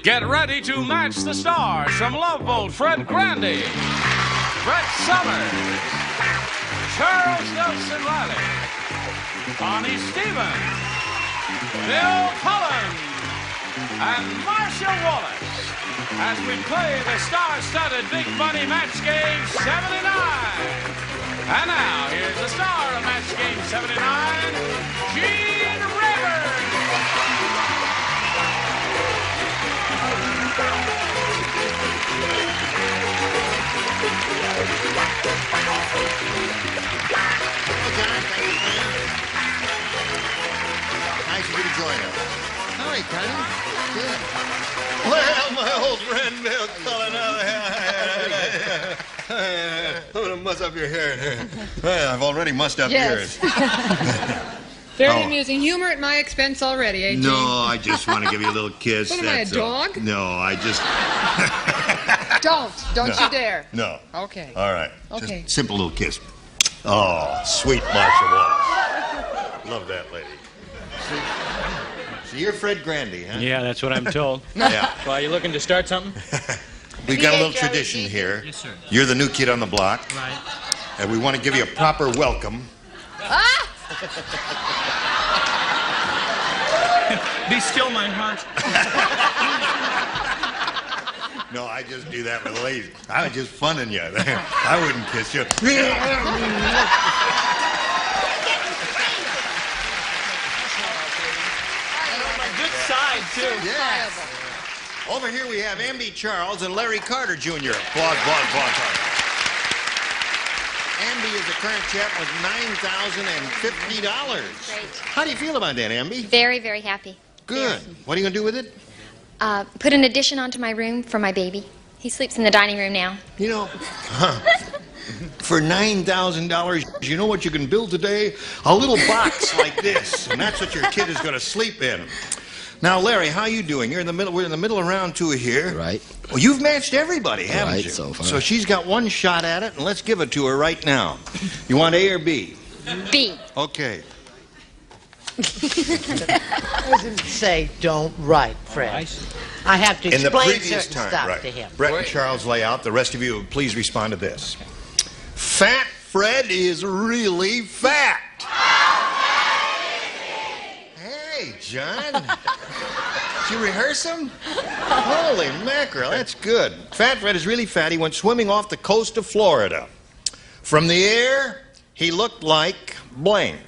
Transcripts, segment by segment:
Get ready to match the stars from Love Boat: Fred Grandy, Brett Summers, Charles Nelson Riley, Connie Stevens, Bill Cullen, and Marcia Wallace as we play the star-studded Big Money Match Game 79. And now, here's the star of Match Game 79, Gene Rayburn. Nice of you to join us. All right, Connie. Good. Well, my old friend Bill Cullen, I'm going to muss up your hair. Well, I've already mussed up yours. Very amusing. Humor at my expense already, eh, Gene? No, I just want to give you a little kiss. What am I, a dog? No, I just... Don't you dare. No. Okay. All right. Okay. Just simple little kiss. Oh, sweet Marcia Wallace. Love that lady. So you're Fred Grandy, huh? Yeah, that's what I'm told. Yeah. Well, are you looking to start something? We've got a little tradition here. Yes, sir. You're the new kid on the block. Right. And we want to give you a proper welcome. Ah! Be still, my heart. No, I just do that with the ladies. I was just funning you. I wouldn't kiss you. Good side, too. Yes. Over here we have Amby Charles and Larry Carter, Jr. Applause. Amby is the current champ with $9,050. Great. How do you feel about that, Amby? Very, very happy. Good. What are you going to do with it? Put an addition onto my room for my baby. He sleeps in the dining room now. You know, for $9,000, you know what you can build today? A little box like this, and that's what your kid is going to sleep in. Now, Larry, how you doing? You're in the middle. We're in the middle of round 2 here. Right. Well, you've matched everybody, haven't Right, you? so far. So she's got one shot at it, and let's give it to her right now. You want A or B? B. Okay. Doesn't say don't write, Fred. I have to In the explain previous certain time, stuff right. to him. Brett and Charles lay out. The rest of you, please respond to this. Fat Fred is really fat. Hey, John. Did you rehearse him? Holy mackerel, that's good. Fat Fred is really fat. He went swimming off the coast of Florida. From the air, he looked like blank.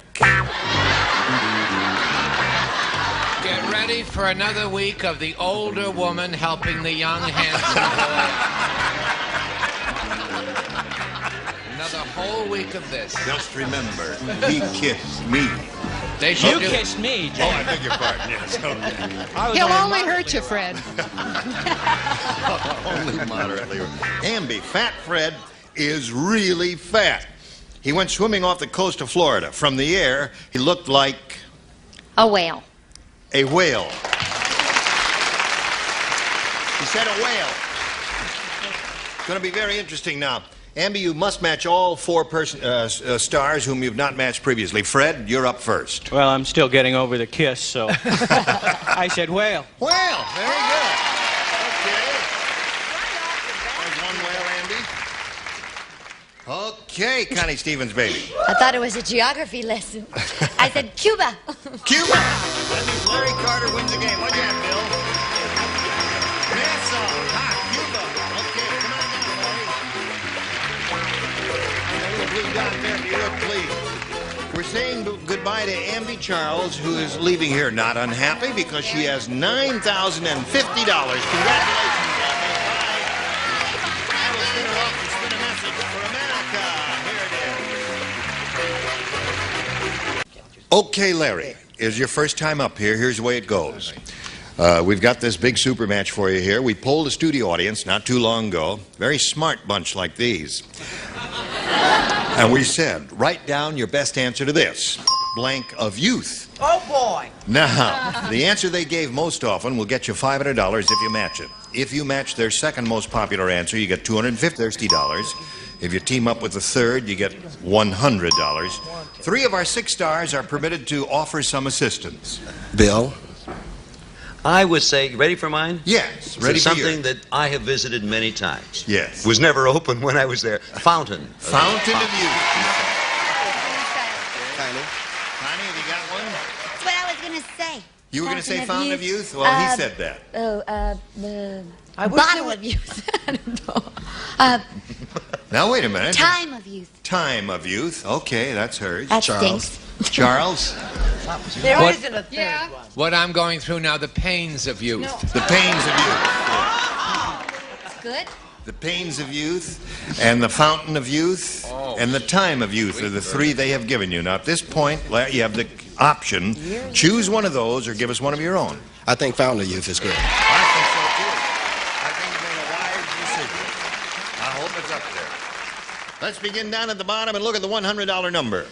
Get ready for another week of the older woman helping the young, handsome boy. Another whole week of this. Just remember, he kissed me. They should You kissed me, Oh, Jim. I beg your pardon. Yes, okay. He'll only hurt you, Fred. Only moderately. Amby, Fat Fred is really fat. He went swimming off the coast of Florida. From the air, he looked like A whale. a whale. He said a whale. It's going to be very interesting now. Amby, you must match all 4 stars whom you've not matched previously. Fred, you're up first. Well, I'm still getting over the kiss, so I said whale. Whale, very good. Okay. There's one whale, Amby. Okay, Connie Stevens, baby. I thought it was a geography lesson. I said Cuba. Cuba! That means Larry Carter wins the game. What'd you have, Bill? Nassau. Cuba. Okay, come on down, Larry. A little blue dot there. You look pleased. We're saying goodbye to Amby Charles, who is leaving here not unhappy because she has $9,050. Congratulations, Amby. Bye. I will spin her off and spin a message for America. Here it is. Okay, Larry. Is your first time up here. Here's the way it goes. We've got this big super match for you here. We polled a studio audience not too long ago. Very smart bunch like these. And we said, write down your best answer to this. Blank of youth. Oh, boy. Now, the answer they gave most often will get you $500 if you match it. If you match their second most popular answer, you get $250. If you team up with the third, you get $100. 3 of our 6 stars are permitted to offer some assistance. Bill, I would say, you ready for mine? Yes, ready for something yours. that I have visited many times. Yes. Was never open when I was there. Fountain. Fountain of Youth. Connie, Connie, have you got one? that's what I was going to say. You were going to say Fountain of Youth? Well, he said that. Bottle of Youth. I don't know. Now, wait a minute. Time of Youth. Time of Youth. Okay, that's hers. That Charles. stinks. Charles? There What? isn't a third Yeah. one. What I'm going through now, the pains of youth. The Pains of Youth. It's good. The Pains of Youth and the Fountain of Youth and the Time of Youth are the three they have given you. Now, at this point, you have the option. Choose one of those or give us one of your own. I think Fountain of Youth is good. I think so, too. I think you made a wise decision. I hope it's up there. Let's begin down at the bottom and look at the $100 number.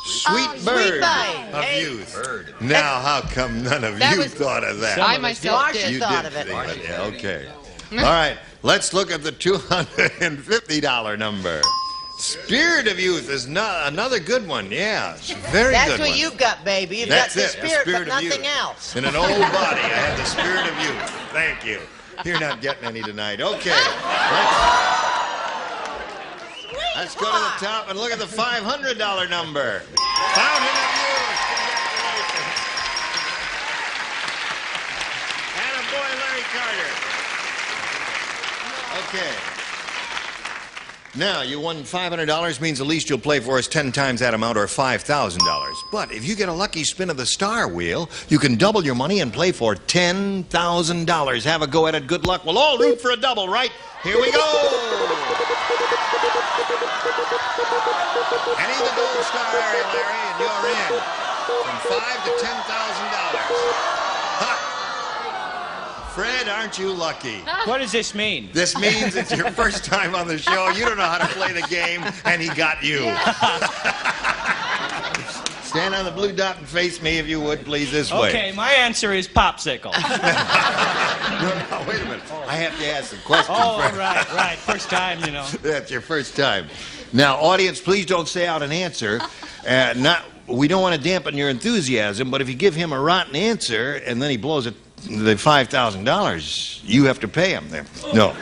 Sweet Bird of Youth. Now, how come none of you thought of that? I myself Marcia You thought did of it. think of it. Yeah, okay. All right, let's look at the $250 number. Spirit of Youth is another good one. Yeah, it's a very That's good what one. you've got, baby. You've That's got the it, a spirit, spirit but of nothing youth. else. In an old body, I have the Spirit of Youth. Thank you. You're not getting any tonight. Okay, let's go to the top and look at the $500 number. Fountain of Youth. Congratulations. And a boy, Larry Carter. Okay. Now, you won $500 means the least you'll play for us 10 times that amount or $5,000. But if you get a lucky spin of the star wheel, you can double your money and play for $10,000. Have a go at it. Good luck. We'll all root for a double, right? Here we go. Any of the gold star area, Larry, and you're in. From $5,000 to $10,000. Ha! Fred, aren't you lucky? What does this mean? This means it's your first time on the show. You don't know how to play the game, and he got you. Stand on the blue dot and face me, if you would, please, this way. Okay, my answer is popsicle. No, wait a minute. I have to ask the question. Oh, Fred. right. First time, you know. That's your first time. Now, audience, please don't say out an answer. We don't want to dampen your enthusiasm, but if you give him a rotten answer and then he blows it, the $5,000, you have to pay him. No.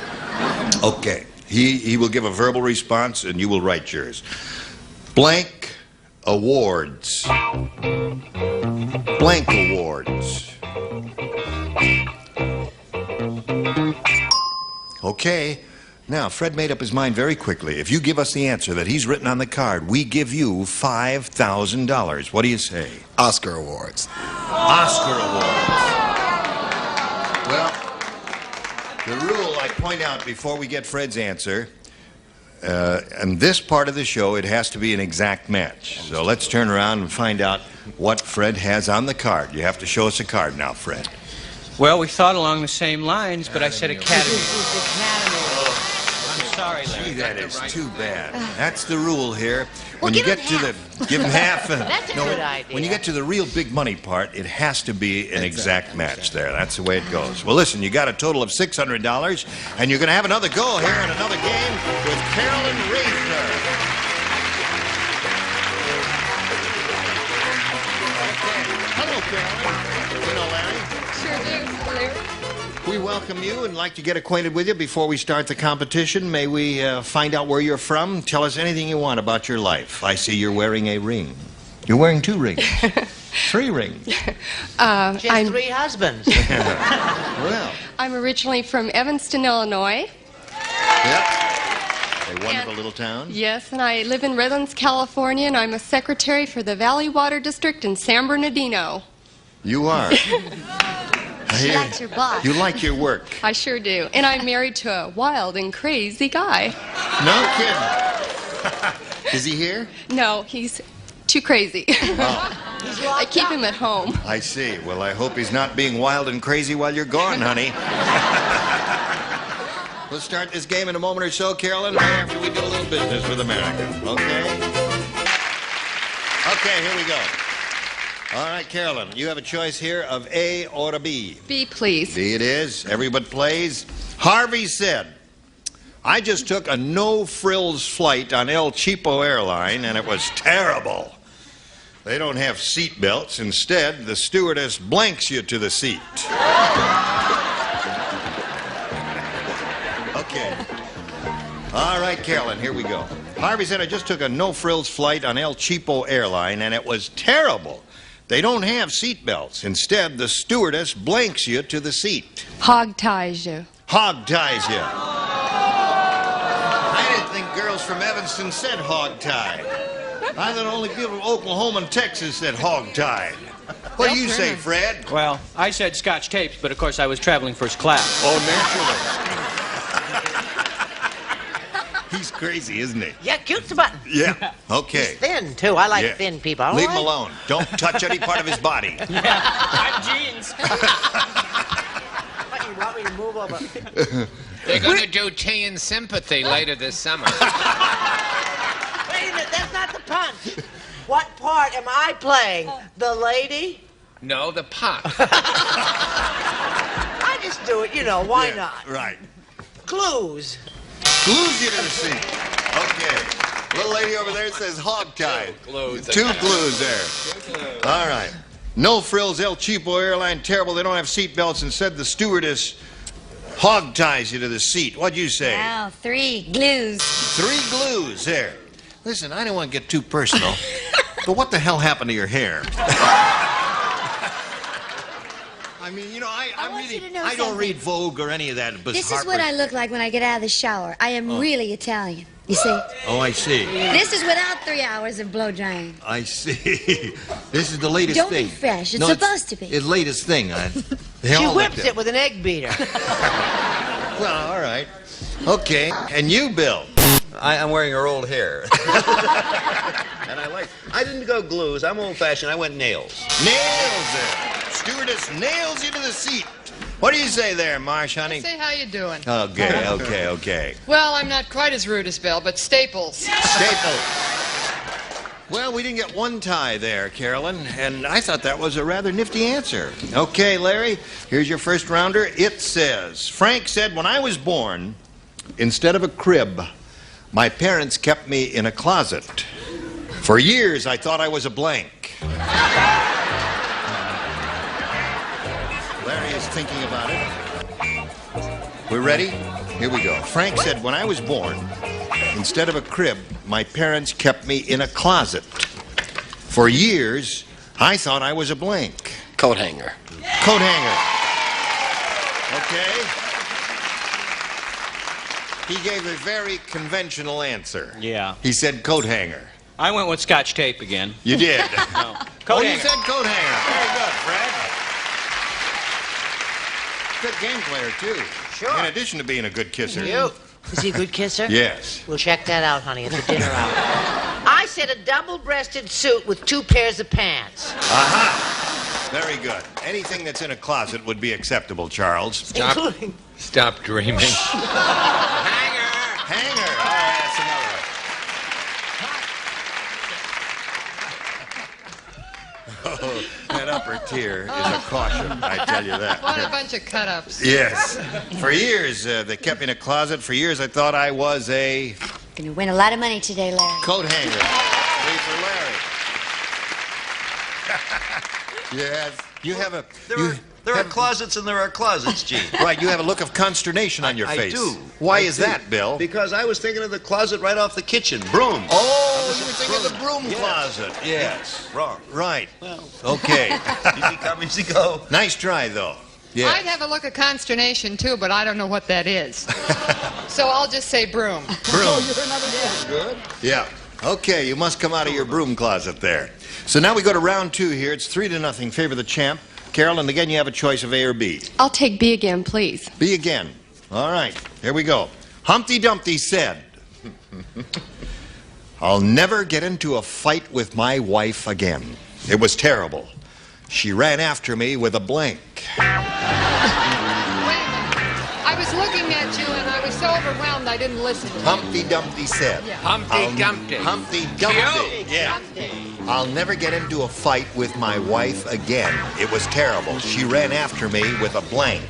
Okay. He will give a verbal response, and you will write yours. Blank awards. Blank awards. Okay. Now, Fred made up his mind very quickly. If you give us the answer that he's written on the card, we give you $5,000. What do you say? Oscar Awards. Oscar Awards. Well, the rule I point out before we get Fred's answer, in this part of the show, it has to be an exact match. So let's turn around and find out what Fred has on the card. You have to show us a card now, Fred. Well, we thought along the same lines, but I said Academy. I'm sorry, Larry. Gee, that is too bad. That's the rule here. Well, When you give get him to half. the give him half. That's a good idea. When you get to the real big money part, it has to be an exact match there. That's the way it goes. Well, listen, you got a total of $600, and you're going to have another go here in another game with Carolyn Reisner. Hello, Carolyn. You know Larry? Sure do, Larry. We welcome you and like to get acquainted with you before we start the competition. May we find out where you're from? Tell us anything you want about your life. I see you're wearing a ring. You're wearing 2 rings. 3 rings. She has 3 husbands. Well, I'm originally from Evanston, Illinois. yep. A wonderful little town. Yes, and I live in Redlands, California, and I'm a secretary for the Valley Water District in San Bernardino. You are. She likes her boss. You like your work. I sure do. And I'm married to a wild and crazy guy. No kidding. Is he here? No, he's too crazy. Oh, I keep him at home. I see. Well, I hope he's not being wild and crazy while you're gone, honey. We'll start this game in a moment or so, Carolyn, right after we do a little business with America. Okay? Okay, here we go. All right, Carolyn, you have a choice here of A or a B. B, please. B it is. Everybody plays. Harvey said, I just took a no-frills flight on El Cheapo airline, and it was terrible. They don't have seat belts. Instead, the stewardess blanks you to the seat. Okay. All right, Carolyn, here we go. Harvey said I just took a no-frills flight on El Cheapo airline, and it was terrible. They don't have seat belts. Instead, the stewardess blanks you to the seat. Hog ties you. Hog ties you. I didn't think girls from Evanston said hog tied. I thought only people from Oklahoma and Texas said hog tied. What do you say, Fred? Well, I said Scotch tapes, but of course I was traveling first class. Oh, naturally. He's crazy, isn't he? Yeah, cute's a button. Yeah. Okay. He's thin, too. I like thin people. Leave him alone. Don't touch any part of his body. Yeah, I'm jeans. What, you want me to move over? They're going to do Tea and Sympathy later this summer. Wait a minute, that's not the punch. What part am I playing? The lady? No, the pot. I just do it, you know, why not? Right. Clues. Glues you to the seat. Okay. Little lady over there says hog tied. Two glues there. All right. No frills, El Cheapo airline, terrible. They don't have seat belts. Instead, the stewardess hog ties you to the seat. What'd you say? Wow, 3 glues. 3 glues there. Listen, I don't want to get too personal, but what the hell happened to your hair? I mean, you know, I don't read Vogue or any of that. This is what I look like when I get out of the shower. I am really Italian, you see. Oh, I see. This is without 3 hours of blow drying. I see. This is the latest Don't thing. be fresh. It's No, supposed to be. It's the latest thing. She whips it with an egg beater. Well, all right. Okay. And you, Bill? I'm wearing her old hair. And I didn't go glues. I'm old-fashioned. I went nails. Nails there. Stewardess nails you to the seat. What do you say there, Marsh, honey? Say how you doing. Okay. Well, I'm not quite as rude as Bill, but Staples. Staples. Well, we didn't get one tie there, Carolyn, and I thought that was a rather nifty answer. Okay, Larry, here's your first rounder. It says, Frank said, when I was born, instead of a crib, my parents kept me in a closet. For years, I thought I was a blank. Larry is thinking about it. We're ready? Here we go. Frank said, when I was born, instead of a crib, my parents kept me in a closet. For years, I thought I was a blank. Coat hanger. Coat hanger. Okay. He gave a very conventional answer. Yeah. He said coat hanger. I went with Scotch tape again. You did? No. Coat hanger. You said coat hanger. Very good, Fred. Good game player, too. Sure. In addition to being a good kisser. Is he a good kisser? Yes. We'll check that out, honey, at the dinner hour. I said a double-breasted suit with 2 pairs of pants. Aha. Very good. Anything that's in a closet would be acceptable, Charles. Stop dreaming. Hanger. Oh, that's another one. Oh, that upper tier is a caution, I tell you that. What a bunch of cut-ups. Yes. For years, they kept me in a closet. For years, I thought I was a... Gonna win a lot of money today, Larry. coat hanger. Three for Larry. Yes. You have a... There are closets and there are closets, Gene. Right, you have a look of consternation on your face. I do. Why is that, Bill? Because I was thinking of the closet right off the kitchen. Broom. Oh, you were thinking of the broom closet. Yes. Wrong. Right. Okay. Easy come, easy go. Nice try, though. Yes. I'd have a look of consternation, too, but I don't know what that is. So I'll just say broom. Broom. Good. Yeah. Okay, you must come out of your broom closet there. So now we go to round 2 here. It's 3-0. Favor the champ. Carolyn, again, you have a choice of A or B. I'll take B again, please. B again. All right, here we go. Humpty Dumpty said, I'll never get into a fight with my wife again. It was terrible. She ran after me with a blank. Wait a minute. I was looking at you, and I was so overwhelmed I didn't listen to you. Humpty Dumpty said. Yeah. Humpty Dumpty. Humpty Dumpty. Yeah. I'll never get into a fight with my wife again. It was terrible. She ran after me with a blank.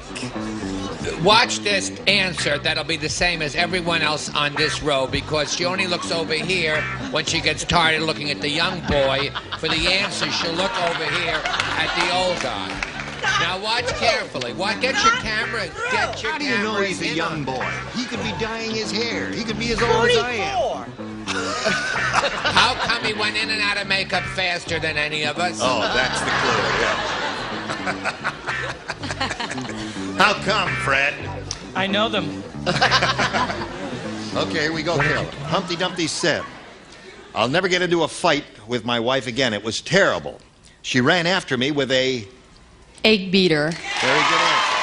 Watch this answer. That'll be the same as everyone else on this row because she only looks over here when she gets tired of looking at the young boy. For the answer, she'll look over here at the old guy. Now watch carefully. Get your camera. Get your How do you know he's a young boy? He could be dyeing his hair. He could be as old as I am. How come he went in and out of makeup faster than any of us? Oh, that's the clue, yeah. How come, Fred? I know them. Okay, here we go, Carolyn. Humpty Dumpty said, "I'll never get into a fight with my wife again. It was terrible. She ran after me with a..." Egg beater. Very good answer.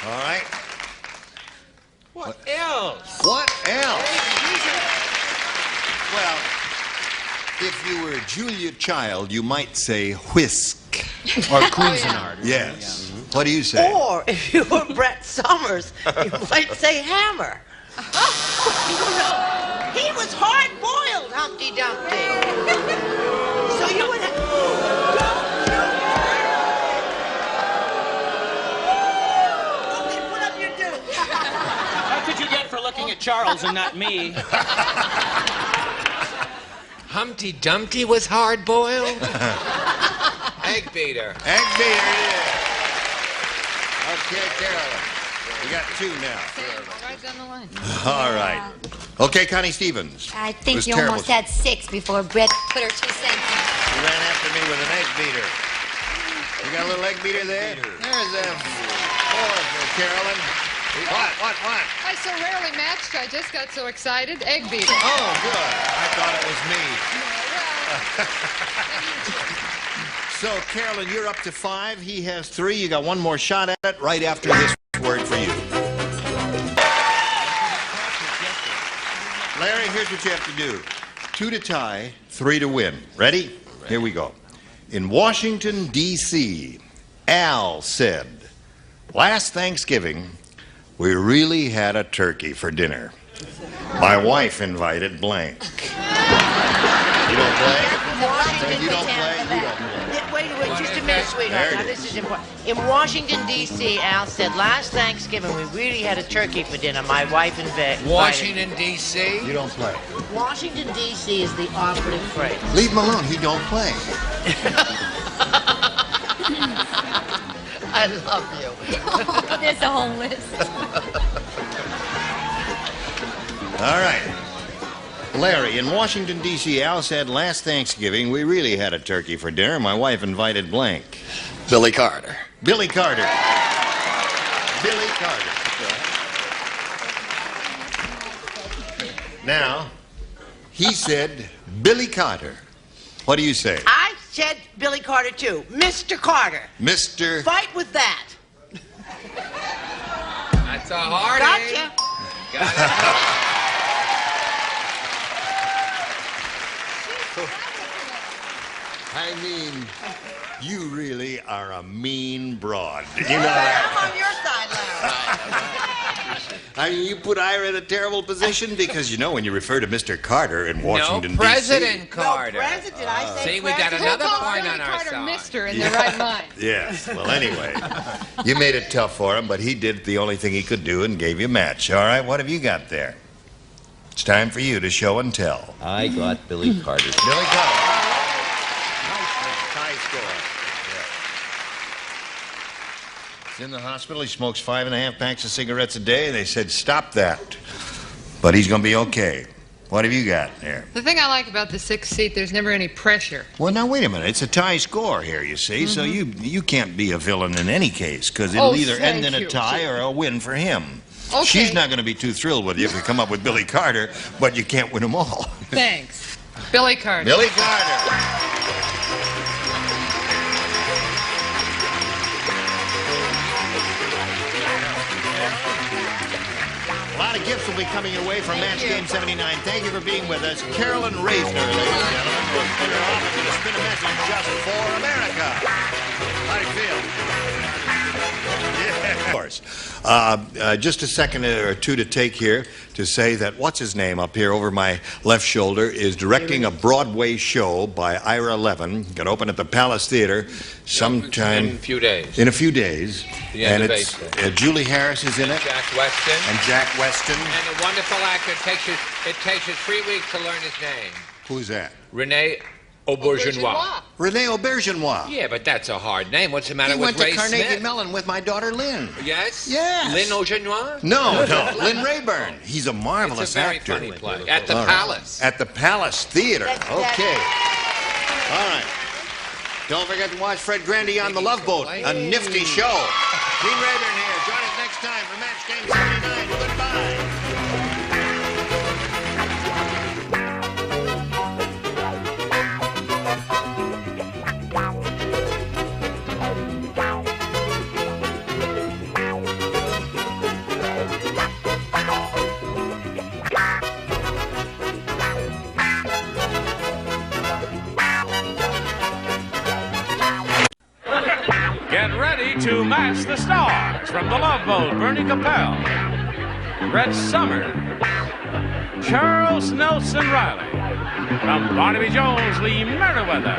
All right. What else? What else? Well, if you were Julia Child, you might say whisk. Or Cuisinart. Yes. What do you say? Or if you were Brett Summers, you might say hammer. He was hard-boiled, Humpty Dumpty. So you would have... Okay, put up your dude. How could you get for looking at Charles and not me? Humpty Dumpty was hard-boiled? Egg beater. Egg beater, yeah. Okay, Carolyn. We got two now. Right down the line. All right. Okay, Connie Stevens. I It think was you terrible. almost had 6 before Brett put her 2 cents in. She ran after me with an egg beater. You got a little egg beater there? There's them. Carolyn. What? I so rarely matched, I just got so excited. Egg beater. Oh, good. I thought it was me. So, Carolyn, you're up to 5. He has 3. You got one more shot at it right after this word for you. Larry, here's what you have to do. 2 to tie, 3 to win. Ready? Here we go. In Washington, D.C., Al said, "Last Thanksgiving, we really had a turkey for dinner. My wife invited blank." You don't play? You don't play? You don't play. Wait, just a minute, sweetheart. Now, this is important. In Washington, D.C., Al said, "Last Thanksgiving, we really had a turkey for dinner. My wife invited..." Washington, D.C.? You don't play. Washington, D.C. is the operative phrase. Leave him alone. He don't play. I love you. There's a whole list. All right. Larry, in Washington, D.C., Al said, "Last Thanksgiving, we really had a turkey for dinner. My wife invited blank." Billy Carter. Billy Carter. Billy Carter. Now, he said Billy Carter. What do you say? I said Billy Carter, too. Mr. Carter. Mr. Fight with that. That's a hard Gotcha. Got it. I mean, you really are a mean broad. You know that? I'm on your side, Larry. I mean, you put Ira in a terrible position because, you know, when you refer to Mr. Carter in Washington, No, President D.C. Carter. No, President, I say See, we got President. another Who calls point Billy on our Carter side. Mister in their right mind? Yes. Well, anyway, you made it tough for him, but he did the only thing he could do and gave you a match. All right, what have you got there? It's time for you to show and tell. I got Billy Carter. Billy Carter. Tie score. He's in the hospital. He smokes 5.5 packs of cigarettes a day. They said, stop that. But he's going to be okay. What have you got there? The thing I like about the 6th seat, there's never any pressure. Well, now, wait a minute. It's a tie score here, you see. So you can't be a villain in any case, because it'll either end in a tie or a win for him. Okay. She's not going to be too thrilled with you if you come up with Billy Carter, but you can't win them all. Thanks. Billy Carter. Billy Carter. A lot of gifts will be coming your way from Match Game 79. Thank you for being with us. Carolyn Reisner, ladies and gentlemen, will spin her off and going to spin a message just for America. How do you feel? Yeah. Just a second or two to take here to say that what's his name up here over my left shoulder is directing a Broadway show by Ira Levin. Going to open at the Palace Theater sometime in a few days. In a few days. The end and of it's April. Julie Harris is in it. Jack Weston. And Jack Weston. And a wonderful actor. It takes you 3 weeks to learn his name. Who's that? Rene Aubergenois. Rene Aubergenois. Yeah, but that's a hard name. What's the matter He with went Ray to Carnegie Smith? Mellon with my daughter Lynn. Yes? Yes. Lynn Aubergenois? No, Lynn Rayburn. He's a marvelous It's a very actor. funny play. At the All right. Palace. At the Palace Theater. Okay. All right. Don't forget to watch Fred Grandy on The Love Boat. A nifty show. Gene Rayburn here. Join us next time for Match Game 79. Goodbye. Get ready to match the stars from The Love Boat, Bernie Kopell, Red Summer, Charles Nelson Riley, from Barnaby Jones, Lee Merriweather,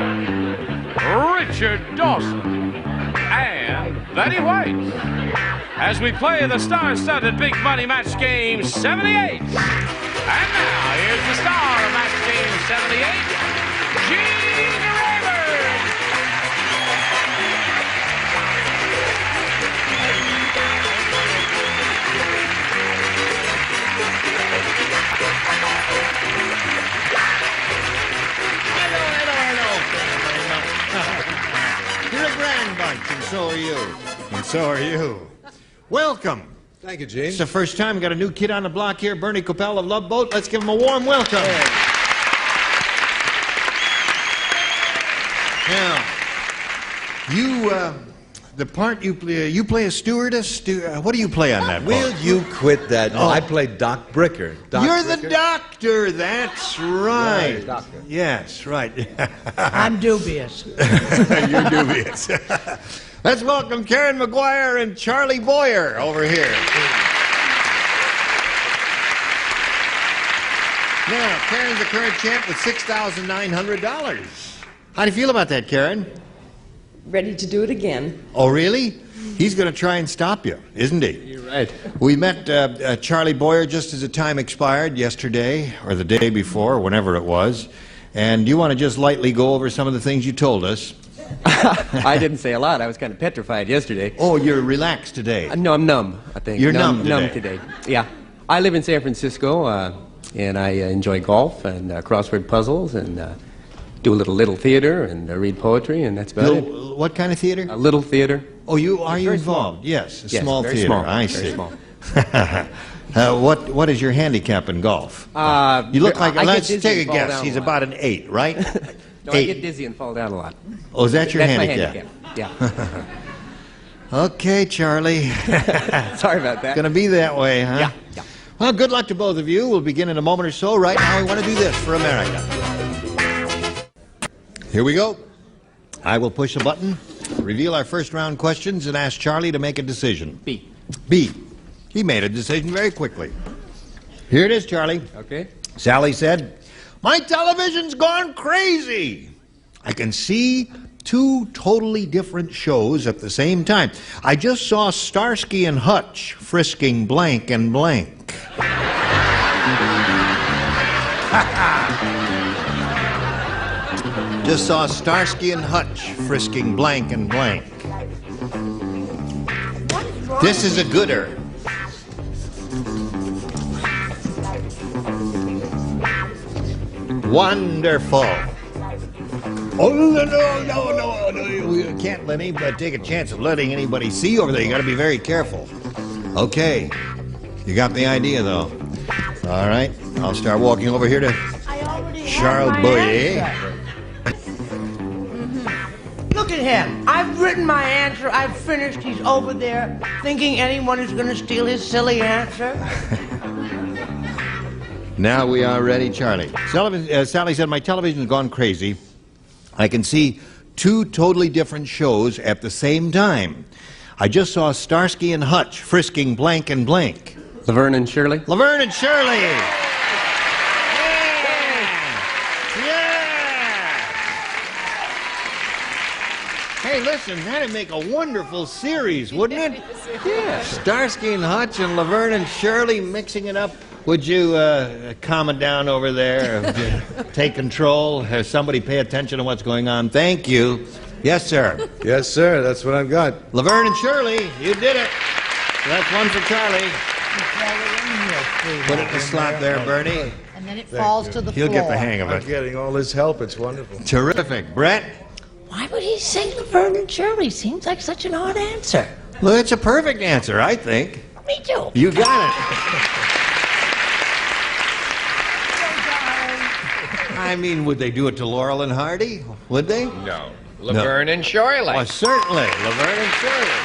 Richard Dawson, and Betty White, as we play the star-studded Big Money Match Game 78. And now, here's the star of Match Game 78, Gene Rayburn. You're a grand bunch, and so are you. And so are you. Welcome. Thank you, Gene. It's the first time we got a new kid on the block here, Bernie Kopell of Love Boat. Let's give him a warm welcome. Now, you, the part you play a stewardess. What do you play on that Will boat? you quit that? No, Oh. I play Doc Bricker. You're the doctor. That's right. Right, doctor. Yes, right. I'm dubious. You're dubious. Let's welcome Karen McGuire and Charlie Boyer over here. Now, Karen's the current champ with $6,900. How do you feel about that, Karen? Ready to do it again. Oh, really? He's going to try and stop you, isn't he? You're right. We met Charlie Boyer just as the time expired yesterday, or the day before, or whenever it was. And you want to just lightly go over some of the things you told us? I didn't say a lot. I was kind of petrified yesterday. Oh, you're relaxed today? No, I'm numb, I think. You're numb today? Numb today. Yeah. I live in San Francisco, and I enjoy golf and crossword puzzles and do a little theater and read poetry, and that's about it. What kind of theater? A little theater. Oh, are you Very involved? small. Yes, a Yes, small very theater. small. I Very see. small. What is your handicap in golf? You look like, I get let's dizzy take a and fall guess. down He's a lot. about an 8, right? No, I 8. get dizzy and fall down a lot. Oh, is that your That's handicap? my handicap. Yeah. Okay, Charlie. Sorry about that. Gonna be that way, huh? Yeah, yeah. Well, good luck to both of you. We'll begin in a moment or so. Right now, we want to do this for America. Here we go. I will push a button, reveal our first round questions, and ask Charlie to make a decision. B. B. He made a decision very quickly. Here it is, Charlie. Okay. Sally said, "My television's gone crazy. I can see 2 totally different shows at the same time. I just saw Starsky and Hutch frisking blank and blank." Just saw Starsky and Hutch frisking blank and blank. This is a gooder. Wonderful. Oh, no, we can't let anybody take a chance of letting anybody see over there. You got to be very careful. Okay, you got the idea, though. All right, I'll start walking over here to Charles Boyer. Look at him. I've written my answer. I've finished. He's over there thinking anyone is going to steal his silly answer. Now we are ready, Charlie. Sally said, "My television's gone crazy. I can see 2 totally different shows at the same time. I just saw Starsky and Hutch frisking blank and blank. Laverne and Shirley? Laverne and Shirley! Hey, listen, that'd make a wonderful series, wouldn't it? Yeah. Starsky and Hutch and Laverne and Shirley mixing it up. Would you calm it down over there? Take control? Have somebody pay attention to what's going on? Thank you. Yes, sir. Yes, sir. That's what I've got. Laverne and Shirley, you did it. That's one for Charlie. Put it in the slot there, Bernie. And then it falls to the floor. He'll get the hang of it. I'm getting all this help. It's wonderful. Terrific. Brett? Why would he say Laverne and Shirley? Seems like such an odd answer. Well, it's a perfect answer, I think. Me too. You got it. I mean, would they do it to Laurel and Hardy? Would they? No. Laverne and Shirley. Oh, certainly. Laverne and Shirley.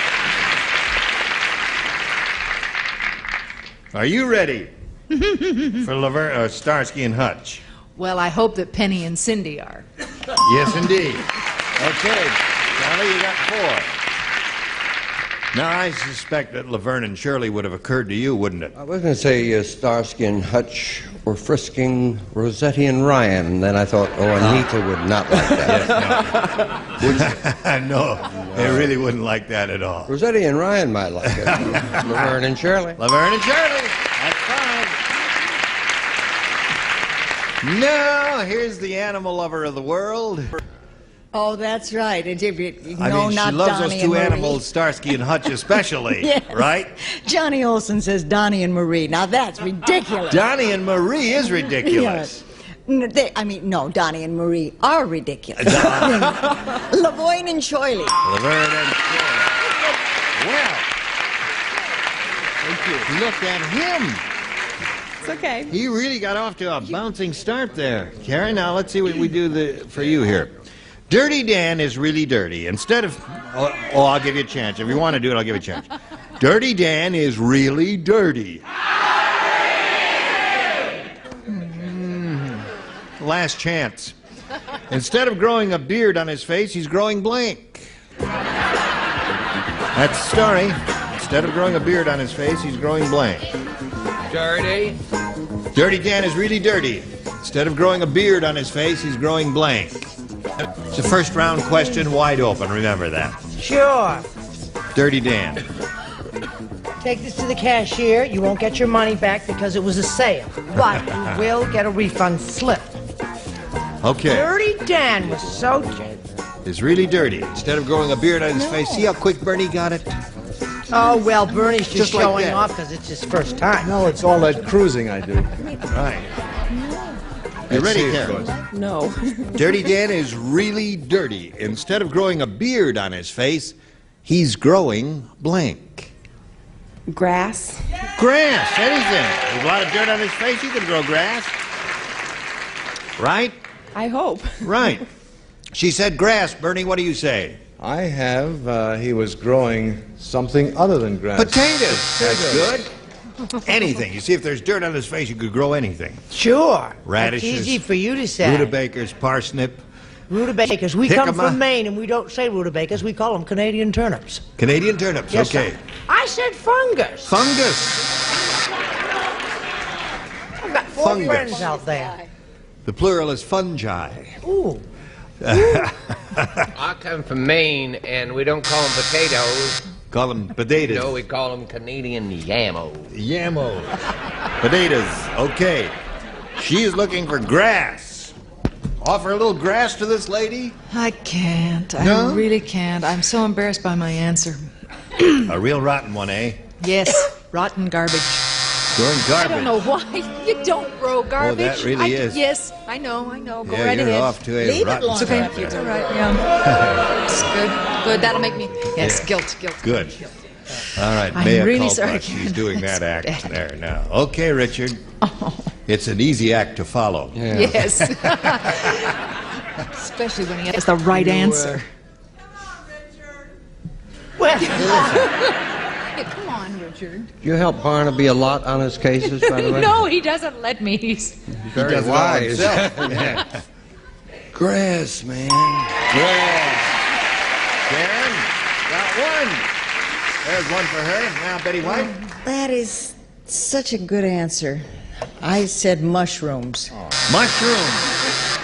Are you ready for Laverne, Starsky and Hutch? Well, I hope that Penny and Cindy are. Yes, indeed. Okay, Charlie, you got 4. Now, I suspect that Laverne and Shirley would have occurred to you, wouldn't it? I was going to say Starsky and Hutch were frisking Rossetti and Ryan, and then I thought, oh, Anita would not like that. No, they really wouldn't like that at all. Rossetti and Ryan might like it. Laverne and Shirley. Laverne and Shirley. That's fine. Now, here's the animal lover of the world. Oh, that's right. And if you, I no, mean, not she loves Donnie those two and Marie. animals, Starsky and Hutch especially, Yes. right? Johnny Olson says Donnie and Marie. Now that's ridiculous. Donnie and Marie is ridiculous. Yes. No, Donnie and Marie are ridiculous. Lavoine and Shirley. Laverne and Shirley. Well, look at him. It's okay. He really got off to a bouncing start there. Karen, now let's see what we do for you here. Dirty Dan is really dirty. Instead of... Oh, I'll give you a chance. If you want to do it, I'll give you a chance. Dirty Dan is really dirty. Last chance. Instead of growing a beard on his face, he's growing blank. That's the story. Instead of growing a beard on his face, he's growing blank. Dirty. Dirty Dan is really dirty. Instead of growing a beard on his face, he's growing blank. It's a first round question, wide open. Remember that. Sure. Dirty Dan. Take this to the cashier. You won't get your money back because it was a sale. But you will get a refund slip. Okay. Dirty Dan was so... Is really dirty. Instead of growing a beard on his face, see how quick Bernie got it? Oh, well, Bernie's just like showing that. off because it's his first time. No, it's all that cruising I do. Right. You ready, Carolyn? No. Dirty Dan is really dirty. Instead of growing a beard on his face, he's growing blank. Grass. Grass, anything. There's a lot of dirt on his face, you can grow grass. Right? I hope. Right. She said grass. Bernie, what do you say? I have, he was growing something other than grass. Potatoes. That's good. Anything. You see, if there's dirt on his face, you could grow anything. Sure. Radishes. That's easy for you to say. Rutabagas, parsnip. Rutabagas. We come Jicama. from Maine, and we don't say rutabagas. We call them Canadian turnips. Canadian turnips. Yes, Okay. sir. I said fungus. Fungus. I've got 4 Fungus. friends out there. The plural is fungi. Ooh. I come from Maine, and we don't call them potatoes. Call them potatoes. No, we call them Canadian yammo. Yammo. Potatoes. Okay. She's looking for grass. Offer a little grass to this lady? I can't. No? I really can't. I'm so embarrassed by my answer. A real rotten one, eh? Yes, rotten garbage. Growing garbage. I don't know why you don't grow garbage. that really is. Yes, I know. Go Yeah, right you're ahead. off to a Leave rotten it alone. start It's okay. there. It's all right. Yeah. It's good. That'll make me. Yes, guilt. Good. All right. I'm Mea really culpa. sorry, She's Karen. doing that That's act bad. there now. Okay, Richard. It's an easy act to follow. Yes. Especially when he has the right answer. Well, come on, Richard. Do you help Barnaby a lot on his cases, by the way? No, he doesn't let me. He's Very does it all wise. himself. Yeah. Grass, man. Grass. Karen, got one. There's one for her. Now, Betty White. That is such a good answer. I said mushrooms. Mushrooms.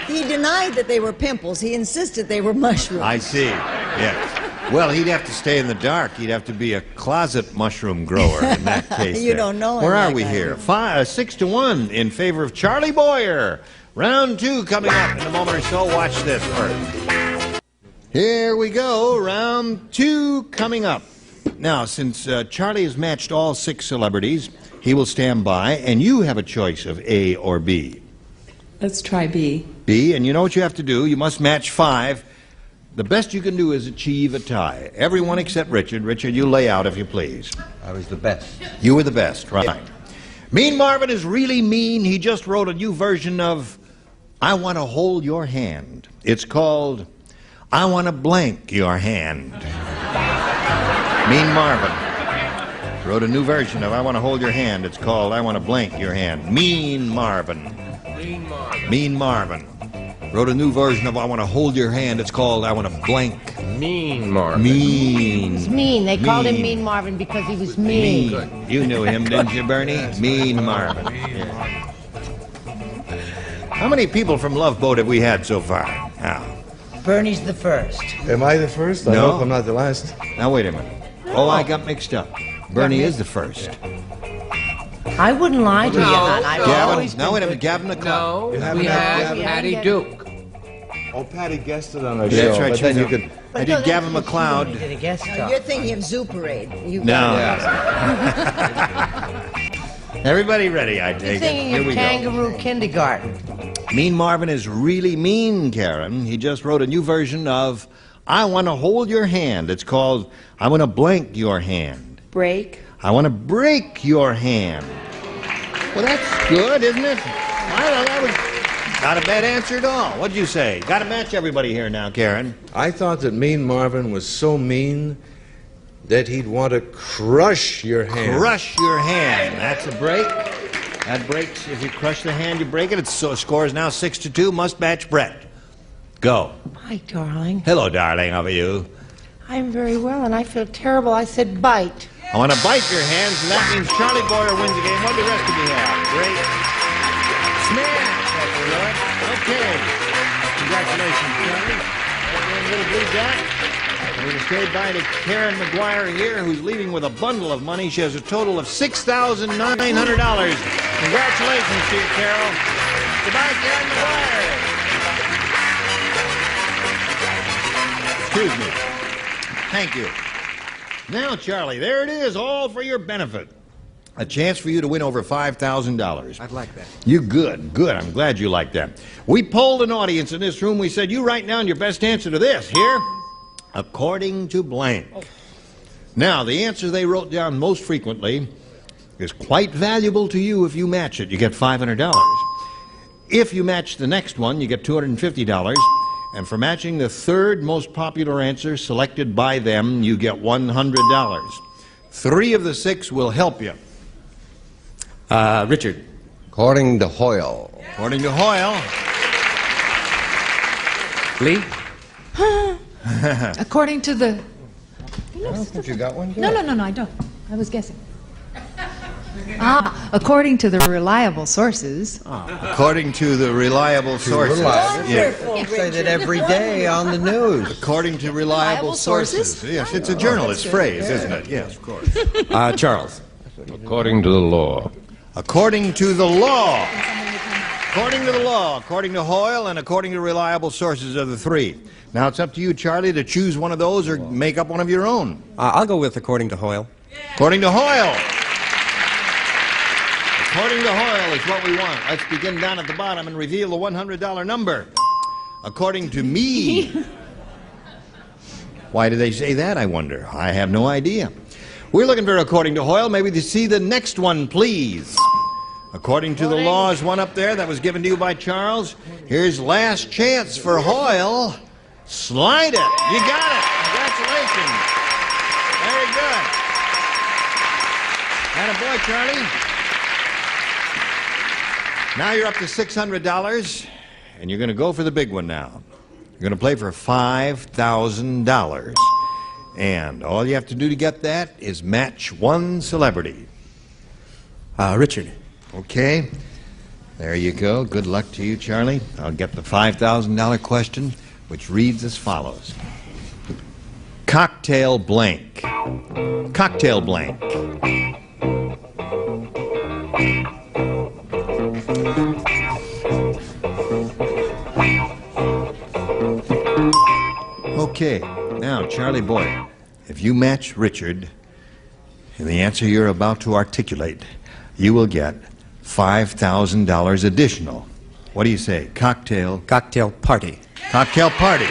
He denied that they were pimples. He insisted they were mushrooms. I see. Yes. Well, he'd have to stay in the dark. He'd have to be a closet mushroom grower in that case. You don't know him. Where are like we I here? do. 6-1 in favor of Charlie Boyer. Round 2 coming up in a moment or so. Watch this first. Here we go. Round 2 coming up. Now, since Charlie has matched all 6 celebrities, he will stand by, and you have a choice of A or B. Let's try B. B, and you know what you have to do. You must match 5. The best you can do is achieve a tie. Everyone except Richard. Richard, you lay out if you please. I was the best. You were the best, right. Mean Marvin is really mean. He just wrote a new version of I Want to Hold Your Hand. It's called I Want to Blank Your Hand. Mean Marvin wrote a new version of I Want to Hold Your Hand. It's called I Want to Blank Your Hand. Mean Marvin. Mean Marvin wrote a new version of I Want to Hold Your Hand. It's called I Want to Blank. Mean Marvin. Mean. He's mean. They called him Mean Marvin because he was mean. You knew him, didn't you, Bernie? Mean Marvin. Yeah. How many people from Love Boat have we had so far? Now. Bernie's the first. Am I the first? I No. hope I'm not the last. Now, wait a minute. Oh, I got mixed up. Bernie is the first. I wouldn't lie to you, hon. I've always Gavin, now wait a minute. Gavin McCloud. No, we had Patty Duke. Oh, Patty guested on our That's show, right. but She then was you a- could... I did Gavin McCloud. He did a guest star. You're thinking of Zoo Parade. You No. got Everybody ready, I You're take it. thinking Here of we go. Kangaroo Kindergarten. Mean Marvin is really mean, Karen. He just wrote a new version of I Want to Hold Your Hand. It's called I Want to Blank Your Hand. Break. I want to break your hand. Well, that's good, isn't it? That was not a bad answer at all. What'd you say? Got to match everybody here now, Karen. I thought that Mean Marvin was so mean that he'd want to crush your hand. Crush your hand. That's a break. That breaks. If you crush the hand, you break it. It's so score is now 6-2. Must match Brett. Go. Hi, darling. Hello, darling. How are you? I'm very well, and I feel terrible. I said bite. I want to bite your hands, and that means Charlie Boyer wins the game. What do the rest of you have? Great. Smash. That's right. Okay. Congratulations, Charlie. Little blue jack. We're going to say bye to Karen McGuire here, who's leaving with a bundle of money. She has a total of $6,900. Congratulations to you, Carol. Goodbye, Karen McGuire. Excuse me. Thank you. Now, Charlie, there it is, all for your benefit. A chance for you to win over $5,000. I'd like that. You good, good. I'm glad you like that. We polled an audience in this room. We said, you write down your best answer to this. Here, according to blank. Now, the answer they wrote down most frequently is quite valuable to you if you match it. You get $500. If you match the next one, you get $250. And for matching the third most popular answer selected by them, you get $100. 3 of the 6 will help you. Richard. According to Hoyle. According to Hoyle. Lee? According to the... I don't think you got one. No, I don't. I was guessing. According to the reliable sources. According to the reliable sources. You say that every day on the news. According to reliable sources. Yes, it's a journalist phrase, isn't it? Yes, of course. Charles. According to the law. According to the law. According to the law, according to Hoyle, and according to reliable sources are the 3. Now it's up to you, Charlie, to choose one of those or make up one of your own. I'll go with according to Hoyle. According to Hoyle. According to Hoyle is what we want. Let's begin down at the bottom and reveal the $100 number. According to me. Why do they say that, I wonder? I have no idea. We're looking for according to Hoyle. Maybe to see the next one, please. According to the law is one up there that was given to you by Charles. Here's last chance for Hoyle. Slide it. You got it. Congratulations. Very good. Attaboy, Charlie. Now you're up to $600, and you're going to go for the big one now. You're going to play for $5,000. And all you have to do to get that is match one celebrity. Richard. Okay. There you go. Good luck to you, Charlie. I'll get the $5,000 question, which reads as follows. Cocktail blank. Cocktail blank. Okay, now, Charlie boy, if you match Richard in the answer you're about to articulate, you will get $5,000 additional. What do you say? Cocktail? Cocktail party. Cocktail party.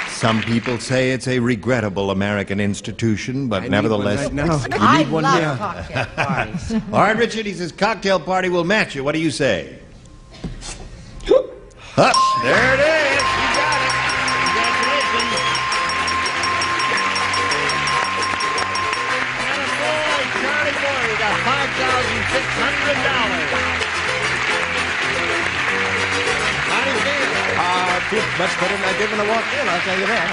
Some people say it's a regrettable American institution, but nevertheless... I love cocktail parties. All right, Richard, he says cocktail party will match you. What do you say? Up. There it is. You got it. Congratulations. Attaboy, Charlie boy, you got $5,600. How do you feel? Much better than I did when I walked in, I'll tell you that.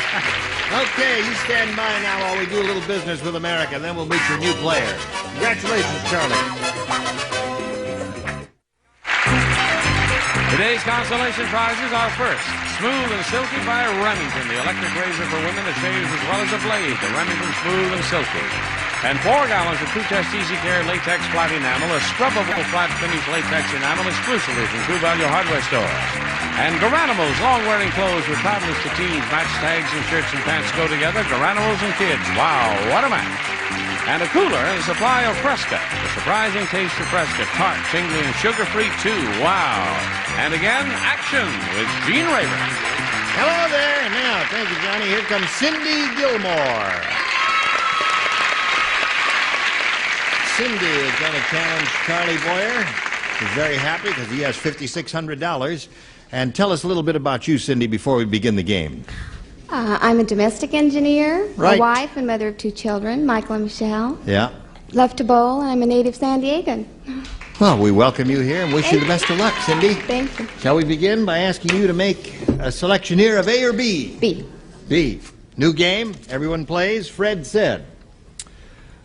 Okay, you stand by now while we do a little business with America, then we'll meet your new player. Congratulations, Charlie. Today's consolation prizes are first, Smooth and Silky by Remington, the electric razor for women that shaves as well as a blade, the Remington Smooth and Silky. And 4 gallons of True Test Easy Care Latex Flat Enamel, a scrubbable flat finish latex enamel exclusively from True Value Hardware Store. And Garanimo's long-wearing clothes with toddlers to teens, match tags and shirts and pants go together, Garanimo's and kids. Wow, what a match. And a cooler and a supply of Fresca. The surprising taste of Fresca. Tart, tingly, and sugar-free, too. Wow. And again, action with Gene Rayburn. Hello there. Now, thank you, Johnny. Here comes Cindy Gilmore. Cindy is going to challenge Charlie Boyer. He's very happy because he has $5,600. And tell us a little bit about you, Cindy, before we begin the game. I'm a domestic engineer, Right. a wife and mother of 2 children, Michael and Michelle. Yeah. Love to bowl, and I'm a native San Diegan. Well, we welcome you here and wish you the best of luck, Cindy. Thank you. Shall we begin by asking you to make a selection here of A or B? B. B. New game. Everyone plays. Fred said,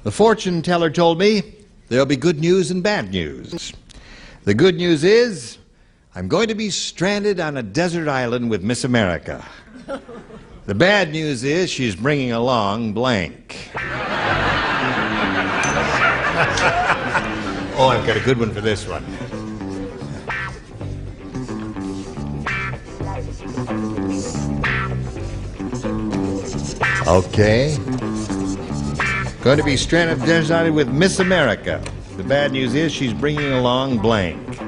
"The fortune teller told me there'll be good news and bad news. The good news is I'm going to be stranded on a desert island with Miss America. The bad news is she's bringing along blank." Oh, I've got a good one for this one. Okay. Going to be stranded desert island with Miss America. The bad news is she's bringing along blank.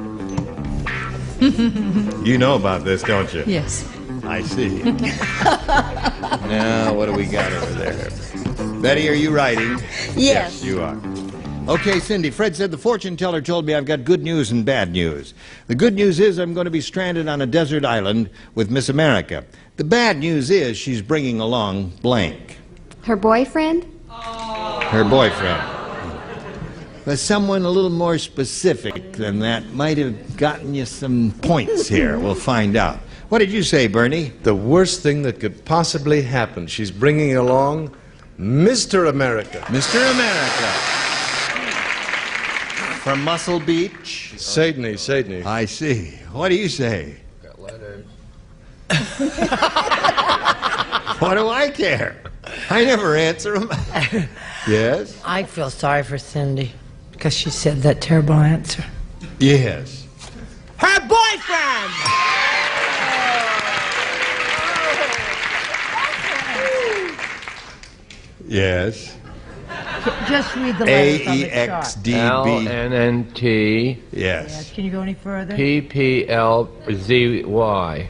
You know about this, don't you? Yes. I see. Now, what do we got over there? Betty, are you writing? Yes. You are. Okay, Cindy, Fred said the fortune teller told me I've got good news and bad news. The good news is I'm going to be stranded on a desert island with Miss America. The bad news is she's bringing along blank. Her boyfriend? Her boyfriend. But someone a little more specific than that might have gotten you some points here. We'll find out. What did you say, Bernie? The worst thing that could possibly happen. She's bringing along Mr. America. Mr. America. From Muscle Beach? Sadney. I see. What do you say? Got Leonard. What do I care? I never answer them. Yes? I feel sorry for Cindy because she said that terrible answer. Yes. Her boyfriend! Yes. Just read the letters on the chart. AEXDB. LNNT. Yes. Can you go any further? PPLZY.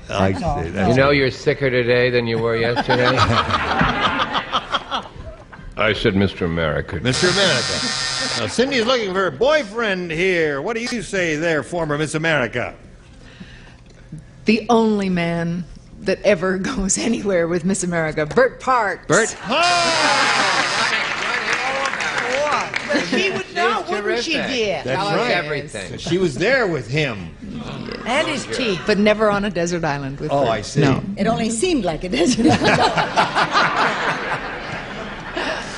I That's all. see. You know you're sicker today than you were yesterday? I said Mr. America. Mr. America. Now, Cindy's looking for her boyfriend here. What do you say there, former Miss America? The only man that ever goes anywhere with Miss America, Bert Parks. Bert? But she would know, wouldn't she, dear? That's Tell us right. everything. She was there with him. And his teeth. But never on a desert island with Oh, Bert. I see. No. It only seemed like a desert island.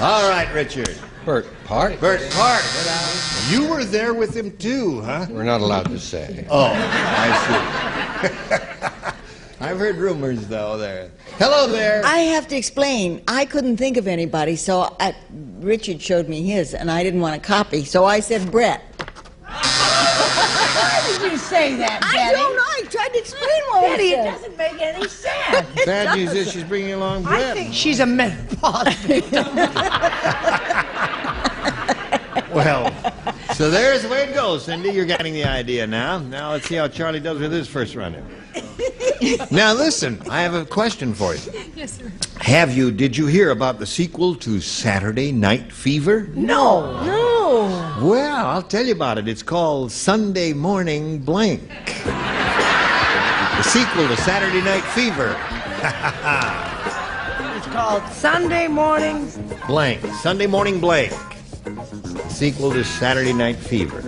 All right, Richard. Bert Park? Bert Park. You were there with him too, huh? We're not allowed to say. Oh, I see. I've heard rumors, though, there. Hello there. I have to explain. I couldn't think of anybody, so Richard showed me his, and I didn't want to copy, so I said Brett. Why did you say that, Betty? I don't know. I tried to explain what Betty, I it said. doesn't make any sense. Bad news is she's bringing along Brett. I think she's a menopause victim. Well, so there's the way it goes, Cindy. You're getting the idea now. Now let's see how Charlie does with his first run-in. Now listen, I have a question for you. Yes, sir. Did you hear about the sequel to Saturday Night Fever? No. Well, I'll tell you about it. It's called Sunday Morning Blank. The sequel to Saturday Night Fever. It's called Sunday Morning. Blank. Sunday Morning Blank. The sequel to Saturday Night Fever.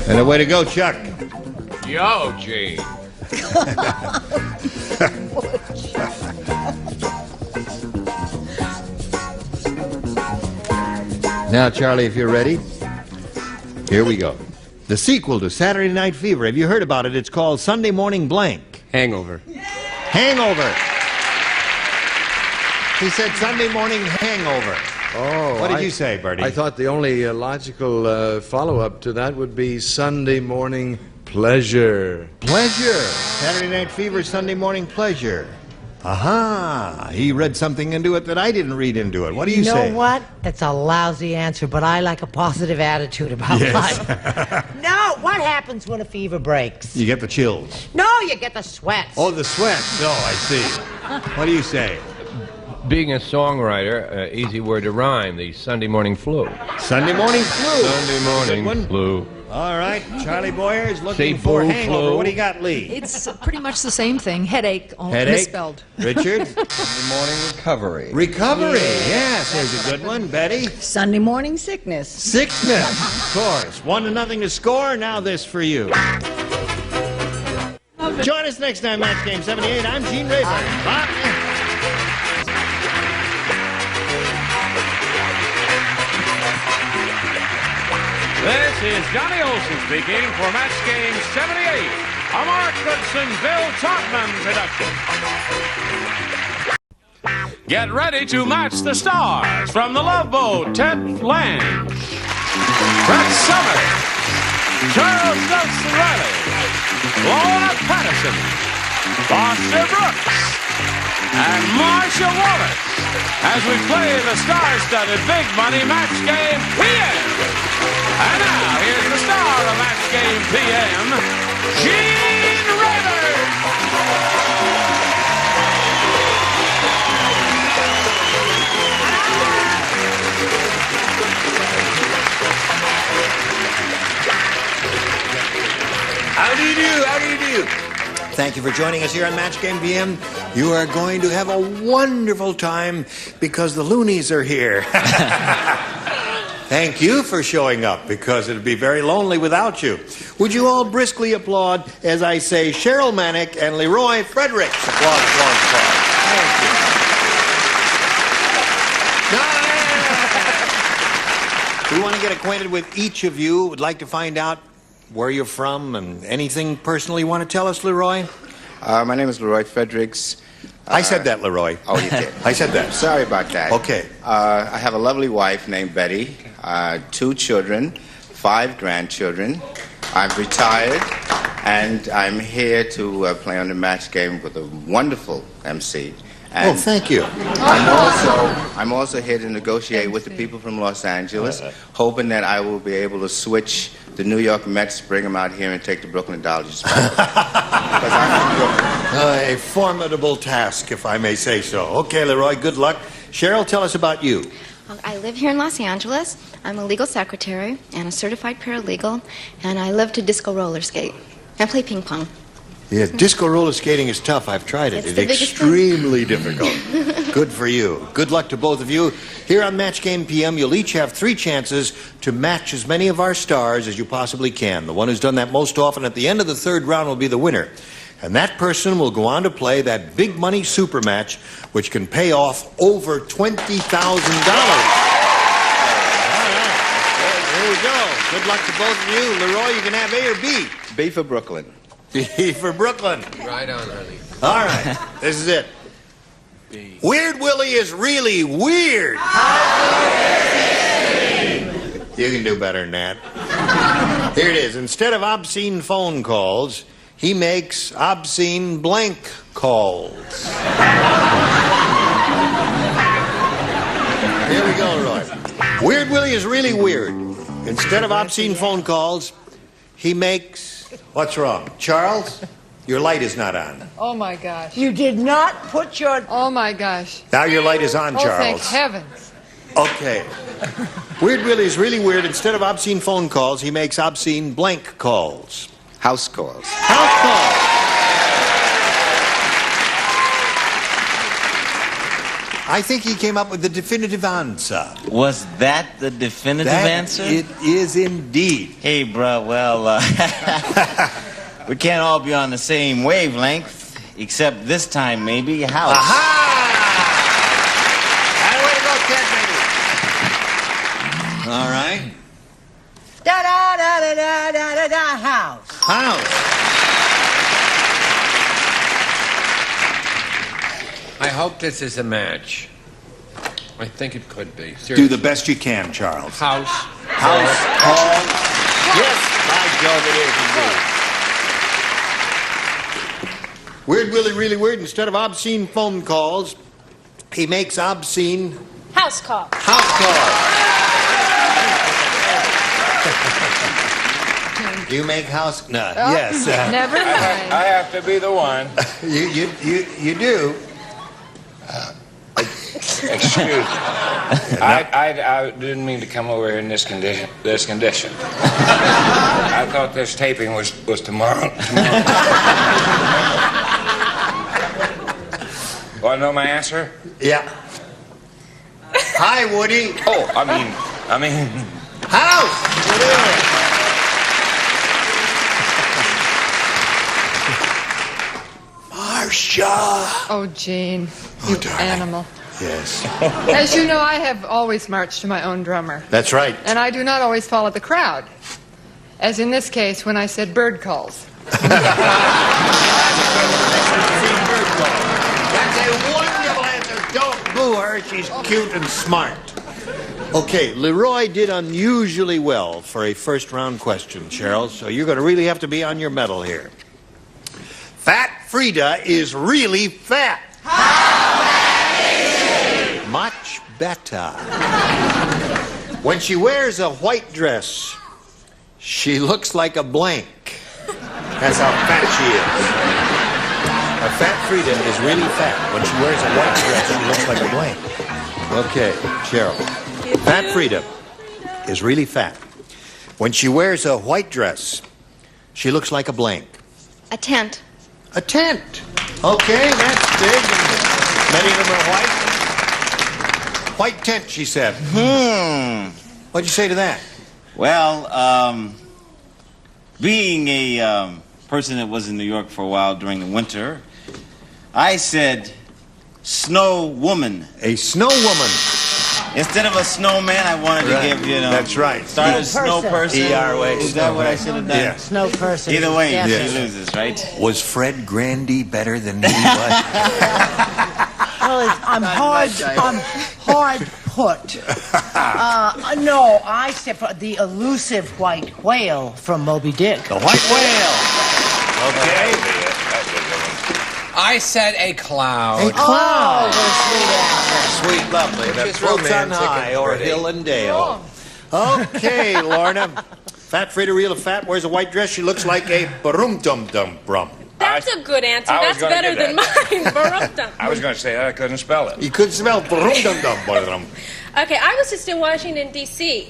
And a way to go, Chuck. Yo, Gene. Now, Charlie, if you're ready, here we go. The sequel to Saturday Night Fever. Have you heard about it? It's called Sunday Morning Blank. Hangover. Hangover. He said Sunday Morning Hangover. Oh, What did you say, Bertie? I thought the only logical follow-up to that would be Sunday Morning Pleasure. Pleasure. Saturday Night Fever, Sunday Morning Pleasure. Aha. He read something into it that I didn't read into it. What do you say? You know what? It's a lousy answer, but I like a positive attitude about life. No, what happens when a fever breaks? You get the chills. No, you get the sweats. Oh, the sweats. Oh, I see. What do you say? Being a songwriter, easy word to rhyme, the Sunday morning flu. Sunday morning flu. Sunday morning Good one. flu. All right, Charlie Boyer is looking Say for flu, hangover. flu. What do you got, Lee? It's pretty much the same thing. Headache, only Headache. misspelled. Richard? Sunday morning recovery. Recovery. Yes, there's a good one. Betty? Sunday morning sickness. Sickness. Of course. 1-0 to score. Now this for you. Join us next time, Match Game 78. I'm Gene Rayburn. Bye. This is Johnny Olson speaking for Match Game 78, a Mark Goodson, Bill Todman production. Get ready to match the stars from The Love Boat, Ted Lange, Fred Summers, Charles Nelson Riley, Laura Patterson, Foster Brooks, and Marcia Wallace as we play the star-studded Big Money Match Game PM. And now, here's the star of Match Game PM, Gene Rayburn. How do you do? How do you do? Thank you for joining us here on Match Game PM. You are going to have a wonderful time because the loonies are here. Thank you for showing up because it would be very lonely without you. Would you all briskly applaud as I say Cheryl Manick and Leroy Fredericks? Applaud, applaud, applaud. Thank you. We want to get acquainted with each of you. Would like to find out where you're from and anything personal you want to tell us, Leroy? My name is Leroy Fredericks. I said that, Leroy. Oh, you did? I said that. Sorry about that. Okay. I have a lovely wife named Betty, 2 children, 5 grandchildren. I'm retired, and I'm here to play on the match game with a wonderful MC. And thank you. I'm also here to negotiate with the people from Los Angeles, hoping that I will be able to switch the New York Mets, bring them out here, and take the Brooklyn Dodgers back. Because I'm from Brooklyn. A formidable task, if I may say so. Okay, Leroy, good luck. Cheryl, tell us about you. I live here in Los Angeles. I'm a legal secretary and a certified paralegal, and I love to disco roller skate and play ping pong. Yeah, disco roller skating is tough. I've tried it. It's It's the biggest extremely difficult. Good for you. Good luck to both of you. Here on Match Game PM, you'll each have 3 chances to match as many of our stars as you possibly can. The one who's done that most often at the end of the 3rd round will be the winner. And that person will go on to play that big money super match, which can pay off over $20,000. Here we go. Good luck to both of you. Leroy, you can have A or B. B for Brooklyn. B for Brooklyn. Right on, honey. All right. This is it. Weird Willie is really weird. You can do better than that. Here it is. Instead of obscene phone calls, he makes obscene blank calls. Here we go, Roy. Weird Willie is really weird. Instead of obscene phone calls, he makes... What's wrong? Charles, your light is not on. Oh, my gosh. You did not put your... Oh, my gosh. Now your light is on, Oh, thank Charles. heavens. Okay. Weird Willie is really weird. Instead of obscene phone calls, he makes obscene blank calls. House calls. House calls. I think he came up with the definitive answer. Was that the definitive answer? It is indeed. Hey, bro, well, we can't all be on the same wavelength, except this time, maybe, house. Aha! Way to go, Ted, baby. All right. Da-da-da-da-da-da-da, house. House. I hope this is a match. I think it could be. Seriously. Do the best you can, Charles. House. House call. Yes, by Jove, it is indeed. Weird Willie, really weird. Instead of obscene phone calls, he makes obscene House call. house calls. Do you make house? No. Oh, Yes. Never mind. I have to be the one. You do. Excuse me. I didn't mean to come over here in this condition. I thought this taping was tomorrow. Want to know my answer? Yeah. Hi, Woody. Oh, I mean. House. Marcia. Oh, Gene, you animal. Yes. As you know, I have always marched to my own drummer. That's right. And I do not always follow the crowd. As in this case, when I said bird calls. That's a wonderful answer. Don't boo her. She's cute and smart. Okay, Leroy did unusually well for a first-round question, Cheryl, so you're going to really have to be on your mettle here. Fat Freda is really fat. Much better. When she wears a white dress, she looks like a blank. That's how fat she is. A fat Freda is really fat. When she wears a white dress, she looks like a blank. Okay, Cheryl. Fat Freda is really fat. When she wears a white dress, she looks like a blank. A tent. A tent. Okay, that's big. Many of them are white. White tent, she said. What'd you say to that? Well, being a person that was in New York for a while during the winter, I said snow woman. A snow woman. Instead of a snowman, I wanted to give, That's right. Start a snow person. E-R-O-A. Is that what I should have done? Yeah. Snow person. Either way, Yes. she loses, right? Was Fred Grandy better than he was? Well, I'm hard put. No, I said for the elusive white whale from Moby Dick. The white whale. Okay. I said a cloud. A cloud. Oh, Sweet, lovely. That Which is floats on romantic high and or pretty. hill and dale. Okay, Lorna. Fat Freda, real fat, wears a white dress. She looks like a barum-dum-dum-brum. That's a good answer. I was That's gonna better do than mine. Barum-dum. I was going to say that. I couldn't spell it. You could spell barum-dum-dum-bum. Okay, I was just in Washington, D.C.,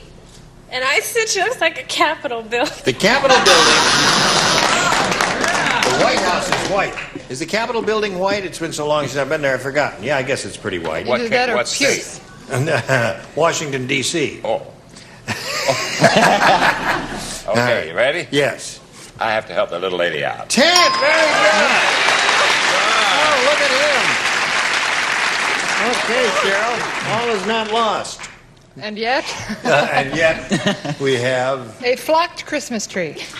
and I said she looks like a Capitol building. The Capitol building. The White House is white. Is the Capitol building white? It's been so long since I've been there, I've forgotten. Yeah, I guess it's pretty white. Either that or puke. Washington, D.C. Oh. Okay, you ready? Yes. I have to help the little lady out. Ted, very good. Oh, look at him. Okay, Cheryl, all is not lost. And yet? And yet, we have... A flocked Christmas tree. A flocked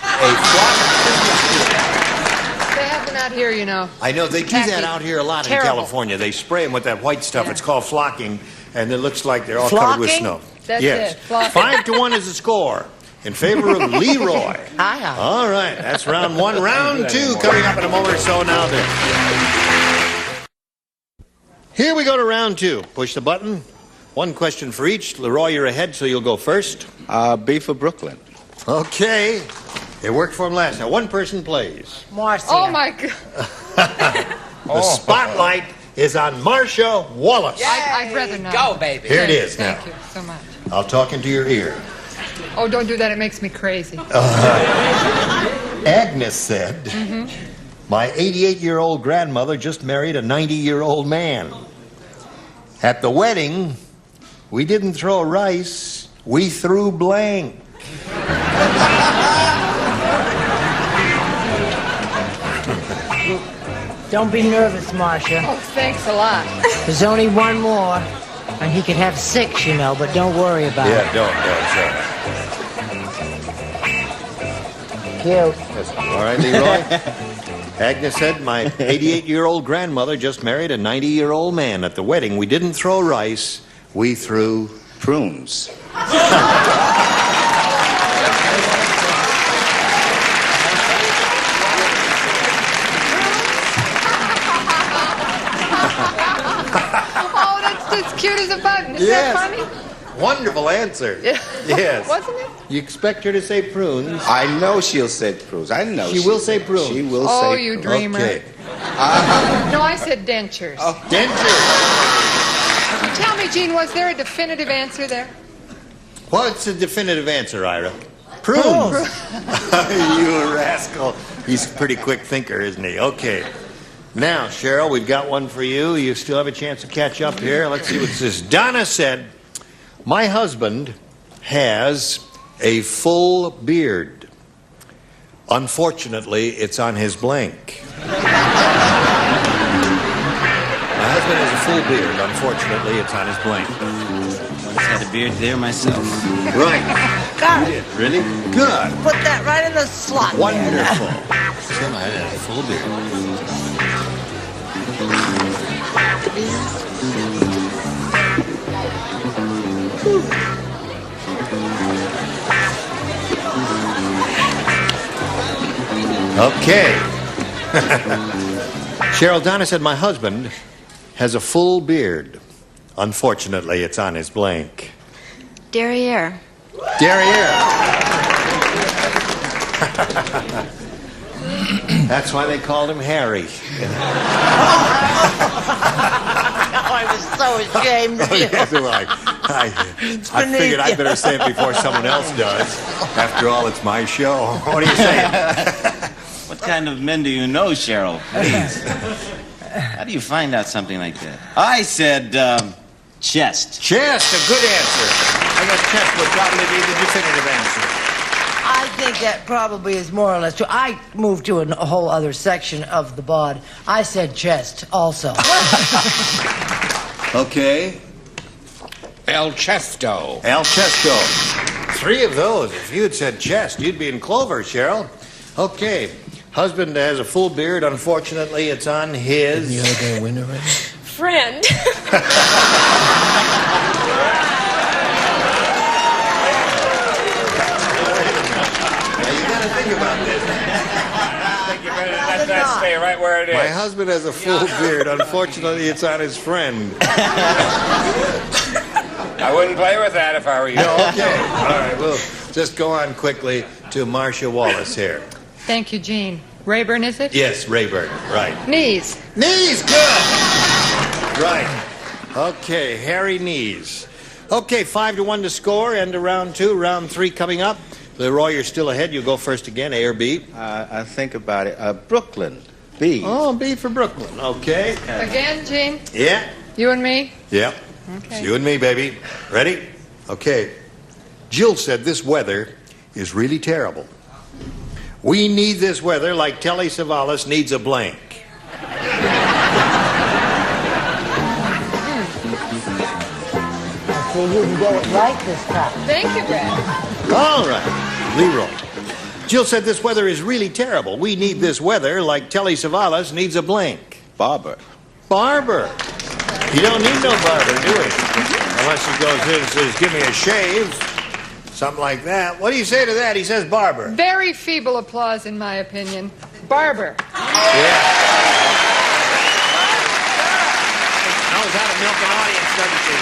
Christmas tree. They have them out here, you know. I know, they do that out here a lot in California. They spray them with that white stuff. Yeah. It's called flocking, and it looks like they're all covered with snow. That's yes. it. Flocking. 5-1 is the score in favor of Leroy. Hi. All right, that's round one. Round two coming up in a moment or so now then. Here we go to round two. Push the button. One question for each. Leroy, you're ahead, so you'll go first. B for Brooklyn. Okay. It worked for him last. Now, one person plays. Marcia. Oh, my God. The spotlight is on Marcia Wallace. I'd rather not. Go, baby. Here it is now. Thank you so much. I'll talk into your ear. Oh, don't do that. It makes me crazy. Agnes said, my 88-year-old grandmother just married a 90-year-old man. At the wedding, we didn't throw rice, we threw blank. Don't be nervous, Marcia. Oh, thanks a lot. There's only one more, and he could have 6, you know, but don't worry about it. Yeah, don't, Cute. All right, Leroy. Agnes said, my 88-year-old grandmother just married a 90-year-old man. At the wedding, we didn't throw rice, we threw Prunes. Oh, that's as cute as a button. Isn't that funny? Wonderful answer. Yeah. Yes. Wasn't it? You expect her to say prunes. I know she'll say prunes. I know She will say prunes. She will say Oh, prunes. you dreamer. Okay. No, I said dentures. Dentures. Tell me, Gene, was there a definitive answer there? What's the definitive answer, Ira? Prunes. You rascal. He's a pretty quick thinker, isn't he? Okay. Now, Cheryl, we've got one for you. You still have a chance to catch up here. Let's see what this is. Donna said, my husband has a full beard. Unfortunately, it's on his blank. My husband has a full beard. Unfortunately, it's on his blank. I just had a beard there myself. Right. Got You it. did. Really? Good. Put that right in the slot. Wonderful. Tim, I had a full beard. Okay. Cheryl, Donna said, my husband has a full beard. Unfortunately, it's on his blank. Derriere. Derriere. That's why they called him Harry. I was so ashamed of you. Yes, well, I figured I better say it before someone else does. After all, it's my show. What are you saying? What kind of men do you know, Cheryl? Please. How do you find out something like that? I said, chest. Chest, a good answer. I guess chest would probably be the definitive answer. I think that probably is more or less true. I moved to a whole other section of the bod. I said chest also. Okay. El Chesto. El Chesto. 3 of those. If you had said chest, you'd be in clover, Cheryl. Okay. Husband has a full beard. Unfortunately, it's on his... Didn't you have a win already? Friend. Think about this. I think you better let that stay right where it is. My husband has a full beard. Unfortunately, it's on his friend. I wouldn't play with that if I were you. No, okay. All right, we'll just go on quickly to Marcia Wallace here. Thank you, Gene. Rayburn, is it? Yes, Rayburn, right. Knees. Knees, good! Right. Okay, Harry Knees. Okay, 5-1 to score, end of round 2. Round 3 coming up. Leroy, you're still ahead. You go first again, A or B? I think about it. Brooklyn. B. Oh, B for Brooklyn. Okay. Again, Gene? Yeah. You and me? Yeah. Okay. It's you and me, baby. Ready? Okay. Jill said this weather is really terrible. We need this weather like Telly Savalas needs a blank. See, you can get it right this time. Thank you, Brad. All right. Leroy. Jill said this weather is really terrible. We need this weather like Telly Savalas needs a blank. Barber. Barber. You don't need no barber, do we? Unless he goes in and says, give me a shave. Something like that. What do you say to that? He says barber. Very feeble applause, in my opinion. Barber. Yeah. Knows how to milk an audience, doesn't she?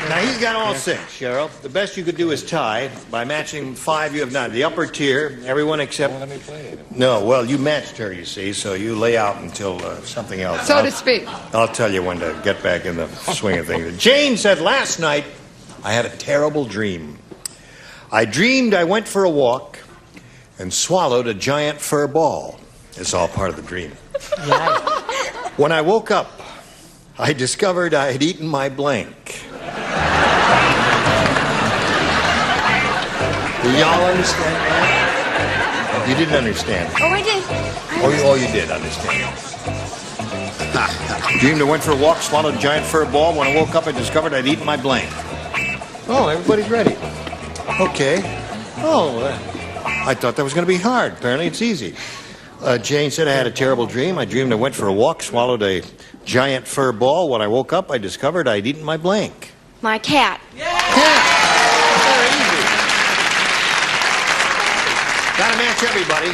Now, he's got all 6, Cheryl. The best you could do is tie by matching 5 you have not. The upper tier, everyone except... Well, let me play it. No, well, you matched her, you see, so you lay out until something else. So to speak. I'll tell you when to get back in the swing of things. Jane said, last night, I had a terrible dream. I dreamed I went for a walk and swallowed a giant fur ball. It's all part of the dream. Right. When I woke up, I discovered I had eaten my blank. Do y'all understand that? You didn't understand. Oh, I did. You did understand. Dreamed I went for a walk, swallowed a giant fur ball. When I woke up, I discovered I'd eaten my blank. Oh, everybody's ready. Okay. Oh, I thought that was going to be hard. Apparently, it's easy. Jane said I had a terrible dream. I dreamed I went for a walk, swallowed a giant fur ball. When I woke up, I discovered I'd eaten my blank. My cat. Cat. Very easy. Gotta match everybody.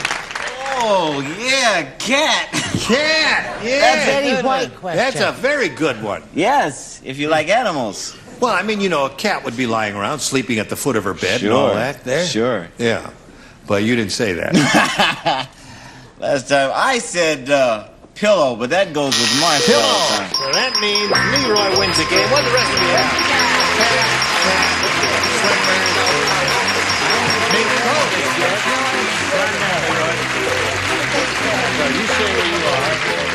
Oh, yeah, cat. Cat. Yeah. That's a Betty good White one. question. That's a very good one. Yes, if you like animals. Well, I mean, you know, a cat would be lying around, sleeping at the foot of her bed and all that. There. Sure. Yeah. But you didn't say that. Last time I said pillow, but that goes with Marshall. Pillow. So that means Leroy wins the game. What the rest of you have? You stay where you are.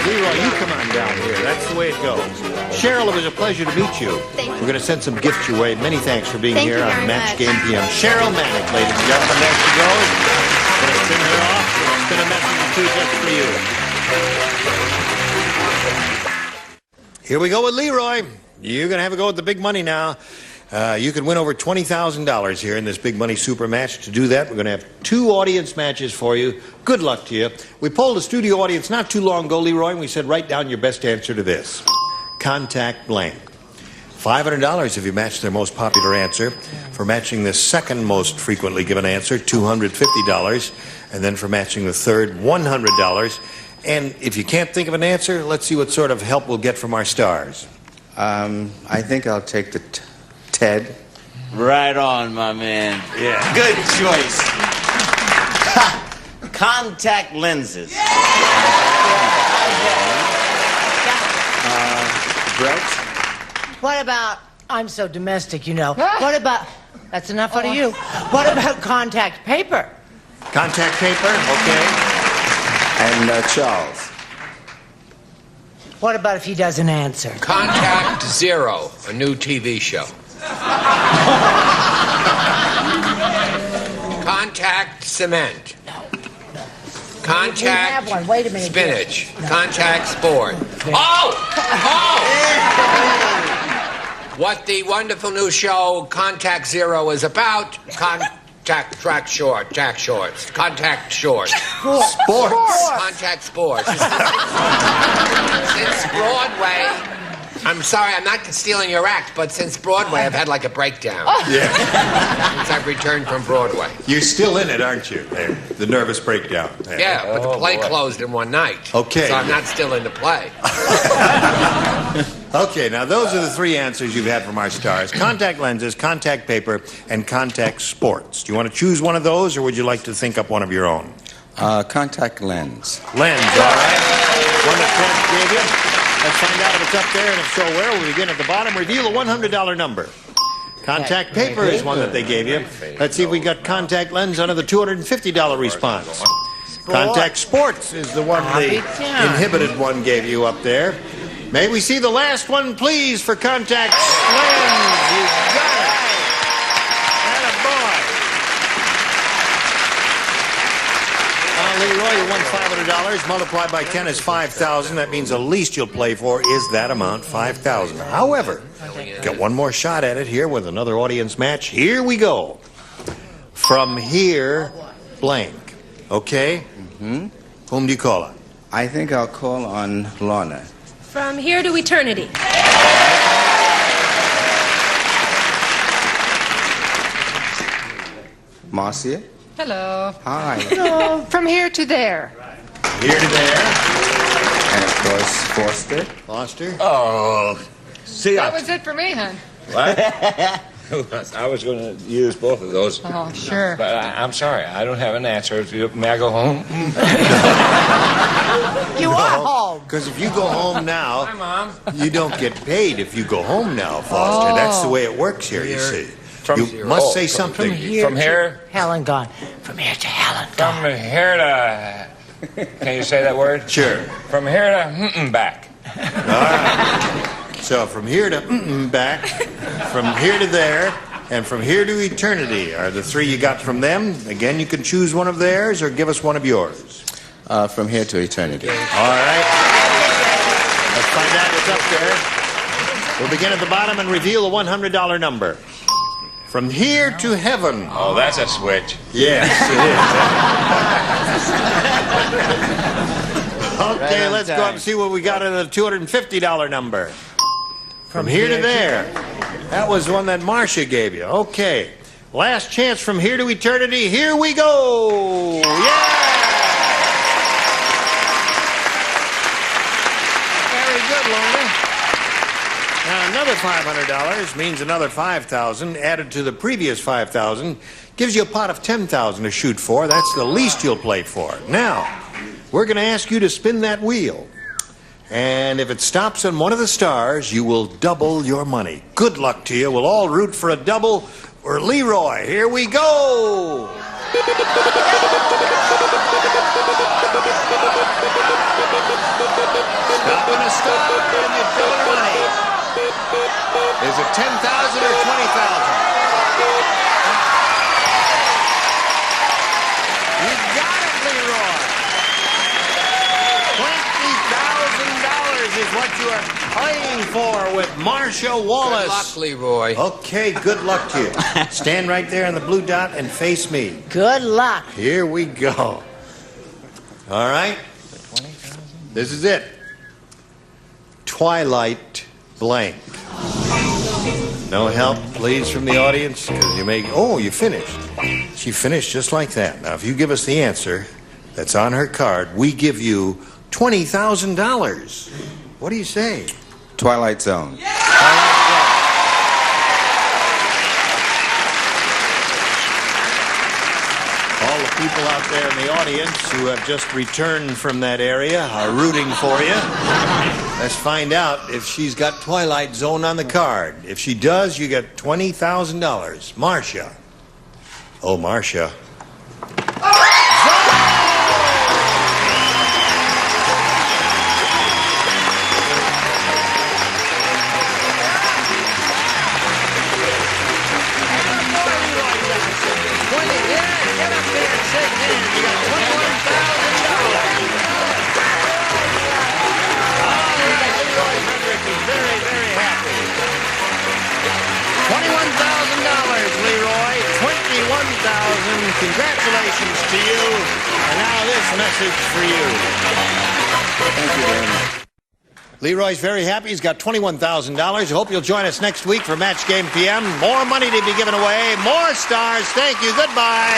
Leroy, you come on down here. That's the way it goes. Cheryl, it was a pleasure to meet you. Thank you. We're going to send some gifts your way. Many thanks for being Thank here you on very Match much. Game PM. Cheryl Manick, ladies and gentlemen, there she goes. Going to spin her off. Going to spin a message or two just for you. Here we go with Leroy. You're going to have a go at the big money now. You can win over $20,000 here in this big money super match. To do that, we're going to have 2 audience matches for you. Good luck to you. We polled a studio audience not too long ago, Leroy, and we said, write down your best answer to this. Contact blank. $500 if you match their most popular answer. For matching the second most frequently given answer, $250. And then for matching the third, $100. And if you can't think of an answer, let's see what sort of help we'll get from our stars. I think I'll take the Ted. Right on, my man. Yeah. Good choice. Contact lenses. Brett. What about, I'm so domestic, you know. What about, that's enough out of you. What about contact paper? Contact paper, okay. And Charles. What about if he doesn't answer? Contact Zero, a new TV show. Contact cement. Contact We have one. Wait a minute. spinach. No. Contact sport. Oh! Oh! What the wonderful new show Contact Zero is about. Contact track short, jack shorts. Contact shorts. Sports. Contact sports. Since Broadway, I'm sorry, I'm not stealing your act, but since Broadway, I've had like a breakdown. Yeah. Since I've returned from Broadway. You're still in it, aren't you? The nervous breakdown. Yeah, but the play closed in one night. Okay. So I'm not still in the play. Okay, now those are the 3 answers you've had from our stars. Contact lenses, contact paper, and contact sports. Do you want to choose one of those, or would you like to think up one of your own? Contact lens. Lens, all right. One that Fred gave you. Let's find out if it's up there, and if so, where? We'll begin at the bottom. Reveal a $100 number. Contact paper is one that they gave you. Let's see if we got contact lens under the $250 response. Contact sports is the one the inhibited one gave you up there. May we see the last one, please, for contact lens? You got it. Attaboy. Leroy, you won $500. Multiplied by 10 is 5,000. That means the least you'll play for is that amount, 5,000. However, got one more shot at it here with another audience match. Here we go. From here, blank. Okay? Mm-hmm. Whom do you call on? I think I'll call on Lorna. From here to eternity. Marcia? Hello. Hi. Hello. From here to there. Here to there. And of course, Foster. Foster? Oh, see, That was it for me, hon. What? I was going to use both of those. Oh, sure. But I'm sorry, I don't have an answer. May I go home? You are home. Because if you go home now, Hi, Mom. you don't get paid if you go home now, Foster. Oh. That's the way it works here, you see. You must say something. From here? Helen gone. From here to Helen From here to... Can you say that word? Sure. From here to back. All right. So from here to back, from here to there, and from here to eternity are the three you got from them. Again, you can choose one of theirs or give us one of yours. From here to eternity. All right. Let's find out what's up there. We'll begin at the bottom and reveal a $100 number. From here to heaven. Oh, that's a switch. Yes, it is. Okay, let's go up and see what we got in the $250 number. From here to there. That was one that Marcia gave you. Okay. Last chance from here to eternity. Here we go. Yeah! Very good, Lonely. Now, another $500 means another $5,000 added to the previous $5,000 gives you a pot of $10,000 to shoot for. That's the least you'll play for. Now, we're going to ask you to spin that wheel. And if it stops on one of the stars, you will double your money. Good luck to you. We'll all root for a double or Leroy. Here we go. Stop on a star and you double your money. Is it 10,000 or 20,000? You got it, Leroy. $20,000 is what you are playing for with Marcia Wallace. Good luck, Leroy. Okay, good luck to you. Stand right there on the blue dot and face me. Good luck. Here we go. All right. This is it. Twilight blank. No help, please, from the audience, because you may... Oh, you finished. She finished just like that. Now, if you give us the answer that's on her card, we give you $20,000. What do you say? Twilight Zone. All the people out there in the audience who have just returned from that area are rooting for you. Let's find out if she's got Twilight Zone on the card. If she does, you get $20,000. Marcia. Oh, Marcia. Congratulations to you. And now this message for you. Thank you very much. Leroy's very happy. He's got $21,000. I hope you'll join us next week for Match Game PM. More money to be given away. More stars. Thank you. Goodbye.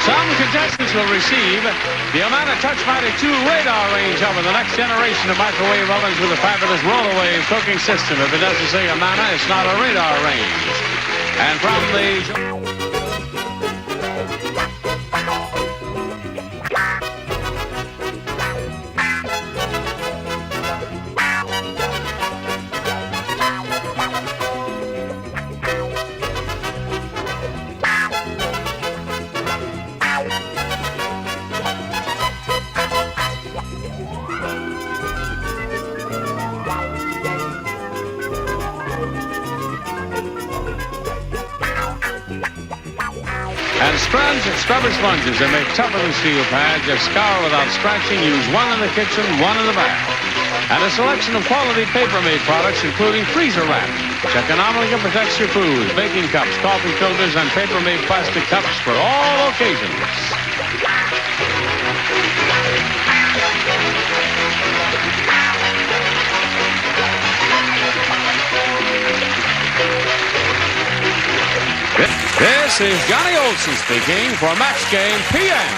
Some contestants will receive the Amana Touchmatic 2 radar range oven, the next generation of microwave ovens with a fabulous roll-away cooking system. If it doesn't say Amana, it's not a radar range. And from the... And Scrubs and Scrubber sponges. They're made tougher than steel pads. They scour without scratching. Use one in the kitchen, one in the bath. And a selection of quality paper-made products, including freezer wrap, which economically protects your food, baking cups, coffee filters, and paper-made plastic cups for all occasions. This is Johnny Olson speaking for Match Game PM,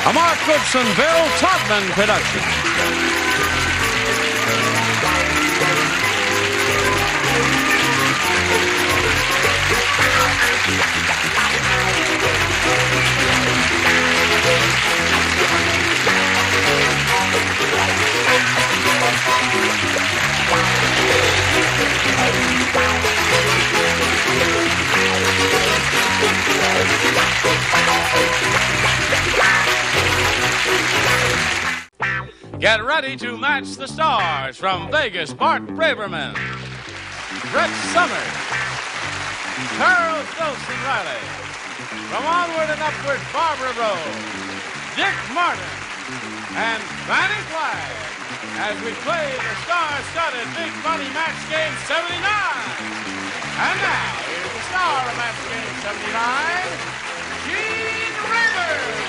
a Mark Goodson, Bill Todman production. Get ready to match the stars. From Vegas, Bart Braverman, Brett Summers, Charles Nelson Riley. From Onward and Upward, Barbara Rose, Dick Martin, and Fanny Flagg, as we play the star-studded Big Money Match Game 79. And now, here's the star of Match Game 79, Gene Rayburn.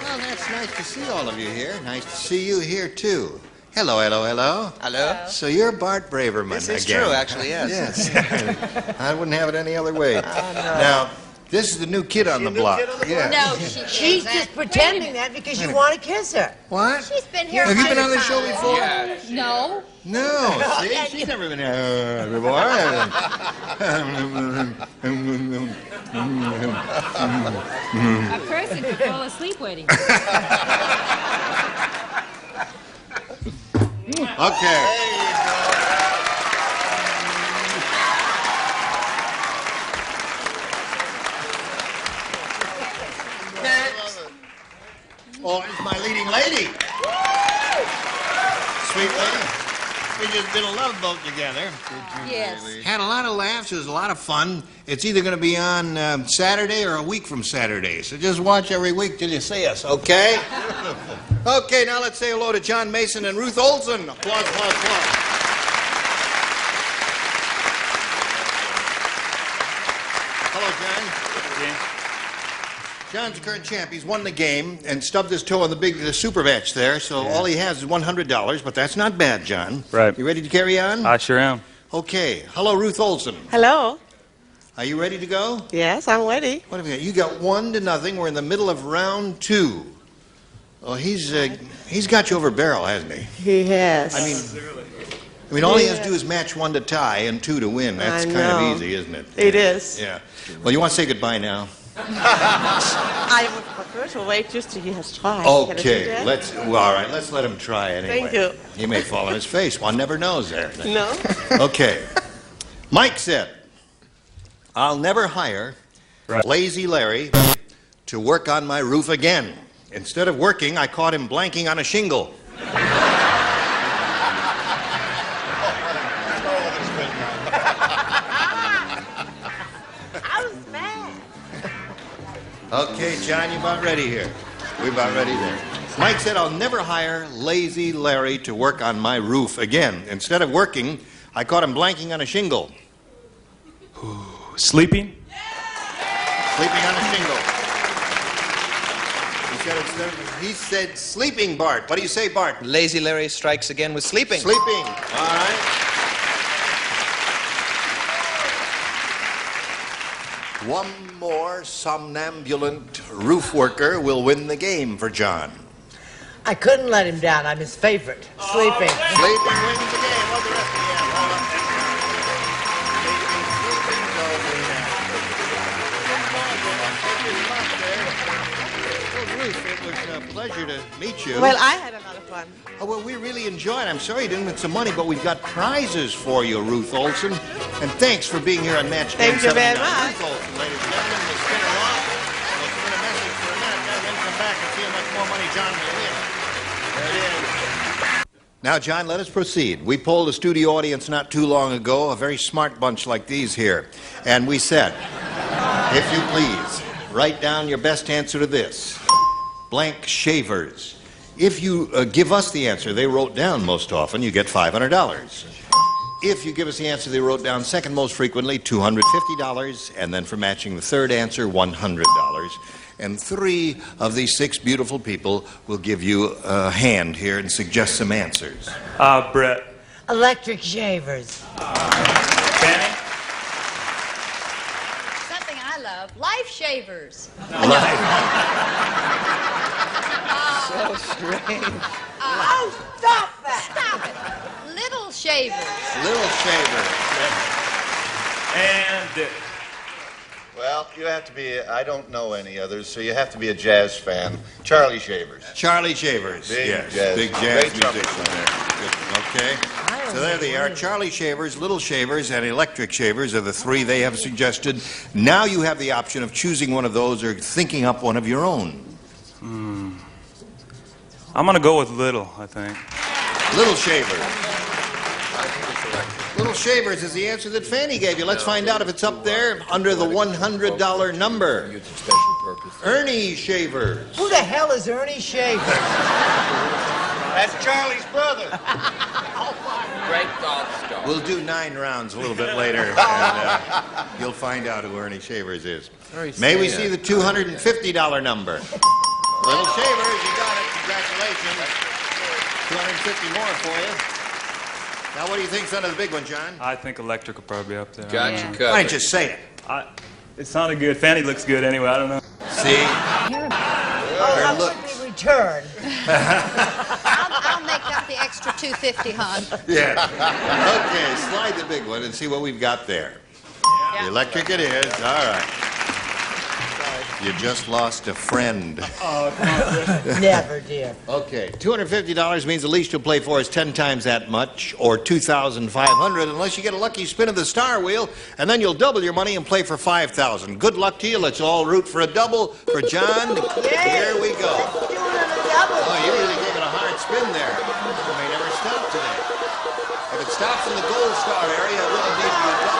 Well, that's nice to see all of you here. Nice to see you here, too. Hello, hello, hello. Hello. So you're Bart Braverman This is again. true, actually, yes. Yes. I wouldn't have it any other way. No. Now, this is the new kid on the block. Yeah. No, she's just pretending that because you want to kiss her. What? She's been here. Have you been on this show before? Yes. No. No. See, she's never been here before. A person could fall asleep waiting. Okay. Oh, it's my leading lady. Sweet lady. We just did a love boat together. Yes. Had a lot of laughs. It was a lot of fun. It's either going to be on Saturday or a week from Saturday. So just watch every week till you see us, okay? Okay, now let's say hello to John Mason and Ruth Olson. Applause, applause, applause. Hello, John. John's the current champ. He's won the game and stubbed his toe on the super match there, so all he has is $100, but that's not bad, John. Right. You ready to carry on? I sure am. Okay. Hello, Ruth Olson. Hello. Are you ready to go? Yes, I'm ready. What have you got? You got 1-0. We're in the middle of round 2. Oh, he's got you over barrel, hasn't he? He has. I mean, all he has to do is match 1 to tie and 2 to win. That's kind of easy, isn't it? It is. Yeah. Well, you want to say goodbye now? I would prefer to wait just till he has tried. Okay, all right, let's let him try anyway. Thank you. He may fall on his face. One never knows there. No. Okay. Mike said, I'll never hire Lazy Larry to work on my roof again. Instead of working, I caught him blanking on a shingle. Okay, John, you about ready here? We're about ready there. Mike said, I'll never hire Lazy Larry to work on my roof again. Instead of working, I caught him blanking on a shingle. Sleeping? Sleeping on a shingle. He said sleeping, Bart. What do you say, Bart? Lazy Larry strikes again with sleeping. Sleeping. All right. One more somnambulant roof worker will win the game for John. I couldn't let him down. I'm his favorite. Sleeping. Sleeping wins the game. What's the rest of you Ruth, it was a pleasure to meet you. Well, I had a lot of fun. Oh, well, we really enjoyed it. I'm sorry you didn't win some money, but we've got prizes for you, Ruth Olson. And thanks for being here on Match Game 79. Thank you very much. Ruth Olson, ladies and gentlemen, we'll spin her off. We'll spin a message for a minute, then come John may win. There it is. Now, John, let us proceed. We polled a studio audience not too long ago, a very smart bunch like these here. And we said, if you please, write down your best answer to this. Blank shavers. If you give us the answer they wrote down most often, you get $500. If you give us the answer they wrote down second most frequently, $250. And then for matching the third answer, $100. And 3 of these 6 beautiful people will give you a hand here and suggest some answers. Brett. Electric shavers. Fanny? Something I love, life shavers. So strange. Oh, stop that! Stop it. Little shavers. Little shavers. And Dick. Well, you have to be, I don't know any others, so you have to be a jazz fan. Charlie Shavers. Charlie Shavers, Big yes. jazz. Big jazz Great musician there. Good. Okay. So there they are. Charlie Shavers, Little Shavers, and Electric Shavers are the 3 they have suggested. Now you have the option of choosing one of those or thinking up one of your own. I'm going to go with Little, I think. Little Shavers. Little Shavers is the answer that Fanny gave you. Let's find out if it's up there under the $100 number. Ernie Shavers. Who the hell is Ernie Shavers? That's Charlie's brother. Great golf star. We'll do 9 rounds a little bit later, and you'll find out who Ernie Shavers is. May we see the $250 number? Little Shavers, you got it. Congratulations. 250 more for you. Now, what do you think's under the big one, John? I think Electric will probably be up there. Gotcha. Why don't you say it? It sounded good. Fanny looks good anyway. I don't know. See? How would we return? I'll make up the extra $250, hon. Yeah. Okay, slide the big one and see what we've got there. The Electric it is. All right. You just lost a friend. Oh, never, dear. Okay, $250 means the least you'll play for is 10 times that much, or $2,500, unless you get a lucky spin of the star wheel, and then you'll double your money and play for $5,000. Good luck to you. Let's all root for a double for John. Here we go. Oh, you really gave it a hard spin there. You may never stop today. If it stops in the gold star area, it wouldn't need to be a double.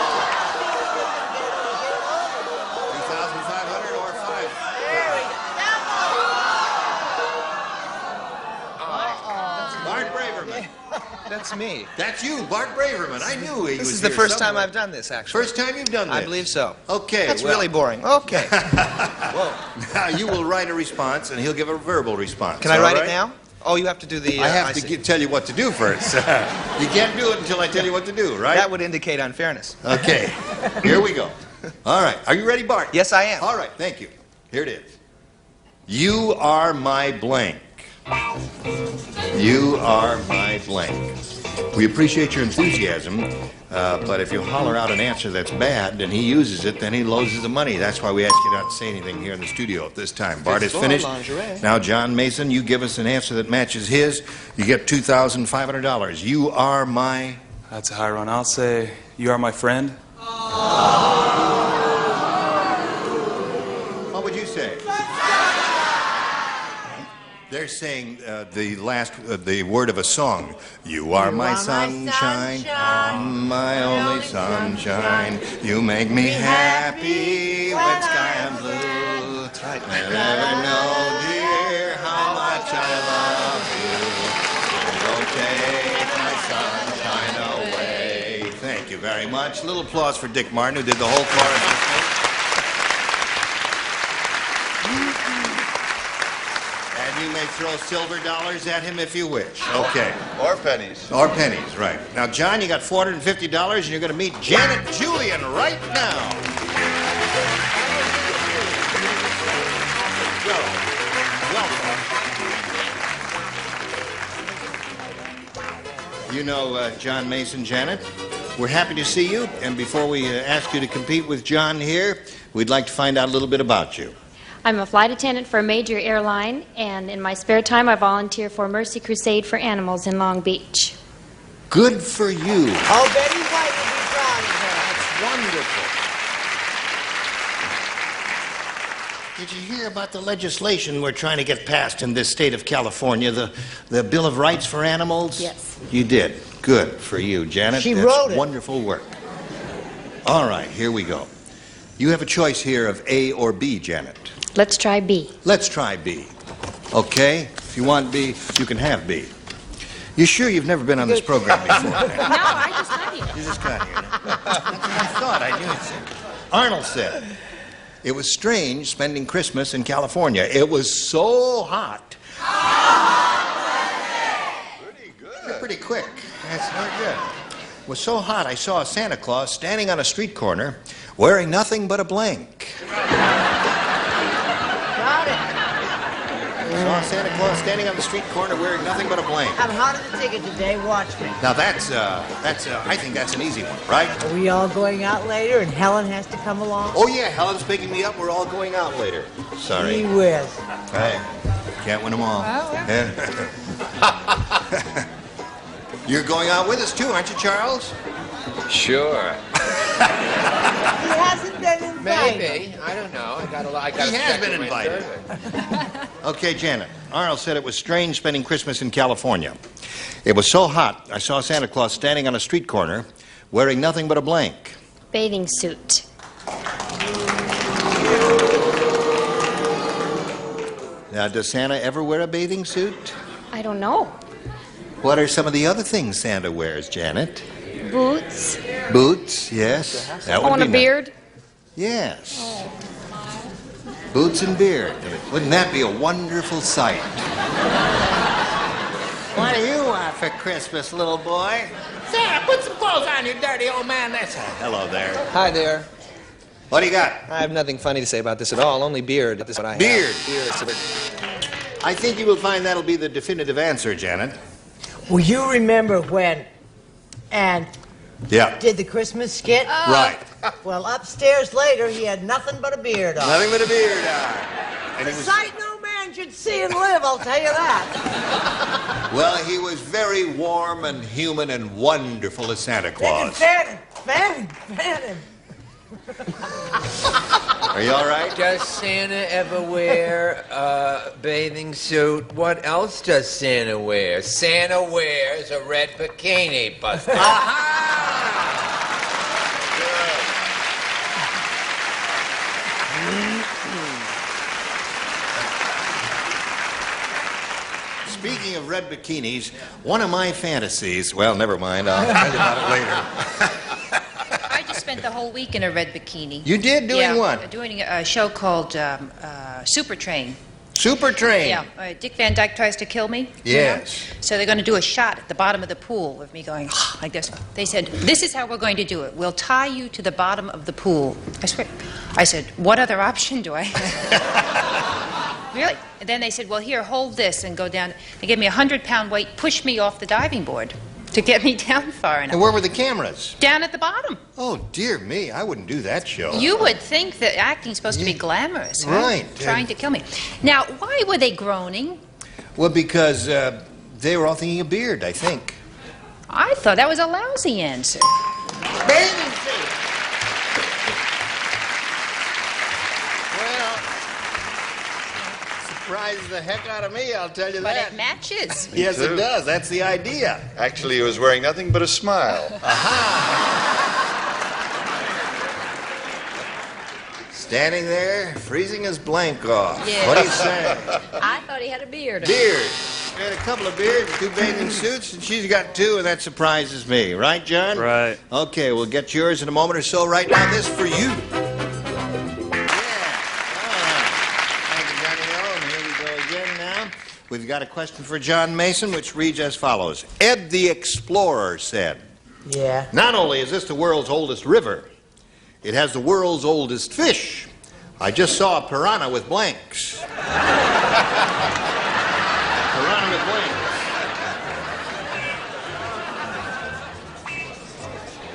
That's me. That's you, Bart Braverman. I knew he was This is the here first somewhere. time I've done this, actually. First time you've done this? I believe so. Okay. That's well, really boring. Okay. Whoa. Now, you will write a response, and he'll give a verbal response. Can I write right? it now? Oh, you have to do the... I have to tell you what to do first. You can't do it until I tell you what to do, right? That would indicate unfairness. Okay. Here we go. All right. Are you ready, Bart? Yes, I am. All right. Thank you. Here it is. You are my blank. You are my blank. We appreciate your enthusiasm, but if you holler out an answer that's bad and he uses it, then he loses the money. That's why we ask you not to say anything here in the studio at this time. Bart is finished. Now, John Mason, you give us an answer that matches his. You get $2,500. You are my... That's a high run. I'll say, you are my friend. What would you say? They're saying the word of a song. You are my sunshine, my only sunshine. You make me happy when sky and blue. That's right. I'll never know, dear, how much I love you. Don't take my sunshine away. Thank you very much. A little applause for Dick Martin, who did the whole chorus. You may throw silver dollars at him if you wish. Okay. Or pennies. Or pennies, right. Now, John, you got $450, and you're going to meet Janet Julian right now. Welcome. You know John Mason, Janet. We're happy to see you, and before we ask you to compete with John here, we'd like to find out a little bit about you. I'm a flight attendant for a major airline, and in my spare time I volunteer for Mercy Crusade for Animals in Long Beach. Good for you. Oh, Betty White will be proud of her. That's wonderful. Did you hear about the legislation we're trying to get passed in this state of California, the Bill of Rights for Animals? Yes. You did. Good for you, Janet. She That's wrote it. Wonderful work. All right, here we go. You have a choice here of A or B, Janet. Let's try B. Let's try B. Okay? If you want B, you can have B. You sure you've never been on this program before? No, I just got here. You just got here. That's what I thought. I knew it. Arnold said, it was strange spending Christmas in California. It was so hot. Pretty good. You're pretty quick. That's not good. It was so hot, I saw a Santa Claus standing on a street corner wearing nothing but a blank. Got it. I saw Santa Claus standing on the street corner wearing nothing but a blank. I'm hot as a ticket today. Watch me. Now that's I think that's an easy one, right? Are we all going out later and Helen has to come along? Oh yeah, Helen's picking me up. We're all going out later. Sorry. Gee whiz. Hey, can't win them all. You're going out with us too, aren't you, Charles? Sure. He hasn't been invited. Maybe. I don't know. I got He has been invited. Okay, Janet. Arnold said it was strange spending Christmas in California. It was so hot, I saw Santa Claus standing on a street corner wearing nothing but a blank. Bathing suit. Now, does Santa ever wear a bathing suit? I don't know. What are some of the other things Santa wears, Janet? Boots. Boots, yes. That would Oh, and be a nice. beard. Yes. Boots and beard. Wouldn't that be a wonderful sight? What do you want for Christmas, little boy? Santa, put some clothes on, you dirty old man. That's Hello there. Hi there. What do you got? I have nothing funny to say about this at all, only beard. This is what I have. Beard. Beard. I think you will find that'll be the definitive answer, Janet. Well, you remember when Ann Yeah. did the Christmas skit? Right. Well, upstairs later, he had nothing but a beard on. Nothing but a beard on. And A he was, sight no man should see and live, I'll tell you that. well, he was very warm and human and wonderful as Santa Claus. Fan him. Are you all right? Does Santa ever wear a bathing suit? What else does Santa wear? Santa wears a red bikini, Buster. Speaking of red bikinis, one of my fantasies, well, never mind, I'll tell you about it later. I just spent the whole week in a red bikini. You did? Doing what? Doing a show called Super Train. Super Train? Yeah. Dick Van Dyke tries to kill me. Yes. You know? So they're going to do a shot at the bottom of the pool of me going like this. They said, this is how we're going to do it. We'll tie you to the bottom of the pool. I swear. I said, what other option do I have? Really? And then they said, well, here, hold this and go down. They gave me a 100-pound weight, pushed me off the diving board to get me down far enough. And where were the cameras? Down at the bottom. Oh, dear me, I wouldn't do that show. You would think that acting's supposed to be glamorous, huh? Right. Trying to kill me. Now, why were they groaning? Well, because they were all thinking of beard, I think. I thought that was a lousy answer. Bathing suit. Well, surprises the heck out of me, I'll tell you But that. it matches. Yes, it does. That's the idea. Actually, he was wearing nothing but a smile. Standing there, freezing his blank off. Yeah. What do you say? I thought he had a beard. Beard. She had a couple of beards, 2 bathing suits, and she's got 2, and that surprises me. Right, John? Right. Okay, we'll get yours in a moment or so. Right now, this for you. We've got a question for John Mason, which reads as follows. Ed the Explorer said, Yeah. not only is this the world's oldest river, it has the world's oldest fish. I just saw a piranha with blanks. Piranha with blanks.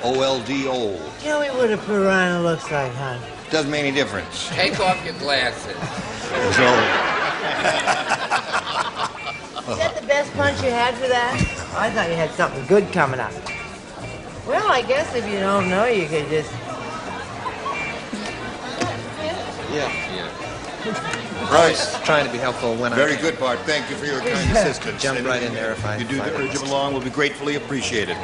OLD old. Tell me what a piranha looks like, hon. Doesn't make any difference. Take off your glasses. There's no... Is that the best punch you had for that? I thought you had something good coming up. Well, I guess if you don't know, you could just... Yeah. Right. Trying to be helpful when Very good, Bart. Thank you for your kind assistance. Jump right in there if I... You do to urge him along will be gratefully appreciated.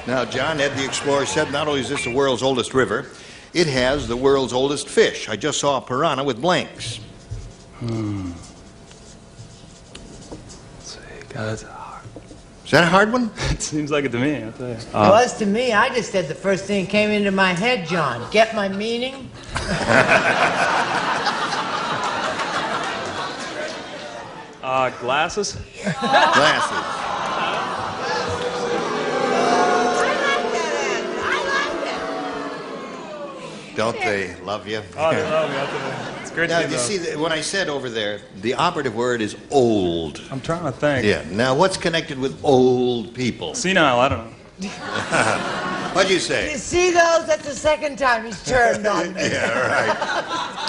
Now, John, Ed the Explorer said not only is this the world's oldest river, it has the world's oldest fish. I just saw a piranha with blanks. Let's see. God, that's hard. Is that a hard one? It seems like it to me, I'll tell you. It was to me. I just said the first thing that came into my head, John. Get my meaning? Glasses? Glasses. Don't they love you? Oh, they love me. It's great Now, to you see, when I said over there, the operative word is old. I'm trying to think. Yeah. Now, what's connected with old people? Senile, I don't know. What'd you say? You see those? That's the second time he's turned on me. Yeah, right.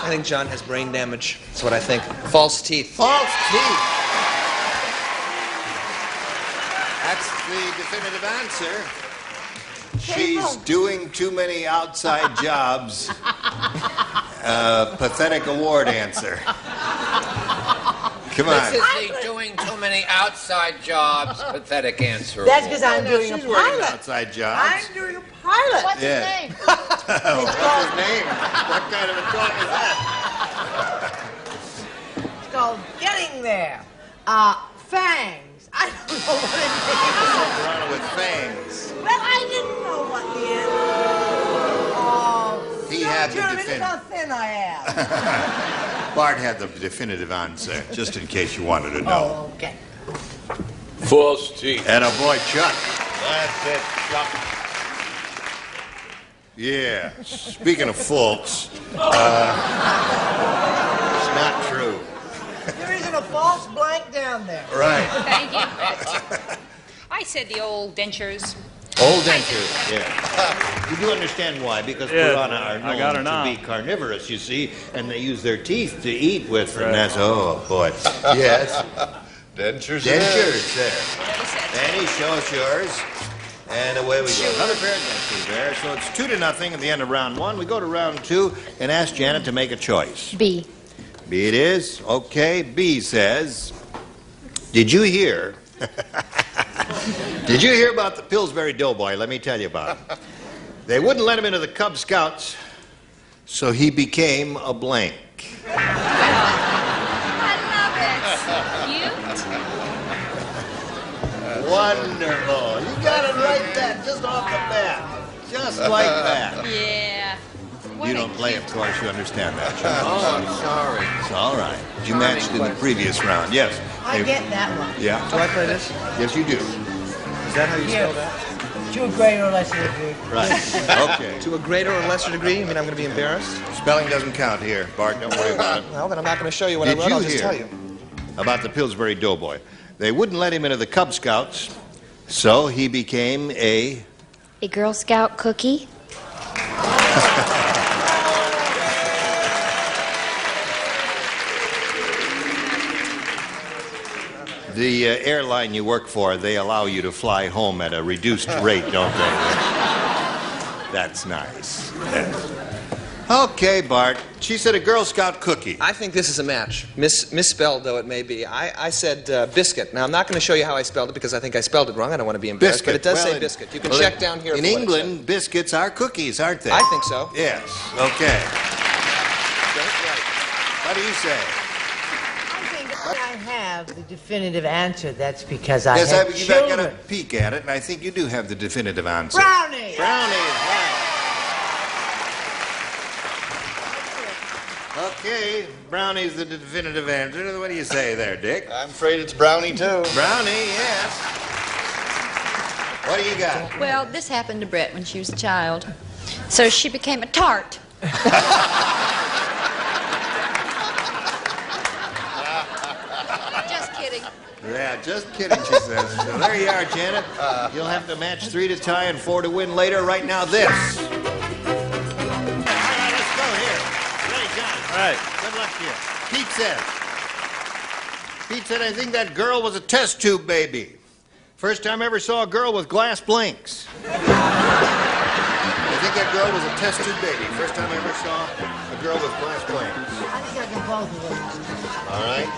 I think John has brain damage. That's what I think. False teeth. False teeth. That's the definitive answer. She's doing too many outside jobs. Pathetic award answer. Come on. This is the doing too many outside jobs pathetic answer. That's because I'm doing a She's working pilot. outside jobs. I'm doing a pilot. What's Yeah. his name? What's his name? What kind of a talk is that? It's called Getting There. Fangs. I don't know what it means. Piranha with fangs. Well, I didn't know what the end. Oh, He had the Look definitive. how thin I am. Bart had the definitive answer, just in case you wanted to know. Oh, okay. False teeth. And a boy, Chuck. That's it, Chuck. Yeah. Speaking of false, it's not true. There isn't a false blank down there. Right. Thank you. I said the old dentures. Old dentures, yeah. You do understand why, because Yeah, piranha are I got her known now. to be carnivorous, you see, and they use their teeth to eat with, and that's, oh, boy. Yes. Dentures. Dentures, there. Annie, show us yours. And away we go. Another pair of dentures there. So it's 2-0 at the end of round one. We go to round two and ask Janet to make a choice. B. B it is. Okay, B says, did you hear... Did you hear about the Pillsbury Doughboy? Let me tell you about him. They wouldn't let him into the Cub Scouts, so he became a blank. I love it. Cute. Wonderful. You got it right then, just off the bat. Just like that. Yeah. You don't play, of course. You understand that, Charles. Oh, I'm sorry. It's all right. You matched in the previous round. Yes. I get that one. Yeah. Do I play this? Yes, you do. Is that how you spell that? To a greater or lesser degree. Right. Okay. To a greater or lesser degree? You mean I'm going to be embarrassed? Spelling doesn't count here, Bart. Don't worry about it. Well, then I'm not going to show you what Did I wrote. you I'll just hear tell you. about the Pillsbury Doughboy? They wouldn't let him into the Cub Scouts, so he became a... A Girl Scout cookie. The airline you work for, they allow you to fly home at a reduced rate, don't they? That's nice. Yeah. Okay, Bart. She said a Girl Scout cookie. I think this is a match. Misspelled though it may be. I said biscuit. Now I'm not going to show you how I spelled it because I think I spelled it wrong. I don't want to be embarrassed. Biscuit. But it does Well, say biscuit. You can well, check down here. In for what it England, biscuits are cookies, aren't they? said. I think so. Yes. Okay. What do you say? I think when I have the definitive answer, that's because I Yes, have you've children. got a peek at it, and I think you do have the definitive answer. Brownie! Brownie, right. Okay, Brownie's the definitive answer. What do you say there, Dick? I'm afraid it's Brownie, too. Brownie, yes. What do you got? Well, this happened to Brett when she was a child. So she became a tart. Just kidding. Yeah, just kidding, she says. So there you are, Janet. You'll have to match 3 to tie and 4 to win later. Right now, this. All right, let's go here. Ready, John? All right. Good luck to you. Pete said, I think that girl was a test tube baby. First time I ever saw a girl with glass blinks. think that girl was a test tube baby. First time I ever saw a girl with glass planes. I think I can both of them. All right.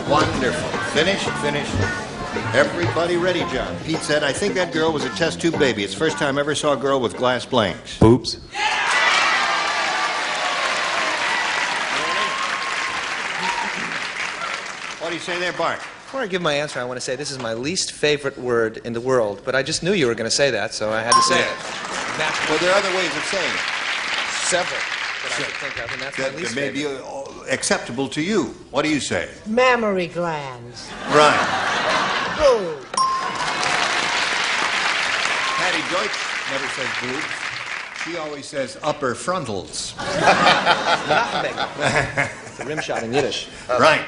Wonderful. Finish. Everybody ready, John. Pete said, I think that girl was a test tube baby. It's the first time I ever saw a girl with glass blanks. Oops. What do you say there, Bart? Before I give my answer, I want to say this is my least favorite word in the world, but I just knew you were going to say that, so I had to say it. Well, there are other ways of saying it. Several that I could think of, and that's my least may be favorite. acceptable to you. What do you say? Mammary glands. Right. Boo. Patty Deutsch never says boobs. She always says upper frontals. It's a rim shot in Yiddish. Right.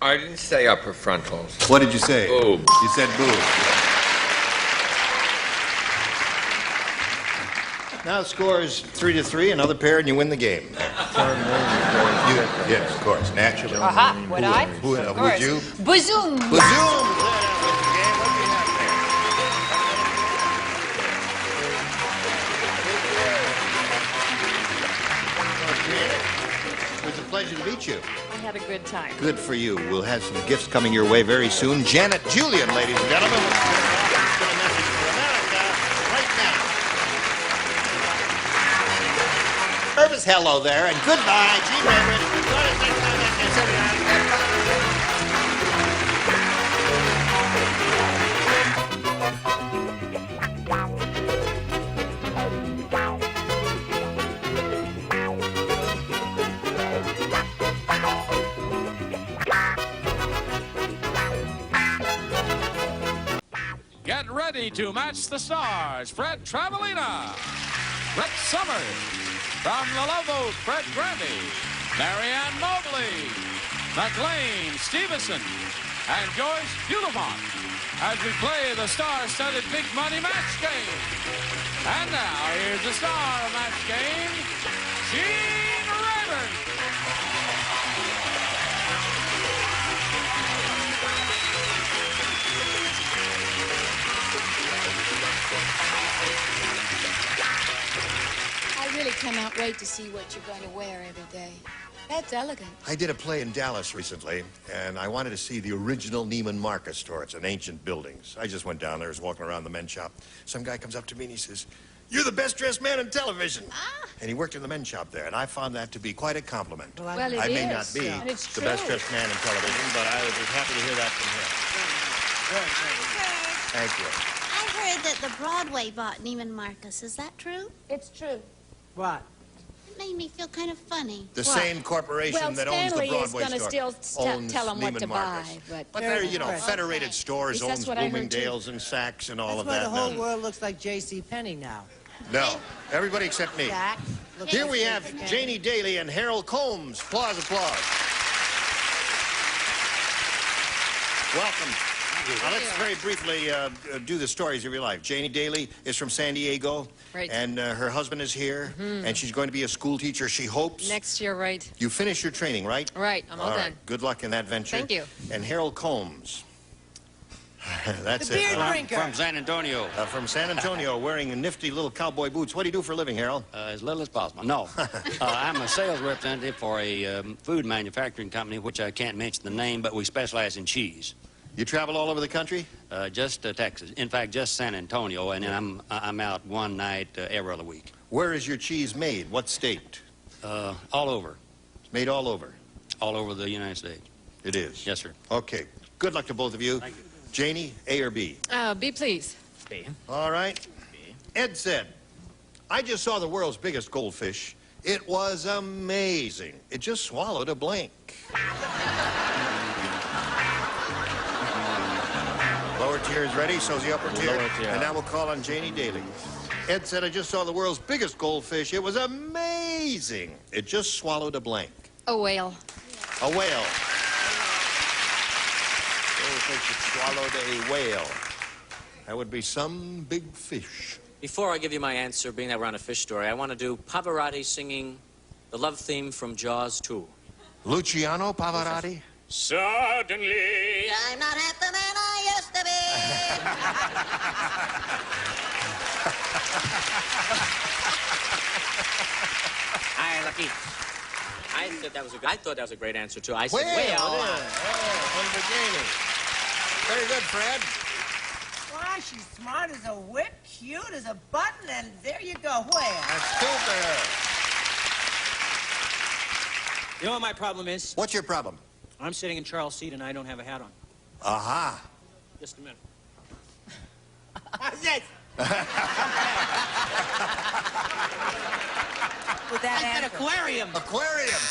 I didn't say upper frontals. What did you say? Boobs. You said boobs. Now the score is 3-3. Another pair, and you win the game. Yes, of course, naturally. Aha, would I? Would you? Bazoom. Bazoom. It was a pleasure to meet you. I had a good time. Good for you. We'll have some gifts coming your way very soon. Janet Julian, ladies and gentlemen. Let's get a message for America right now. Nervous hello there, and goodbye. Gene Everett. Join us next time. Get ready to match the stars. Fred Travelina, Brett Summers, from the Love Boat, Fred Grandy, Marianne Mobley, McLean Stevenson, and Joyce Beaumont as we play the star-studded Big Money Match Game. And now, here's the star of Match Game, Gene Rayburn. I really cannot wait to see what you're going to wear every day. That's elegant. I did a play in Dallas recently, and I wanted to see the original Neiman Marcus store. It's an ancient building. So I just went down there, was walking around the men's shop. Some guy comes up to me and he says, "You're the best-dressed man in television." And he worked in the men's shop there, and I found that to be quite a compliment. Well, I may not be and it's the true. best-dressed man in television, but I was happy to hear that from him. Thank you. I heard that the Broadway bought Neiman Marcus. Is that true? It's true. What? It made me feel kind of funny. The same corporation that owns the Stanley is Broadway going to store still owns tell them what Neiman to Marcus. buy. But they're, you know, Federated Stores Yes, that's owns what I heard, Bloomingdale's and Saks and all That's of why that. the whole No. world looks like J.C. Penney now. No, everybody except me. Jack, look Here at we J.C. have Penney. Janie Daly and Harold Combs. Applause, applause. Welcome. Now, let's very briefly do the stories of your life. Janie Daly is from San Diego. Right. And her husband is here. Mhm. And she's going to be a school teacher, she hopes. Next year, right? You finished your training, right? Right, I'm all done. right. Good luck in that venture. Thank you. And Harold Combs. That's The beer it. drinker. From San Antonio. From San Antonio, wearing nifty little cowboy boots. What do you do for a living, Harold? As little as possible. No. I'm a sales representative for a food manufacturing company, which I can't mention the name, but we specialize in cheese. You travel all over the country? Just Texas. In fact, just San Antonio, and then I'm out one night every other week. Where is your cheese made? What state? All over. It's made all over? All over the United States. It is? Yes, sir. Okay. Good luck to both of you. Thank you. Janie, A or B? B, please. B. All right. Ed said, I just saw the world's biggest goldfish. It was amazing. It just swallowed a blank. Lower tier is ready, so's the upper tier. Lower tier. And now we'll call on Janie Daly. Ed said, I just saw the world's biggest goldfish. It was amazing. It just swallowed a blank. A whale. A whale. Goldfish that swallowed a whale. That would be some big fish. Before I give you my answer, being that we're on a fish story, I want to do Pavarotti singing the love theme from Jaws 2. Luciano Pavarotti? Suddenly. I'm not half the man I used to be. Hi, Lucky. I thought that was a great answer too. I said, Lamborghini. Very good, Fred. Why, she's smart as a whip, cute as a button, and there you go. Where? That's super. You know what my problem is? What's your problem? I'm sitting in Charles' seat and I don't have a hat on. Aha. Just a minute. How's this? With that an aquarium. Aquarium.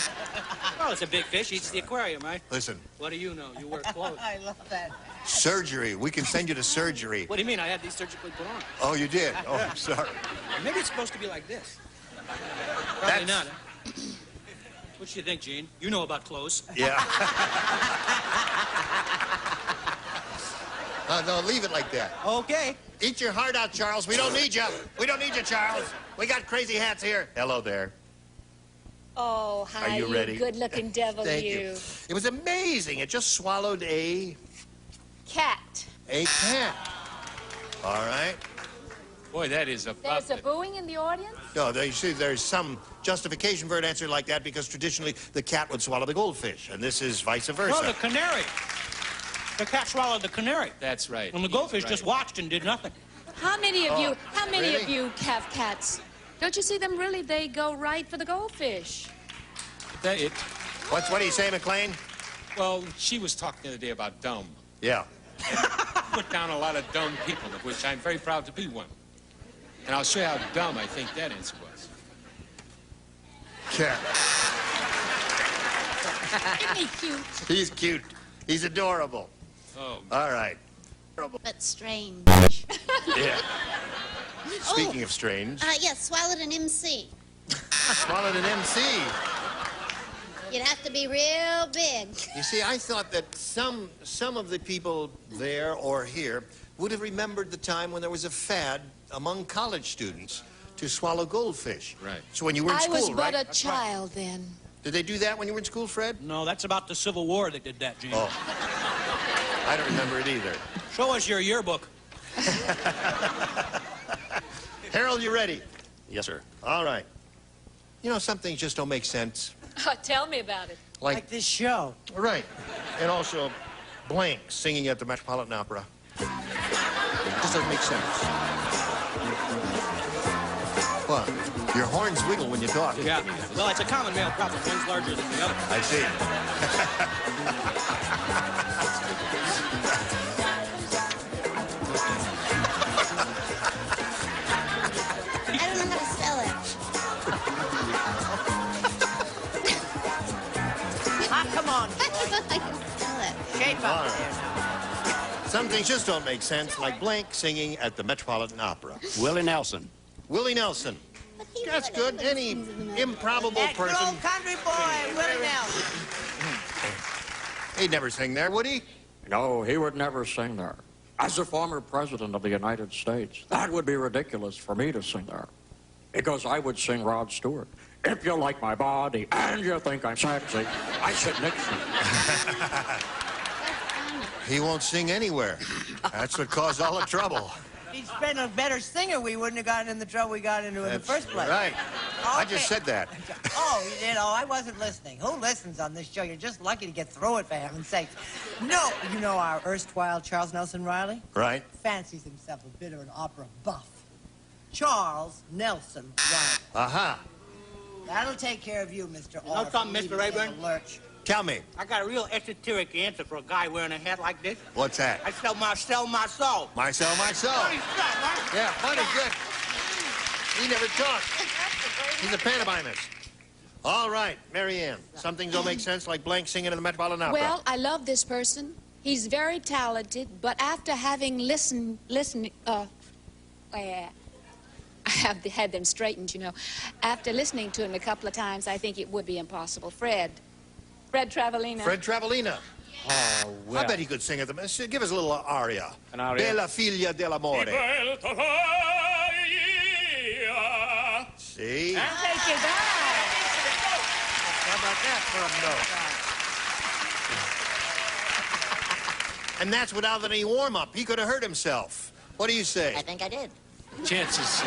Well, it's a big fish. Eats the aquarium, right? Listen. What do you know? You wear clothes. I love that. Surgery. We can send you to surgery. What do you mean? I had these surgically put on. Oh, you did? Oh, I'm sorry. Maybe it's supposed to be like this. Probably not. Huh? What do you think, Gene? You know about clothes. Yeah. No, leave it like that. Okay. Eat your heart out, Charles. We don't need you. We don't need you, Charles. We got crazy hats here. Hello there. Oh, hi, Are you ready? good-looking devil, Thank you. It was amazing. It just swallowed a Cat. cat. All right. Boy, that is a There's a booing in the audience? No, you see, there's some justification for an answer like that because traditionally the cat would swallow the goldfish, and this is vice versa. No, the canary. The cat swallowed the canary. That's right. And the goldfish just watched and did nothing. How many of you really? have cats? Don't you see them really? They go right for the goldfish. What do you say, McLean? Well, she was talking the other day about dumb. Yeah. Put down a lot of dumb people, of which I'm very proud to be one. And I'll show you how dumb I think that answer was. Cat. Isn't he cute? He's cute. He's adorable. Oh. All right. But strange. Yeah. Speaking of strange. Yes, swallowed an MC. Swallowed an MC. You'd have to be real big. You see, I thought that some of the people there or here would have remembered the time when there was a fad among college students to swallow goldfish. Right. So when you were in school, I was but right? a child then. Did they do that when you were in school, Fred? No, that's about the Civil War that did that, Gene. Oh. I don't remember it either. Show us your yearbook. Harold, you ready? Yes, sir. All right. You know, some things just don't make sense. Tell me about it. Like this show. Right. And also, Blank singing at the Metropolitan Opera. Just doesn't make sense. What? Your horns wiggle when you talk. Yeah. Well, it's a common male problem. One's larger than the other. I see. I don't know how to spell it. Come on, I don't know how to spell it. shape All up right. there now. Some things just don't make sense, like Blank singing at the Metropolitan Opera. Willie Nelson. Willie Nelson. That's good. Any improbable That good person. old country boy, Willie Nelson. He'd never sing there, would he? No, he would never sing there. As a former president of the United States, that would be ridiculous for me to sing there. Because I would sing Rod Stewart. If you like my body and you think I'm sexy, I sit next to you. He won't sing anywhere. That's what caused all the trouble. If he'd been a better singer, we wouldn't have gotten in the trouble we got into in the first place. Right. I Okay. just said that. Oh, you did? Oh, I wasn't listening. Who listens on this show? You're just lucky to get through it, for heaven's sake. No, you know our erstwhile Charles Nelson Riley? Right. Fancies himself a bit of an opera buff. Charles Nelson Riley. Aha. That'll take care of you, Mr. You know something, Mr. Rayburn? Lurch. Tell me. I got a real esoteric answer for a guy wearing a hat like this. What's that? I sell my soul. Marcel. Funny stuff, right? Yeah, funny, good. He never talks. He's a pantomimist. All right, Mary Ann. Some things don't make sense, like Blank singing in the Metropolitan Opera. Well, I love this person. He's very talented, but after having I have had them straightened, you know. After listening to him a couple of times, I think it would be impossible. Fred Travellina. Fred Travellina. Oh, well. I bet he could sing at the... Give us a little aria. An aria? Bella figlia dell'amore. See? I'll take you back. How about that for a note? And that's without any warm-up. He could have hurt himself. What do you say? I think I did. Chances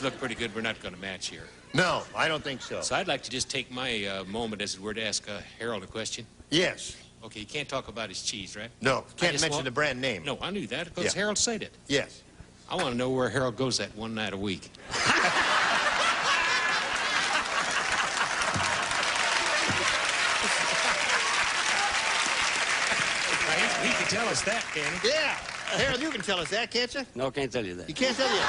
look pretty good. We're not going to match here. No, I don't think so. So I'd like to just take my moment, as it were, to ask Harold a question. Yes. Okay, you can't talk about his cheese, right? No, can't mention the brand name. No, I knew that because Harold said it. Yes. I want to know where Harold goes that one night a week. He can tell us that, can he? Yeah. Harold, you can tell us that, can't you? No, can't tell you that. You can't tell you?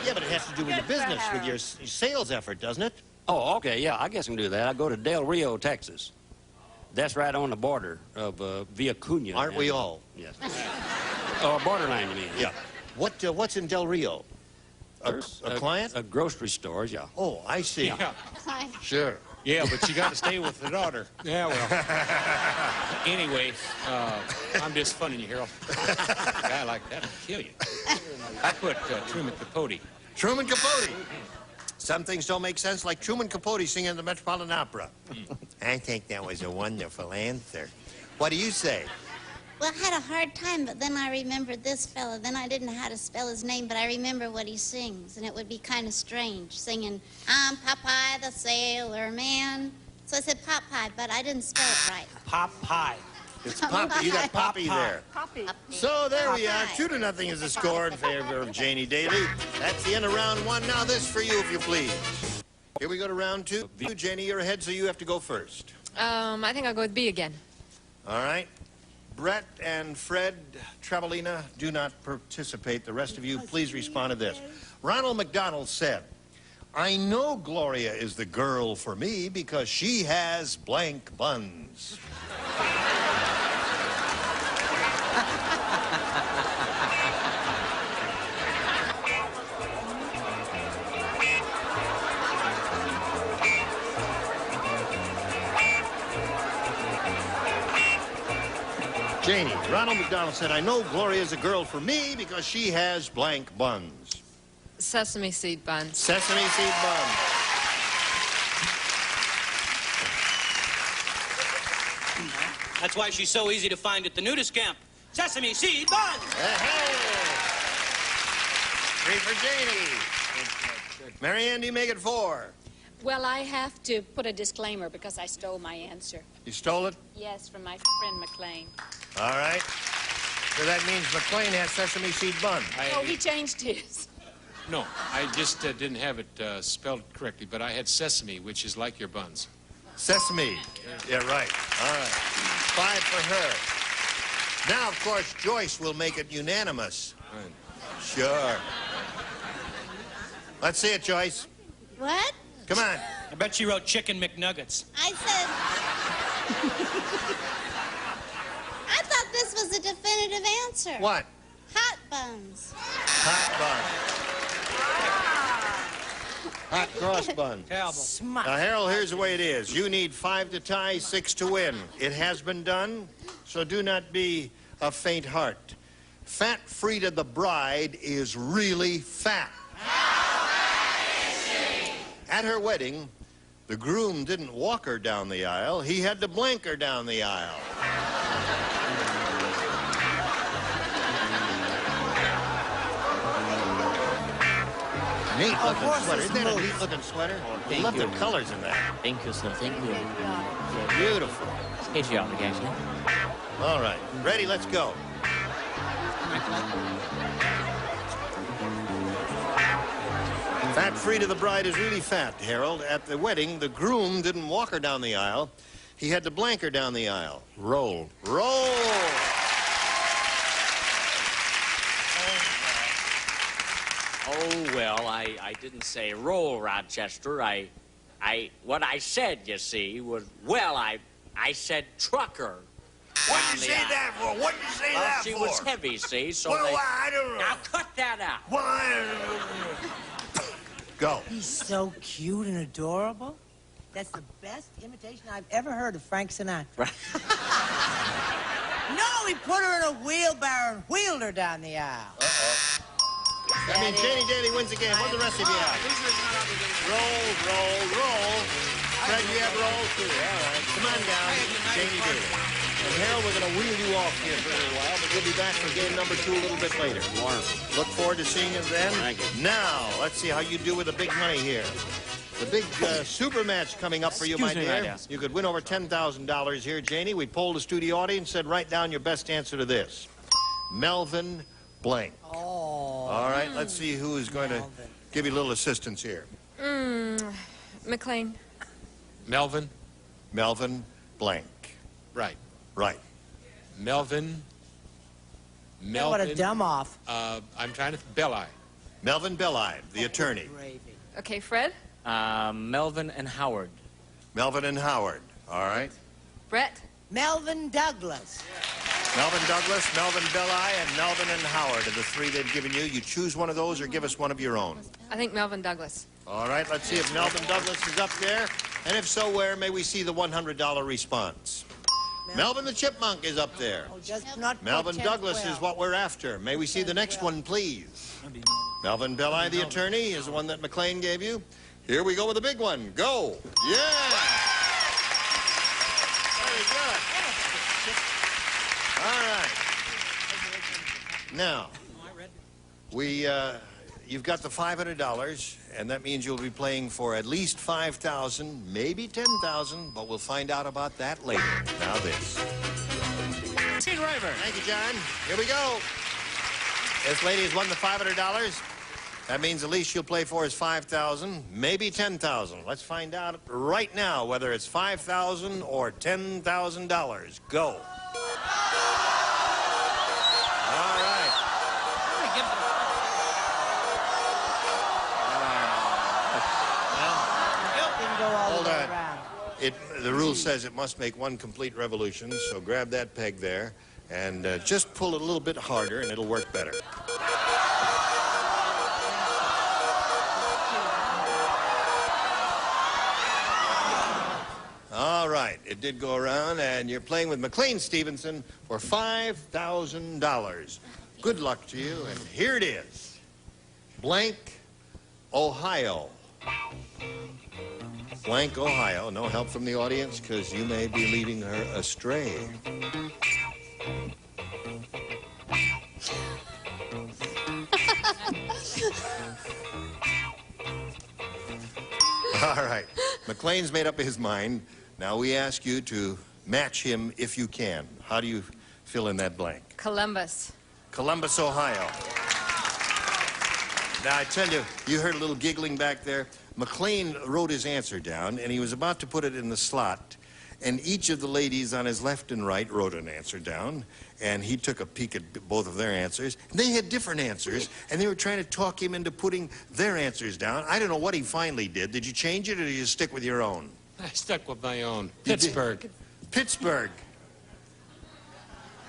Yeah, but it has to do with your business, with your sales effort, doesn't it? Oh, okay, yeah, I guess I can do that. I go to Del Rio, Texas. That's right on the border of Villa Cuna. Aren't we all? Yes. Oh, borderline, you mean? Yeah. What's in Del Rio? A client? A grocery store, yeah. Oh, I see. Yeah. Sure. Yeah, but you got to stay with the daughter. Yeah, well. Anyway, I'm just funning you, Harold. A guy like that will kill you. I put Truman Capote. Truman Capote. Some things don't make sense, like Truman Capote singing the Metropolitan Opera. I think that was a wonderful answer. What do you say? Well, I had a hard time, but then I remembered this fella. Then I didn't know how to spell his name, but I remember what he sings, and it would be kind of strange, singing, I'm Popeye the Sailor Man. So I said Popeye, but I didn't spell it right. Popeye. It's Poppy. You got Poppy there. Poppy. So there we are. 2-0 is the score in favor of Janie Daly. That's the end of round one. Now this for you, if you please. Here we go to round two. Janie, you're ahead, so you have to go first. I think I'll go with B again. All right. Brett and Fred Travelina do not participate. The rest of you, please respond to this. Ronald McDonald said, I know Gloria is the girl for me because she has blank buns. Janie, Ronald McDonald said, I know Gloria is a girl for me because she has blank buns. Sesame seed buns. Sesame seed buns. That's why she's so easy to find at the nudist camp. Sesame seed buns! Hey! 3 for Janie. Marianne, do you make it 4? Well, I have to put a disclaimer because I stole my answer. You stole it? Yes, from my friend McLean. All right. So that means McLean has sesame seed bun. Oh, he changed his. No, I just didn't have it spelled correctly, but I had sesame, which is like your buns. Sesame. Yeah, right. All right. 5 for her. Now, of course, Joyce will make it unanimous. Right. Sure. Let's see it, Joyce. What? Come on. I bet she wrote Chicken McNuggets. I said... I thought this was a definitive answer. What? Hot buns. Hot bun. Hot cross bun. Smart. Now, Harold, here's the way it is. You need 5 to tie, 6 to win. It has been done, so do not be a faint heart. Fat Freda the bride is really fat. At her wedding, the groom didn't walk her down the aisle. He had to blank her down the aisle. Neat-looking sweater. Isn't that a neat-looking sweater? I love the colors in that. Thank you, sir. Thank you. Beautiful. Patriotic, actually. All right. Ready? Let's go. Fat Freda the bride is really fat, Harold. At the wedding, the groom didn't walk her down the aisle. He had to blank her down the aisle. Roll. Roll! Oh, well, I didn't say roll, Rochester. What I said, you see, was, well, I said trucker. What'd you say that for? What'd you say that she for? was heavy, see, so Well, they... I don't know. Now, cut that out. Go. He's so cute and adorable. That's the best imitation I've ever heard of Frank Sinatra. No, he put her in a wheelbarrow and wheeled her down the aisle. Uh-oh. That means Janie Daly wins the game. What do the rest of you have? Roll, roll, roll. Fred, you have roll too. All right. Come on down. Janie Daly. And Harold, we're going to wheel you off here for a little while, but we'll be back for game number 2 a little bit later. Wonderful. Look forward to seeing you then. Thank you. Now, let's see how you do with the big money here. The big super match coming up for you, my dear. You could win over $10,000 here, Janie. We polled the studio audience, said write down your best answer to this. Melvin blank. Oh. All right, let's see who is going to give you a little assistance here. McLean. Melvin. Melvin blank. Right. Right. Melvin. What a dumb off. I'm trying to... Belli. Melvin Belli, the attorney. Okay, Fred. Melvin and Howard. Melvin and Howard. All right. Brett. Melvin Douglas. Melvin Douglas, Melvin Belli, and Melvin and Howard are the 3 they've given you. You choose one of those or give us one of your own. I think Melvin Douglas. All right, let's see if Melvin Douglas is up there. And if so, where may we see the $100 response? Melvin the Chipmunk is up there. Melvin Douglas is what we're after. May we see the next one, please? Melvin Belli, the attorney, is the one that McLean gave you. Here we go with the big one. Go. Yeah. Very good. All right. Now, you've got the $500, and that means you'll be playing for at least $5,000, maybe $10,000, but we'll find out about that later. Now this. Gene River. Thank you, John. Here we go. This lady has won the $500. That means the least she'll play for is $5,000, maybe $10,000. Let's find out right now whether it's $5,000 or $10,000. Go. All right. Hold on. The rule says it must make one complete revolution, so grab that peg there and just pull it a little bit harder and it'll work better. All right, it did go around, and you're playing with McLean Stevenson for $5,000. Good luck to you, and here it is. Blank, Ohio. Blank, Ohio. No help from the audience, because you may be leading her astray. All right, McLean's made up his mind. Now we ask you to match him if you can. How do you fill in that blank? Columbus. Columbus, Ohio. Now I tell you, you heard a little giggling back there. McLean wrote his answer down, and he was about to put it in the slot. And each of the ladies on his left and right wrote an answer down, and he took a peek at both of their answers. And they had different answers, and they were trying to talk him into putting their answers down. I don't know what he finally did. Did you change it, or did you stick with your own? I stuck with my own. Pittsburgh. Pittsburgh.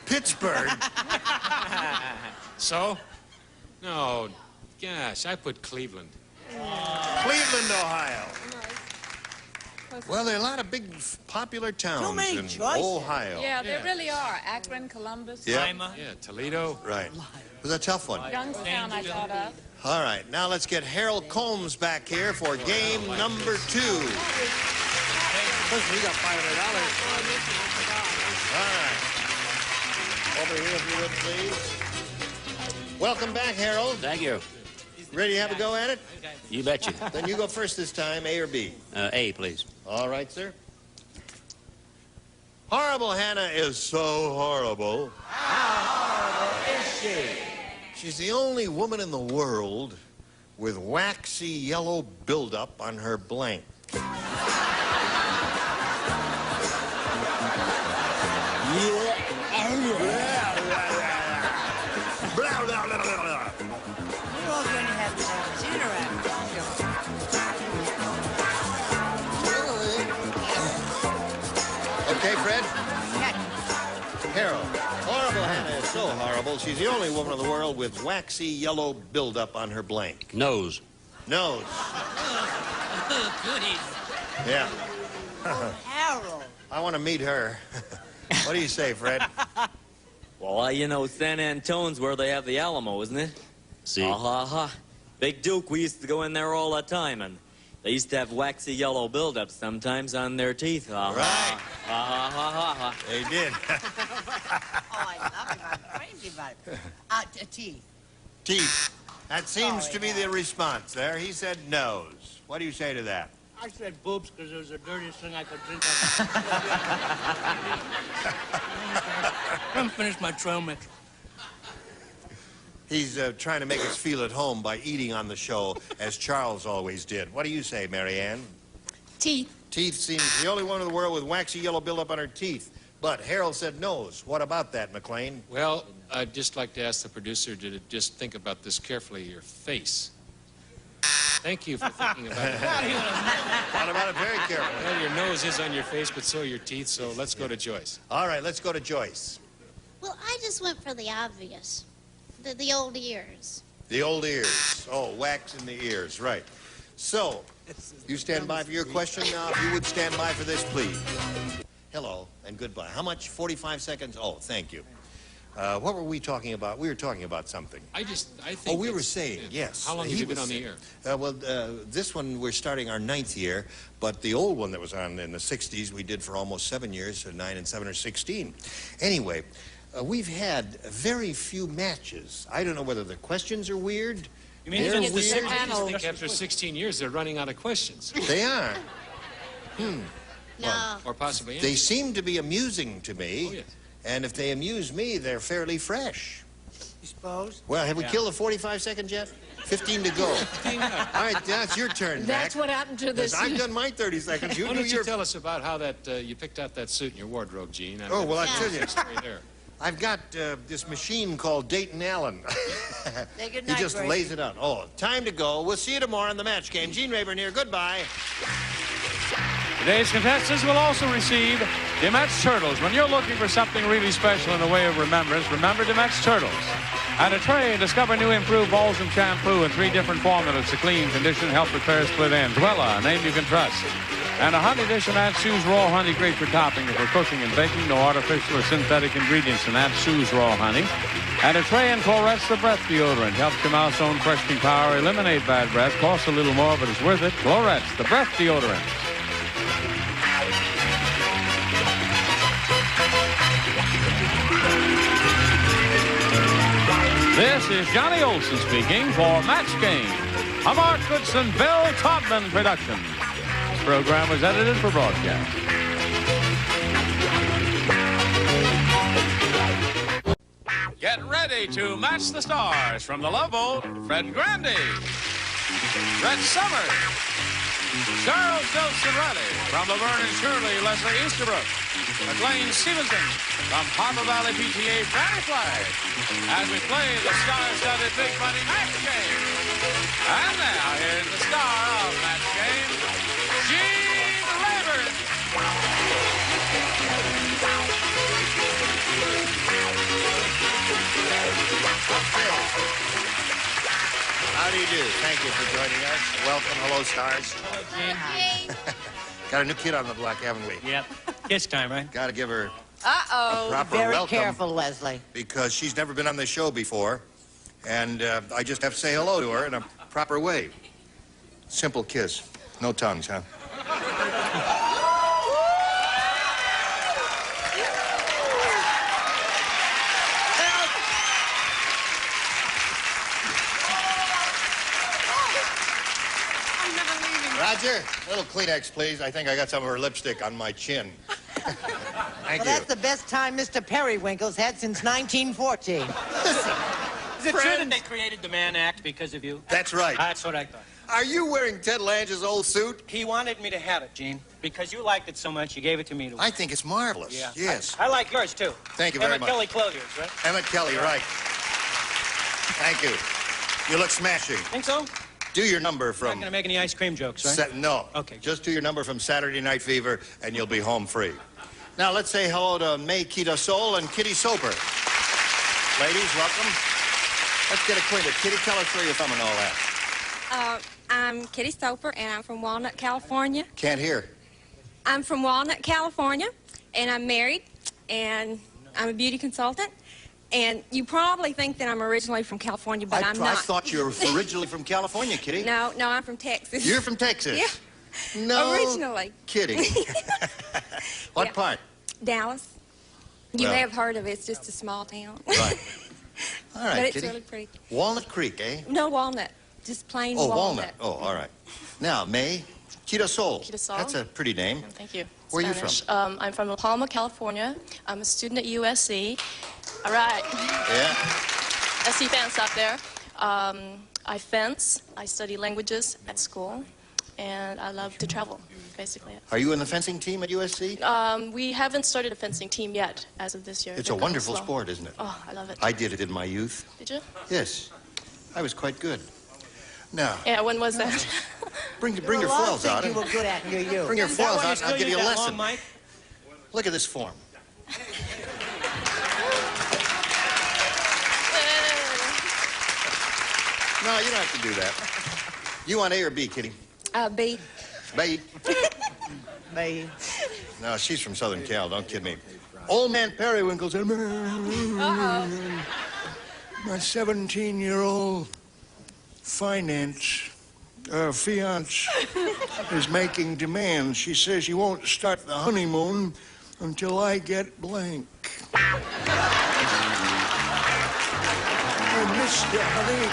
Pittsburgh? So? No, gosh, I put Cleveland. Cleveland, Ohio. Well, there are a lot of big, popular towns in Ohio. Yeah, there really are. Akron, Columbus. Yeah. Yeah, Toledo. Right. It was a tough one. Youngstown, I thought of. All right, now let's get Harold Combs back here for game number 2. Listen, we got $500. All right. Over here, if you would, please. Welcome back, Harold. Thank you. Ready to have a go at it? You betcha. Then you go first this time, A or B? A, please. All right, sir. Horrible Hannah is so horrible. How horrible is she? She's the only woman in the world with waxy yellow buildup on her blank. We're all going to have to have dinner after. Okay, Fred? Harold. Horrible Hannah is so horrible, she's the only woman in the world with waxy yellow buildup on her blank. Nose. Nose. Goodies. Yeah. Harold. I want to meet her. What do you say, Fred? Well, you know, San Antonio's where they have the Alamo, isn't it? See. Ha. Big Duke, we used to go in there all the time, and They used to have waxy yellow buildup sometimes on their teeth. Right. They did. I love it. I'm crazy about it. Teeth. Teeth. That seems to be the response there. He said nose. What do you say to that? I said boobs because it was the dirtiest thing I could drink. I'm finished my trail mix. He's trying to make us feel at home by eating on the show, as Charles always did. What do you say, Mary Ann? Teeth. Teeth seems the only one in the world with waxy yellow buildup on her teeth. But Harold said nose. What about that, McLean? Well, I'd just like to ask the producer to just think about this carefully, your face. Thank you for thinking about it. Thought about it very carefully. Well, your nose is on your face, but so are your teeth, so let's go to Joyce. All right, let's go to Joyce. Well, I just went for the obvious. The old ears. The old ears. Oh, wax in the ears, right. So, you stand by for your question now? If you would stand by for this, please. Hello and goodbye. How much? 45 seconds? Oh, thank you. What were we talking about? We were talking about something. I think... Oh, we were saying, yes. How long have you been on the air? Well, this one, we're starting our 9th year, but the old one that was on in the 60s, we did for almost 7 years, so 9 and 7 or 16. Anyway, we've had very few matches. I don't know whether the questions are weird. You mean they're the weird? think after 16 years, they're running out of questions? They are. No. Well, or possibly they seem to be amusing to me. Oh, yes. And if they amuse me, they're fairly fresh. You suppose? Well, have we killed the 45 seconds yet? 15 to go. All right, that's your turn, That's Mac. what happened to this. I've done my 30 seconds. You Why do don't your... you tell us about how that you picked out that suit in your wardrobe, Gene? Oh, well, I'll tell you. Right there. I've got this machine called Dayton Allen. Say good He night, just Gracie. lays it out. Oh, time to go. We'll see you tomorrow in the match game. Gene Rayburn here. Goodbye. Today's contestants will also receive Demet's Turtles. When you're looking for something really special in the way of remembrance, remember Demet's Turtles. At a tray, discover new improved balsam shampoo in 3 different formulas to clean, condition, help repair split ends. Wella, a name you can trust. And a honey dish, and add Sue's raw honey, great for topping or for cooking and baking. No artificial or synthetic ingredients, and add Sue's raw honey. And a tray and Chlorets the breath deodorant. Helps your mouth's own freshening power eliminate bad breath. Costs a little more, but it's worth it. Chlorets the breath deodorant. This is Johnny Olson speaking for Match Game, a Mark Goodson, Bill Todman production. This program was edited for broadcast. Get ready to match the stars from the Love Boat. Fred Grandy, Red Summers, Charles Nelson Riley from Laverne and Shirley, Leslie Easterbrook, McLean Stevenson from Papa Valley PTA Fanny Flag, as we play the star-studded Big Money Match Game. And now, here's the star of Match Game, Gene Rayburn. How do you do? Thank you for joining us. Welcome. Hello, stars. Hello, Gene. Got a new kid on the block, haven't we? Yep. Kiss time, right? Got to give her Uh-oh. proper Very welcome. careful, Leslie. Because she's never been on this show before, and I just have to say hello to her in a proper way. Simple kiss. No tongues, huh? Roger, a little Kleenex, please. I think I got some of her lipstick on my chin. Thank you. That's the best time Mr. Periwinkle's had since 1914. Is it true that they created the Mann Act because of you? That's right. That's what I thought. Are you wearing Ted Lange's old suit? He wanted me to have it, Gene, because you liked it so much, you gave it to me to wear. I think it's marvelous. Yeah. Yes. I like yours, too. Thank you very Emmett much. Kelly Clothiers, right? Emmett Kelly, right. Thank you. You look smashing. Think so? Do your number You're not from... going to make any ice cream jokes, right? No. Okay. Just do your number from Saturday Night Fever, and you'll be home free. Now, let's say hello to May Kita Soul and Kitty Soper. Ladies, welcome. Let's get acquainted. Kitty, tell us where you're from and all that. I'm Kitty Soper, and I'm from Walnut, California. Can't hear. I'm from Walnut, California, and I'm married, and I'm a beauty consultant, And you probably think that I'm originally from California, but I'm not. I thought you were originally from California, Kitty. No, I'm from Texas. You're from Texas? Yeah. No Originally. kidding. What part? Dallas. You Well. may have heard of it. It's just a small town. Right. All right, But it's Kitty. really pretty. Walnut Creek, eh? No walnut. Just plain Oh, walnut. Oh, all right. Now, May, Kirasol. Kirasol. That's a pretty name. Thank you. Where are you Spanish. from? I'm from La Palma, California. I'm a student at USC. All right. Yeah. SC fans out there. I fence. I study languages at school. And I love to travel, basically. Are you in the fencing team at USC? We haven't started a fencing team yet as of this year. It's They're a going wonderful slow. sport, isn't it? Oh, I love it. I did it in my youth. Did you? Yes. I was quite good. Now, Yeah, when was that? bring your foils out. You were good at near you. Bring your That foils one out is and I'll still give you a that lesson. long, Mike? Look at this form. No, you don't have to do that. You want A or B, Kitty? B. B. B. No, she's from Southern Cal. Don't kid me. Old man Periwinkle said, my 17-year-old fiance is making demands. She says she won't start the honeymoon until I get blank. I miss you, honey.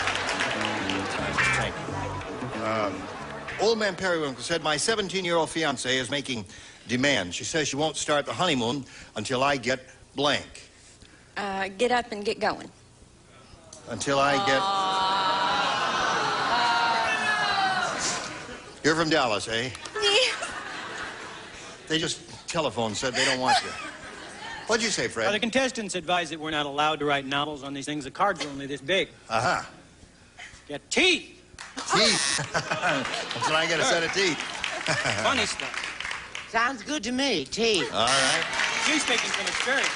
Old man Periwinkle said, my 17-year-old fiance is making demands. She says she won't start the honeymoon until I get blank. Get up and get going. Until I get... You're from Dallas, eh? Yeah. They just telephoned, said they don't want you. What'd you say, Fred? The contestants advise that we're not allowed to write novels on these things. The cards are only this big. Uh-huh. Get teeth. Teeth. That's when I get a set of teeth. Funny stuff. Sounds good to me. Tea. All right. She's speaking from experience.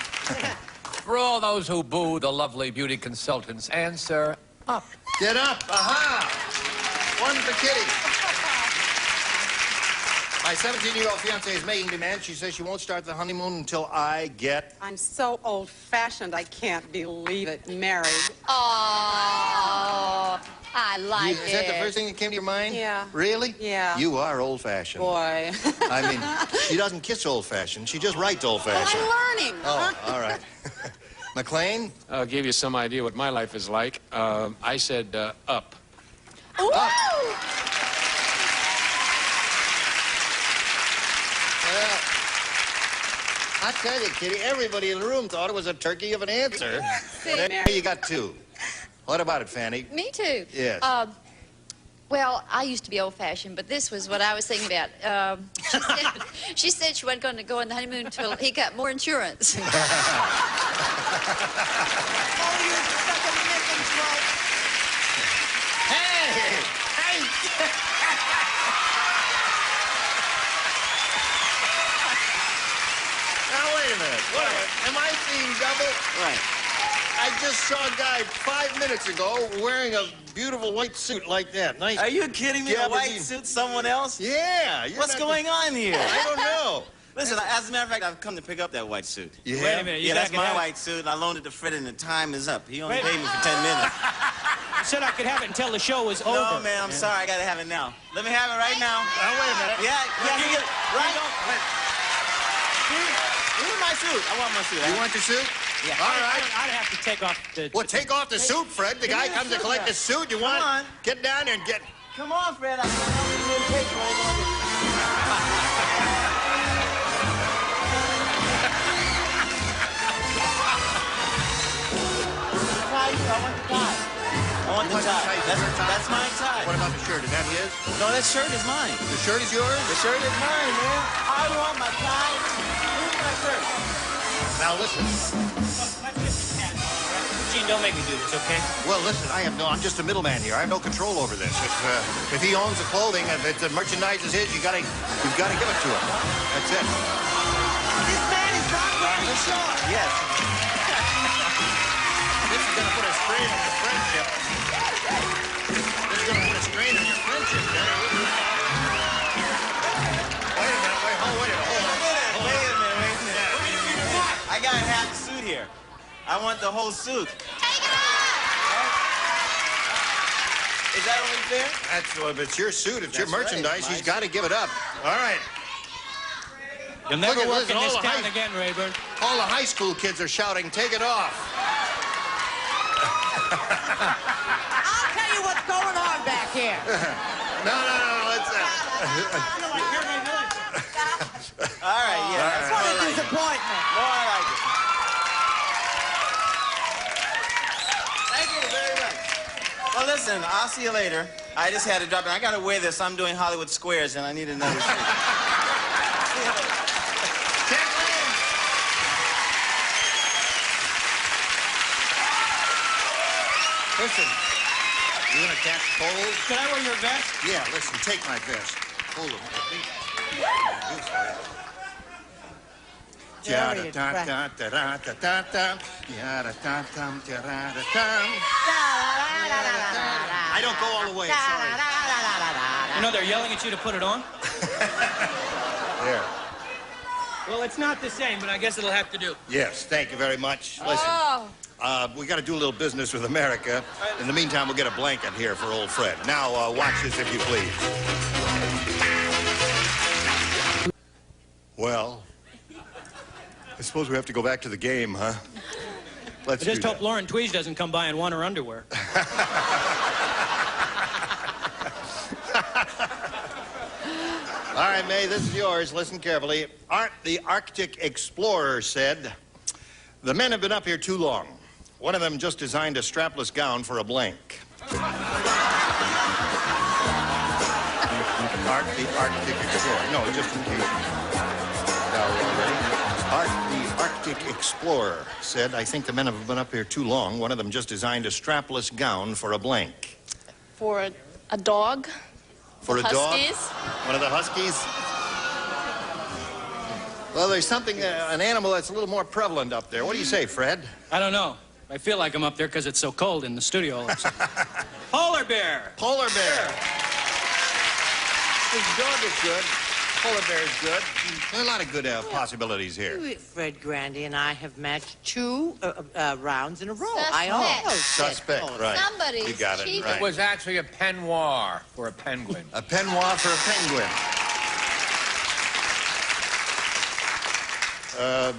For all those who boo the lovely beauty consultants, answer up. Get up. Aha. One for Kitty. My 17-year-old fiance is making demands. She says she won't start the honeymoon until I get... I'm so old-fashioned, I can't believe it. Married. Oh, I like it. Is that the first thing that came to your mind? Yeah. Really? Yeah. You are old-fashioned. Boy. I mean, she doesn't kiss old-fashioned. She just writes old-fashioned. I'm learning. Oh, all right. McLean? I'll give you some idea what my life is like. I said up. Ooh. Up. Well, I tell you, Kitty, everybody in the room thought it was a turkey of an answer. There you got two. What about it, Fanny? Me too. Yes. Well, I used to be old-fashioned, but this was what I was thinking about. She said she wasn't going to go on the honeymoon until he got more insurance. Oh, you're stuck in the misanthrope. Hey! Now, wait a minute. Am I seeing double? Right. I just saw a guy 5 minutes ago wearing a beautiful white suit like that. Nice. Are you kidding me? A white suit, someone else? Yeah. What's going on here? I don't know. Listen, as a matter of fact, I've come to pick up that white suit. You Wait a have? minute. Yeah, that's my white suit, and I loaned it to Freda, and the time is up. He only paid me for 10 minutes. You said I could have it until the show was over. No, man, I'm sorry. I gotta have it now. Let me have it right now. Now, wait a minute. Yeah, you get it right now. Give me my suit. I want my suit. You want your suit? Yeah. All right. I'd have to take off the... Well, take off the suit, Fred. The guy comes to collect the suit. You want? on. Get down there and get... Come on, Fred. I'm gonna help you in case you ain't gonna I want the tie. That's my tie. What about the shirt? Is that his? No, that shirt is mine. The shirt is yours? The shirt is mine, man. I want my tie. Where's my shirt? Now, listen. Gene, don't make me do this, okay? Well, listen, I'm just a middleman here. I have no control over this. If he owns the clothing, if the merchandise is his, you've got to give it to him. That's it. This man is not wearing shorts. Yes. This is going to put a strain on your friendship. This is going to put a strain on your friendship. Wait a minute. Hold on. Wait a minute. I got half the suit here. I want the whole suit. Take it off! Is that only fair? That's well, if it's your suit, it's your That's right, merchandise. my He's got to give it up. All right. You'll never Look at- work listen, in this all the town high- again, Rayburn. All the high school kids are shouting, "Take it off!" I'll tell you what's going on back here. No, let's. All right, yeah. That's What more a like it. disappointment. More like it. Thank you very much. Well, listen, I'll see you later. I just had to drop in. I got to wear this. I'm doing Hollywood Squares, and I need another suit. Listen, you want to catch cold? Can I wear your vest? Yeah, listen, take my vest. Hold it with me. Very attractive. I don't go all the way, sorry. You know they're yelling at you to put it on? There. Well, it's not the same, but I guess it'll have to do. Yes, thank you very much. Listen, we got to do a little business with America. In the meantime, we'll get a blanket here for old Fred. Now, watch this if you please. Well, I suppose we have to go back to the game, huh? Let's I just do hope Lauren Tweed doesn't come by and want her underwear. All right, May, this is yours. Listen carefully. The Arctic Explorer said, "The men have been up here too long. One of them just designed a strapless gown for a blank." The Arctic Explorer. No, just in case. The Arctic Explorer said, "I think the men have been up here too long. One of them just designed a strapless gown for a blank." For a dog. For a dog? Huskies. One of the Huskies? Well, there's something, an animal that's a little more prevalent up there. What do you say, Fred? I don't know. I feel like I'm up there because it's so cold in the studio. Polar bear. Polar bear. This dog is good. Polar bear is good. There are a lot of good possibilities here. Fred Grandy and I have matched 2 rounds in a row. I Suspect. almost said Suspect, polar. right. Somebody's You got it, cheating. right. It was actually a peignoir for a penguin. A peignoir for a penguin.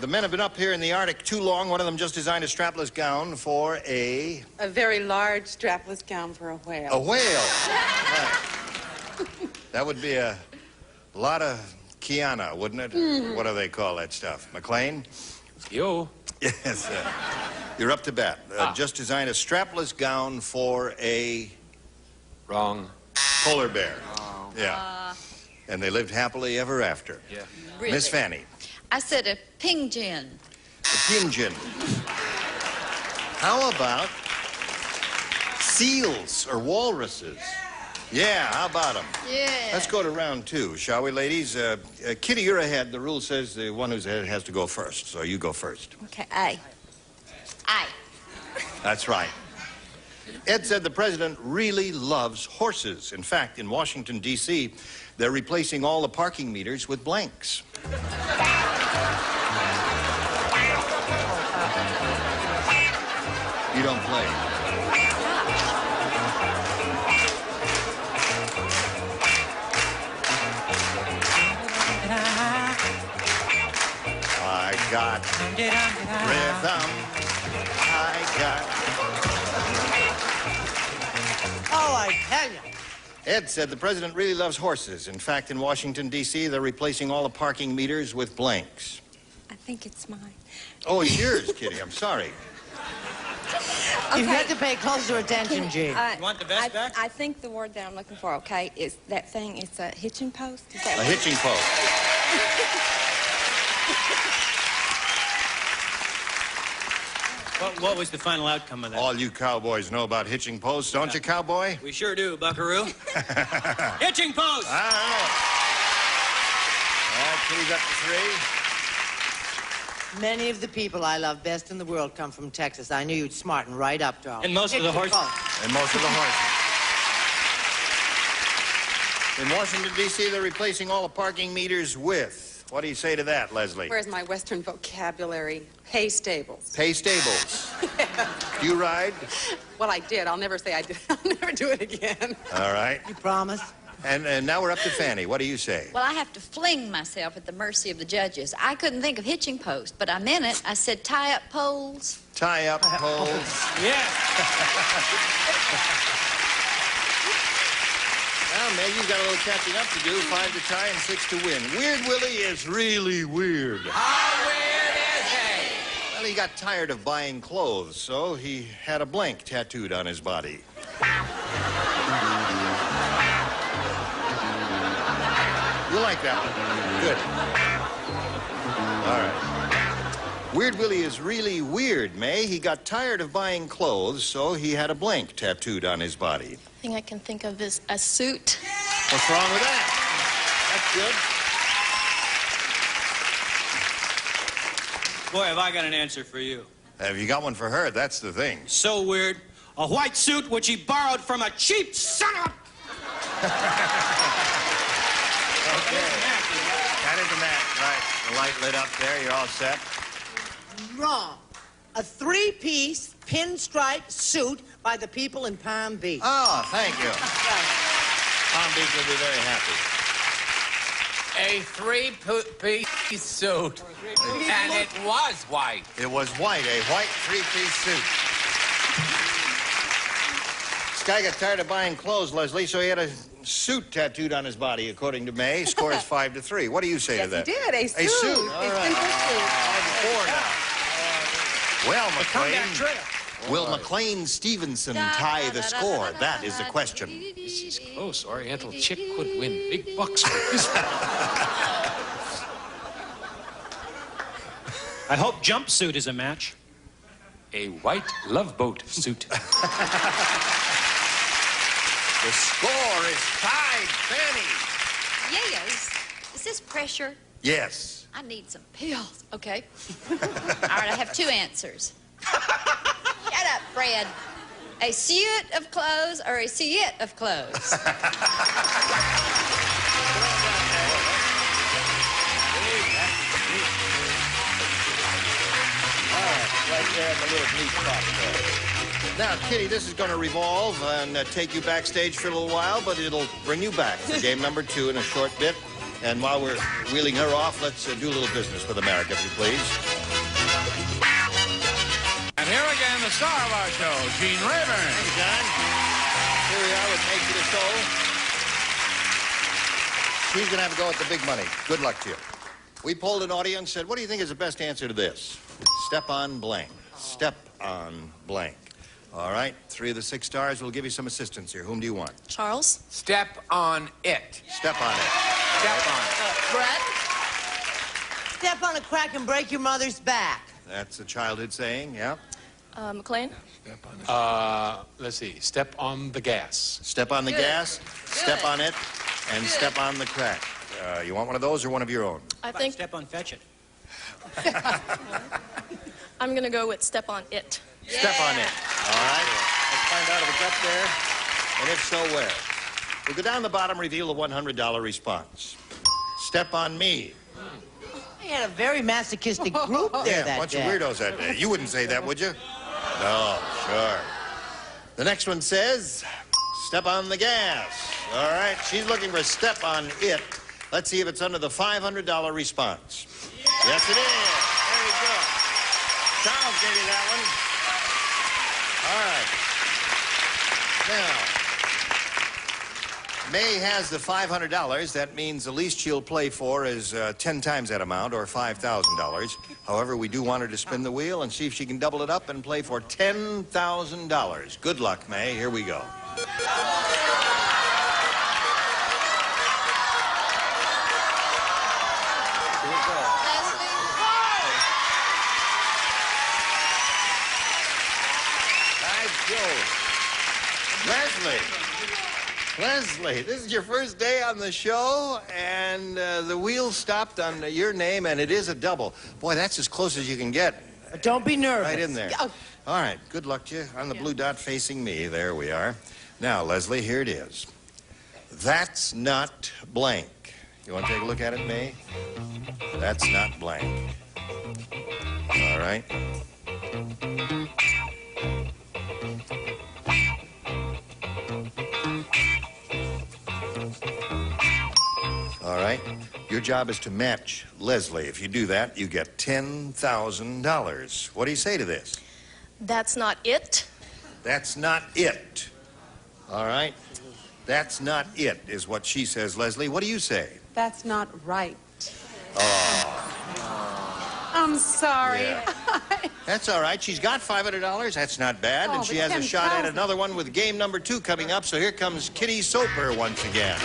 The men have been up here in the Arctic too long. One of them just designed a strapless gown for a very large strapless gown for a whale. A whale. Right. That would be a lot of Kiana, wouldn't it? What do they call that stuff? McLean? You. Yes. You're up to bat. Just designed a strapless gown for a... Wrong. Polar bear. Oh. Yeah. And they lived happily ever after. Yeah. Really? Miss Fanny. I said a penguin. The pigeon. How about seals or walruses? Yeah, how about them? Yeah. Let's go to round 2, shall we, ladies? Kitty, you're ahead. The rule says the one who's ahead has to go first, so you go first. Okay, aye. That's right. Ed said the president really loves horses. In fact, in Washington, D.C., they're replacing all the parking meters with blanks. You don't play. I got rhythm. I got... Oh, I tell you. Ed said the president really loves horses. In fact, in Washington, D.C., they're replacing all the parking meters with blanks. I think it's mine. Oh, it's yours, Kitty. I'm sorry. You've got to pay closer attention, Gene. You want the vest back? I think the word that I'm looking for, okay, is that thing, it's a hitching post? Is that A hitching post. What was the final outcome of that? All you cowboys know about hitching posts, don't you, cowboy? We sure do, buckaroo. Hitching post! I don't know. Kitty's up to 3. Many of the people I love best in the world come from Texas. I knew you'd smarten right up to them. And most of the horses. And most of the horses. In Washington, D.C., they're replacing all the parking meters with What do you say to that, Leslie? Where's my Western vocabulary? Hay stables. Hay stables. Do you ride? Well, I did. I'll never say I did. I'll never do it again. All right. You promise? And now we're up to Fanny. What do you say? Well, I have to fling myself at the mercy of the judges. I couldn't think of hitching post, but I meant it. I said tie up poles. Tie up poles. Yeah. Well, May, you've got a little catching up to do. 5 to tie and 6 to win. Weird Willie is really weird. How weird is he? Well, he got tired of buying clothes, so he had a blank tattooed on his body. You like that one? Good. All right. Weird Willie is really weird, May. He got tired of buying clothes, so he had a blank tattooed on his body. Thing I can think of is a suit. What's wrong with that? That's good. Boy, have I got an answer for you. Have you got one for her? That's the thing. So weird. A white suit which he borrowed from a cheap son of... Okay. That is a match, right. The light lit up there. You're all set. Wrong. A three-piece pinstripe suit by the people in Palm Beach. Oh, thank you. Palm Beach will be very happy. A three-piece suit. And it was white. It was white, a white three-piece suit. This guy got tired of buying clothes, Leslie, so he had a suit tattooed on his body, according to May. Score is 5 to 3. What do you say to that? Yes, he did. A suit. A suit. All A right. simple suit. 5 to 4 now. Well, Comeback McLean, trail. will McLean Stevenson tie the score? That is the question. This is close. Oriental chick would win big bucks for this one. I hope jumpsuit is a match. A white love boat suit. The score is tied, Fanny. Yes. Is this pressure? Yes. I need some pills. Okay. All right, I have 2 answers. Shut up, Fred. A suit of clothes or a suit of clothes? Right there in the little bleak spot there. Now, Kitty, this is going to revolve and take you backstage for a little while, but it'll bring you back for game number 2 in a short bit. And while we're wheeling her off, let's do a little business with America, if you please. And here again, the star of our show, Gene Rayburn. Thank you, John. Here we are with Make It a Soul. She's going to have a go at the big money. Good luck to you. We polled an audience, said, what do you think is the best answer to this? Step on blank. Step on blank. All right, 3 of the 6 stars will give you some assistance here. Whom do you want? Charles? Step on it. Step on it. Step on it. Brett? Step on a crack and break your mother's back. That's a childhood saying, yeah. McLean? Let's see. Step on the gas. Step on the gas, step on it, and step on the crack. You want one of those or one of your own? I think Step on fetch it. I'm going to go with step on it. Step on it. All right. Let's find out if it's up there, and if so, where. We'll go down the bottom, reveal the $100 response. Step on me. We had a very masochistic group there Yeah, that bunch day. of weirdos that day. You wouldn't say that, would you? No, sure. The next one says, step on the gas. All right, she's looking for step on it. Let's see if it's under the $500 response. Yes, it is. Very good. Charles gave you that one. All right. Now, May has the $500. That means the least she'll play for is 10 times that amount, or $5,000. However, we do want her to spin the wheel and see if she can double it up and play for $10,000. Good luck, May. Here we go. Leslie, this is your first day on the show, and the wheel stopped on your name, and it is a double. Boy, that's as close as you can get. Don't be nervous. Right in there. Oh. All right, good luck to you. On the blue dot facing me, there we are. Now, Leslie, here it is. That's not blank. You want to take a look at it, May? That's not blank. All right. All right. Your job is to match Leslie. If you do that, you get $10,000. What do you say to this? That's not it. That's not it. All right. That's not it, is what she says, Leslie. What do you say? That's not right. Oh. I'm sorry. Yeah. That's all right. She's got $500. That's not bad. Oh, and she but has a shot at 10,000. another one with game number 2 coming up. So here comes Kitty Soper once again.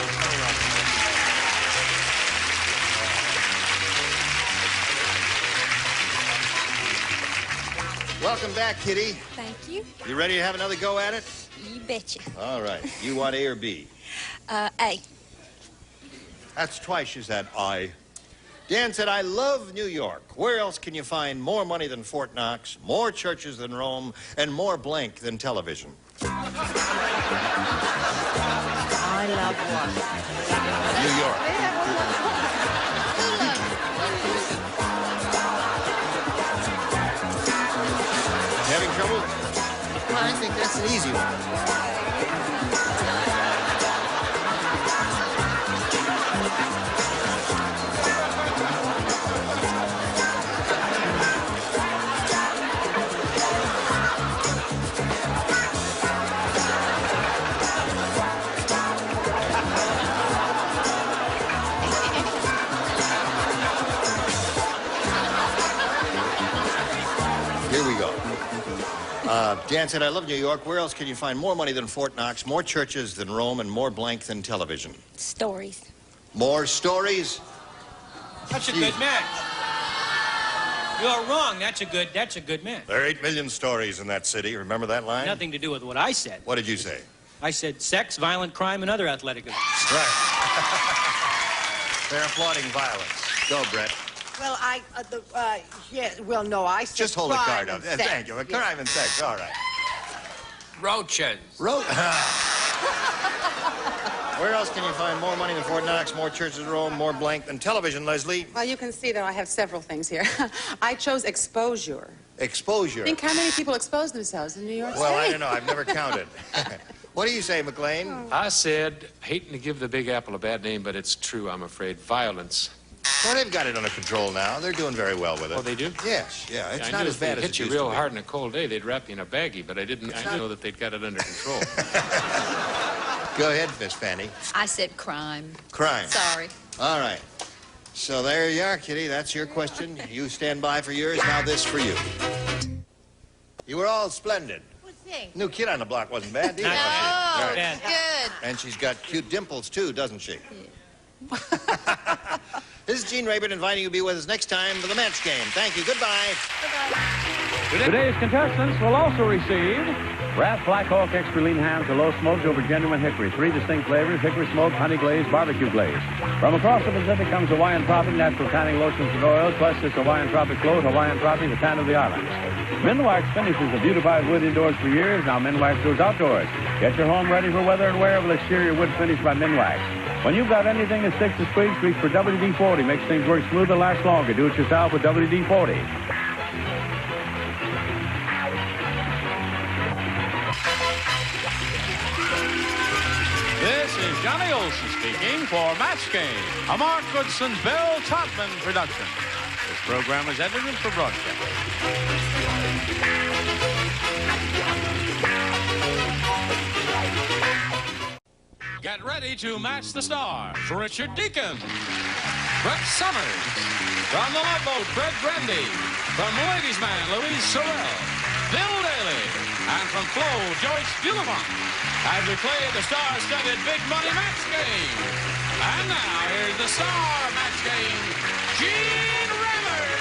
Welcome back, Kitty. Thank you. You ready to have another go at it? You betcha. All right. You want A or B? A. That's twice you said I. Dan said, I love New York. Where else can you find more money than Fort Knox, more churches than Rome, and more blank than television? I love what? New York. Having trouble? Well, I think that's an easy one. Here we go. Dan said, I love New York. Where else can you find more money than Fort Knox, more churches than Rome, and more blank than television? Stories. More stories? That's a good match. You're wrong. That's a good match. There are 8 million stories in that city. Remember that line? Nothing to do with what I said. What did you say? I said sex, violent crime, and other athletic events. Right. They're applauding violence. Go, Brett. Well, no, I said Just hold the crime card up. and sex. Thank you. Crime and sex. All right. Roaches. Where else can you find more money than Fort Knox, more churches in Rome, more blank than television, Leslie? Well, you can see that I have several things here. I chose exposure. Exposure. Think how many people expose themselves in New York City? Well, I don't know. I've never counted. What do you say, McLean? I said, hating to give the Big Apple a bad name, but it's true, I'm afraid. Violence. Well, they've got it under control now. They're doing very well with it. Oh, they do? Yes, yeah. It's I not knew as bad if as they it hit you used real to be. hard in a cold day, they'd wrap you in a baggie, but I didn't know that they'd got it under control. Go ahead, Miss Fanny. I said crime. Crime. Sorry. All right. So there you are, Kitty. That's your question. You stand by for yours. Now this for you. You were all splendid. New kid on the block wasn't bad, either. No, All right. good. And she's got cute dimples, too, doesn't she? This is Gene Rayburn inviting you to be with us next time for the match game. Thank you. Goodbye. Today's contestants will also receive Wrath Black Hawk Extra Lean Hams, a low smoked over genuine hickory. 3 distinct flavors: hickory smoked, honey glazed, barbecue glazed. From across the Pacific comes Hawaiian Tropic natural tanning lotions and oils, plus this Hawaiian Tropic float, Hawaiian Tropic, the tan of the islands. Minwax finishes the beautified wood indoors for years. Now Minwax goes outdoors. Get your home ready for weather and wear of exterior wood finish by Minwax. When you've got anything that sticks to squeaks, reach for WD-40. Makes things work smoother, last longer. Do it yourself with WD-40. This is Johnny Olson speaking for Match Game, a Mark Goodson's Bill Todman production. This program is edited for broadcast. Get ready to match the stars. Richard Deacon, Brett Summers, from the Love Boat, Fred Grandy, from Ladies Man, Louise Sorrell, Bill Daly, and from Flo, Joyce Beaumont, as we play the star-studded Big Money Match Game. And now, here's the star match game, Gene Rayburn.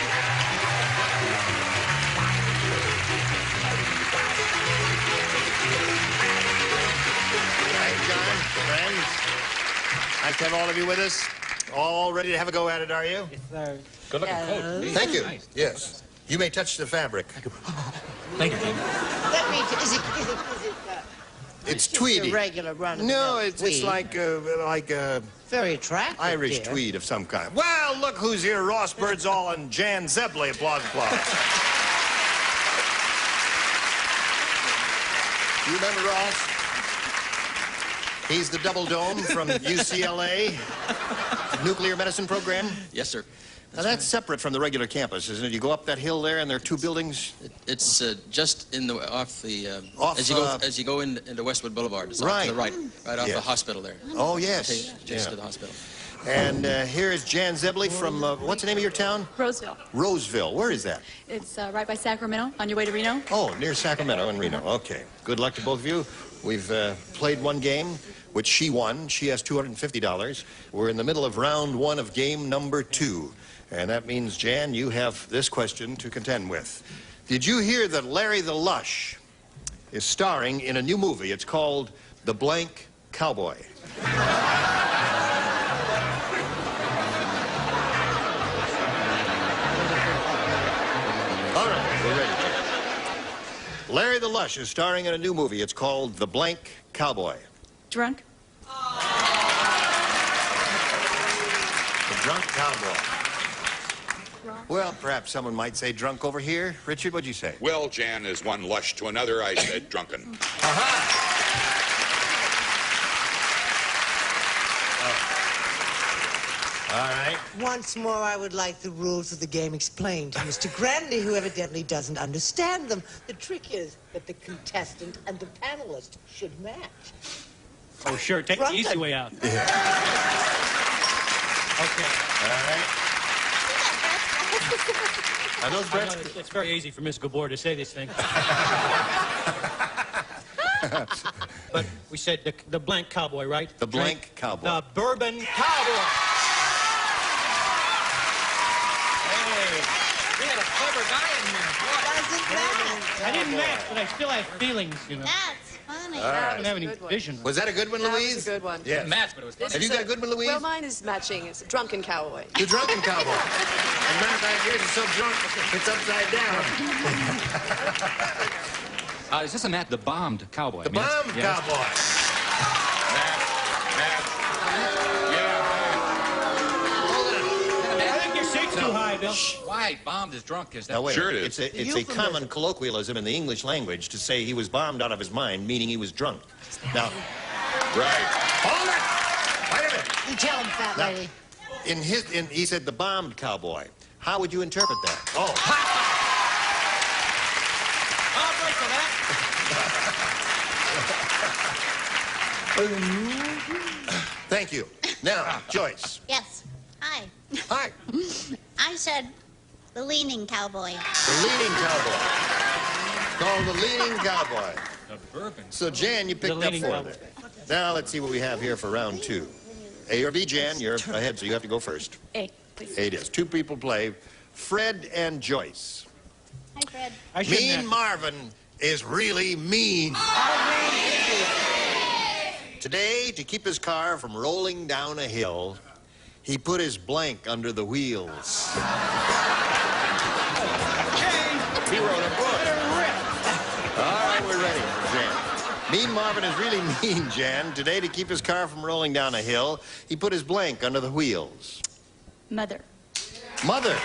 Hey, John, friends. Nice to have all of you with us. All ready to have a go at it, are you? Yes, sir. Good looking coat. Thank you. Nice. Yes. You may touch the fabric. Thank you, Jim. Let me, is it, It's just tweedy. a regular run. No, it's like a very attractive. Irish dear. tweed of some kind. Well, look who's here. Ross Birdsall and Jan Zebley. Applause, applause. You remember Ross? He's the double dome from UCLA nuclear medicine program. Yes, sir. Now that's separate from the regular campus, isn't it? You go up that hill there, and there are two buildings. It's just in the Off, as you go into Westwood Boulevard. It's right. off to the right off Yes. the hospital there. Oh yes, Just to the hospital. And here is Jan Zebley from what's the name of your town? Roseville. Roseville. Where is that? It's right by Sacramento, on your way to Reno. Oh, near Sacramento and Reno. Okay. Good luck to both of you. We've played one game, which she won. She has $250. We're in the middle of round one of game number 2. And that means, Jan, you have this question to contend with. Did you hear that Larry the Lush is starring in a new movie? It's called The Blank Cowboy. All right, we're ready. Larry the Lush is starring in a new movie. It's called The Blank Cowboy. Drunk? The Drunk Cowboy. Well, perhaps someone might say drunk over here. Richard, what'd you say? Well, Jan is one lush to another. I said drunken. All right. Once more, I would like the rules of the game explained to Mr. Grandy, who evidently doesn't understand them. The trick is that the contestant and the panelist should match. Oh, sure. Take the easy way out. Yeah. Okay. All right. Are those Brett's? It's very easy for Miss Gabor to say this thing. But we said the blank cowboy, right? The blank cowboy. The bourbon cowboy. Hey, we had a clever guy in here. Doesn't matter. I didn't match, but I still have feelings, you know. That's funny. I don't have any vision. Was that a good one, Louise? That was a good one. Yes. Match, but it was funny. Have you got a good one, Louise? Well, mine is matching. It's a drunken cowboy. The drunken cowboy. As a matter of fact, yours is so drunk, it's upside down. Is this a Matt, the bombed cowboy? The bombed cowboy. I think your seat's too high, Bill. Why? Bombed is drunk, is that? Now, wait Sure a minute. it is. It's a common colloquialism in the English language to say he was bombed out of his mind, meaning he was drunk. Now, Right. hold it! Wait a minute. You tell him, fat Now, lady. he said the bombed cowboy. How would you interpret that? Oh. I'll break for that. Thank you. Now, Joyce. Yes. Hi. Hi. I said the leaning cowboy. The leading cowboy. Called the leading cowboy. The bourbon. So, Jan, you picked up leaning 4 cowboy. there. Now, let's see what we have here for round 2. A or B, Jan? You're ahead, so you have to go first. A, please. A it is. 2 people play. Fred and Joyce. Hi, Fred. Mean Marvin is really mean. Today, to keep his car from rolling down a hill, he put his blank under the wheels. He wrote a book. All right, we're ready for Jan. Mean Marvin is really mean, Jan. Today, to keep his car from rolling down a hill, he put his blank under the wheels. Mother. Mother.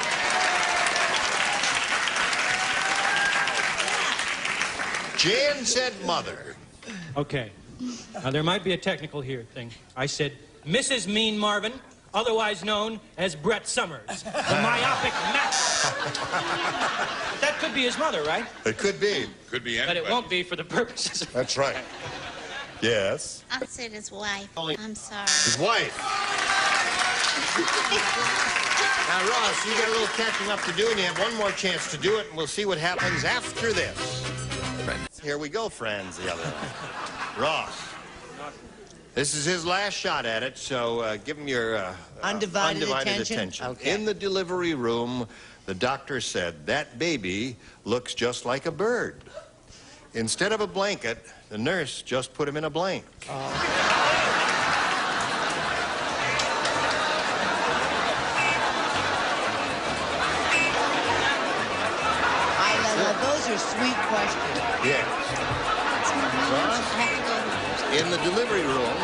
Jan said mother. Okay. Now, there might be a technical thing. I said Mrs. Mean Marvin, otherwise known as Brett Summers, the myopic Mac. That could be his mother, right? It could be. Could be But anybody. it won't be for the purposes of... That's right. Yes. I said his wife. I'm sorry. His wife. Now, Ross, you got a little catching up to do, and you have one more chance to do it, and we'll see what happens after this. Here we go, friends, the other one. Ross. This is his last shot at it, so give him your Undivided attention? Okay. In the delivery room, the doctor said, that baby looks just like a bird. Instead of a blanket, the nurse just put him in a blank. Those are sweet questions. Yes. I have to go In the delivery room,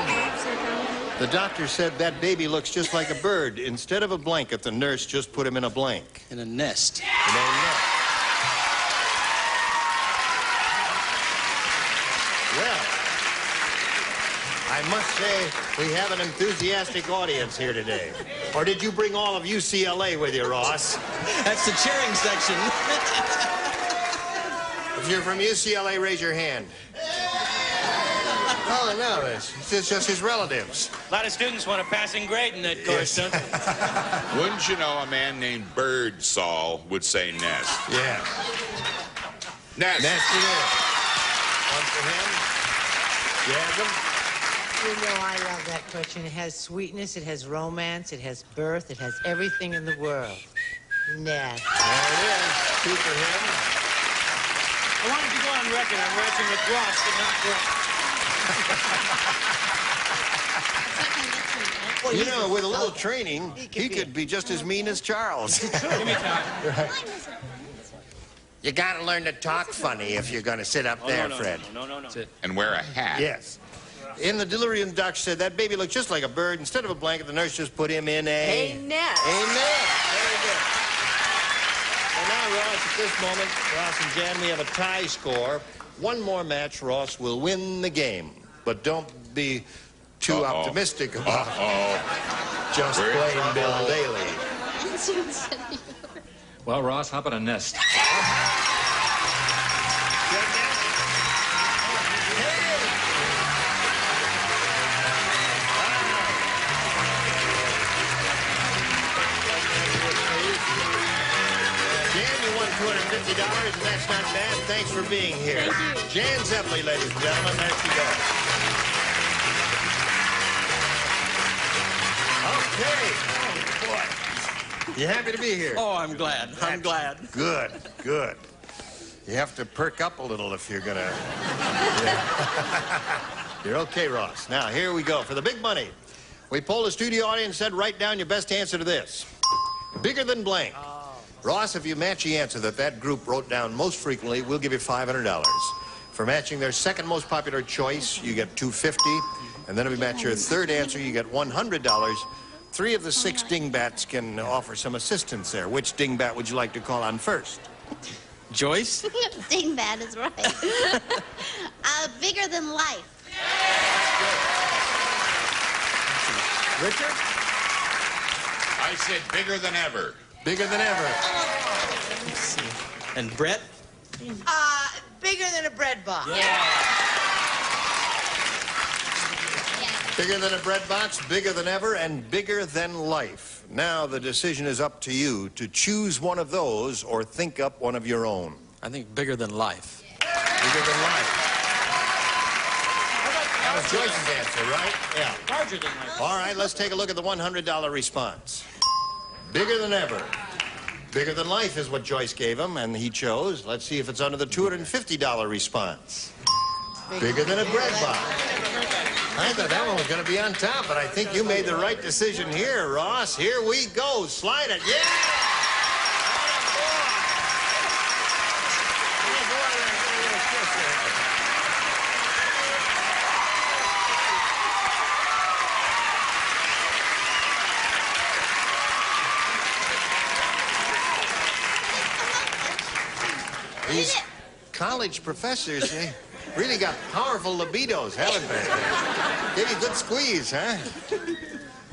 the doctor said that baby looks just like a bird. Instead of a blanket, the nurse just put him in a blank. In a nest. In a nest. Well, I must say, we have an enthusiastic audience here today. Or did you bring all of UCLA with you, Ross? That's the cheering section. If you're from UCLA, raise your hand. Oh, no, it's just his relatives. A lot of students want a passing grade in that course, don't they? Wouldn't you know a man named Birdsall would say nest? Yeah. Nest. Nest it is. One for him. Jasmine. You know, I love that question. It has sweetness, it has romance, it has birth, it has everything in the world. Nest. There it is. Two for him. I wanted to go on record. I'm matching with Ross, but not Brett. You know, with a little training, he could be just as mean as Charles. Give me time. You gotta learn to talk funny if you're gonna sit up there, Fred. No. And wear a hat. Yes. In the delivery room, the doctor said that baby looked just like a bird. Instead of a blanket, the nurse just put him in a nest. A nest. Very good. Well, now, Ross, at this moment, Ross and Jan, we have a tie score. One more match, Ross will win the game. But don't be too optimistic about just playing Bill Daly. Well, Ross, how about a nest? $250, and that's not bad. Thanks for being here. Thank you. Jan Zeppeli, ladies and gentlemen, there she goes. Okay. Oh, boy. You happy to be here? Oh, I'm glad. I'm glad. Good, good. You have to perk up a little if you're gonna... You're okay, Ross. Now, here we go. For the big money, we polled a studio audience and said, write down your best answer to this. Bigger than blank. Ross, if you match the answer that group wrote down most frequently, we'll give you $500. For matching their second most popular choice, you get $250. And then if you match your third answer, you get $100. 3 of the 6 dingbats can offer some assistance there. Which dingbat would you like to call on first? Joyce? Dingbat is right. Bigger than life. Richard? I said bigger than ever. Bigger than ever. Let's see. And Brett? Bigger than a bread box. Bigger than a bread box, bigger than ever, and bigger than life. Now the decision is up to you to choose one of those or think up one of your own. I think bigger than life. Bigger than life. That was Joyce's answer, right? Yeah. Larger than life. All right, let's take a look at the $100 response. Bigger than ever. Bigger than life is what Joyce gave him, and he chose. Let's see if it's under the $250 response. Bigger than a bread box. I thought that one was going to be on top, but I think you made the right decision here, Ross. Here we go. Slide it. Yeah! These college professors, they really got powerful libidos, haven't they? Give you a good squeeze, huh?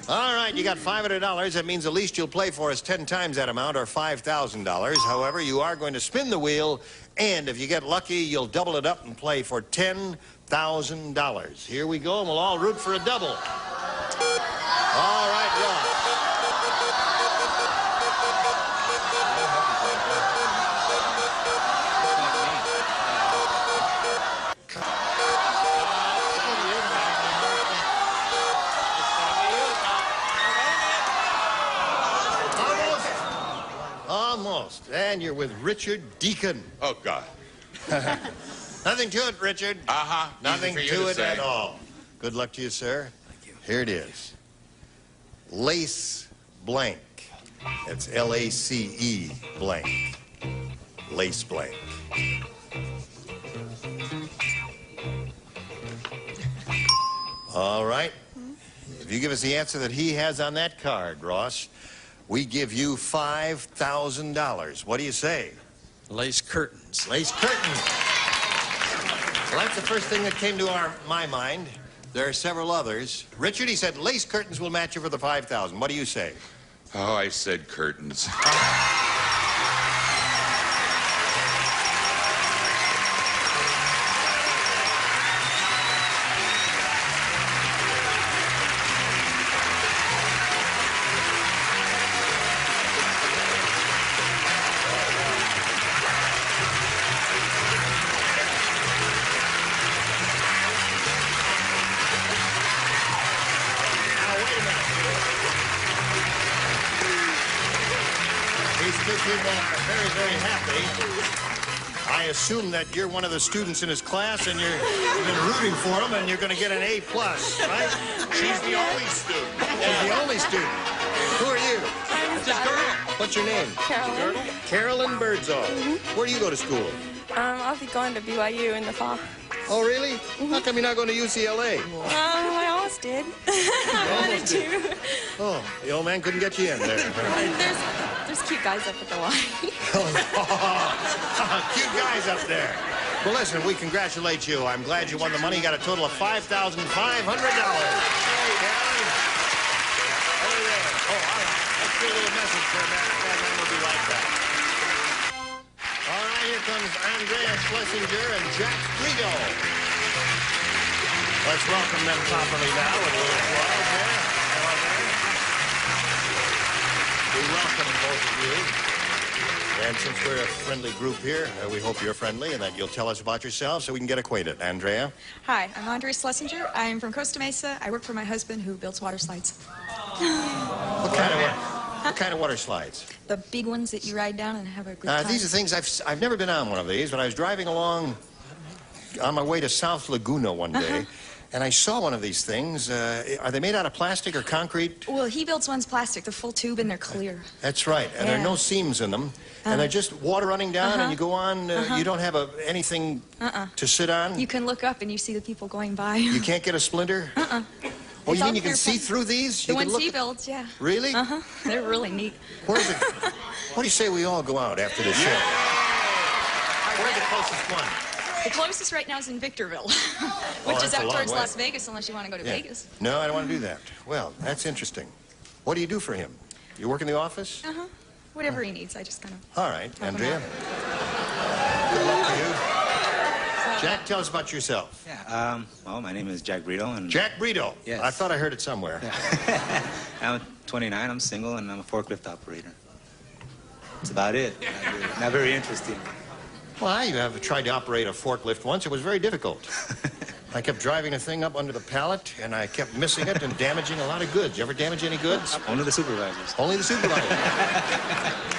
All right, you got $500. That means the least you'll play for is 10 times that amount, or $5,000. However, you are going to spin the wheel, and if you get lucky, you'll double it up and play for $10,000. Here we go, and we'll all root for a double. All right, Ross. Almost. And you're with Richard Deacon. Oh, God. Nothing to it, Richard. Uh-huh. Nothing to it at all. Good luck to you, sir. Thank you. Here it is. Lace blank. It's L-A-C-E blank. Lace blank. All right. If you give us the answer that he has on that card, Ross, we give you $5,000. What do you say? Lace curtains. Lace curtains. Well, that's the first thing that came to my mind. There are several others. Richard, he said lace curtains will match you for the $5,000. What do you say? Oh, I said curtains. Very, very happy. I assume that you're one of the students in his class and you've been rooting for him and you're going to get an A+, right? She's the only student. She's the only student. Who are you? What's your name? Carolyn. Carolyn Birdsall. Where do you go to school? I'll be going to BYU in the fall. Oh, really? How come you're not going to UCLA? I almost did. I wanted to. Oh, the old man couldn't get you in there. There's cute guys up at the Y. Cute guys up there. Well, listen, we congratulate you. I'm glad you won the money. You got a total of $5,500. Hey, Carolyn. Over there. Oh, all right. Let's do a little message for that, and then we'll be right back. All right, here comes Andrea Schlesinger and Jack Brito. Let's welcome them properly now with a little applause there. We welcome both of you. And since we're a friendly group here, we hope you're friendly and that you'll tell us about yourself so we can get acquainted. Andrea? Hi, I'm Andrea Schlesinger. I'm from Costa Mesa. I work for my husband who builds water slides. What kind of water slides? The big ones that you ride down and have a good time. These are things I've never been on one of these, but I was driving along on my way to South Laguna one day, and I saw one of these things. Are they made out of plastic or concrete? Well, he builds ones plastic, the full tube, and they're clear. That's right, and there are no seams in them, and they're just water running down, and you go on. You don't have anything to sit on. You can look up and you see the people going by. You can't get a splinter? Oh, you mean you can see through these? The ones he builds, yeah. Really? They're really neat. Where's it? What do you say we all go out after this show? Where's the closest one? The closest right now is in Victorville, which is out towards Las Vegas, unless you want to go to Vegas. No, I don't want to do that. Well, that's interesting. What do you do for him? You work in the office? Whatever he needs, I just kind of... All right, Andrea. Good luck to you. Jack, tell us about yourself. Yeah, well, my name is Jack Brito. And Jack Brito? Yes. I thought I heard it somewhere. Yeah. I'm 29, I'm single, and I'm a forklift operator. That's about it. Not very interesting. Well, I have tried to operate a forklift once. It was very difficult. I kept driving the thing up under the pallet, and I kept missing it and damaging a lot of goods. You ever damage any goods? Only the supervisors. Only the supervisors.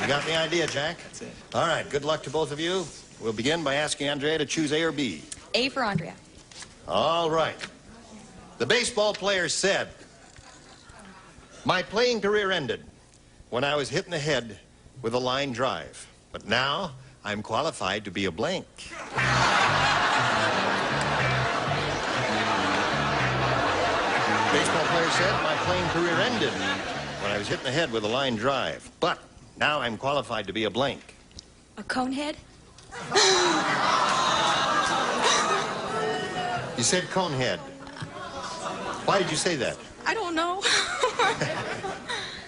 You got the idea, Jack? That's it. All right, good luck to both of you. We'll begin by asking Andrea to choose A or B. A for Andrea. All right. The baseball player said, "My playing career ended when I was hit in the head with a line drive, but now I'm qualified to be a blank." Baseball player said, "My playing career ended when I was hit in the head with a line drive, but now I'm qualified to be a blank." A cone head? You said conehead. Why did you say that? I don't know.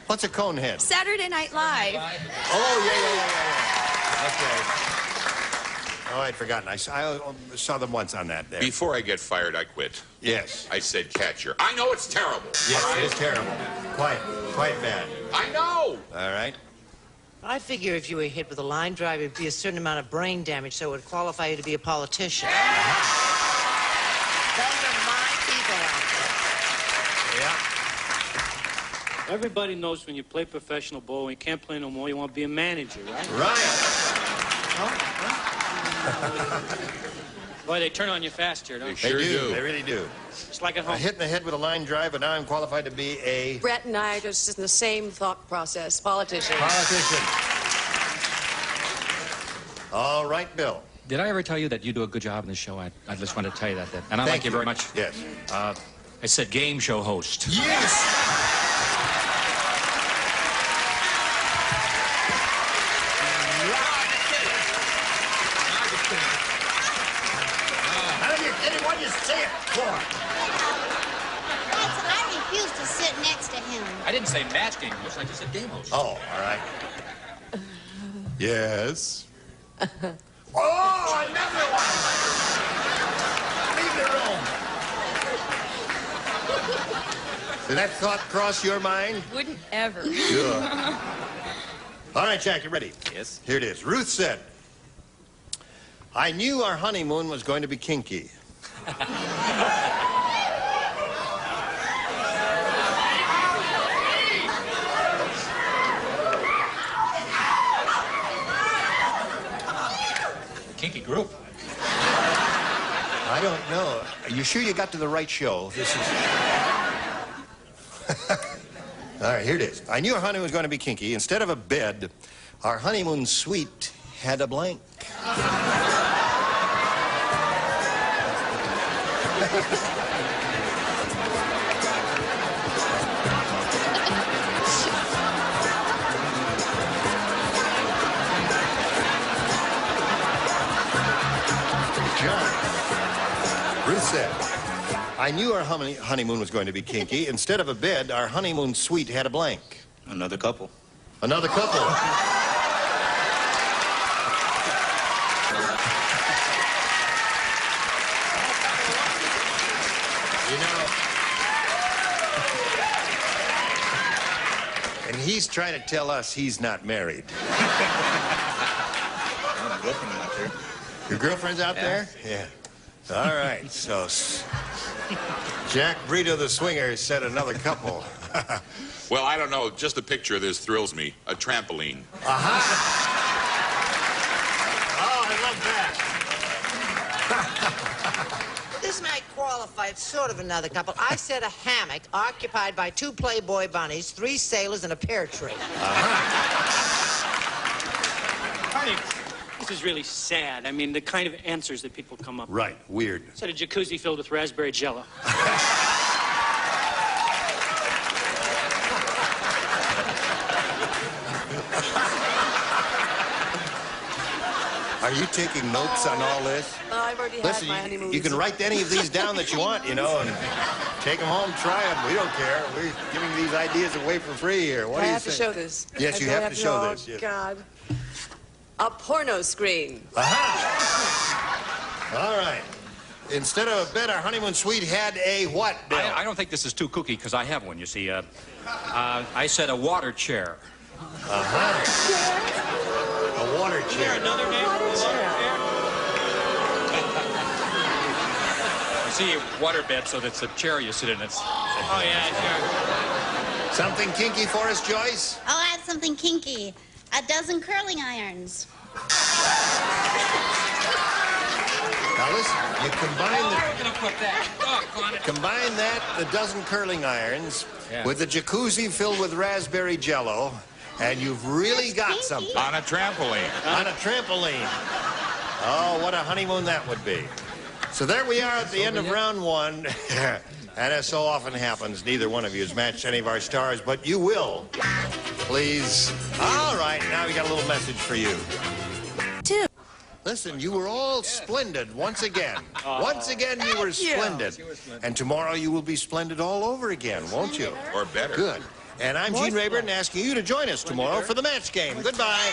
What's a conehead? Saturday Night Live. Oh, yeah. Okay. Oh, I'd forgotten. I saw them once on that there. Before I get fired, I quit. Yes. I said catcher. I know it's terrible. Yes, it is terrible. Quite bad. I know. All right. I figure if you were hit with a line drive, it'd be a certain amount of brain damage, so it would qualify you to be a politician. Those are my people out there. Yeah. Everybody knows when you play professional ball, when you can't play no more, you want to be a manager, right? Right. Boy, they turn on you fast here, don't they? Sure do. They really do. It's like at home. I hit in the head with a line drive, but now I'm qualified to be a... Brett and I are just in the same thought process. Politician. Politician. All right, Bill. Did I ever tell you that you do a good job in the show? I just want to tell you that. And I Thank like you very much. Yes. I said game show host. Yes! What you say it for? I refuse to sit next to him. I didn't say match game host. I just said game host. Oh, all right. Yes. Oh, another one! Leave the room. Did that thought cross your mind? Wouldn't ever. Sure. All right, Jack, you ready? Yes. Here it is. Ruth said, I knew our honeymoon was going to be kinky. Kinky group. I don't know. Are you sure you got to the right show? This is... All right, here it is. I knew our honeymoon was going to be kinky. Instead of a bed, our honeymoon suite had a blank. Ruth said, I knew our honeymoon was going to be kinky. Instead of a bed, our honeymoon suite had a blank. Another couple. Another couple. You know, and he's trying to tell us he's not married. My girlfriend out there. Your girlfriend's out there? Yeah. All right, so Jack Brito the Swinger said another couple. Well, I don't know. Just a picture of this thrills me. A trampoline. Uh-huh. Oh, I love that. This might qualify. It's sort of another couple. I said a hammock occupied by 2 Playboy bunnies, 3 sailors, and a pear tree. Honey, this is really sad. I mean, the kind of answers that people come up with. Right, weird. Said a jacuzzi filled with raspberry jello. Are you taking notes on all this? I've already Listen, had my honeymoon. you can write any of these down that you want, you know, and take them home, try them. We don't care. We're giving these ideas away for free here. What do I you have to think? show this. Yes, you have to show oh, this. Yes. God. A porno screen. Aha! All right. Instead of a bed, our honeymoon suite had a what, Bill? I don't think this is too kooky because I have one, you see. I said a water chair. Uh-huh. A water chair. Another name for a water chair? You see, water bed, so that's a chair you sit in. It's... Oh, yeah, sure. Something kinky for us, Joyce? Oh, I have something kinky. A dozen curling irons. Now listen, you combine the... We're gonna put that. Combine that, the dozen curling irons, with the jacuzzi filled with raspberry jello, and you've really got something. On a trampoline. On a trampoline. Oh, what a honeymoon that would be. So there we are at the end of round 1. And as so often happens, neither one of you has matched any of our stars, but you will. Please. All right, now we got a little message for you. 2. Listen, you were all splendid once again. Once again, you were splendid. And tomorrow you will be splendid all over again, won't you? Or better. Good. And I'm Gene Rayburn asking you to join us tomorrow for the match game. Goodbye.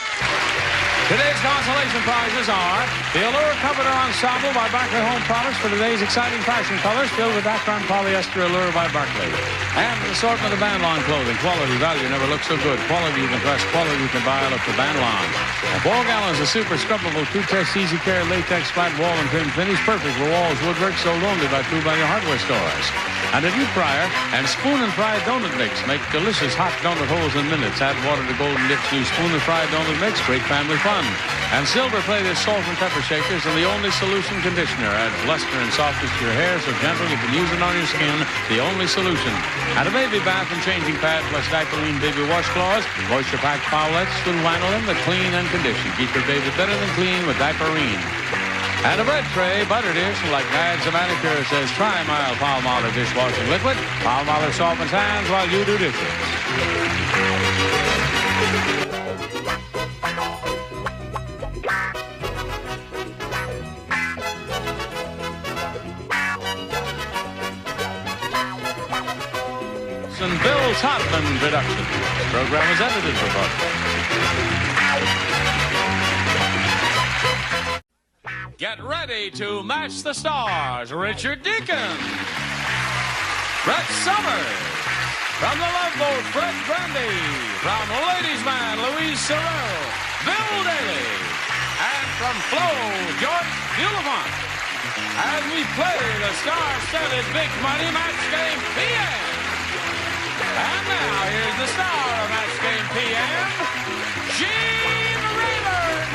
Today's consolation prizes are the Allure Comforter Ensemble by Barclay Home Products for today's exciting fashion colors filled with Akron polyester Allure by Barclay. And an assortment of Bandlon clothing. Quality, value never looks so good. Quality you can trust, quality you can buy. Look for Bandlon. 4 gallons of super scrubbable 2-test easy care latex flat wall and trim finish. Perfect for walls, woodwork, sold only by True Value Hardware stores. And a deep fryer and spoon and fried donut mix make delicious hot donut holes in minutes. Add water to Golden Dips new spoon and fried donut mix. Great family fun. And silver-plated salt and pepper shakers and the only solution conditioner. Adds luster and softness to your hair so gentle you can use it on your skin. The only solution. And a baby bath and changing pad plus Diaperine baby washcloths. Moisture-packed towelettes will lanolin that clean and condition. Keep your baby better than clean with Diaperine. And a bread tray, butter dish, like Nads a Manicure says, try mild Palmolive dishwashing liquid. Palmolive softens hands while you do dishes. And Bill Todman production. The program was edited for fun. Get ready to match the stars. Richard Deacon, Brett Summers, from the Love Boat, Fred Grandy, from Ladies Man, Louise Sorrell, Bill Daly, and from Flo, George Bulifant, as we play the star-studded Big Money Match Game PM. And now, here's the star of Match Game PM, Gene Rayburn.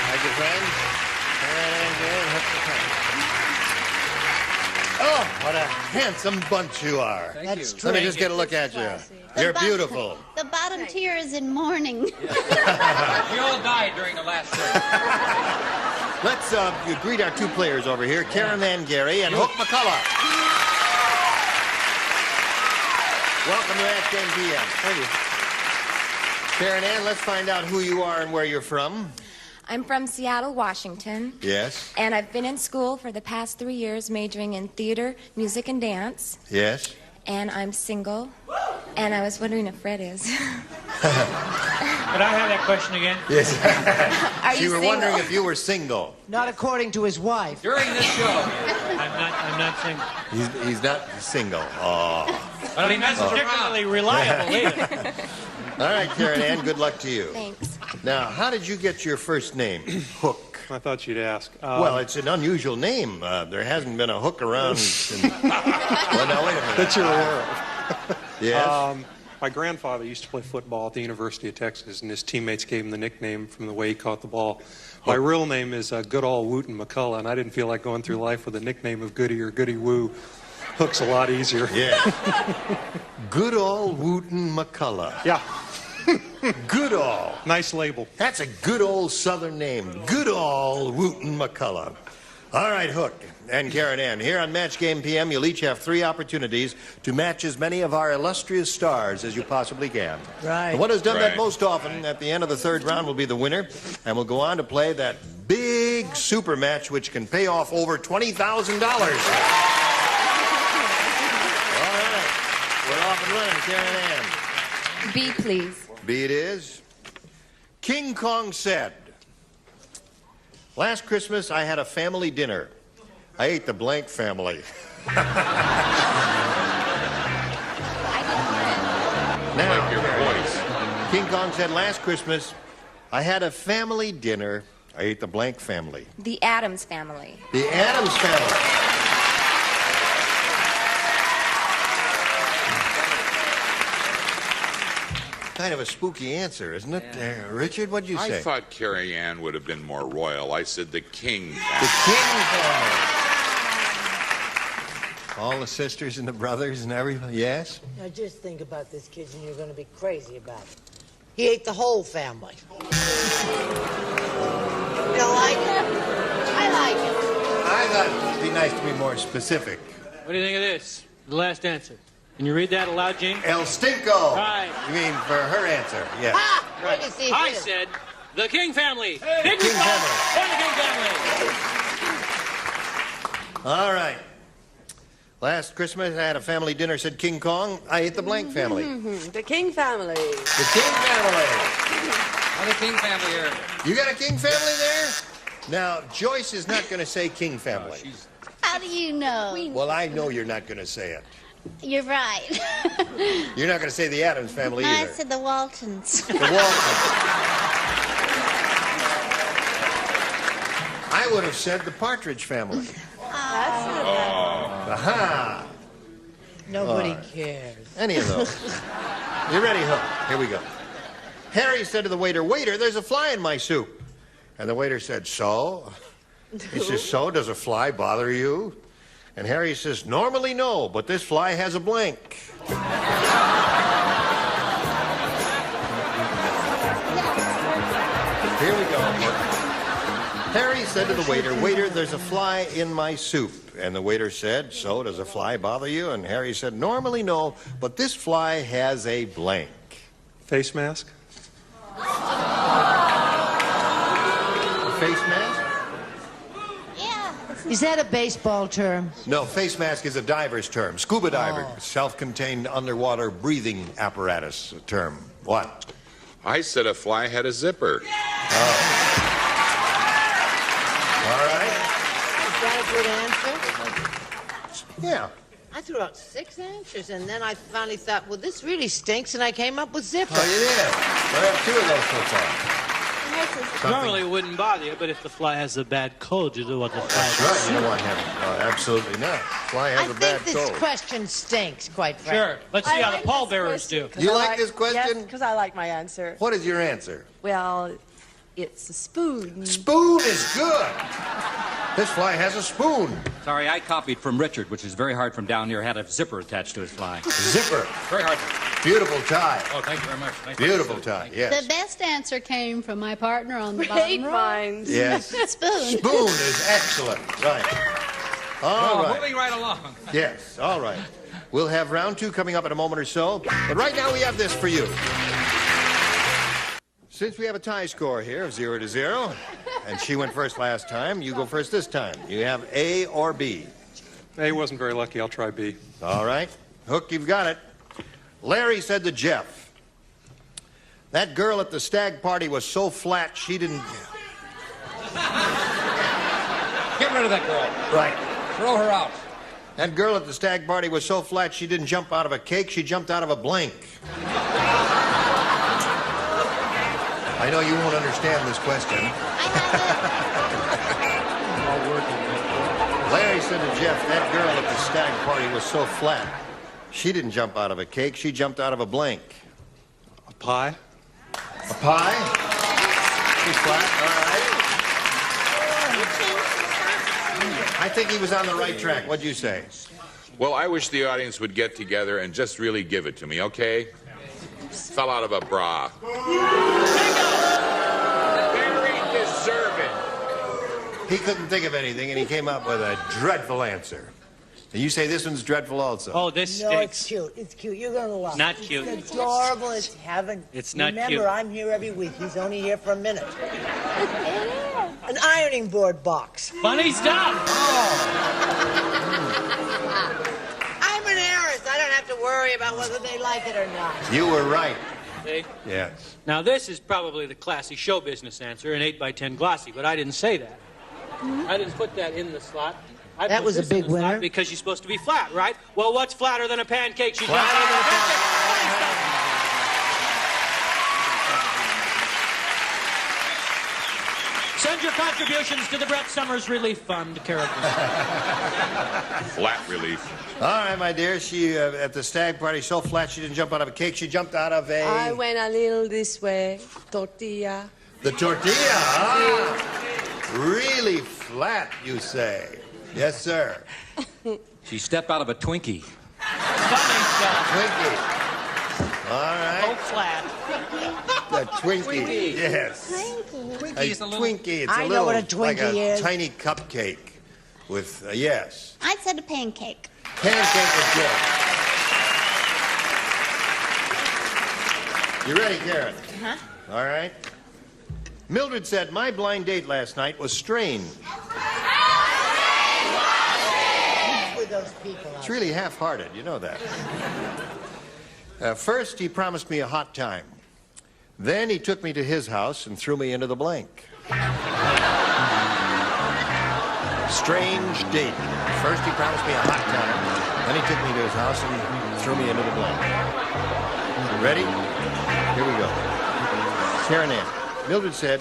Thank you, friends. Oh, what a handsome bunch you are. Thank you. Let me just get a look at you. You're beautiful. The bottom tier is in mourning. We all died during the last show. Let's greet our two players over here, Carolyn Gary and Hook McCullough. Welcome to Match Game PM. Thank you. Carolyn, let's find out who you are and where you're from. I'm from Seattle, Washington. Yes. And I've been in school for the past 3 years, majoring in theater, music, and dance. Yes. And I'm single. And I was wondering if Fred is. Could I have that question again? Yes. Are you were single? wondering if you were single. Not according to his wife. During this show. I'm not single. He's not single. Oh. But I mean, that's particularly reliable either. All right, Carolyn, good luck to you. Thanks. Now, how did you get your first name, Hook? I thought you'd ask. Well, it's an unusual name. There hasn't been a hook around since... Well, now, wait a minute. That you're aware of. Yes? My grandfather used to play football at the University of Texas, and his teammates gave him the nickname from the way he caught the ball. My real name is Good Ol' Wooten McCullough, and I didn't feel like going through life with a nickname of Goody or Goody Woo. Hook's a lot easier. Yeah. Good Ol' Wooten McCullough. Yeah. Good Ol'. Nice label. That's a good old Southern name. Good Ol' Wooten McCullough. All right, Hook and Karen Ann. Here on Match Game PM, you'll each have 3 opportunities to match as many of our illustrious stars as you possibly can. Right. The one who's done that most often at the end of the 3rd round will be the winner, and we'll go on to play that big super match which can pay off over $20,000. All right. We're off and running, Karen Ann. B, please. B it is. King Kong said, last Christmas I had a family dinner. I ate the blank family. Now, like your voice. King Kong said, last Christmas I had a family dinner. I ate the blank family. The Addams Family. The Addams Family. Kind of a spooky answer, isn't it? Richard, what'd you say? I thought Carrie Ann would have been more royal. I said the King family. The King family. All the sisters and the brothers and everything, yes? Now just think about this, kids, and you're going to be crazy about it. He ate the whole family. You don't like it? I like it. I thought it'd be nice to be more specific. What do you think of this? The last answer. Can you read that aloud, Gene? El Stinko. Right. You mean for her answer? Yes. Ah! Right. Let me see I his. said the King family. King King family. And the King family. All right. Last Christmas, I had a family dinner, said King Kong. I ate the blank family. The King family. The King family. How the King family here? You got a King family there? Now, Joyce is not going to say King family. How do you know? Well, I know you're not going to say it. You're right. You're not going to say the Addams family I either. said the Waltons. The Waltons. I would have said the Partridge family. Aha! Nobody cares. Any of those. You ready, Hook? Here we go. Harry said to the waiter, "Waiter, there's a fly in my soup." And the waiter said, "So?" He says, "So, does a fly bother you?" And Harry says, "Normally, no, but this fly has a blank." said to the waiter, "Waiter, there's a fly in my soup." And the waiter said, "So, does a fly bother you?" And Harry said, "Normally, no, but this fly has a blank." Face mask? Face mask? Is that a baseball term? No, face mask is a diver's term. Scuba diver, self-contained underwater breathing apparatus term. What? I said a fly had a zipper. Oh. All right. Is that a good answer? Yeah. I threw out 6 answers, and then I finally thought, well, this really stinks, and I came up with zipper. Oh, you did? We have 2 of those so far. Normally it wouldn't bother you, but if the fly has a bad cold, you don't want the fly. That's right. You don't want him. Absolutely not. Fly has a bad I think cold. this question stinks, quite frankly. Sure. Let's see how the pallbearers do. You like this question? Yes, because I like my answer. What is your answer? Well, it's a spoon. Spoon is good. This fly has a spoon. Sorry, I copied from Richard, which is very hard from down here. Had a zipper attached to his fly. Zipper. Very hard. Beautiful tie. Oh, thank you very much. Nice Beautiful tie, yes. The best answer came from my partner on the Great bottom row. minds. Yes. Spoon. Spoon is excellent. Right. All right. Moving right along. Yes, all right. We'll have round 2 coming up in a moment or so. But right now we have this for you. Since we have a tie score here of 0-0, and she went first last time, you go first this time. You have A or B. A wasn't very lucky. I'll try B. All right. Hook, you've got it. Larry said to Jeff, "That girl at the stag party was so flat she didn't..." Get rid of that girl. Right. Throw her out. "That girl at the stag party was so flat she didn't jump out of a cake, she jumped out of a blank." I know you won't understand this question. Larry said to Jeff, "That girl at the stag party was so flat. She didn't jump out of a cake, she jumped out of a blank." A pie? A pie? She's flat, all right. I think he was on the right track. What'd you say? Well, I wish the audience would get together and just really give it to me, okay? Fell out of a bra. Very deserving. He couldn't think of anything, and he came up with a dreadful answer. And you say this one's dreadful also. Oh, this No, stinks. it's cute. It's cute. You're going to love it. Not cute. It's adorable. It's heaven. It's not Remember, cute. I'm here every week. He's only here for a minute. An ironing board box. Funny stuff. I'm an heiress. I don't have to worry about whether they like it or not. You were right. See? Yes. Now, this is probably the classy show business answer, an 8x10 glossy, but I didn't say that. I didn't put that in the slot. I That put was a this in big the slot winner. because she's supposed to be flat, right? Well, what's flatter than a pancake? She jumped out of the pancake. Funny stuff. Send your contributions to the Brett Summers Relief Fund, Carolyn. Flat relief. All right, my dear. She, at the stag party, so flat she didn't jump out of a cake. She jumped out of a... I went a little this way. Tortilla. The tortilla. Ah, really flat, you say. Yes, sir. She stepped out of a Twinkie. Funny stuff. Twinkie. All right. Oh, flat. The Twinkie. Twinkie. Yes. Twinkie is a little... Twinkie. It's I a know little, what a Twinkie like a is. tiny cupcake with, yes. I said a pancake. Pancake is good. You ready, Karen? Uh-huh. All right. Mildred said, "My blind date last night was strange." With those people. It's really half-hearted, you know that. First, he promised me a hot time. Then he took me to his house and threw me into the blank. Strange date. First, he promised me a hot time. Then he took me to his house and threw me into the blank. Ready? Here we go. Karen Ann. Mildred said,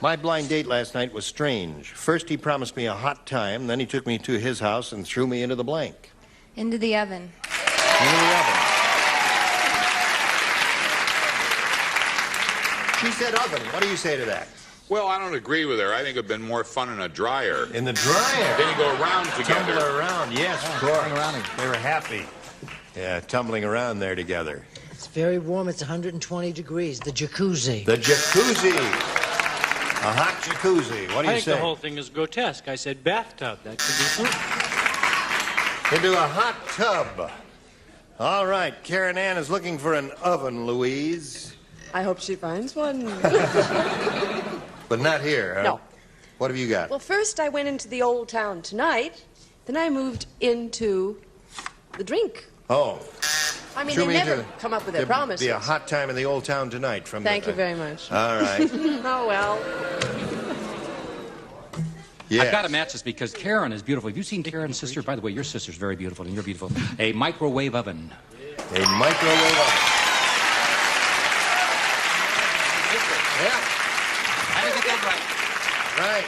"My blind date last night was strange. First, he promised me a hot time. Then he took me to his house and threw me into the blank." Into the oven. Into the oven. She said oven. What do you say to that? Well, I don't agree with her. I think it would have been more fun in a dryer. In the dryer. Then you go around together. Tumble around, yes, of course. They were happy. Yeah, tumbling around there together. It's very warm. It's 120 degrees. The jacuzzi. The jacuzzi. A hot jacuzzi. What do I you think say? the whole thing is grotesque. I said bathtub. That could be Into a hot tub. All right, Karen Ann is looking for an oven, Louise. I hope she finds one. But not here, huh? No. What have you got? Well, first I went into the old town tonight. Then I moved into the drink. Oh. I mean, Sure they never to- come up with their there'll promises. be a hot time in the old town tonight from Thank the... you very much. All right. Oh, well. Yes. I've got to match this because Karen is beautiful. Have you seen Karen's sister? By the way, your sister's very beautiful, and you're beautiful. A microwave oven. A microwave oven. Yeah. How did you get that right? Right.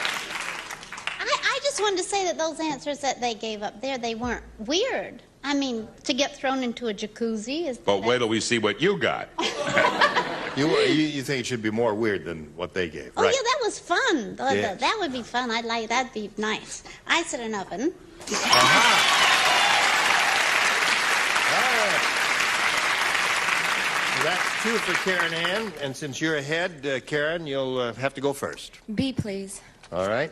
I just wanted to say that those answers that they gave up there, they weren't weird. I mean, to get thrown into a jacuzzi is... But wait till we see what you got. You think it should be more weird than what they gave, Oh, right? yeah, that was fun. Yes. That would be fun. I'd like that'd be nice. I said an oven. So that's 2 for Karen Ann, and since you're ahead, Karen, you'll have to go first. B, please. All right.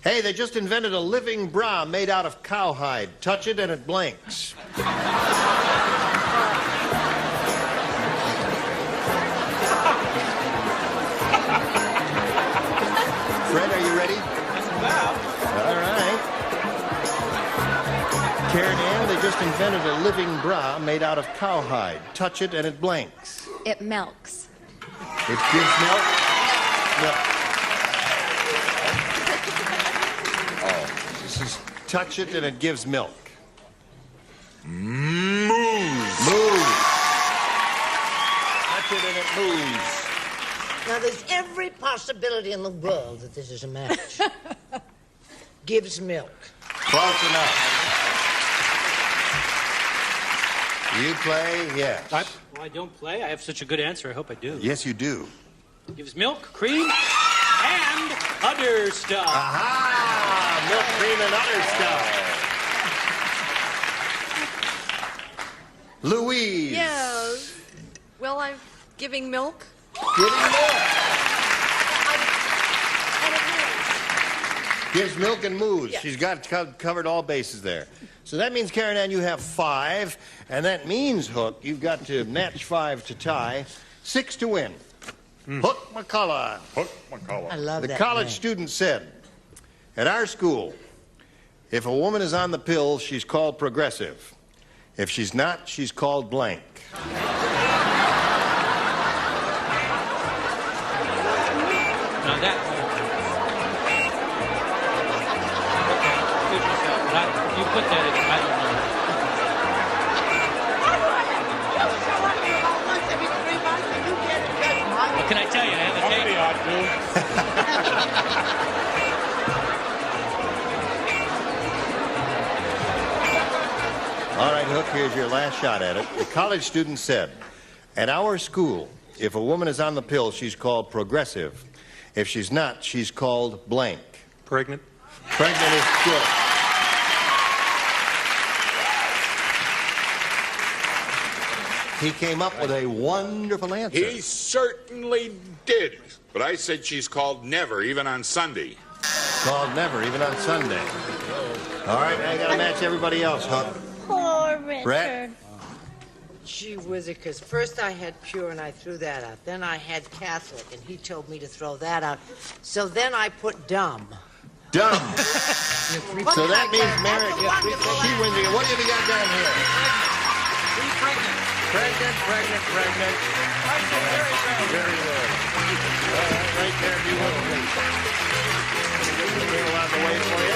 Hey, they just invented a living bra made out of cowhide. Touch it and it blinks. Fred, are you ready? All right. Karen Ann, they just invented a living bra made out of cowhide. Touch it and it blinks. It milks. It gives milk? Milk. Oh, this is touch it and it gives milk. Moves. Moves. Touch it and it moves. Now, there's every possibility in the world that this is a match. Gives milk. Close enough. You play? Yes. I don't play. I have such a good answer. I hope I do. Yes, you do. Gives milk, cream, and other stuff. Aha! Milk, cream, and other stuff. Louise. Yes. Well, I'm giving milk. Giving milk. Gives milk and moves. Yes. She's got covered all bases there. So that means, Karen Ann, you have 5. And that means, Hook, you've got to match 5 to tie, 6 to win. Hook McCullough. Hook McCullough. I love The that college name. student said, at our school, if a woman is on the pill, she's called progressive. If she's not, she's called blank. Now that. You put that in. I don't know. What can I tell you? I have a All right, Hook, here's your last shot at it. The college student said, at our school, if a woman is on the pill, she's called progressive. If she's not, she's called blank. Pregnant? Pregnant is good. He came up with a wonderful answer. He certainly did. But I said she's called never, even on Sunday. Called never, even on Sunday. All right, I got to match everybody else, Hook. Poor Richard. Brett? Gee whizzikers. First I had pure and I threw that out. Then I had Catholic and he told me to throw that out. So then I put dumb. Dumb. So that means Mary, she wins again. What have you got down here? Pregnant, pregnant, pregnant. Very good. Right there, if you would, please. Get the table out of the way for you.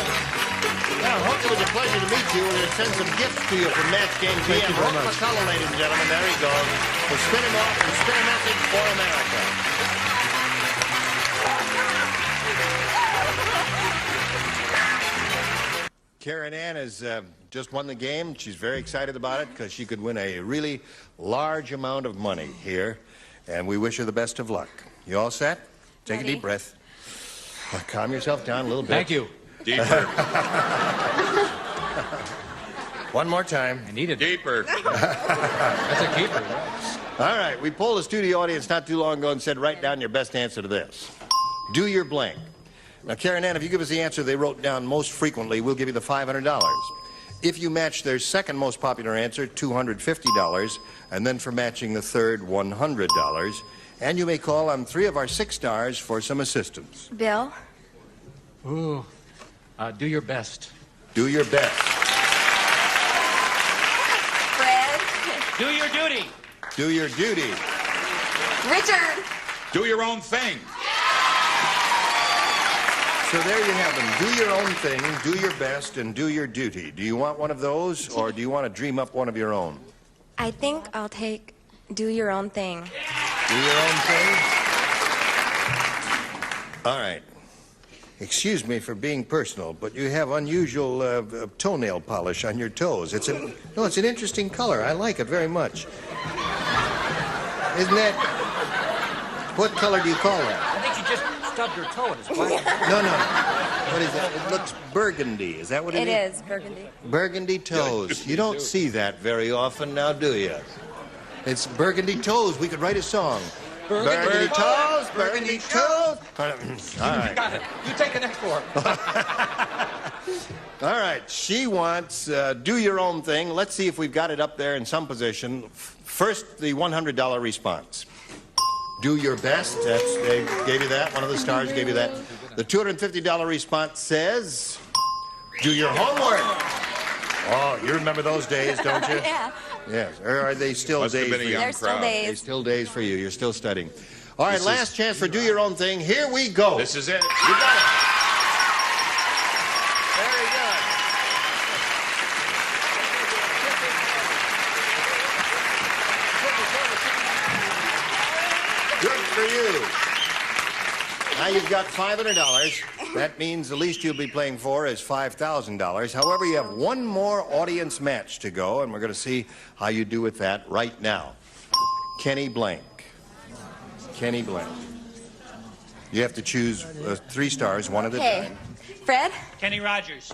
Now, Hook, it was a pleasure to meet you. We're going to send some gifts to you from Match Game GM. Hook McCullough, ladies and gentlemen. There he goes. We'll spin him off and spin a message for America. Karen Ann has just won the game. She's very excited about it because she could win a really large amount of money here. And we wish her the best of luck. You all set? Take a deep breath. Calm yourself down a little bit. Thank you. Deeper. One more time. I need it. Deeper. That's a keeper. All right, we polled a studio audience not too long ago and said, write down your best answer to this. Do your blank. Now, Karen Ann, if you give us the answer they wrote down most frequently, we'll give you the $500. If you match their second most popular answer, $250, and then for matching the third, $100. And you may call on 3 of our 6 stars for some assistance. Bill? Ooh, do your best. Do your best. Fred? Do your duty. Do your duty. Richard? Do your own thing. So there you have them. Do your own thing, do your best, and do your duty. Do you want one of those, or do you want to dream up one of your own? I think I'll take do your own thing. Do your own thing? All right. Excuse me for being personal, but you have unusual toenail polish on your toes. It's an interesting color. I like it very much. Isn't that... What color do you call that? I think you just stubbed your toe and it's black. No. What is that? It looks burgundy. Is that what it is? It is burgundy. Burgundy toes. You don't see that very often now, do you? It's burgundy toes. We could write a song. Burgundy toes, burgundy toes. All right. Got it. You take the next floor. All right. She wants do your own thing. Let's see if we've got it up there in some position. First, the $100 response. Do your best. They gave you that. One of the stars gave you that. The $250 response says, do your homework. Oh, you remember those days, don't you? Yeah. Yes. Or are they still Must have days been a for you? young They're still crowd. days. They're still days for you. You're still studying. All right, last chance for do your own thing. Here we go. This is it. You got it. Very good. Good for you. Now you've got $500. That means the least you'll be playing for is $5,000. However, you have one more audience match to go, and we're going to see how you do with that right now. Kenny Blank. Kenny Blank. You have to choose 3 stars, one at a time. Fred? Kenny Rogers.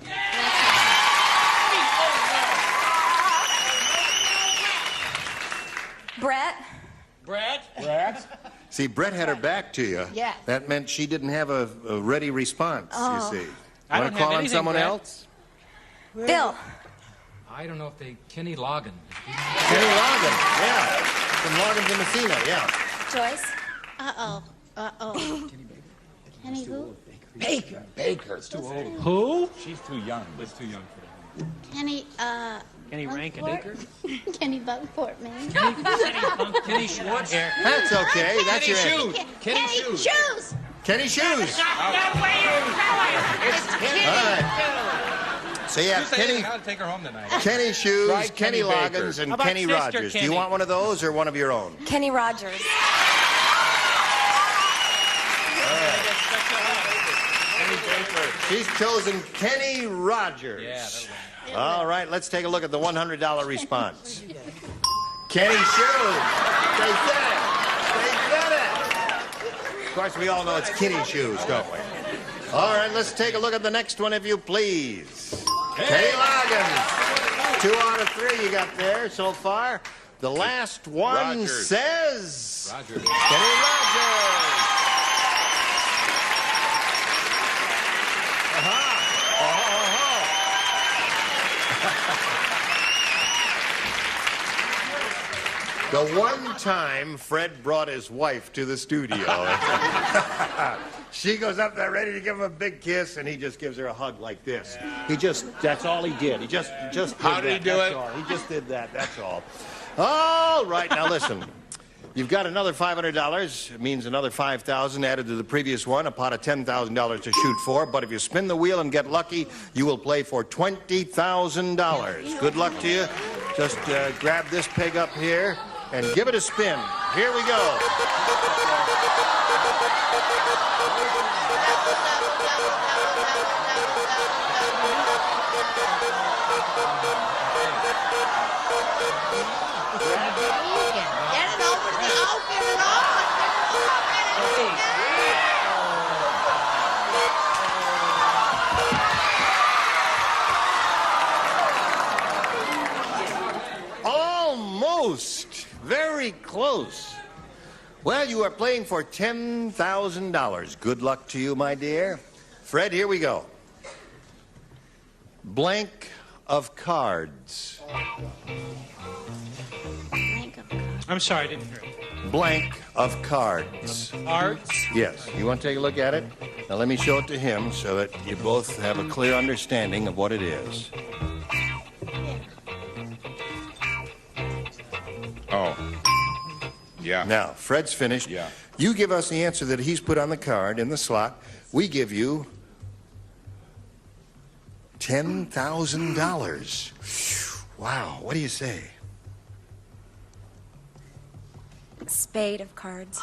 Brett? Brett? See, Brett had her back to you. Yeah. That meant she didn't have a ready response, you see. I Want don't to call have on anything, someone Brett. else? Bill? I don't know if they... Kenny Logan. Kenny Logan, yeah. From Logan to Messina, yeah. Joyce? Uh-oh. Kenny who? Baker. It's too old. Who? She's too young. It's too young for that. Kenny, Kenny Rankin. Kenny Bunkport, man. Kenny Schwartz. That's okay. That's your answer. Kenny Shoes. Kenny Shoes. All right. So you have Kenny, How to take her home tonight. Kenny Shoes, Try Kenny Kenny Baker. Loggins, and How about Kenny Sister Rogers. Do you Kenny? want one of those or one of your own? Kenny Rogers. She's chosen Kenny Rogers. Yeah, All right, let's take a look at the $100 response. Kenny Shoes. They said it. They said it. Of course, we all know it's Kenny Shoes, don't we? All right, let's take a look at the next one, if you please. Kenny Loggins. 2 out of 3 you got there so far. The last one Rogers. says... Rogers. Kenny Rogers. The one time Fred brought his wife to the studio, she goes up there ready to give him a big kiss, and he just gives her a hug like this. That's all he did. He just did How did he do that's it? all. He just did that, that's all. All right, now listen. You've got another $500. It means another $5,000 added to the previous one, a pot of $10,000 to shoot for. But if you spin the wheel and get lucky, you will play for $20,000. Good luck to you. Just grab this pig up here and give it a spin. Here we go. Almost. Very very close. Well, you are playing for $10,000. Good luck to you, my dear. Fred, here we go. Blank of cards. I'm sorry, I didn't hear it. Blank of cards. Cards? Yes. You want to take a look at it? Now let me show it to him so that you both have a clear understanding of what it is. Oh. Yeah. Now, Fred's finished. Yeah. You give us the answer that he's put on the card in the slot. We give you $10,000. Wow. What do you say? Spade of cards.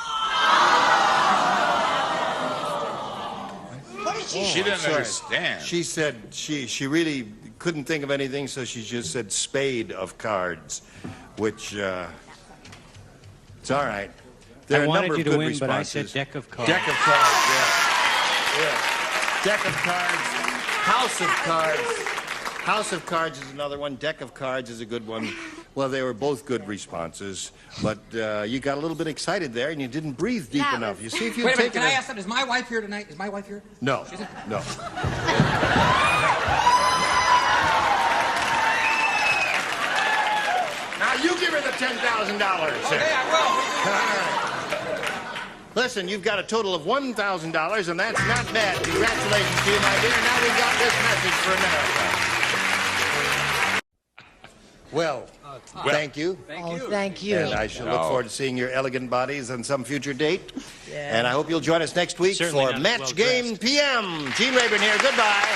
What did she She didn't Sorry. understand. She said she really couldn't think of anything, so she just said spade of cards, which, it's all right. There are I a wanted number you of to good win, but I responses. said deck of cards. Deck of cards, yeah. Deck of cards. House of cards. House of cards is another one. Deck of cards is a good one. Well, they were both good responses, but you got a little bit excited there, and you didn't breathe deep enough. You see, if you Wait a minute, take can I ask something? Is my wife here tonight? Is my wife here? No, no. Now you give her the $10,000. Okay, I will. All right. Listen, you've got a total of $1,000, and that's not bad. Congratulations to you, my dear. Now we've got this message for America. Well, thank you. Thank you. And I shall look forward to seeing your elegant bodies on some future date. Yeah. And I hope you'll join us next week Certainly for not Match well Game dressed. PM. Gene Rayburn here. Goodbye.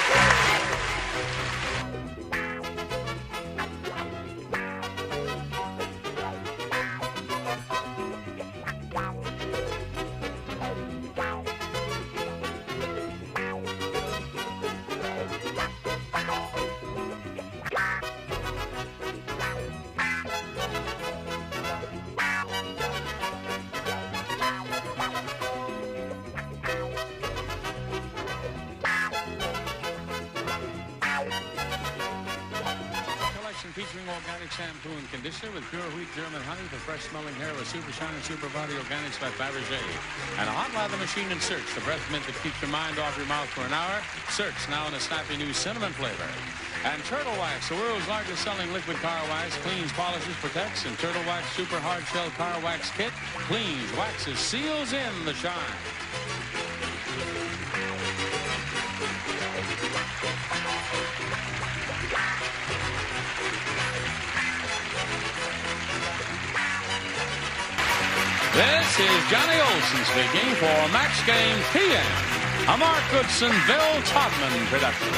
Featuring organic shampoo and conditioner with pure wheat German honey for fresh smelling hair with super shine and super body organics by Fabergé. And a hot lather machine and Search, the breath mint that keeps your mind off your mouth for an hour. Search now in a snappy new cinnamon flavor. And Turtle Wax, the world's largest selling liquid car wax, cleans, polishes, protects. And Turtle Wax Super Hard Shell Car Wax Kit cleans, waxes, seals in the shine. This is Johnny Olson speaking for Match Game PM, a Mark Goodson, Bill Todman production.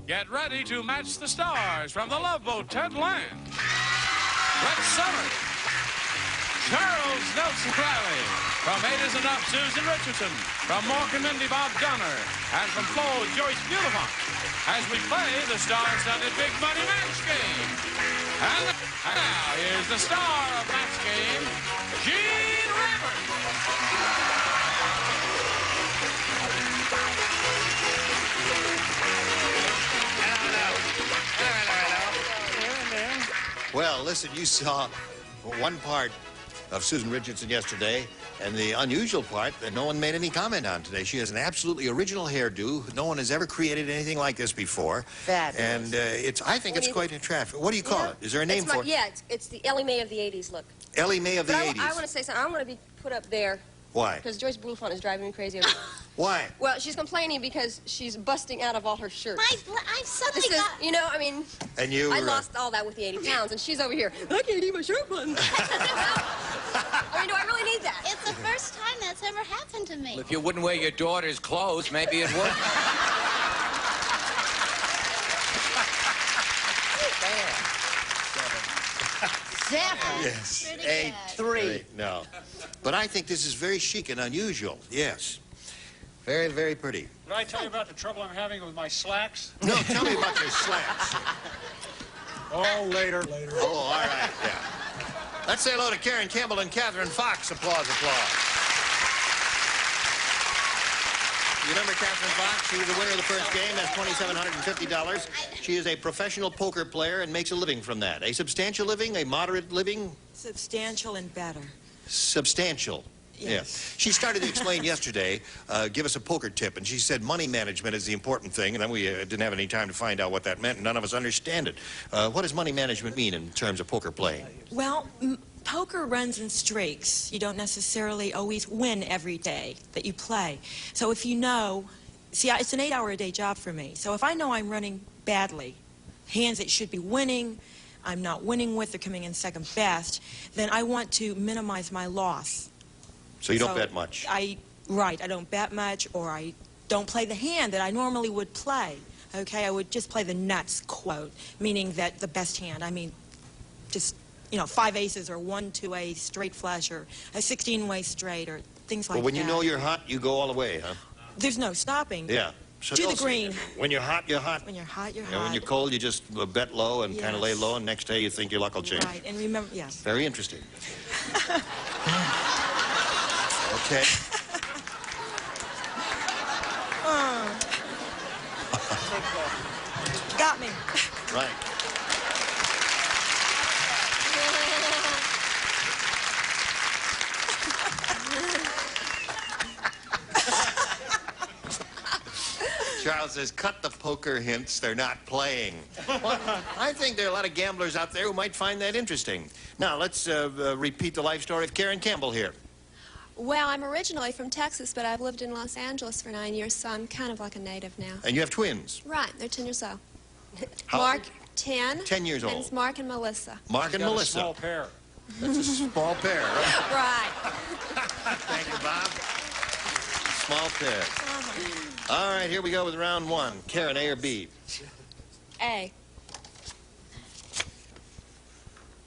Get ready to match the stars from The Love Boat, Ted Lange, Brett Summers, Charles Nelson Riley, from Eight Is Enough, Susan Richardson, from Mork and Mindy, Bob Gunner, and from Flo, Joyce Beautiful, as we play the star-studded Big Money Match Game. And now, here's the star of Match Game, Gene Rayburn. Well, listen, you saw one part of Susan Richardson yesterday, and the unusual part that no one made any comment on today. She has an absolutely original hairdo. No one has ever created anything like this before. Fabulous. And I think it's quite attractive. What do you call it? Is there a name for it? Yeah, it's the Ellie Mae of the 80s look. Ellie Mae of the 80s. I want to say something. I want to be put up there. Why? Because Joyce Bulifant is driving me crazy. Why? Well, she's complaining because she's busting out of all her shirts. I've suddenly This is, got... you know, I mean, And you I lost all that with the 80 pounds, and she's over here, I can't eat my shirt buttons. I mean, do I really need that? It's the first time that's ever happened to me. If you wouldn't wear your daughter's clothes, maybe it would. 7. Yes. Pretty 8. good. 3. No. But I think this is very chic and unusual. Yes. Very, very pretty. Did I tell you about the trouble I'm having with my slacks? No, tell me about your slacks. Oh, later. Oh, all right, yeah. Let's say hello to Karen Campbell and Catherine Fox. Applause, applause. You remember Catherine Fox? She was the winner of the first game, has $2,750. She is a professional poker player and makes a living from that. A substantial living, a moderate living? Substantial and better. Substantial. Yes. Yeah. She started to explain yesterday, give us a poker tip, and she said money management is the important thing, and then we didn't have any time to find out what that meant, and none of us understand it. What does money management mean in terms of poker playing? Well, poker runs in streaks. You don't necessarily always win every day that you play. So if you know, see, it's an 8-hour-a-day job for me. So if I know I'm running badly, hands that should be winning, I'm not winning with, they're coming in second best, then I want to minimize my loss. So you don't bet much? Right, I don't bet much, or I don't play the hand that I normally would play. Okay, I would just play the nuts, quote, meaning that the best hand. I mean, just, 5 aces or 1 2-way straight flush or a 16-way straight or things like that. Well, when you know you're hot, you go all the way, huh? There's no stopping. Yeah. So to the green. When you're hot, you're hot. When you're hot, you're hot. And when you're cold, you just bet low and kind of lay Yes. low, and next day you think your luck will change. Right, and remember, yes. Very interesting. Okay. Got me. Right. Charles says, cut the poker hints, they're not playing. Well, I think there are a lot of gamblers out there who might find that interesting. Now, let's repeat the life story of Karen Campbell here. Well, I'm originally from Texas, but I've lived in Los Angeles for 9 years, so I'm kind of like a native now. And you have twins. Right, they're 10 years old. How Mark, old? 10. 10 years old. And it's Mark and Melissa. Mark and Melissa. A small pair. That's a small pair, right? Right. Thank you, Bob. Small pair. All right, here we go with round 1. Karen, A or B? A.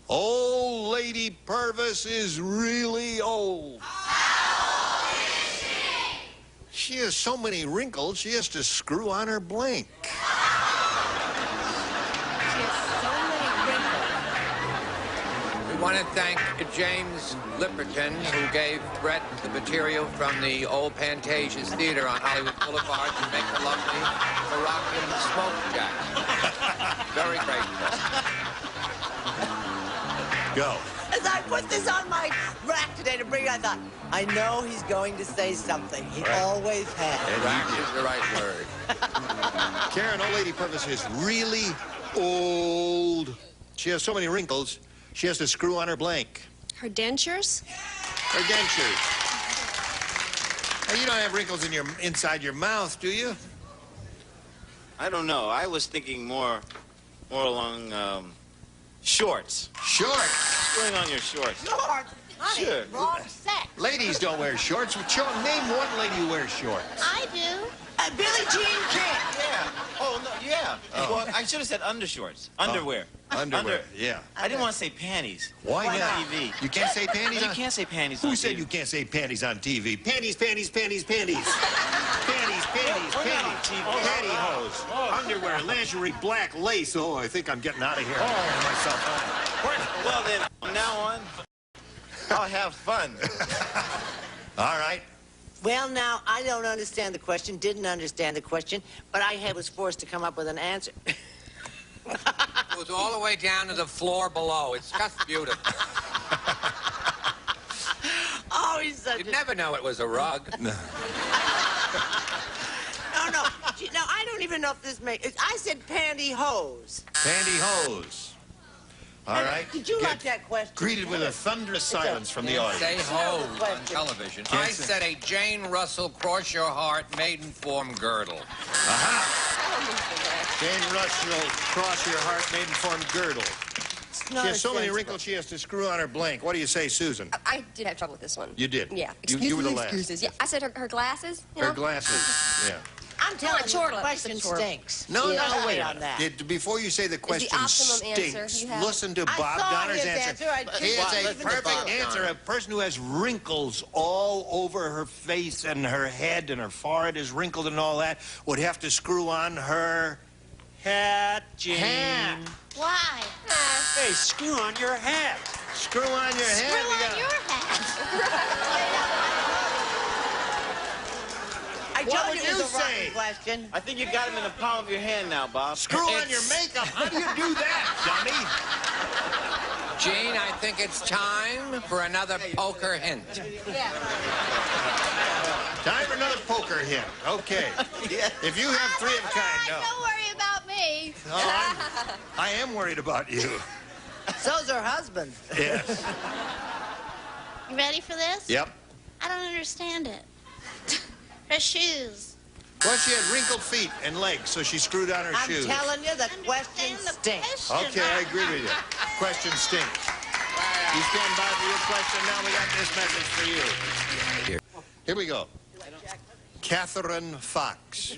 Old Lady Purvis is really old. How old is she? She has so many wrinkles, she has to screw on her blank. She has so many wrinkles. We want to thank James Lipperton, who gave Brett the material from the old Pantages Theater on Hollywood Boulevard to make the lovely Moroccan smoke jack. Very grateful. Go. As I put this on my rack today to bring, I thought, I know he's going to say something. He always has. Rack is the right word. Karen, Old Lady Purvis is really old. She has so many wrinkles, she has to screw on her blank. Her dentures? Her dentures. Now, you don't have wrinkles in inside your mouth, do you? I don't know. I was thinking more along shorts. Shorts? Going on your shorts. Shorts? Honey, Sure. wrong sex. Ladies don't wear shorts. Name one lady who wears shorts. I do. Billie Jean King. Yeah. Oh, no, yeah. Oh. Well, I should have said undershorts. Underwear. Underwear, yeah. I didn't want to say panties. Why not? On TV. You can't say panties You on... can't say panties Who on said TV. you can't say panties on TV? Panties, panties, panties, panties. Panties, panties, We're not on panties. TV. Pantyhose. Underwear, lingerie, black lace. Oh, I think I'm getting out of here. Myself on. Well, then, from now on, I'll have fun. All right. Well, now, I don't understand the question, didn't understand the question, but I was forced to come up with an answer. It was all the way down to the floor below. It's just beautiful. Oh, he's such You'd never know it was a rug. No. Gee, now, I don't even know if this makes... I said pantyhose. Pantyhose. All right. Did you like that question? Greeted with a thunderous silence from the audience. Say hose on television. I said a Jane Russell cross your heart maiden form girdle. Aha! Jane Russell cross your heart maiden form girdle. She has so many wrinkles she has to screw on her blank. What do you say, Susan? I did have trouble with this one. You did? Yeah. You were the last. Excuses. Yeah. I said her glasses. You know? Her glasses, yeah. I'm telling you, the question stinks. No, Yeah, no, wait wait. on that. Before you say the question optimum answer stinks, you have? listen to I Bob saw Donner's his answer. answer. It's a perfect answer. A person who has wrinkles all over her face and her head and her forehead is wrinkled and all that would have to screw on her hat, Jane. Why? Hey, screw on your hat. Screw on your Screw hat. on your hat. I What told would you it was you a rotten say? question. I think you got him in the palm of your hand now, Bob. Screw on your makeup. How do you do that, dummy? Gene, I think it's time for another poker hint. Time for another poker hint. Okay. If you have three of a kind, no. Don't worry about me. Oh, I am worried about you. So's her husband. Yes. You ready for this? Yep. I don't understand it. Her shoes. Well, she had wrinkled feet and legs, so she screwed on her I'm shoes. telling you, the question stinks. Okay, I agree with you. Question stinks. You stand by for your question. Now we got this message for you. Here we go. Catherine Fox.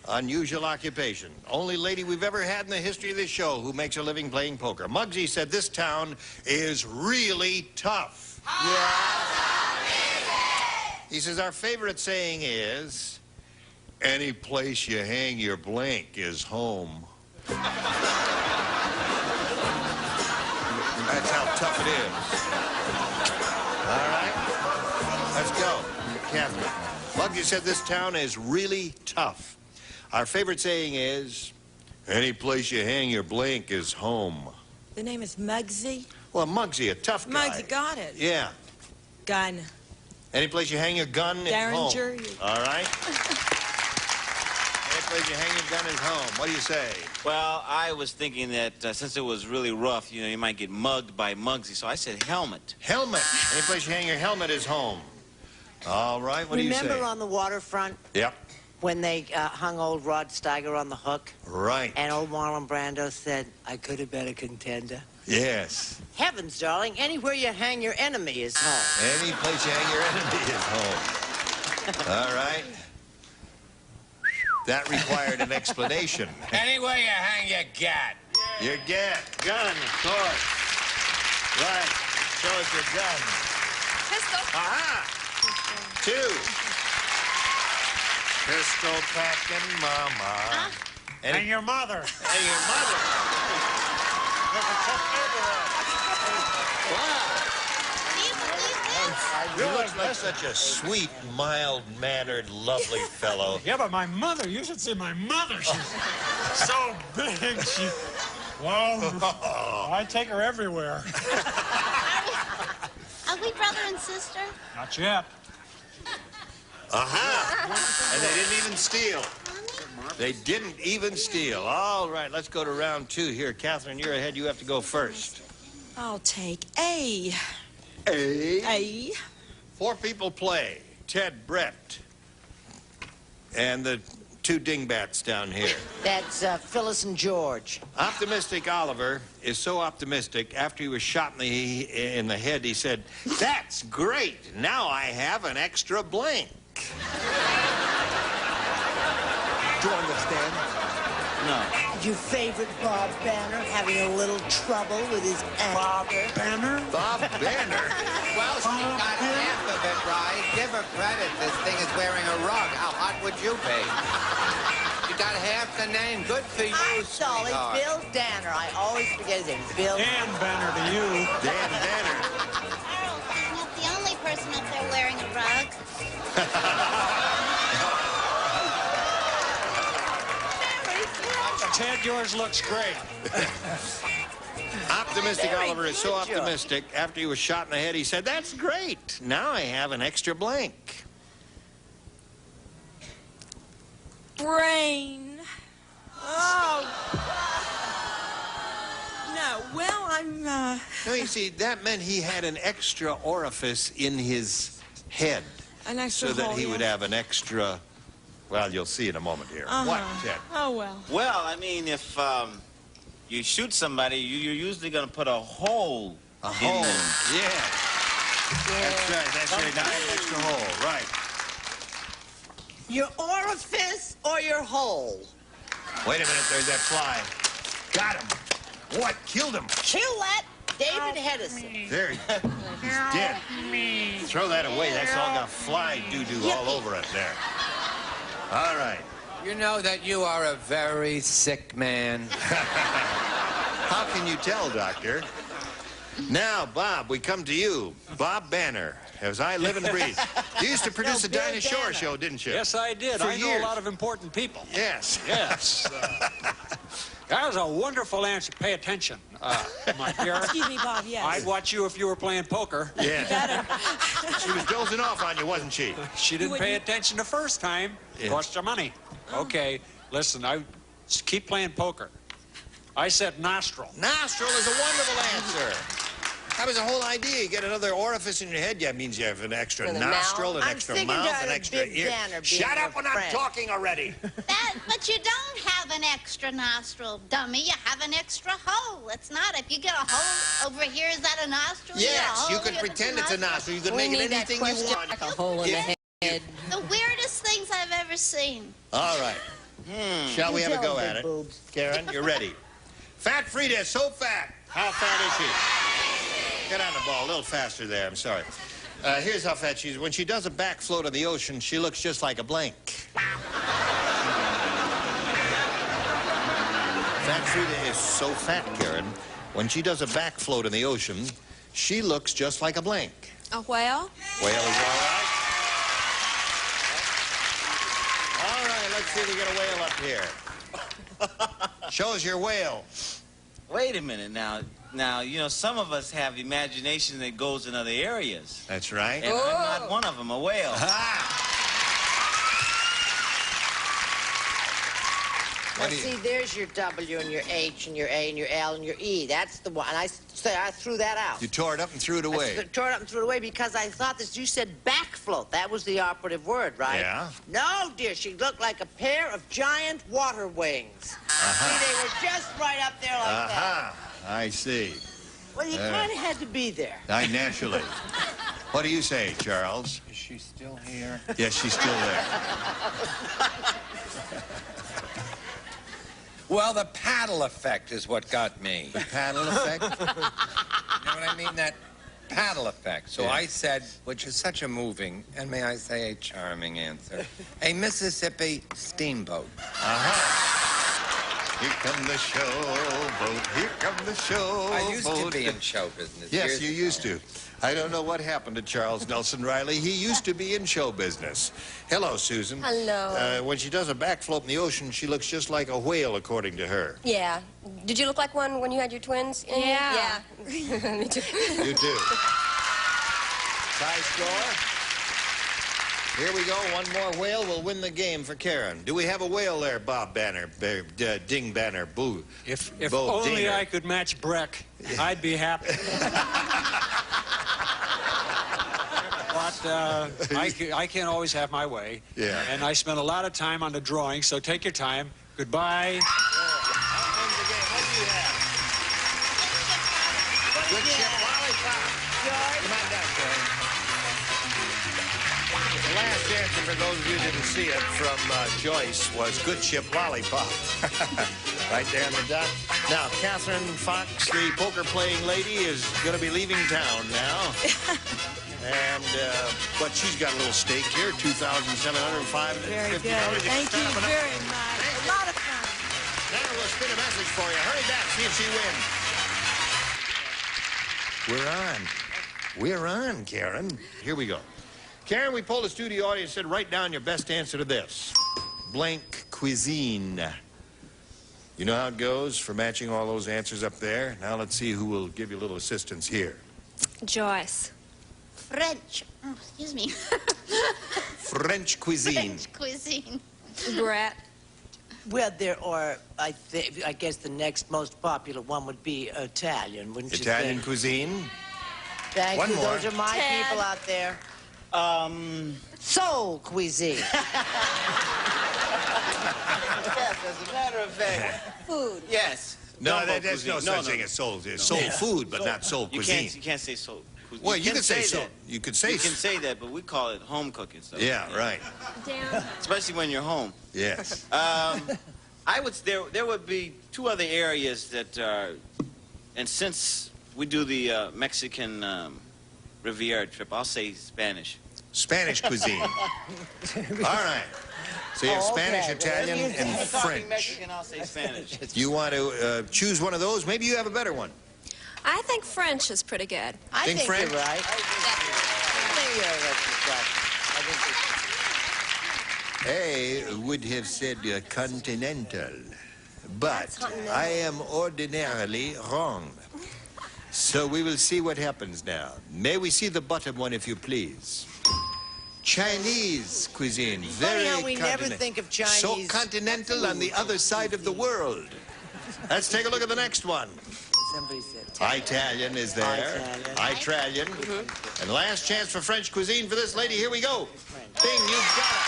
Unusual occupation. Only lady we've ever had in the history of this show who makes a living playing poker. Muggsy said this town is really tough. He says our favorite saying is, any place you hang your blank is home. That's how tough it is. All right, let's go. Catherine. Muggsy said this town is really tough. Our favorite saying is, any place you hang your blank is home. The name is Muggsy? Well, Muggsy, a tough guy. Muggsy, got it. Yeah. Gun. Any place you hang your gun is home. Derringer. All right. Any place you hang your gun is home. What do you say? Well, I was thinking that since it was really rough, you know, you might get mugged by Muggsy, so I said helmet. Helmet. Any place you hang your helmet is home. All right. What do you say? Remember on the waterfront Yep. when they hung old Rod Steiger on the hook? Right. And old Marlon Brando said, I could have been a contender. Yes. Heavens, darling, anywhere you hang your enemy is home. Any place you hang your enemy is home. All right. That required an explanation. Anywhere you hang your gat. Your gun, of course. Right. Show us your gun. Pistol. Aha! 2. Pistol packing mama. And your mother. And your mother. Wow. You look like such a sweet, mild-mannered, lovely fellow. Yeah, but my mother, you should see my mother. She's so big. Well, I take her everywhere. Are we brother and sister? Not yet. Aha! And they didn't even steal. They didn't even steal. All right, let's go to round 2 here. Catherine, you're ahead. You have to go first. I'll take A. A. 4 people play. Ted, Brett, and the 2 dingbats down here. That's Phyllis and George. Optimistic Oliver is so optimistic, after he was shot in the head, he said, that's great. Now I have an extra blank. Do you understand? No. Your favorite Bob Banner having a little trouble with his anger? Bob Banner? Bob Banner? Well, she got half of it right. Give her credit. This thing is wearing a rug. How hot would you be? You got half the name. Good for you, I'm sorry, sweetheart. Bill Danner. I always forget his name. Bill. Dan Banner to you. Dan Banner. Carol, I'm not the only person up there wearing a rug. Ted, yours looks great. Optimistic Very Oliver is so good, George. optimistic, after he was shot in the head, he said, that's great. Now I have an extra blank. Brain. Oh. No, well, I'm, No, you see, that meant he had an extra orifice in his head. An extra so that hole, he would yeah. have an extra, well, you'll see in a moment here. Uh-huh. What, Ted? Oh, well. Well, I mean, if you shoot somebody, you're usually going to put a hole A in hole, them. yeah. That's right, now I have an extra hole, right. Your orifice or your hole? Wait a minute, there's that fly. Got him. What? Killed him. Kill that David Hedison. There he is. He's dead. Throw that away. That's all got fly doo-doo all over it there. All right. You know that you are a very sick man. How can you tell, Doctor? Now, Bob, we come to you. Bob Banner, as I live and breathe. You used to produce a dinosaur show, didn't you? Yes, I did. For I know years. a lot of important people. Yes. Yes. That was a wonderful answer. Pay attention, my dear. Excuse me, Bob, yes. I'd watch you if you were playing poker. Yes. She was dozing off on you, wasn't she? She didn't pay attention the first time. Yeah. Cost you money. Okay, listen, keep playing poker. I said nostril. Nostril is a wonderful answer. That was the whole idea. You get another orifice in your head. Yeah, it means you have an extra nostril, an extra mouth, an extra ear. Shut up when I'm talking already. But you don't have an extra nostril, dummy. You have an extra hole. It's not. If you get a hole over here, is that a nostril? Yes, you could pretend it's a nostril. You could make it anything you want. Like a hole in the head. The weirdest things I've ever seen. All right. Shall we have a go at it? Karen, you're ready. Fat Freda is so fat. How fat is she? Get on the ball. A little faster there. I'm sorry. Here's how fat she is. When she does a back float on the ocean, she looks just like a blank. Fat Freda is so fat, Karen. When she does a back float in the ocean, she looks just like a blank. A whale? Whale is all right. All right, let's see if we get a whale up here. Show us your whale. Wait a minute now. Now, you know, some of us have imagination that goes in other areas. That's right. And I'm not one of them, a whale. Now, see, there's your W and your H and your A and your L and your E. That's the one. And I threw that out. You tore it up and threw it away. I tore it up and threw it away because I thought that you said back float. That was the operative word, right? Yeah. No, dear. She looked like a pair of giant water wings. See, they were just right up there like that. I see. Well, you kind of had to be there. Naturally. What do you say, Charles? Is she still here? Yes, she's still there. Well, the paddle effect is what got me. The paddle effect? You know what I mean? That paddle effect. So I said, which is such a moving, and may I say a charming answer, a Mississippi steamboat. Here come the showboat. Here come the showboat. I used to be in show business. Yes, you years used ago. to. I don't know what happened to Charles Nelson Riley. He used to be in show business. Hello, Susan. Hello. When she does a back float in the ocean, she looks just like a whale, according to her. Yeah. Did you look like one when you had your twins? Yeah. Me too. You too. Tie score. Here we go. One more whale will win the game for Karen. Do we have a whale there, Bob Banner? Ding Banner. Boo. If Bo only Dinger. I could match Breck, I'd be happy. But I can't always have my way. Yeah. And I spent a lot of time on the drawing, so take your time. Goodbye. Good ship lollipop. Come on down, Karen. The last answer, for those of you who didn't see it, from Joyce was good ship lollipop. Right there on the dot. Now, Catherine Fox, the poker-playing lady, is going to be leaving town now. And, but she's got a little stake here, $2,705. Very good. Thank you very much. A lot of fun. Now we'll spin a message for you. Hurry back, see if she wins. We're on. We're on, Karen. Here we go. Karen, we polled the studio audience and said, write down your best answer to this. Blank cuisine. You know how it goes for matching all those answers up there? Now let's see who will give you a little assistance here. Joyce. French. Oh, excuse me. French cuisine. French cuisine. Brett. Well, there are, I guess the next most popular one would be Italian, wouldn't you think? Italian cuisine. Thank One you. more. Those are my Ted. people out there. Soul cuisine. Yes, as a matter of fact. Food. Yes. No, Gumbo there's no cuisine. such thing as soul. There's soul food, but not soul cuisine. You can't say soul cuisine. Well, you could say so. that. You could say You can say that, but we call it home cooking. So, Yeah, right. Especially when you're home. Yes. There would be two other areas that and since we do the Mexican Riviera trip, I'll say Spanish. Spanish cuisine. All right. So you have Spanish, Italian, and French. Mexican, I'll say Spanish. You want to choose one of those? Maybe you have a better one. I think French is pretty good. I think French? you're right. I would have said continental, but I am ordinarily wrong. So we will see what happens now. May we see the bottom one, if you please? Chinese cuisine, very Funny how we never continent- think of Chinese. So continental on the other side of the world. Let's take a look at the next one. Somebody said Italian is there. Italian. And last chance for French cuisine for this lady. Here we go. Bing, you've got it.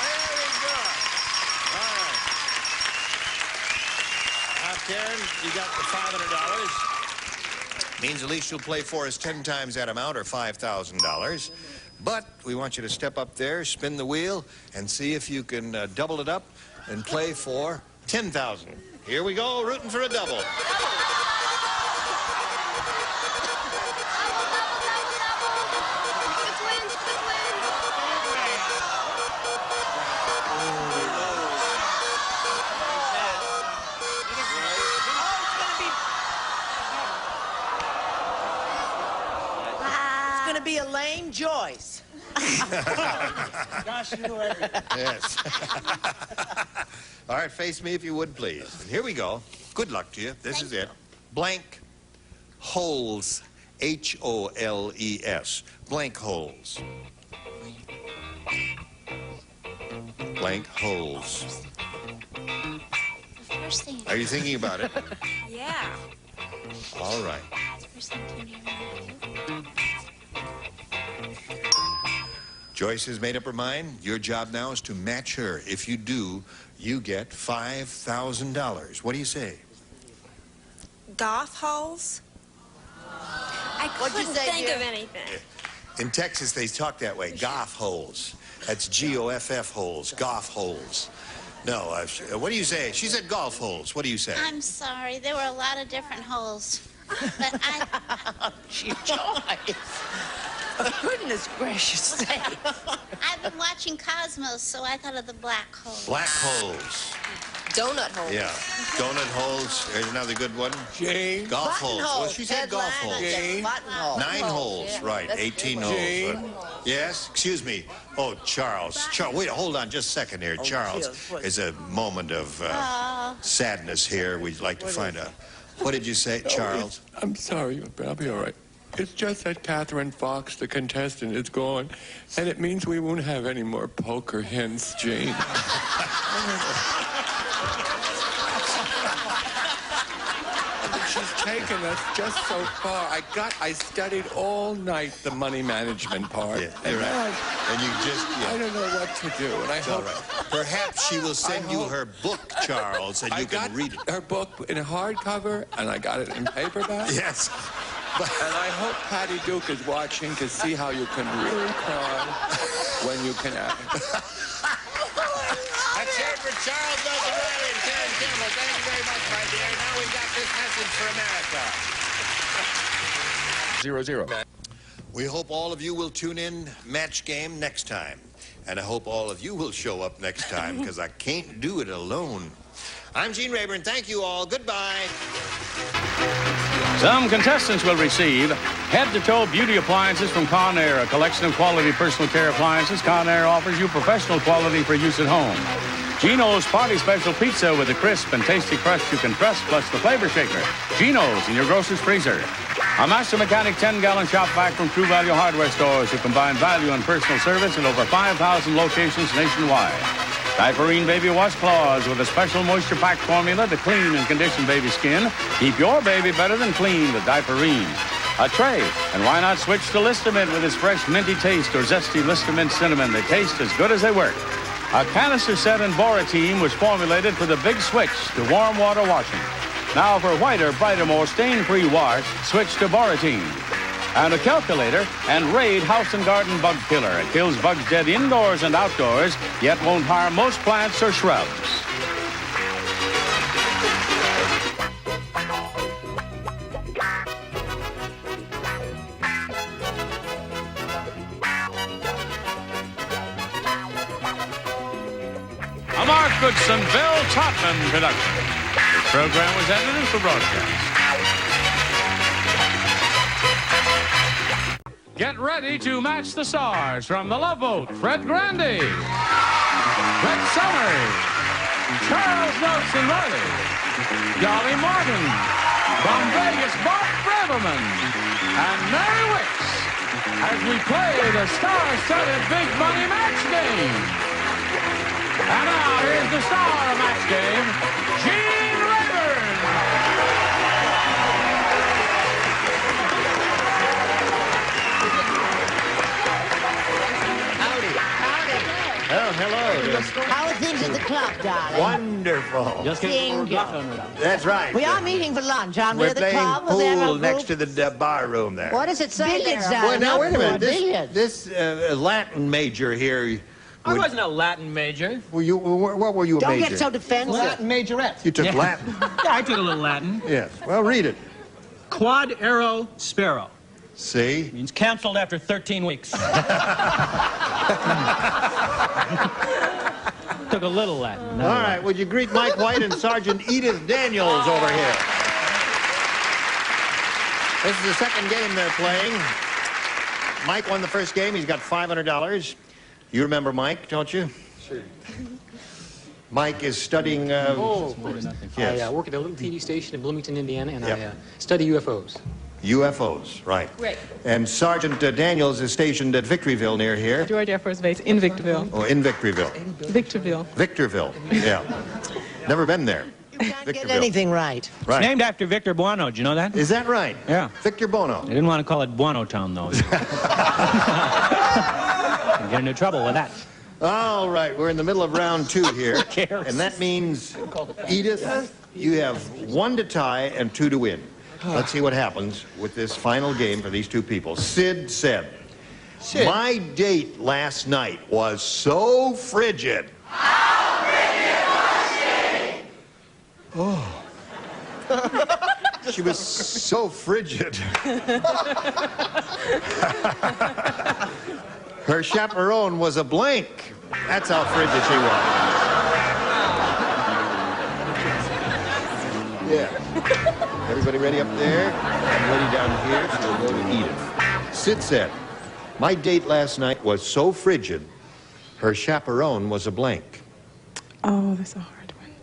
Very good. All right. Now, Karen, you got the $500. Means at least you'll play for us 10 times that amount, or $5,000. But we want you to step up there, spin the wheel, and see if you can double it up and play for $10,000. Here we go, rooting for a double. It's going to be Elaine Joyce. Gosh, you know everything. Yes. All right, face me if you would, please. And here we go. Good luck to you. This is it. Blank holes. H-O-L-E-S. Blank holes. Blank holes. First thing. Are you thinking about it? Yeah. All right. First thing came to your mind. Joyce has made up her mind. Your job now is to match her. If you do, you get $5,000. What do you say? Goth holes? I What'd you couldn't say, think dear? of anything. In Texas, they talk that way. Goff holes. That's G-O-F-F holes. Goff holes. No, what do you say? She said golf holes. What do you say? I'm sorry. There were a lot of different holes. But I... Joyce. Goodness gracious sake. I've been watching Cosmos, so I thought of the black hole. Black holes. Donut holes. Yeah. Donut holes. There's another good one. Jane. Golf holes. Well, she said Ted golf Lange, holes. Jane. Button hole. 9 holes. Yeah. Right. That's a 18 good holes. Jane. Yes. Excuse me. Oh, Charles. Wait, hold on just a second here. Charles, what? is a moment of sadness here. We'd like to find out. What did you say, Charles? I'm sorry, but I'll be all right. It's just that Catherine Fox, the contestant, is gone, and it means we won't have any more poker hints, Jane. She's taken us just so far. I studied all night the money management part. Yeah, you're right. And you just, I don't know what to do, and I It's all hope... right. Perhaps she will send you her book, Charles, and you can read it. I got her book in hardcover, and I got it in paperback. Yes. And I hope Patty Duke is watching to see how you can really cry when you can act. Let's hear it for Charles O'Reilly and Karen Campbell. Thank you very much, my dear. Now we've got this message for America. 0-0. We hope all of you will tune in Match Game next time. And I hope all of you will show up next time, because I can't do it alone. I'm Gene Rayburn. Thank you all. Goodbye. Some contestants will receive head-to-toe beauty appliances from Conair, a collection of quality personal care appliances. Conair offers you professional quality for use at home. Gino's Party Special Pizza with a crisp and tasty crust you can trust, plus the flavor shaker. Gino's in your grocer's freezer. A Master Mechanic 10-gallon shop vac from True Value Hardware stores who combine value and personal service in over 5,000 locations nationwide. Diaperine Baby Wash Claus with a special moisture pack formula to clean and condition baby skin. Keep your baby better than clean with Diaperine. A tray, and why not switch to Listamint with its fresh minty taste or zesty Listamint cinnamon? They taste as good as they work. A canister set in Boratine was formulated for the big switch to warm water washing. Now for whiter, brighter, more stain-free wash, switch to Boratine. And a calculator and Raid House and Garden Bug Killer. It kills bugs dead indoors and outdoors, yet won't harm most plants or shrubs. A Mark Goodson, Bill Totman production. This program was edited for broadcast. Get ready to match the stars from The Love Boat. Fred Grandy, Brett Summers, Charles Nelson Riley, Dolly Marvin, from Vegas, Bob Braverman, and Mary Wicks as we play the star-studded Big Money Match Game. And now, here's the star of Match Game, Gene Rayburn. Oh, hello. How are things at the club, darling? Wonderful. Just getting That's right. We are meeting for lunch, aren't we, We're at the playing club? pool next to the bar room there. What does it say? Billiards, Well, now, wait a minute. Billiards. This Latin major here... I wasn't a Latin major. What were you a Don't major? get so defensive. Latin majorette. You took Latin? Yeah, I took a little Latin. Yes. Well, read it. Quad Aero Sparrow. See? Means canceled after 13 weeks. Took a little Latin. All right, would you greet Mike White and Sergeant Edith Daniels over here? This is the second game they're playing. Mike won the first game. He's got $500. You remember Mike, don't you? Sure. Mike is studying... Of yes. I work at a little TV station in Bloomington, Indiana, and Yep. I study UFOs. UFOs, right. Right. And Sergeant Daniels is stationed at Victoryville near here. George Air Force Base in Victorville. Oh, in Victoryville. Victorville. Victorville, yeah. Never been there. Get anything right. Right. It's named after Victor Buono. Do you know that? Is that right? Yeah. Victor Buono. They didn't want to call it Buono Town, though. Get into trouble with that. All right, we're in the middle of round 2 here. Who cares? And that means, Edith, you have 1 to tie and 2 to win. Let's see what happens with this final game for these two people. Sid said, my date last night was so frigid. How frigid was she? Oh. She was so frigid. Her chaperone was a blank. That's how frigid she was. Yeah. Everybody ready up there? I'm ready down here, so we'll go to Edith. Sid said, my date last night was so frigid, her chaperone was a blank. Oh, that's a hard one.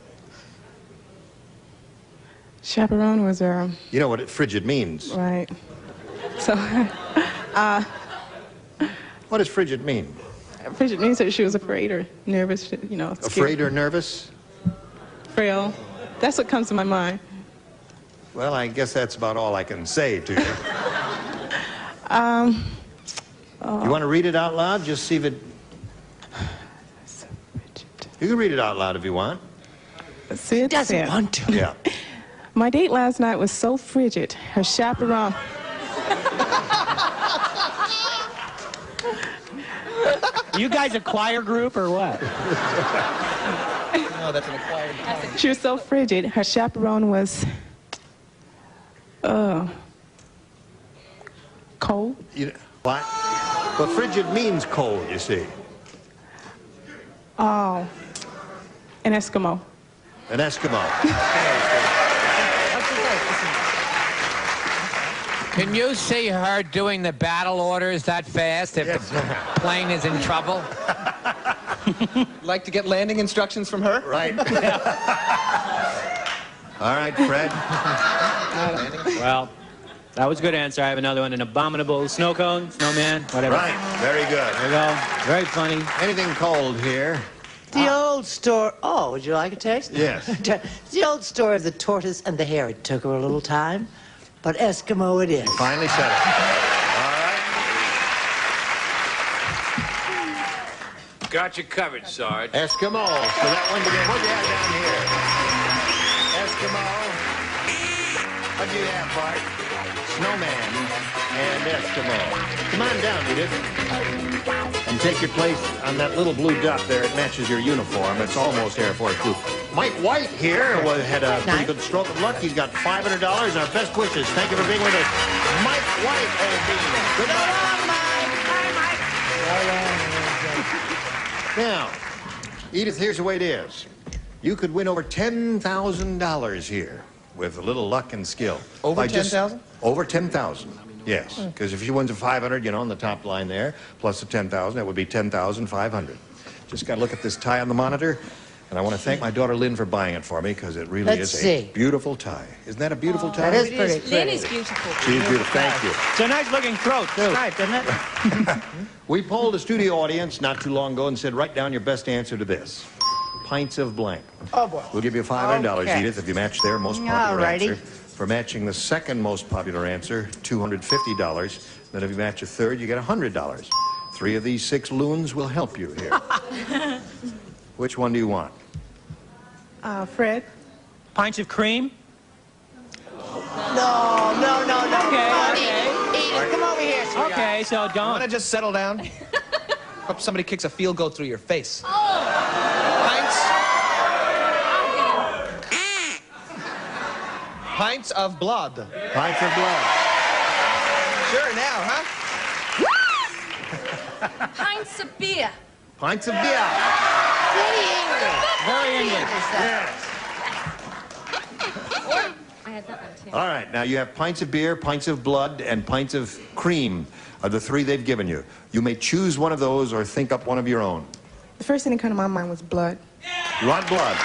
Chaperone was You know what frigid means? right. So, What does frigid mean? frigid means that she was afraid or nervous, you know. Scared. Afraid or nervous? Frail. That's what comes to my mind. Well, I guess that's about all I can say to you. You want to read it out loud? Just see if it... You can read it out loud if you want. Sid doesn't want to. Yeah. My date last night was so frigid, her chaperone... You guys a choir group or what? No, that's an acquired talent. She was so frigid, her chaperone was... cold? What? Well, frigid means cold, you see. Oh, an Eskimo. An Eskimo. Can you see her doing the battle orders that fast if the plane is in trouble? Like to get landing instructions from her? Right. All right, Fred. Well, that was a good answer. I have another one. An abominable snow cone, snowman, whatever. Right. Very good. There you go. Very funny. Anything cold here? The old story. Oh, would you like a taste? Yes. The old story of the tortoise and the hare. It took her a little time, but Eskimo it is. You finally said it. All right. Got you covered, Sarge. Eskimo. So that one again. What do you have down here? Eskimo. What do you have, Bart? Snowman and Eskimo. Come on down, Edith. And take your place on that little blue dot there. It matches your uniform. It's almost Air Force Blue. Mike White here had a pretty good stroke of luck. He's got $500. Our best wishes. Thank you for being with us. Mike White has been. Good night. Now, Edith, here's the way it is. You could win over $10,000 here with a little luck and skill. Over 10,000? Over 10,000. Yes, because if she wins a 500, you know, on the top line there, plus the 10,000, that would be 10,500. Just got to look at this tie on the monitor, and I want to thank my daughter Lynn for buying it for me because it really is a beautiful tie. Isn't that a beautiful tie? That is pretty. Lynn is beautiful. She's beautiful. Thank you. It's a nice-looking throat, too. Right, isn't it? We polled a studio audience not too long ago and said, write down your best answer to this. Pints of blank. Oh, boy. We'll give you $500, Okay. Edith, if you match their most popular Alrighty. answer. For matching the second most popular answer, $250. Then if you match a third, you get $100. 3 of these 6 loons will help you here. Which one do you want? Fred? Pints of cream? No. Okay, Edith, come over here, sweetheart. Okay, so Want to don't. just settle down? Hope somebody kicks a field goal through your face. Pints of blood. Pints of blood. Sure, now, huh? Pints of beer. Pints of beer. Very English. Yes. I had that one, too. All right, now you have pints of beer, pints of blood, and pints of cream are the 3 they've given you. You may choose one of those or think up one of your own. The first thing that came to my mind was blood. You want blood?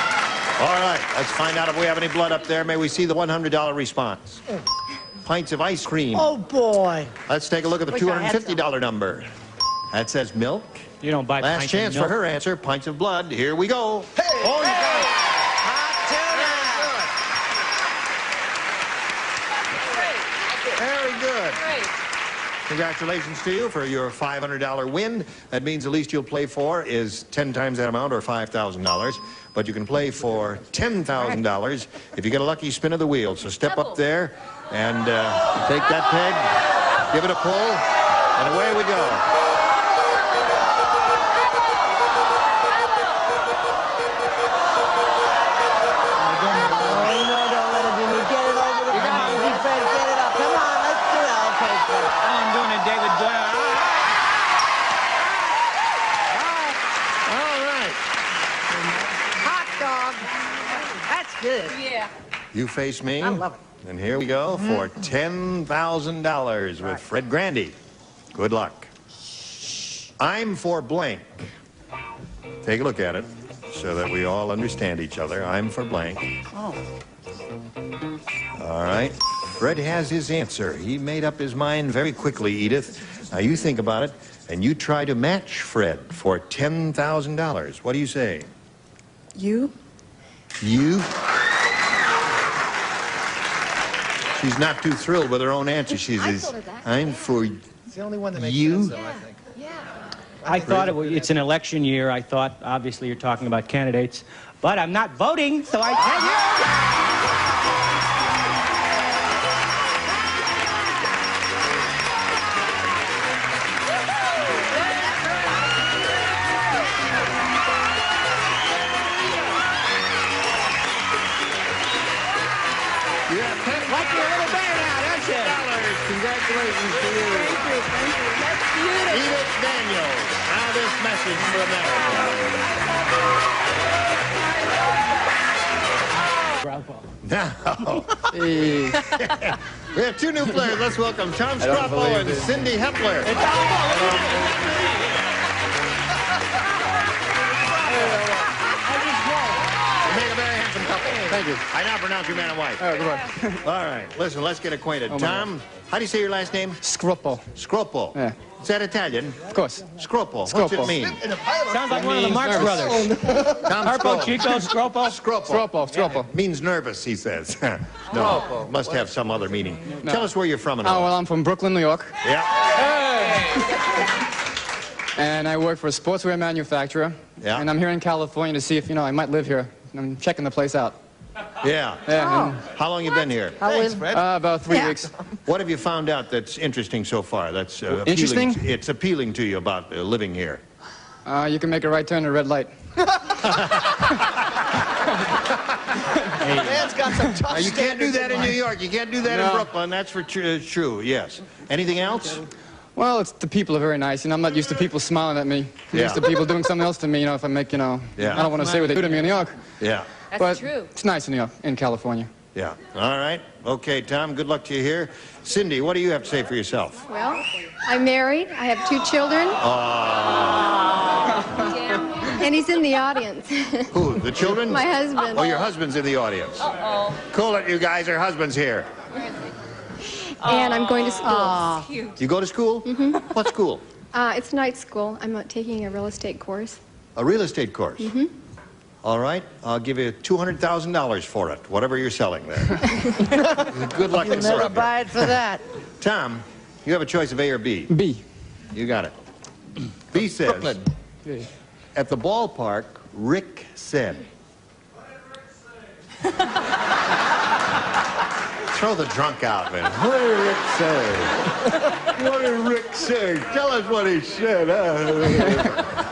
All right, let's find out if we have any blood up there. May we see the $100 response? Pints of ice cream. Oh, boy. Let's take a look at the $250 number. That says milk. You don't buy Last pints chance of for milk. her answer. Pints of blood. Here we go. Hey! Oh, you got it. Very good. Great. Congratulations to you for your $500 win. That means the least you'll play for is 10 times that amount, or $5,000. But you can play for $10,000 if you get a lucky spin of the wheel. So step up there and take that peg, give it a pull, and away we go. Good. Yeah. You face me. I love it. And here we go for $10,000 with Fred Grandy. Good luck. I'm for blank. Take a look at it so that we all understand each other. I'm for blank. Oh. All right. Fred has his answer. He made up his mind very quickly, Edith. Now you think about it, and you try to match Fred for $10,000. What do you say? You? You? She's not too thrilled with her own answer. She says, I'm for It's the only one that makes you. sense, though, I think. I thought it's an election year. I thought, obviously, you're talking about candidates. But I'm not voting, so I tell you. Like your little bear now, that's it. Congratulations to you. Thank you. That's beautiful. Edith Daniels. Now this message for America. Now, we have 2 new players. Let's welcome Tom Scrappo and Cindy Hepler. Make a very handsome couple. Thank you. I now pronounce you man and wife. Good one. All right, listen, let's get acquainted. Tom, how do you say your last name? Scruppo. Scruppo. Yeah. Is that Italian? Of course. Scruppo. What's it mean? Sounds like one of the Marx brothers. Tom Harpo, Chico, Scropo. Scruppo. Means nervous, he says. No, must have some other meaning. No. Tell us where you're from and Oh, all. well, I'm from Brooklyn, New York. Yeah. And I work for a sportswear manufacturer. Yeah. And I'm here in California to see if, I might live here. I'm checking the place out. Yeah. How long you been here? Thanks, Fred. About 3 weeks. What have you found out that's interesting so far? That's Interesting? It's appealing to you about living here. You can make a right turn at a red light. Man's got some tough You can't do that in New life. York. You can't do that in Brooklyn. That's for true, yes. Anything else? Well, it's the people are very nice, and I'm not used to people smiling at me. I'm used to people doing something else to me, if I make, I don't want to say what they do to me in New York. Yeah. That's true. It's nice in New York, in California. Yeah. All right. Okay, Tom, good luck to you here. Cindy, what do you have to say for yourself? Well, I'm married. I have 2 children. And he's in the audience. Who, the children? My husband. Oh, your husband's in the audience. Cool it, you guys. Her husband's here. And I'm going to school. You go to school? Mm-hmm. What school? It's night school. I'm taking a real estate course. A real estate course? Mm-hmm. All right. I'll give you $200,000 for it, whatever you're selling there. Good luck. You'll never buy it for that. Tom, you have a choice of A or B. B. You got it. B says, Brooklyn. at the ballpark, Rick said. Throw the drunk out, man. What did Rick say? What did Rick say? Tell us what he said.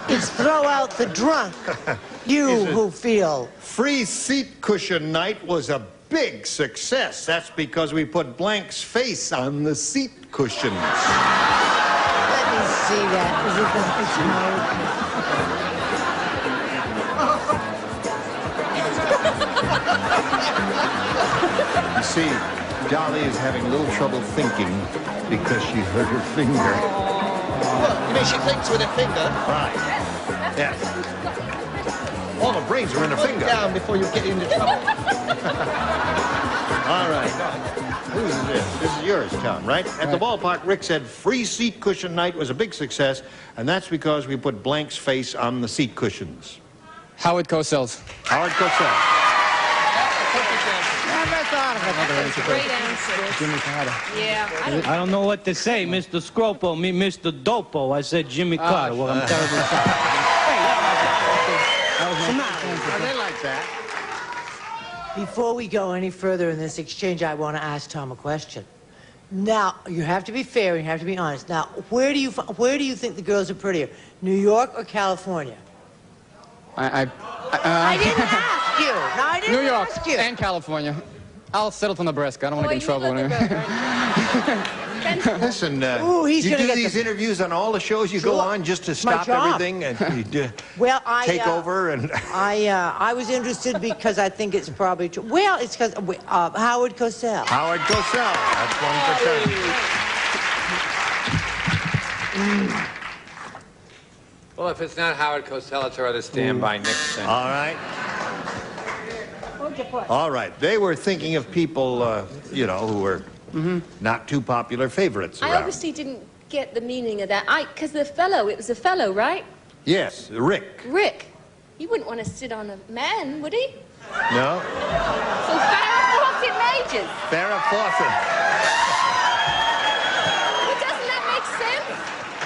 It's throw out the drunk. You who feel. Free seat cushion night was a big success. That's because we put Blank's face on the seat cushions. Let me see that. Is it the You see, Dolly is having a little trouble thinking because she hurt her finger. Well, you mean she thinks with her finger? Right. Yes. All the brains are in her Put finger. it down before you get into trouble. All right. Who's this? This is yours, Tom, right? At the ballpark, Rick said free seat cushion night was a big success, and that's because we put Blank's face on the seat cushions. Howard Cosell's. Howard Cosell. Never thought of it. That's a great answer. Jimmy Carter. Yeah. I don't know what to say, Mr. Scropo, me, Mr. Dopo. I said Jimmy Carter. Well, I'm terribly sorry. They like that. Before we go any further in this exchange, I want to ask Tom a question. Now, you have to be fair and you have to be honest. Now, where do you think the girls are prettier? New York or California? I didn't ask you. No, I didn't New York ask you. and California. I'll settle for Nebraska. I don't want to get in trouble. Listen, Ooh, he's you gonna do get these interviews on all the shows you go on just to stop job. everything and Well, take over and. I was interested because I think it's probably true. Well, it's because Howard Cosell. Howard Cosell. That's one for Tom. Well, if it's not Howard Cosell, it's rather stand by Nixon. All right. All right. They were thinking of people, who were not too popular favorites around. I obviously didn't get the meaning of that. Because it was a fellow, right? Yes, Rick. Rick. He wouldn't want to sit on a man, would he? No? So Farrah Fawcett Majors. Farrah Fawcett. Well, doesn't that make sense?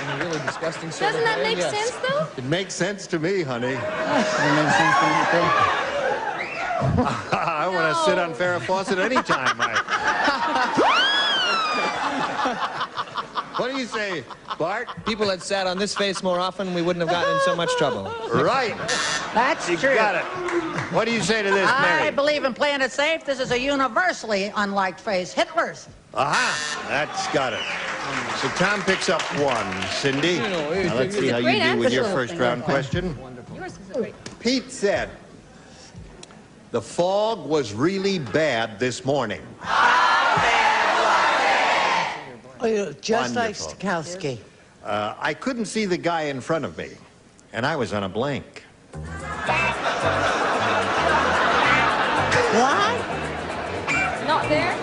In a really disgusting sort Doesn't of that way, make yes. sense, though? It makes sense to me, honey. It makes sense to me, too. I want to sit on Farrah Fawcett anytime. What do you say, Bart? People had sat on this face more often, we wouldn't have gotten in so much trouble. Right. That's You true. got it. What do you say to this, I Mary? believe in playing it safe. This is a universally unliked face. Hitler's. Aha, that's got it. So Tom picks up 1. Cindy, now let's see how you do with your first round question. Yours is a great. Pete said, the fog was really bad this morning. Just like Wonderful. Stokowski. I couldn't see the guy in front of me, and I was on a blank. What? Not there?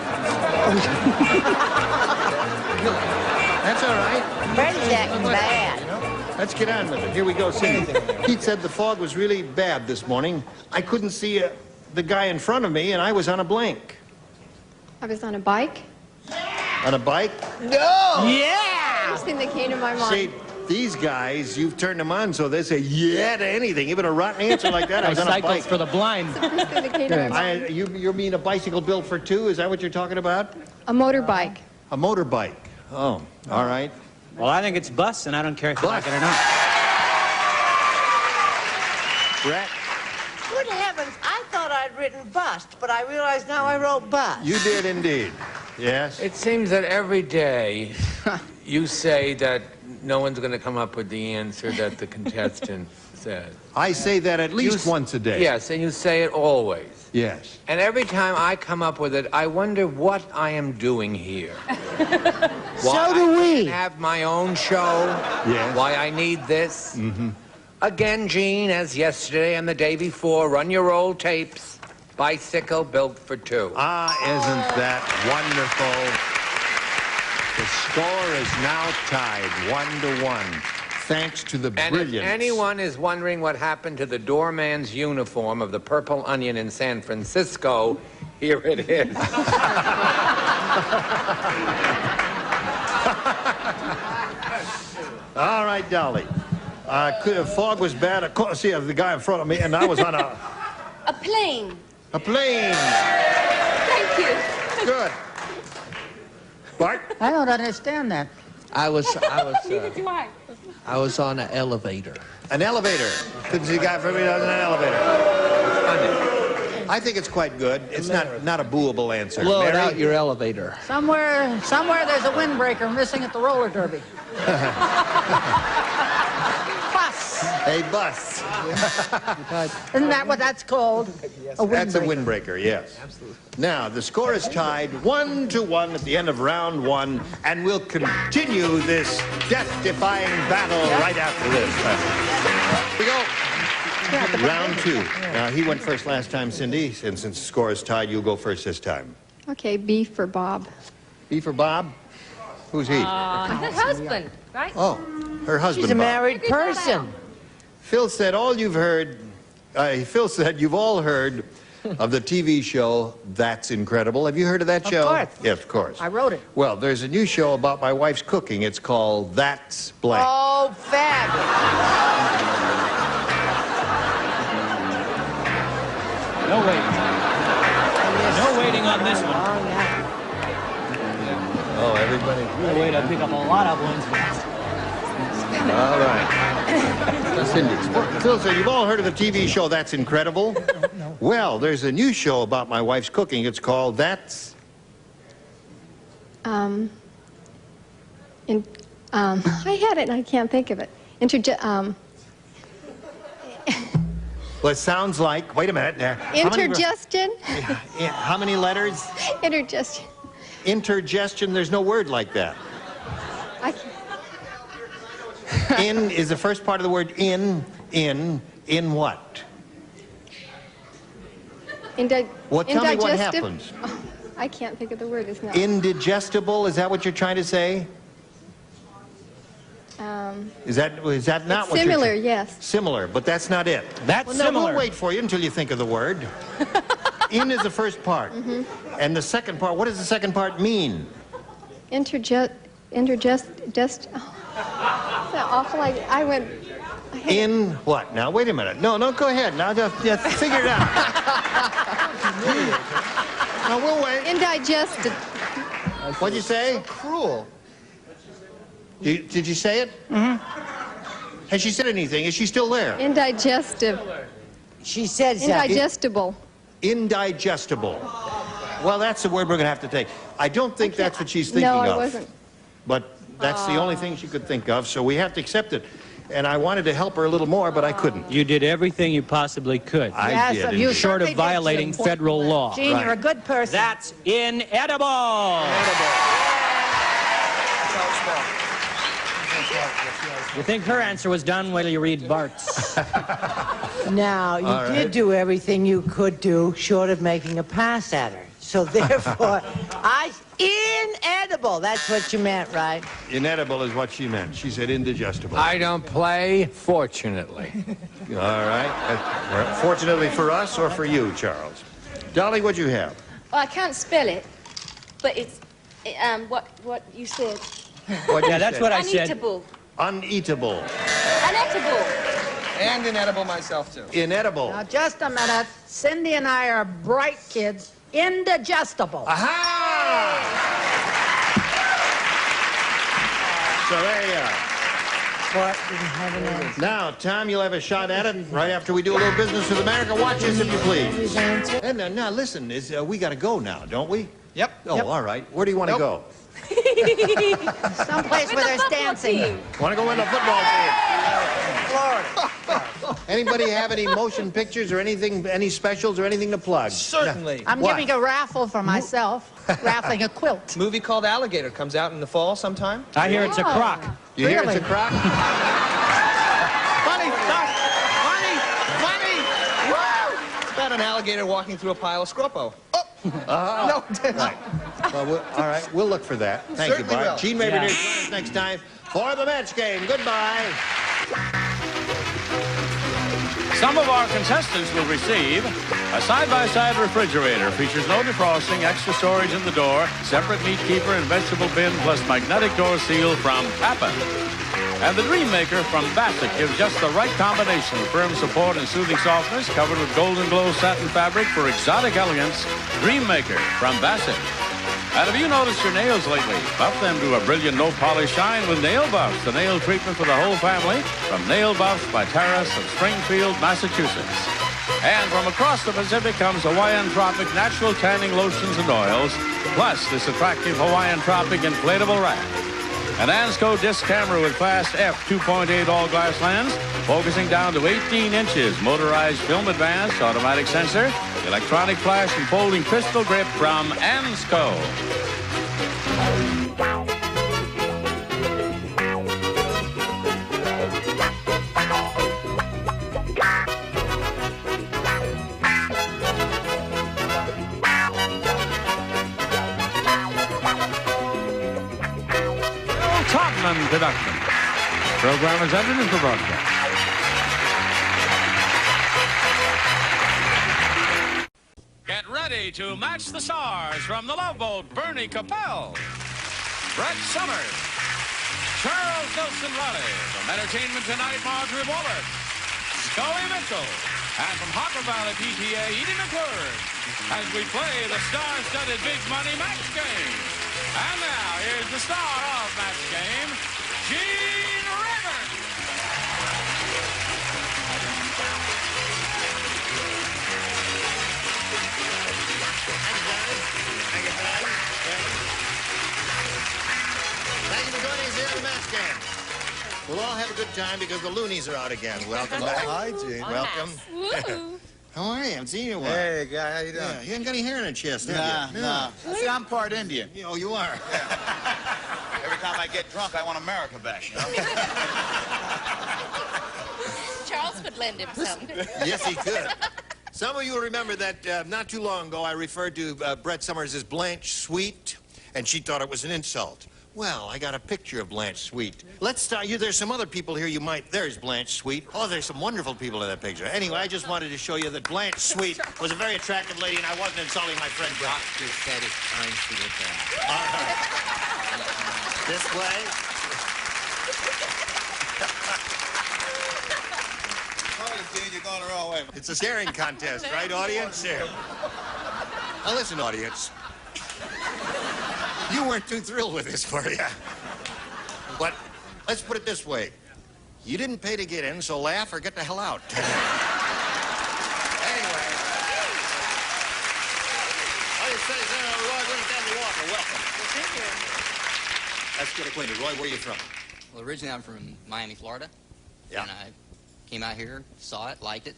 That's all right. Freddy's acting bad. Let's get on with it. Here we go, Cindy. Pete said the fog was really bad this morning. I couldn't see the guy in front of me, and I was on a blank. I was on a bike. On a bike? No! Yeah! First thing that came to my mind. See, These guys, you've turned them on so they say yeah to anything, even a rotten answer like that. I was on a bike. for the blind. You mean a bicycle built for two? Is that what you're talking about? A motorbike. A motorbike. Oh, all right. Well, I think it's bus, and I don't care if you like it or not. Brett? Good heavens, I thought I'd written bust, but I realize now I wrote bust. You did indeed. Yes? It seems that every day you say that no one's going to come up with the answer that the contestant says. I say that at least once a day. Yes, and you say it always. Yes. And every time I come up with it, I wonder what I am doing here. So do we. I have my own show. Yes. Why I need this. Mm-hmm. Again, Gene, as yesterday and the day before, run your old tapes. Bicycle built for two. Ah, isn't that wonderful? The score is now tied 1-1, thanks to the brilliance. And if anyone is wondering what happened to the doorman's uniform of the Purple Onion in San Francisco, here it is. All right, Dolly. Fog was bad. Of course, yeah, the guy in front of me, and I was on a... A plane. A plane. Thank you. Good. Bart? I don't understand that. I was Neither do I. on an elevator. An elevator. Couldn't see a guy from me on an elevator. I think it's quite good. It's not a booable answer. Blow it Mary? out your elevator. Somewhere there's a windbreaker missing at the roller derby. Bus. A bus. Isn't that what that's called? That's a windbreaker, yes. Absolutely. Now, the score is tied 1-1 at the end of round 1, and we'll continue this death-defying battle right after this. Here we go. Round 2. Now, he went first last time, Cindy, and since the score is tied, you'll go first this time. Okay, B for Bob. B for Bob? Who's he? Her husband, right? Oh, her husband, She's a Bob. married person. Phil said all you've heard, Phil said you've all heard of the TV show That's Incredible. Have you heard of that show? Of course. Yes, of course. I wrote it. Well, there's a new show about my wife's cooking. It's called That's Blank. Oh, fabulous. No waiting. No waiting on this one. Oh, everybody. No wait, I'll pick up a lot of ones. All right. Cindy, Phil said, you've all heard of the TV show That's Incredible? No. Well, there's a new show about my wife's cooking. It's called That's... I had it and I can't think of it. Well, it sounds like... Wait a minute. Intergestion? How many letters? Intergestion. Intergestion. There's no word like that. I can't. In is the first part of the word in what? Well, tell me what happens. Oh, I can't think of the word. It's not. Indigestible, is that what you're trying to say? Is that not what you're... Similar, yes. Similar, but that's not it. That's well, similar. No, we'll wait for you until you think of the word. In is the first part. Mm-hmm. And the second part, what does the second part mean? It's awful. I went... In what? Now, wait a minute. No, go ahead. Now, just figure it out. No, we'll wait. Indigested. What'd you say? So cruel. Did you say it? Mm-hmm. Has she said anything? Is she still there? Indigestive. She said Indigestible. Indigestible. Well, that's the word we're going to have to take. I don't think that's what she's thinking of. No, I wasn't. But that's the only thing she could think of, so we have to accept it. And I wanted to help her a little more, but I couldn't. You did everything you possibly could. I did. You short of violating federal law. Gene, you're a good person. That's inedible. You think her answer was done? Wait till you read Bart's. Now, you did do everything you could do short of making a pass at her. So therefore, inedible, that's what you meant, right? Inedible is what she meant. She said indigestible. I don't play, fortunately. All right. Fortunately for us or for you, Charles? Dolly, what'd you have? Well, I can't spell it, but it's what you said. Yeah, that's what I said. Ineditable. Uneatable. Inedible. And inedible myself, too. Inedible. Now, just a minute. Cindy and I are bright kids. Indigestible. Aha! So there you are. What? Didn't have an answer. Now, Tom, you'll have a shot at it right after we do a little business with America. Watch us, if you please. And now, listen, we got to go now, don't we? Yep. Oh, Yep. all right. Where do you want to go? Someplace where there's dancing. Want to go in the football team? Florida. Anybody have any motion pictures or anything, any specials or anything to plug? Certainly. I'm giving a raffle for myself. Raffling a quilt. Movie called Alligator comes out in the fall sometime. I hear it's a crock. You hear it's a crock? Funny, funny, funny. Woo! It's about an alligator walking through a pile of scropo. Oh. No. Right. Well, all right. We'll look for that. Thank you, Bart. Gene Raver here. Join us next time for the match game. Goodbye. Some of our contestants will receive a side-by-side refrigerator. Features no defrosting, extra storage in the door, separate meat keeper and vegetable bin, plus magnetic door seal from Papa. And the Dream Maker from Bassett gives just the right combination of firm support and soothing softness, covered with golden glow satin fabric for exotic elegance. Dream Maker from Bassett. And have you noticed your nails lately? Buff them to a brilliant no-polish shine with Nail Buffs, the nail treatment for the whole family, from Nail Buffs by Terrace of Springfield, Massachusetts. And from across the Pacific comes Hawaiian Tropic natural tanning lotions and oils, plus this attractive Hawaiian Tropic inflatable rack. An Ansco disc camera with fast f 2.8 all-glass lens, focusing down to 18 inches, motorized film advance, automatic sensor, electronic flash, and folding crystal grip from Ansco. Production. Program is entered into broadcast. Get ready to match the stars from The Love Boat, Bernie Kopell, Brett Summers, Charles Nelson Riley, from Entertainment Tonight, Marjorie Wallace, Scully Mitchell, and from Hopper Valley PTA, Edie McClure, as we play the star-studded Big Money Match Game. And now, here's the star of Match Game, Gene Raver. Thank you for joining us here on the Match Game. We'll all have a good time because the loonies are out again. Welcome back. Hi, Gene. Welcome. How are you? I haven't seen you in a while. Hey, guy, how you doing? Yeah, you haven't got any hair on your chest, Nah. have you? No. See, I'm part Indian. Oh, you are? Every time I get drunk, I want America back, you know? Charles would lend him some. Yes, he could. Some of you will remember that not too long ago, I referred to Brett Summers as Blanche Sweet, and she thought it was an insult. Well, I got a picture of Blanche Sweet. Let's start. There's some other people here you might... There's Blanche Sweet. Oh, there's some wonderful people in that picture. Anyway, I just wanted to show you that Blanche Sweet was a very attractive lady, and I wasn't insulting my friend Brett. Doctor said it's time to get down. All right. This way. You're going the wrong way. It's a staring contest, right, audience? Here. Now, listen, audience. You weren't too thrilled with this, were you? But let's put it this way. You didn't pay to get in, so laugh or get the hell out. Anyway. I just say, Roy, Willie, Danny Walker, welcome. Well, thank you. Let's get acquainted. Roy, where are you from? Well, originally I'm from Miami, Florida. Yeah. And I came out here, saw it, liked it,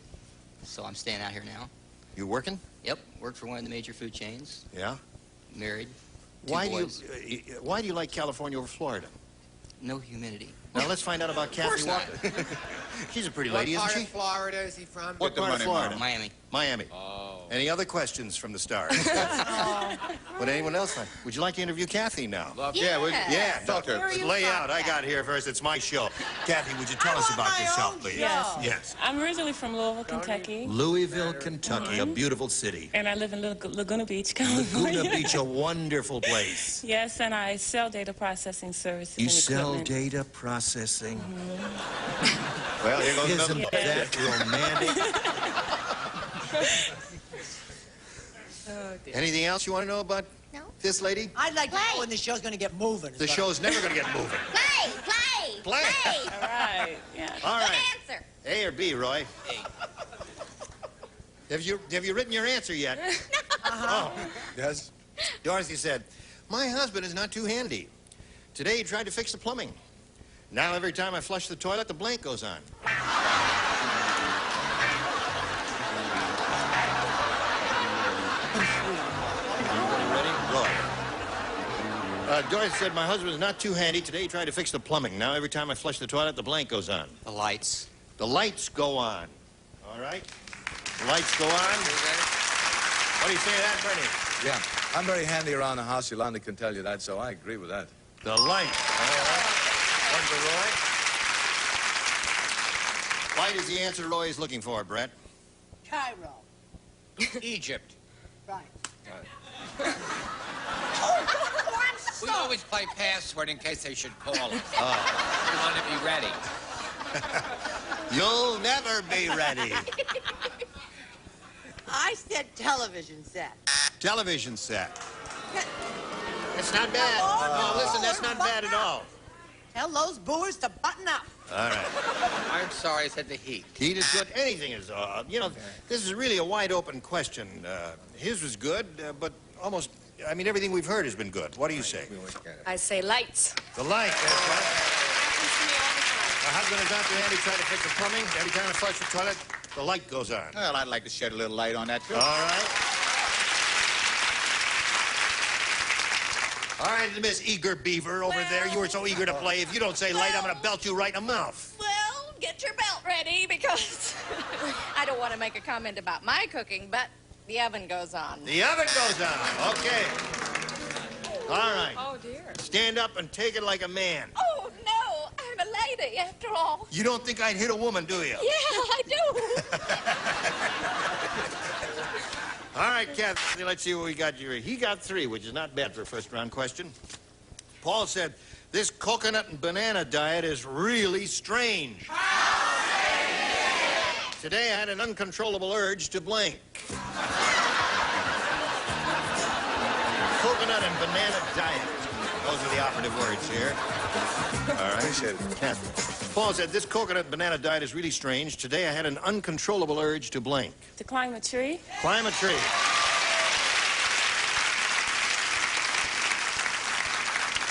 so I'm staying out here now. You working? Yep, worked for one of the major food chains. Yeah. Married. Why do you like California over Florida? No humidity. Now let's find out about Kathy Walker. She's a pretty lady, isn't she? What part of Florida is he from? What part of Florida? Miami. Miami. Oh. Any other questions from the stars? Would anyone else like? Would you like to interview Kathy now? Yeah. Talk to her. Lay out. I got here first. It's my show. Kathy, would you tell us about yourself, please? Yes. Yes. I'm originally from Louisville, Kentucky. Louisville, Kentucky, a beautiful city. And I live in Laguna Beach, California. Laguna Beach, a wonderful place. Yes, and I sell data processing services. You and sell equipment. data processing processing. Well, here goes Isn't another. that romantic? Oh, dear. Anything else you want to know about this lady? I'd like to know when the show's going to get moving. The show's never going to get moving. Play! Play! All right. Yeah. All right. Good answer. A or B, Roy? Have you written your answer yet? Oh. Yes. Dorothy said, my husband is not too handy. Today he tried to fix the plumbing. Now every time I flush the toilet, the blank goes on. Dorothy said, my husband is not too handy. Today he tried to fix the plumbing. Now every time I flush the toilet, the blank goes on. The lights. The lights go on. All right? The lights go on. What do you say to that, Bernie? Yeah, I'm very handy around the house. Yolanda can tell you that, so I agree with that. The light. All right. One for Roy. Light is the answer Roy is looking for, Brett. Cairo. Egypt. Right. We always play password in case they should call us. We want to be ready. You'll never be ready. I said television set. Television set. That's not bad. No, listen, that's not bad at all. Tell those boors to button up. All right. I'm sorry, I said the heat. Heat is good. Anything is, you know, this is really a wide open question. His was good, but almost, I mean, everything we've heard has been good. What do you say? I say lights. The light, that's right. My husband is out there handy trying to fix the plumbing. Every time I flush the toilet, the light goes on. Well, I'd like to shed a little light on that, too. All right. All right, Miss Eager Beaver over there. You were so eager to play. If you don't say light, I'm going to belt you right in the mouth. Well, get your belt ready because I don't want to make a comment about my cooking, but the oven goes on. The oven goes on. Okay. All right. Oh, dear. Stand up and take it like a man. Oh, no. I'm a lady after all. You don't think I'd hit a woman, do you? Yeah, I do. All right, Kathy, let's see what we got you. He got 3, which is not bad for a first-round question. Paul said, this coconut and banana diet is really strange. Today I had an uncontrollable urge to blank. Coconut and banana diet. Those are the operative words here. All right. Appreciate it. Kathy. Paul said, this coconut banana diet is really strange. Today I had an uncontrollable urge to blank. To climb a tree? Climb a tree.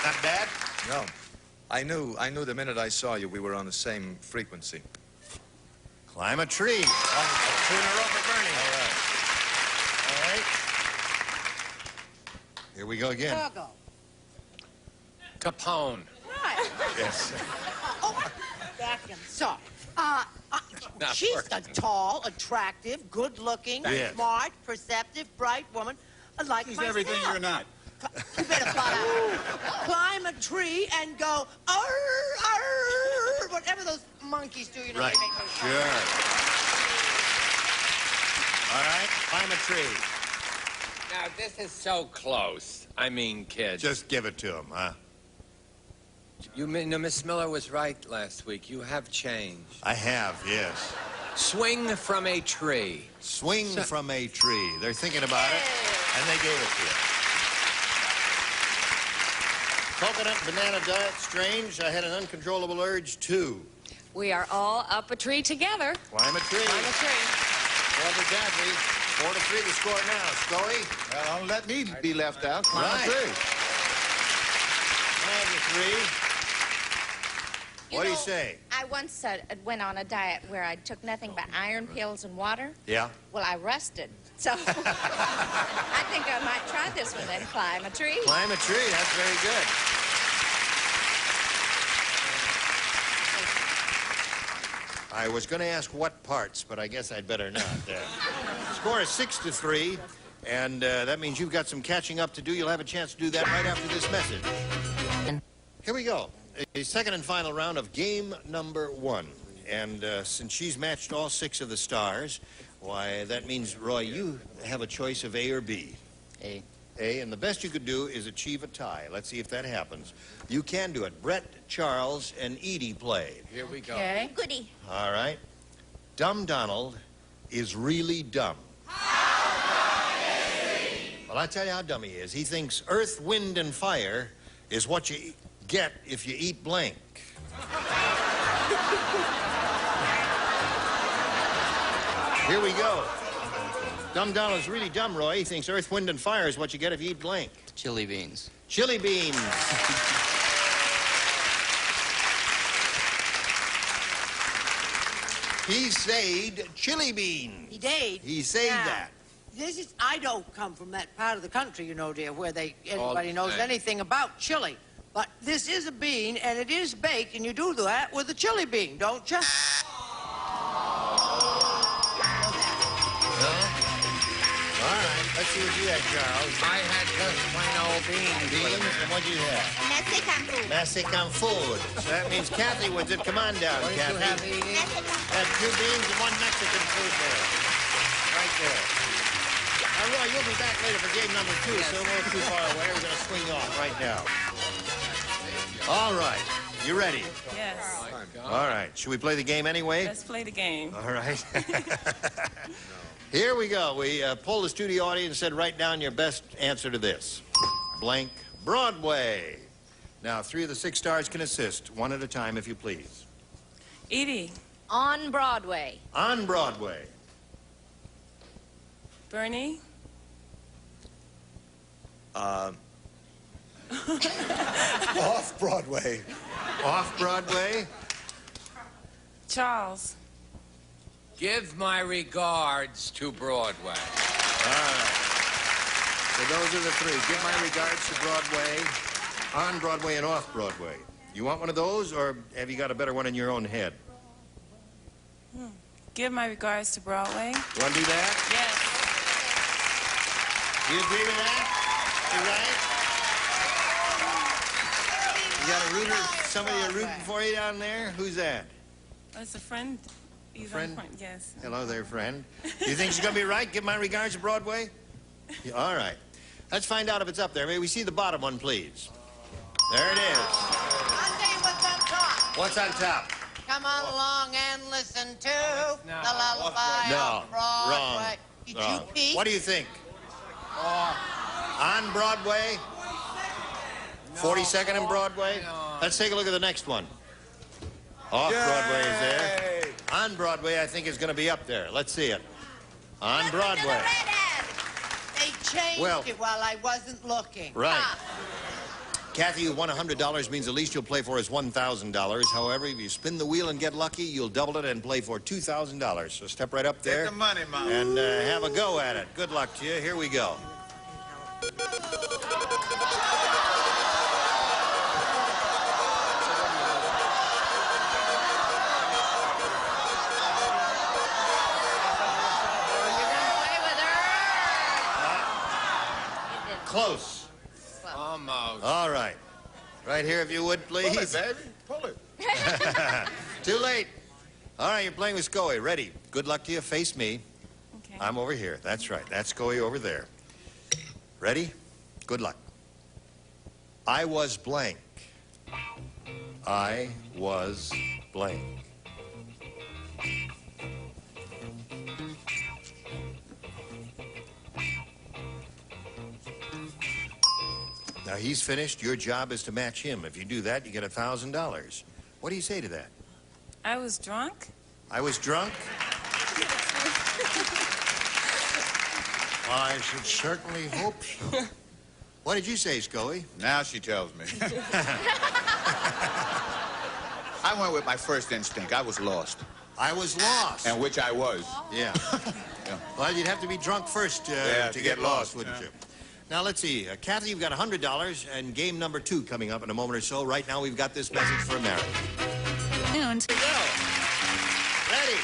Not bad? No. I knew the minute I saw you, we were on the same frequency. Climb a tree. 2 in a row for Bernie. All right. Here we go again. Chicago. Capone. Right. Yes. Back in. So, she's a tall, attractive, good-looking, Yes. smart, perceptive, bright woman like She's myself. everything you're not. You better climb a tree and go, arr, arr, whatever those monkeys do, you know. Right. They make those Sure. All right. Climb a tree. Now, this is so close. I mean, kids. Just give it to him, huh? You know, Miss Miller was right last week. You have changed. I have, yes. Swing from a tree. Swing from a tree. They're thinking about it, and they gave it to you. Coconut and banana diet, strange. I had an uncontrollable urge, too. We are all up a tree together. Climb a tree. Climb a tree. Well, Kathy, 4-3 the score now. Scully? Well, don't let me be left out. Climb Right. a tree. Climb a tree. What do you say? I once went on a diet where I took nothing but iron pills and water. Yeah? Well, I rested. So I think I might try this one then. Climb a tree. Climb a tree. That's very good. I was going to ask what parts, but I guess I'd better not. Score is 6-3, and that means you've got some catching up to do. You'll have a chance to do that right after this message. Here we go. A second and final round of game number 1. And since she's matched all 6 of the stars, why, that means, Roy, you have a choice of A or B. A. A, and the best you could do is achieve a tie. Let's see if that happens. You can do it. Brett, Charles, and Edie play. Here we go. Okay. Goody. All right. Dumb Donald is really dumb. Well, I'll tell you how dumb he is. He thinks earth, wind, and fire is what you get if you eat blank. Here we go. Dumb Donald is really dumb, Roy. He thinks earth, wind, and fire is what you get if you eat blank. Chili beans. Chili beans. He said chili beans. He did. He said that. This is, I don't come from that part of the country, you know, dear, where anybody the knows same. anything about chili. But this is a bean, and it is baked, and you do that with a chili bean, don't you? All right, let's see what you had, Charles. I had just plain old beans. Beans, and what'd you have? Mexican food. Mexican food. So that means Kathy wins it. Come on down, What did you have, Kathy. Edie? Had 2 beans and 1 Mexican food there. Right there. Now, Roy, you'll be back later for game number 2, so don't go too far away. We're going to swing off right now. All right. You ready? Yes. All right. Should we play the game anyway? Let's play the game. All right. Here we go. We polled the studio audience and said, write down your best answer to this. Blank Broadway. Now, 3 of the 6 stars can assist, one at a time, if you please. Edie. On Broadway. On Broadway. Bernie. Off Broadway. Off Broadway. Charles. Give my regards to Broadway. All right. So those are the 3. Give my regards to Broadway, on Broadway, and off Broadway. You want one of those, or have you got a better one in your own head? Give my regards to Broadway. You want to do that? Yes. You agree with that? You right? You got a rooter, somebody rooting for you down there? Who's that? It's a friend. He's Friend? on yes. Hello there, friend. You think she's going to be right? Give my regards to Broadway? Yeah, all right. Let's find out if it's up there. May we see the bottom one, please? There it is. I'll tell you what's on top. What's on top? Come on along and listen to the lullaby No, of Broadway. wrong. Did Wrong. you peek? What do you think? On Broadway? 42nd and Broadway? Let's take a look at the next one. Off Broadway is there. On Broadway, I think, is going to be up there. Let's see it. On Broadway. They changed it while I wasn't looking. Right. Kathy, you won $100 means the least you'll play for is $1,000. However, if you spin the wheel and get lucky, you'll double it and play for $2,000. So step right up there. Get the money, Mom. And have a go at it. Good luck to you. Here we go. Close. Almost. All right. Right here, if you would, please. Pull it, baby. Pull it. Too late. All right, you're playing with Scoey. Ready. Good luck to you. Face me. Okay. I'm over here. That's right. That's Scoey over there. Ready? Good luck. I was blank. I was blank. Now, he's finished. Your job is to match him. If you do that, you get $1,000. What do you say to that? I was drunk. I was drunk? I should certainly hope so. What did you say, Scully? Now she tells me. I went with my first instinct. I was lost. I was lost. And which I was. Yeah. Yeah. Well, you'd have to be drunk first to get lost, wouldn't yeah. you? Now, let's see. Kathy, you've got $100 and game number 2 coming up in a moment or so. Right now, we've got this message for America. And Here we go. Ready.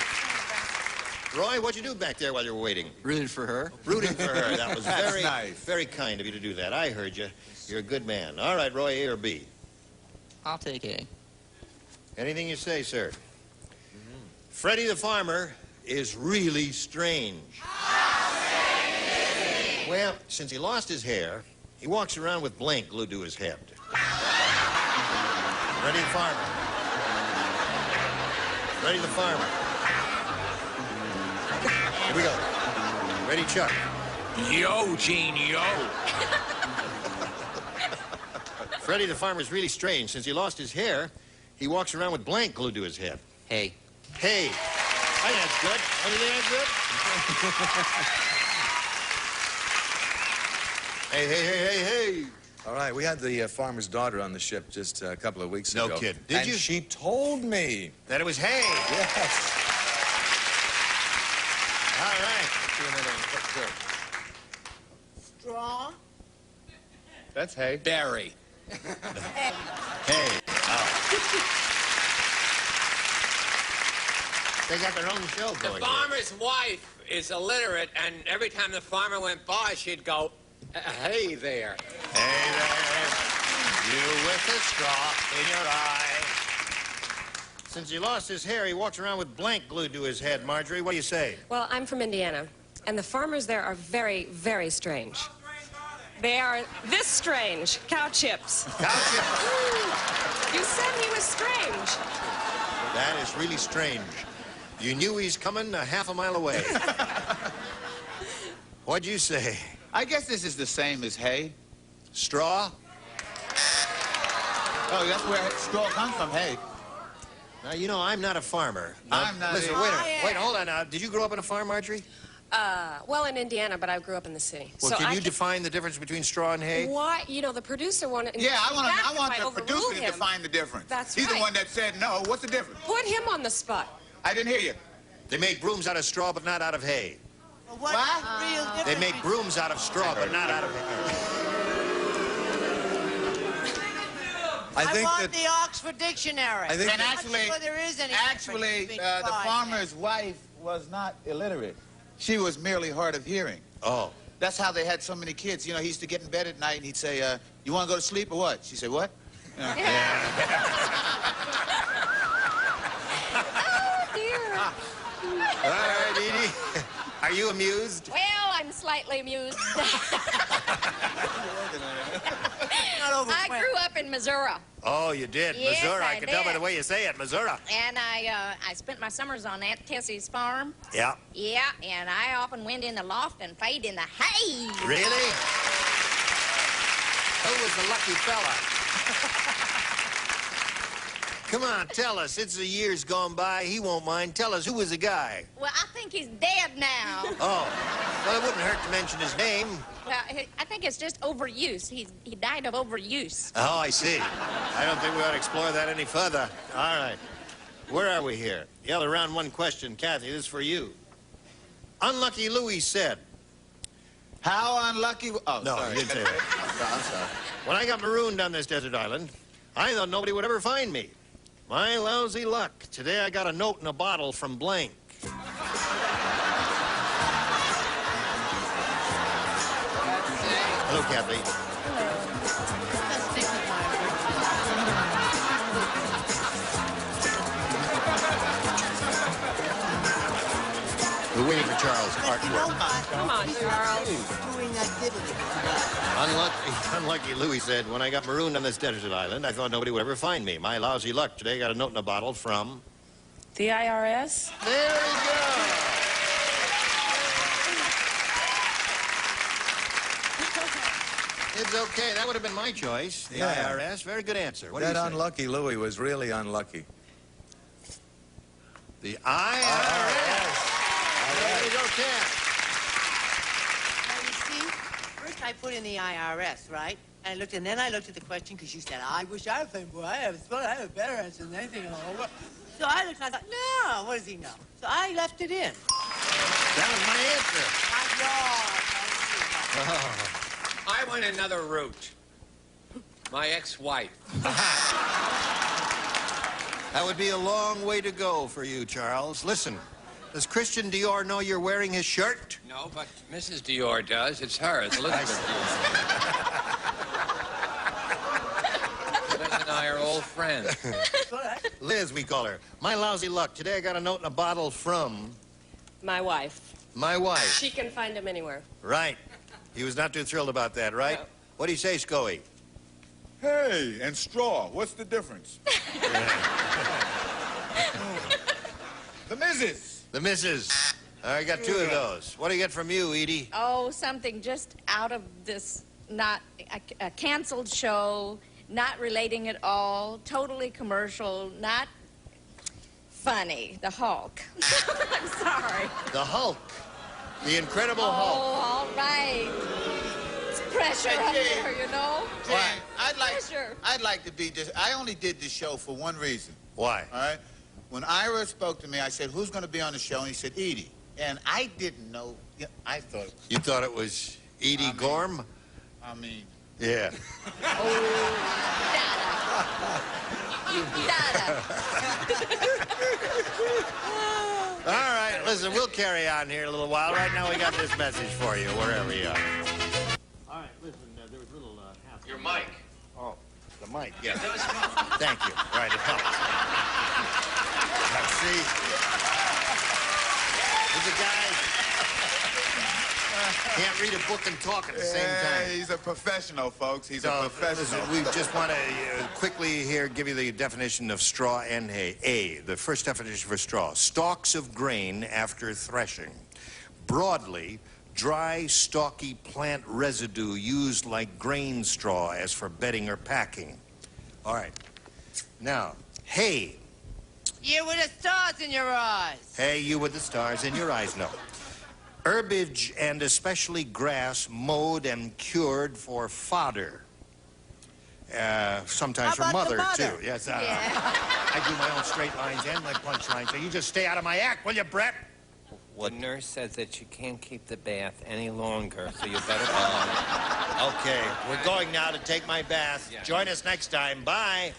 Roy, what'd you do back there while you were waiting? Rooted for her. Rooting for her. That was That's very, nice. very kind of you to do that. I heard you. You're a good man. All right, Roy, A or B? I'll take A. Anything you say, sir. Freddie the farmer is really strange. Well, Well, since he lost his hair, he walks around with blank glued to his head. Ready the farmer. Ready the farmer. Here we go. Ready, Chuck. Yo, Gene, yo. Freddie the farmer's really strange. Since he lost his hair, he walks around with blank glued to his head. Hey. Hey. I think that's good. Anything that's good? Hey, hey, hey, hey, hey. All right, we had the farmer's daughter on the ship just a couple of weeks ago. No kidding. Did you? She told me that it was hay. Yes. All right. Straw? That's hay. Berry. Hey. Oh. They got their own show The going. farmer's wife is illiterate, and every time the farmer went by, she'd go, hey there. Hey there. You with a straw in your eye. Since he lost his hair, he walks around with blank glued to his head. Marjorie, what do you say? Well, I'm from Indiana, and the farmers there are very, very strange. They are this strange. Cow chips. Cow chips. You said he was strange. That is really strange. You knew he's coming a half a mile away. What'd you say? I guess this is the same as hay. Straw? Oh, that's where straw comes from, hay. Now, you know, I'm not a farmer. Now, I'm not listen, either. wait a minute. Wait, hold on now. Did you grow up in a farm, Marjorie? Well, in Indiana, but I grew up in the city. Well, can you define the difference between straw and hay? Why? You know, the producer wanted... Yeah, I want if the producer to him, define the difference. That's He's right. the one that said no. What's the difference? Put him on the spot. I didn't hear you. They make brooms out of straw, but not out of hay. What's the real difference? They make brooms out of straw, but not out of hay. I think want the Oxford Dictionary. I think And actually, there is any the farmer's wife was not illiterate. She was merely hard of hearing. Oh. That's how they had so many kids. You know, he used to get in bed at night and he'd say, you want to go to sleep or what? She'd say, what? Oh, dear. All right, Edie. Are you amused? Well, I'm slightly amused. I grew up in Missouri. Oh, you did? Yes, Missouri. I I can tell by did. the way you say it, Missouri. And I spent my summers on Aunt Tessie's farm. Yeah. Yeah, and I often went in the loft and played in the hay. Really? Who was the lucky fella? Come on, tell us. It's the years gone by. He won't mind. Tell us, who was the guy? Well, I think he's dead now. Oh, well, it wouldn't hurt to mention his name. Well, I think it's just overuse. He died of overuse. Oh, I see. I don't think we ought to explore that any further. All right. Where are we here? The other round one question. Kathy, this is for you. Unlucky Louis said. How unlucky... Oh, no, sorry. you didn't say that. I'm sorry. When I got marooned on this desert island, I thought nobody would ever find me. My lousy luck. Today I got a note in a bottle from blank. Hello, Kathy. We're waiting for Charles' artwork. Come on, Charles. Unlucky Louis said, when I got marooned on this desert island, I thought nobody would ever find me. My lousy luck. Today I got a note in a bottle from... The IRS? There we go. It's okay. That would have been my choice. The IRS. Very good answer. What do you That say? unlucky Louis was really unlucky. The IRS. There you go, Ted. Now, you see, first I put in the IRS, right? And then I looked at the question because you said, I wish I was boy, I have a better answer than anything in the whole world. So I looked and I thought, no, what does he know? So I left it in. That was my answer. I went another route. My ex-wife. That would be a long way to go for you, Charles. Listen, does Christian Dior know you're wearing his shirt? No, but Mrs. Dior does. It's hers, Elizabeth. Liz and I are old friends. Liz, we call her. My lousy luck. Today I got a note in a bottle from... My wife. My wife. She can find him anywhere. Right. He was not too thrilled about that, right? No. What do you say, Scoey? Hey, and straw, what's the difference? The missus. The missus. I got two of those. What do you get from you, Edie? Oh, something just out of this, not a canceled show, not relating at all, totally commercial, not funny. The Hulk. I'm sorry. The Hulk. The Incredible Hulk. Oh, all right. It's pressure up there, you know? Jan, Pressure. I'd like to be just, I only did this show for one reason. Why? All right? When Ira spoke to me, I said, who's going to be on the show? And he said, Edie. And I didn't know. Yeah, I thought. You thought it was Edie Gorm? I mean. Yeah. All right, listen, we'll carry on here a little while. Right now we got this message for you, wherever you are. All right, listen, there was a little hassle. Your mic. Oh, the mic, yeah. Thank you. All right, it helps. See? There's a guy can't read a book and talk at the same time. He's a professional, folks. He's a professional. Listen, we just want to quickly here give you the definition of straw and hay. A, the first definition for straw. Stalks of grain after threshing. Broadly, dry, stalky plant residue used like grain straw as for bedding or packing. All right. Now, hay. You with the stars in your eyes. Hey, you with the stars in your eyes, no. Herbage and especially grass mowed and cured for fodder. Sometimes for mother, too. Yes, I do my own straight lines and my punch lines, so you just stay out of my act, will you, Brett? The nurse says that you can't keep the bath any longer, so you better go. Okay, we're going now to take my bath. Yeah. Join us next time. Bye.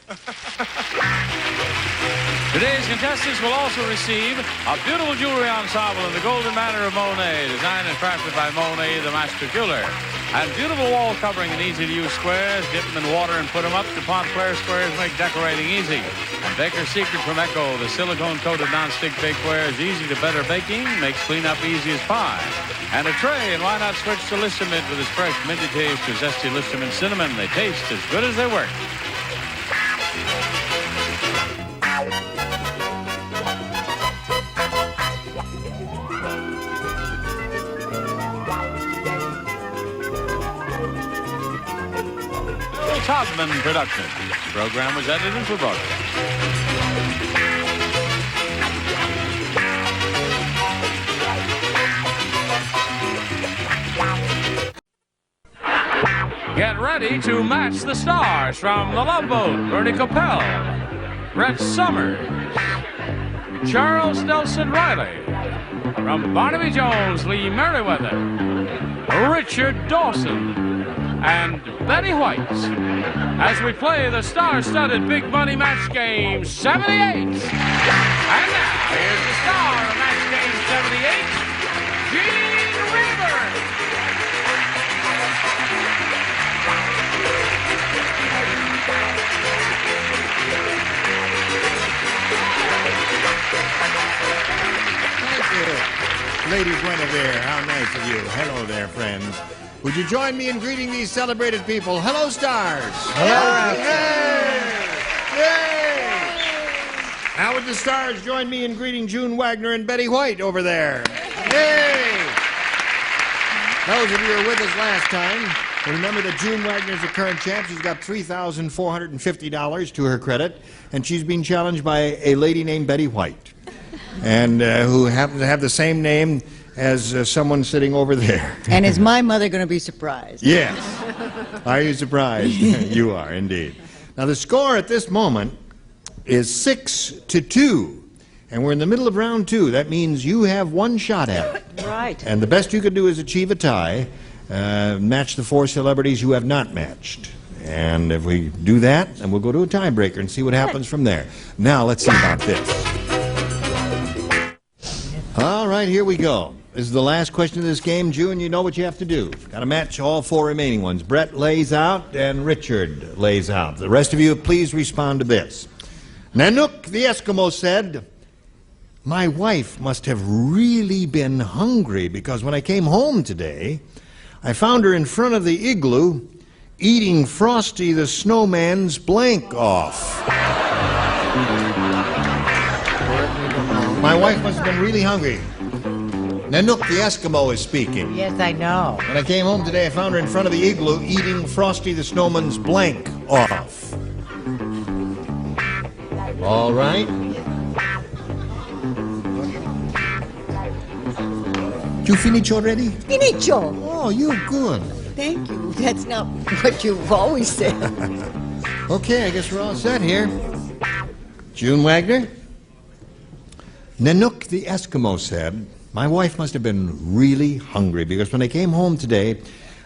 Today's contestants will also receive a beautiful jewelry ensemble in the golden manner of Monet, designed and crafted by Monet, the master jeweler. And beautiful wall covering in easy-to-use squares. Dip them in water and put them up. DuPont Claire squares make decorating easy. And Baker's Secret from Echo, the silicone-coated non-stick bakeware is easy to better baking, makes cleanup easy as pie. And a tray, and why not switch to Lister Mint with its fresh minty taste or zesty Lister Mint cinnamon. They taste as good as they work. Todman production. The program was edited for broadcast. Get ready to match the stars from The Love Boat. Bernie Kopell, Brett Summers, Charles Nelson Riley, from Barnaby Jones, Lee Merriweather, Richard Dawson, and Betty White, as we play the star-studded Big Money Match Game 78. And now, here's the star of Match Game 78, Gene Rayburn. Thank you. Lady Guinevere, how nice of you. Hello there, friends. Would you join me in greeting these celebrated people? Hello, stars. Hello. Yay. Now would the stars join me in greeting June Wagner and Betty White over there? Yay. Those of you who were with us last time, remember that June Wagner's the current champ. She's got $3,450 to her credit, and she's being challenged by a lady named Betty White, and who happens to have the same name as someone sitting over there. And is my mother going to be surprised? Yes. Are you surprised? You are, indeed. Now, the score at this moment is 6-2, and we're in the middle of round 2. That means you have one shot at it. Right. And the best you could do is achieve a tie, match the 4 celebrities you have not matched. And if we do that, then we'll go to a tiebreaker and see what happens from there. Now, let's see about this. All right, here we go. This is the last question of this game. June, you know what you have to do. Got to match all 4 remaining ones. Brett lays out and Richard lays out. The rest of you, please respond to this. Nanook, the Eskimo, said, My wife must have really been hungry because when I came home today, I found her in front of the igloo eating Frosty the Snowman's blank off. My wife must have been really hungry. Nanook the Eskimo is speaking. Yes, I know. When I came home today, I found her in front of the igloo eating Frosty the Snowman's blank off. All right. You finish already? Finito. Oh, you're good. Thank you. That's not what you've always said. Okay, I guess we're all set here. June Wagner? Nanook the Eskimo said, my wife must have been really hungry because when I came home today,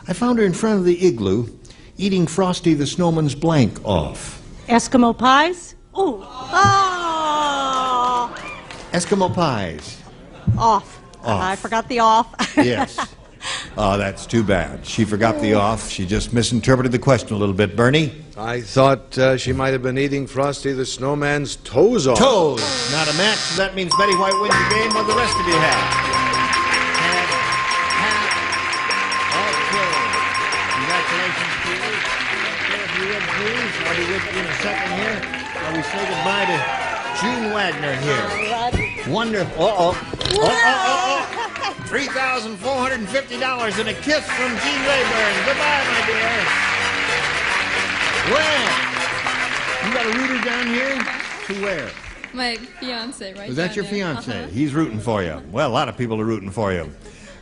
I found her in front of the igloo eating Frosty the Snowman's blank off. Eskimo pies? Oh. Eskimo pies. Off. I forgot the off. Yes. Oh, that's too bad. She forgot the off. She just misinterpreted the question a little bit. Bernie? I thought she might have been eating Frosty the Snowman's toes off. Toes. Not a match, so that means Betty White wins the game. What the rest of you have? Okay. Congratulations to you. If you would, please. I'll be with you in a second here. While we say goodbye to June Wagner here. Wonderful. $3,450 and a kiss from Gene Rayburn. Goodbye, my dear. Well, you got a rooter down here? To where? My fiance, right? Is that your fiance? Uh-huh. He's rooting for you. Well, a lot of people are rooting for you.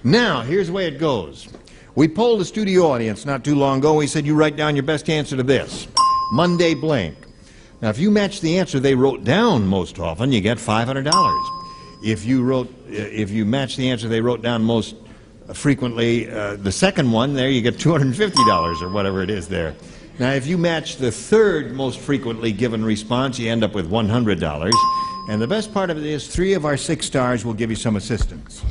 Now, here's the way it goes. We polled the studio audience not too long ago. We said you write down your best answer to this. Monday blank. Now, if you match the answer they wrote down most often, you get $500. If you match the answer they wrote down most frequently, the second one there, you get $250 or whatever it is there. Now, if you match the third most frequently given response, you end up with $100. And the best part of it is 3 of our 6 stars will give you some assistance.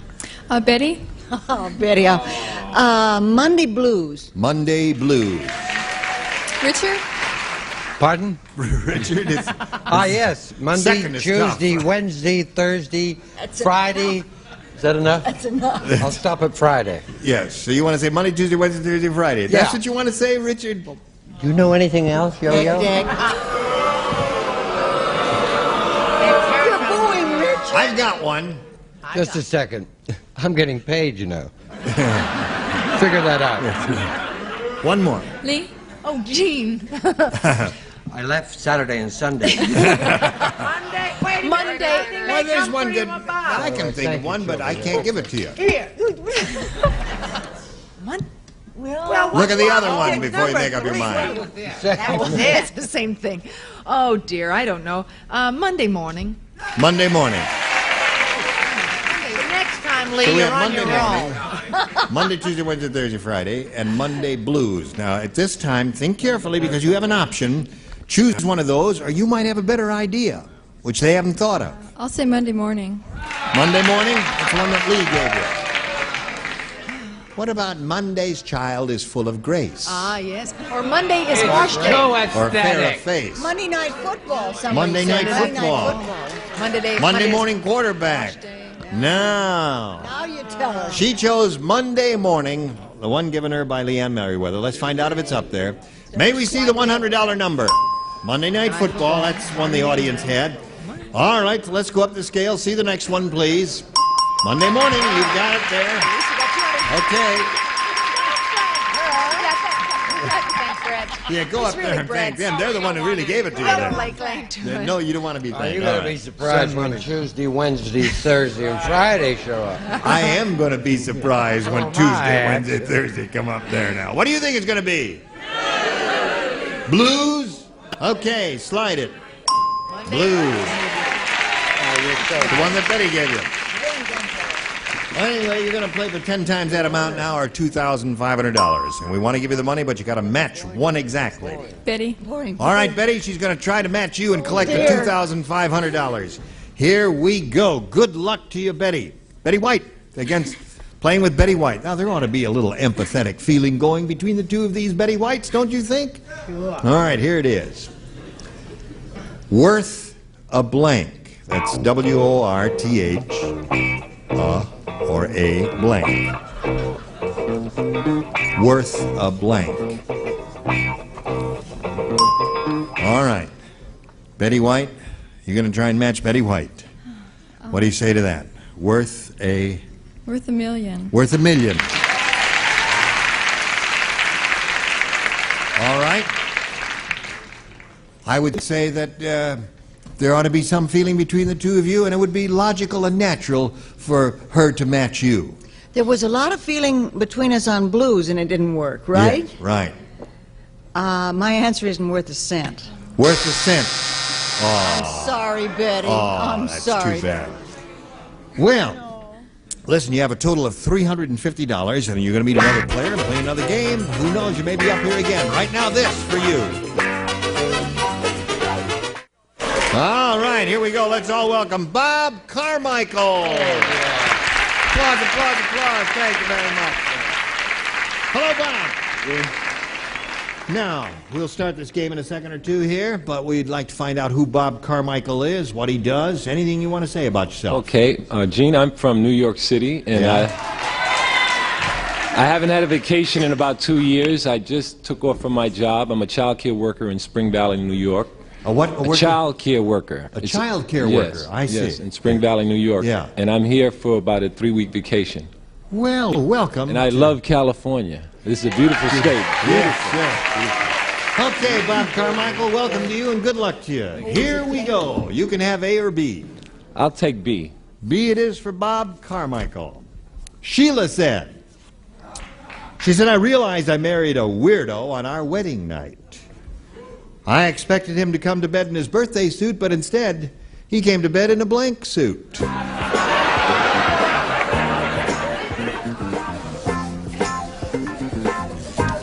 Betty? Oh, Betty. Monday blues. Monday blues. Richard? Pardon? Richard is... yes. Monday, Tuesday, Wednesday, Thursday, Friday. Is that enough? That's enough. I'll stop at Friday. Yes. So you want to say Monday, Tuesday, Wednesday, Thursday, Friday. Yeah. That's what you want to say, Richard? Do you know anything else, Yo-Yo? You're booing, Richard. I've got one. Just a second. I'm getting paid, you know. Figure that out. One more. Lee? Oh, Gene. I left Saturday and Sunday. Monday. Well, there's one good. I can think of one, but I can't give it to you. Here. Well, Look at the other one before you make up your mind. That was it. It's the same thing. Oh, dear, I don't know. Monday morning. Monday morning. The next time, Lee, So we you're have on your Monday own. morning, Monday, Tuesday, Wednesday, Thursday, Friday, and Monday blues. Now, at this time, think carefully because you have an option. Choose one of those, or you might have a better idea, which they haven't thought of. I'll say Monday morning. Monday morning? That's the one that Lee gave you. What about Monday's child is full of grace? Ah, yes. Or Monday is wash day. Or fair of face. Monday night football. Somebody Monday said. night football. Monday morning quarterback. Now. Now you tell us. She chose Monday morning, the one given her by Leanne Merriweather. Let's find out if it's up there. May we see the $100 number? Monday Night Football, that's one the audience had. All right, let's go up the scale. See the next one, please. Monday morning, you've got it there. Okay. Yeah, go up there and thank them. They're the one who really gave it to you. No, you don't want to be thanked. You're going to be surprised when Tuesday, Wednesday, Thursday, and Friday show up. I am going to be surprised when Tuesday, Wednesday, Thursday come up there now. What do you think it's going to be? Blues? Okay, slide it. Blues. The one that Betty gave you. Anyway, you're going to play for 10 times that amount now, or $2,500. And we want to give you the money, but you got to match one exactly. Betty? All right, Betty, she's going to try to match you and collect the $2,500. Here we go. Good luck to you, Betty. Betty White against playing with Betty White. Now, there ought to be a little empathetic feeling going between the two of these Betty Whites, don't you think? Sure. All right, here it is. Worth a blank. That's W-O-R-T-H, or a blank. Worth a blank. All right. Betty White, you're going to try and match Betty White. What do you say to that? Worth a... Worth $1 million. Worth $1 million. All right. I would say that there ought to be some feeling between the two of you, and it would be logical and natural for her to match you. There was a lot of feeling between us on blues, and it didn't work, right? Yeah, right. My answer isn't worth a cent. Worth a cent. Oh. I'm sorry, Betty. Oh, I'm that's sorry. too bad. Well, listen, you have a total of $350, and you're going to meet another player and play another game. Who knows, you may be up here again. Right now, this for you. All right, here we go. Let's all welcome Bob Carmichael. Applause, applause, applause. Thank you very much. Hello, Bob. Now, we'll start this game in a second or two here, but we'd like to find out who Bob Carmichael is, what he does, anything you want to say about yourself. Okay, Gene, I'm from New York City, and I haven't had a vacation in about 2 years. I just took off from my job. I'm a child care worker in Spring Valley, New York. A what? A child care worker. A child care worker, I see. Yes, in Spring Valley, New York. Yeah. And I'm here for about a 3-week vacation. Well, welcome. And I love California. This is a beautiful state. Beautiful. Yes. Okay, Bob Carmichael, welcome to you and good luck to you. Here we go. You can have A or B. I'll take B. B it is for Bob Carmichael. Sheila said, I realized I married a weirdo on our wedding night. I expected him to come to bed in his birthday suit, but instead, he came to bed in a blank suit.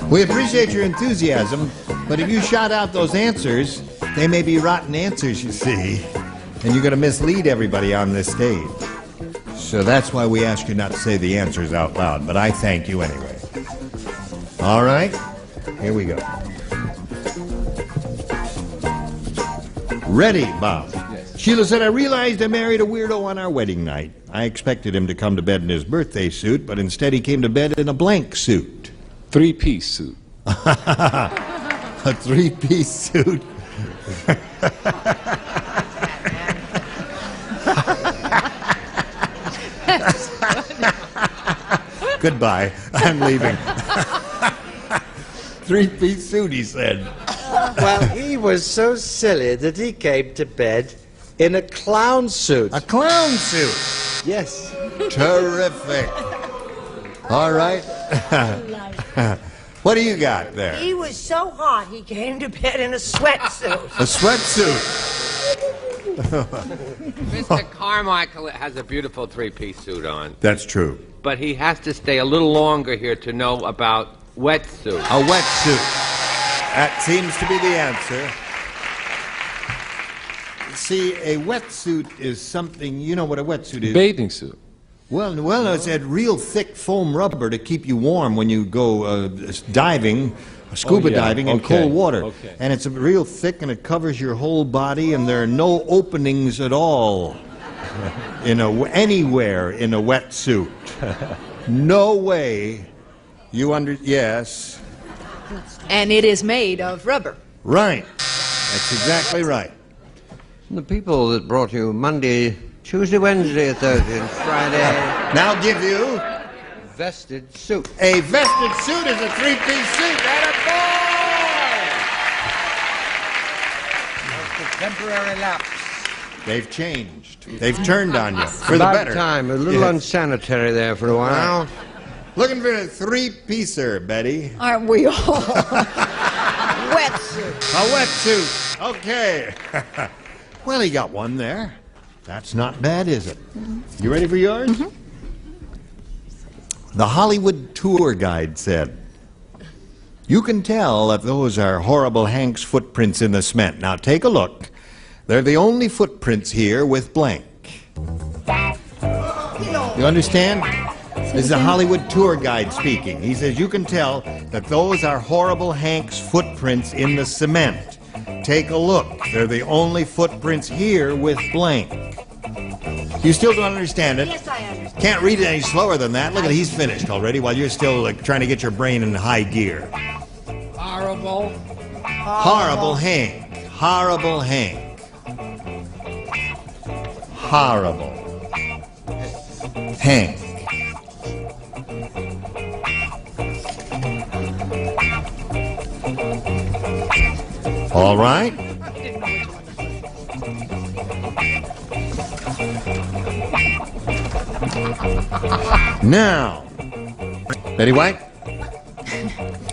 We appreciate your enthusiasm, but if you shout out those answers, they may be rotten answers, you see, and you're going to mislead everybody on this stage. So that's why we ask you not to say the answers out loud, but I thank you anyway. All right, here we go. Ready, Bob? Yes. Sheila said, I realized I married a weirdo on our wedding night. I expected him to come to bed in his birthday suit, but instead he came to bed in a blank suit. 3-piece suit. A 3-piece suit. Goodbye. I'm leaving. 3-piece suit, he said. Well, he was so silly that he came to bed in a clown suit. A clown suit? Yes. Terrific. All right. What do you got there? He was so hot, he came to bed in a sweatsuit. A sweatsuit. Mr. Carmichael has a beautiful 3-piece suit on. That's true. But he has to stay a little longer here to know about wetsuit. A wetsuit. That seems to be the answer. See, a wetsuit is something, you know what a wetsuit is? Bathing suit. Well, it's that real thick foam rubber to keep you warm when you go diving, scuba diving in cold water. Okay. And it's real thick and it covers your whole body and there are no openings at all anywhere in a wetsuit. No way. Yes. And it is made of rubber. Right. That's exactly right. The people that brought you Monday, Tuesday, Wednesday, Thursday, and Friday. Now give you vested suit. A vested suit is a 3-piece suit. That's a temporary lapse. They've changed. They've turned on you for the About better. time. A little unsanitary there for a while. Right. Looking for a 3-piecer, Betty. Aren't we all? Wetsuit. A wetsuit. Okay. Well, he got one there. That's not bad, is it? You ready for yours? Mm-hmm. The Hollywood tour guide said, you can tell that those are Horrible Hank's footprints in the cement. Now take a look. They're the only footprints here with blank. You understand? This is a Hollywood tour guide speaking. He says, you can tell that those are Horrible Hank's footprints in the cement. take a look. They're the only footprints here with blank. You still don't understand it? Yes, I understand. Can't read it any slower than that. Look at it, he's finished already while you're still trying to get your brain in high gear. Horrible. Horrible Hank. Horrible Hank. Horrible Hank. All right. Now, Betty White,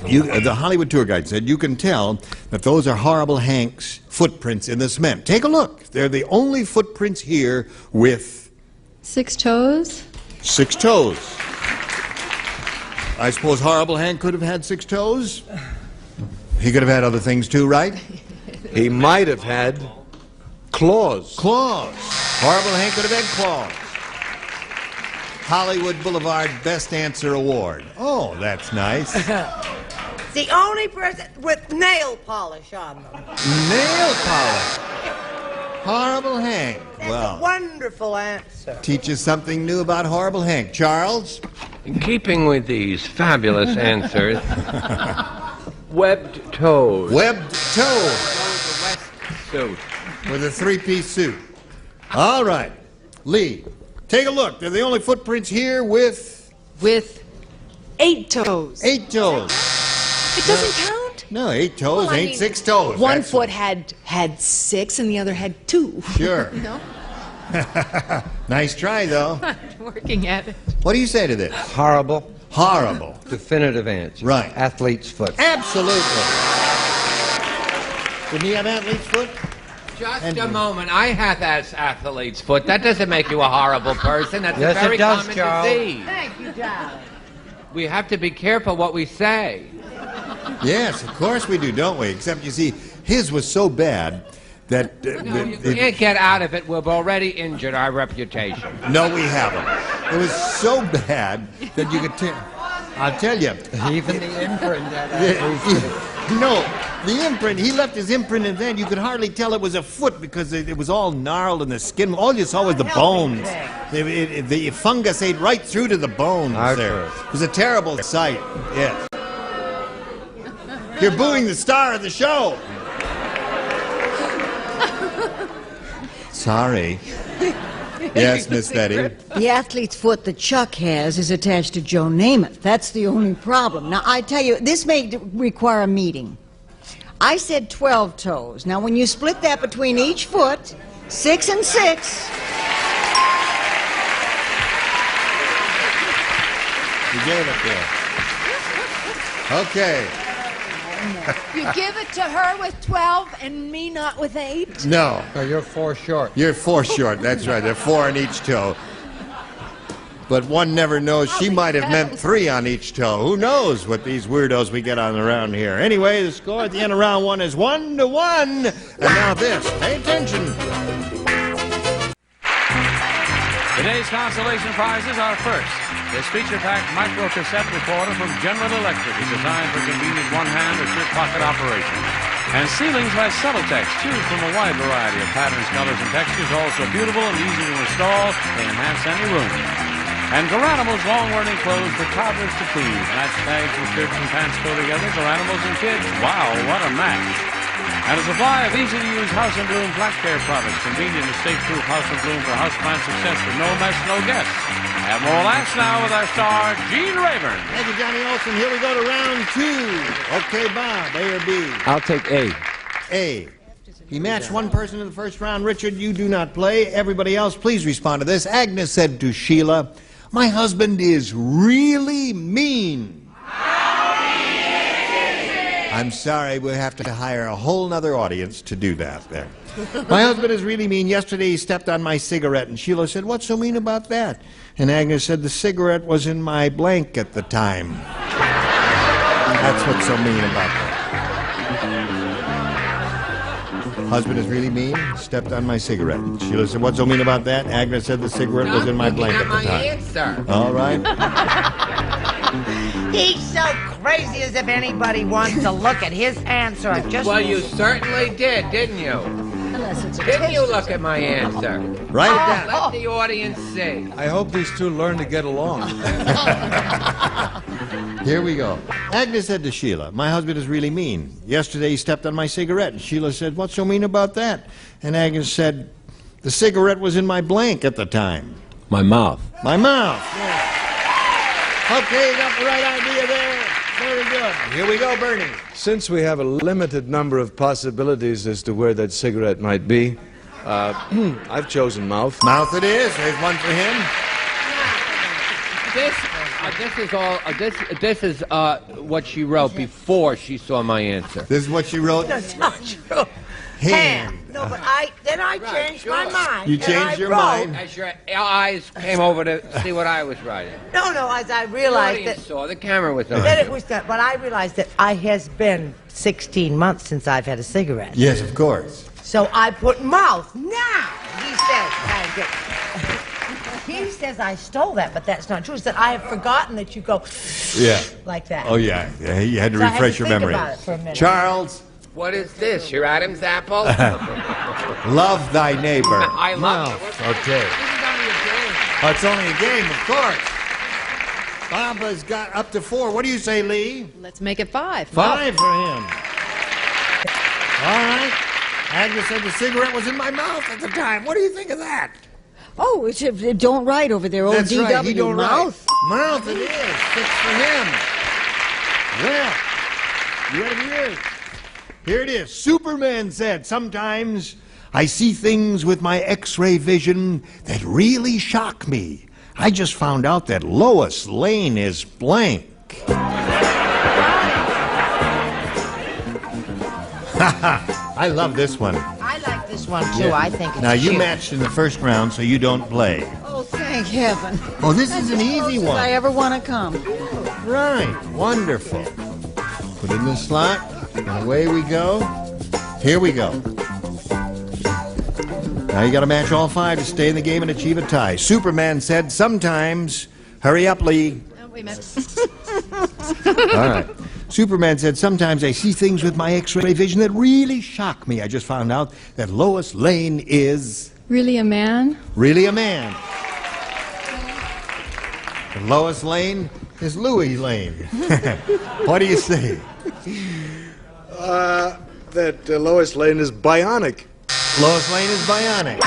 the Hollywood tour guide said you can tell that those are Horrible Hank's footprints in the cement. Take a look. They're the only footprints here with 6 toes? 6 toes. I suppose Horrible Hank could have had 6 toes. He could have had other things too, right? He might have had claws. Claws. Horrible Hank could have had claws. Hollywood Boulevard Best Answer Award. Oh, that's nice. The only person with nail polish on them. Nail polish. Horrible Hank. That's Well, a wonderful answer. teach us something new about Horrible Hank. Charles? In keeping with these fabulous answers, webbed toes. Webbed toes. Suit. With a 3-piece suit. All right. Lee, take a look. They're the only footprints here with 8 toes. 8 toes. It doesn't count? No, 8 toes Well, I ain't mean, 6 toes. One That's- foot had 6 and the other had 2. Sure. No? Nice try, though. Working at it. What do you say to this? Horrible. Horrible. Definitive answer. Right. Athlete's foot. Absolutely. Didn't he have athlete's foot? Just a moment. I have athlete's foot. That doesn't make you a horrible person. That's Yes, a very it does, common Charles. disease. Thank you, darling. We have to be careful what we say. Yes, of course we do, don't we? Except, you see, his was so bad that... No, you can't get out of it. We've already injured our reputation. No, we haven't. It was so bad that you could tell... I'll tell you. Even the imprint. No, the imprint, he left his imprint in there. You could hardly tell it was a foot because it was all gnarled and the skin. All you saw was the bones. The fungus ate right through to the bones there. It was a terrible sight. Yes. You're booing the star of the show. Sorry. Yes, Miss Betty. The athlete's foot that Chuck has is attached to Joe Namath. That's the only problem. Now, I tell you, this may require a meeting. I said 12 toes. Now, when you split that between each foot, 6 and 6. You gave it there. Okay. You give it to her with 12 and me not with 8? No. So you're 4 short. You're 4 short. That's right. They're 4 on each toe. But one never knows. She might have meant 3 on each toe. Who knows what these weirdos we get on around here. Anyway, the score at the end of round 1 is 1-1. And now this. Pay attention. Today's consolation prizes are first. This feature-packed micro-cassette recorder from General Electric is designed for convenient one-hand or strip-pocket operation. And ceilings by Celotex, choose from a wide variety of patterns, colors, and textures, also beautiful and easy to install. They enhance any room. And Garanimals long-wearing clothes for toddlers to please. Match tags and shirts and pants go together. Garanimals and kids. Wow, what a match. And a supply of easy-to-use House & Bloom flat care products. Convenient and state-proof House & Bloom for houseplant success with no mess, no guess. Have more laughs now with our star, Gene Rayburn. Thank you, Johnny Olson. Here we go to round 2. Okay, Bob, A or B? I'll take A. A. He matched one person in the first round. Richard, you do not play. Everybody else, please respond to this. Agnes said to Sheila, "My husband is really mean." I'm sorry, we'll have to hire a whole nother audience to do that there. "My husband is really mean. Yesterday he stepped on my cigarette." And Sheila said, "What's so mean about that?" And Agnes said, "The cigarette was in my blank at the time." That's what's so mean about that. "Husband is really mean. Stepped on my cigarette." Sheila said, "What's so mean about that?" Agnes said, "The cigarette was in my blank at the time." Answer. All right. He's so crazy as if anybody wants to look at his answer. Well, you certainly did, didn't you? Didn't you look at my answer? Write it down. Let the audience see. I hope these two learn to get along. Here we go. Agnes said to Sheila, "My husband is really mean. Yesterday he stepped on my cigarette." And Sheila said, "What's so mean about that?" And Agnes said, "The cigarette was in my blank at the time." My mouth. My mouth. Yeah. Okay, you got the right idea there. Very good. Here we go, Bernie. Since we have a limited number of possibilities as to where that cigarette might be, I've chosen mouth. Mouth it is. There's one for him. This is what she wrote before she saw my answer. This is what she wrote? That's not true. Hand. No, but I changed my mind. You changed your mind? As your eyes came over to see what I was writing. No, as I realized The audience saw the camera was on. that it was that, but I realized that it has been 16 months since I've had a cigarette. Yes, of course. So I put mouth. Now, he says I stole that, but that's not true. He said, I have forgotten that you go like that. Oh, yeah. You had to refresh your memory. About it for a minute. Charles. What is this? Your Adam's apple? Love thy neighbor. I love it. Okay. This is only a game. Oh, it's only a game, of course. Barbara's got up to 4. What do you say, Lee? Let's make it 5. 5 for him. All right. Agnes said the cigarette was in my mouth at the time. What do you think of that? Oh, don't write over there. That's ODW. right. He don't Mouth. write. Mouth it is. 6 for him. Well, you ready for yours? Here it is. Superman said, "Sometimes I see things with my X-ray vision that really shock me. I just found out that Lois Lane is blank." I love this one. I like this one, too. I think it's Now, you cute. matched in the first round, so you don't play. Oh, thank heaven. Oh, this is an easy one. I ever want to come. Right. Wonderful. Put it in the slot, and away we go. Here we go. Now you got to match all 5 to stay in the game and achieve a tie. Superman said, "Sometimes..." Hurry up, Lee. Oh, wait a minute. All right. Superman said, "Sometimes I see things with my X-ray vision that really shock me. I just found out that Lois Lane is..." Really a man? Really a man. And Lois Lane is Louis Lane. What do you say? That Lois Lane is bionic. Lois Lane is bionic.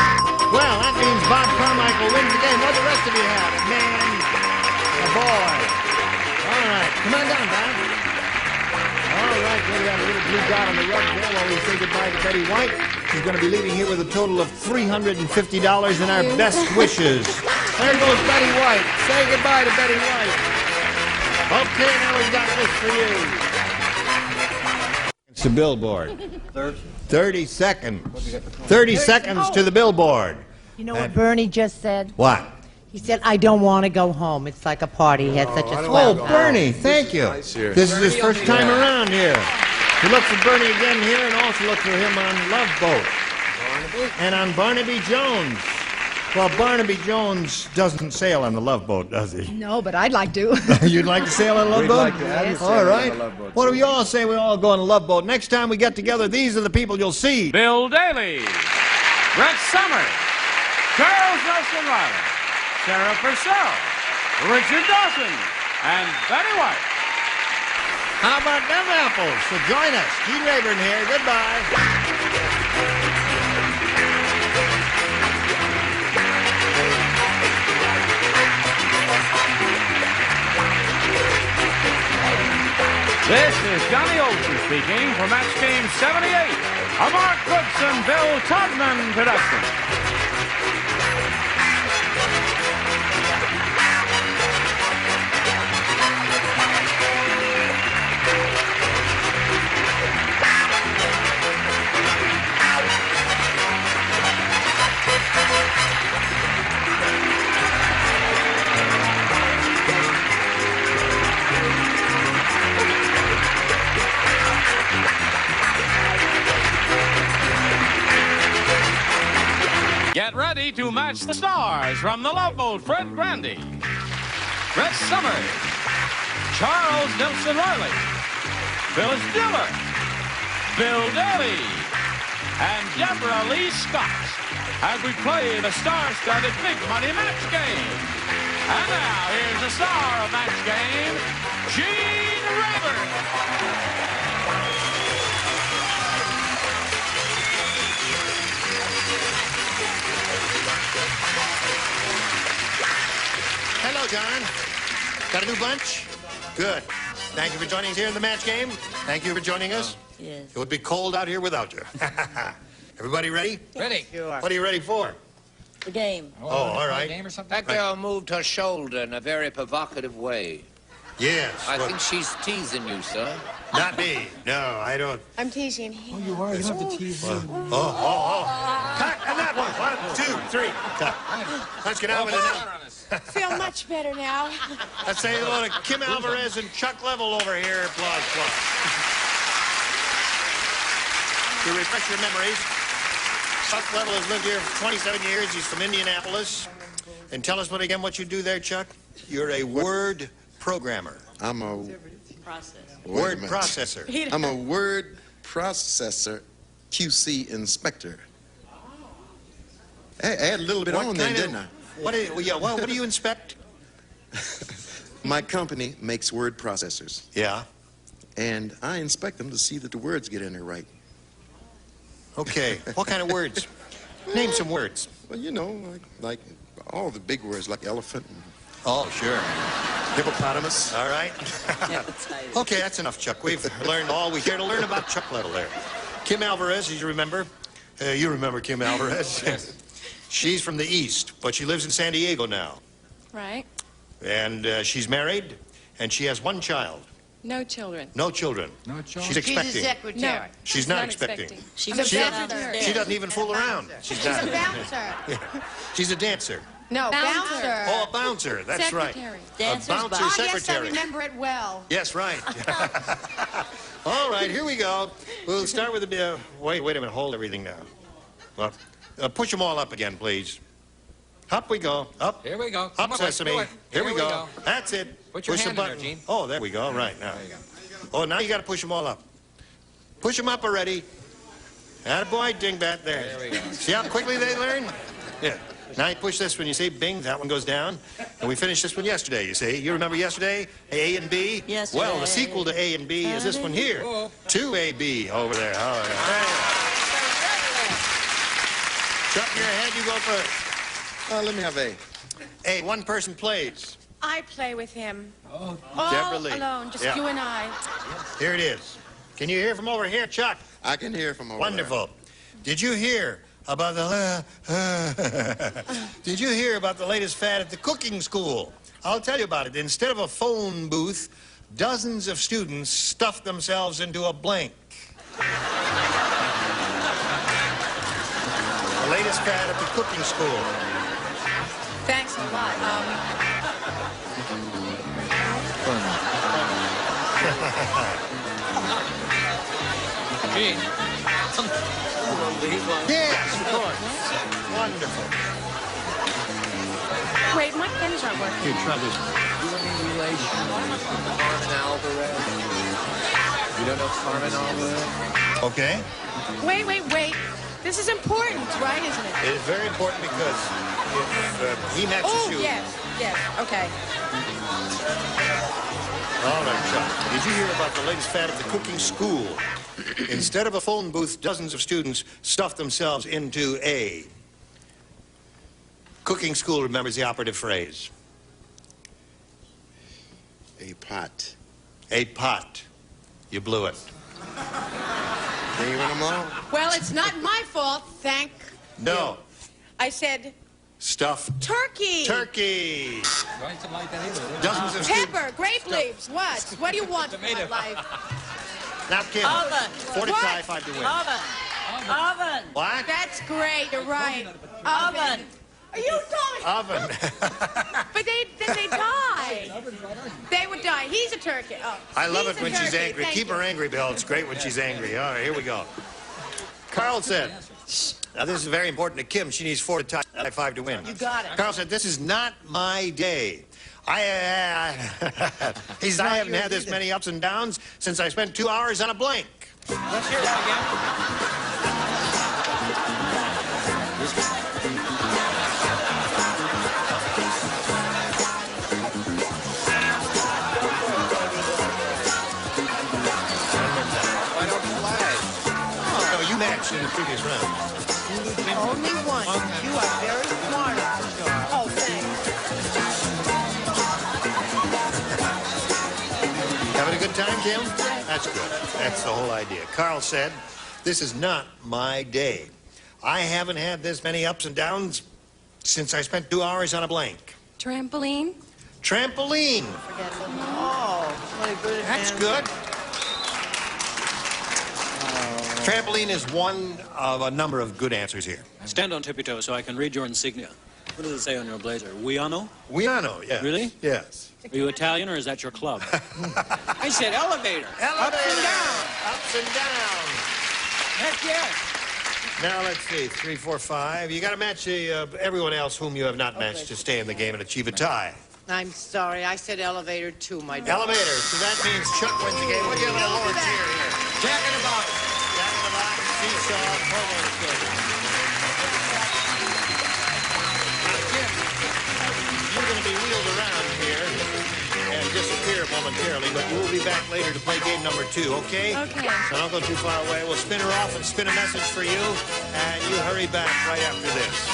Well, that means Bob Carmichael wins the game. What do the rest of you have? A man, a boy. All right. Come on down, Bob. All right. Well, we got a little blue dot on the rug there while we say goodbye to Betty White. She's going to be leaving here with a total of $350 and our best wishes. There goes Betty White. Say goodbye to Betty White. Okay, now we've got this for you. It's the billboard. 30 seconds. 30 seconds to the billboard. You know what Bernie just said? What? He said, I don't want to go home. It's like a party. He had such a swell time. Bernie, thank you. Nice here. This is his first time around here. We look for Bernie again here and also look for him on Love Boat. And on Barnaby Jones. Well, Barnaby Jones doesn't sail on the Love Boat, does he? No, but I'd like to. You'd like to sail on a Love Boat? We'd like to have you sail All on right. a Love Boat. What do we all say? We all go on a Love Boat. Next time we get together, these are the people you'll see. Bill Daly, Brett Summers, Charles Nelson Riley, Sarah Purcell, Richard Dawson, and Betty White. How about them apples? So join us. Gene Rayburn here. Goodbye. This is Johnny Olsen speaking for Match Game 78, a Mark Goodson, Bill Todman production. Get ready to match the stars from the Love Boat, Fred Grandy, Brett Summers, Charles Nelson Riley, Phyllis Diller, Bill Daly, and Deborah Lee Scott as we play the star-studded Big Money Match Game. And now, here's the star of Match Game, Gene Rayburn. Hello, John. Got a new bunch? Good. Thank you for joining us here in the match game. Thank you for joining us. Yes. It would be cold out here without you. Everybody ready? Ready. What are you ready for? The game. Oh, all right. That girl moved her shoulder in a very provocative way. Yes. I think she's teasing you, sir. Not me. No, I don't. I'm teasing him. Oh, you are. You have to tease him. Cut. And that one. 1, 2, 3. Cut. Let's get on with it now. Feel much better now. Let's say hello to Kim Alvarez and Chuck Level over here. Applause, applause. To refresh your memories, Chuck Level has lived here for 27 years. He's from Indianapolis. And tell us again what you do there, Chuck. You're a word programmer. I'm a word processor. I'm a word processor, QC inspector. Hey, I had a little bit on there, didn't I? What do you inspect? My company makes word processors. Yeah. And I inspect them to see that the words get in there right. Okay. What kind of words? Name some words. Well, you know, like all the big words, like elephant. Oh, sure. Hippopotamus. All right. Okay, that's enough, Chuck. We've learned all we care to learn about Chuck Level there. Kim Alvarez, you remember? You remember Kim Alvarez? Yes. She's from the East, but she lives in San Diego now. Right. And she's married, and she has one child. No children. No children. No children. She's expecting. She's a secretary. No, She's not expecting. She's a bouncer. She doesn't even fool around. She's a bouncer. She's a dancer. No, bouncer. Oh, a bouncer. That's Secretary. right. Dancer's a bouncer boss. secretary. Yes, I remember it well. Yes, right. All right, here we go. We'll start with the... wait a minute. Hold everything now. Well, push them all up again, please. Up we go. Up. Here we go. Up, Sesame. Here we go. That's it. Put your push hand the in there, button. Gene. Oh, there we go. Right, now. Oh, now you got to push them all up. Push them up already. Attaboy, dingbat, there. There we go. See how quickly they learn? Yeah. Now you push this one, you see, bing, that one goes down. And we finished this one yesterday, you see. You remember yesterday? A and B? Yes. Well, the sequel to A and B is this one here. 2AB over there. Oh, yeah. Chuck, your head, you go first. Let me have A. A, one person plays. I play with him. Deborah All Lee. alone, just Yeah. you and I. Here it is. Can you hear from over here, Chuck? I can hear from over Wonderful. Did you hear about the... Did you hear about the latest fad at the cooking school? I'll tell you about it. Instead of a phone booth, dozens of students stuffed themselves into a blank. The latest fad at the cooking school. Thanks a lot. Gene. Yes, of course. Wonderful. Wait, my pen's not working. Here, try this. You have any relation with Carmen Alvarez? You don't know Carmen Alvarez? Okay. Wait. This is important, right, isn't it? It is very important because if he matches you... yes, okay. All right, Chuck. Did you hear about the latest fad at the cooking school? Instead of a phone booth, dozens of students stuffed themselves into a... Cooking school remembers the operative phrase. A pot. A pot. You blew it. Can you win them all? Well, it's not my fault, thank No. I said Stuffed turkey. turkey. Right to like that either. Dozens of students. Pepper, grape leaves, what? What do you want from my life? Now, Kim. Oven. 45 to win. Oven. What? That's great, you're right. Oven. Are you talking? Oven. But then they die. They would die. He's a turkey. Oh, I love he's it a when she's turkey. angry. Thank Keep you. her angry, Bill. It's great when she's angry. All right, here we go. Carl said, now this is very important to Kim. She needs 4 to tie, 5 to win. You got it. Carl said, this is not my day. I haven't had this many ups and downs since I spent 2 hours on a blank. Let's hear that again. Oh, no, you matched in the previous round. Only one. You are very smart, Mr. Shaw. Oh, thanks. Having a good time, Jim? That's good. That's the whole idea. Carl said, this is not my day. I haven't had this many ups and downs since I spent 2 hours on a blank. Trampoline? Trampoline. Oh, what a good That's answer. good. Trampoline is one of a number of good answers here. Stand on tippy toe so I can read your insignia. What does it say on your blazer? Wiano? Wiano, yes. Really? Yes. Are you Italian or is that your club? I said elevator. Elevator. Ups and downs. Heck yeah. Now, let's see. 3, 4, 5. You got to match everyone else whom you have not matched to stay in the game and achieve a tie. I'm sorry. I said elevator too, my dog. Elevator. So that means Chuck wins the game. We'll give it a lower tier here. Jack in the Box. Jack in the Box, Seesaw, Provo Stick. You're going to be wheeled around here and disappear momentarily, but you will be back later to play game number 2, okay? Okay. So don't go too far away. We'll spin her off and spin a message for you, and you hurry back right after this.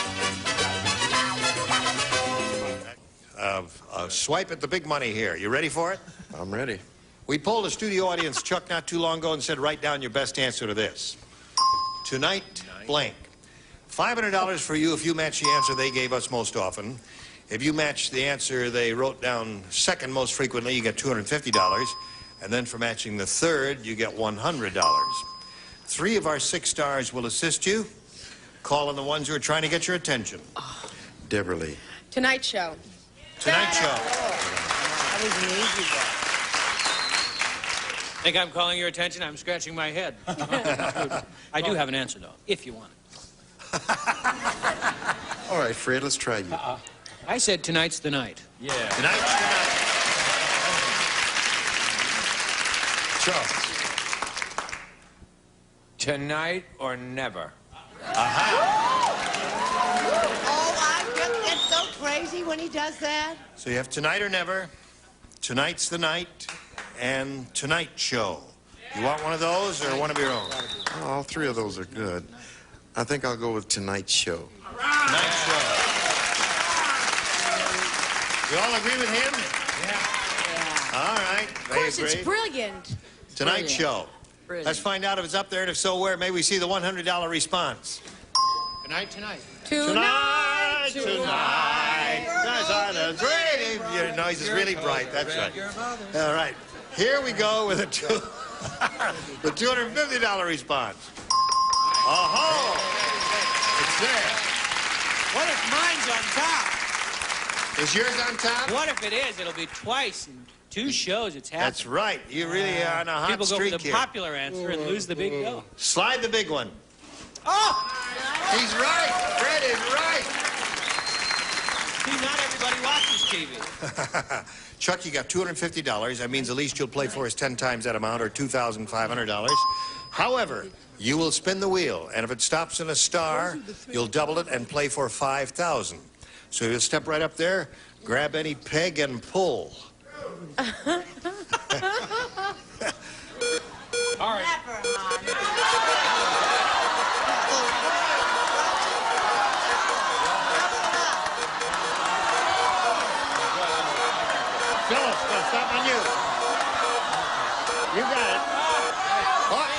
Swipe at the big money here. You ready for it? I'm ready. We polled a studio audience, Chuck, not too long ago and said, write down your best answer to this. Tonight, blank. $500 for you if you match the answer they gave us most often. If you match the answer they wrote down second most frequently, you get $250. And then for matching the third, you get $100. 3 of our 6 stars will assist you. Call on the ones who are trying to get your attention. Deborah Lee. Tonight Show. Tonight Show. That was an easy one. Think I'm calling your attention? I'm scratching my head. I do have an answer, though, if you want it. All right, Fred, let's try you. I said tonight's the night. Yeah. Tonight's the night. Chuck. Tonight or never. Oh, I just get so crazy when he does that. So you have Tonight or Never, Tonight's the Night, and Tonight Show. You want one of those or one of your own? All 3 of those are good. I think I'll go with Tonight's Show. Tonight's Show. You all agree with him? Yeah. All right. Of course, it's brilliant. Tonight's Show. Brilliant. Let's find out if it's up there, and if so, where. May we see the $100 response. Tonight, tonight. Tonight, tonight. Guys, your noise is really bright. That's right. All right. Here we go with the $250 response. Oh-ho! It's there. What if mine's on top? Is yours on top? What if it is? It'll be twice in 2 shows. It's happening. That's right. You really are on a hot People go streak for the here. popular answer and lose the big dough. Slide the big one. Oh! He's right. Fred is right. See, not everybody watches TV. Chuck, you got $250. That means the least you'll play for is 10 times that amount, or $2,500. However, you will spin the wheel, and if it stops in a star, you'll double it and play for $5,000. So you'll step right up there, grab any peg, and pull. All right. Phyllis, gonna stop on you. You got it. What?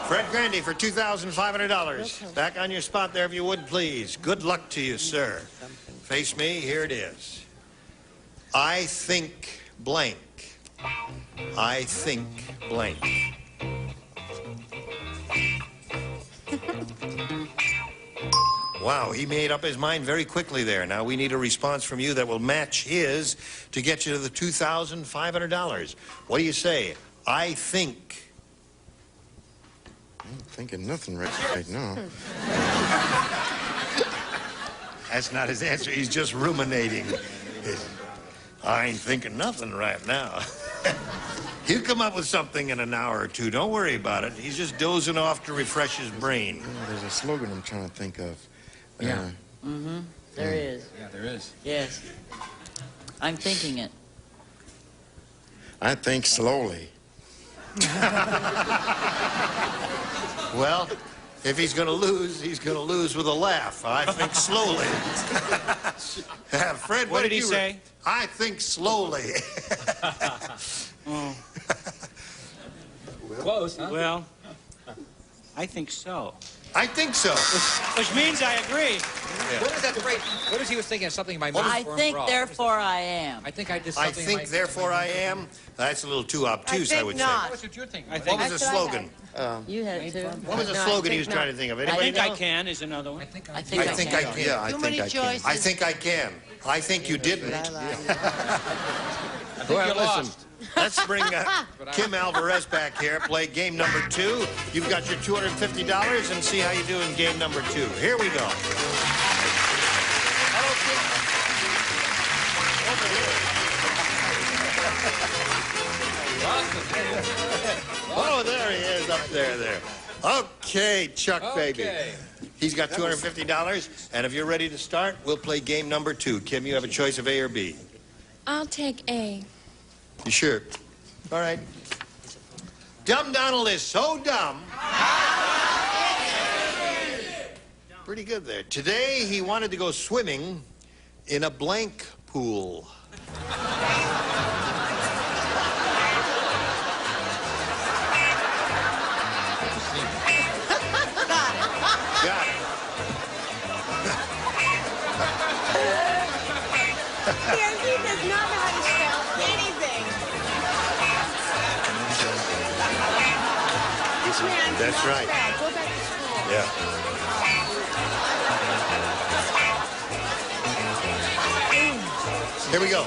Fred Grandy for $2,500. Back on your spot there, if you would, please. Good luck to you, sir. Face me. Here it is. I think blank. I think blank. Wow, he made up his mind very quickly there. Now we need a response from you that will match his to get you to the $2,500. What do you say? I think. I'm thinking nothing right now. That's not his answer. He's just ruminating. I ain't thinking nothing right now. He'll come up with something in an hour or two. Don't worry about it. He's just dozing off to refresh his brain. You know, there's a slogan I'm trying to think of. Yeah. There is. Yeah, there is. Yes. I'm thinking it. I think slowly. Well, if he's going to lose, he's going to lose with a laugh. I think slowly. Fred, What did he say? I think slowly. Oh. Close, huh? Well, I think so. I think so. Which means I agree. Yeah. What was that phrase? What is he was thinking of something in my I think, therefore I am. I think I did I something. think, therefore I am. That's a little too obtuse, I would say. What was it you're thinking? What was the slogan? You had it too. What was the slogan he was trying to think of? I Anybody think know? I can is another one. I think I can. Yeah, I Too think many I can. choices. I think I can. I think you didn't. Well, you listen. lost. Let's bring Kim Alvarez back here. Play game number 2. You've got your $250 and see how you do in game number 2. Here we go. Hello, Kim. Oh, there he is up there. Okay, Chuck, baby. He's got $250, and if you're ready to start, we'll play game number 2. Kim, you have a choice of A or B. I'll take A. You sure? All right. Dumb Donald is so dumb. Pretty good there. Today, he wanted to go swimming in a blank pool. Got it. Yes, he does not know how to spell anything. This man That's cannot right. spell. Go back to school. Yeah. Here we go.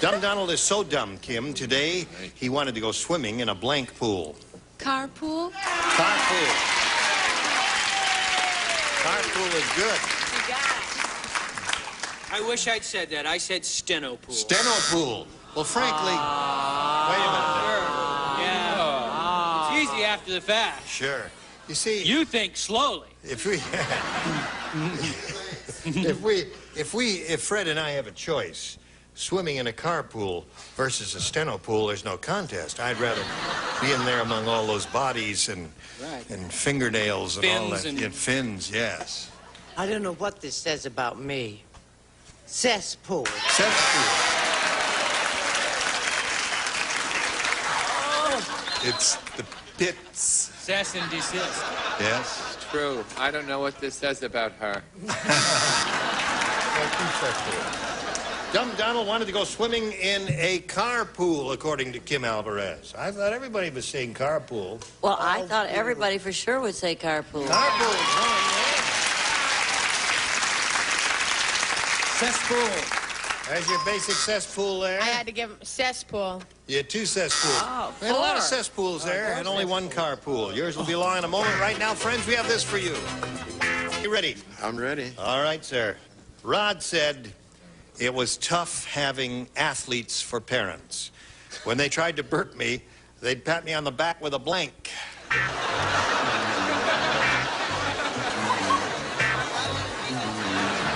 Dumb Donald is so dumb, Kim. Today, he wanted to go swimming in a blank pool. Carpool? Carpool. Carpool is good. You got it. I wish I'd said that. I said steno pool. Steno pool. Well, frankly, wait a minute. Yeah. It's easy after the fact. Sure. You see, You think slowly. if Fred and I have a choice, swimming in a carpool versus a steno pool, there's no contest. I'd rather be in there among all those bodies and fingernails and all that. Fins and- Fins, yes. I don't know what this says about me. Cesspool. Cesspool. It's the pits. Cess and desist. Yes. True. I don't know what this says about her. Dumb Donald wanted to go swimming in a carpool, according to Kim Alvarez. I thought everybody was saying carpool. Well, I thought everybody for sure would say carpool. Carpool. Cesspool. There's your basic cesspool there. I had to give him cesspool. You had 2 cesspools. Oh, We had a lot of 4. cesspools there and only 1 carpool. Yours will be along in a moment. Right now, friends, we have this for you. You ready? I'm ready. All right, sir. Rod said it was tough having athletes for parents. When they tried to burp me, they'd pat me on the back with a blank.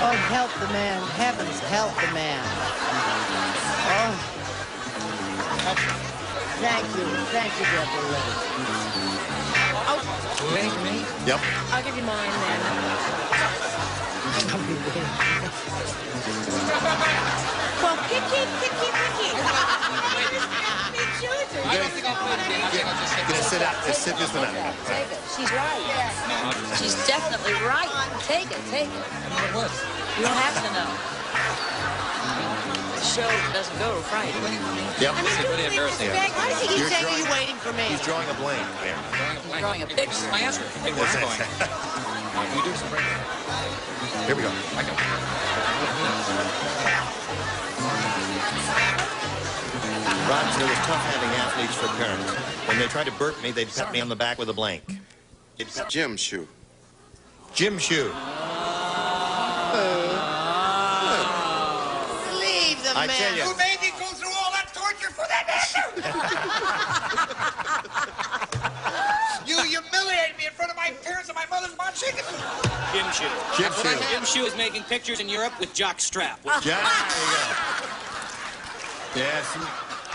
Oh, help the man. Heavens, help the man. Oh. Thank you, Deborah. Thank me. Yep. I'll give you mine then. Well, picky. I don't think I'll play the game. I think I'll just sit Gonna sit out. Let's sit this one out. Take it. She's right. She's definitely right. Take it. What was? You don't have to know. The show doesn't go right. Yep. This is really embarrassing. Why does he keep You're saying drawing- you waiting for me? He's drawing a blank there. Drawing a picture. My answer. Hey, where I'm going. You do some break. Here we go. I go. Rods are the tough-having athletes for parents. When they try to burp me, they'd pat me on the back with a blank. It's Jim Shoe. Jim Shoe. Leave the I man. tell you. Who made me go through all that torture for that answer? You humiliated me in front of my parents and my mother's mom shaking. Jim Shoe. Jim Shoe. Jim Shoe is making pictures in Europe with Jock Strap. There you go. Yes.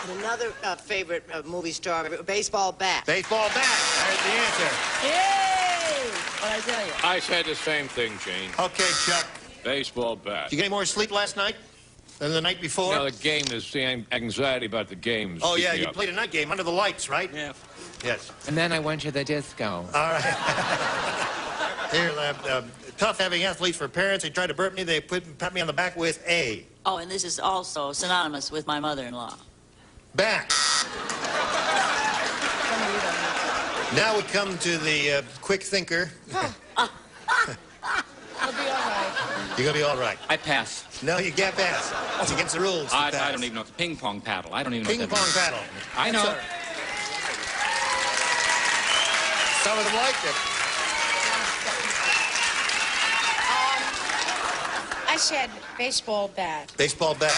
And another favorite movie star, baseball bat. Baseball bat. There's the answer. Yay! What'd I tell you? I said the same thing, Gene. Okay, Chuck. Baseball bat. Did you get any more sleep last night than the night before? No, the game is the anxiety about the games. Oh, keep yeah, me you up. played a night game under the lights, right? Yeah. Yes. And then I went to the disco. All right. Here, tough-having athletes for parents. They try to burp me. They pat me on the back with A. Oh, and this is also synonymous with my mother-in-law. Back. Now we come to the quick thinker. I'll be all right. You're going to be all right. I pass. No, you can't pass. It's against the rules. I don't even know. Ping pong paddle. I don't even know. Ping pong paddle. I know. Some of them liked it. I said baseball bat. Baseball bat.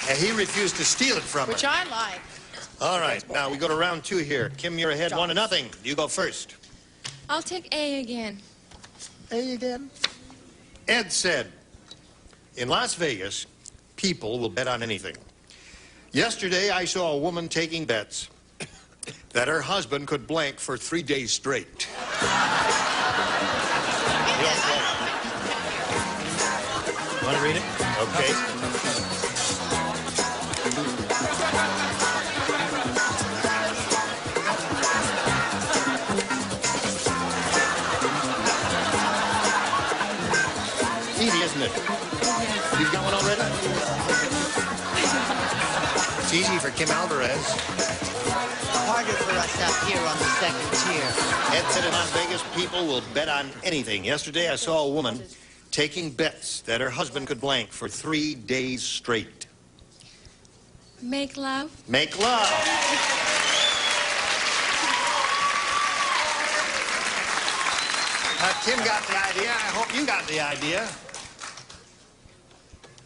And he refused to steal it from Which her. I like. All right, now we go to round 2 here. Kim, you're ahead 1-0. You go first. I'll take A again. A again? Ed said, in Las Vegas, people will bet on anything. Yesterday, I saw a woman taking bets that her husband could blank for 3 days straight. Want to read it? Okay. Easy, isn't it? You've got one already? It's easy for Kim Alvarez. Harder for us up here on the second tier. Ed said in Las Vegas, people will bet on anything. Yesterday, I saw a woman taking bets that her husband could blank for 3 days straight. Make love. Make love. Kim got the idea. I hope you got the idea.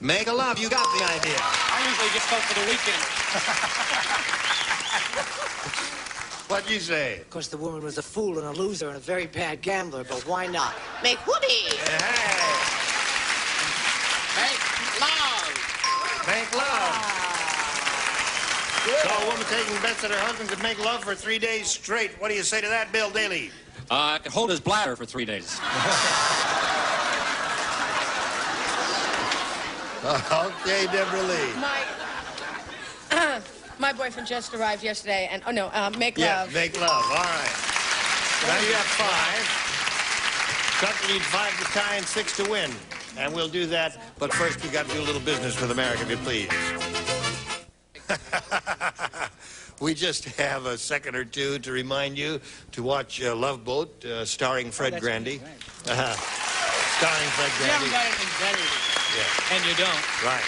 Make a love. You got the idea. I usually just go for the weekend. What'd you say? Of course, the woman was a fool and a loser and a very bad gambler, but why not? Make whoopee! Hey. Make love. Make love. Saw a woman taking bets that her husband could make love for 3 days straight. What do you say to that, Bill Daly? I could hold his bladder for 3 days. Okay, Deborah Lee. My boyfriend just arrived yesterday, and make Yeah, love. make love. All right. Now you have 5. Chuck, you need 5 to tie and 6 to win. And we'll do that. But first, we've got to do a little business with America, if you please. We just have a second or two to remind you to watch Love Boat, starring Fred Grandy. Starring Fred You haven't Grandy. got anything better. Yeah. And you don't. Right.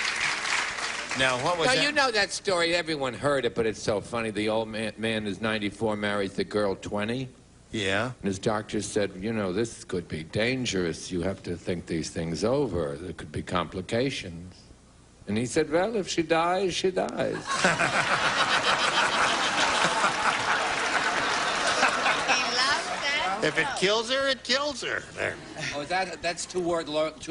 Now, what was Now, that? you know that story. Everyone heard it, but it's so funny. The old man is 94, marries the girl 20. Yeah. And his doctor said, you know, this could be dangerous. You have to think these things over. There could be complications. And he said, well, if she dies, she dies. If it kills her, it kills her. There. Oh, that's too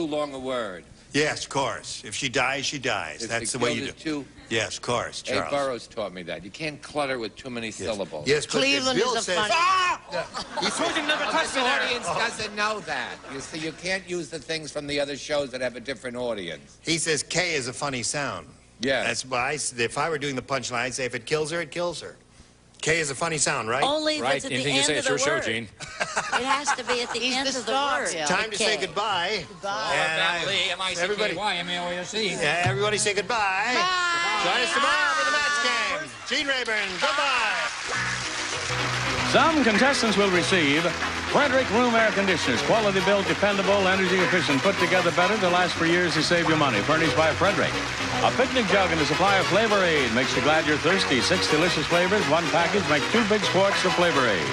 long a word. Yes, of course. If she dies, she dies. If That's the the way guild you is do. Yes, of course, Abe Charles. Burroughs taught me that. You can't clutter with too many syllables. Yes, but Cleveland Bill is a says, funny... He Told you never Oh, touch this me there. audience doesn't know that. You see, you can't use the things from the other shows that have a different audience. He says K is a funny sound. Yeah. That's why, if I were doing the punchline, I'd say if it kills her, it kills her. K is a funny sound, right? Only if it's at the Anything you end say, of it's the your show, word. Gene. It has to be at the end of the word. Time to say Okay. goodbye. Goodbye. Everybody, M-I-C-K-Y-M-A-O-S-E. yeah, everybody say goodbye. Join us tomorrow for the match game. Gene Rayburn, goodbye. Some contestants will receive Frederick Room Air Conditioners. Quality built, dependable, energy efficient. Put together better to last for years to save you money. Furnished by Frederick. A picnic jug and a supply of Flavor Aid. Makes you glad you're thirsty. 6 delicious flavors. 1 package. Make 2 big squirts of Flavor Aid.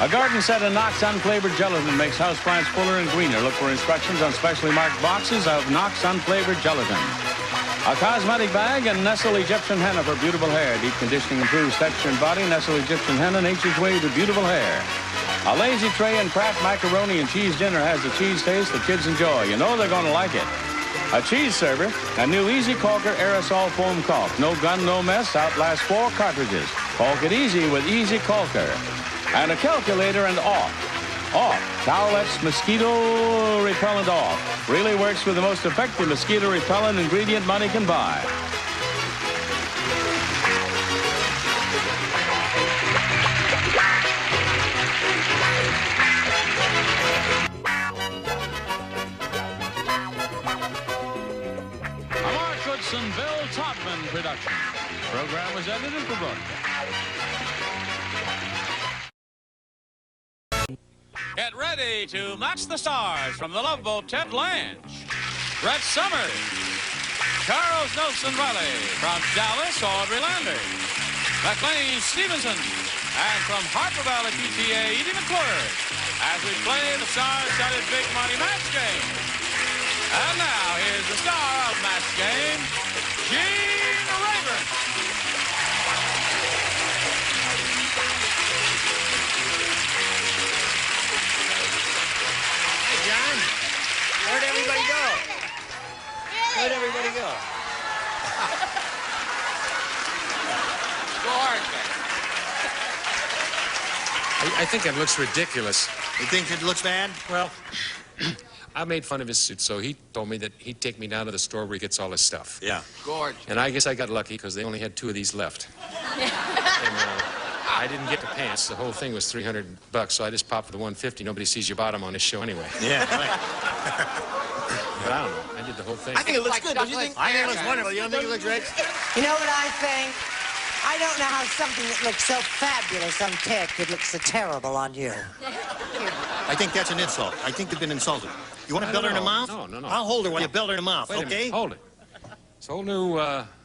A garden set of Knox unflavored gelatin makes houseplants fuller and greener. Look for instructions on specially marked boxes of Knox unflavored gelatin. A cosmetic bag and Nestle Egyptian Henna for beautiful hair. Deep conditioning improves texture and body. Nestle Egyptian Henna, nature's way to beautiful hair. A lazy tray and Kraft macaroni and cheese dinner has the cheese taste that kids enjoy. You know they're going to like it. A cheese server, a new Easy Caulker aerosol foam caulk. No gun, no mess, outlast 4 cartridges. Caulk it easy with Easy Caulker. And a calculator and off. Towelettes mosquito repellent off. Really works with the most effective mosquito repellent ingredient money can buy. A Mark Goodson, Bill Todman production. Program was edited for broadcast. Get ready to match the stars from the Love Boat, Ted Lange, Brett Summers, Charles Nelson Riley, from Dallas, Audrey Landers, McLean Stevenson, and from Harper Valley PTA, Edie McClure, as we play the star-studded Big Money Match Game. And now, here's the star of Match Game, Gene Rayburn. John, where'd everybody go? Where'd everybody go? I think it looks ridiculous. You think it looks bad? Well, I made fun of his suit, so he told me that he'd take me down to the store where he gets all his stuff. Yeah. Gorgeous. And I guess I got lucky because they only had 2 of these left. And I didn't get the pants. The whole thing was $300, so I just popped for the $150. Nobody sees your bottom on this show anyway. Yeah, right. But I don't know. I did the whole thing. I think it looks good, don't you think? I think it looks wonderful. You don't think it looks great? You know what I think? I don't know how something that looks so fabulous on Ted could look so terrible on you. I think that's an insult. I think you've been insulted. You want to belt her in the mouth? No. I'll hold her while you belt her in the mouth, Wait a okay? minute. Hold it. It's a whole new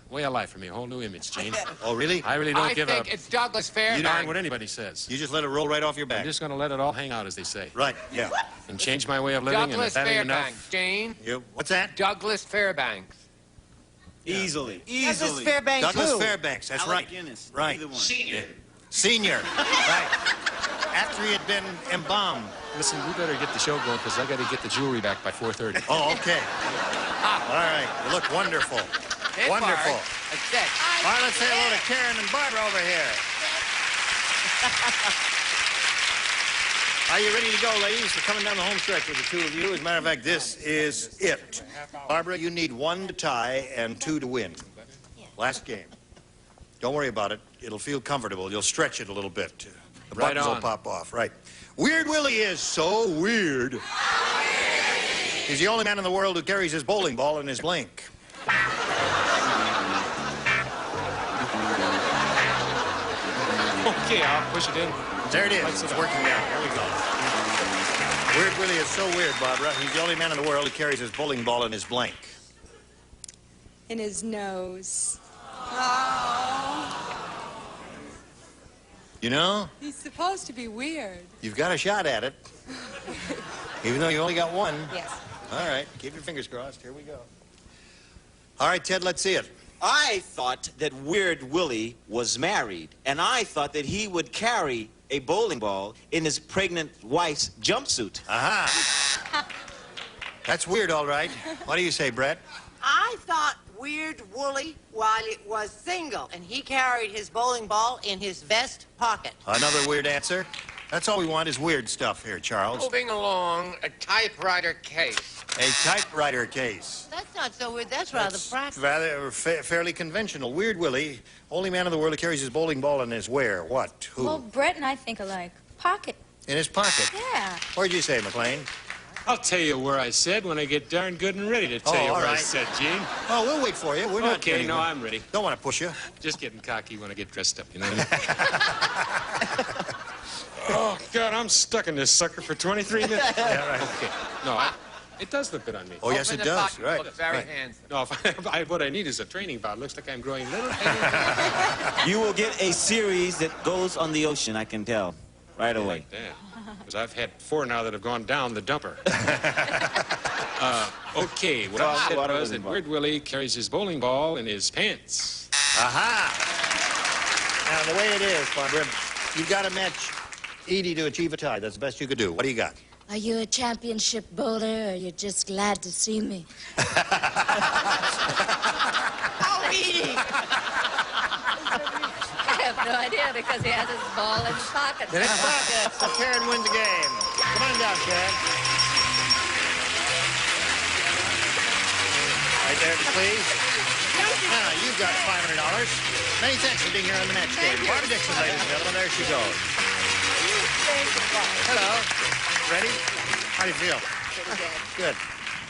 way of life for me, a whole new image, Gene. Oh, really? I really don't give a... I think it's Douglas Fairbanks. You don't mind what anybody says. You just let it roll right off your back. I'm just going to let it all hang out, as they say. Right, yeah. And change my way of living, Douglas and if that ain't Fairbanks, enough... Gene. What's that? Douglas Fairbanks. Easily. Douglas Fairbanks Douglas who? Fairbanks, that's right. Guinness. Right. Either one. Senior. Right. After he had been embalmed. Listen, we better get the show going, because I got to get the jewelry back by 4:30. Oh, okay. All right. You look wonderful. Hey, Wonderful. Bart. That's it. All right, let's say hello to Karen and Barbara over here. Are you ready to go, ladies? We're coming down the home stretch with the 2 of you. As a matter of fact, this is it. Barbara, you need 1 to tie and 2 to win. Last game. Don't worry about it. It'll feel comfortable. You'll stretch it a little bit. The Right buttons will on. pop off. Right. Weird Willie is so weird. He's the only man in the world who carries his bowling ball in his blank. Okay, I'll push it in. There it is. It's working now. Here we go. Weird Willie is so weird, Barbara. He's the only man in the world who carries his bowling ball in his blank. In his nose. You know, He's supposed to be weird. you've got a shot at it. Even though you only got 1. Yes. All right. Keep your fingers crossed. Here we go. All right, Ted, let's see it. I thought that Weird Willie was married, and I thought that he would carry a bowling ball in his pregnant wife's jumpsuit. Aha. That's weird, all right. What do you say, Brett? I thought Weird Willie was single, and he carried his bowling ball in his vest pocket. Another weird answer. That's all we want is weird stuff here, Charles. Moving along, a typewriter case. A typewriter case. That's not so weird. That's rather practical. Rather fairly conventional. Weird Willie, only man in the world who carries his bowling ball in his where? What? Who? Well, Brett and I think alike. Pocket. In his pocket. Yeah. Where'd you say, McLean? I'll tell you where I said when I get darn good and ready to tell you all where I right. said, Gene. Oh, we'll wait for you. We're not Okay, getting no, ready. I'm ready. Don't want to push you. Just getting cocky when I get dressed up, you know what I mean? Oh, God, I'm stuck in this sucker for 23 minutes. Yeah, right. Okay. No, it does look good on me. Oh, yes, it does. Right. Look very Right. handsome. No, what I need is a training bout. Looks like I'm growing little. You will get a series that goes on the ocean, I can tell, right away. Like that. Because I've had 4 now that have gone down the dumper. Okay, what I said was that Weird Willie carries his bowling ball in his pants. Aha! Now, the way it is, Barbara, you've got to match Edie to achieve a tie. That's the best you could do. What do you got? Are you a championship bowler, or you're just glad to see me? Oh, Edie! I have no idea because he has his ball in his pocket. The next pocket, so Karen wins the game. Come on down, Karen. Right there, please. Now, you've got $500. Many thanks for being here on the match game. Barbara Dixon, ladies and gentlemen, there she goes. Hello. Ready? How do you feel? Pretty Good. good.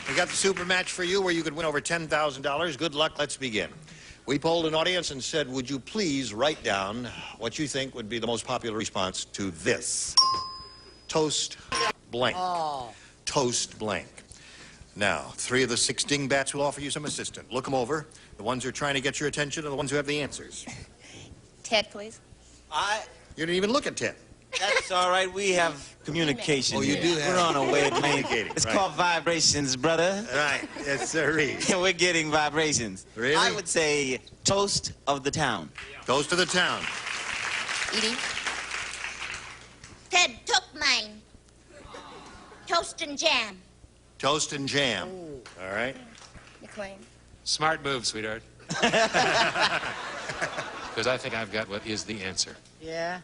We got the super match for you where you could win over $10,000. Good luck. Let's begin. We polled an audience and said, would you please write down what you think would be the most popular response to this? Toast blank. Oh. Toast blank. Now, 3 of the 6 dingbats will offer you some assistance. Look them over. The ones who are trying to get your attention are the ones who have the answers. Ted, please. You didn't even look at Ted. That's all right. We have communication. Oh, you do have. We're on our way to communicating. It's right. called vibrations, brother. Right. Yes, sir. We're getting vibrations. Really? I would say toast of the town. Toast of the town. Edie. Ted took mine. Toast and jam. Toast and jam. Ooh. All right. McLean. Smart move, sweetheart. Because I think I've got what is the answer. Yeah?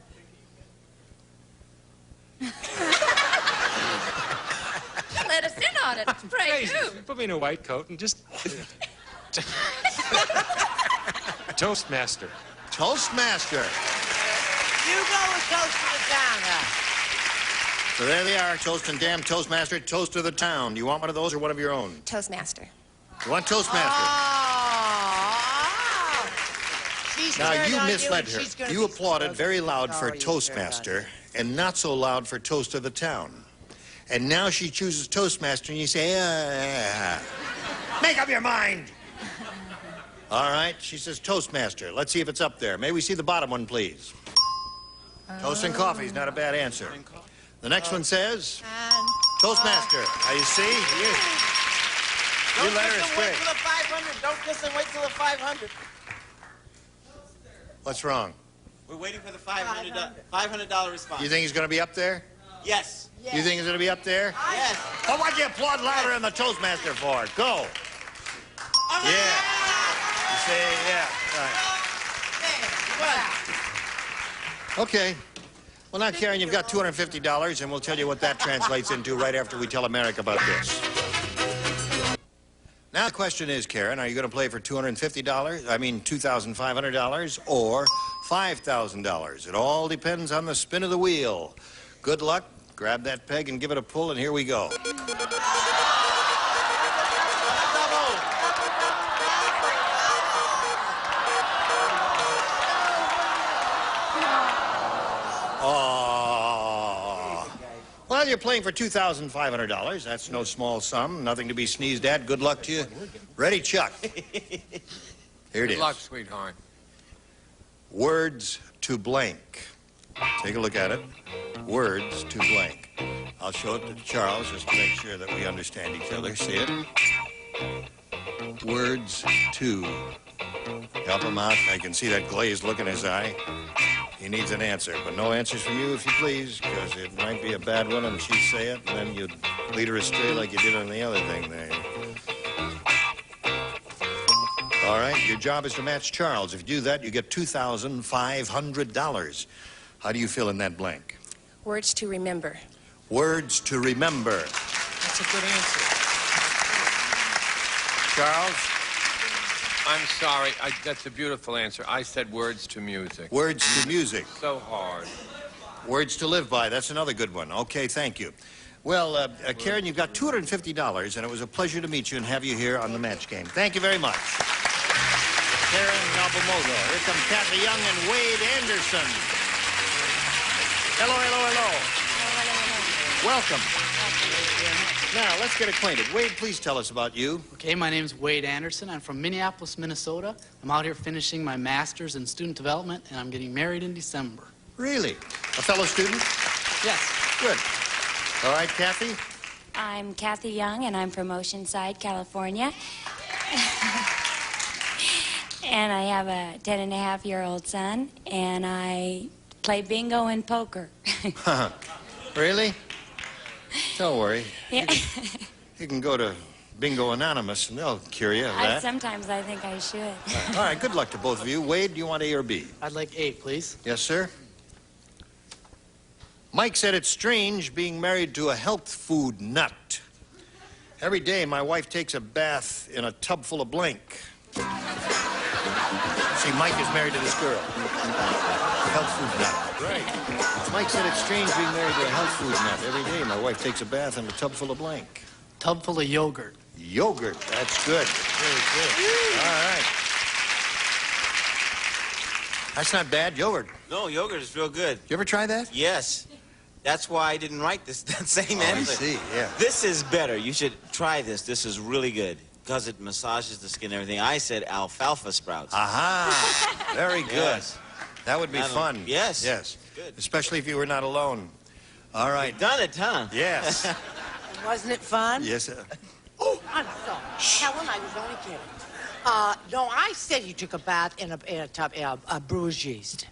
Let us in on it. Pray do. Put me in a white coat and just... Toastmaster. Toastmaster. You go with Toast to the Town, huh? So there they are, Toast and Jam, Toastmaster, Toast of the Town. You want one of those or one of your own? Toastmaster. You want Toastmaster? Oh. She's Now, turned you on misled and her. she's gonna You be applauded supposed very to- loud for Oh, you turned Toastmaster and not so loud for Toast of the Town. And now she chooses Toastmaster and you say, make up your mind. All right, she says Toastmaster. Let's see if it's up there. May we see the bottom one, please? Toast and coffee is not a bad answer. The next one says Toastmaster. Now you see? You let her Don't wait astray. till the 500. Don't kiss and wait till the 500. What's wrong? We're waiting for the $500 response. You think he's going to be up there? Yes. You think he's going to be up there? Yes. Oh, why'd you applaud louder than the Toastmaster for? Go. Yeah. You say, yeah. Right. Okay. Well, now, Karen, you've got $250, and we'll tell you what that translates into right after we tell America about this. Now, the question is, Karen, are you going to play for $250, I mean $2,500, or $5,000? It all depends on the spin of the wheel. Good luck. Grab that peg and give it a pull, and here we go. Oh. Well, you're playing for $2,500. That's no small sum. Nothing to be sneezed at. Good luck to you. Ready, Chuck? Here it is. Good luck, sweetheart. Words to blank. Take a look at it. Words to blank. I'll show it to Charles just to make sure that we understand each other. See it? Words to. Help him out. I can see that glazed look in his eye. He needs an answer, but no answers from you, if you please, because it might be a bad one and she'd say it, and then you'd lead her astray like you did on the other thing there. All right, your job is to match Charles. If you do that, you get $2,500. How do you fill in that blank? Words to remember. Words to remember. That's a good answer. Charles? I'm sorry. That's a beautiful answer. I said words to music. Words to music. So hard. Words to live by. That's another good one. Okay, thank you. Well, Karen, you've got $250, and it was a pleasure to meet you and have you here on the match game. Thank you very much. Karen Nabumoto. Here come Kathy Young and Wade Anderson. Hello, hello, hello. Welcome. Now, let's get acquainted. Wade, please tell us about you. Okay, my name's Wade Anderson. I'm from Minneapolis, Minnesota. I'm out here finishing my master's in student development, and I'm getting married in December. Really? A fellow student? Yes. Good. All right, Kathy? I'm Kathy Young, and I'm from Oceanside, California. And I have a 10-and-a-half-year-old son, and I play bingo and poker. Really? Don't worry. Yeah. You can go to Bingo Anonymous, and they'll cure you of that. Sometimes I think I should. All right, good luck to both of you. Wade, do you want A or B? I'd like A, please. Yes, sir. Mike said it's strange being married to a health food nut. Every day, my wife takes a bath in a tub full of blank. See, Mike is married to this girl. Health food nut. Right. Mike said it's strange being married to a health food nut. Every day, my wife takes a bath in a tub full of blank. Tub full of yogurt. Yogurt. That's good. Very good. All right. That's not bad. Yogurt. No, yogurt is real good. You ever try that? Yes. That's why I didn't write this that same answer. I see, yeah. This is better. You should try this. This is really good because it massages the skin and everything. I said alfalfa sprouts. Aha. Very good. Yes. That would be fun. Yes. Yes. Good. Especially if you were not alone. All right. You've done it, huh? Yes. Wasn't it fun? Yes. Oh, I'm sorry. Helen, I was only kidding. No, I said you took a bath in a tub of brewer's yeast.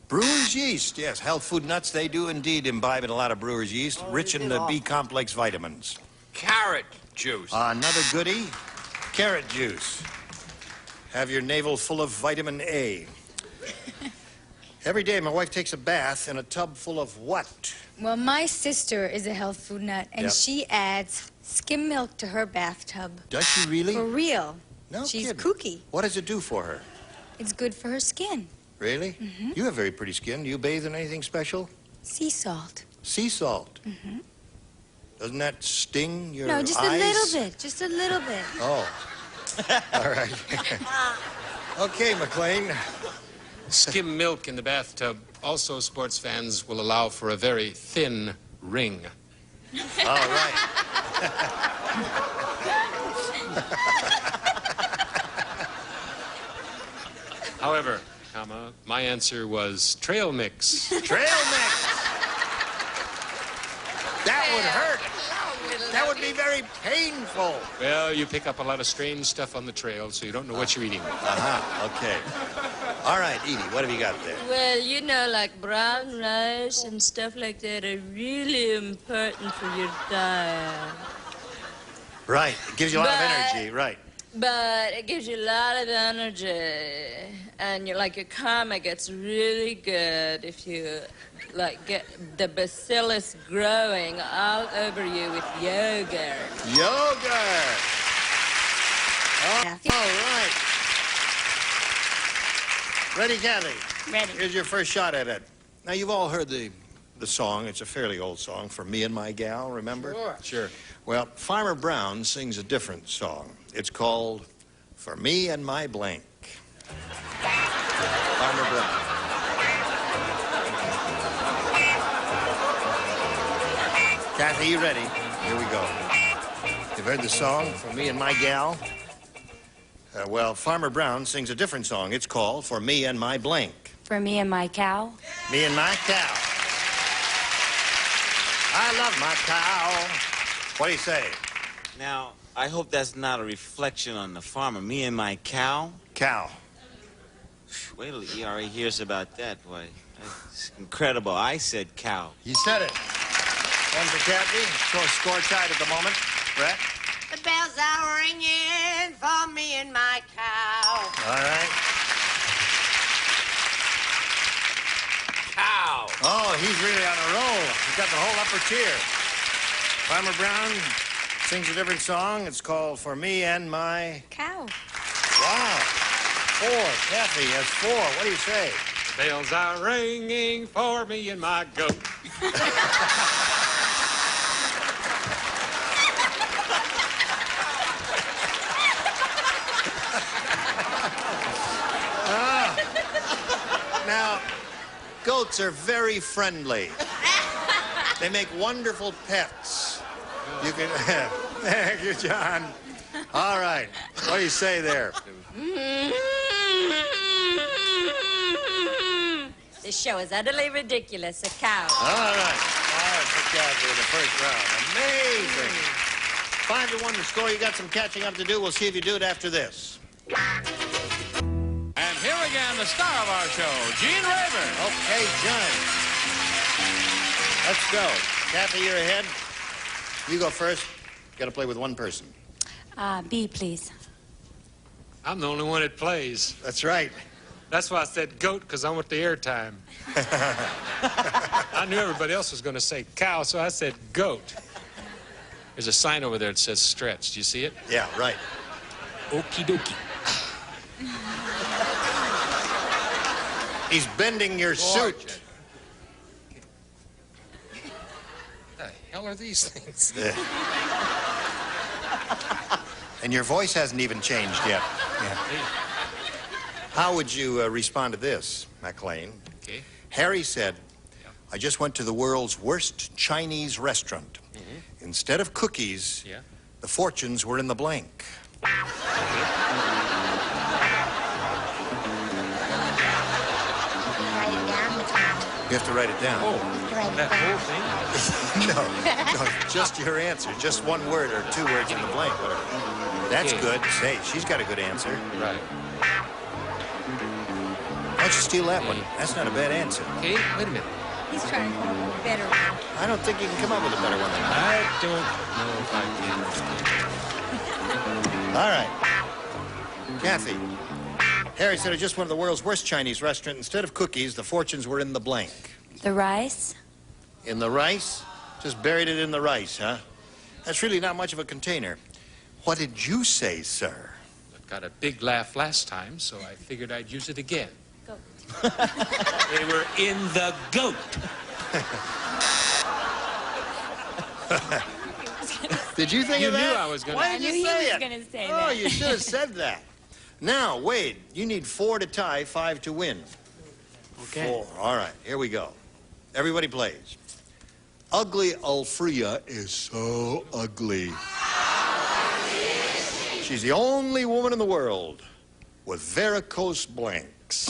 Brewer's yeast, yes. Health food nuts, they do indeed imbibe in a lot of brewer's yeast, rich in the B-complex vitamins. Carrot juice. Another goodie, carrot juice. Have your navel full of vitamin A. Every day, my wife takes a bath in a tub full of what? Well, my sister is a health food nut, and Yep. she adds skim milk to her bathtub. Does she really? For real. No She's kidding. kooky. What does it do for her? It's good for her skin. Really? Mhm. You have very pretty skin. Do you bathe in anything special? Sea salt. Sea salt. Mhm. Doesn't that sting your No, just eyes? a little bit. Just a little bit. Oh. All right. Okay, McLean. Skim milk in the bathtub. Also, sports fans will allow for a very thin ring. All right. However, my answer was trail mix. Trail mix. That would hurt. That would be very painful. Well, you pick up a lot of strange stuff on the trail, so you don't know what you're eating. Okay. All right, Edie, what have you got there? Well, you know, like brown rice and stuff like that are really important for your diet. Right. It gives you a lot of energy. Right. But it gives you a lot of energy. And your karma gets really good if you, get the bacillus growing all over you with yogurt. Yogurt. All right. Ready, Kathy? Ready. Here's your first shot at it. Now, you've all heard the song. It's a fairly old song, For Me and My Gal, remember? Sure. Well, Farmer Brown sings a different song. It's called For Me and My Blank. Farmer Brown. Kathy, you ready? Here we go. You've heard the song, For Me and My Gal? Well, Farmer Brown sings a different song. It's called For Me and My Blank. For me and my cow. Me and my cow. I love my cow. What do you say? Now, I hope that's not a reflection on the farmer. Me and my cow? Cow. Wait till the ERA hears about that, boy. It's incredible. I said cow. You said it. One for Kathy. Score tied at the moment. Brett? The bells are ringing for me and my cow. All right. Cow. Oh, he's really on a roll. He's got the whole upper tier. Farmer Brown sings a different song. It's called For Me and My... Cow. Wow. 4. Kathy has 4. What do you say? The bells are ringing for me and my goat. Now, goats are very friendly. They make wonderful pets. You can... Thank you, John. All right. What do you say there? This show is utterly ridiculous. A cow. All right. All right, for Kathy in the first round. Amazing. 5-1 the score. You got some catching up to do. We'll see if you do it after this. And here again, the star of our show, Gene Rayburn. Okay, John. Let's go. Kathy, you're ahead. You go first. Got to play with one person. B, please. I'm the only one that plays. That's right. That's why I said goat, because I want the airtime. I knew everybody else was going to say cow, so I said goat. There's a sign over there that says stretch. Do you see it? Yeah, right. Okie dokie. He's bending your suit. What the hell are these things? And your voice hasn't even changed yet. Yeah. How would you respond to this, McLean? Okay. Harry said, I just went to the world's worst Chinese restaurant. Instead of cookies, the fortunes were in the blank. Write it down. You have to write it down. That whole thing? No, just your answer. Just one word or two words in the blank. Whatever. That's good. Say, she's got a good answer. Right. Why don't you steal that one? That's not a bad answer. Okay, wait a minute. He's trying to come up with a better one. I don't think you can come up with a better one than that. I don't know if I can. All right. Kathy, Harry said I just went to the world's worst Chinese restaurant. Instead of cookies, the fortunes were in the blank. The rice? In the rice? Just buried it in the rice, huh? That's really not much of a container. What did you say, sir? I got a big laugh last time, so I figured I'd use it again. Goat. They were in the goat. Did you think of that? You knew I was going to. Why did you say it? going to say Oh, that. you should have said that. Now, Wade, you need 4 to tie, 5 to win. Okay. 4. All right, here we go. Everybody plays. Ugly Alfrea is so ugly. She's the only woman in the world with varicose blanks.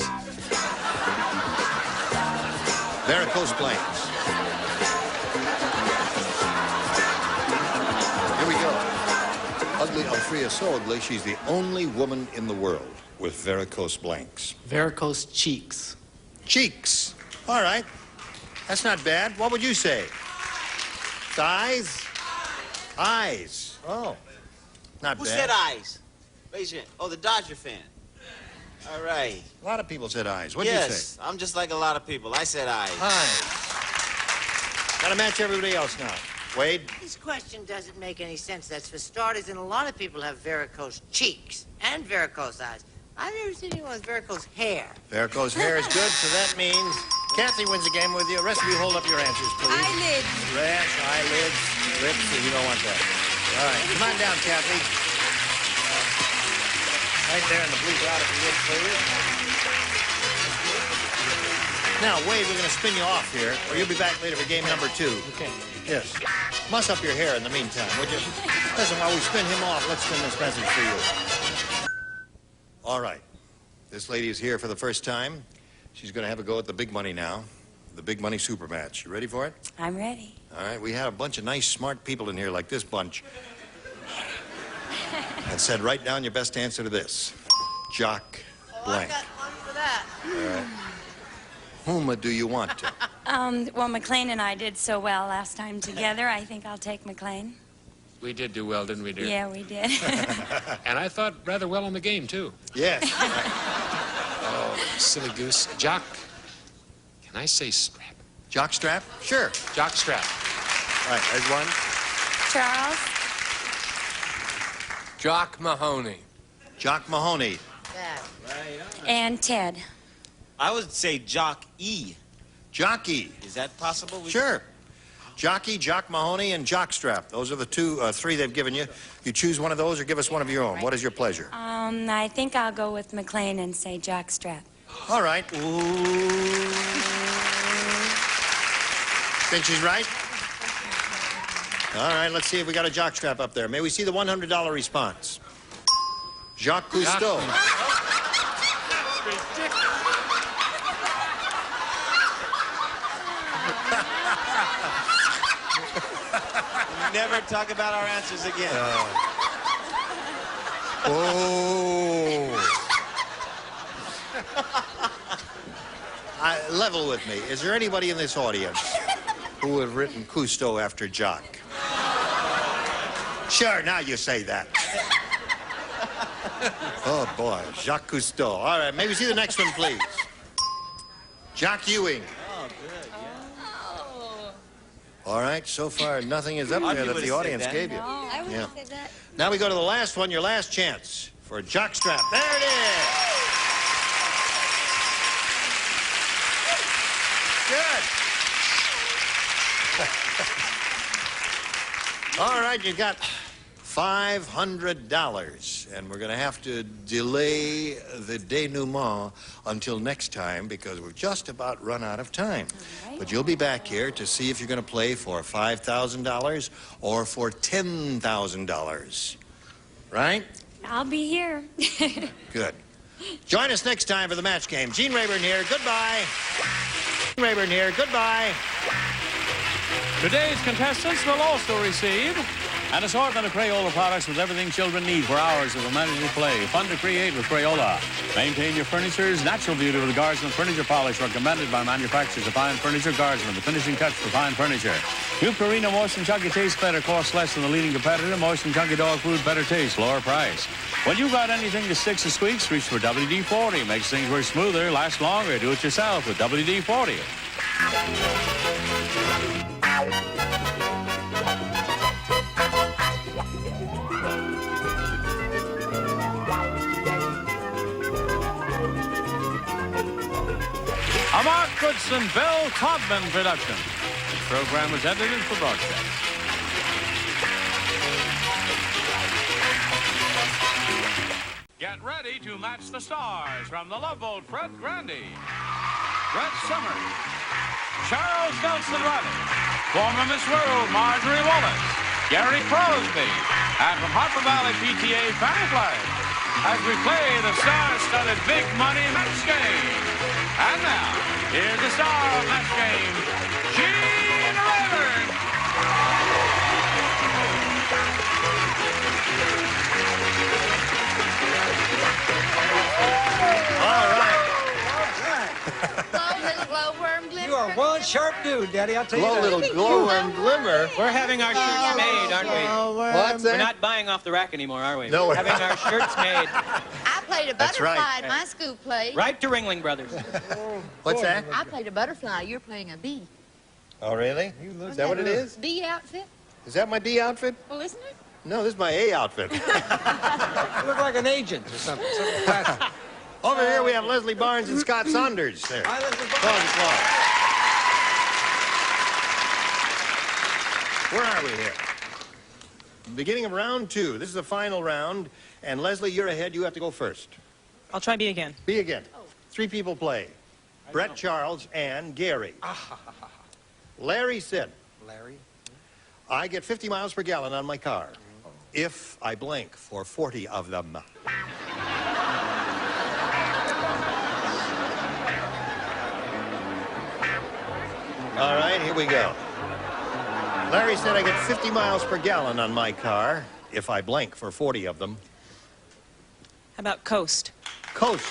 Varicose blanks. Here we go. Ugly Alfrea so ugly, she's the only woman in the world with varicose blanks. Varicose cheeks. Cheeks. All right. That's not bad. What would you say? Eyes? Eyes. Oh. Not Who bad. said eyes? Raise your hand. Oh, the Dodger fan. All right. A lot of people said eyes. What'd you say? Yes, I'm just like a lot of people. I said eyes. Eyes. Gotta match everybody else now. Wade? This question doesn't make any sense. That's for starters, and a lot of people have varicose cheeks and varicose eyes. I've never seen anyone with varicose hair. Varicose hair is good, so that means Kathy wins the game with you. The rest of you hold up your answers, please. Eyelids. Rash, eyelids, lips, you don't want that. All right, come on down, Kathy. Right there in the blue dot, if you would, please. Now, Wade, we're going to spin you off here, or you'll be back later for game number 2. Okay. Yes. Muss up your hair in the meantime, would you? Listen, while we spin him off, let's spin this message for you. All right. This lady is here for the first time. She's going to have a go at the big money now. The big money super match. You ready for it? I'm ready. All right. We had a bunch of nice, smart people in here like this bunch. And said, write down your best answer to this. Jock blank. I got one for that. All right. Whom do you want to? Well, McLean and I did so well last time together. I think I'll take McLean. We did do well, didn't we, dear? Yeah, we did. And I thought rather well on the game, too. Yes. Oh, silly goose. Jock. Can I say strap? Jock strap? Sure. Jock strap. All right, there's one. Charles? Jock Mahoney. Jock Mahoney. That. And Ted. I would say Jock E. Jockey. Is that possible? Sure. Jockey, Jock Mahoney, and Jockstrap. Those are the three they've given you. You choose one of those or give us one of your own. What is your pleasure? I think I'll go with McLean and say jockstrap. All right. Think she's right? All right, let's see if we got a jockstrap up there. May we see the $100 response? Jacques Cousteau. Never talk about our answers again. Level with me. Is there anybody in this audience who would have written Cousteau after Jacques? Sure, now you say that. Oh, boy, Jacques Cousteau. All right, may we see the next one, please? Jock Ewing. Oh, good, yeah. All right, so far nothing is up there that the audience gave you. I would have said that. Now we go to the last one, your last chance for a jockstrap. There it is. Good. All right, you got $500, and we're going to have to delay the denouement until next time because we've just about run out of time. Right. But you'll be back here to see if you're going to play for $5,000 or for $10,000. Right? I'll be here. Good. Join us next time for the match game. Gene Rayburn here. Goodbye. Gene Rayburn here. Goodbye. Today's contestants will also receive an assortment of Crayola products with everything children need for hours of imaginative play. Fun to create with Crayola. Maintain your furniture's natural beauty with the Guardsman Furniture Polish recommended by manufacturers of fine furniture. Guardsman, the finishing touch for fine furniture. New Purina Moist and Chunky tastes better, costs less than the leading competitor. Moist and Chunky dog food, better taste, lower price. When you got anything that sticks and squeaks, reach for WD-40. Makes things work smoother, last longer. Do it yourself with WD-40. A Mark Goodson, Bill Todman production. This program was edited for broadcast. Get ready to match the stars from the Love Boat, Fred Grandy, Fred Summers, Charles Nelson Riley, former Miss World, Marjorie Wallace, Gary Crosby, and from Harper Valley PTA, Fanny Flagg, as we play the star-studded big money match game. And now, here's the star of match game, Gene Rayburn. All right. You are one sharp dude, Daddy. I'll tell you that. Little glowworm glimmer. We're having our shirts made, aren't we? What's that? We're not buying off the rack anymore, are we? No, we're having our shirts made. I played a That's butterfly right. at my school play. Right to Ringling Brothers. What's that? I played a butterfly. You're playing a bee. Oh, really? Is that what it is? Bee outfit? Is that my D outfit? Well, isn't it? No, this is my A outfit. You look like an agent or something. Something classy. Over here we have Leslie Barnes and Scott Saunders. There. Hi, Leslie Barnes. Where are we here? Beginning of round 2. This is the final round. And Leslie, you're ahead. You have to go first. I'll try B again. B again. 3 people play. Brett, Charles, and Gary. Larry said, I get 50 miles per gallon on my car if I blank for 40 of them. All right, here we go. Larry said I get 50 miles per gallon on my car if I blank for 40 of them. How about coast? Coast.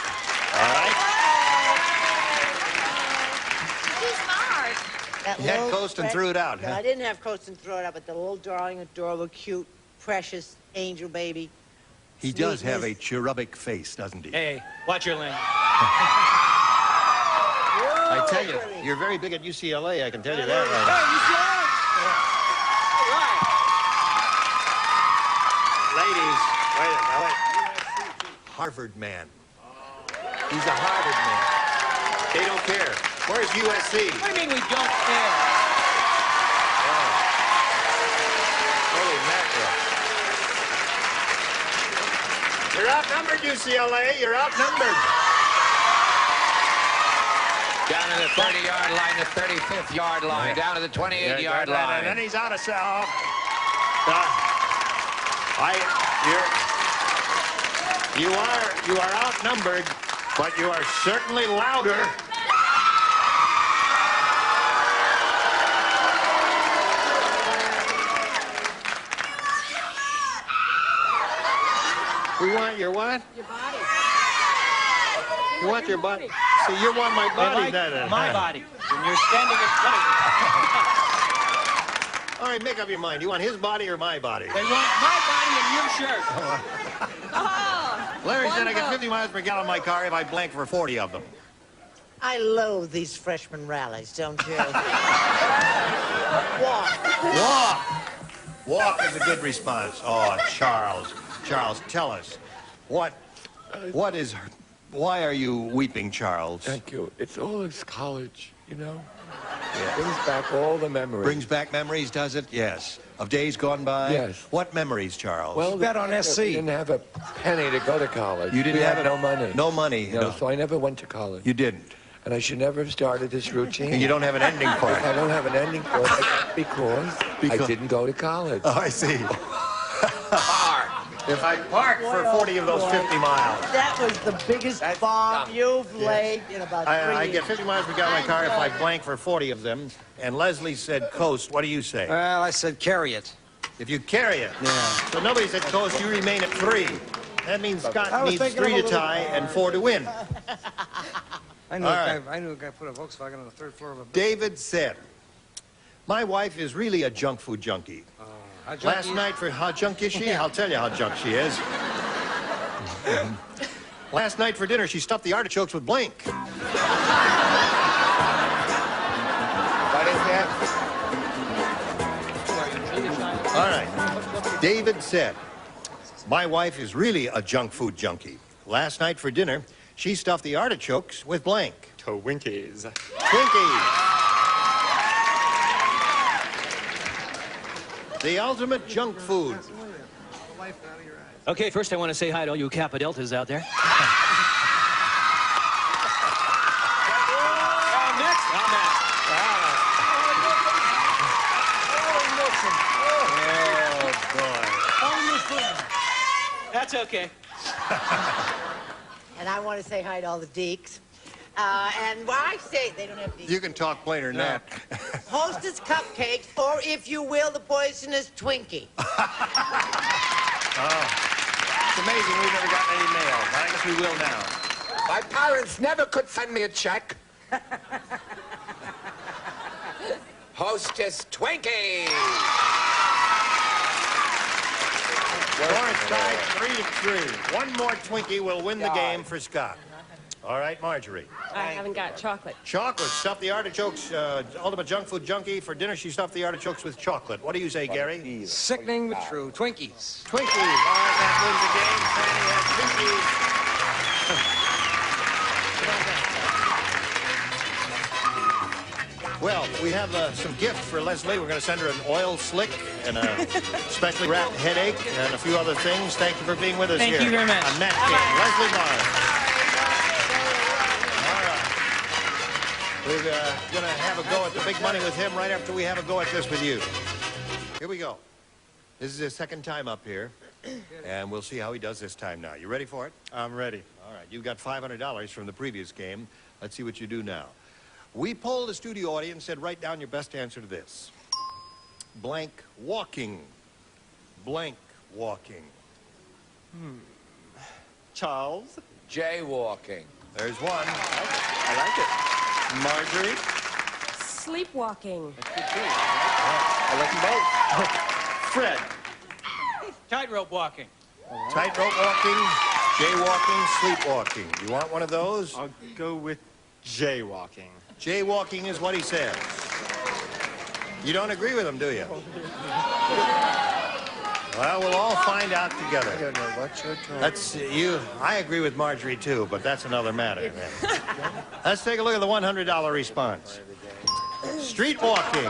All right. Too smart. That You had little coast and threw it out, No, huh? I didn't have coast and throw it out, but the little darling, adorable, cute, precious angel baby. He does have a Sweetness. cherubic face, doesn't he? Hey, watch your lane. I tell you, you're very big at UCLA, I can tell you that right now. Ladies, wait. Harvard man. He's a Harvard man. They don't care. Where's USC? What do you mean we don't care? Holy mackerel. You're outnumbered, UCLA. You're outnumbered. Down to the 30-yard line, the 35th yard line, down to the 28-yard line. And then he's out of cell. You are outnumbered, but you are certainly louder. We want your what? Your body. You want your body? See, you want my body, then. My body. When you're standing at All right, make up your mind. You want his body or my body? They want my body in your shirt. Larry said I get 50 miles per gallon in my car if I blank for 40 of them. I loathe these freshman rallies, don't you? Walk. Walk. Walk is a good response. Oh, Charles. Charles, tell us. Why are you weeping, Charles? Thank you. It's all his college, you know? It brings back all the memories. Brings back memories, does it? Yes. Of days gone by? Yes. What memories, Charles? Well, bet on SC. We didn't have a penny to go to college. You didn't we have had no money. No money. No, so I never went to college. You didn't. And I should never have started this routine. And you don't have an ending for it. I don't have an ending for it because I didn't go to college. Oh, I see. If I park for 40 of those 50 miles. That was the biggest bomb you've laid in about 3 years. I get 50 miles per gallon in my car if I blank for 40 of them. And Leslie said coast. What do you say? Well, I said carry it. If you carry it. Yeah. So nobody said coast. You remain at 3. That means Scott needs 3 to tie and 4 to win. I knew a guy put a Volkswagen on the 3rd floor of a building. David said, my wife is really a junk food junkie. Last night for how junk is she? I'll tell you how junk she is. Last night for dinner, she stuffed the artichokes with blank. What is that? All right. David said, my wife is really a junk food junkie. Last night for dinner, she stuffed the artichokes with blank. Twinkies. Twinkies. The ultimate junk food. Okay, first I want to say hi to all you Kappa Deltas out there. That's okay. And I want to say hi to all the deeks. And when I say they don't have deeks. You can talk plainer than that. Hostess cupcakes, or if you will, the poisonous Twinkie. Oh, it's amazing we've never gotten any mail, but I guess we will now. My parents never could send me a check. Hostess Twinkie. Score is tied 3-3. One more Twinkie will win the game for Scott. All right, Marjorie. I haven't got chocolate. Chocolate. Stuff the artichokes. Ultimate junk food junkie. For dinner, she stuffed the artichokes with chocolate. What do you say, Gary? Sickening but true. Twinkies. Twinkies. All right, that wins the game. Fanny has Twinkies. Well, we have some gifts for Leslie. We're going to send her an oil slick and a specially wrapped headache and a few other things. Thank you for being with us here. Thank you very much. On that game, Leslie Barr. We're going to have a go at the big money with him right after we have a go at this with you. Here we go. This is his second time up here, and we'll see how he does this time now. You ready for it? I'm ready. All right. You've got $500 from the previous game. Let's see what you do now. We polled the studio audience, said write down your best answer to this. Blank walking. Blank walking. Charles. Jaywalking. There's one. I like it. Marjorie. Sleepwalking. I like them both. Fred. Tightrope walking. Tightrope walking, jaywalking, sleepwalking. You want one of those? I'll go with jaywalking. Jaywalking is what he says. You don't agree with him, do you? Well, we'll all find out together. I don't know what you're talking That's you. I agree with Marjorie too, but that's another matter. Let's take a look at the $100 response. Street walking.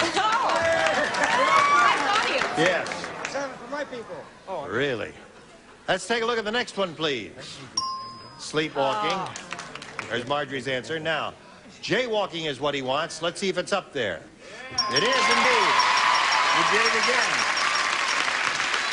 Yes. 7 for my people. Oh, Really? Let's take a look at the next one, please. Sleepwalking. There's Marjorie's answer. Now, jaywalking is what he wants. Let's see if it's up there. It is indeed. You did it again.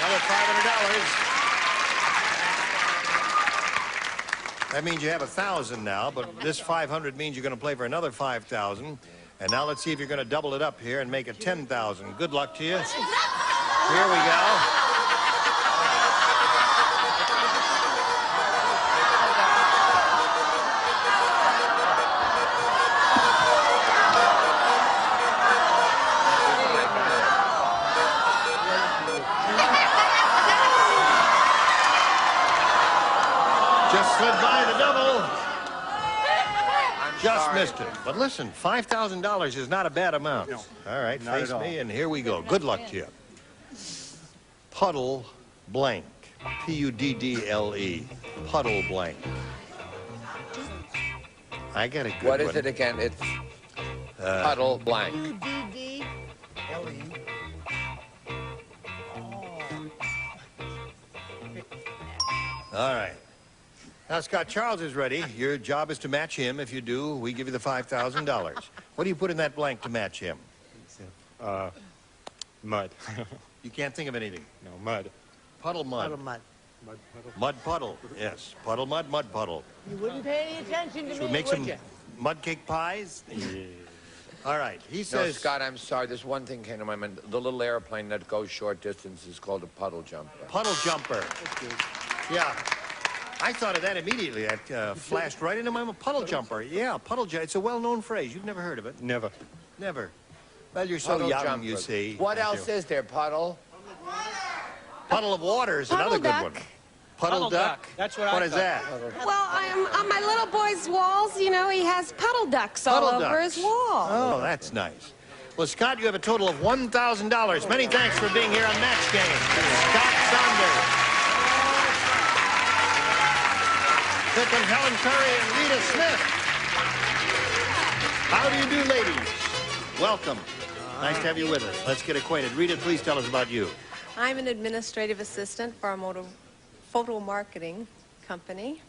Another $500. That means you have 1,000 now, but this 500 means you're going to play for another 5,000. And now let's see if you're going to double it up here and make it 10,000. Good luck to you. Here we go. Just slid by the double. Just missed it. But listen, $5,000 is not a bad amount. No, all right, not face at all. me, and here we go. Good luck to you. Puddle blank. P-U-D-D-L-E. Puddle blank. I got a good What is one. it again? It's puddle blank. U-D-D-L-E. All right. Now, Scott, Charles is ready. Your job is to match him. If you do, we give you the $5,000. What do you put in that blank to match him? Mud. You can't think of anything. No, mud. Puddle mud. Puddle mud. Mud puddle. Mud puddle, yes. Puddle mud, mud puddle. You wouldn't pay any attention to Should we me, make would some you? mud cake pies? Yeah. All right, he No, says... Scott, I'm sorry. There's one thing came to my mind. The little airplane that goes short distance is called a puddle jumper. Puddle jumper. Yeah. I thought of that immediately. That flashed right into my mind. Puddle jumper. Yeah, puddle jumper. It's a well-known phrase. You've never heard of it? Never. Never. Well, you're so Puddle young, jumper. you see. What else is there? Puddle? Puddle of water is Puddle another duck. good one. Puddle duck? That's what I What is thought. that? Well, I'm on my little boy's walls, you know, he has puddle ducks all Puddle over ducks. his wall. Oh, that's nice. Well, Scott, you have a total of $1,000. Many thanks for being here on Match Game. Scott Saunders. Second, Helen Curry and Rita Smith. How do you do, ladies? Welcome. Nice to have you with us. Let's get acquainted. Rita, please tell us about you. I'm an administrative assistant for a photo marketing company.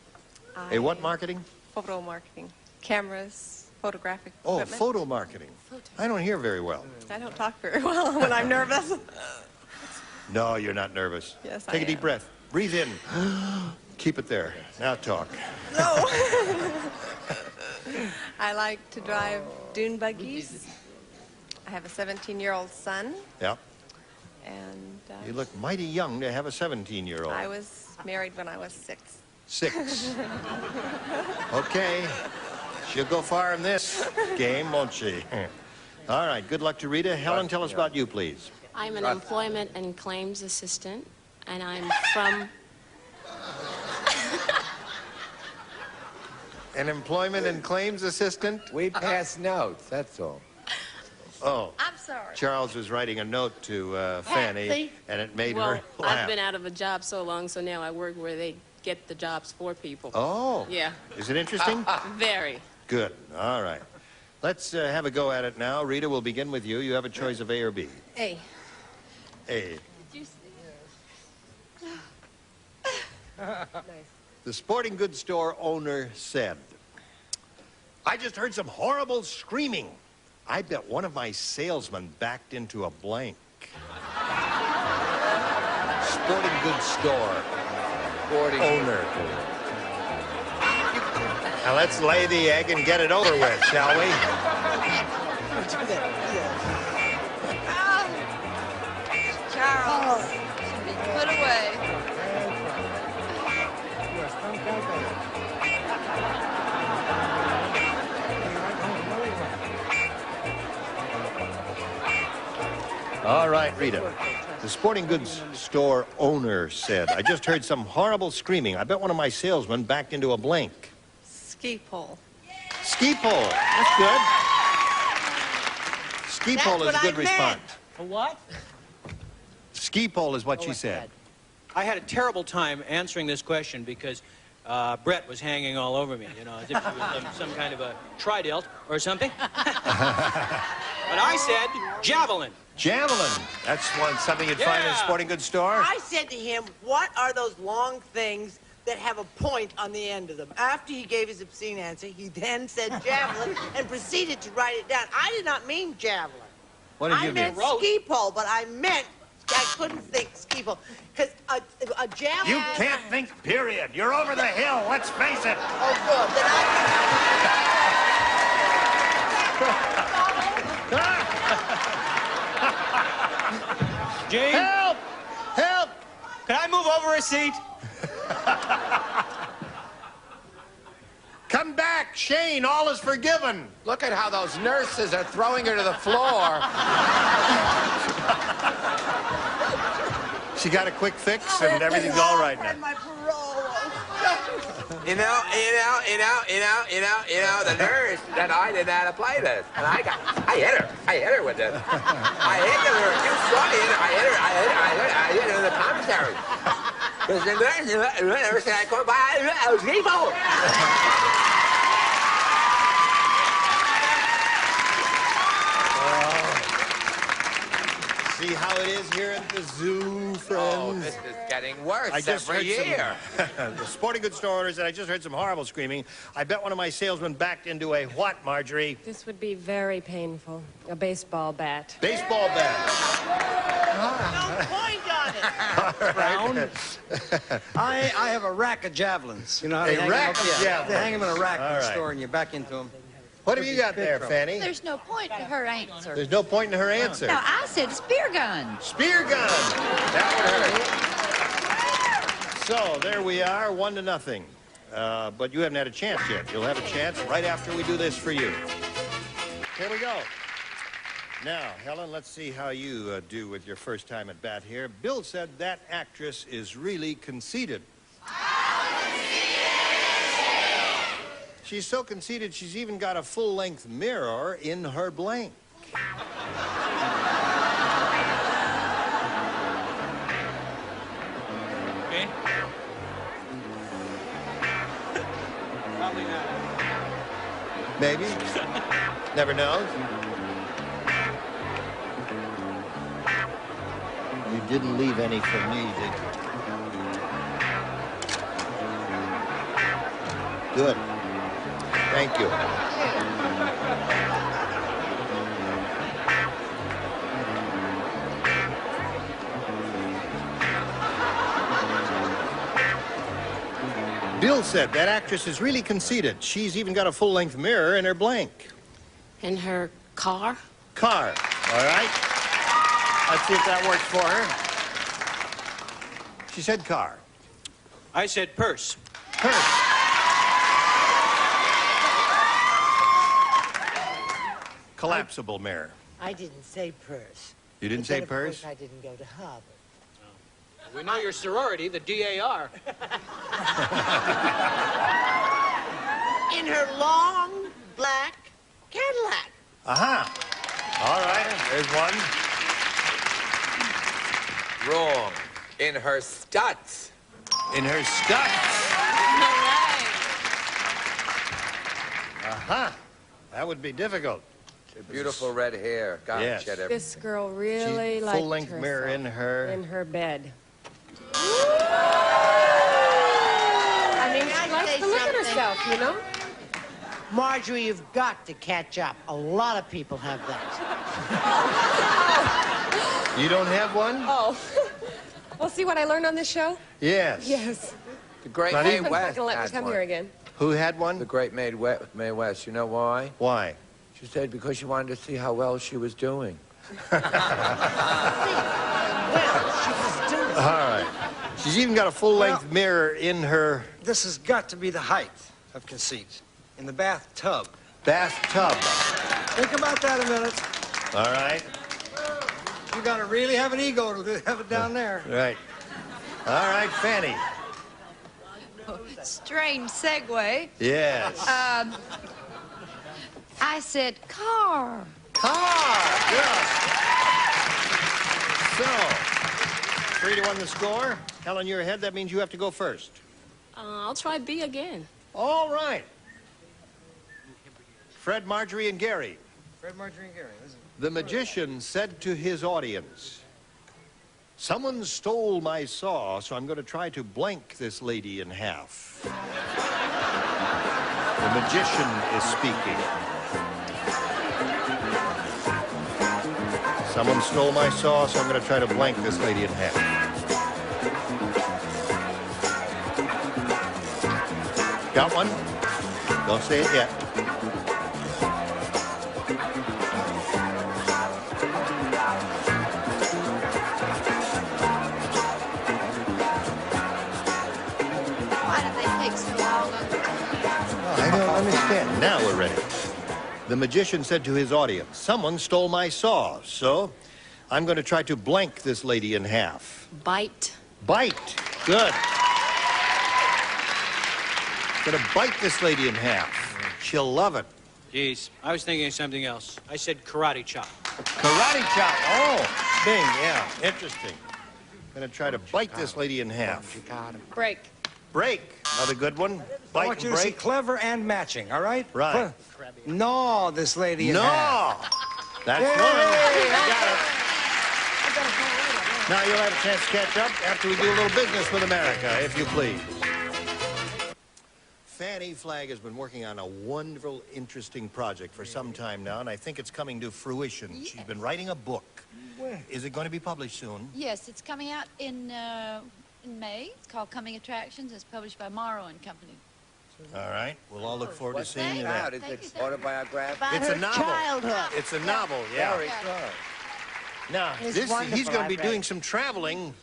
A what marketing? Photo marketing. Cameras, photographic Oh, equipment. photo marketing. I don't hear very well. I don't talk very well when I'm nervous. No, you're not nervous. Yes, Take I a deep am. breath. Breathe in. Keep it there. Now talk. No. I like to drive dune buggies. I have a 17-year-old son, Yep. and You look mighty young to have a 17-year-old. I was married when I was 6. 6. Okay. She'll go far in this game, won't she? All right. Good luck to Rita. Helen, tell us about you, please. I'm an employment and claims assistant, and I'm from... An employment and claims assistant? We pass notes, that's all. Oh. I'm sorry. Charles was writing a note to Fanny, See? and it made well, her laugh. I've been out of a job so long, so now I work where they get the jobs for people. Oh. Yeah. Is it interesting? Very. Good. All right. Let's have a go at it now. Rita, we'll begin with you. You have a choice of A or B. A. A. Did you see? The sporting goods store owner said, I just heard some horrible screaming. I bet one of my salesmen backed into a blank. Sporting goods store owner. Now let's lay the egg and get it over with, shall we? Charles, should be put away. All right, Rita. The sporting goods store owner said, I just heard some horrible screaming. I bet one of my salesmen backed into a blank. Ski pole. Ski pole. That's good. Ski pole is a good response. A what? Ski pole is what she said. I had a terrible time answering this question because Brett was hanging all over me, you know, as if she was some kind of a tridelt or something. But I said javelin. Javelin. That's something you'd find in a sporting goods store? I said to him, what are those long things that have a point on the end of them? After he gave his obscene answer, he then said javelin and proceeded to write it down. I did not mean javelin. What did you I meant mean? ski pole, but I meant couldn't think, Skeeble, because a javelin... You can't think, period. You're over the hill, let's face it. Oh, good. Then Gene? Help! Help! Can I move over a seat? Come back, Shane, all is forgiven. Look at how those nurses are throwing her to the floor. She got a quick fix and everything's all right now. my parole. You know, the nurse that I didn't know how to play this. And I hit her with this. I hit her, you saw me, I hit her in the commissary. Because the nurse said I couldn't buy a people. See how it is here at the zoo, friends? Oh, this is getting worse every heard year. The sporting goods store owners said I just heard some horrible screaming. I bet one of my salesmen backed into a what, Marjorie? This would be very painful. A baseball bat. Baseball bat. No point on it. Brown. I have a rack of javelins. You know how they hang rack them of up? javelins. They hang them in a rack All in the right. store, and you back into them. What have you got there, Fanny? There's no point to her answer. There's no point in her answer. No, I said spear gun. Spear gun. That would hurt. So there we are, 1-0. But you haven't had a chance yet. You'll have a chance right after we do this for you. Here we go. Now, Helen, let's see how you do with your first time at bat here. Bill said that actress is really conceited. She's so conceited, she's even got a full-length mirror in her blank. Okay. Probably not. Maybe. Never knows. You didn't leave any for me, did you? Good. Thank you. Bill said that actress is really conceited. She's even got a full-length mirror in her blank. In her car? Car. All right. Let's see if that works for her. She said car. I said purse. Purse. Collapsible mirror. I didn't say purse. You didn't But then, say of purse? course, I didn't go to Harvard. We know your sorority, the DAR. In her long, black Cadillac. Aha. All right, there's one. Wrong. In her studs. In her studs. Aha. That would be difficult. Beautiful red hair. God, Yes. she had everything. This girl really She's liked full-length mirror in her. bed. I mean, she likes to look at herself, you know? Marjorie, you've got to catch up. A lot of people have that. You don't have one? Oh. Well, see what I learned on this show? Yes. Yes. The great Not Mae even- Not West gonna let me had come one. here again. Who had one? The great Mae West. You know why? Why? She said because she wanted to see how well she was doing. All right. She's even got a full-length mirror in her This has got to be the height of conceit. In the bathtub. bathtub. Think about that a minute. All right. You got to really have an ego to have it down there. Right. All right, Fanny. Strange segue. Yes. I said car. Car. Good. So, 3-1 the score. Helen, you're ahead. That means you have to go first. I'll try B again. All right. Fred, Marjorie, and Gary. Fred, Marjorie, and Gary. Listen. The magician said to his audience, "Someone stole my saw, so I'm going to try to blank this lady in half." The magician is speaking. Someone stole my saw, so I'm going to try to blank this lady in half. Got one? Don't say it yet. Why did they take so long? I don't understand. Now we're ready. The magician said to his audience, someone stole my saw, so I'm going to try to blank this lady in half. Bite. Bite. Good. Going to bite this lady in half. She'll love it. Geez, I was thinking of something else. I said karate chop. Karate chop. Oh, Bing, yeah. Interesting. Going to try to bite this lady in half. Break. Break. Another good one. Bite I want you and to see break. clever and matching, all right? Right. Gnaw this lady in No. half. That's Yay! one. Got it. Now you'll have a chance to catch up after we do a little business with America, if you please. Fanny Flagg has been working on a wonderful, interesting project for some time now, and I think it's coming to fruition. Yes. She's been writing a book. Is it going to be published soon? Yes, it's coming out in May. It's called Coming Attractions. It's published by Morrow and Company. All right. We'll all look forward to seeing you Thank there. you. Is it autobiographical? About It's a her novel. childhood. It's a novel, yeah. Very good. Now, It's he's wonderful. going to be I read doing it. some traveling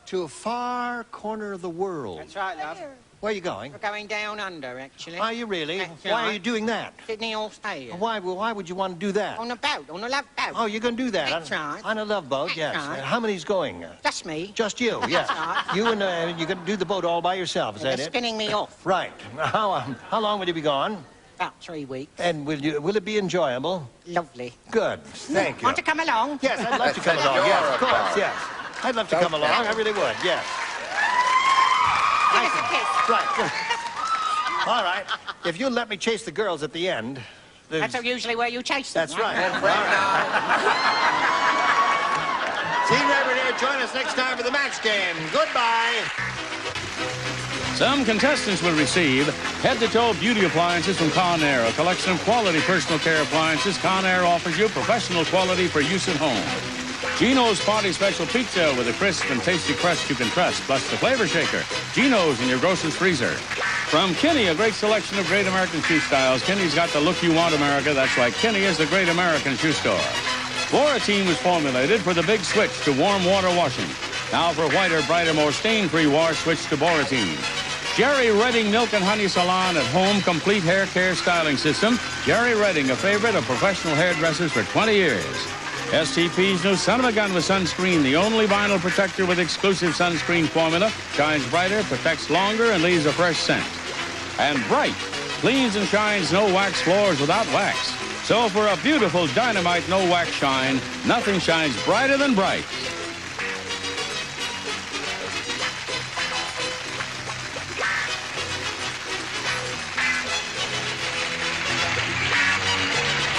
to a far corner of the world. That's right, love. Where are you going? We're going down under, actually. Are you really? That's Why are right. you doing that? Sydney, Australia. Why would you want to do that? On a boat, on a love boat. Oh, you're going to do that? That's right. On a love boat, That's yes. right. How many's going? Just me. Just you, yes. That's right. You and you're going to do the boat all by yourself, is They're that it? spinning me off. Right. How long will you be gone? About 3 weeks. And will it be enjoyable? Lovely. Good. Thank you. Want to come along? Yes, I'd love to come along. Yes, of course, yes. I'd love to come along. I really would, yes. Give us a kiss. Right. All right. If you'll let me chase the girls at the end. That's usually where you chase them. That's right. All right. See you over here. Join us next time for the match game. Goodbye. Some contestants will receive head-to-toe beauty appliances from Conair, a collection of quality personal care appliances. Conair offers you professional quality for use at home. Gino's Party Special Pizza with a crisp and tasty crust you can trust, plus the Flavor Shaker. Gino's in your grocer's freezer. From Kinney, a great selection of great American shoe styles. Kinney's got the look you want, America. That's why Kinney is the great American shoe store. Boratine was formulated for the big switch to warm water washing. Now for whiter, brighter, more stain-free wash, switch to Boratine. Jerry Redding Milk and Honey Salon at Home Complete Hair Care Styling System. Jerry Redding, a favorite of professional hairdressers for 20 years. STP's new Son of a Gun with Sunscreen, the only vinyl protector with exclusive sunscreen formula, shines brighter, protects longer, and leaves a fresh scent. And Bright cleans and shines no wax floors without wax. So for a beautiful dynamite no wax shine, nothing shines brighter than Bright.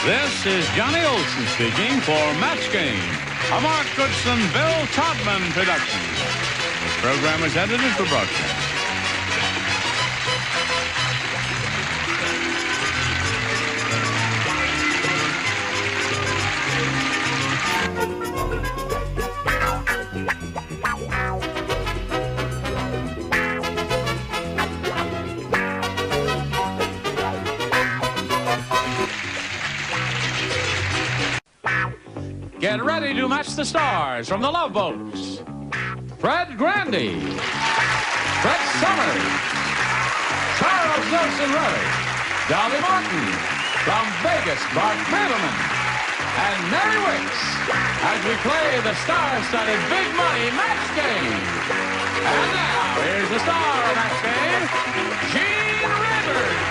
This is Johnny Olson speaking for Match Game, a Mark Goodson, Bill Todman production. This program is edited for broadcast. Get ready to match the stars from the Love Boats. Fred Grandy, Fred Summers, Charles Nelson Rudder, Dolly Martin, from Vegas, Bart Fableman, and Mary Wicks, as we play the star-studded Big Money Match Game. And now, here's the star of Match Game, Gene Rivers.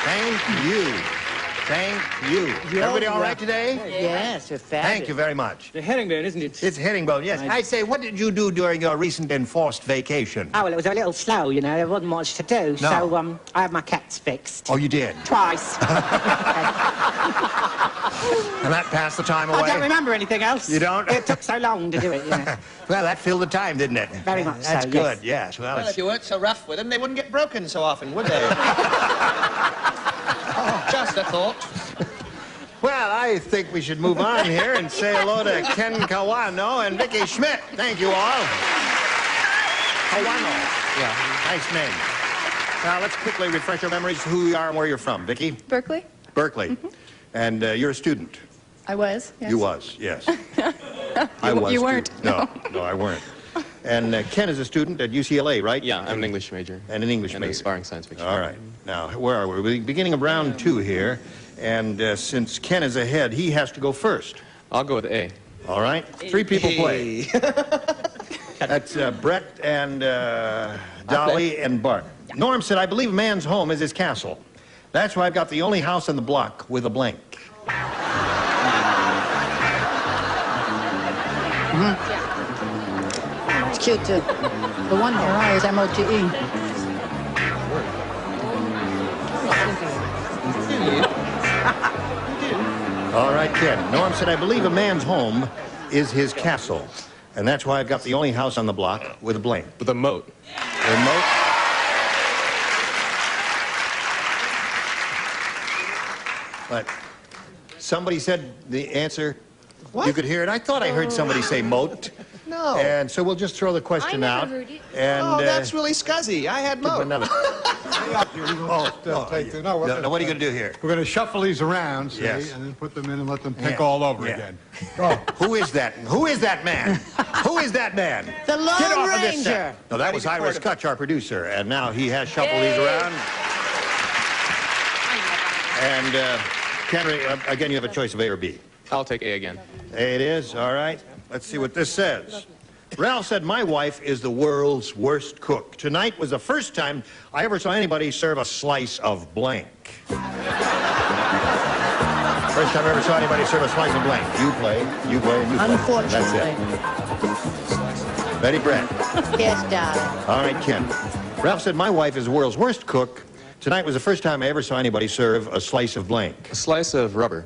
Thank you. Thank you. Everybody all right today? Yes, we're fabulous. Thank you very much. The herringbone, isn't it? It's herringbone, yes. I say, what did you do during your recent enforced vacation? Oh, well, it was a little slow, you know. There wasn't much to do. No. So, I had my cats fixed. Oh, you did? Twice. And that passed the time away? I don't remember anything else. You don't? It took so long to do it, you know. Well, that filled the time, didn't it? Very much so, That's good, yes. yes. Well, Well, if you weren't so rough with them, they wouldn't get broken so often, would they? Just a thought. Well, I think we should move on here and say hello to Ken Kawano and Vicky Schmidt. Thank you all. Kawano. Yeah, nice name. Now, let's quickly refresh our memories who you are and where you're from. Vicky? Berkeley. Berkeley. Mm-hmm. And you're a student. I was. Yes. You was, yes. I was. You weren't. Too. No, I weren't. And Ken is a student at UCLA, right? Yeah, I'm an English major. And an English major. And aspiring science fiction. All right. Now, where are we? We're beginning of round 2 here. And since Ken is ahead, he has to go first. I'll go with A. All right. 3 people play. That's Brett and Dolly and Bart. Norm said, I believe a man's home is his castle. That's why I've got the only house on the block with a blank. It's cute, too. The one here, I is M-O-T-E. All right, Ken. Norm said, I believe a man's home is his castle. And that's why I've got the only house on the block with a blank. With a moat. A moat? But somebody said the answer. What? You could hear it. I thought I heard somebody say moat. No. And so we'll just throw the question out. And, oh, that's really scuzzy. I had moat. Another. No, what are you going to do here? We're going to shuffle these around, see, Yes. and then put them in and let them pick all over again. Oh, who is that? Who is that man? Who is that man? The Lone Get off of this Ranger. set. No, that was Ira Scutch, our producer, and now he has shuffled these around. And Henry, again, you have a choice of A or B. I'll take A again. A it is. All right. Let's see what this says. Ralph said, my wife is the world's worst cook. Tonight was the first time I ever saw anybody serve a slice of blank. First time I ever saw anybody serve a slice of blank. You play, and you play. Unfortunately. That's it. Betty Brett. Yes, darling. All right, Ken. Ralph said, my wife is the world's worst cook. Tonight was the first time I ever saw anybody serve a slice of blank. A slice of rubber.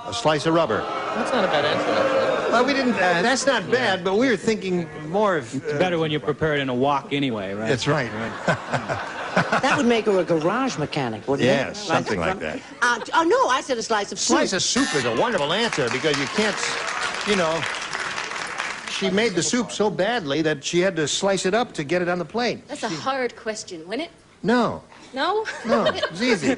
A slice of rubber. That's not a bad answer, actually. Well, we didn't, that's not bad, but we were thinking more of... It's better when you prepare it in a wok anyway, right? That's right. That would make her a garage mechanic, wouldn't it? Yes, something like that. Oh, no, I said a slice of soup. Slice of soup is a wonderful answer because you can't, you know, she made the soup so badly that she had to slice it up to get it on the plate. That's a hard question, wasn't it? No. No? No, it's easy.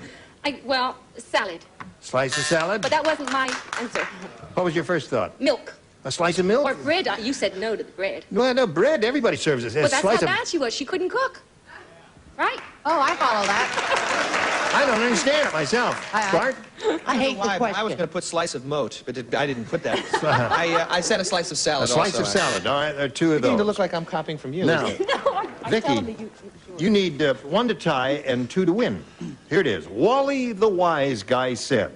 Well, salad. Slice of salad? But that wasn't my answer. What was your first thought? Milk. A slice of milk? Or bread. You said no to the bread. Well, no, bread, everybody serves it. But that's how bad she was. She couldn't cook. Right? Oh, I follow that. I don't understand it myself. I hate the question. I was going to put slice of moat, but I didn't put that. I said a slice of salad A slice also, of salad. All right, there are 2 of You need to those. look like I'm copying from you. Now, I'm Vicky, telling you. you need 1 to tie and 2 to win. Here it is. Wally the Wise Guy said,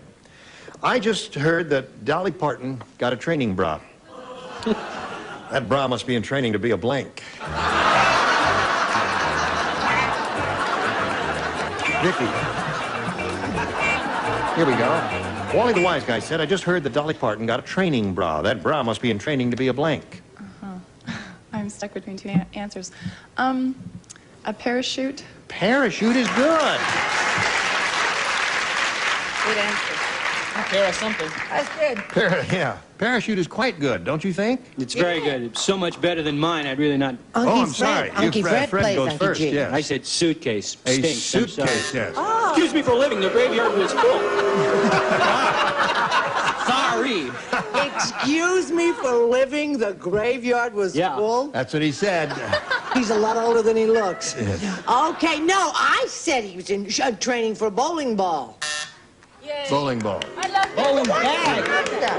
I just heard that Dolly Parton got a training bra. That bra must be in training to be a blank. Vicky. Here we go. Wally the Wise Guy said, I just heard that Dolly Parton got a training bra. That bra must be in training to be a blank. I'm stuck between 2 answers. A parachute. Parachute is good. Good answer. Pair of something. That's good. Yeah. Parachute is quite good, don't you think? It's very good. It's so much better than mine, I'd really not... I'm sorry. Uncle Fred plays goes Uncle first, G. yes. I said suitcase. A Stinks. I'm sorry. suitcase, yes. Oh. Excuse me for living. The graveyard was full. Sorry. Excuse me for living, the graveyard was full? That's what he said. He's a lot older than he looks. Yes. Okay, no, I said he was in training for a bowling ball. Bowling ball. I love Bowling bag.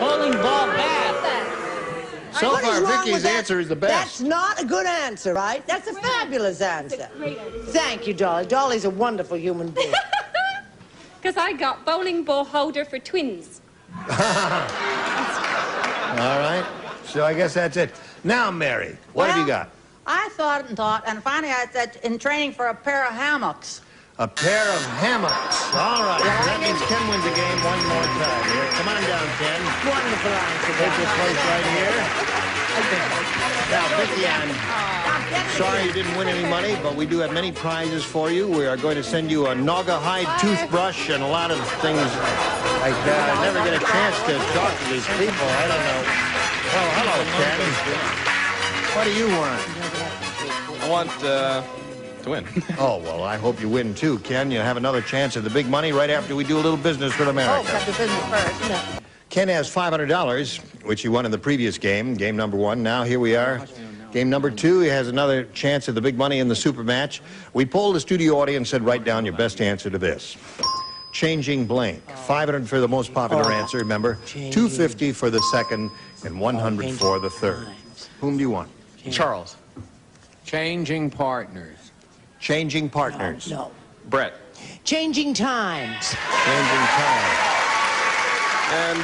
Bowling ball bag. So What is far, wrong Vicky's with that? answer is the best. That's not a good answer, right? That's a fabulous answer. Thank you, Dolly. Dolly's a wonderful human being. Because I got bowling ball holder for twins. All right. So I guess that's it. Now, Mary, what have you got? I thought, and finally I said, in training for a pair of hammocks. A pair of hammocks. All right. So that means Ken wins the game one more time. Here, come on down, Ken. Wonderful answer. Take this place right here. Now, Vicky, I'm sorry you didn't win any money, but we do have many prizes for you. We are going to send you a Naga hide toothbrush and a lot of things like that. I never get a chance to talk to these people. I don't know. Oh, hello, Ken. What do you want? I want to win. Oh, well, I hope you win, too, Ken. You'll have another chance at the big money right after we do a little business with America. Oh, got the business first. No. Ken has $500, which he won in the previous game, game number 1. Now, here we are. Game number 2, he has another chance at the big money in the super match. We polled the studio audience and said, write down your best answer to this. Changing blank. 500 for the most popular answer, remember. 250 for the second and 100 for the third. Whom do you want? Charles. Changing partners. Changing partners. No. Brett. Changing times. Changing time. And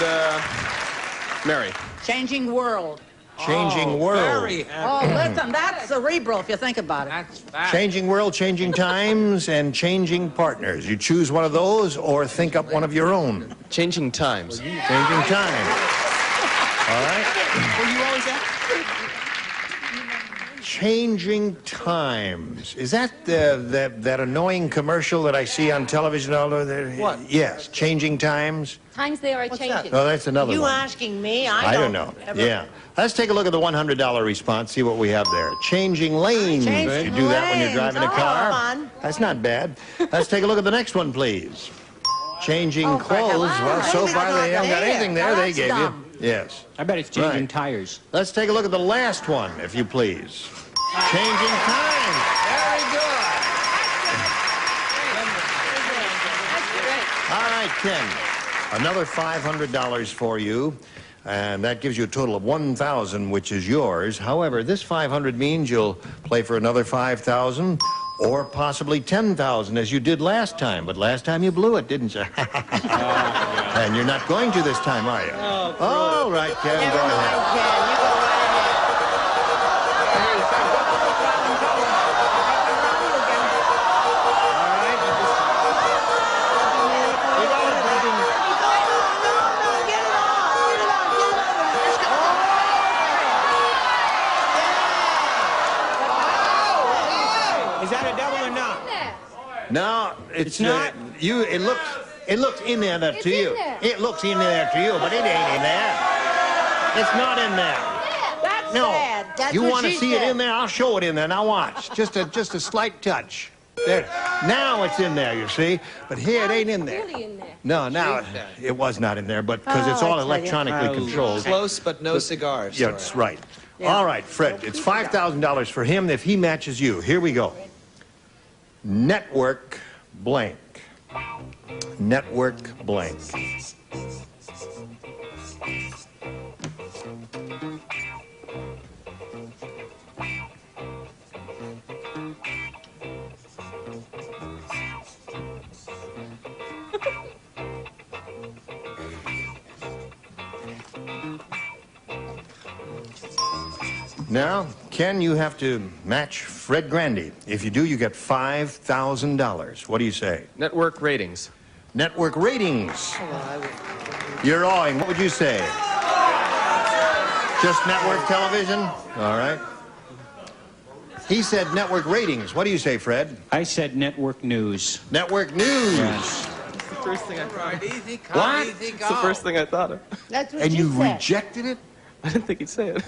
Mary. Changing world. Changing world. Oh, listen, that's cerebral if you think about it. Changing world, changing times, and changing partners. You choose one of those or think up one of your own. Changing times. Changing time. All right? Were you always at? Changing times. Is that that annoying commercial that I see on television all over there? What? Yes, changing times. Times they are changing. Oh, that's another You one. asking me? I don't know. Yeah. Let's take a look at the $100 response, see what we have there. Changing lanes. Changing You do that when you're lanes. driving a Oh, car. fun. That's not bad. Let's take a look at the next one, please. Changing clothes. Well, so far they haven't got anything there they gave you. Yes. I bet it's changing Right. tires. Let's take a look at the last one, if you please. Changing time. Very good. All right, Ken. Another $500 for you. And that gives you a total of $1,000, which is yours. However, this $500 means you'll play for another $5,000 or possibly $10,000 as you did last time. But last time you blew it, didn't you? And you're not going to this time, are you? All right, Ken, go ahead. Is that a double or not? No, it's not. It looks in there to you. there. It looks in there to you, but it ain't in there. It's not in there. That's No. sad. That's You what want to she see it said. in there? I'll show it in there. Now watch. Just a slight touch. There. Now it's in there, you see. But here it ain't in there. Really in there. No, now it was not in there, but because it's all electronically controlled. Close, but no cigars. Yeah, that's right. All right, Fred, it's $5,000 for him if he matches you. Here we go. Network blank. Network blank. Now, Ken, you have to match Fred Grandy. If you do, you get $5,000. What do you say? Network ratings. Network ratings. You're awing. What would you say? Just network television? All right. He said network ratings. What do you say, Fred? I said network news. Network news. Yes. It's the first thing I thought of. Easy come, What? easy It's the go. first thing I thought of. That's what And she you said. rejected it? I didn't think he'd say it.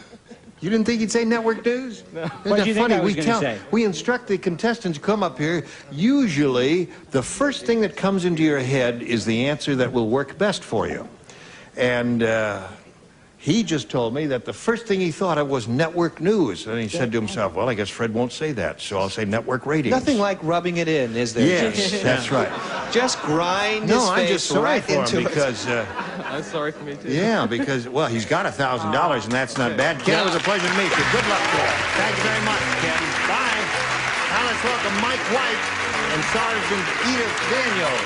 You didn't think he'd say network news? No. What did you think I was gonna say? We instruct the contestants to come up here. Usually, the first thing that comes into your head is the answer that will work best for you. And he just told me that the first thing he thought of was network news. And he said to himself, well, I guess Fred won't say that, so I'll say network ratings. Nothing like rubbing it in, is there? Yes, that's right. Just grind No, his I'm face just sorry right for him into because... I'm sorry for me, too. Yeah, because, well, he's got $1,000, and that's not bad. Ken, it was a pleasure to meet you. Good luck to you. Thank you very much, Ken. Bye. Now let's welcome Mike White and Sergeant Edith Daniels.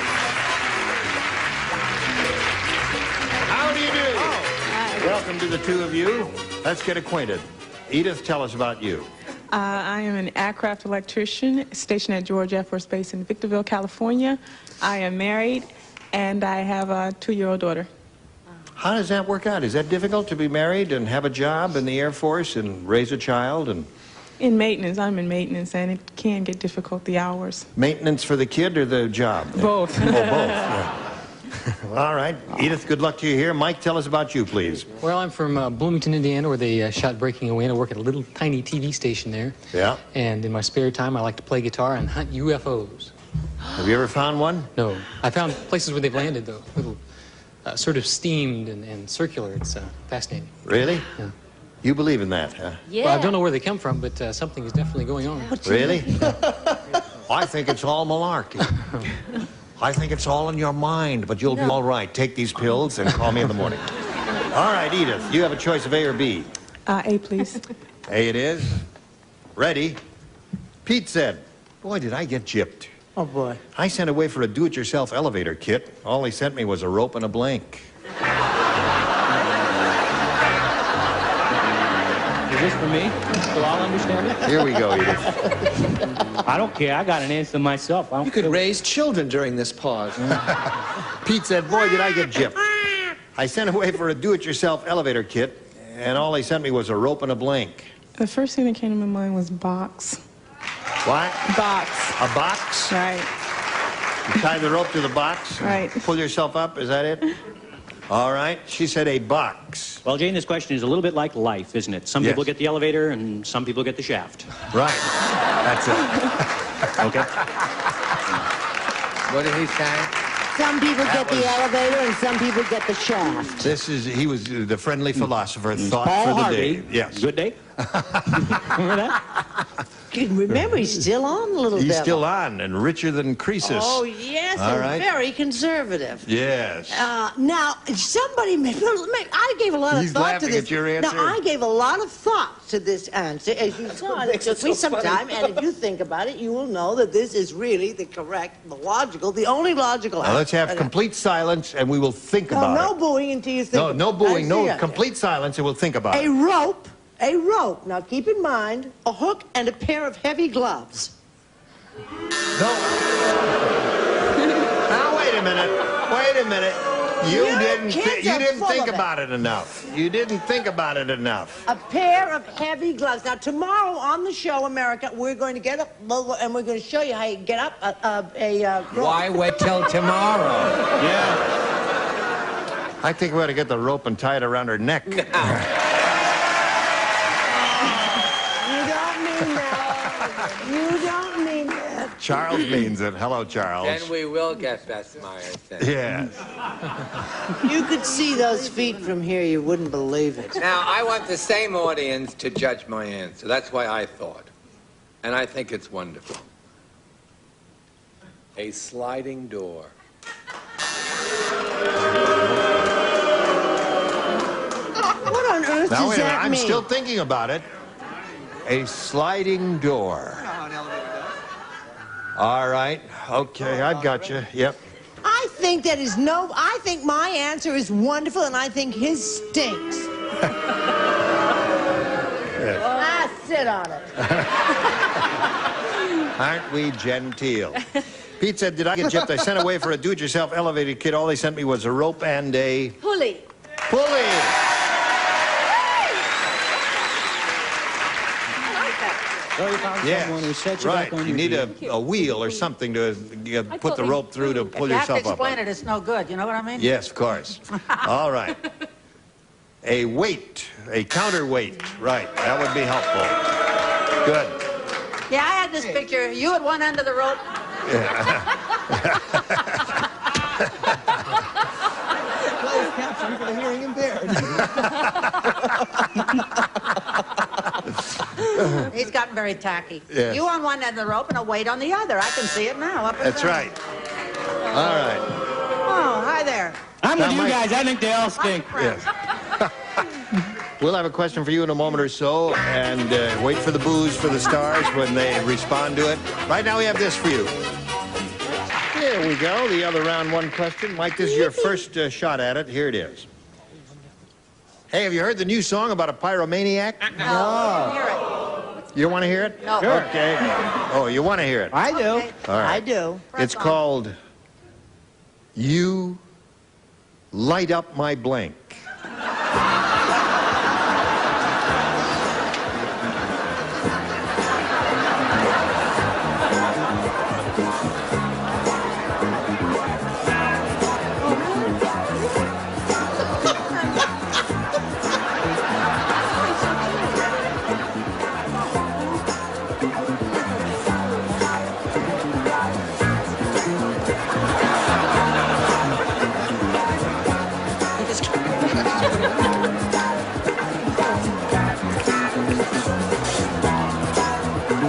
How do you do? Welcome to the two of you. Let's get acquainted. Edith, tell us about you. I am an aircraft electrician stationed at George Air Force Base in Victorville, California. I am married, and I have a 2-year-old daughter. How does that work out? Is that difficult to be married and have a job in the Air Force and raise a child? And In maintenance, I'm in maintenance, and it can get difficult, the hours. maintenance for the kid or the job? Both. Oh, both. Yeah. All right. Edith, good luck to you here. Mike, tell us about you, please. Well, I'm from Bloomington, Indiana, where they shot Breaking Away, and I work at a little tiny TV station there. Yeah. And in my spare time, I like to play guitar and hunt UFOs. Have you ever found one? No. I found places where they've landed, though. Little, sort of steamed and circular. It's fascinating. Really? Yeah. You believe in that, huh? Yeah. Well, I don't know where they come from, but something is definitely going on. Really? I think it's all malarkey. I think it's all in your mind, but you'll be all right. Take these pills and call me in the morning. All right, Edith, you have a choice of A or B. A, please. A it is. Ready? Pete said, boy, did I get gypped. Oh, boy. I sent away for a do-it-yourself elevator kit. All he sent me was a rope and a blank. Is this for me? So I'll understand it? Here we go, Edith. I don't care. I got an answer myself. You could raise children during this pause. Pete said, boy, did I get gypped. I sent away for a do-it-yourself elevator kit, and all he sent me was a rope and a blank. The first thing that came to my mind was box. What? Box. A box? Right. You tie the rope to the box? Right. Pull yourself up, is that it? All right. She said a box. Well, Jane, this question is a little bit like life, isn't it? Some Yes. people get the elevator and some people get the shaft. Right. That's it. Okay. What did he say? Some people get the elevator and some people get the shaft. This is, he was the friendly philosopher, thought Paul for the Harvey. day. Yes. Good day. Remember that? Remember, he's still on, little He's devil. still on and richer than Croesus. Oh, yes, All and right. very conservative. Yes. Now, somebody, I gave a lot of He's thought to laughing this. at your answer. Now, I gave a lot of thought to this answer. As you saw, it took me some time, and if you think about it, you will know that this is really the correct, the logical, the only logical Now let's have complete silence and we will think about no it. booing until you think about it. No booing, no I see. complete silence and we'll think about A it. rope. A rope. Now, keep in mind, a hook and a pair of heavy gloves. No. Now, wait a minute. Wait a minute. You didn't think about it enough. You didn't think about it enough. A pair of heavy gloves. Now, tomorrow on the show, America, we're going to get up and we're going to show you how you get up a rope. Why wait till tomorrow? Yeah. I think we ought to get the rope and tie it around her neck. You don't mean that. Charles means it. Hello, Charles. Then we will get Beth Myers. Yes. You could see those feet from here. You wouldn't believe it. Now, I want the same audience to judge my answer. That's why I thought. And I think it's wonderful. A sliding door. What on earth Now, does wait a minute. that I'm mean? still thinking about it. A sliding door. All right. Okay, I've got you. Yep. I think that is no. I think my answer is wonderful, and I think his stinks. Ah, sit on it. Aren't we genteel? Pete said, did I get gypped? I sent away for a do-it-yourself elevator kit. All they sent me was a rope and a... Pulley. Pulley! So you found someone who set you right. back on You your need feet. a wheel or something to put the rope through to pull If you have to yourself up. explain it, it's no good. You know what I mean? Yes, of course. All right. A weight, a counterweight. Right, that would be helpful. Good. Yeah, I had this picture. You at one end of the rope. Closed caption for the hearing impaired. He's gotten very tacky. Yes. You on one end of the rope and a weight on the other. I can see it now. Up and That's down. right. All right. Oh, hi there. I'm with Now, you Mike- guys. I think they all stink. Yes. We'll have a question for you in a moment or so, and wait for the boos for the stars when they respond to it. Right now we have this for you. Here we go, the other round one question. Mike, this is your first shot at it. Here it is. Hey, have you heard the new song about a pyromaniac? No. You don't want to hear it? No. Okay. Oh, you want to hear it? I do. All right. I do. It's called You Light Up My Blank.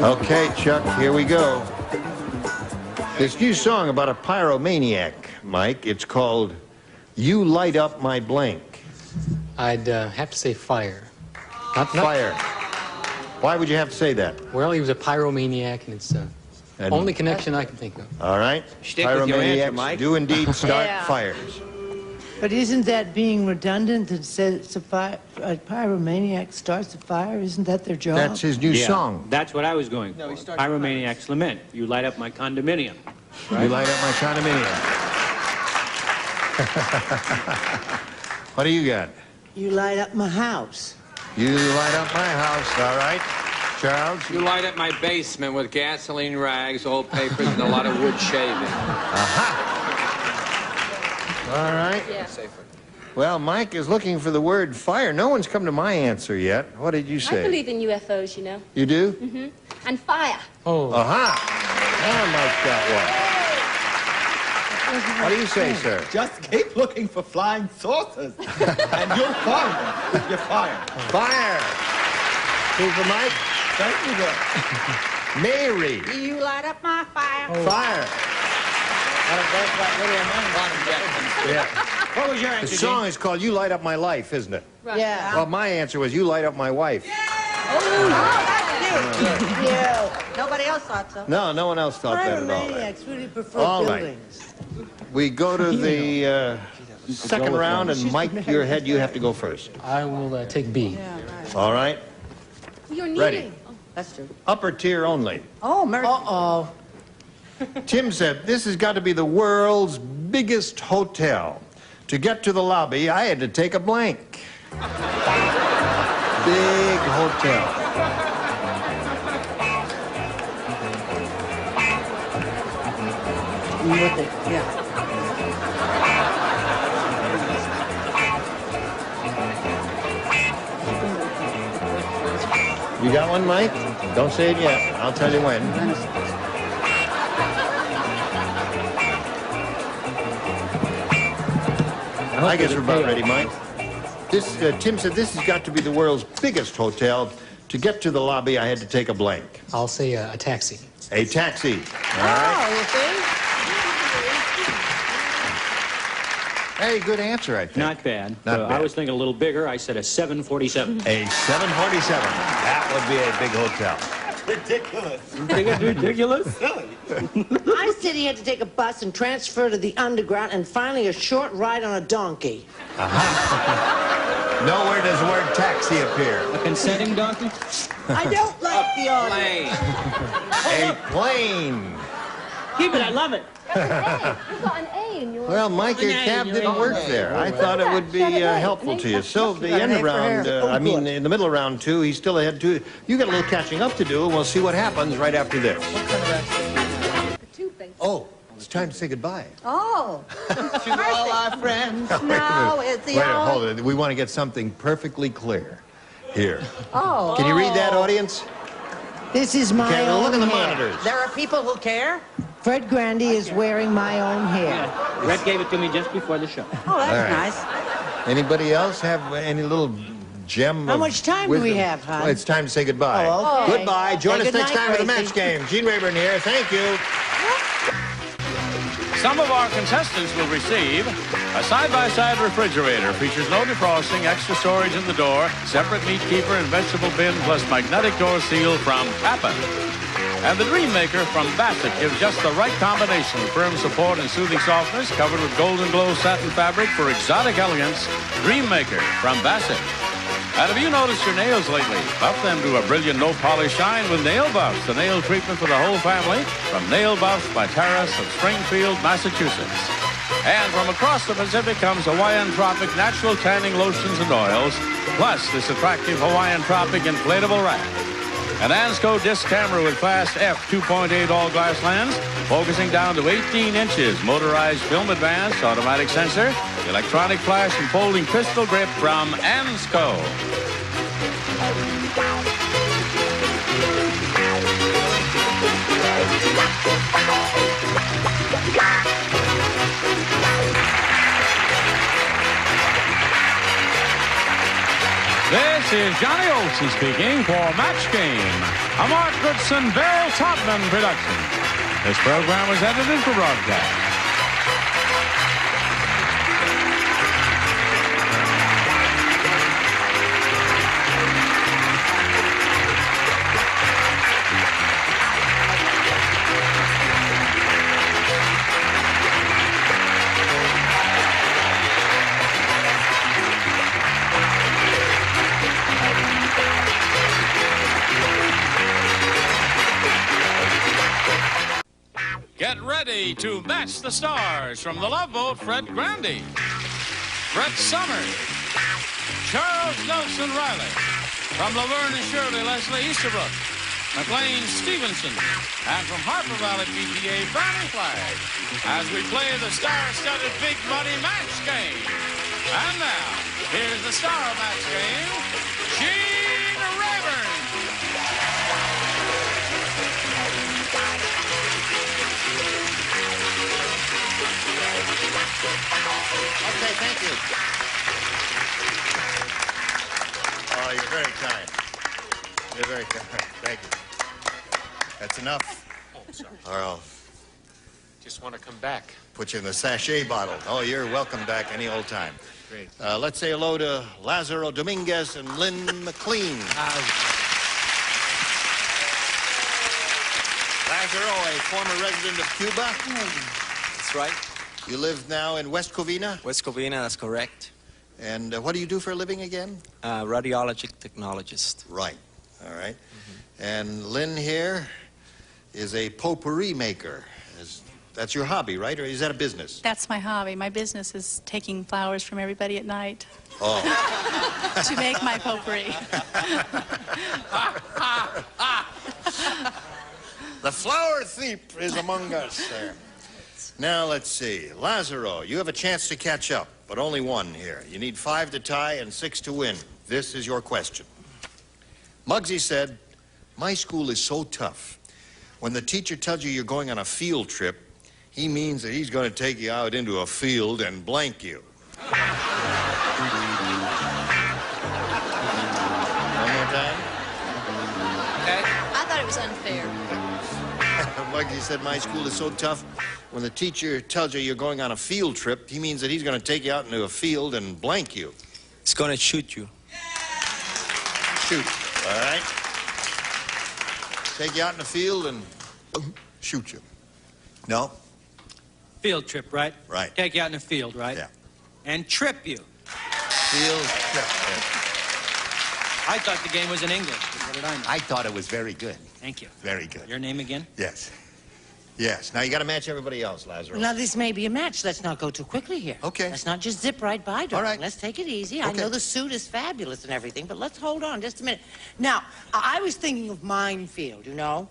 Okay, Chuck, here we go. This new song about a pyromaniac, Mike, it's called You Light Up My Blank. I'd have to say fire. Not Fire. Why would you have to say that? Well, he was a pyromaniac, and it's the only connection I can think of. All right. Stick with your answer, Pyromaniacs Mike. do indeed start Yeah. fires. But isn't that being redundant that says it's a pyromaniac starts a fire? Isn't that their job? That's his new Yeah, song. That's what I was going for. No, he starts Pyromaniac's Lament. You light up my condominium. You light up my condominium. What do you got? You light up my house. You light up my house, all right. Charles? You light up my basement with gasoline rags, old papers, and a lot of wood shaving. Aha! All right. Yeah. Well, Mike is looking for the word fire. No one's come to my answer yet. What did you I say? believe in UFOs, you know. You do? Mm-hmm. And fire. Oh. Aha! Now Mike's got one. What do you say, sir? Just keep looking for flying saucers, and you'll find them with your fire. Fire! Two for Mike. Thank you, sir. Mary. You light up my fire. Fire. Yeah. What was your The answer, song is called You Light Up My Life, isn't it? Right. Yeah. Well, my answer was You Light Up My Wife. Oh, that's cute. Yeah. Nobody else thought so. No, no one else thought that at all. Pyromaniacs really prefer All right. buildings. We go to the second round, and Mike, your head, you have to go first. I will take B. All right? You're kneeling. Ready. Oh. That's true. Upper tier only. Oh, mercy. Uh-oh. Tim said, this has got to be the world's biggest hotel. To get to the lobby, I had to take a blank. Big hotel. Yeah. You got one, Mike? Don't say it yet. I'll tell you when. I guess we're about ready, Mike. This, Tim said this has got to be the world's biggest hotel. To get to the lobby, I had to take a blank. I'll say a taxi. A taxi. All right. Oh, you see? Hey, good answer, I think. Not bad. Not bad. I was thinking a little bigger. I said a 747. A 747. That would be a big hotel. Ridiculous. Ridiculous? I said he had to take a bus and transfer to the underground and finally a short ride on a donkey. Nowhere does the word taxi appear. A consenting donkey? I don't like the audience. A plane. Keep it. I love it. You got an A in your... Well, Mike, your cab didn't work there. I thought it would be helpful to you. So the end of round, in the middle of round two, he's still ahead two. You got a little catching up to do, and we'll see what happens right after this. Oh, it's time to say goodbye. Oh. To all our friends. No, it's the Wait a minute, hold it. We want to get something perfectly clear here. Oh. Can you read that, audience? This is my Okay, well, look own at the hair. monitors. There are people who care? Fred Grandy is wearing my own hair. Red gave it to me just before the show. Oh, that's All right. nice. Anybody else have any little gem How of much time do we wisdom? have, hon? Well, it's time to say goodbye. Oh, okay. Goodbye. Join Say us next good time night, for the Gracie. match game. Gene Rayburn here. Thank you. Some of our contestants will receive a side-by-side refrigerator. Features no defrosting, extra storage in the door, separate meat keeper and vegetable bin, plus magnetic door seal from Kappa. And the Dream Maker from Bassett gives just the right combination of firm support and soothing softness, covered with golden glow satin fabric for exotic elegance. Dream Maker from Bassett. And have you noticed your nails lately? Buff them to a brilliant no-polish shine with Nail Buffs, the nail treatment for the whole family from Nail Buffs by Terrace of Springfield, Massachusetts. And from across the Pacific comes Hawaiian Tropic natural tanning lotions and oils, plus this attractive Hawaiian Tropic inflatable rack. An Ansco disc camera with fast f 2.8 all-glass lens, focusing down to 18 inches, motorized film advance, automatic sensor, electronic flash, and folding pistol grip from Ansco. This is Johnny Olson speaking for Match Game, a Mark Goodson, Beryl Topman production. This program was edited for broadcast. Get ready to match the stars from the Love Boat, Fred Grandy, Brett Summers, Charles Nelson Riley, from Laverne and Shirley, Leslie Easterbrook, McLean Stevenson, and from Harper Valley PTA, Fannie Flagg, as we play the star-studded Big Money Match Game. And now, here's the star match game, Gene Rayburn. Okay, thank you. Oh, you're very kind. You're very kind. Thank you. That's enough. Oh, sorry. Or I'll Just want to come back. put you in the sachet bottle. Oh, you're welcome back any old time. Great. Let's say hello to Lazaro Dominguez and Lynn McLean. Lazaro, a former resident of Cuba. That's right. You live now in West Covina? West Covina, that's correct. And what do you do for a living again? Radiologic technologist. Right. All right. And Lynn here is a potpourri maker. That's your hobby, right? Or is that a business? That's my hobby. My business is taking flowers from everybody at night. Oh. To make my potpourri. The flower thief is among us there. Now, let's see. Lazaro, you have a chance to catch up, but only one here. You need 5 to tie and 6 to win. This is your question. Muggsy said, "My school is so tough. When the teacher tells you you're going on a field trip, he means that he's going to take you out into a field and blank you." One more time. I thought it was unfair. Muggsy said, "My school is so tough. When the teacher tells you you're going on a field trip, he means that he's going to take you out into a field and blank you." It's going to shoot you. Shoot. All right. Take you out in the field and shoot you. No? Field trip, right? Right. Take you out in the field, right? Yeah. And trip you. Field trip. Yeah. I thought the game was in English. But what did I know? I thought it was very good. Thank you. Very good. Your name again? Yes. Yes. Now you got to match everybody else, Lazarus. Now, this may be a match. Let's not go too quickly here. Okay. Let's not just zip right by, darling. All right. Let's take it easy. I Okay. know the suit is fabulous and everything, but let's hold on just a minute. Now, I was thinking of minefield, you know?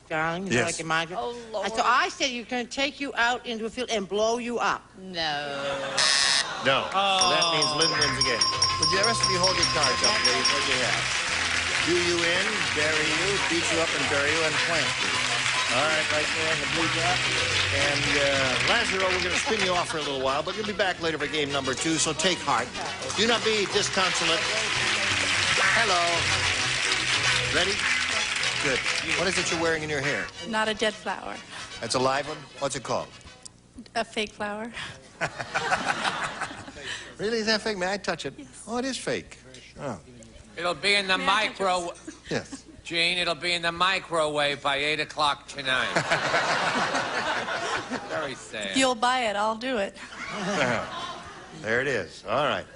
Darling, you know, Yes. like a minefield. Oh, Lord. So I said you're going to take you out into a field and blow you up. No. No. So that means Lynn wins again. Would the rest of you hold your cards up, please? What do you have? Do you in, bury you, beat you up and bury you, and plant you. All right, right there in the blue drop. And Lazaro, we're going to spin you off for a little while, but you'll be back later for game number 2, so take heart. Do not be disconsolate. Hello. Ready? Good. What is it you're wearing in your hair? Not a dead flower. That's a live one? What's it called? A fake flower. Really? Is that fake? May I touch it? Yes. Oh, it is fake. Oh. It'll be in the micro. Yes. Gene, it'll be in the microwave by 8 o'clock tonight. Very sad. If you'll buy it, I'll do it. There it is. All right.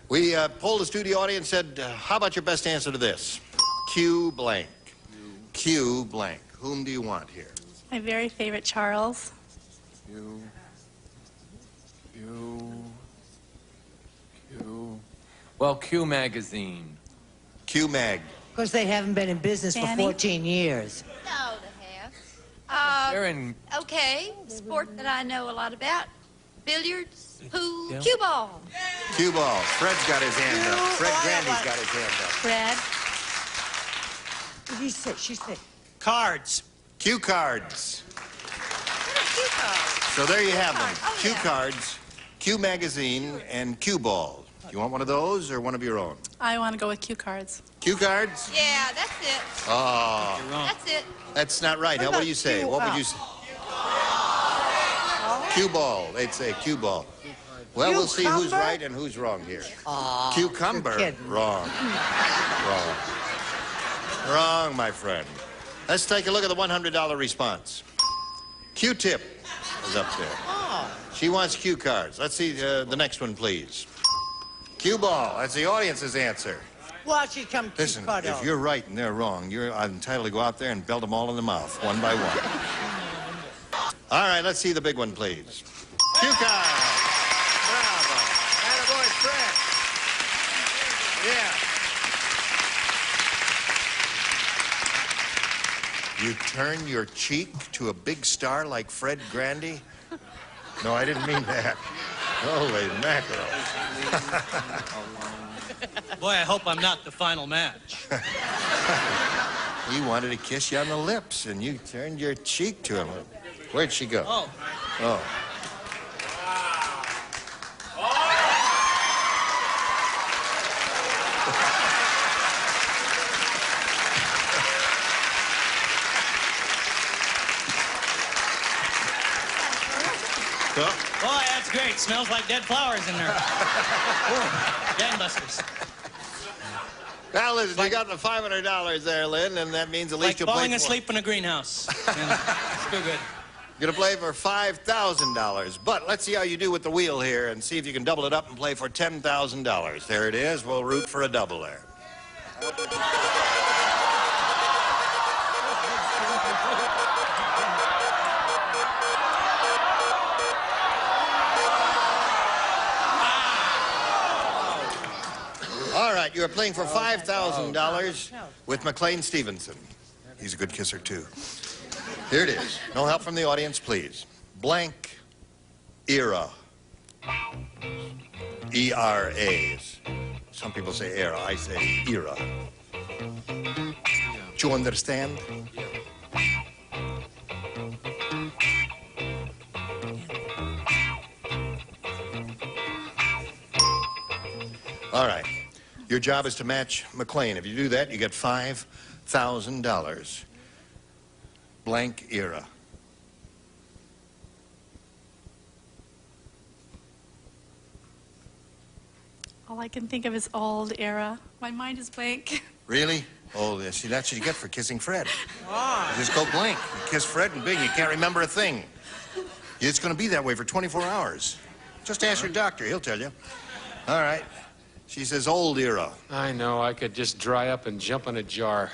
We polled the studio audience and said, how about your best answer to this? Q blank. Q blank. Whom do you want here? My very favorite Charles. Q. Well, Q magazine. Q mag. Because they haven't been in business for 14 years. No, they have. They're in... Okay, sport that I know a lot about. Billiards, pool, cue ball. Cue ball. Fred's got his hand up. Fred Grandy's got his hand up. Fred. She said. Cards. Cue cards. Cue cards. So there you have them. Cue cards, Q magazine, and cue ball. You want one of those or one of your own? I want to go with cue cards. Cue cards? Yeah, that's it. Oh. That's it. That's not right. What do you say? What would you say? Cue ball. They'd say cue ball. Well, we'll see who's right and who's wrong here. Cucumber. Wrong. Wrong. Wrong, my friend. Let's take a look at the $100 response. Q-tip is up there. She wants cue cards. Let's see the next one, please. Cue ball. That's the audience's answer. Watch it come. Listen, if you're right and they're wrong, you're entitled to go out there and belt them all in the mouth, one by one. All right, let's see the big one, please. Cue cards. Bravo. Attaboy, Fred. Yeah. You turn your cheek to a big star like Fred Grandy? No, I didn't mean that. Holy mackerel. Boy, I hope I'm not the final match. He wanted to kiss you on the lips, and you turned your cheek to him. Where'd she go? Oh. Oh. Boy, that's great. Smells like dead flowers in there. Gangbusters. Now, listen, you got the $500 there, Lynn, and that means at least you'll play falling asleep in a greenhouse. It's too good. You're going to play for $5,000. But let's see how you do with the wheel here and see if you can double it up and play for $10,000. There it is. We'll root for a double there. All right, you're playing for $5,000 with McLean Stevenson. He's a good kisser, too. Here it is. No help from the audience, please. Blank era. E-R-A's. Some people say era. I say era. Do you understand? All right. Your job is to match McLean. If you do that, you get $5,000. Blank era. All I can think of is old era. My mind is blank. Really? Oh, see, that's what you get for kissing Fred. You just go blank. You kiss Fred and bing, you can't remember a thing. It's going to be that way for 24 hours. Just ask your doctor. He'll tell you. All right. She says old era. I know. I could just dry up and jump in a jar.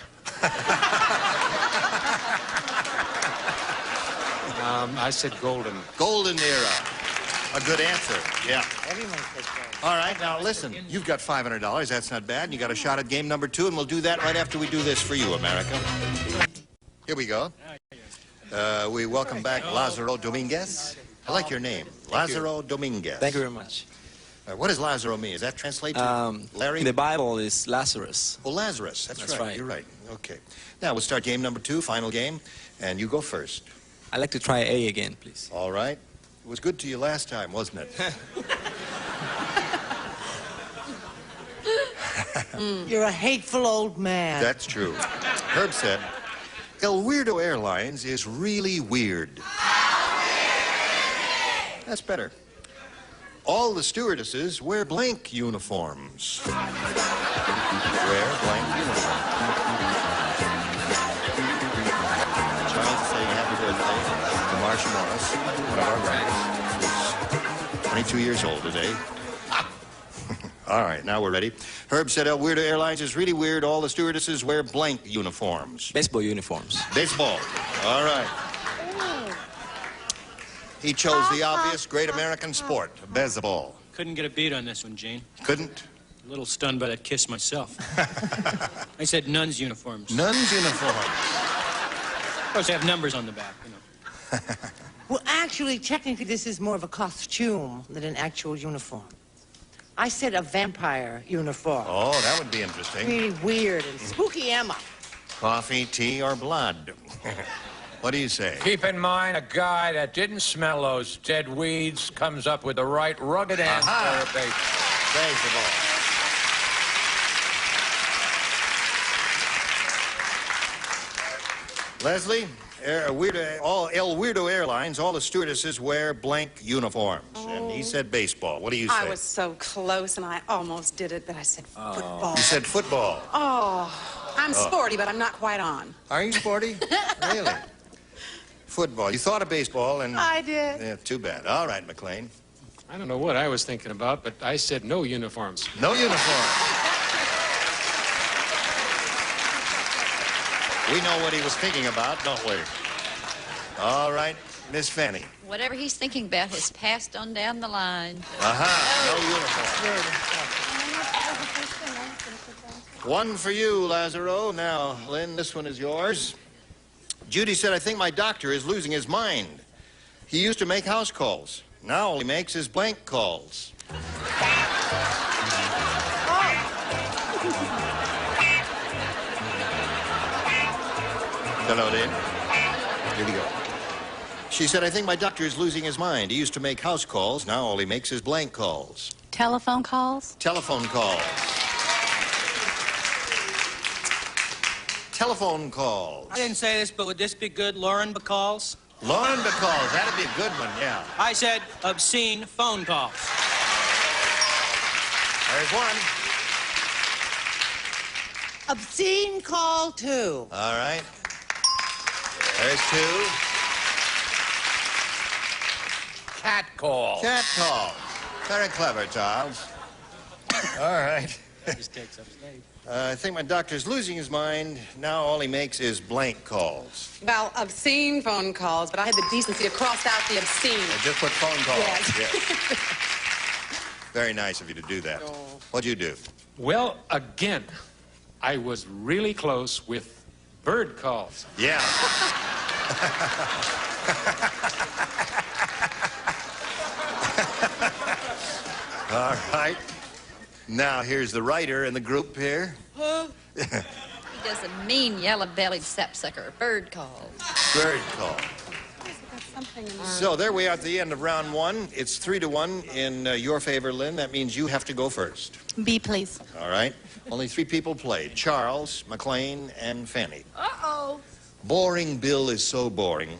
I said golden. Golden era. A good answer. Yeah. Everyone says that. All right, now listen. You've got $500. That's not bad. And you got a shot at game number 2, and we'll do that right after we do this for you, America. Here we go. We welcome back Lazaro Dominguez. I like your name. Lazaro Dominguez. Thank you very much. What does Lazaro mean? Does that translate to Larry? In the Bible is Lazarus. Oh, Lazarus. That's right. You're right. Okay. Now, we'll start game number 2, final game, and you go first. I'd like to try A again, please. All right. It was good to you last time, wasn't it? You're a hateful old man. That's true. Herb said, El Weirdo Airlines is really weird. That's better. All the stewardesses wear blank uniforms. Wear blank uniforms. of our writers, who's 22 years old today. All right, now we're ready. Herb said El Weirdo Airlines is really weird. All the stewardesses wear blank uniforms. Baseball uniforms. Baseball. All right. He chose the obvious great American sport, baseball. Couldn't get a beat on this one, Gene. Couldn't? A little stunned by that kiss myself. I said nuns' uniforms. Nuns' uniforms. Of course, they have numbers on the back, you know. Well, actually, technically, this is more of a costume than an actual uniform. I said a vampire uniform. Oh, that would be interesting. Really weird and spooky Emma. Coffee, tea, or blood? What do you say? Keep in mind, a guy that didn't smell those dead weeds comes up with the right rugged answer. Baseball. Leslie, El Weirdo Airlines, all the stewardesses wear blank uniforms. And he said baseball. What do you say? I was so close, and I almost did it, but I said football. You said football. Oh, I'm sporty, but I'm not quite on. Are you sporty? Really? Football. You thought of baseball and... I did. Yeah, too bad. All right, McLean. I don't know what I was thinking about, but I said no uniforms. No uniforms. We know what he was thinking about, don't we? All right, Miss Fanny. Whatever he's thinking about has passed on down the line. No uniform. One for you, Lazaro. Now, Lynn, this one is yours. Judy said, I think my doctor is losing his mind. He used to make house calls. Now all he makes is blank calls. Hello, Lynn. Here we go. She said, I think my doctor is losing his mind. He used to make house calls. Now all he makes is blank calls. Telephone calls? Telephone calls. Telephone calls. I didn't say this, but would this be good? Lauren Bacalls? Lauren Bacalls. That'd be a good one, yeah. I said obscene phone calls. There's one. Obscene call, two. All right. There's two. Cat call. Cat call. Very clever, Charles. All right. Just takes up stage. I think my doctor's losing his mind. Now all he makes is blank calls. Well, obscene phone calls, but I had the decency to cross out the obscene. Just put phone calls. Yes. Yes. Very nice of you to do that. What'd you do? Well, again, I was really close with bird calls. Yeah. All right. Now, here's the writer in the group here. He does a mean yellow-bellied sapsucker. Bird call. Bird call. So there we are at the end of round one. It's 3-1 in your favor, Lynn. That means you have to go first. B, please. All right. Only 3 people played. Charles, McLean, and Fanny. Uh-oh. Boring Bill is so boring.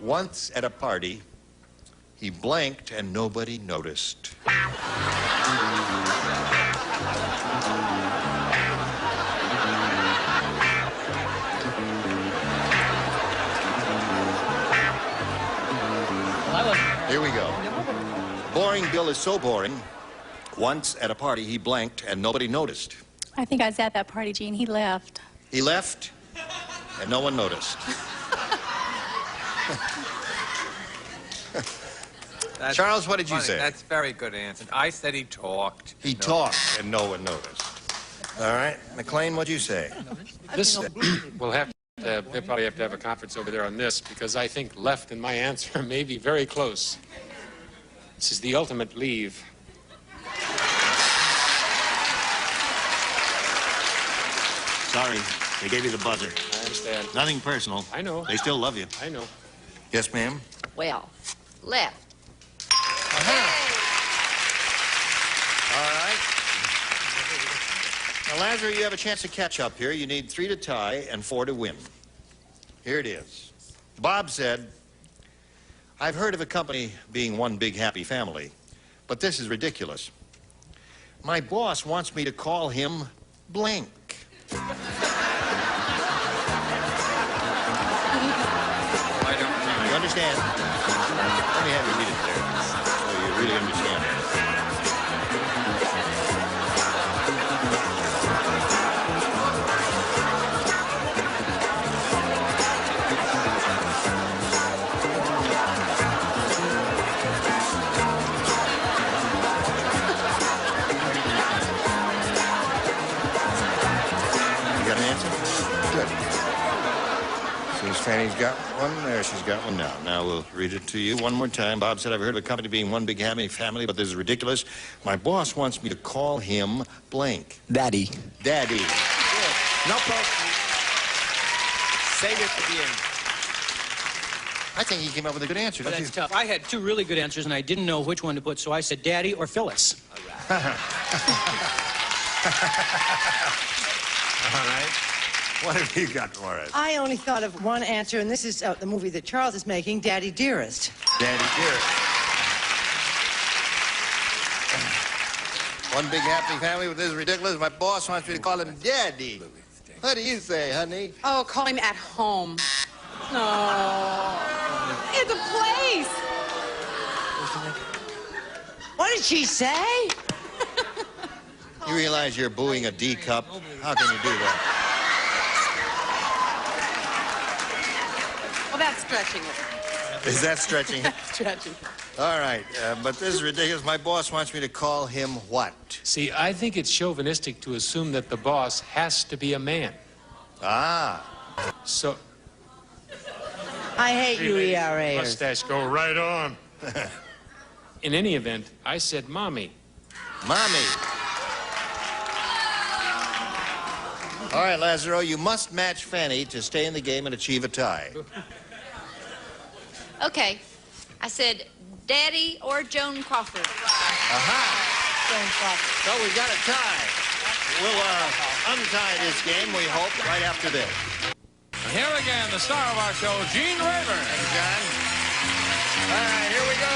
Once at a party, he blanked and nobody noticed. Here we go. Boring Bill is so boring. Once at a party, he blanked and nobody noticed. I think I was at that party, Gene. He left. He left and no one noticed. Charles, what did you say? That's very good answer. I said he talked. He talked and no one noticed. All right. McLean, what'd you say? This, we'll probably have to have a conference over there on this because I think left in my answer may be very close. This is the ultimate leave. Sorry, they gave you the buzzer. I understand. Nothing personal. I know. They still love you. I know. Yes, ma'am? Well, left. All right. Now, Lazarus, you have a chance to catch up here. You need 3 to tie and 4 to win. Here it is. Bob said, I've heard of a company being one big happy family, but this is ridiculous. My boss wants me to call him blank. I understand? Let me have you read it there, so you really understand it. Fanny's got one. There, she's got one now. Now we'll read it to you one more time. Bob said, I've heard of a company being one big happy family, but this is ridiculous. My boss wants me to call him blank. Daddy. Daddy. Good. No problem. Save it for the end. I think he came up with a good answer. Well, that's tough. I had two really good answers, and I didn't know which one to put, so I said Daddy or Phyllis. All right. What have you got for us? I only thought of one answer, and this is the movie that Charles is making, Daddy Dearest. Daddy Dearest. One big happy family, but this is ridiculous. My boss wants me to call him Daddy. What do you say, honey? Oh, call him at home. No. It's a place. What did she say? You realize you're booing a D cup? How can you do that? Well, that's stretching it. Is that stretching it? Stretching. All right, but this is ridiculous. My boss wants me to call him what? See, I think it's chauvinistic to assume that the boss has to be a man. Ah. So... I hate you, ERAers. Mustache, go right on. In any event, I said mommy. Mommy. All right, Lazaro, you must match Fanny to stay in the game and achieve a tie. Okay. I said Daddy or Joan Crawford. Aha. Joan Crawford. So we got a tie. We'll untie this game, we hope, right after this. Here again, the star of our show, Gene Rayburn. Thank you, John. All right, here we go.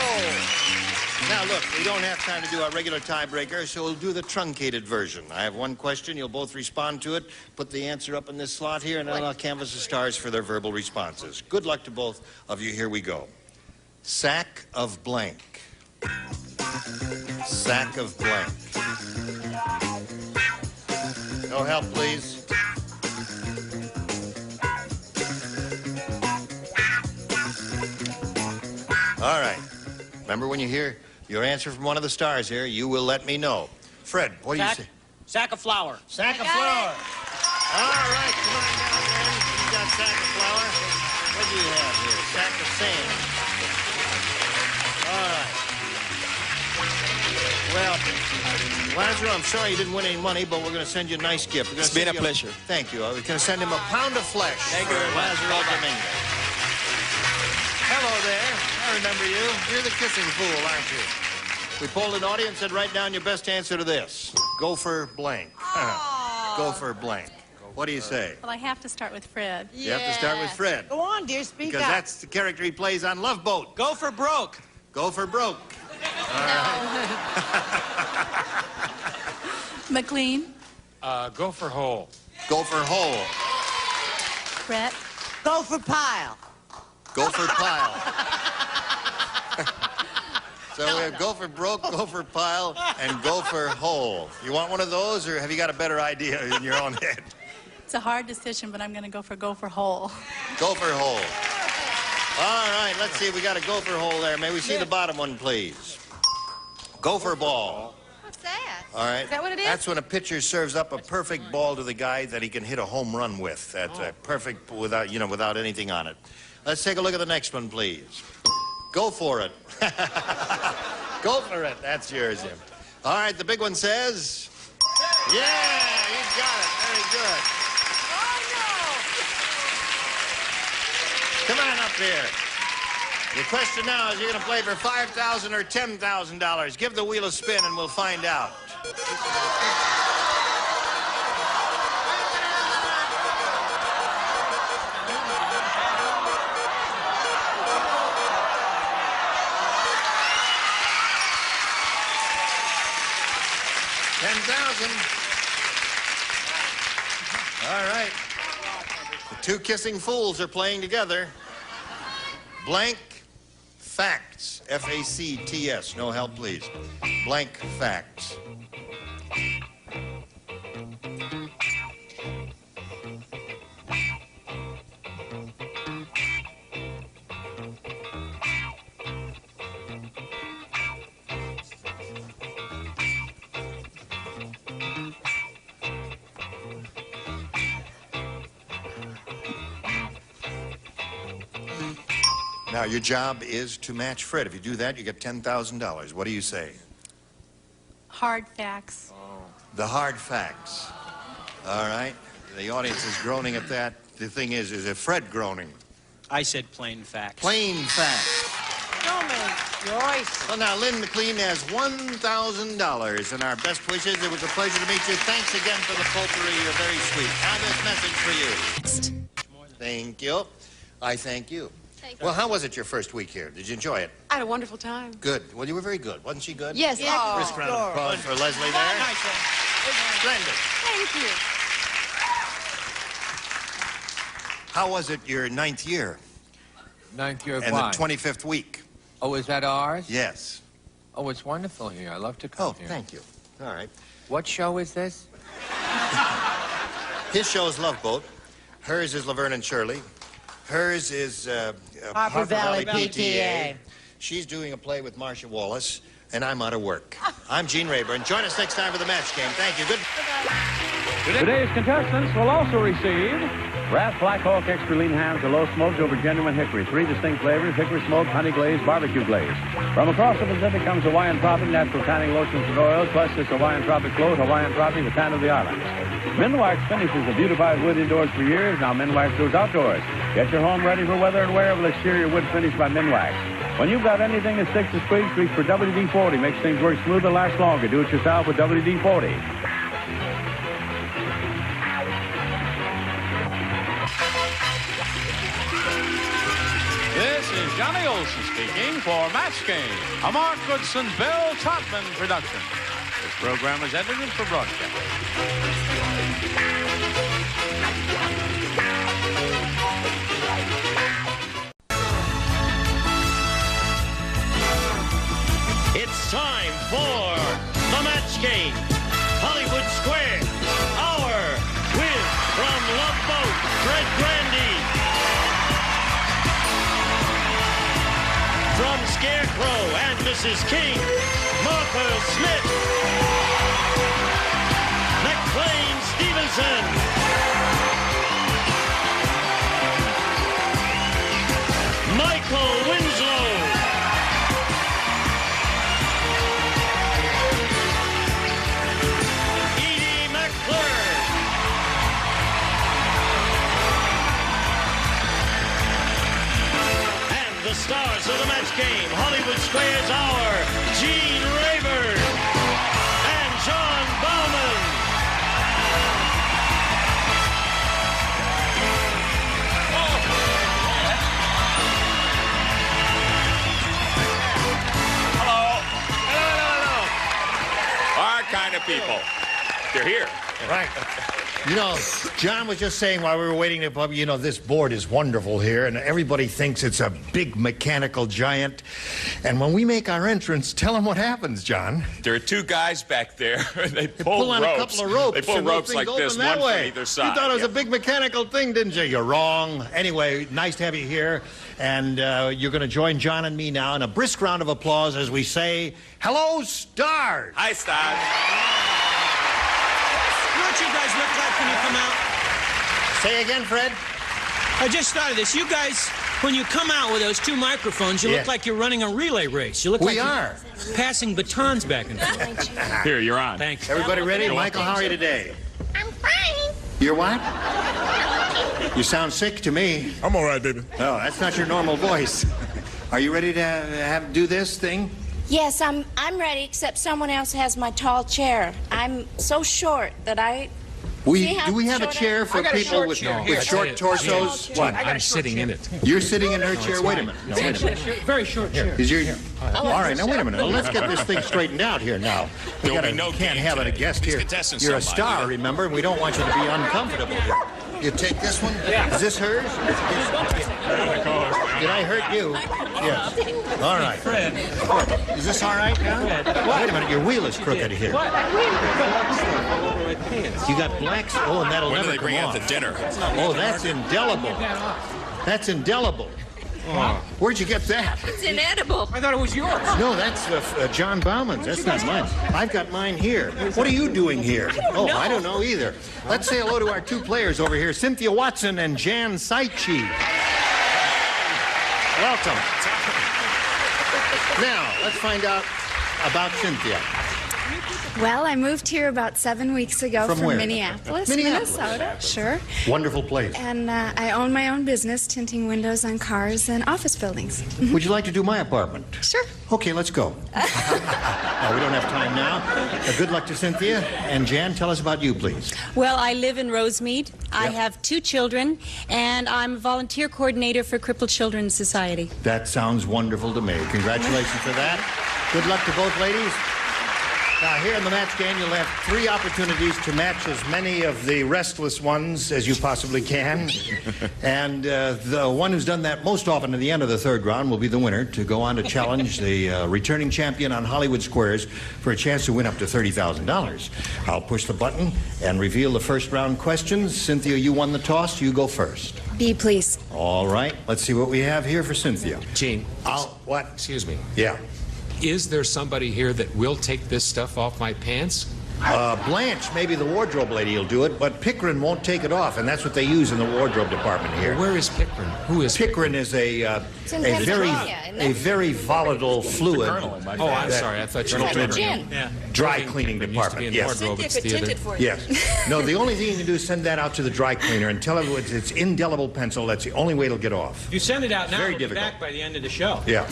Now, look, we don't have time to do our regular tiebreaker, so we'll do the truncated version. I have one question. You'll both respond to it. Put the answer up in this slot here, and then I'll canvass the stars for their verbal responses. Good luck to both of you. Here we go. Sack of blank. Sack of blank. No help, please. All right. Remember, when you hear your answer from one of the stars here, you will let me know. Fred, what do you say? Sack of flour. Sack of flour. All right, come on down, man. You got sack of flour. What do you have here? Sack of sand. All right. Well, Lazaro, I'm sorry you didn't win any money, but we're going to send you a nice gift. It's been a pleasure. Thank you. We're going to send him a pound of flesh. Thank you very much. Lazaro Dominguez. Hello there. I remember you. You're the kissing fool, aren't you? We polled an audience and write down your best answer to this. Go for blank. Go for blank. What do you say? Well, I have to start with Fred. You have to start with Fred. Go on, dear, speak because up. that's the character he plays on Love Boat. Go for broke. Go for broke. All right. McLean. Go for hole. Go for hole. Brett. Go for pile. Go for pile. So we have go for broke, go for pile, and go for hole. You want one of those, or have you got a better idea in your own head? It's a hard decision, but I'm going to go for hole. Go for hole. All right, let's see. We got a go for hole there. May we see the bottom one, please? Go for ball. What's that? All right. Is that what it is? That's when a pitcher serves up a perfect ball to the guy that he can hit a home run with. That's a perfect without, without anything on it. Let's take a look at the next one, please. Go for it. Go for it. That's yours, Jim. All right, the big one says... Yeah, you got it. Very good. Oh, no. Come on up here. Your question now is, you're going to play for $5,000 or $10,000. Give the wheel a spin and we'll find out. $10,000. All right. The two kissing fools are playing together. Blank facts. F-A-C-T-S. No help, please. Blank facts. Now, your job is to match Fred. If you do that, you get $10,000. What do you say? Hard facts. The hard facts. All right. The audience is groaning at that. The thing is it Fred groaning? I said plain facts. Plain facts. Show me, Joyce. Well, now, Lynn McLean has $1,000. And our best wishes. It was a pleasure to meet you. Thanks again for the potpourri. You're very sweet. Now, this message for you. Thank you. I thank you. Well, how was it your first week here? Did you enjoy it? I had a wonderful time. Good. Well, you were very good. Wasn't she good? Yes. Oh, First round of applause for Leslie there. Nice one. Splendid. Thank you. How was it your 9th year? 9th year of And what? the 25th week? Oh, is that ours? Yes. Oh, it's wonderful here. I love to come here. Oh, thank you. All right. What show is this? His show is Love Boat. Hers is Laverne and Shirley. Hers is Harper Valley PTA. She's doing a play with Marcia Wallace, and I'm out of work. I'm Gene Rayburn. Join us next time for the match game. Thank you. Good. Today's contestants will also receive Wrath Black Hawk Extra Lean Hams, a low smoked over genuine hickory. 3 distinct flavors: hickory smoked, honey glazed, barbecue glazed. From across the Pacific comes Hawaiian Tropic natural tanning lotions and oils, plus this Hawaiian Tropic float, Hawaiian Tropic, the tan of the islands. Minwax finishes the beautified wood indoors for years. Now Minwax goes outdoors. Get your home ready for weather and wearable exterior wood finish by Minwax. When you've got anything that sticks to squeaks, reach for WD-40. Makes things work smoother, last longer. Do it yourself with WD-40. This is Johnny Olson speaking for Match Game, a Mark Goodson, Bill Todman production. This program is edited for broadcast. It's time for the Match Game. Hollywood Square. Hour with from Love Boat, Fred Grandy. From Scarecrow and Mrs. King, Martha Smith. McLean Stevenson. Michael Winslow. Edie McClure. And the stars of the match game, Hollywood Square's Hour, Gene Rayburn and John Bauman. Our kind of people. They're here. Right. You know, John was just saying while we were waiting to, you know, this board is wonderful here, and everybody thinks it's a big mechanical giant. And when we make our entrance, tell them what happens, John. There are 2 guys back there. They pull on ropes. a couple of ropes. They pull and ropes things like this, open that one way. from either side. You thought it was Yeah. a big mechanical thing, didn't you? You're wrong. Anyway, nice to have you here. And you're going to join John and me now in a brisk round of applause as we say, hello, stars. Hi, stars. You know what you guys look like when you come out? Say again, Fred. I just thought of this. You guys, when you come out with those 2 microphones, you look like you're running a relay race. You look like you're passing batons back and forth. Here, you're on. Thanks. Everybody ready? Michael, how are you today? I'm fine. You're what? You sound sick to me. I'm all right, baby. Oh, that's not your normal voice. Are you ready to do this thing? Yes, I'm ready, except someone else has my tall chair. I'm so short that I... Do we have a chair for people with short torsos? What? I'm sitting in it. You're sitting in her chair? Wait a minute. No, wait a minute. Very short chair. Is your... All right, now wait a minute. Well, let's get this thing straightened out here now. We There'll be no can't game have today. a guest These here. contestants You're a don't mind star, it. remember, and we don't want you to be uncomfortable here. You take this one? Yeah. Is this hers? Did I hurt you? Yes. All right. Fred. Is this all right now? Wait a minute, your wheel is crooked here. What? You got blacks? Oh, and that'll When do never they bring come out off. the dinner? Oh, that's indelible. That's indelible. Oh, where'd you get that? It's inedible. I thought it was yours. No, that's John Bauman's. That's not mine. I've got mine here. What are you doing here? I don't know either. Let's say hello to our two players over here, Cynthia Watson and Jan Saichi. Welcome. Now, let's find out about Cynthia. Well, I moved here about 7 weeks ago From from where? Minneapolis, Minneapolis. Minnesota. Sure. Wonderful place. And I own my own business, tinting windows on cars and office buildings. Would you like to do my apartment? Sure. Okay, let's go. No, we don't have time now. Good luck to Cynthia. And Jan, tell us about you, please. Well, I live in Rosemead. I have 2 children, and I'm a volunteer coordinator for Crippled Children's Society. That sounds wonderful to me. Congratulations for that. Good luck to both ladies. Now, here in the match game, you'll have 3 opportunities to match as many of the restless ones as you possibly can. And the one who's done that most often at the end of the 3rd round will be the winner to go on to challenge the returning champion on Hollywood Squares for a chance to win up to $30,000. I'll push the button and reveal the 1st round questions. Cynthia, you won the toss. You go first. B, please. All right. Let's see what we have here for Cynthia. Gene. What? Excuse me. Yeah. Is there somebody here that will take this stuff off my pants? Blanche, maybe the wardrobe lady will do it, but Pickering won't take it off, and that's what they use in the wardrobe department here. Well, where is Pickering? Who is Pickering? Is a very volatile fluid. Oh, I'm sorry. I thought you were gin. Dry cleaning department. Yes. Cynthia could tint it for you. Yes. No, the only thing you can do is send that out to the dry cleaner and tell her it's indelible pencil. That's the only way it'll get off. If you send it out now, Very we'll be difficult. back by the end of the show. Yeah.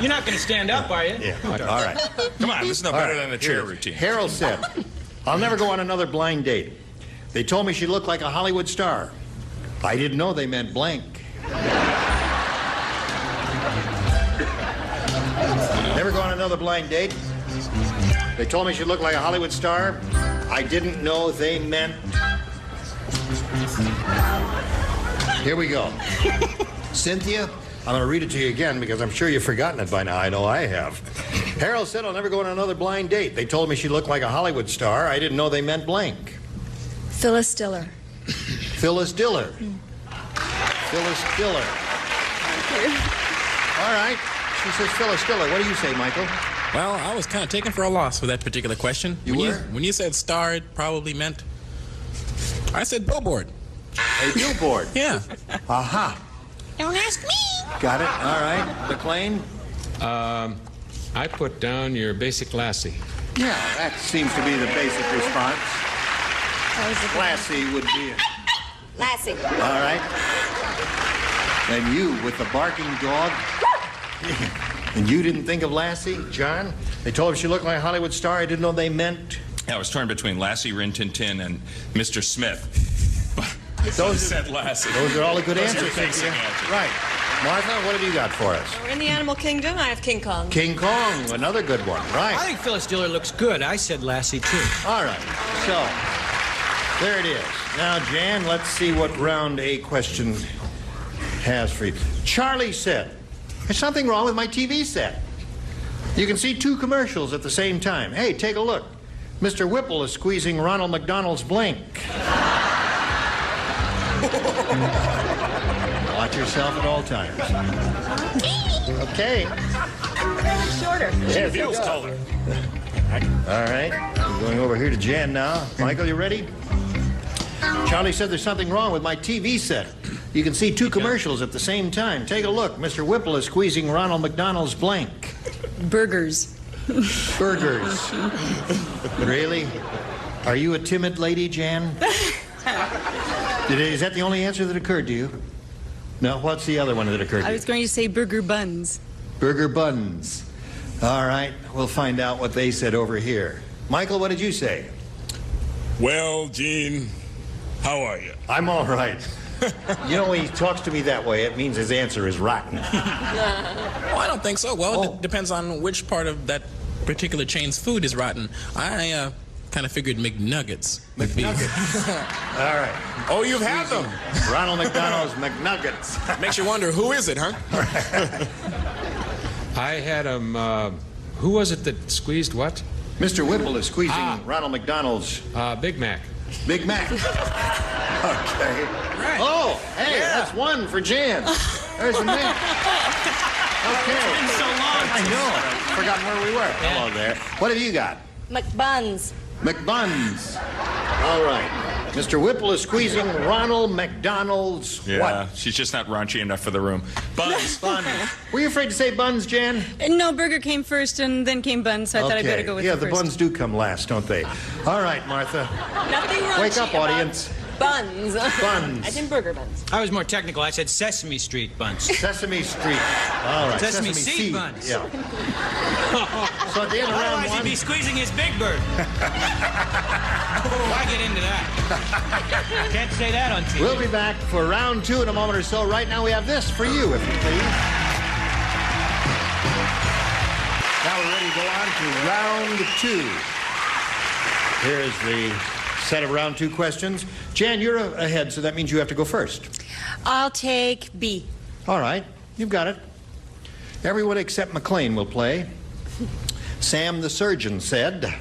You're not going to stand up, are you? Yeah. All right. Come on, this is no better than a chair routine. Harold said, I'll never go on another blind date. They told me she looked like a Hollywood star. I didn't know they meant blank. Never go on another blind date. They told me she looked like a Hollywood star. I didn't know they meant... Here we go. Cynthia, I'm going to read it to you again because I'm sure you've forgotten it by now. I know I have. Harold said I'll never go on another blind date. They told me she looked like a Hollywood star. I didn't know they meant blank. Phyllis Diller. Phyllis Diller. Phyllis Diller. All right. She says Phyllis Diller. What do you say, Michael? Well, I was kind of taken for a loss for that particular question. When you said star, it probably meant... I said billboard. A billboard? Yeah. Aha. Don't ask me. Got it. All right. McLean? I put down your basic lassie. Yeah, that seems to be the basic response. Lassie would be it. Lassie. All right. And you with the barking dog. And you didn't think of Lassie, John? They told her she looked like a Hollywood star. I didn't know they meant... I was torn between Lassie, Rin Tin Tin, and Mr. Smith. Those said Lassie. Those are all the good Those are answers, basic Cynthia. answers. Right. Martha, what have you got for us? We're in the animal kingdom. I have King Kong. King Kong, another good one. Right. I think Phyllis Diller looks good. I said Lassie, too. All right. So, there it is. Now, Jan, let's see what round A question has for you. Charlie said, there's something wrong with my TV set. You can see 2 commercials at the same time. Hey, take a look. Mr. Whipple is squeezing Ronald McDonald's blink. Watch yourself at all times. Okay. Shorter. Yes, feels taller. All right. I'm going over here to Jan now. Michael, you ready? Charlie said there's something wrong with my TV set. You can see 2 commercials at the same time. Take a look. Mr. Whipple is squeezing Ronald McDonald's blank. Burgers. Burgers. Really? Are you a timid lady, Jan? Is that the only answer that occurred to you? No, what's the other one that occurred to I you? was going to say burger buns. Burger buns. All right, we'll find out what they said over here. Michael, what did you say? Well, Gene, how are you? I'm all right. You know, when he talks to me that way, it means his answer is rotten. Oh, I don't think so. Well, it depends on which part of that particular chain's food is rotten. I kind of figured McNuggets would be. All right. Oh, you've had them. Ronald McDonald's McNuggets. Makes you wonder, who is it, huh? I had him, who was it that squeezed what? Mr. Whipple is squeezing Ronald McDonald's... Big Mac. Big Mac. Okay. Right. Oh, hey, that's one for Jan. There's a man. Okay. It's been so long. I know. I've forgotten where we were. Hello there. What have you got? McBuns. McBuns. All right. Mr. Whipple is squeezing Ronald McDonald's what? She's just not raunchy enough for the room. Buns. Buns. Were you afraid to say buns, Jan? No, burger came first and then came buns, so I thought I'd better go with the first. buns do come last, don't they? All right, Martha. Nothing raunchy Wake up, about audience. Buns. Buns. I did burger buns. I was more technical. I said Sesame Street buns. Sesame Street. All right. Sesame seed buns. Yeah. So at the end of round Otherwise, one... he'd be squeezing his Big Bird. Why get into that? Can't say that on TV. We'll be back for round two in a moment or so. Right now we have this for you, if you please. Now we're ready to go on to round two. Here's the set of round two questions. Jan, you're ahead, so that means you have to go first. I'll take B. All right, you've got it. Everyone except McLean will play. Sam the surgeon said,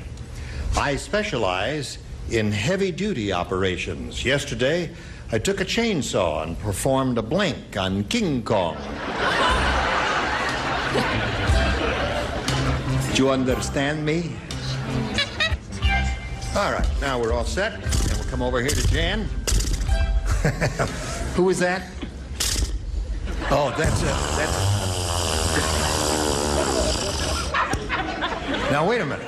I specialize in heavy-duty operations. Yesterday, I took a chainsaw and performed a blank on King Kong. Do you understand me? All right, now we're all set, and we'll come over here to Jan. Who was that? Oh, that's Now, wait a minute.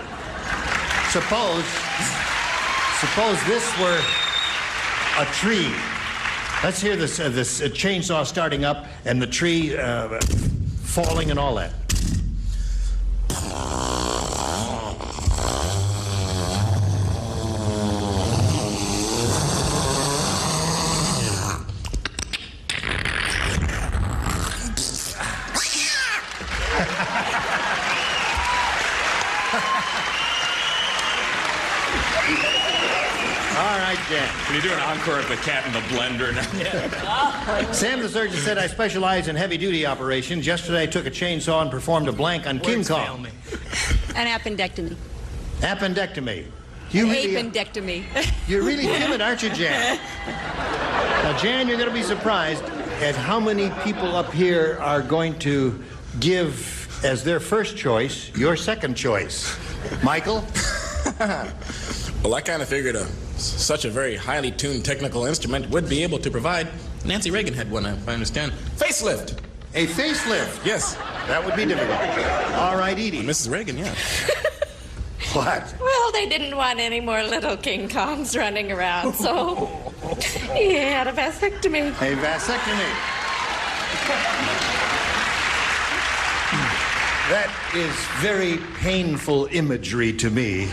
Suppose this were a tree. Let's hear this chainsaw starting up and the tree falling and all that. All right, Jan. Can you do an encore of the cat in the blender now? Yeah. Sam the surgeon said, I specialize in heavy-duty operations. Yesterday, I took a chainsaw and performed a blank on King Kong. An appendectomy. Appendectomy. Appendectomy. You're really timid, aren't you, Jan? Now, Jan, you're going to be surprised at how many people up here are going to give as their first choice your second choice. Michael? Well, I kind of figured such a very highly tuned technical instrument would be able to provide. Nancy Reagan had one, if I understand. Facelift. A facelift? Yes. That would be difficult. All right, Edie. Mrs. Reagan, yeah. What? Well, they didn't want any more little King Kongs running around, so he had a vasectomy. A vasectomy. That is very painful imagery to me.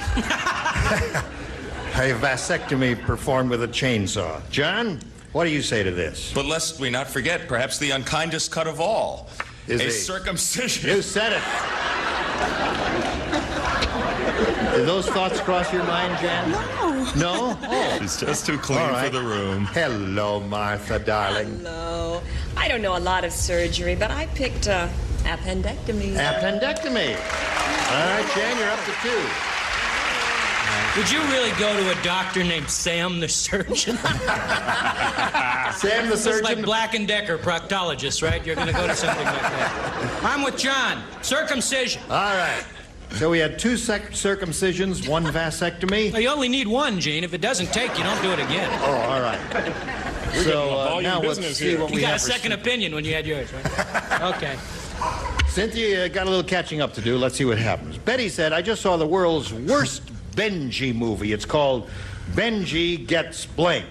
A vasectomy performed with a chainsaw. John, what do you say to this? But lest we not forget, perhaps the unkindest cut of all. Is a a circumcision. You said it. Did those thoughts cross your mind, Jan? No. No? Oh. She's just too clean for the room. Hello, Martha, darling. Hello. I don't know a lot of surgery, but I picked appendectomy. Appendectomy. All right, Jan, you're up to 2. Would you really go to a doctor named Sam the surgeon? Sam the This is surgeon? like Black & Decker proctologist, right? You're going to go to something like that. I'm with John. Circumcision. All right. So we had 2 circumcisions, 1 vasectomy. Well, you only need 1, Gene. If it doesn't take, you don't do it again. Oh, all right. So now let's see what you we got have a for second opinion when you had yours, right? Okay. Cynthia got a little catching up to do. Let's see what happens. Betty said, I just saw the world's worst Benji movie. It's called Benji Gets Blank.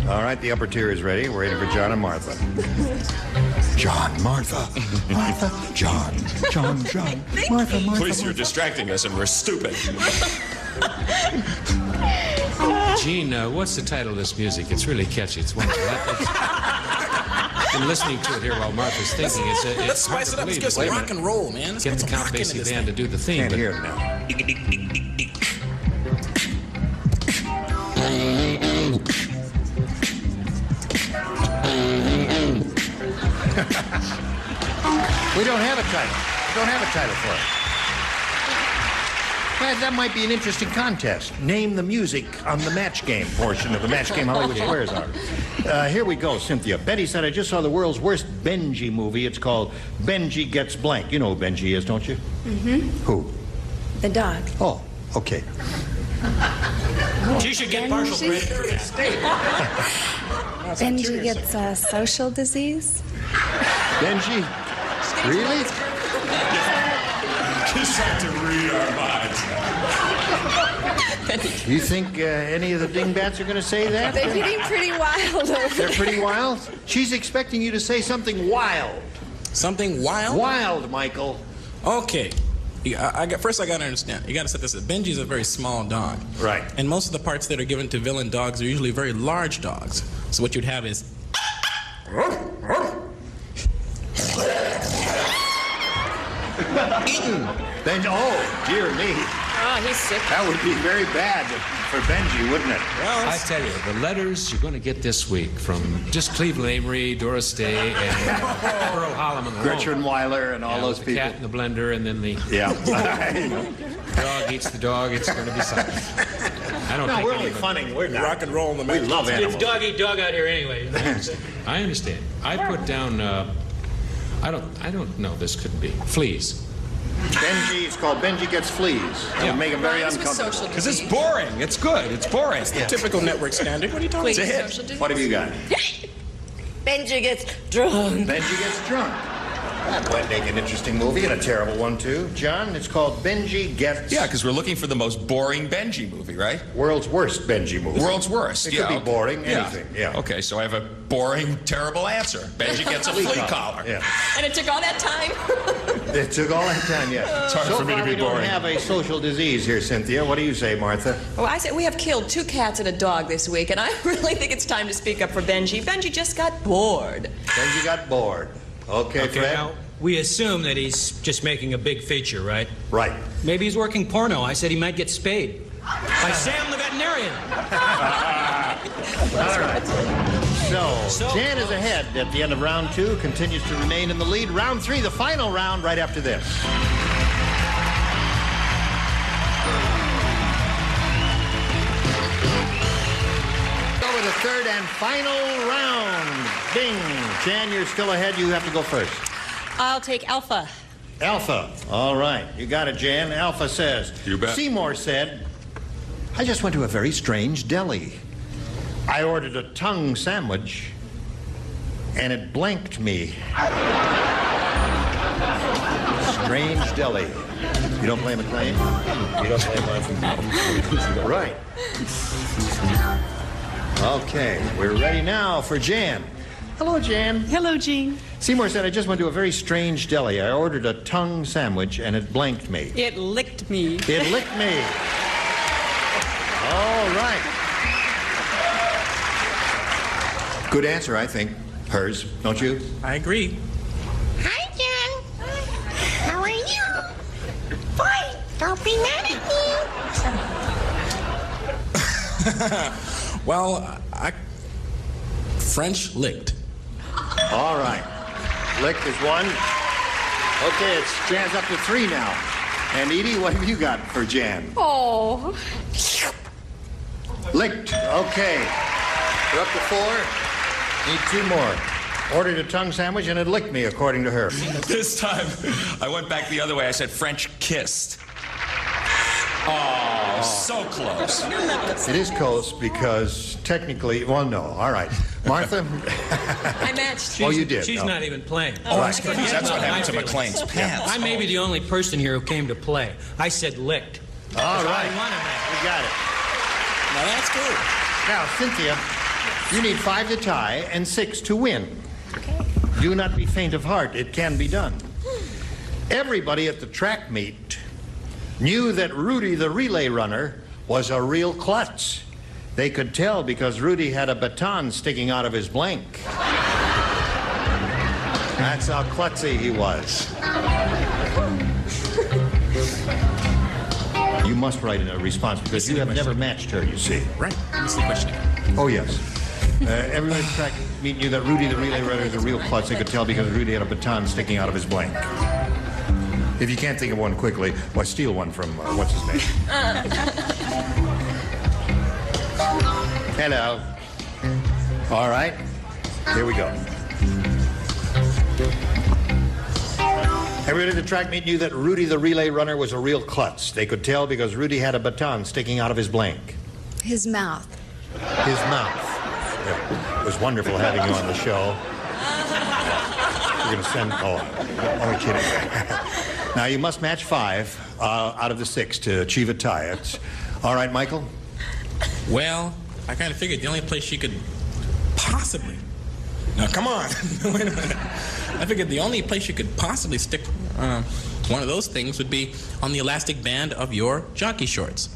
All right, the upper tier is ready. We're waiting for John and Martha. John, Martha, Martha, John, Martha. Please, you're distracting us and we're stupid. Gene, what's the title of this music? It's really catchy. It's wonderful. I've been listening to it here while Martha's thinking. Let's spice it up. Let's get some rock and roll, man. Let's get the Count Basie band to do the theme. Can't hear it now. We don't have a title. We don't have a title for it. Well, that might be an interesting contest. Name the music on the match game portion of the match game Hollywood Squares are. Here we go, Cynthia. Betty said, I just saw the world's worst Benji movie. It's called Benji Gets Blank. You know who Benji is, don't you? Mm-hmm. Who? The dog. Oh, okay. She should get partial credit for that. Benji gets a social disease. Benji? Really? Just have to read our minds. You think any of the dingbats are going to say that? They're getting pretty wild over They're pretty wild? She's expecting you to say something wild. Something wild? Wild, Michael. Okay. First, I got to understand. You got to set this up. Benji's a very small dog. Right. And most of the parts that are given to villain dogs are usually very large dogs. So what you'd have is... Eaten. Benji, oh, dear me. Oh, he's sick. That would be very bad for Benji, wouldn't it? Well, I tell you, the letters you're going to get this week from just Cleveland Amory, Doris Day, and Pearl Holloman alone. Gretchen Weiler and all those the people. cat in the blender, and then the dog eats the dog. It's going to be something. I don't think we're only funning. We're not. Rock and roll in the We love animals. It's dog eat dog out here anyway. I understand. I put down. I don't know. This couldn't be fleas. Benji, it's called Benji Gets Fleas. It'll make him very uncomfortable. Because it's boring. It's good. It's boring. It's the typical network standard. What are you talking about? It's a hit. What have you got? Benji gets drunk. Benji Gets Drunk. That might make an interesting movie and a terrible one, too. John, it's called Benji Gets... Yeah, because we're looking for the most boring Benji movie, right? World's worst Benji movie. World's worst, It could be boring, anything, yeah. Okay, so I have a boring, terrible answer. Benji gets a flea collar. Yeah. And it took all that time? It took all that time, yeah. It's hard for me to be we don't boring. have a social disease here, Cynthia. What do you say, Martha? Well, I said we have killed 2 cats and a dog this week, and I really think it's time to speak up for Benji. Benji just got bored. Benji got bored. Okay, Fred? Now, we assume that he's just making a big feature, right? Right. Maybe he's working porno. I said he might get spayed. By Sam the veterinarian. All right. So, Jan is ahead at the end of round 2, continues to remain in the lead. Round 3, the final round, right after this. Over the third and final round. Ding. Jan, you're still ahead. You have to go first. I'll take Alpha. Alpha. All right. You got it, Jan. Alpha says. You bet. Seymour said, I just went to a very strange deli. I ordered a tongue sandwich, and it blanked me. Strange deli. You don't play McLean? You don't play McLean? Right. Okay, we're ready now for Jan. Hello, Jan. Hello, Gene. Seymour said, I just went to a very strange deli. I ordered a tongue sandwich, and it blanked me. It licked me. It licked me. All right. Good answer, I think. Hers, don't you? I agree. Hi, Jen. How are you? Fine. Don't be mad at me. Well, French licked. All right. Licked is one. Okay, it's Jan's up to 3 now. And Edie, what have you got for Jan? Oh. Licked. Okay. We're up to 4. Need 2 more. Ordered a tongue sandwich and it licked me, according to her. This time, I went back the other way. I said French kissed. Oh, so close. It is close because technically, well, no. All right. Martha? I matched. Oh, you did? She's not even playing. Oh, that's good. That's what happened to McLean's pants. I may be the only person here who came to play. I said licked. All right. I won a match. We got it. Now that's good. Now, Cynthia, you need 5 to tie and 6 to win. Okay. Do not be faint of heart. It can be done. Everybody at the track meet knew that Rudy the relay runner was a real klutz. They could tell because Rudy had a baton sticking out of his blank. That's how klutzy he was. You must write in a response because you have never matched her, you see. Right. What's the question? Oh, yes. Everybody track meeting you that Rudy the relay runner is a real klutz. They could tell because Rudy had a baton sticking out of his blank. If you can't think of one quickly, why steal one from, what's his name? Hello. All right. Here we go. Everybody at the track meet knew that Rudy the relay runner was a real klutz. They could tell because Rudy had a baton sticking out of his blank. His mouth. His mouth. Yeah. It was wonderful having you on the show. We're going to send... Oh, only kidding. Now, you must match 5 out of the 6 to achieve a tie. It's... All right, Michael? Well, I kind of figured the only place she could possibly... Now, come on. Wait a minute. I figured the only place you could possibly stick one of those things would be on the elastic band of your jockey shorts.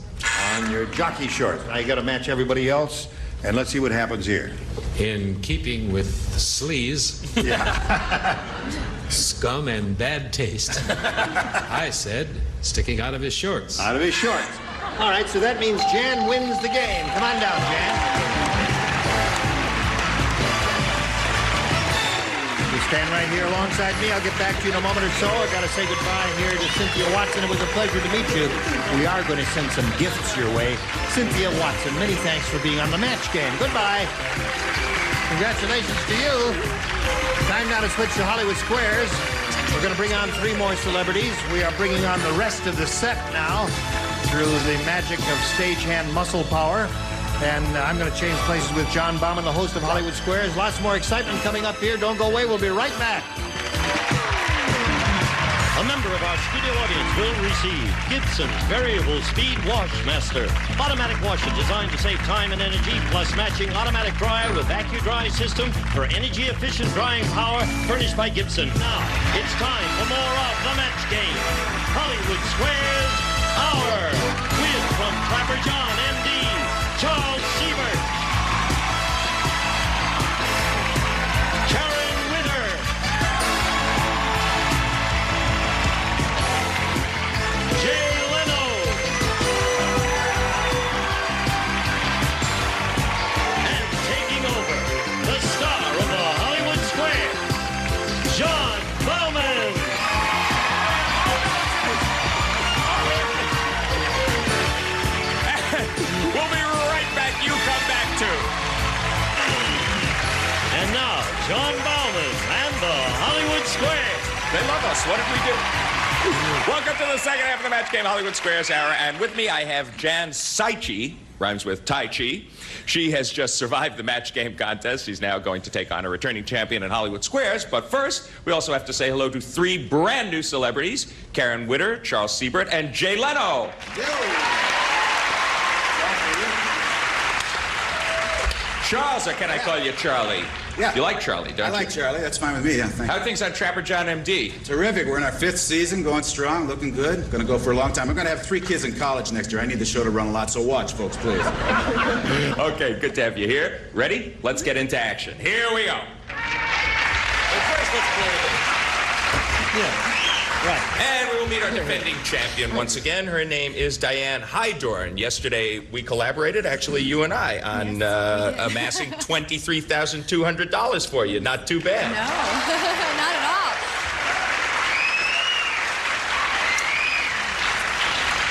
On your jockey shorts. Now you got to match everybody else, and let's see what happens here. In keeping with sleaze, yeah. scum, and bad taste, I said sticking out of his shorts. Out of his shorts. All right, so that means Jan wins the game. Come on down, Jan. Stand right here alongside me. I'll get back to you in a moment or so. I've got to say goodbye here to Cynthia Watson. It was a pleasure to meet you. We are going to send some gifts your way. Cynthia Watson, many thanks for being on the match game. Goodbye. Congratulations to you. Time now to switch to Hollywood Squares. We're going to bring on 3 more celebrities. We are bringing on the rest of the set now through the magic of stagehand muscle power. And I'm going to change places with John Bauman, the host of Hollywood Squares. Lots more excitement coming up here. Don't go away. We'll be right back. A member of our studio audience will receive Gibson's Variable Speed Wash Master. Automatic washer designed to save time and energy, plus matching automatic dryer with AccuDry system for energy-efficient drying power furnished by Gibson. Now, it's time for more of The Match Game. Hollywood Squares Hour. With from Clapper John, M.D., Charles Siebert, Karen Winter, Jay Leno, and taking over, the star of the Hollywood Square, John Bauman. We'll be right back. You come back too. And now, John Bauman and the Hollywood Square. They love us. What did we do? Welcome to the second half of the Match Game Hollywood Squares Hour. And with me, I have Jan Saichi, rhymes with Tai Chi. She has just survived the Match Game contest. She's now going to take on a returning champion in Hollywood Squares. But first, we also have to say hello to 3 brand new celebrities, Karen Winter, Charles Siebert, and Jay Leno. Charles, or can I call you Charlie? Yeah. You like Charlie, don't you? I like Charlie. That's fine with me. Yeah, thank How you. are things on Trapper John M.D.? Terrific. We're in our 5th season, going strong, looking good. Going to go for a long time. I'm going to have 3 kids in college next year. I need the show to run a lot, so watch, folks, please. Okay, good to have you here. Ready? Let's get into action. Here we go. But first, let's play the game. Yeah. Right. And we will meet our defending champion once again. Her name is Diane Hydorn. Yesterday, we collaborated, actually, you and I, on amassing $23,200 for you. Not too bad. No, not at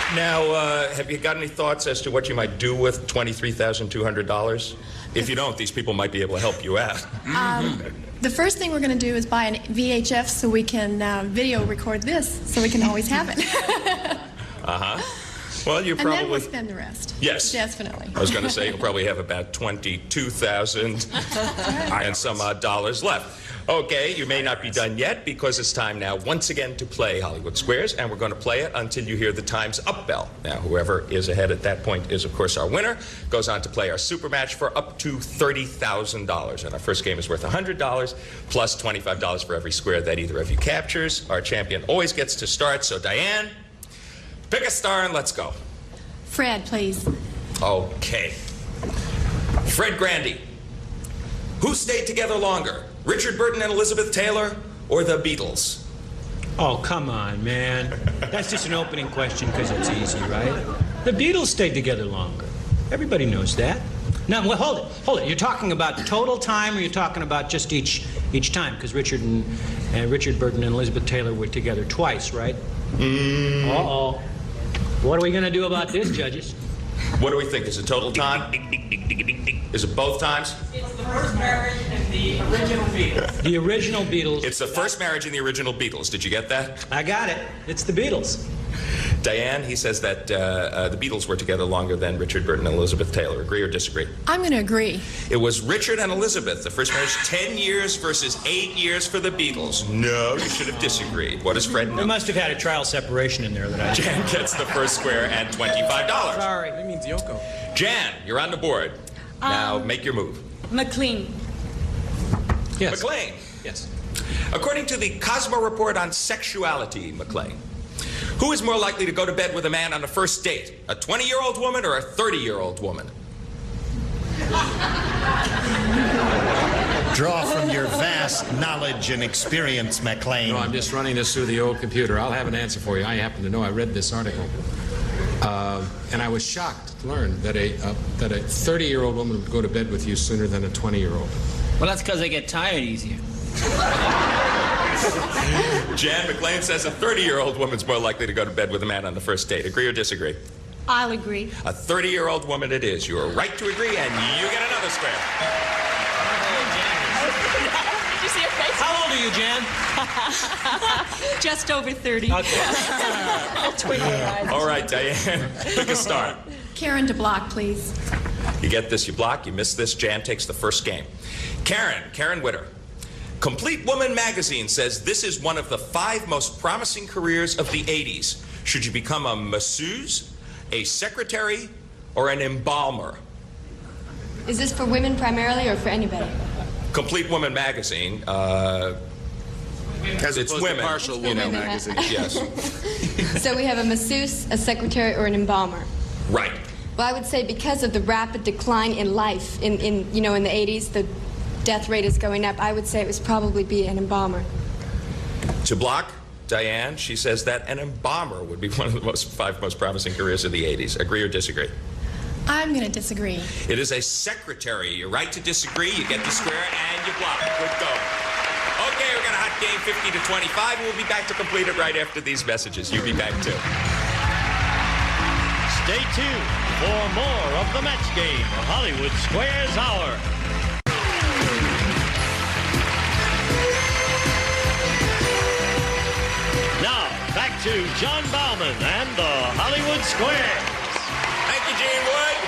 all. Now, have you got any thoughts as to what you might do with $23,200? If you don't, these people might be able to help you out. The first thing we're going to do is buy an VHF so we can video record this, so we can always have it. Uh-huh. Well, you And probably... then we'll spend the rest. Yes. Definitely. I was going to say you'll probably have about $22,000 and some odd dollars left. Okay, you may not be done yet because it's time now once again to play Hollywood Squares, and we're going to play it until you hear the Time's Up bell. Now, whoever is ahead at that point is, of course, our winner. Goes on to play our super match for up to $30,000. And our first game is worth $100 plus $25 for every square that either of you captures. Our champion always gets to start, so Diane, pick a star and let's go. Fred, please. Okay. Fred Grandy. Who stayed together longer, Richard Burton and Elizabeth Taylor, or the Beatles? Oh, come on, man. That's just an opening question because it's easy, right? The Beatles stayed together longer. Everybody knows that. Now, well, hold it. You're talking about total time, or you're talking about just each time? Because Richard Burton and Elizabeth Taylor were together twice, right? Uh-oh. What are we going to do about this, judges? What do we think? Is it total time? Is it both times? It's the first marriage and the original Beatles. The original Beatles. It's the first marriage in the original Beatles. Did you get that? I got it. It's the Beatles. Diane, he says that the Beatles were together longer than Richard Burton and Elizabeth Taylor. Agree or disagree? I'm going to agree. It was Richard and Elizabeth, the first marriage, 10 years versus 8 years for the Beatles. No, you should have disagreed. What does Fred know? They must have had a trial separation in there that I... Jan gets the first square and $25. Sorry. That means Yoko. Jan, you're on the board. Now make your move. McLean. Yes. McLean. Yes. According to the Cosmo Report on Sexuality, McLean, who is more likely to go to bed with a man on a first date? A 20-year-old woman or a 30-year-old woman? Draw from your vast knowledge and experience, McLean. No, I'm just running this through the old computer. I'll have an answer for you. I happen to know. I read this article. And I was shocked to learn that a 30-year-old woman would go to bed with you sooner than a 20-year-old. Well, that's because they get tired easier. Jan, McLean says a 30-year-old woman's more likely to go to bed with a man on the first date. Agree or disagree? I'll agree. A 30-year-old woman it is. You are right to agree, and you get another square. Did you see her face? How old are you, Jan? Just over 30. Okay. All right, Diane, pick a star. Karen to block, please. You get this, you block. You miss this, Jan takes the first game. Karen Witter. Complete Woman magazine says this is one of the 5 most promising careers of the 80s. Should you become a masseuse, a secretary, or an embalmer? Is this for women primarily or for anybody? Complete Woman magazine, it's women. Partial Woman magazine. Yes. So we have a masseuse, a secretary, or an embalmer. Right. Well, I would say because of the rapid decline in life in the 80s, the death rate is going up. I would say it was probably be an embalmer. To block, Diane, she says that an embalmer would be one of the 5 most promising careers of the 80s. Agree or disagree? I'm going to disagree. It is a secretary. You're right to disagree. You get the square and you block. Good go. Okay, we're going to hot game 50 to 25. We'll be back to complete it right after these messages. You be back too. Stay tuned for more of the match game, Hollywood Squares Hour. Now, back to John Bauman and the Hollywood Squares. Thank you, Gene Wood.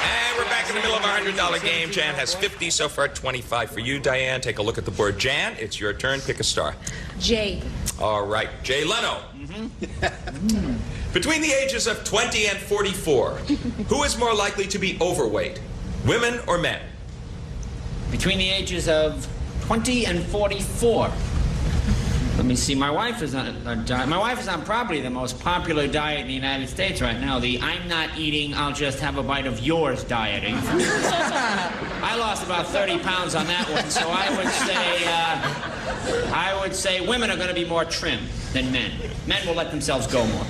And we're back in the middle of our $100 game. Jan has 50 so far, 25 for you, Diane. Take a look at the board. Jan, it's your turn. Pick a star. Jay. All right, Jay Leno. Between the ages of 20 and 44, who is more likely to be overweight, women or men? Between the ages of 20 and 44. Let me see. My wife is on a diet. My wife is on probably the most popular diet in the United States right now. The I'm not eating, I'll just have a bite of yours dieting. I lost about 30 pounds on that one, so I would say women are going to be more trim than men. Men will let themselves go more.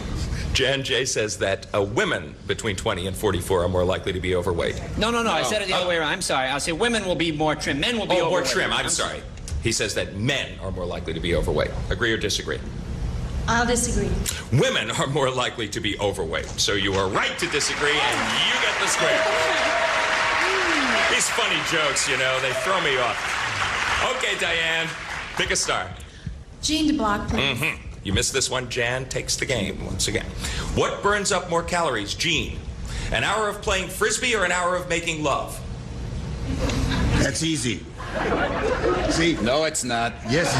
Jan Jay says that women between 20 and 44 are more likely to be overweight. No. I said it the other way around. I'm sorry. I'll say women will be more trim. Men will be overweight. More trim. I'm sorry. He says that men are more likely to be overweight. Agree or disagree? I'll disagree. Women are more likely to be overweight. So you are right to disagree, and you get the square. These funny jokes, they throw me off. Okay, Diane, pick a star. Gene to block, please. You missed this one. Jan takes the game once again. What burns up more calories, Gene? An hour of playing Frisbee or an hour of making love? That's easy. See? No, it's not. Yes.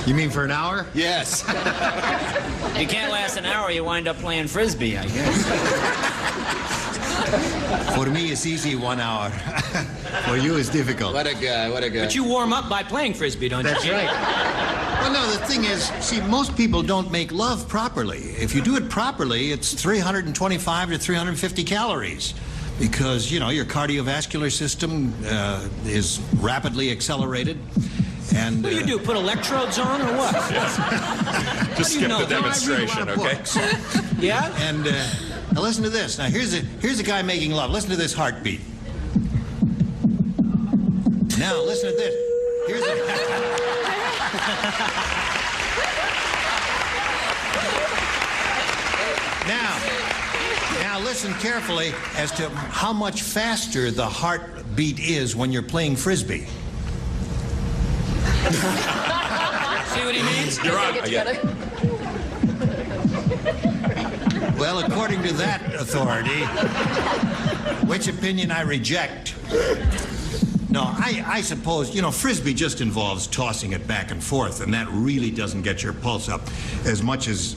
You mean for an hour? Yes. You can't last an hour, you wind up playing Frisbee, I guess. For me, it's easy 1 hour. For you, it's difficult. What a guy. But you warm up by playing Frisbee, don't you? That's right. Well, no, the thing is, see, most people don't make love properly. If you do it properly, it's 325 to 350 calories. Because, you know, your cardiovascular system is rapidly accelerated. And what do you do, put electrodes on or what? Just skip the demonstration, okay? Yeah? And now listen to this. Now here's a guy making love. Listen to this heartbeat. Now listen to this. Here's Now listen carefully as to how much faster the heartbeat is when you're playing frisbee. See what he means? You're on. Well, according to that authority, which opinion I reject. No, I suppose, you know, frisbee just involves tossing it back and forth, and that really doesn't get your pulse up as much as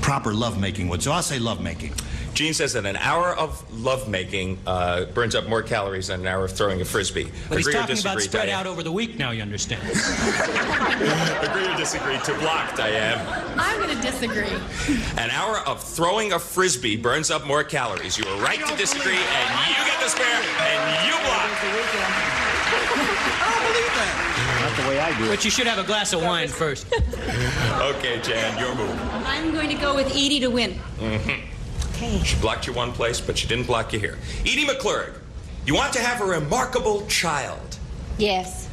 proper lovemaking would. So I'll say lovemaking. Gene says that an hour of lovemaking burns up more calories than an hour of throwing a frisbee. But he's Agree or talking disagree, about spread Diane? out over the week now, you understand. Agree or disagree? To block, Diane. I'm going to disagree. An hour of throwing a frisbee burns up more calories. You were right to disagree, and you get the spare, and you block. I don't believe that. Not the way I do it. But you should have a glass of wine first. Okay, Jan, your move. I'm going to go with Edie to win. Mm-hmm. She blocked you one place, but she didn't block you here. Edie McClurg, you want to have a remarkable child. Yes.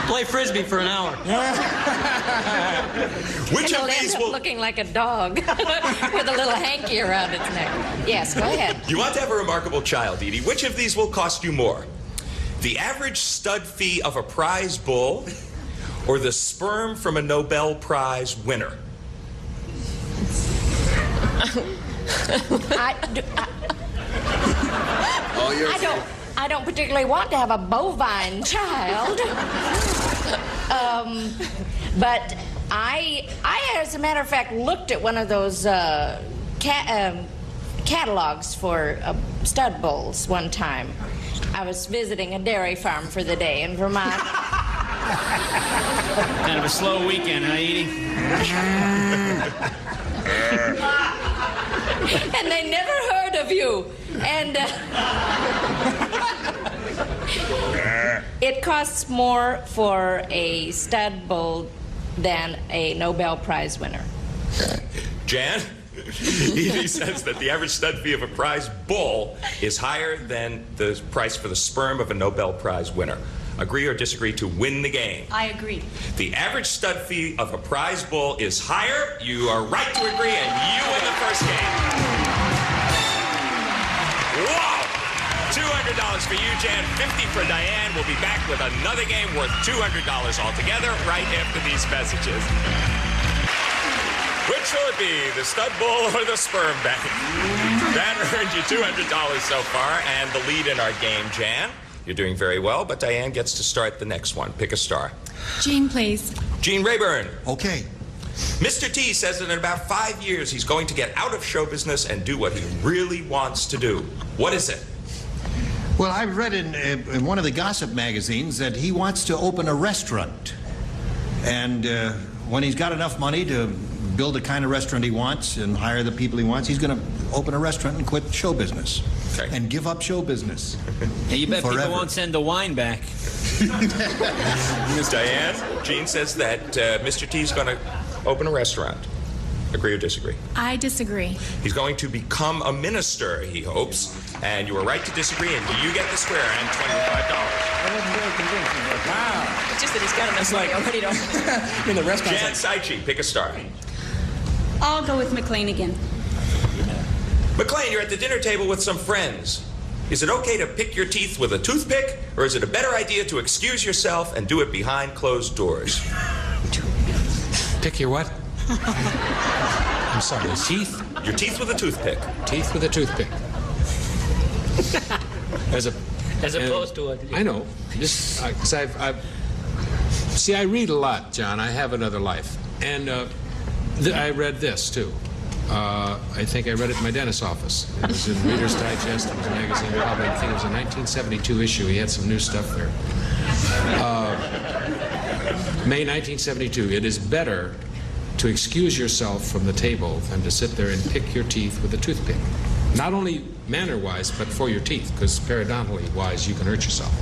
Play frisbee for an hour. Which of these will... looking like a dog with a little hanky around its neck. Yes, go ahead. You want to have a remarkable child, Edie. Which of these will cost you more? The average stud fee of a prize bull or the sperm from a Nobel Prize winner? I don't particularly want to have a bovine child. But I, as a matter of fact, looked at one of those catalogs for stud bulls one time. I was visiting a dairy farm for the day in Vermont. Kind of a slow weekend, huh, Edie? And they never heard of you. And it costs more for a stud bull than a Nobel Prize winner. Jan? Edie says that the average stud fee of a prize bull is higher than the price for the sperm of a Nobel Prize winner. Agree or disagree to win the game? I agree. The average stud fee of a prize bull is higher. You are right to agree, and you win the first game. Wow! $200 for you, Jan. $50 for Diane. We'll be back with another game worth $200 altogether right after these messages. Which will it be, the stud bull or the sperm bank? That earned you $200 so far, and the lead in our game, Jan. You're doing very well, but Diane gets to start the next one. Pick a star. Gene, please. Gene Rayburn. Okay. Mr. T says that in about 5 years, he's going to get out of show business and do what he really wants to do. What is it? Well, I read in one of the gossip magazines that he wants to open a restaurant. And when he's got enough money to build the kind of restaurant he wants and hire the people he wants, he's going to open a restaurant and quit show business. Okay. And give up show business. Hey, you bet forever. People won't send the wine back. Diane, Gene says that Mr. T's going to open a restaurant. Agree or disagree? I disagree. He's going to become a minister, he hopes. And you are right to disagree, and you get the square and $25. I wasn't very convincing. Wow. It's just that he's got enough money already to open it. In the restaurant. Jan Saichi, pick a star. I'll go with McLean again. McLean, you're at the dinner table with some friends. Is it okay to pick your teeth with a toothpick, or is it a better idea to excuse yourself and do it behind closed doors? Pick your what? I'm sorry, teeth? Your teeth with a toothpick. Teeth with a toothpick. As opposed to a... I know. Just because see, I read a lot, John. I have another life. And I read this, too. I think I read it in my dentist's office. It was in Reader's Digest. It was a magazine. Probably, I think it was a 1972 issue. He had some new stuff there. May 1972. It is better to excuse yourself from the table than to sit there and pick your teeth with a toothpick. Not only manner-wise, but for your teeth, because periodontally-wise, you can hurt yourself.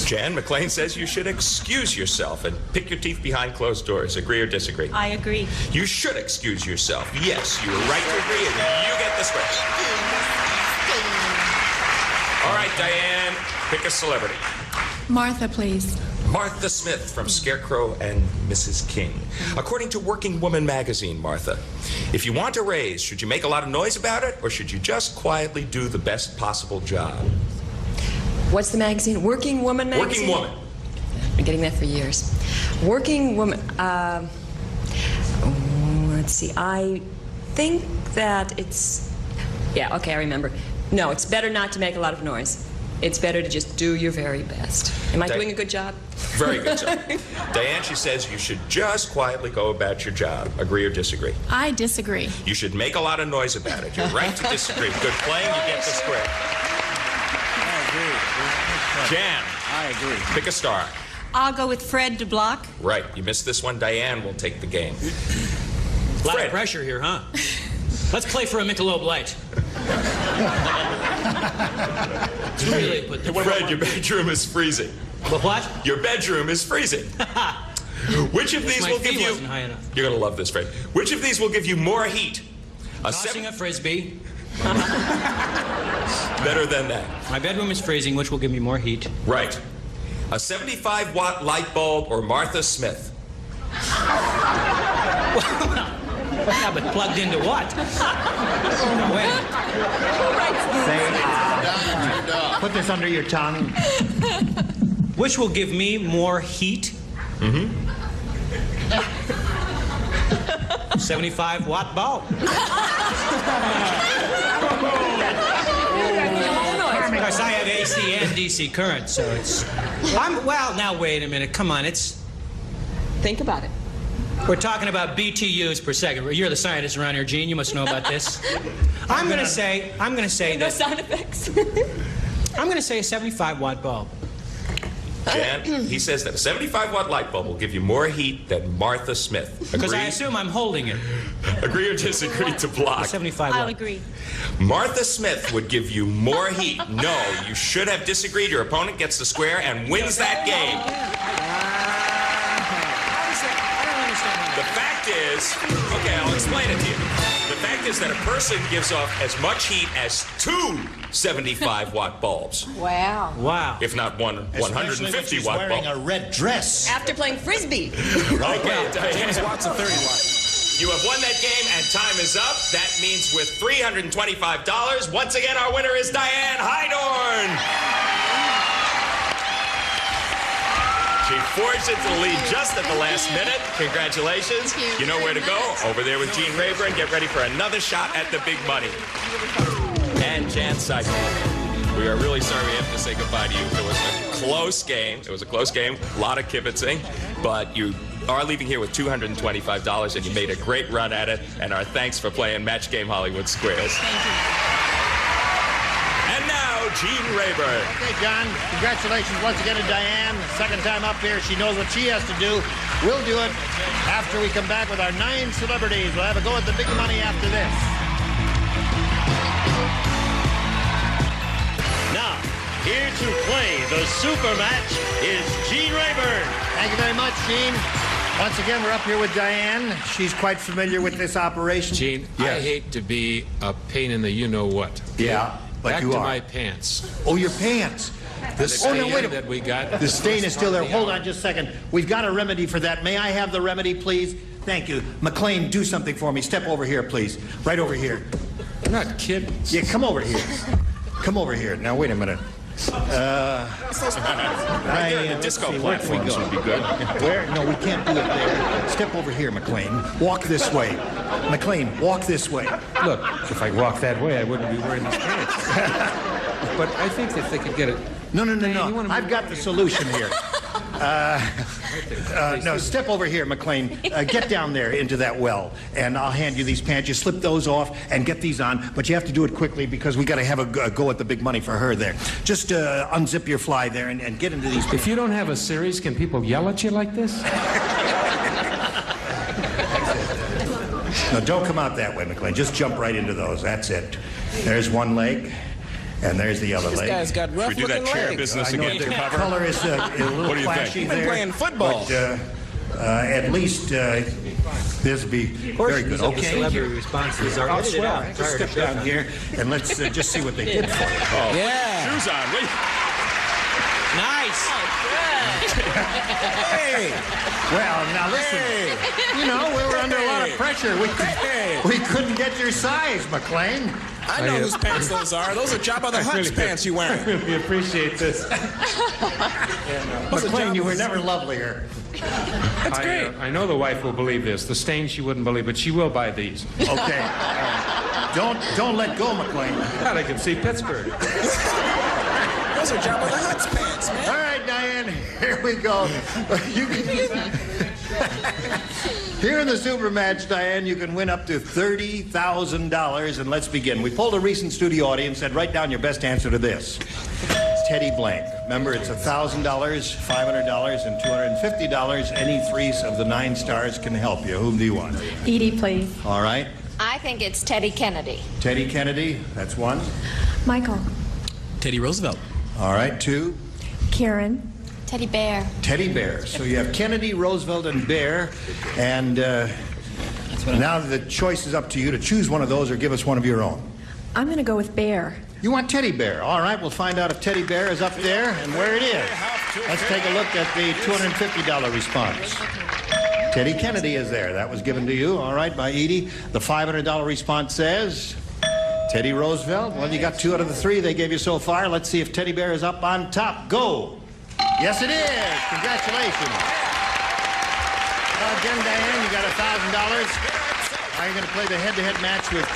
Jan, McLean says you should excuse yourself and pick your teeth behind closed doors. Agree or disagree? I agree. You should excuse yourself. Yes, you were right to agree, and you get the square. All right, Diane, pick a celebrity. Martha, please. Martha Smith from Scarecrow and Mrs. King. According to Working Woman magazine, Martha, if you want a raise, should you make a lot of noise about it, or should you just quietly do the best possible job? What's the magazine? Working Woman magazine? Working Woman. I've been getting that for years. Working Woman. Let's see. I think that it's. Yeah, okay, I remember. No, it's better not to make a lot of noise. It's better to just do your very best. Am I doing a good job? Very good job. Diane, she says you should just quietly go about your job. Agree or disagree? I disagree. You should make a lot of noise about it. You're right to disagree. Good playing, you get the square. Jan. I agree. Pick a star. I'll go with Fred de Block. Right. You missed this one. Diane will take the game. A lot of pressure here, huh? Let's play for a Michelob Light. Fred, your bedroom is freezing. What? Your bedroom is freezing. Which of these will give you... wasn't high enough. You're going to love this, Fred. Which of these will give you more heat? Tossing a Frisbee. Better than that. My bedroom is freezing, which will give me more heat. Right. A 75-watt light bulb or Martha Smith? Yeah, but plugged into what? Wait. Put this under your tongue. Which will give me more heat? Mm-hmm. 75-watt bulb. Of course, I have AC and DC current, so it's... Well, now, wait a minute. Come on, it's... Think about it. We're talking about BTUs per second. You're the scientist around here, Gene. You must know about this. I'm going to say that... No sound effects. I'm going to say a 75-watt bulb. Jan, he says that a 75-watt light bulb will give you more heat than Martha Smith. Because I Agree? assume I'm holding it. Agree or disagree to block? 75 I'll watt. agree. Martha Smith would give you more heat. No, you should have disagreed. Your opponent gets the square and wins that game. The fact is, okay, I'll explain it to you. The fact is that a person gives off as much heat as 2 75-watt bulbs. Wow. Wow. If not one 150-watt wearing bulb. a red dress. After playing Frisbee. Okay, James Watt's a 30-watt. you have won that game and time is up. That means with $325, once again our winner is Diane Heinhorn. She forged into the lead just at the last minute. Congratulations. Thank you You know where to very go. much. Over there with Gene Rayburn. Get ready for another shot at the big money. And Jan Seidel. We are really sorry we have to say goodbye to you. It was a close game. It was a close game. A lot of kibitzing. But you are leaving here with $225, and you made a great run at it. And our thanks for playing Match Game Hollywood Squares. Thank you. And now, Gene Rayburn. Okay, John, congratulations once again to Diane. Second time up here. She knows what she has to do. We'll do it after we come back with our 9 celebrities. We'll have a go at the big money after this. Now, here to play the super match is Gene Rayburn. Thank you very much, Gene. Once again, we're up here with Diane. She's quite familiar with this operation. Gene, Yes. I hate to be a pain in the you-know-what. Yeah, but Back you to are. my pants. Oh, your pants. The Oh, no, wait a stain that we got. The stain is still there. Hold on just a second. We've got a remedy for that. May I have the remedy, please? Thank you. McLean, do something for me. Step over here, please. Right over here. I'm not kidding. Yeah, come over here. Come over here. Now, wait a minute. Right there in the disco platforms would be good. Where? No, we can't do it there. Step over here, McLean. Walk this way. McLean, walk this way. Look, if I walked that way, I wouldn't be wearing these pants. But I think that they could get it. No. I've got the solution here. No, step over here, McLean. Get down there into that well, and I'll hand you these pants. You slip those off and get these on, but you have to do it quickly because we got to have a go at the big money for her there. Just unzip your fly there and get into these pants. If you don't have a series, can people yell at you like this? No, don't come out that way, McLean. Just jump right into those. That's it. There's one leg, and there's the other This leg. guy's got rough We do that looking chair legs. business I know again the to cover. color is a little What do you flashy think? there. Been playing football. But, at least this will be very good. Okay. Celebrity responses are edited swell. out. Just step down here and let's just see what they did for you. Oh, Yeah. shoes on. Wait. Nice. Hey. Well, now listen. You know, we were under a lot of pressure. We couldn't get your size, McLean. I know whose pants those are. Those are Jabba the Hutt's pants you wearing. I really appreciate this. McLean, you were never lovelier. That's great. I know the wife will believe this. The stain she wouldn't believe, but she will buy these. Okay. Don't let go, McLean. God, I can see Pittsburgh. Those are Jabba the Hutt's pants, man. All right, Diane, here we go. Here in the super match, Diane, you can win up to $30,000, and let's begin. We polled a recent studio audience, said write down your best answer to this. It's Teddy Blank. Remember, it's $1,000, $500, and $250. Any three of the 9 stars can help you. Whom do you want? Edie, please. All right. I think it's Teddy Kennedy. Teddy Kennedy, that's 1. Michael. Teddy Roosevelt. All right, 2. Karen. Teddy Bear. Teddy Bear. So you have Kennedy, Roosevelt, and Bear. And now the choice is up to you to choose one of those or give us one of your own. I'm going to go with Bear. You want Teddy Bear. All right, we'll find out if Teddy Bear is up there and where it is. Let's take a look at the $250 response. Teddy Kennedy is there. That was given to you, all right, by Edie. The $500 response says Teddy Roosevelt. Well, you got 2 out of the 3 they gave you so far. Let's see if Teddy Bear is up on top. Go. Yes, it is. Congratulations. Again, Diane, you got $1,000. Now you're going to play the head-to-head match with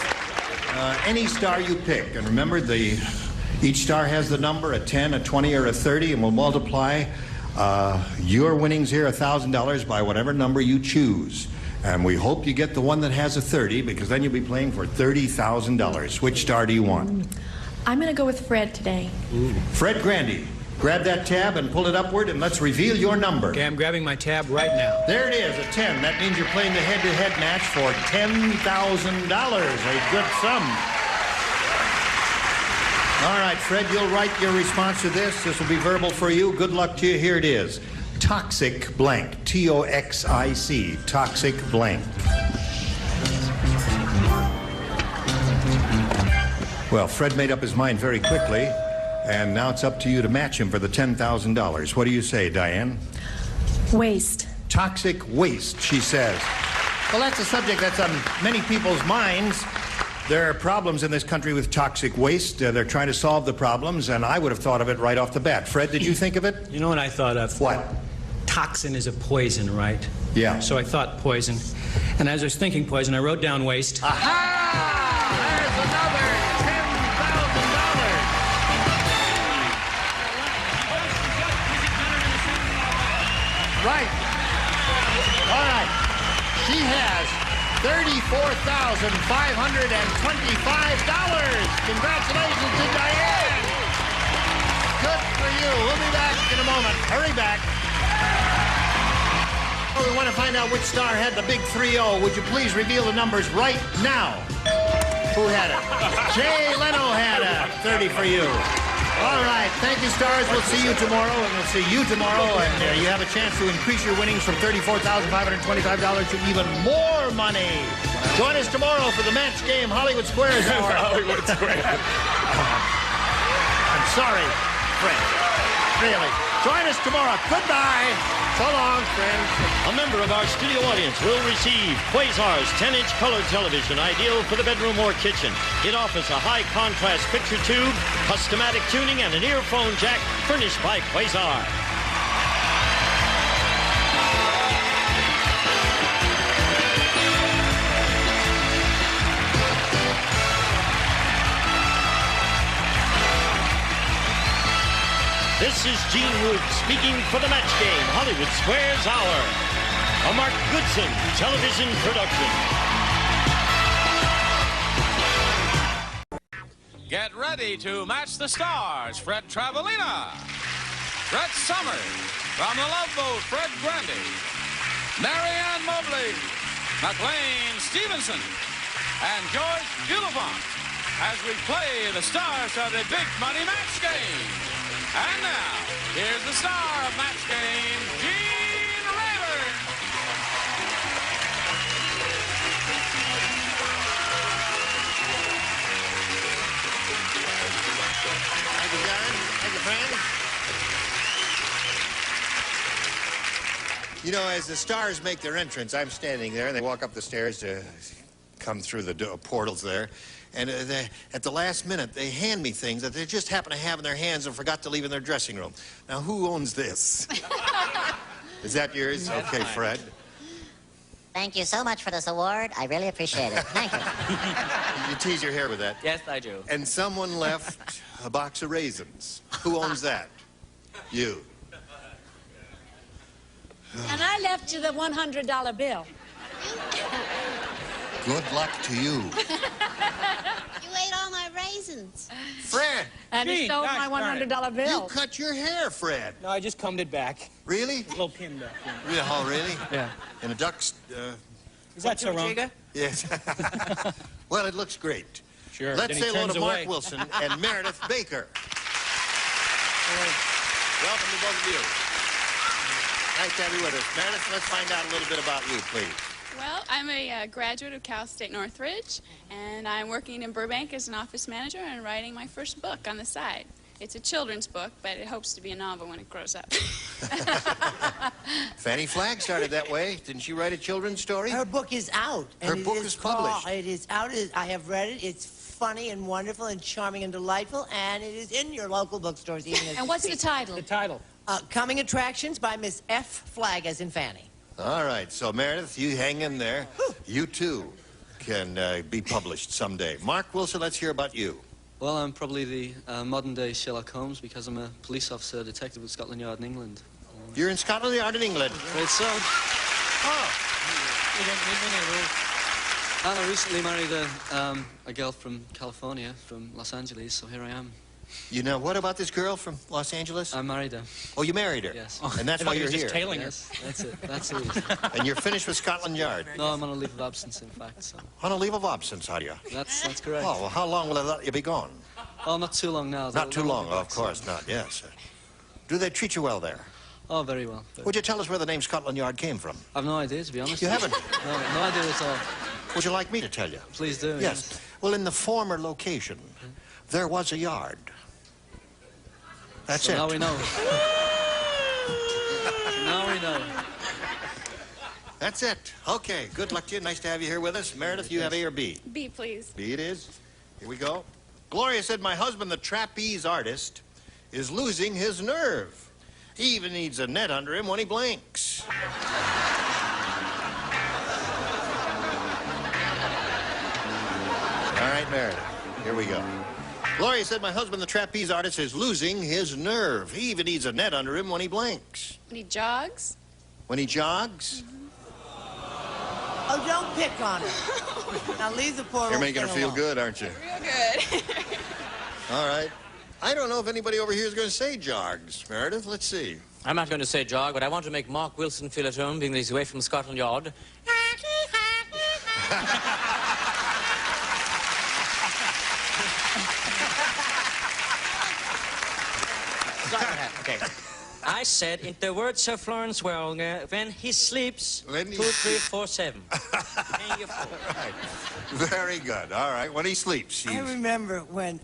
any star you pick. And remember, each star has the number, a 10, a 20, or a 30, and we'll multiply your winnings here, $1,000, by whatever number you choose. And we hope you get the one that has a 30, because then you'll be playing for $30,000. Which star do you want? I'm going to go with Fred today. Fred Grandy. Grab that tab and pull it upward, and let's reveal your number. Okay, I'm grabbing my tab right now. There it is, a 10. That means you're playing the head-to-head match for $10,000. A good sum. All right, Fred, you'll write your response to this. This will be verbal for you. Good luck to you. Here it is. Toxic blank. T-O-X-I-C. Toxic blank. Well, Fred made up his mind very quickly. And now it's up to you to match him for the $10,000. What do you say, Diane? Waste. Toxic waste, she says. Well, that's a subject that's on many people's minds. There are problems in this country with toxic waste. They're trying to solve the problems, and I would have thought of it right off the bat. Fred, did you think of it? You know what I thought of? What? Toxin is a poison, right? Yeah. So I thought poison. And as I was thinking poison, I wrote down waste. Aha! There's another $10,000. Right. All right. She has $34,525. Congratulations to Diane. Good for you. We'll be back in a moment. Hurry back. Oh, we want to find out which star had the big 3-0. Would you please reveal the numbers right now? Who had it? Jay Leno had a 30 for you. All right. Thank you, stars. We'll see you tomorrow, and we'll see you tomorrow. And you have a chance to increase your winnings from $34,525 to even more money. Join us tomorrow for the match game Hollywood Squares Hour. Hollywood Squares. I'm sorry, Fred. Really. Join us tomorrow. Goodbye. So long, friends. A member of our studio audience will receive Quasar's 10-inch color television, ideal for the bedroom or kitchen. It offers a high-contrast picture tube, customatic tuning, and an earphone jack furnished by Quasar. This is Gene Wood speaking for the match game, Hollywood Squares Hour. A Mark Goodson television production. Get ready to match the stars. Fred Travelina, Fred Summers, from the Love Boat, Fred Grandy, Marianne Mobley, McLean Stevenson, and George Bulifant. as we play the stars of the Big Money Match Game. And now, here's the star of Match Game, Gene Rayburn. Thank you, John. Thank you, friend. You know, as the stars make their entrance, I'm standing there, and they walk up the stairs to come through the portals there. And at the last minute, they hand me things that they just happen to have in their hands and forgot to leave in their dressing room. Now, who owns this? Is that yours? That's okay, fine. Fred. Thank you so much for this award. I really appreciate it. Thank you. You tease your hair with that. Yes, I do. And someone left a box of raisins. Who owns that? You. And I left you the $100 bill. Good luck to you. You ate all my raisins. Fred! And he stole my $100 bill. You cut your hair, Fred. No, I just combed it back. Really? A little pin back. Yeah, oh, really? Yeah. And a duck's... Is that so wrong? Yes. Well, it looks great. Sure. Let's Then he say hello turns to Mark away. Wilson and Meredith Baker. Welcome to both of you. Nice to have you with us. Meredith, let's find out a little bit about you, please. Well, I'm a graduate of Cal State Northridge, and I'm working in Burbank as an office manager and writing my first book on the side. It's a children's book, but it hopes to be a novel when it grows up. Fanny Flagg started that way. Didn't she write a children's story? Her book is out. Her book is published. It is out. I have read it. It's funny and wonderful and charming and delightful, and it is in your local bookstores. Even as And what's the title? The title. Coming Attractions by Miss F. Flagg, as in Fanny. All right, so Meredith, you hang in there. You, too, can be published someday. Mark Wilson, let's hear about you. Well, I'm probably the modern-day Sherlock Holmes because I'm a police officer, detective at Scotland Yard in England. You're in Scotland Yard in England? Great so. Oh. And I recently married a girl from California, from Los Angeles, so here I am. You know, what about this girl from Los Angeles? I married her. Oh, you married her? Yes. And that's why you're here? Just tailing her. That's it. That's it. And you're finished with Scotland Yard? No, I'm on a leave of absence, in fact. So. On a leave of absence, are you? That's correct. Oh, well, how long will they let you be gone? Oh, not too long now. Not too long, of course not, yes. Do they treat you well there? Oh, very well. Would you tell us where the name Scotland Yard came from? I've no idea, to be honest. You haven't? No idea at all. Would you like me to tell you? Please do. Yes. Well, in the former location, there was a yard. That's So it. now we know. Now we know. That's it. Okay, good luck to you. Nice to have you here with us. Meredith, you have A or B? B, please. B it is. Here we go. Gloria said, my husband, the trapeze artist, is losing his nerve. He even needs a net under him when he blinks. All right, Meredith, here we go. Gloria said, my husband, the trapeze artist, is losing his nerve. He even needs a net under him when he blinks. When he jogs? When he jogs? Oh, don't pick on her. Now leave the poor You're old making her thing feel alone. good, aren't you? Real good. All right. I don't know if anybody over here is going to say jogs. Meredith, let's see. I'm not going to say jog, but I want to make Mark Wilson feel at home, being that he's away from Scotland Yard. Okay. I said, in the words of Florence Welch, when he sleeps, 2, 3, 4, 7. Right. Very good. All right. When he sleeps. I remember when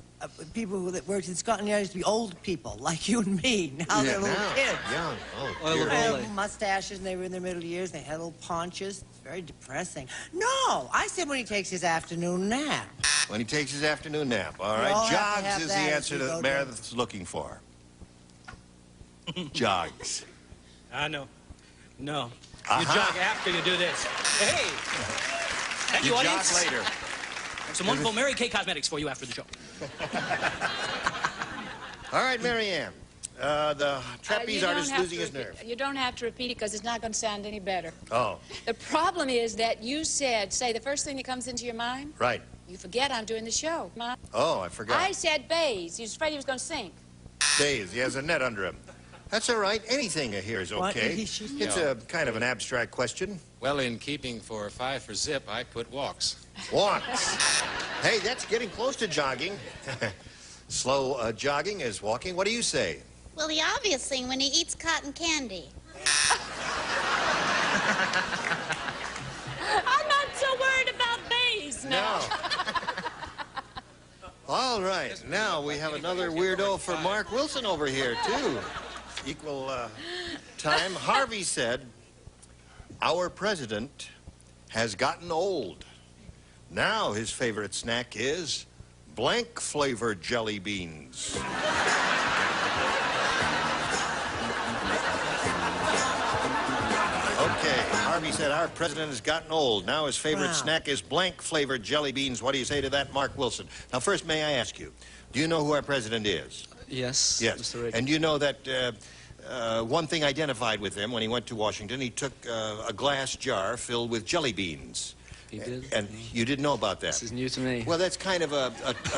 people that worked in Scotland Yard used to be old people, like you and me. Now they're little kids. Young. Oh, They dear. had mustaches, and they were in their middle years. They had little paunches. It's very depressing. No, I said when he takes his afternoon nap. When he takes his afternoon nap. All right. We all have to Jogs have is the that answer as we that go Meredith's looking for. Jogs. No. No. Uh-huh. You jog after you do this. Hey! Thank You you, jog audience. later. Some wonderful Mary Kay cosmetics for you after the show. All right, Mary Ann. The trapeze artist losing his nerve. You don't have to repeat it because it's not going to sound any better. Oh, The problem is that you said, say the first thing that comes into your mind, right. you forget I'm doing the show. Oh, I forgot. I said bays. He was afraid he was going to sink. Days. He has a net under him. That's all right. Anything here is What? okay. It's a kind of an abstract question. Well, in keeping for 5 for zip, I put walks. Walks. Hey, that's getting close to jogging. Slow jogging is walking. What do you say? Well, the obvious thing when he eats cotton candy. I'm not so worried about these now. All right. Now we have another weirdo for Mark Wilson over here, too. Equal time. Harvey said, our president has gotten old. Now his favorite snack is blank-flavored jelly beans. Okay, Harvey said our president has gotten old. Now his favorite snack is blank-flavored jelly beans. What do you say to that, Mark Wilson? Now, first, may I ask you, do you know who our president is? Yes, Yes. Mr. Reagan. And you know that one thing identified with him when he went to Washington, he took a glass jar filled with jelly beans. He did? And you didn't know about that? This is new to me. Well, that's kind of a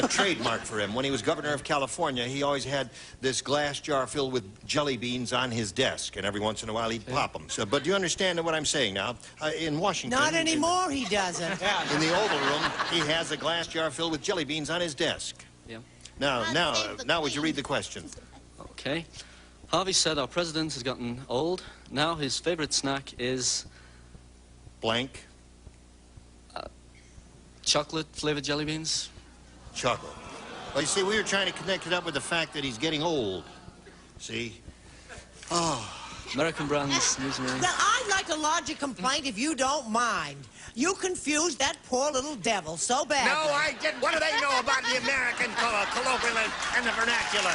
trademark for him. When he was governor of California, he always had this glass jar filled with jelly beans on his desk, and every once in a while he'd pop them. So, but do you understand what I'm saying now? In Washington... Not anymore, he doesn't. In the Oval Room, he has a glass jar filled with jelly beans on his desk. Yeah. Now, would you read the question? Okay. Harvey said our president has gotten old. Now his favorite snack is... Blank. Chocolate-flavored jelly beans. Chocolate. Well, you see, we were trying to connect it up with the fact that he's getting old. See? Oh, American brands, news to me. Now, I'd like to lodge a complaint if you don't mind. You confused that poor little devil so badly. No, I didn't. What do they know about the American colloquial and the vernacular?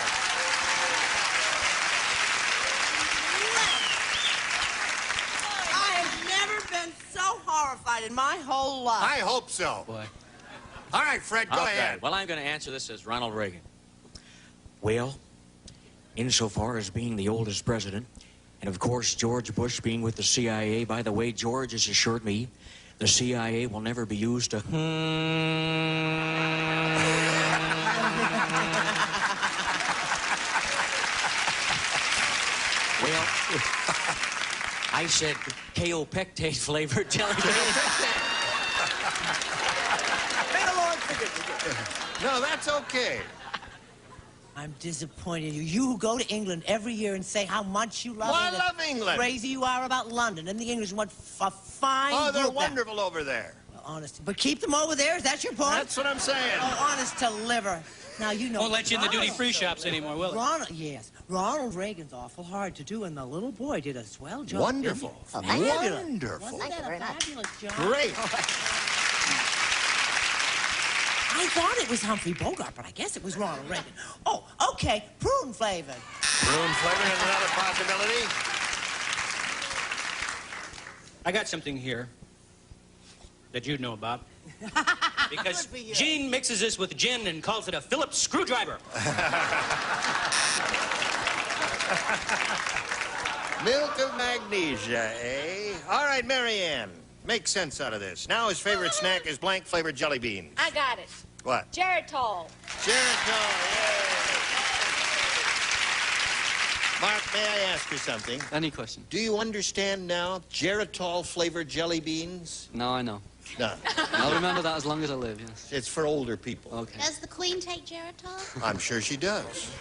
I have never been so horrified in my whole life. I hope so. Boy. All right, Fred, go ahead. Well, I'm going to answer this as Ronald Reagan. Well, insofar as being the oldest president, and of course George Bush being with the CIA, by the way, George has assured me the CIA will never be used to... Well, I said kaopectate flavored jelly beans. May the Lord forgive me. No, that's okay. I'm disappointed in you. You who go to England every year and say how much you love Well, I England. love England. Crazy you are about London and the English. What a fine Oh, they're group that- wonderful over there. Well, honest. But keep them over there. Is that your point? That's what I'm saying. Oh, honest to liver. Now, you know... Won't let you in the duty-free shops anymore, will it? Yes. Ronald Reagan's awful hard to do, and the little boy did a swell job. Wonderful. didn't he? Fabulous. Wonderful. Wasn't that a fabulous job? Great. I thought it was Humphrey Bogart, but I guess it was Ronald Reagan. Oh, okay. Prune flavored. Prune flavored is another possibility. I got something here that you'd know about. Because Gene mixes this with gin and calls it a Phillips screwdriver. Milk of magnesia, eh? All right, Marianne, make sense out of this. Now his favorite snack is blank-flavored jelly beans. I got it. What? Geritol. Geritol, yay! Mark, may I ask you something? Any question? Do you understand now Geritol-flavored jelly beans? No, I know. No. I'll remember that as long as I live, yes. It's for older people. Okay. Does the Queen take Geritol? I'm sure she does.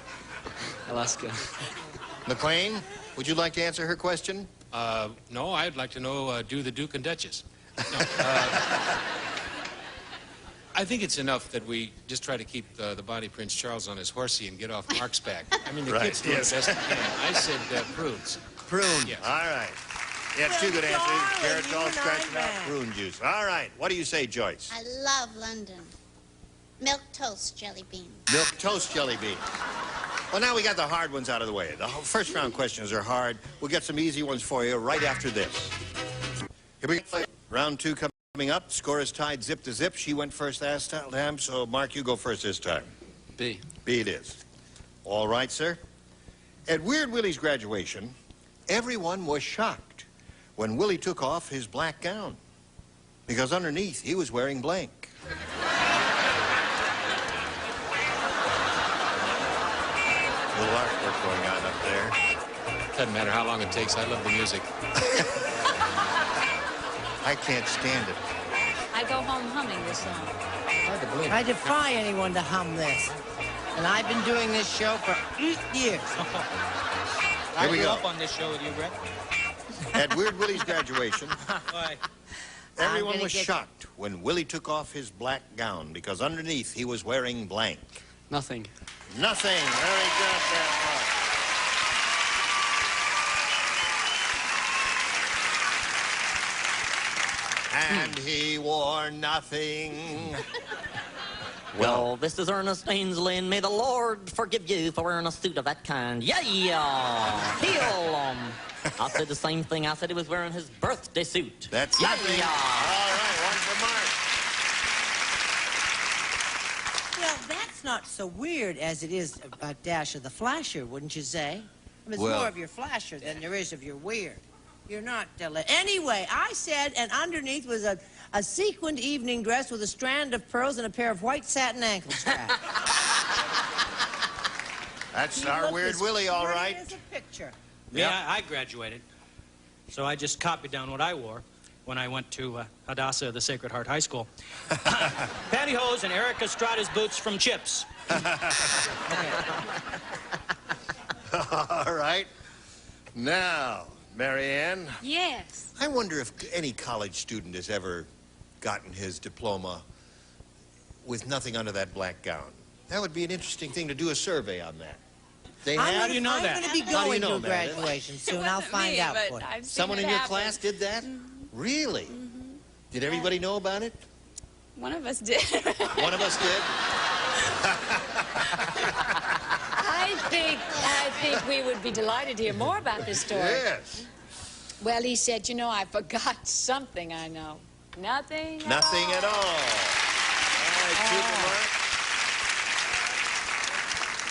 I'll ask her. McLean, would you like to answer her question? No, I'd like to know, do the Duke and Duchess. No, I think it's enough that we just try to keep the body Prince Charles on his horsey and get off Mark's back. I mean, the Right, kids do yes. the best they can. I said prunes. Prune. Yes. All right. You have two good answers. darling, Geritol, you scratch and it I, out, man. prune juice. All right. What do you say, Joyce? I love London. Milk toast jelly bean. Milk toast jelly bean. Well, now we got the hard ones out of the way. The first round questions are hard. We'll get some easy ones for you right after this. Here we go. Round two coming up. Score is tied zip to zip. She went first last time, so Mark, you go first this time. B. B it is. All right, sir. At Weird Willie's graduation, everyone was shocked when Willie took off his black gown, because underneath he was wearing blank. Little artwork going on up there. Doesn't matter how long it takes. I love the music. I can't stand it. I go home humming this song. Hard to believe. I defy anyone to hum this. And I've been doing this show for 8 years. Here we I grew go. up on this show with you, Brett. At Weird Willie's graduation, Why? everyone was shocked when Willie took off his black gown because underneath he was wearing blank. Nothing. Nothing. Very good, there, And he wore nothing. Well, this is Ernest Ainsley, and may the Lord forgive you for wearing a suit of that kind. Yeah! Heal! I said the same thing. I said he was wearing his birthday suit. That's yeah! nothing. All right, one for Mark. Well, that's not so weird as it is about Dash of the Flasher, wouldn't you say? I mean, it's Well- more of your flasher than there is of your weird. You're not anyway, I said, and underneath was a sequined evening dress with a strand of pearls and a pair of white satin ankle straps. That's You our look Weird as Willie, all pretty right. as a picture. Yeah, I graduated. So I just copied down what I wore when I went to Hadassah, the Sacred Heart High School. Pantyhose and Eric Estrada's boots from Chips. All right. Now, Marianne, Yes. I wonder if any college student has ever gotten his diploma with nothing under that black gown. That would be an interesting thing to do a survey on that. They I'm have? gonna- I'm going to be How do you going know, to a Meredith? graduation soon. It I'll wasn't find me, out but for you. I've seen Someone it in your happen. class did that? Really? Did everybody know about it? One of us did. One of us did? I think we would be delighted to hear more about this story. Yes. Well, he said, you know, I forgot something I know. Nothing at Nothing all. at all. All right, Super Mark.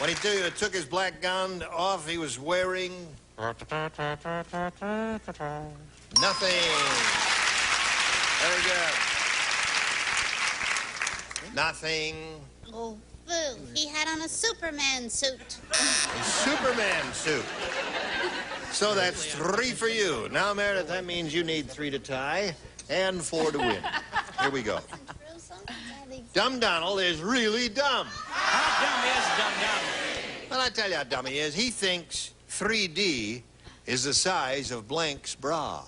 When he took his black gown off, he was wearing nothing. Very good. Nothing. Oh, boo. He had on a Superman suit. A Superman suit. So that's 3 for you. Now, Meredith, that means you need 3 to tie and 4 to win. Here we go. Dumb Donald is really dumb. How dumb is Dumb Donald? Well, I tell you how dumb he is. He thinks 3D is the size of Blank's bra.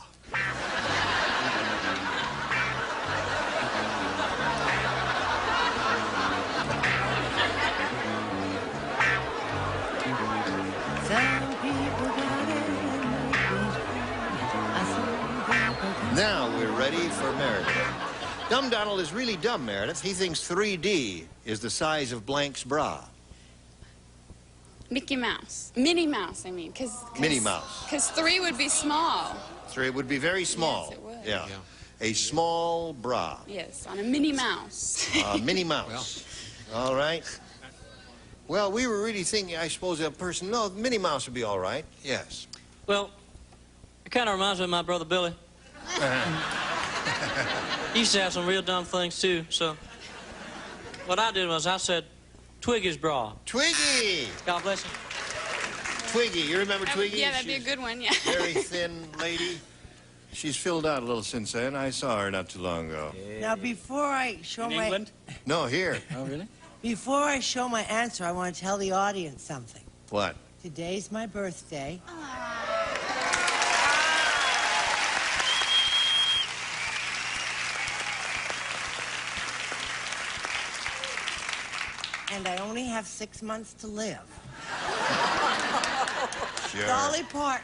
Now we're ready for Meredith. Dumb Donald is really dumb, Meredith. He thinks 3D is the size of Blank's bra. Mickey Mouse. Minnie Mouse, I mean. Minnie Mouse. Because 3 would be small. 3 would be very small. Yes, it would. Yeah. A small bra. Yes, on a Minnie Mouse. Minnie Mouse. All right. Well, we were really thinking, I suppose, a person... No, Minnie Mouse would be all right. Yes. Well, it kind of reminds me of my brother Billy. He used to have some real dumb things, too, so... What I did was I said, Twiggy's bra. Twiggy! God bless him. Twiggy. You remember Twiggy? Yeah, that'd be a good one, yeah. Very thin lady. She's filled out a little since then. I saw her not too long ago. Now, before I show my... England? No, here. Oh, really? Before I show my answer, I want to tell the audience something. What? Today's my birthday. And I only have 6 months to live. Sure. Dolly Parton.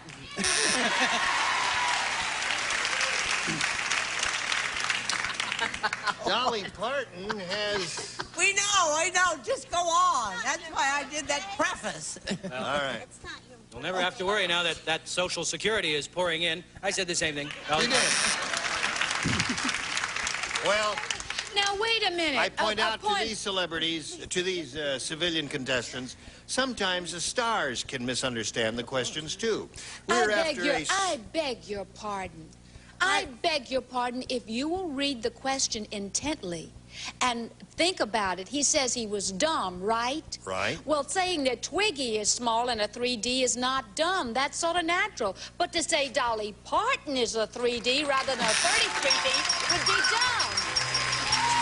Dolly Parton has... I know. Just go on. That's why I did that preface. All right. You'll never have to worry now that Social Security is pouring in. I said the same thing. You did. Well, Now, wait a minute. I point out to these celebrities, to these civilian contestants, sometimes the stars can misunderstand the questions, too. I beg your pardon. I beg your pardon if you will read the question intently. And think about it. He says he was dumb, right? Right. Well, saying that Twiggy is small and a 3D is not dumb. That's sort of natural. But to say Dolly Parton is a 3D rather than a 33D would be dumb.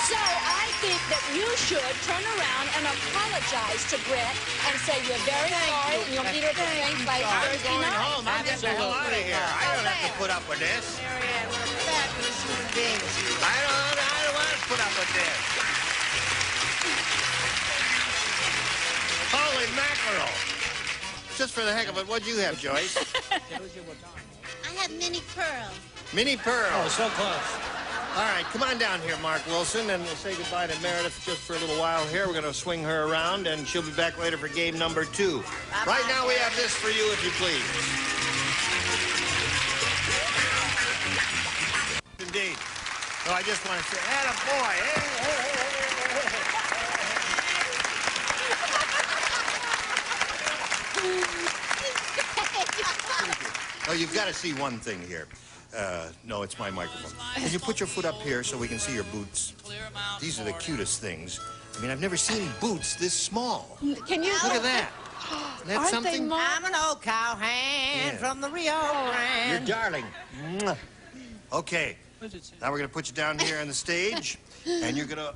So I think that you should turn around and apologize to Brett and say you're very sorry and you'll meet her at the same place Thursday night. Home. I'm getting the hell out of here. I don't have to put up with this. I don't want to put up with this. Holy mackerel. Just for the heck of it, what'd you have, Joyce? I have mini pearl. Mini Pearl. Oh, so close. All right, come on down here, Mark Wilson, and we'll say goodbye to Meredith just for a little while here. We're going to swing her around, and she'll be back later for game number 2. Right now, we have this for you, if you please. Indeed. So I just want to say, attaboy. Oh, you've got to see one thing here. No, it's my microphone. Can you put your foot up here so we can see your boots? These are the cutest things. I mean, I've never seen boots this small. Can you look at that? Isn't that something? I'm an old cowhand from the Rio Grande. You're darling. Okay. Now we're going to put you down here on the stage, and you're going to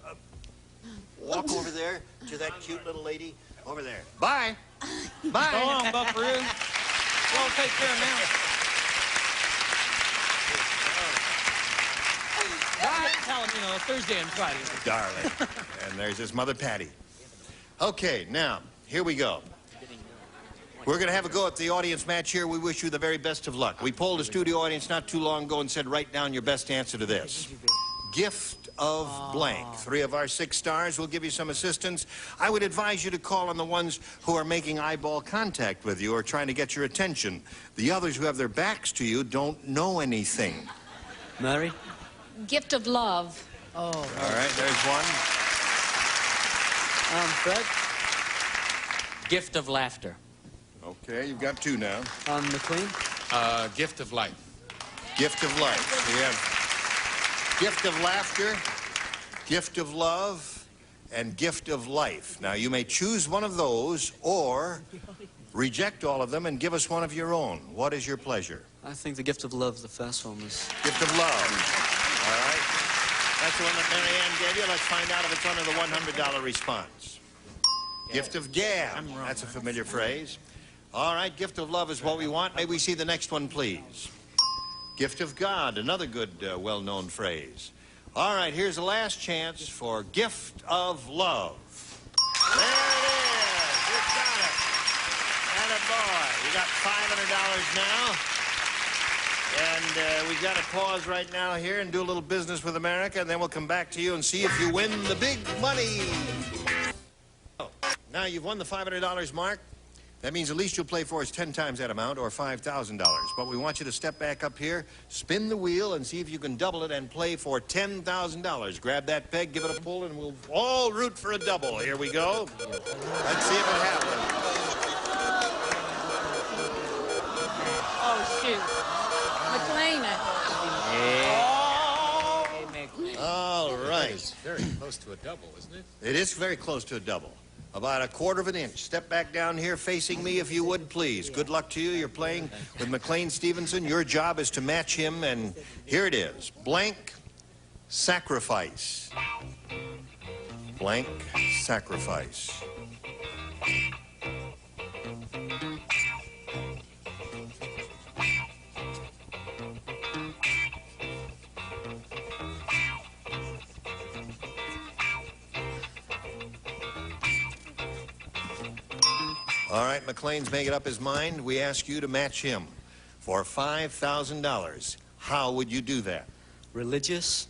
walk over there to that cute little lady over there. Bye. Bye. Go on, Buckaroo. We'll take care of him. Tell him, you know, Thursday and Friday. Darling. And there's his mother, Patty. Okay, now, here we go. We're going to have a go at the audience match here. We wish you the very best of luck. We polled a studio audience not too long ago and said, write down your best answer to this. Gift of blank. 3 of our 6 stars will give you some assistance. I would advise you to call on the ones who are making eyeball contact with you or trying to get your attention. The others who have their backs to you don't know anything. Mary? Gift of love. Oh. All right, there's one. Fred? Gift of laughter. Okay, you've got 2 now. McLean? Gift of life. Gift of life. So you have gift of laughter, gift of love, and gift of life. Now, you may choose one of those or reject all of them and give us one of your own. What is your pleasure? I think the gift of love, the first one was... Gift of love. All right. That's the one that Mary Ann gave you. Let's find out if it's under the $100 response. Gift of gab. That's a familiar phrase. All right, gift of love is what we want. May we see the next one, please? Gift of God, another good, well-known phrase. All right, here's the last chance for gift of love. There it is. You got it. Attaboy. You got $500 now. And we've got to pause right now here and do a little business with America, and then we'll come back to you and see if you win the big money. Now you've won the $500 mark. That means at least you'll play for us 10 times that amount, or $5,000. But we want you to step back up here, spin the wheel, and see if you can double it and play for $10,000. Grab that peg, give it a pull, and we'll all root for a double. Here we go. Let's see if it happens. Oh, shoot. McLean. All right. It's very close to a double, isn't it? It is very close to a double. About 1/4 of an inch. Step back down here facing me if you would, please. Good luck to you. You're playing with McLean Stevenson. Your job is to match him, and here it is. Blank sacrifice. Blank sacrifice. All right, McLean's making up his mind. We ask you to match him for $5,000. How would you do that? Religious?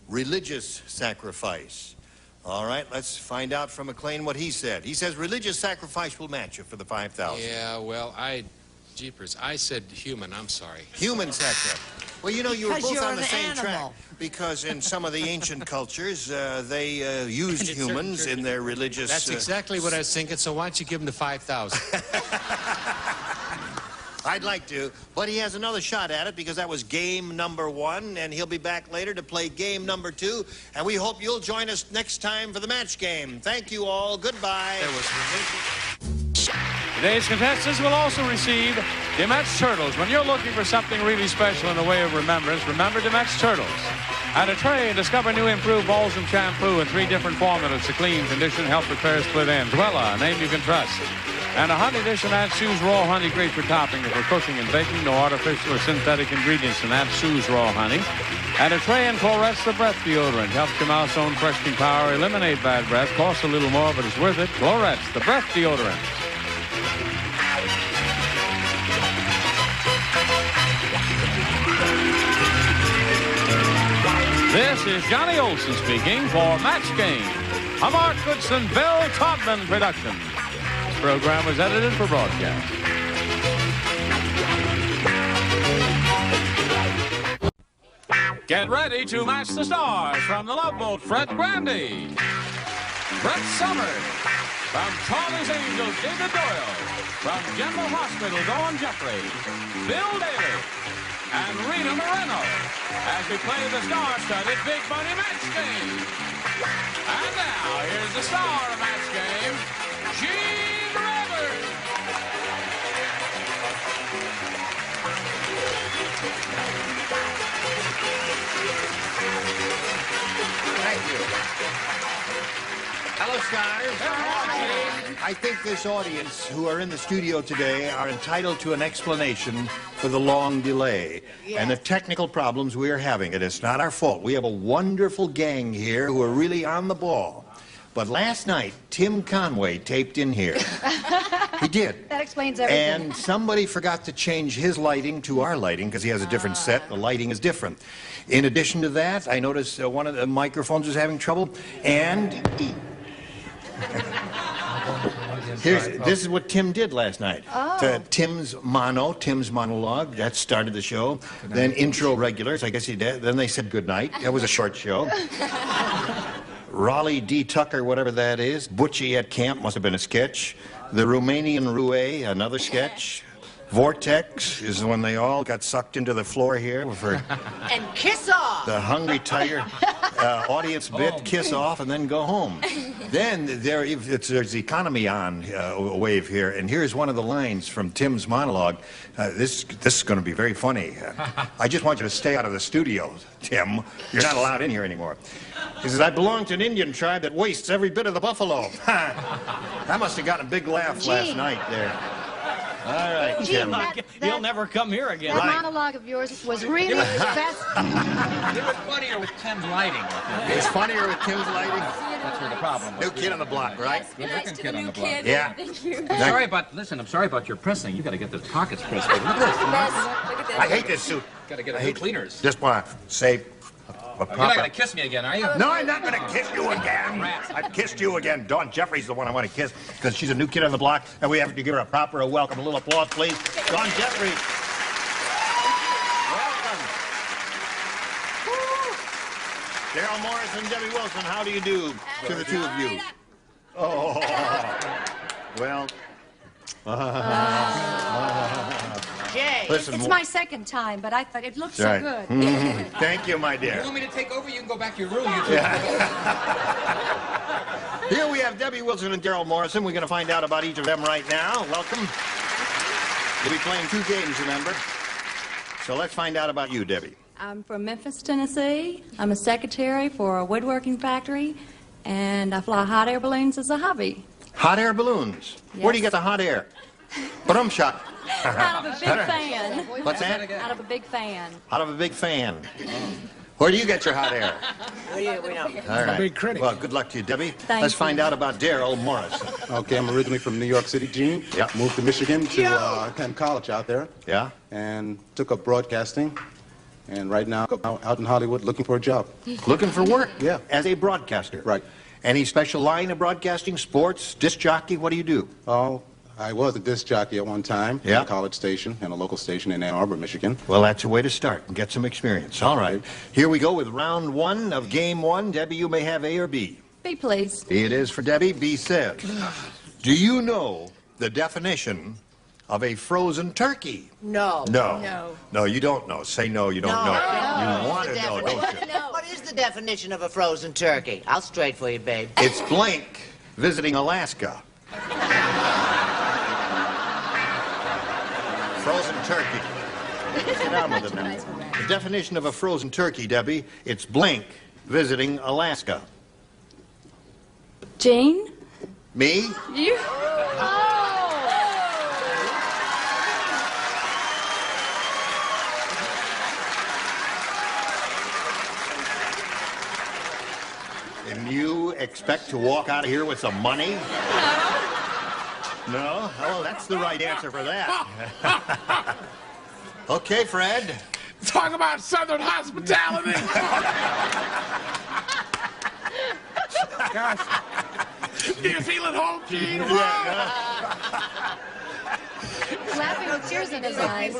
Religious sacrifice. All right, let's find out from McLean what he said. He says religious sacrifice will match you for the $5,000. Yeah, well, jeepers, I said human, I'm sorry. Human sacrifice. Well, you know, you were Because both you're on the an same animal. track. Because in some of the ancient cultures, they used humans in their religious... That's exactly what I was thinking, so why don't you give him the $5,000? I'd like to, but he has another shot at it because that was game number 1, and he'll be back later to play game number 2, and we hope you'll join us next time for the match game. Thank you all. Goodbye. Today's contestants will also receive Demet's Turtles. When you're looking for something really special in the way of remembrance, remember Demet's Turtles. At a tray, discover new improved balsam shampoo in 3 different formulas to clean, condition, help repair split ends. Wella, a name you can trust. And a honey dish and Aunt Sue's raw honey, great for topping or for cooking and baking. No artificial or synthetic ingredients in Aunt Sue's raw honey. And a tray and Chlorets, the breath deodorant. Helps your mouth's own freshening power eliminate bad breath. Costs a little more, but it's worth it. Chlorets, the breath deodorant. This is Johnny Olson speaking for Match Game, a Mark Goodson, Bill Todman production. This program was edited for broadcast. Get ready to match the stars from the Love Boat, Fred Grandy, Brett Summers, from Charlie's Angels, David Doyle, from General Hospital, Dawn Jeffrey, Bill Daly, and Rita Moreno, as we play the star-studded Big Money Match Game. And now, here's the star of Match Game, Gene Rivers. Thank you. Hello, stars. I think this audience who are in the studio today are entitled to an explanation for the long delay and the technical problems we are having. It is not our fault. We have a wonderful gang here who are really on the ball. But last night, Tim Conway taped in here. He did. That explains everything. And somebody forgot to change his lighting to our lighting because he has a different set. The lighting is different. In addition to that, I noticed one of the microphones was having trouble. And this is what Tim did last night. Oh. Tim's monologue, that started the show. Then intro regulars, I guess he did. Then they said goodnight. That was a short show. Raleigh D. Tucker, whatever that is. Butchie at Camp, must have been a sketch. The Romanian Roue, another sketch. Vortex is when they all got sucked into the floor here for And kiss off! the Hungry Tiger audience bit, kiss off, and then go home. Then there's economy on wave here, and here's one of the lines from Tim's monologue. This is going to be very funny. I just want you to stay out of the studio, Tim. You're not allowed in here anymore. He says, I belong to an Indian tribe that wastes every bit of the buffalo. I must have gotten a big laugh last night there. All right, Tim. He'll never come here again. That monologue of yours was really best. It was funnier with Tim's lighting. It's funnier with Tim's lighting. That's where the problem was. New kid on the block, right? Good-looking kid on the block. Yeah. Thank you. I'm sorry about your pressing. You got to get those pockets pressed. Look at this. Look at this. I hate this suit. Got to get a new cleaners. Just want to say You're not going to kiss me again, are you? No, I'm not going to kiss you again. I've kissed you again. Dawn Jeffrey's the one I want to kiss because she's a new kid on the block, and we have to give her a proper welcome. A little applause, please. Dawn Jeffrey. Welcome. Daryl Morris and Debbie Wilson, how do you do to the two of you? Oh, well. Jay. Listen, It's my second time, but I thought it looked so right. good. Thank you, my dear. You want me to take over? You can go back to your room. Here we have Debbie Wilson and Daryl Morrison. We're going to find out about each of them right now. Welcome. We'll be playing 2 games, remember? So let's find out about you, Debbie. I'm from Memphis, Tennessee. I'm a secretary for a woodworking factory, and I fly hot air balloons as a hobby. Hot air balloons? Yes. Where do you get the hot air? Brum shot. Out of a big fan. What's that? Out of a big fan. Out of a big fan. Where do you get your hot air? We know. All right. Big critic. Well, good luck to you, Debbie. Thank Let's you. find out about Daryl Morrison. Okay, I'm originally from New York City, Gene. Yeah. Moved to Michigan to attend college out there. Yeah? And took up broadcasting. And right now, out in Hollywood looking for a job. Looking for work? Yeah. As a broadcaster? Right. Any special line of broadcasting? Sports? Disc jockey? What do you do? Oh, I was a disc jockey at one time. Yeah. At a college station and a local station in Ann Arbor, Michigan. Well, that's a way to start and get some experience. All right. Here we go with round 1 of game 1. Debbie, you may have A or B. B, please. B it is for Debbie. B says, do you know the definition of a frozen turkey? No. No. No. No, you don't know. Say no, you don't know. You want to know, don't you? What is the definition of a frozen turkey? I'll straight for you, babe. It's blank visiting Alaska. Frozen turkey. Sit down with it now. The definition of a frozen turkey, Debbie, it's blank visiting Alaska. Jane? Me? You? And you expect to walk out of here with some money? No? Oh, that's the right answer for that. Okay, Fred. Talk about Southern hospitality. Gosh. Do you feel at home, Gene? Laughing with tears in his eyes.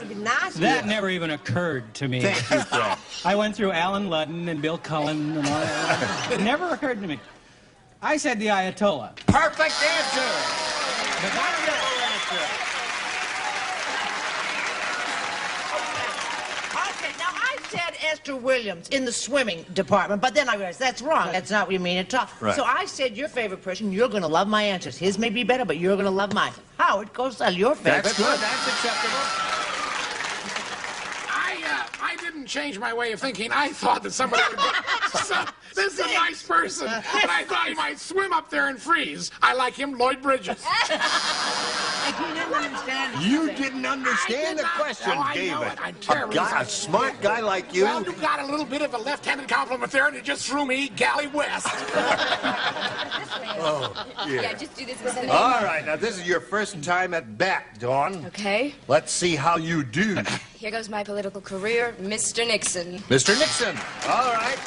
That never even occurred to me. Thank you, Fred. I went through Alan Ludden and Bill Cullen and all that. It never occurred to me. I said the Ayatollah. Perfect answer. Wonderful answer. Okay, now I said Esther Williams in the swimming department, but then I realized that's wrong. That's not what you mean at all. Right. So I said your favorite person, you're going to love my answers. His may be better, but you're going to love mine. Howard Cosell, your favorite. That's good. That's acceptable. I didn't change my way of thinking. I thought that somebody would go, this is a nice person, and I thought he might swim up there and freeze. I like him, Lloyd Bridges. You didn't understand. You didn't understand the question, Oh, I David. know it. I'm terribly A smart guy like you. Well, you got a little bit of a left-handed compliment there, and it just threw me galley west. Oh, Yeah, just do this with the name. All right, now this is your first time at bat, Dawn. Okay. Let's see how you do. Here goes my political career, Mr. Nixon. Mr. Nixon. All right.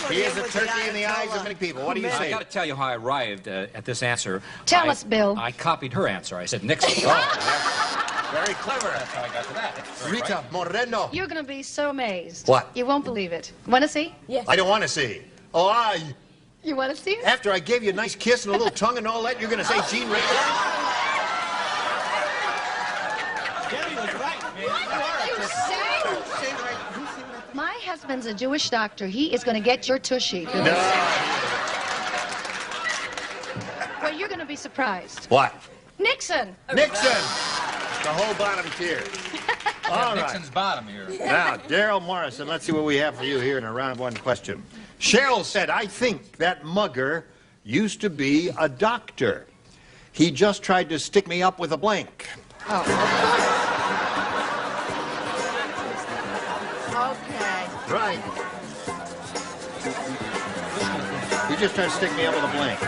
put He is in a with the turkey in the eyes of Ayatollah. many people. What do you I say? got to tell you how I arrived at this answer. Tell us, Bill. I copied her answer. I said Nixon. Very clever. That's how I got to that. Rita Moreno. You're going to be so amazed. What? You won't believe it. Want to see? Yes. I don't want to see. Oh, You want to see it? after I gave you a nice kiss and a little tongue and all that, you're going to say Gene Rayburn? Debbie was right, man. What are you saying? My husband's a Jewish doctor. He is going to get your tushy. No. Well, you're going to be surprised. What? Nixon. Nixon. The whole bottom tier. All right. Nixon's bottom here. Now, Daryl Morrison, let's see what we have for you here in a round one question. Cheryl said, I think that mugger used to be a doctor. He just tried to stick me up with a blank. Okay. Right. He just tried to stick me up with a blank.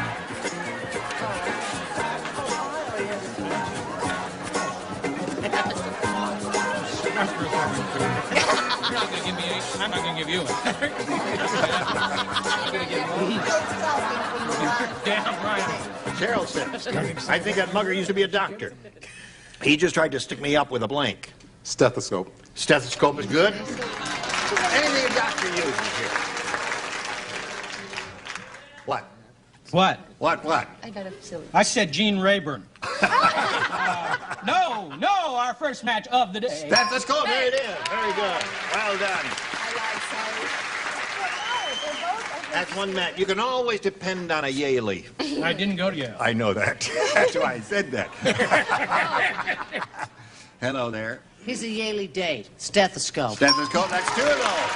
You're not going to give me 8. I'm not going to give you 8. I'm going to give you 8. Damn right. Cheryl said, I think that mugger used to be a doctor. He just tried to stick me up with a blank. Stethoscope. Stethoscope is good. Anything a doctor uses here. What? What? What? I got a silly. I said Gene Rayburn. No, our first match of the day. Stethoscope, there it is. Very good. Well done. That's one match. You can always depend on a Yaley. I didn't go to Yale. I know that. That's why I said that. Hello there. He's a Yaley date. Stethoscope. Stethoscope, that's 2 of those.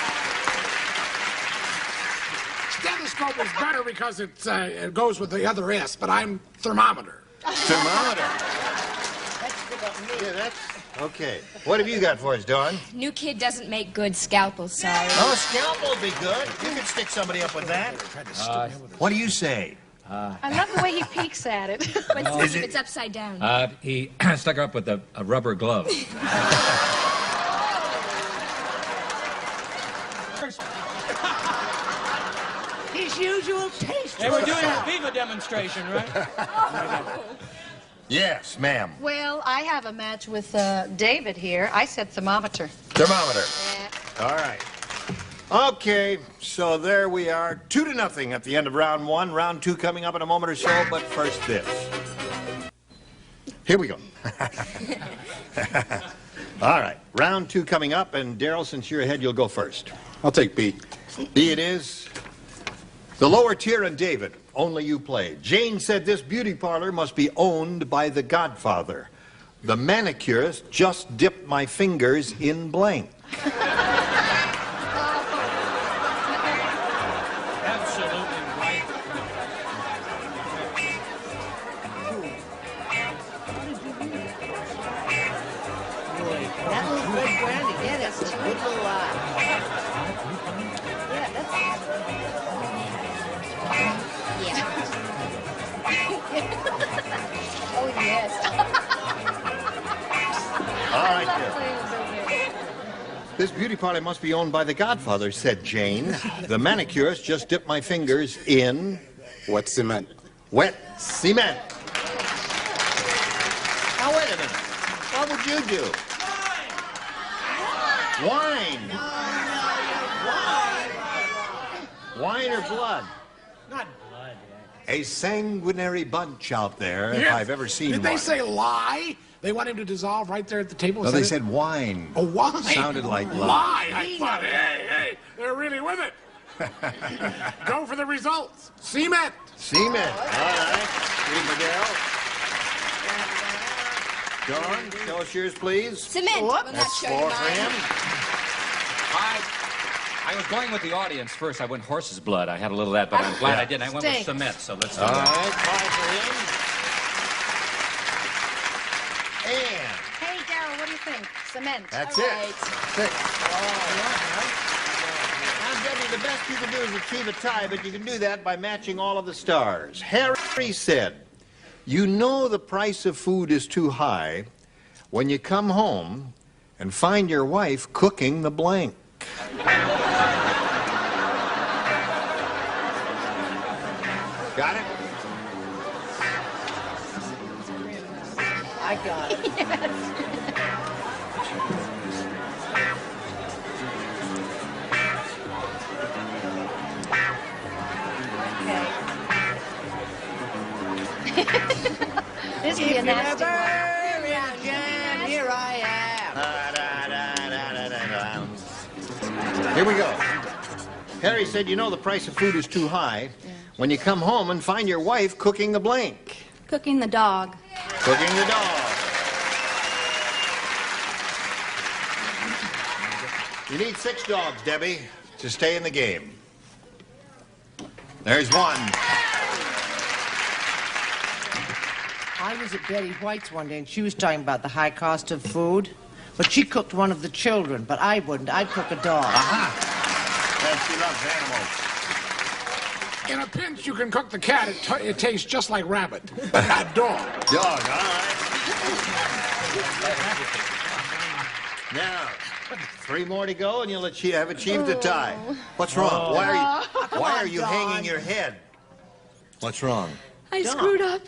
Stethoscope is better because it goes with the other S, but I'm thermometer. Thermometer. Yeah, that's... Okay. What have you got for us, Dawn? New kid doesn't make good scalpels, sorry. Oh, scalpel would be good. You could stick somebody up with that. What do you say? I love the way he peeks at it. But see if it's upside down. He stuck her up with a rubber glove. His usual taste. They were doing a Viva demonstration, right? Yes, ma'am. Well, I have a match with David here. I said thermometer. Thermometer. Yeah. All right. Okay, so there we are, 2-0 at the end of round one. Round two coming up in a moment or so, but first this. Here we go. All right, round 2 coming up, and Daryl, since you're ahead, you'll go first. I'll take B. B it is. The lower tier and David, only you play. Jane said this beauty parlor must be owned by the Godfather. The manicurist just dipped my fingers in blank. Absolutely right. Boy, that little Fred Grandy, yeah, that's a good little eye. Yeah, that's... Oh, yes. All right, dear. This beauty parlor must be owned by the Godfather, said Jane. The manicurist just dipped my fingers in... Wet cement. Wet cement. Now, wait a minute. What would you do? Wine. Wine or blood? Not blood. A sanguinary bunch out there, if Yeah. I've ever seen Did one. they say lie? They want him to dissolve right there at the table? No, they said wine. Oh, wine? Sounded like lie. Lie. I thought, hey, they're really with it. Go for the results. Cement. Cement. All right. Steve Miguel. Dawn, show us yours, please. Cement. That's 4 for him. I was going with the audience first. I went horse's blood. I had a little of that, but I'm glad I didn't. I went with Stinks. cement, so let's do All that. right, 5 for him. And Hey, Daryl, what do you think? Cement. that's All it. right. 6. Now, Debbie, the best you can do is achieve a tie, but you can do that by matching all of the stars. Harry said, you know the price of food is too high when you come home and find your wife cooking the blank. Got it? I got it. This would be a nasty one. Jam, here I am. Here we go. Harry said, you know the price of food is too high when you come home and find your wife cooking the blank. Cooking the dog. Cooking the dog. You need 6 dogs, Debbie, to stay in the game. There's one. I was at Betty White's one day, and she was talking about the high cost of food. But she cooked one of the children, but I wouldn't. I'd cook a dog. Aha. Yes, she loves animals. In a pinch, you can cook the cat. It tastes just like rabbit. Not dog. Dog, all right. Now, 3 more to go, and you'll have achieved a tie. What's wrong? Why are you hanging your head? What's wrong? I screwed up.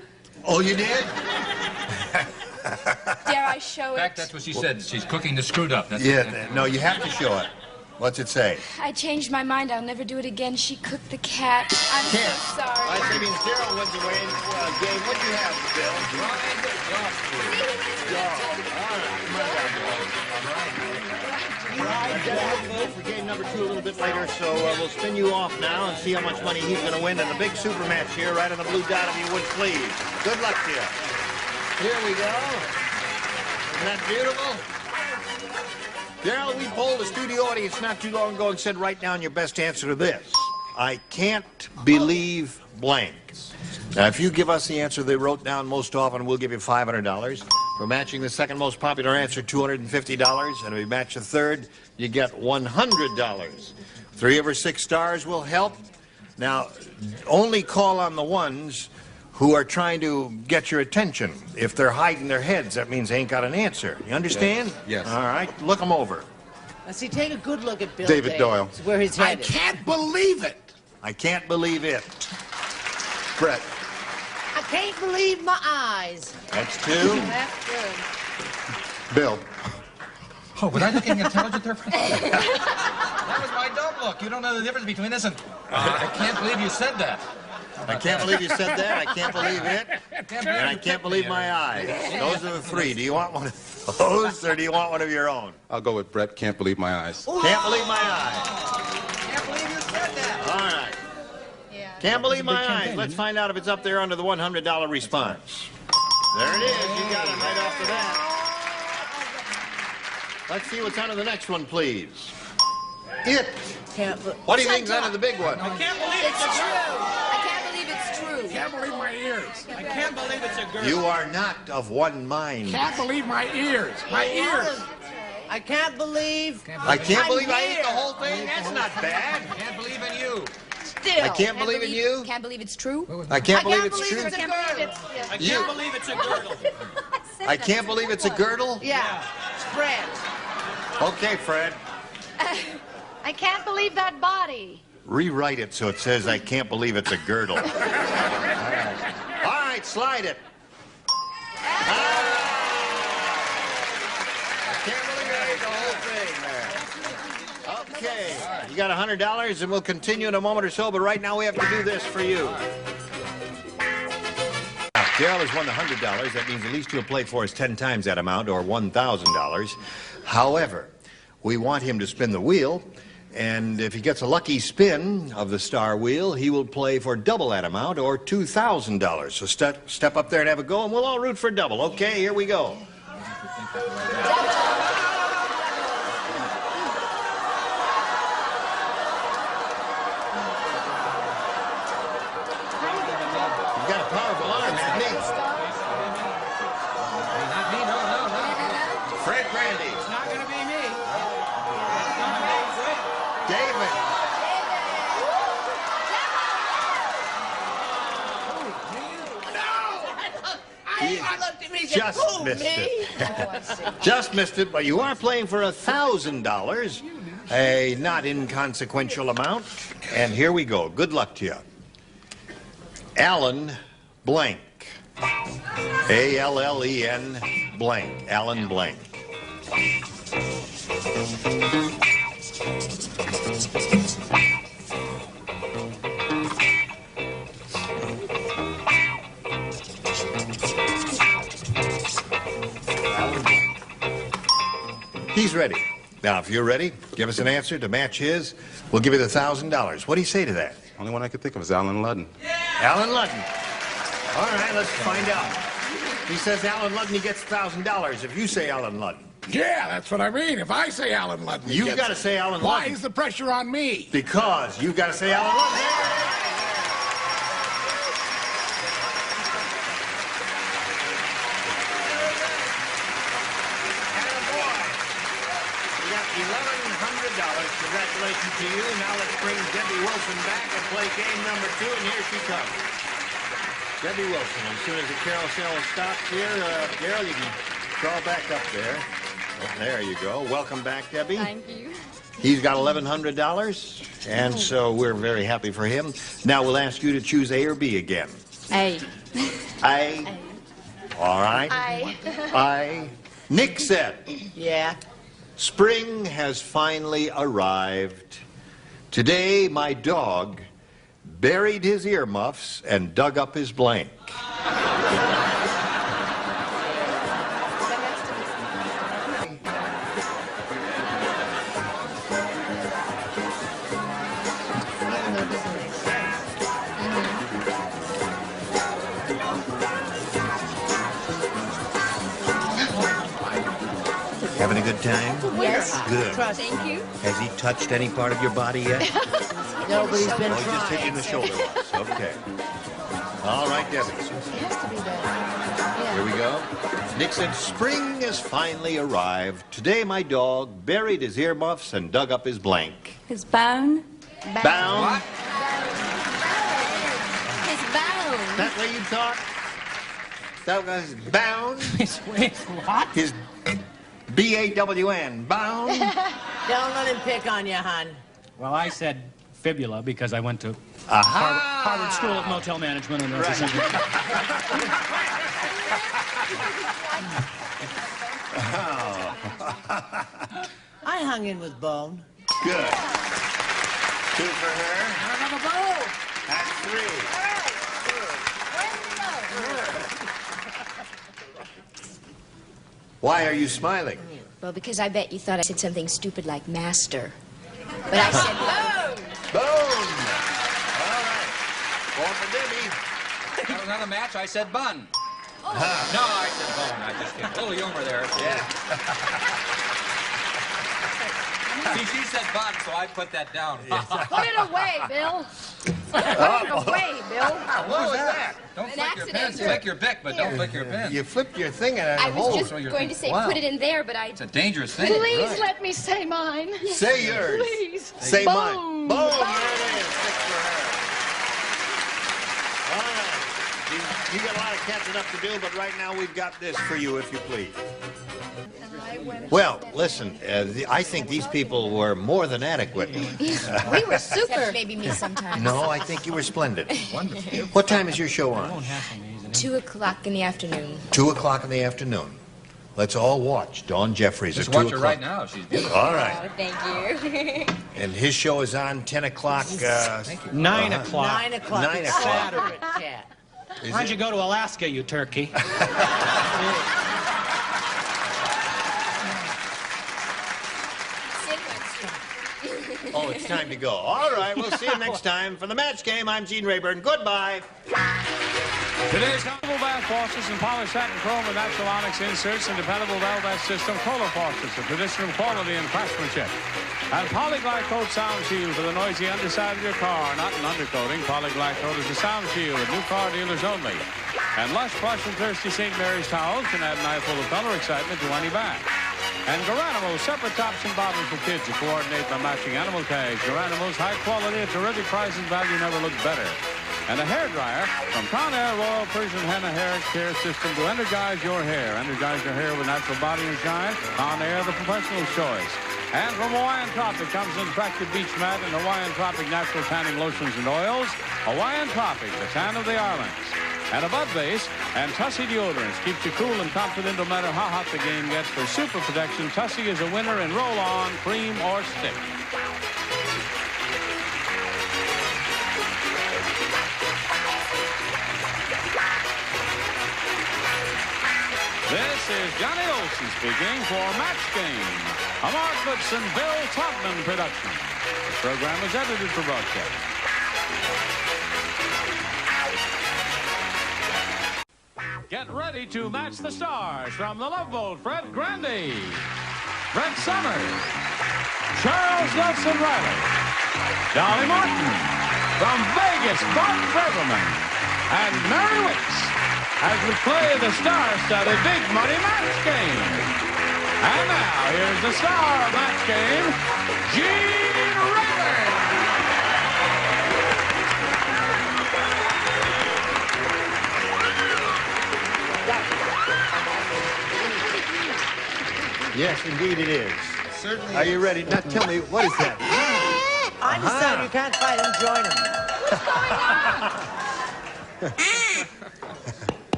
Oh, you did? Dare I show In fact, it? that's what she said. She's cooking the screwed up. That's Yeah, no, you have to show it. What's it say? I changed my mind. I'll never do it again. She cooked the cat. I'm so sorry. All right, that means Daryl wins the game. What do you have, Bill? We'll for game number 2 a little bit later, so we'll spin you off now and see how much money he's going to win in the big super match here, right on the blue dot, if you would, please. Good luck to you. Here we go. Isn't that beautiful? Daryl, we polled a studio audience not too long ago and said, write down your best answer to this. I can't believe blank. Now, if you give us the answer they wrote down most often, we'll give you $500. For matching the second most popular answer, $250. And if we match the third, you get $100. 3 over 6 stars will help. Now, only call on the ones who are trying to get your attention. If they're hiding their heads, that means they ain't got an answer. You understand? Yes. All right, look them over. Now, see, take a good look at Bill David Doyle. It's where his head I is. can't believe it. I can't believe it. Brett. I can't believe my eyes. That's 2. That's good. Bill. Oh, was I looking intelligent there? That was my dumb look. You don't know the difference between this and... I can't believe you said that. I can't believe you said that. I can't believe it. And I can't believe my eyes. Those are the three. Do you want one of those, or do you want one of your own? I'll go with Brett. Can't believe my eyes. Can't believe my eyes. Can't believe you said that. All right. Can't believe my eyes. Let's find out if it's up there under the $100 response. There it is. You got it right off the bat. Let's see what's under the next one, please. It. What do you think's under the big one? I can't believe it's true. I can't believe it's true. Can't believe my ears. I can't believe it's a girl. You are not of one mind. Can't believe my ears. My ears. I can't believe. I can't believe I ate the whole thing. That's not bad. Can't believe in you. Still. I can't believe in you. Can't believe it's true. I can't believe it's true. It's a girdle. I can't believe it's a girdle. I can't believe it's a girdle. Yeah. Spread. Okay, Fred. I can't believe that body. Rewrite it so it says I can't believe it's a girdle. All right, slide it. I can't believe I ate the whole thing there. Okay, you got $100, and we'll continue in a moment or so, but right now we have to do this for you. Carol has won the $100. That means at least he'll play for us 10 times that amount, or $1,000. However, we want him to spin the wheel, and if he gets a lucky spin of the star wheel, he will play for double that amount, or $2,000. So step up there and have a go, and we'll all root for double. Okay, here we go. You've got a powerful arm, haven't you? Not me, no. Fred Grandy. It's not going to be me. David. Just missed it. Just missed it, but you are playing for $1,000, a not inconsequential amount. And here we go. Good luck to you. Alan Blank. A-L-L-E-N blank. Alan Blank. He's ready. Now, if you're ready, give us an answer to match his. We'll give you the $1,000. What do you say to that? Only one I could think of is Alan Ludden. Alan Ludden. All right, let's find out. He says Alan Ludden, he gets $1,000. If you say Alan Ludden. Yeah, that's what I mean. If I say Alan Ludden, You've got to say Alan Ludden. Why is the pressure on me? Because you've got to say Alan Ludden. Congratulations to you. Now let's bring Debbie Wilson back and play game number 2, and here she comes. Debbie Wilson, as soon as the carousel stops here, Carol, you can crawl back up there. Oh, there you go. Welcome back, Debbie. Thank you. He's got $1,100, and so we're very happy for him. Now we'll ask you to choose A or B again. A. A. All right. I. Nick said. Yeah. Spring has finally arrived. Today, my dog buried his earmuffs and dug up his blank. Having a good time? Yes. Good. Thank you. Has he touched any part of your body yet? No, but he's been Oh, he just hit you in the shoulder once. Okay. All right, Debbie. Here we go. Nick said, spring has finally arrived. Today my dog buried his earmuffs and dug up his blank. His bone. Bound? What? His bone. That way you talk? That was bound? His what? His B-A-W-N. Bound? Don't let him pick on you, hon. Well, I said fibula because I went to Aha! Harvard School of Motel Management and I hung in with Bone. Good. 2 for her. Another bone. That's 3. Why are you smiling? Well, because I bet you thought I said something stupid like master. But I said boom. Boom! All right. Going for Debbie. That was not a match. I said bun. Oh. No, I said bone. I just kidding. A little humor there. Yeah. See, she said bun, so I put that down. Put it away, Bill. Put it away, Bill. What was that? Don't An flick your pen. accident. Flick your bic, but don't flick your pen. You flipped your thing and I was just so you're- going to say Wow. put it in there, but I... It's a dangerous thing. Please let me say mine. Say yours. Please. Say Boom. mine. Boom! There it is. Six for her. All right. You got a lot of catching up to do, but right now we've got this for you, if you please. Well, listen, I think these people were more than adequate. We were super. Except maybe me sometimes. No, I think you were splendid. Wonderful. What time is your show on? 2 o'clock in the afternoon. 2 o'clock in the afternoon. Let's all watch Dawn Jeffries Just at 2 watch o'clock. her right now. She's beautiful. All right. Oh, thank you. And his show is on 10 o'clock. 9 o'clock. 9 o'clock. 9 o'clock. Saturday, Cat. Why don't you go to Alaska, you turkey? Oh, it's time to go. All right, we'll see you next time. For the match game, I'm Gene Rayburn. Goodbye. Today's comfortable bath faucets and polished satin chrome with natural onyx inserts and dependable Velvet system Kohler faucets, a tradition of quality and craftsmanship. And Polyglycoat sound shield for the noisy underside of your car, not an undercoating. Polyglycoat is a sound shield at new car dealers only. And Lush, Plush, and Thirsty St. Mary's towels can add an eyeful of color excitement to any bath. And Garanimo's separate tops and bottoms for kids to coordinate by matching animal tags. Garanimo's high quality at terrific price and value never looked better. And a hairdryer from Conair Royal Persian Henna Hair Care System to energize your hair. Energize your hair with natural body and shine. Conair, the professional's choice. And from Hawaiian Tropic comes an attractive beach mat and Hawaiian Tropic natural tanning lotions and oils. Hawaiian Tropic, the tan of the islands. And a Bud Base and Tussie deodorants keeps you cool and confident no matter how hot the game gets. For super protection, Tussie is a winner in roll-on, cream, or stick. This is Johnny Olson speaking for Match Game, a Mark Goodson, Bill Todman production. The program was edited for broadcast. Get ready to match the stars from the Love Boat, Fred Grandy, Fred Summers, Charles Nelson Riley, Dolly Martin, from Vegas, Bob Braverman, and Mary Wicks, as we play the star-studded Big Money Match Game. And now, here's the star of Match Game, Gene Rayburn. Yes, indeed it is. Certainly. Are you ready? Now tell me, what is that? I decided you can't fight him, join him.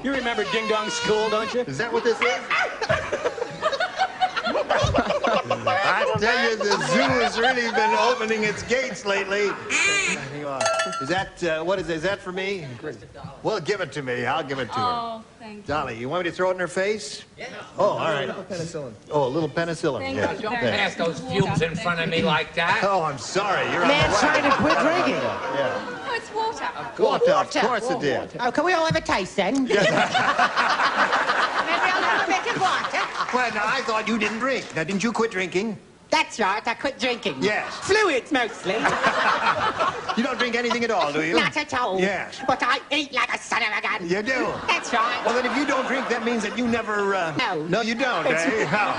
You remember Ding Dong School, don't you? Is that what this is? I tell you, the zoo has really been opening its gates lately. Is that, what is that for me? Well, give it to me. I'll give it to her. Oh, thank you. Dolly, you want me to throw it in her face? Yeah. Oh, all right. A little penicillin. Oh, a little penicillin. Thank Yeah. you. Don't There. pass those fumes in front of me like that. Oh, I'm sorry. You're Man's on the trying to quit drinking. Yeah. Oh, it's water. Water, of course it did. Oh, can we all have a taste then? Maybe I'll have a bit of water. Well, now, I thought you didn't drink. Now, didn't you quit drinking? That's right, I quit drinking. Yes. Fluids mostly. You don't drink anything at all, do you? Not at all. Yes. But I eat like a son of a gun. You do? That's right. Well, then if you don't drink, that means that you never, No. No, you don't, eh? How?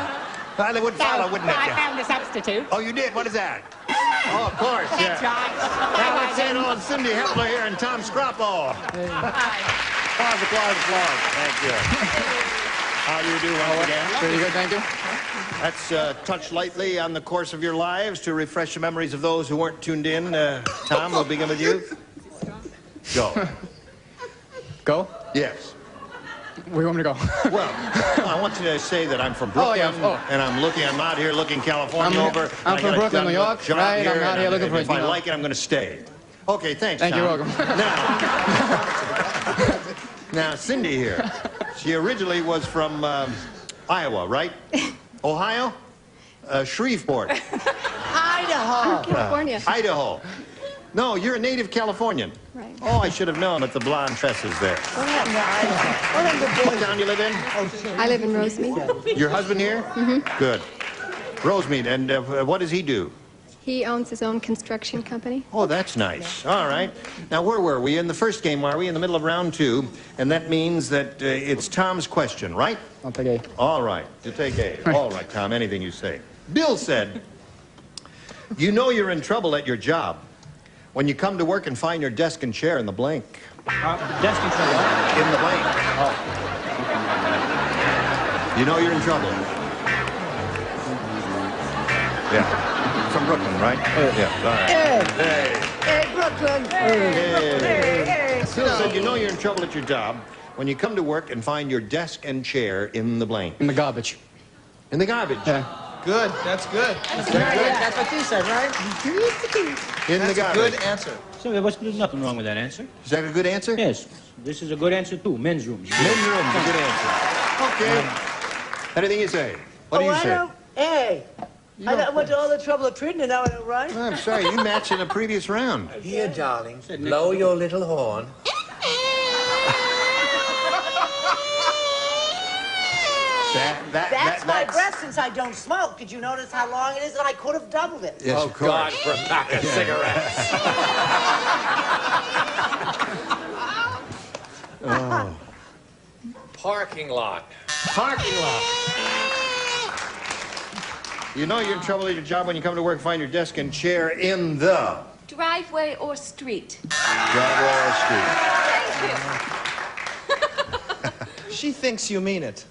Well, it would follow, wouldn't it? I found a substitute. Oh, you did? What is that? Oh, of course, That's yeah. right. Now let's say hello to Cindy Hepler here and Tom Scrappo. Applause. Thank you. How do you do once again? Pretty good, thank you. Let's touch lightly on the course of your lives to refresh the memories of those who weren't tuned in. Tom, we'll begin with you. Go. Go? Yes. Where do you want me to go? Well, I want you to say that I'm from Brooklyn, and I'm out here looking California over. I'm from Brooklyn, New York, right? I'm out here looking for a If I job. like it, I'm going to stay. Okay, thanks, Thank you, Tom. welcome. Now, Cindy here. She originally was from Iowa, right? Ohio? Shreveport. Idaho. California. Idaho. No, you're a native Californian. Right. Oh, I should have known with the blonde tresses there. What town do you live in? I live in Rosemead. Your husband here? Mm-hmm. Good. Rosemead. And what does he do? He owns his own construction company. Oh, that's nice. All right. Now, where were we? In the first game, are we? In the middle of round 2. And that means that it's Tom's question, right? I'll take A. All right. You take A. All right, Tom. Anything you say. Bill said, you know you're in trouble at your job when you come to work and find your desk and chair in the blank. Desk and chair? In the blank. Oh. You know you're in trouble. Yeah. From Brooklyn, right? Yeah, all right. Hey, Brooklyn. Hey. Bill said, you know you're in trouble at your job when you come to work and find your desk and chair in the blank. In the garbage. In the garbage? Yeah. Good. That's good. That's good. That's what you said, right? In the garbage. Good answer. So there's nothing wrong with that answer. Is that a good answer? Yes. This is a good answer, too. Men's rooms. Men's rooms, a good answer. Okay. Anything you say? What do you say? Hey. I went to all the trouble of printing it, now I don't rhyme. Oh, I'm sorry, you matched in a previous round. Here, darling, blow your little horn. That's my breath since I don't smoke. Did you notice how long it is? And I could have doubled it. Yes, oh, of course. God, for a pack of cigarettes. Oh. Parking lot. Parking lot. You know you're in trouble at your job when you come to work and find your desk and chair in the Driveway or street? driveway or street. She thinks you mean it.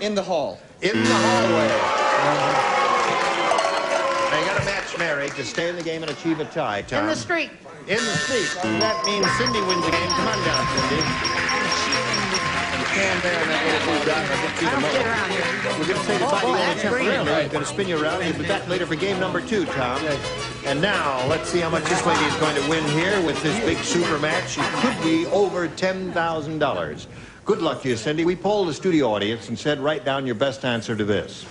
In the hall. In the hallway. Now you got to match Mary to stay in the game and achieve a tie, Tom. In the street. In the street. That means Cindy wins the game. Come on down, Cindy. Stand there and that little blue dot. I'll get you the moment. We're going to say goodbye to you only temporarily. We're going to spin you around. You'll be back later for game number 2, Tom. And now, let's see how much this lady is going to win here with this big super match. It could be over $10,000. Good luck to you, Cindy. We polled the studio audience and said, write down your best answer to this.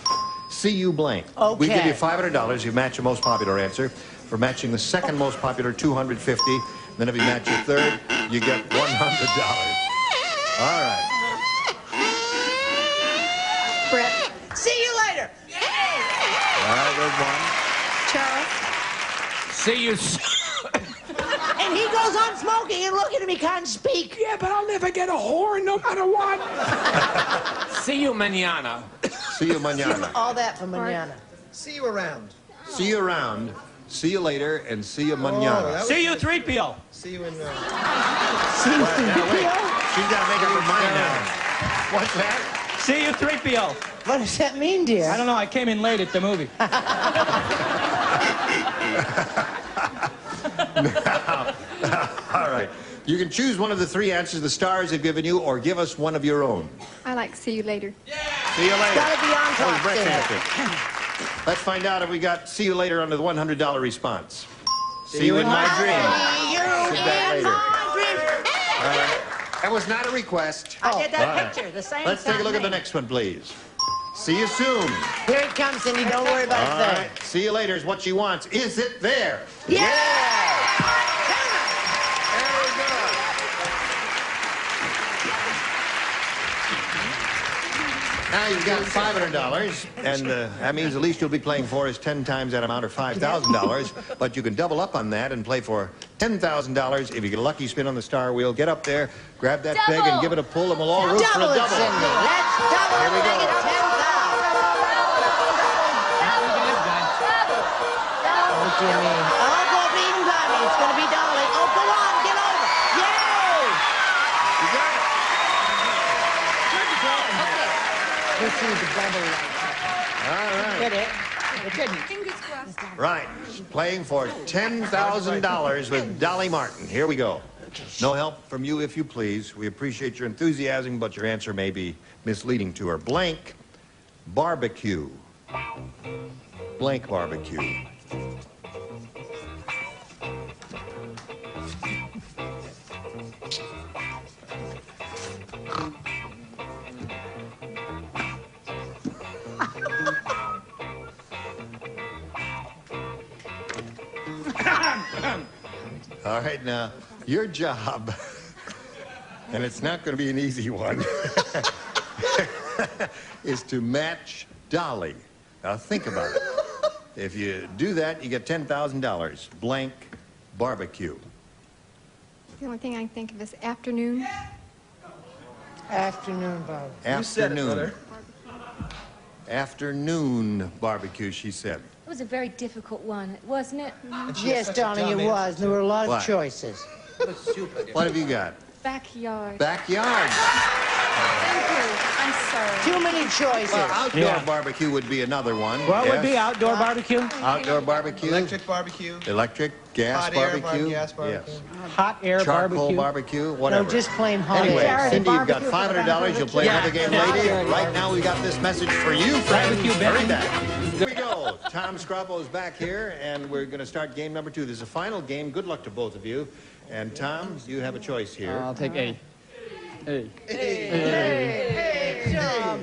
See you blank. Okay. We give you $500 if you match the most popular answer. For matching the second most popular, $250. Then if you match your third, you get $100. All right. Brett. See you later. All right, there's one. Charles. See you And he goes on smoking and looking at me, can't speak. Yeah, but I'll never get a whore no matter what. See you mañana. See you mañana. All that for mañana. See you around. See you around. See you later, and see you mañana. See you, 3PO. See you in... See you, Now, wait. She's got to make up her mind now. What's that? See you, 3PO. What does that mean, dear? I don't know. I came in late at the movie. All right. You can choose one of the 3 answers the stars have given you, or give us one of your own. I like see you later. See you later. Gotta be on That was top Brett's there. answer. Let's find out if we got see you later under the $100 response. See you in my dreams. See you Sit back in later. my dreams. All right. That was not a request. I did that All right. picture, the same Let's take a look at the name. next one, please. See you soon. Here it comes, Cindy. Don't worry about All a thing. right. See you later is what she wants. Is it there? Yeah! Very good. Now you've got $500, and that means at least you'll be playing for us 10 times that amount, or $5,000. But you can double up on that and play for $10,000 if you get a lucky spin on the star wheel. Get up there, grab that peg, and give it a pull, and we'll all root for a Double it, double. Cindy. Let's double Here we it. go. Make it 10,000. What do you mean? Oh, go beating Bonnie. It's going to be doubling. Oh, go on. Get over. Yay! You got it. Let's see the double. All right. Get it? It didn't. Fingers crossed. Right. Playing for $10,000 with Dolly Martin. Here we go. No help from you, if you please. We appreciate your enthusiasm, but your answer may be misleading to her. Blank barbecue. Blank barbecue. All right, now, your job, and it's not going to be an easy one, is to match Dolly. Now, think about it. If you do that, you get $10,000. Blank barbecue. The only thing I can think of is afternoon. Afternoon, Bob. Afternoon. Afternoon barbecue, she said. It was a very difficult one, wasn't it? Yes, darling, it was. There were a lot What? of choices. What have you got? Backyard. Backyard. Thank you. I'm sorry. Too many choices. Well, outdoor barbecue would be another one. What would Yes. be outdoor barbecue? Outdoor barbecue. Electric barbecue. Electric, gas Hot air barbecue. gas barbecue. Yes. Hot air Charcoal barbecue. whatever. No, just plain hot Anyway, air. Cindy, you've got $500. You'll play another game later. Right now, we got this message for you, friends. Hurry back. Here we go. Tom Scrappo is back here, and we're going to start game number 2. This is a final game. Good luck to both of you. And Tom, you have a choice here. I'll take A. A. Hey, Tom.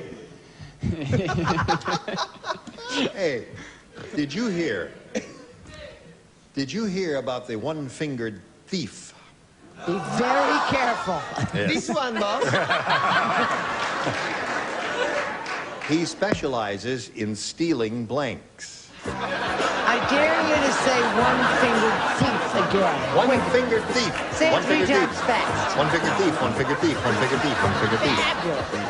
Hey, did you hear about the one-fingered thief? Be very careful. Yes. This one, boss. He specializes in stealing blanks. I dare you to say one-fingered thief again. One-fingered thief. Say it three One-fingered times thief. fast. One-fingered thief, one-fingered thief, one-fingered thief, one-fingered thief.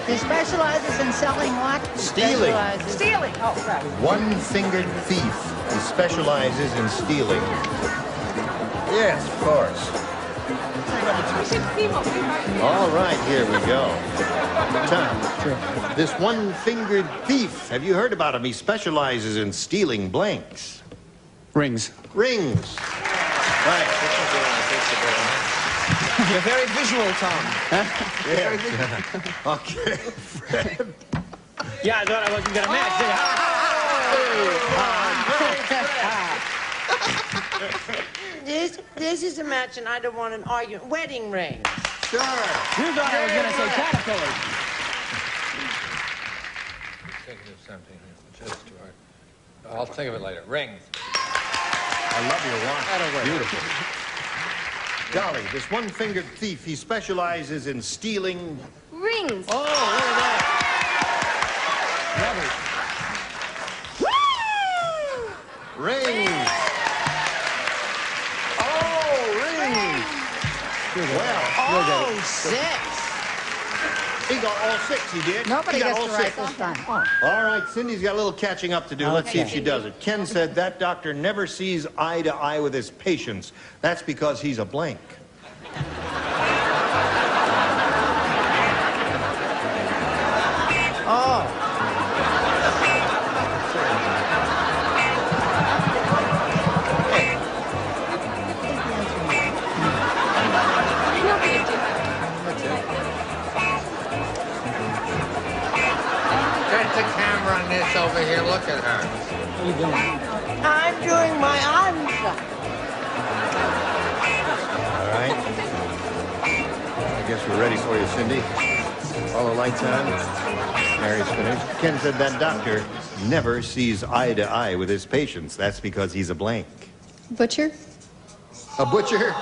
He specializes in selling what? Stealing. Stealing. Oh, right. One-fingered thief. He specializes in stealing. Yes, of course. All right, here we go. Tom, this one-fingered thief, have you heard about him? He specializes in stealing blanks. Rings. Rings. Right. You're very visual, Tom. Yes. Okay, Fred. Yeah, I thought I wasn't going to match it. This is a match, and I don't want an argument. Wedding ring. Sure. You thought I was going to say caterpillar. Thinking of something here. Just to I'll think of it later. Rings. I love your watch. Beautiful. Dolly, this one-fingered thief, he specializes in stealing... Rings. Oh, look at that. Rings. Well, Oh, 6. He got all 6, he did. Nobody He got gets all to write 6. this time. All right, Cindy's got a little catching up to do. Let's see if she does it. Ken said that doctor never sees eye to eye with his patients. That's because he's a blank. Oh. Get the camera on this over here. Look at her. I'm doing my answer. All right. I guess we're ready for you, Cindy. All the lights on. Mary's finished. Ken said that doctor never sees eye to eye with his patients. That's because he's a blank. Butcher. A butcher?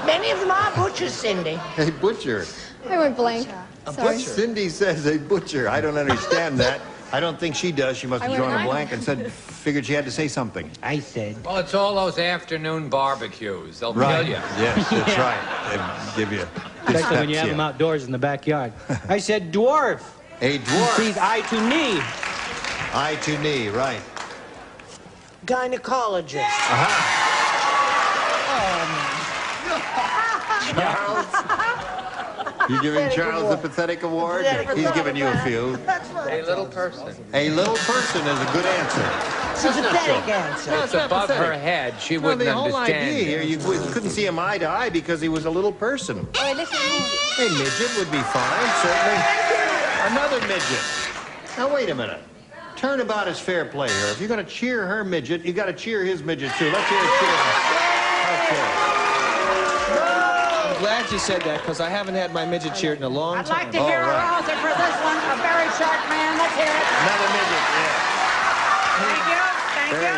Many of them are butchers, Cindy. A butcher. I went blank. Sorry. Cindy says a butcher. I don't understand that. I don't think she does. She must have I drawn a went blank and figured she had to say something. I said. Well, it's all those afternoon barbecues. They'll Right. kill you. Yes, that's right. They give you Especially when you have dyspepsia. them outdoors in the backyard. I said dwarf. A dwarf. Sees eye to knee. Eye to knee, right. Gynecologist. Charles? You giving Pathetic Charles award. the pathetic award? Pathetic He's award. giving you a few. A little person. A little person is a good answer. It's a pathetic answer. No, It's not above pathetic. her head. She No, wouldn't the whole understand. idea here, you couldn't see him eye to eye because he was a little person. Oh, listen. A midget would be fine, certainly. Another midget. Now, wait a minute. Turnabout is fair play here. If you're going to cheer her midget, you got to cheer his midget, too. Let's hear it cheer. Okay. I'm glad you said that, because I haven't had my midget cheered in a long I'd time. like to hear a rouser for this one. A very short man. Let's hear it. Another midget, yeah. Thank you. Thank you.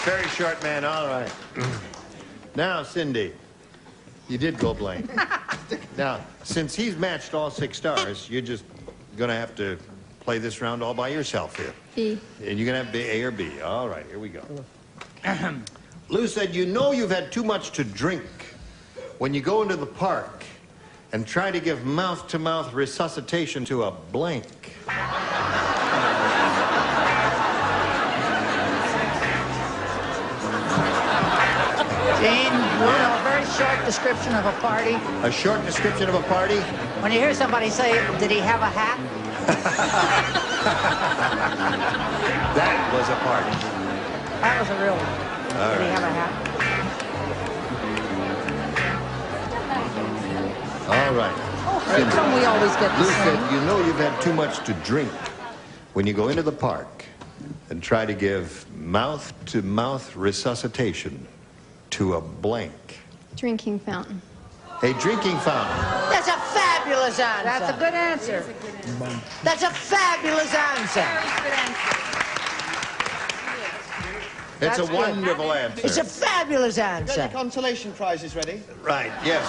Very short man, all right. Now, Cindy, you did go blank. Now, since he's matched all 6 stars, you're just going to have to play this round all by yourself here. B. And you're going to have A or B. All right, here we go. Lou said, you know you've had too much to drink when you go into the park and try to give mouth-to-mouth resuscitation to a blank. Gene, you know, a very short description of a party. A short description of a party? When you hear somebody say, did he have a hat? That was a party. That was a real one. All Did he right. have a hat? All right. How come we always get the Lou same? said, you know you've had too much to drink when you go into the park and try to give mouth-to-mouth resuscitation to a blank. Drinking fountain. A drinking fountain. That's a fabulous answer. That's a good answer. That's a fabulous answer. It's That's a good. wonderful answer. It's a fabulous Got answer. your consolation prizes ready? Right, yes.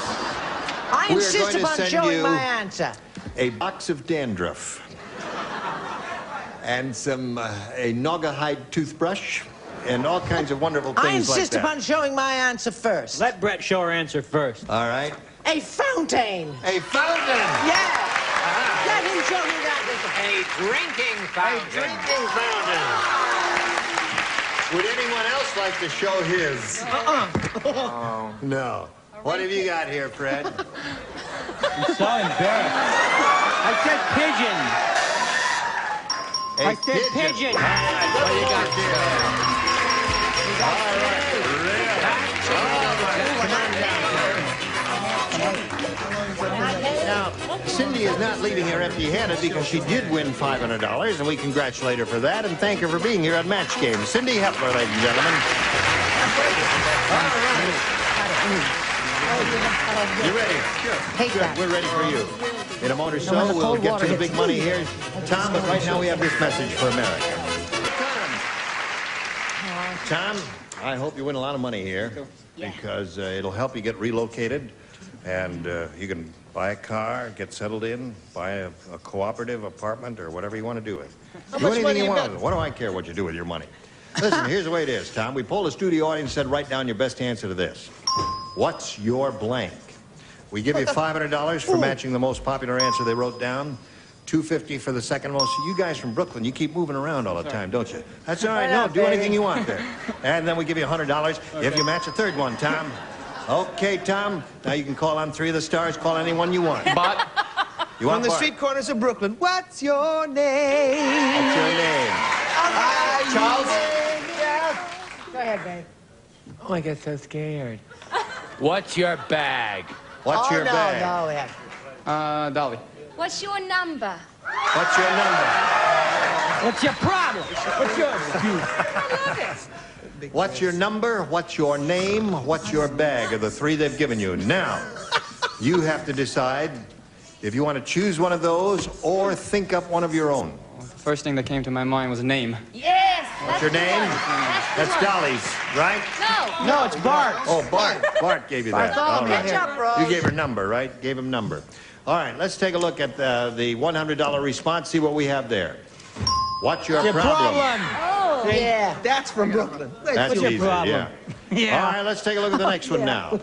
I We're insist going to upon send showing you my answer. a box of dandruff and some a Naugahyde toothbrush and all kinds of wonderful things I insist like that. upon showing my answer first. Let Brett show her answer first. All right. A fountain. A fountain. Yeah. Let him show me that. A drinking fountain. A drinking fountain. Would anyone else like to show his? Oh. No. What have you got here, Fred? I'm so embarrassed. I said pigeon. I said pigeon. All right, what do you got here? All right. Now, Cindy is not leaving here empty-handed because she did win $500, and we congratulate her for that and thank her for being here on Match Game. Cindy Hepler, ladies and gentlemen. You ready? Sure. Good. We're ready for you. In a moment or so, we'll get to the big money here, Tom, but right now we have this message for America. Tom, I hope you win a lot of money here because it'll help you get relocated and you can buy a car, get settled in, buy a cooperative apartment or whatever you want to do with. Do anything you want. What do I care what you do with your money? Listen, here's the way it is, Tom. We polled a studio audience and said, write down your best answer to this. What's your blank? We give you $500 for matching the most popular answer they wrote down. $250 for the second most. You guys from Brooklyn, you keep moving around all the time, don't you? That's all right. No, do anything you want there. And then we give you $100 if you match a third one, Tom. Okay, Tom. Now you can call on 3 of the stars. Call anyone you want. But You want from the Bart? street corners of Brooklyn, what's your name? What's your name? Charles? Go ahead, babe. Oh, I get so scared. What's your bag? What's your bag? No, yeah. Dolly. What's your number? What's your number? What's your problem? What's yours? What's your number? What's your name? What's your bag? Are the 3 they've given you. Now, you have to decide if you want to choose one of those or think up one of your own. The first thing that came to my mind was a name. Yes. What's your name? That's Dolly's, right? No, it's Bart. Oh, Bart. Bart gave you that. All right. Catch up, bro. You gave her number, right? Gave him number. All right, let's take a look at the $100 response, see what we have there. What's your problem? Oh, yeah. That's from Brooklyn. That's What's your easy, problem? yeah. All right, let's take a look at the next one now.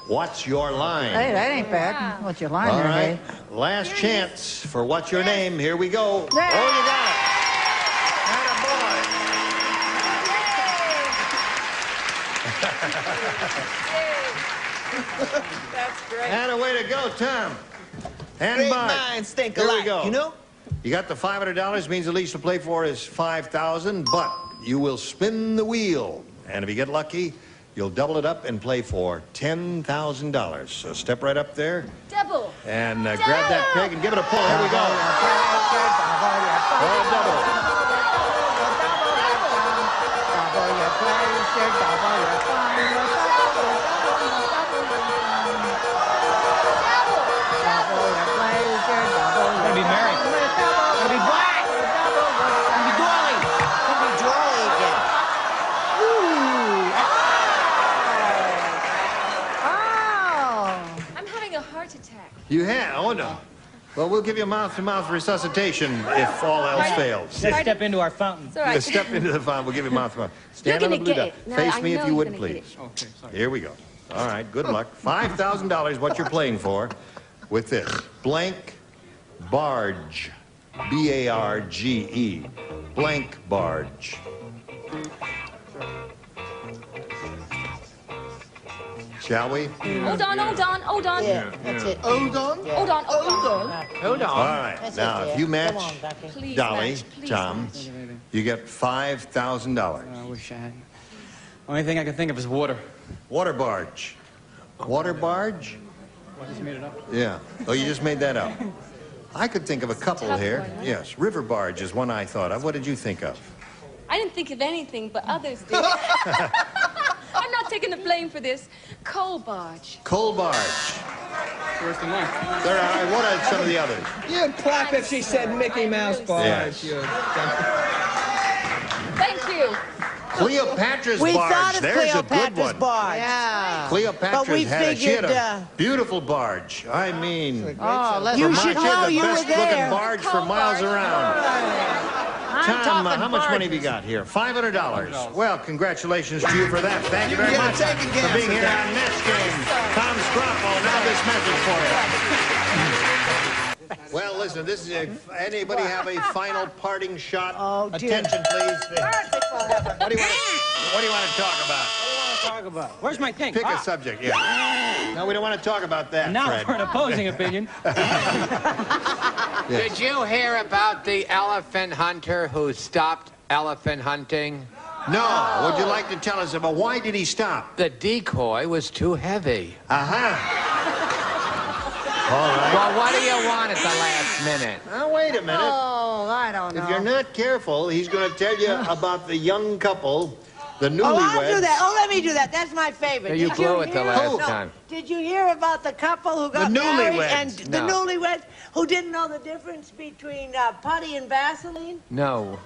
What's your line? Hey, that ain't bad. What's your line All there, right, babe? last chance for What's Your Name. Here we go. Oh, you got it. That's great. And a way to go, Tom. And Great Bart. minds think Here we alike, go. you know? You got the $500, means the least to play for is $5,000, but you will spin the wheel. And if you get lucky, you'll double it up and play for $10,000. So step right up there Double. and grab that peg and give it a pull. Here we go. Oh, double. Gonna be Mary. It'll be Black. It'll be Dolly. It'll be Dolly again. You have? Oh, no. Well, we'll give you mouth-to-mouth resuscitation if all else fails. Let's step into our fountain. Let's step into the fountain. We'll give you mouth-to-mouth. Stand on the blue dot. Face me if you would, please. Okay, sorry. Here we go. All right, good luck. $5,000 what you're playing for with this. Blank barge. B-A-R-G-E. Blank barge. Shall we? Hold on. Yeah, that's it. Hold on. Hold on. All right. That's Now, it, if you Come match on, Becky. Please Dolly, match, please Tom, match. you get $5,000. I wish I had. Only thing I can think of is water. Water barge. Water barge? I just made it up. Yeah. Oh, you just made that up. I could think of a couple here. Yes. River barge is one I thought of. What did you think of? I didn't think of anything, but others did. I'm not taking the blame for this. Coal barge. Coal barge. Worse than mine. There are. What are some of the others? You'd clap if she said Mickey Mouse barge. Yes. Thank you. Cleopatra's We barge. thought of There's a good Cleopatra's one. barge. Yeah. Cleopatra's But we she had figured, a beautiful barge. I mean, You should know the you were best looking there. barge for miles around. Tom, how much money have you got here? $500. Well, congratulations to you for that. Thank you very much for being here on Match Game. Tom Scroffo, now this message for you. Well, listen, this is anybody have a final parting shot? Oh, dear. Attention, please. What do you want to talk about? Where's my thing? Pick a subject, yeah. No, we don't want to talk about that, Now Fred. for an opposing opinion. Did you hear about the elephant hunter who stopped elephant hunting? No. Would you like to tell us about why did he stop? The decoy was too heavy. Uh-huh. All right. Well, what do you want at the last minute? Now, wait a minute. Oh, I don't know. If you're not careful, he's going to tell you about the young couple, the newlyweds. Oh, I'll do that. Oh, let me do that. That's my favorite. You Did blew it the hear- last No. time. Did you hear about the couple who got The married newlyweds. and the No. newlyweds who didn't know the difference between putty and Vaseline? No.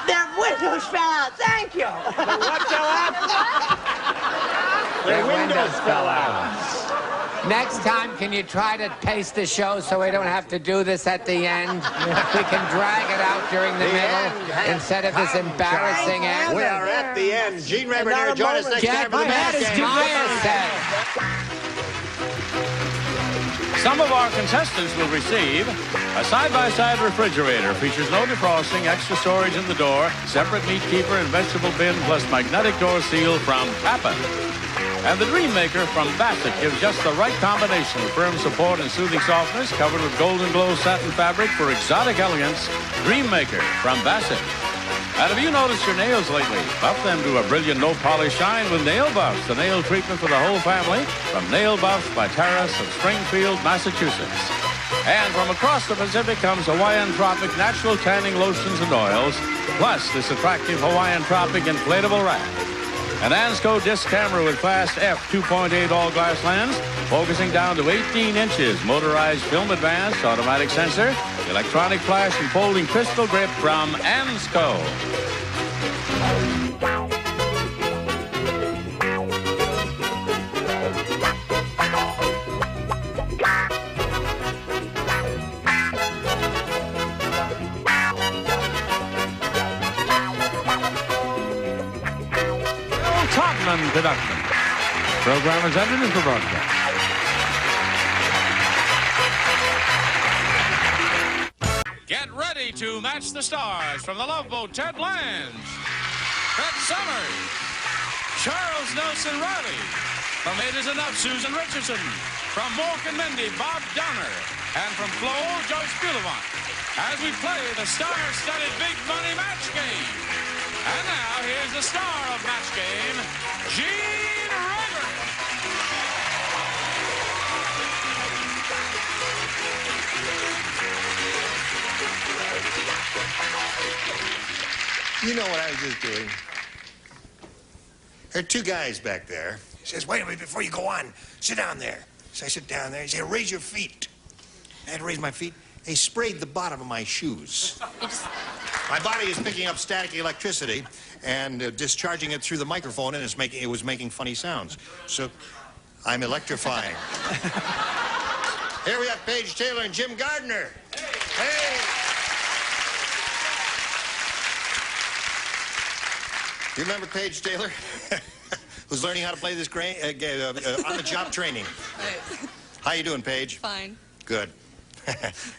Their windows fell out. Thank you. Their windows fell out. Next time, can you try to pace the show so we don't have to do this at the end? We can drag it out during the middle instead of this embarrassing end. We are at the end. Gene Rayburn here. Join us next time for the Match Game. Meyer said. Some of our contestants will receive a side-by-side refrigerator. Features no defrosting, extra storage in the door, separate meat keeper and vegetable bin, plus magnetic door seal from Papa. And the Dream Maker from Bassett gives just the right combination of firm support and soothing softness, covered with golden glow satin fabric for exotic elegance. Dream Maker from Bassett. And have you noticed your nails lately? Buff them to a brilliant no-polish shine with Nail Buffs, the nail treatment for the whole family, from Nail Buffs by Terrace of Springfield, Massachusetts. And from across the Pacific comes Hawaiian Tropic natural tanning lotions and oils, plus this attractive Hawaiian Tropic inflatable rack. An Ansco disc camera with fast f 2.8 all-glass lens, focusing down to 18 inches, motorized film advance, automatic sensor, electronic flash, and folding crystal grip from Ansco. Production. Program is edited for broadcast. Get ready to match the stars from the Love Boat. Ted Lange, Fred Summers, Charles Nelson Riley. From It Is Enough, Susan Richardson. From Mork and Mindy, Bob Donner. And from Flo, Joyce Bullivan. As we play the star-studded Big Money Match Game. And now, here's the star of Match Game, Gene Rayburn. You know what I was just doing? There are two guys back there. He says, wait a minute, before you go on, sit down there. So I sit down there. He said, raise your feet. I had to raise my feet. They sprayed the bottom of my shoes. My body is picking up static electricity and discharging it through the microphone, and it was making funny sounds. So I'm electrifying. Here we have Paige Taylor and Jim Gardner. Hey! You remember Paige Taylor? Who's learning how to play this on-the-job training. How you doing, Paige? Fine. Good.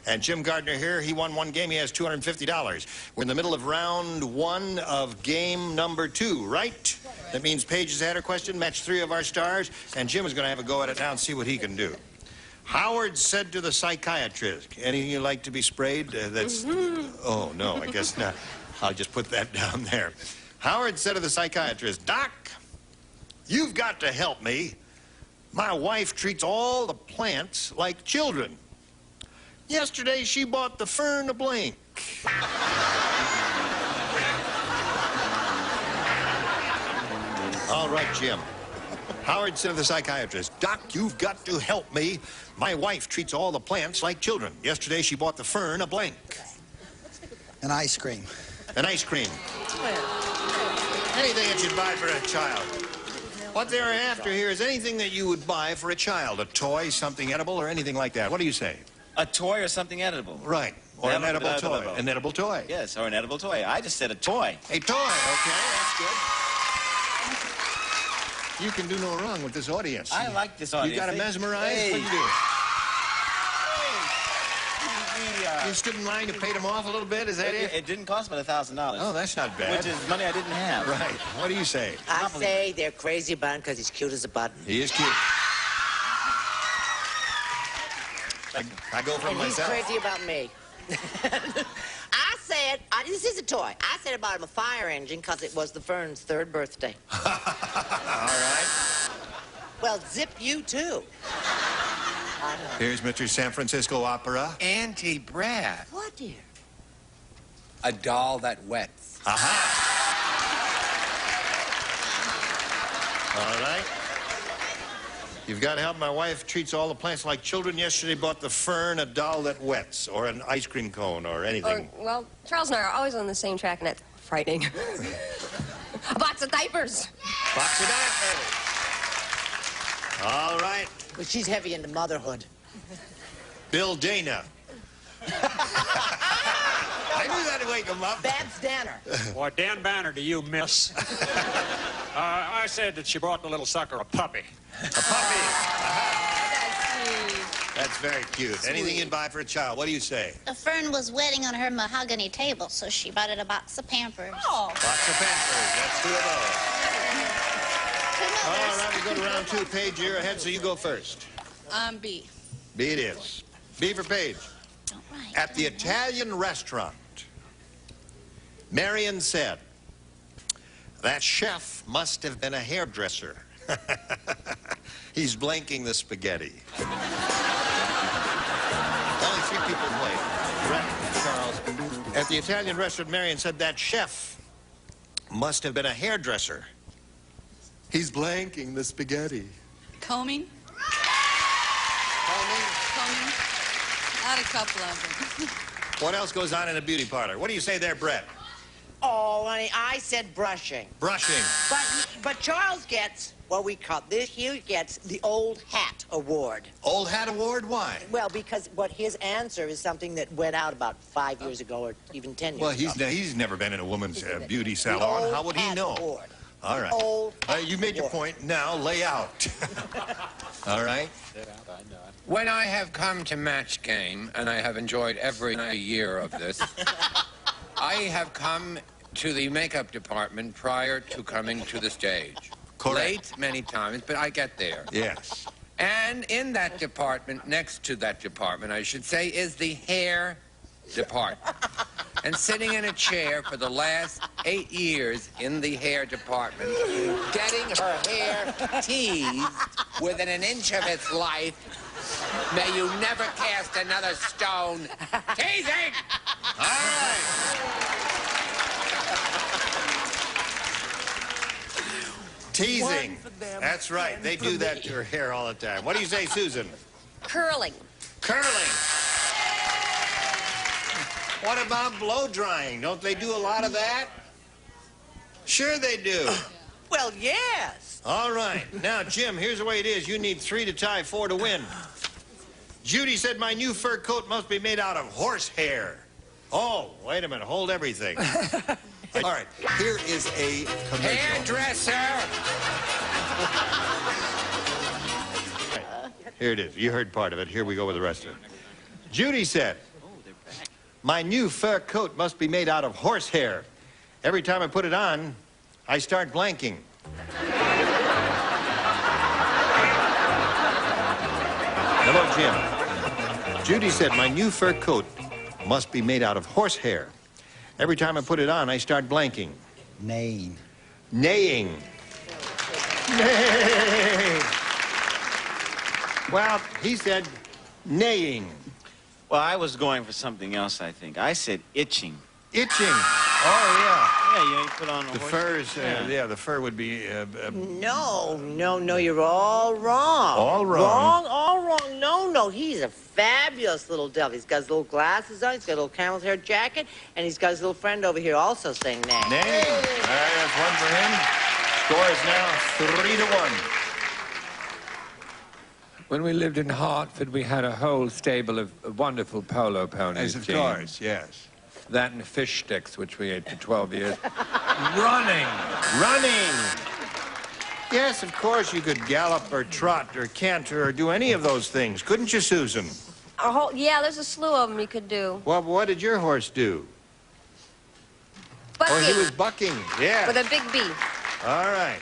And Jim Gardner here, he won one game. He has $250. We're in the middle of round 1 of game number 2, right? That means Paige has had her question, match 3 of our stars, and Jim is going to have a go at it now and see what he can do. Howard said to the psychiatrist, anything you like to be sprayed? Oh, no, I guess not. I'll just put that down there. Howard said to the psychiatrist, Doc, you've got to help me. My wife treats all the plants like children. Yesterday, she bought the fern a blank. All right, Jim. Howard said to the psychiatrist, Doc, you've got to help me. My wife treats all the plants like children. Yesterday, she bought the fern a blank. An ice cream. An ice cream. Anything that you'd buy for a child. What they're after here is anything that you would buy for a child. A toy, something edible, or anything like that. What do you say? A toy or something edible? Right. Or an edible toy. An edible toy. Yes, or an edible toy. I just said a toy. A toy. Okay, that's good. You can do no wrong with this audience. I like this audience. You got them mesmerized? Hey. What do you do? You stood in line, you paid them off a little bit, is that it? It didn't cost but $1,000. Oh, that's not bad. Which is money I didn't have. Right. What do you say? I say they're crazy about him because he's cute as a button. He is cute. I go for and myself. He's crazy about me. I said, this is a toy. I said about him a fire engine because it was the Fern's 3rd birthday. All right. Well, zip you too. Here's Mr. San Francisco Opera. Auntie Brad. What, dear? A doll that wets. Aha. All right. You've got to help. My wife treats all the plants like children. Yesterday bought the fern, a doll that wets, or an ice cream cone, or anything. Well, Charles and I are always on the same track, and that's frightening. A box of diapers. Box of diapers. All right. Well, she's heavy into motherhood. Bill Dana. I knew that'd wake him up. Babs Danner. Well, Dan Banner to you, miss. I said that she brought the little sucker a puppy. A puppy. That's very cute. Sweet. Anything you'd buy for a child. What do you say? The fern was wetting on her mahogany table, so she bought it a box of Pampers. Oh. Box of Pampers. That's 2 of those. All right, we go to round 2. Paige, you're ahead, so you go first. B. B it is. B for Paige. At the Italian restaurant, Marion said, that chef must have been a hairdresser. He's blanking the spaghetti. Only 3 people played. Brett, Charles. At the Italian restaurant, Marion said, that chef must have been a hairdresser. He's blanking the spaghetti. Combing. Combing. Not a couple of them. What else goes on in a beauty parlor? What do you say there, Brett? Oh, honey, I said brushing. Brushing. But Charles gets, well, we cut this. He gets the Old Hat Award. Old Hat Award? Why? Well, because his answer is something that went out about 5 years ago or even 10 years ago. Well, he's never been in a woman's beauty salon. How would he know? Award. All right. You made your point. Now lay out. All right. When I have come to match game, and I have enjoyed every year of this, I have come to the makeup department prior to coming to the stage. Correct. Late many times, but I get there. Yes. And in that department, next to that department, I should say, is the hair department. And sitting in a chair for the last 8 years in the hair department, getting her hair teased within an inch of its life. May you never cast another stone. Teasing! All right. Teasing. That's right. They do that to her hair all the time. What do you say, Susan? Curling. Curling. What about blow drying? Don't they do a lot of that? Sure they do. Well, yes. All right. Now, Jim, here's the way it is. You need 3 to tie, 4 to win. Judy said my new fur coat must be made out of horsehair. Oh, wait a minute. Hold everything. All right, here is a commercial. Hairdresser! Here it is. You heard part of it. Here we go with the rest of it. Judy said, my new fur coat must be made out of horsehair. Every time I put it on, I start blanking. Hello, Jim. Judy said, my new fur coat must be made out of horsehair. Every time I put it on, I start blanking. Neighing. Neighing. Neighing. Well, he said neighing. Well, I was going for something else, I think. I said itching. Itching. Oh, yeah. Yeah, you put on a The horse. furs, yeah, the fur would be... No, you're all wrong. All wrong? Wrong, all wrong. No, he's a fabulous little devil. He's got his little glasses on, he's got a little camel's hair jacket, and he's got his little friend over here also saying nay. Nay. All right, that's one for him. Score is now 3-1. When we lived in Hartford, we had a whole stable of wonderful polo ponies. Yes, of Gene. course, yes. That and fish sticks, which we ate for 12 years. Running. Yes, of course, you could gallop or trot or canter or do any of those things, couldn't you, Susan? Yeah, there's a slew of them you could do. Well, what did your horse do? Bucking. Oh, he was bucking, yeah. With a big B. All right.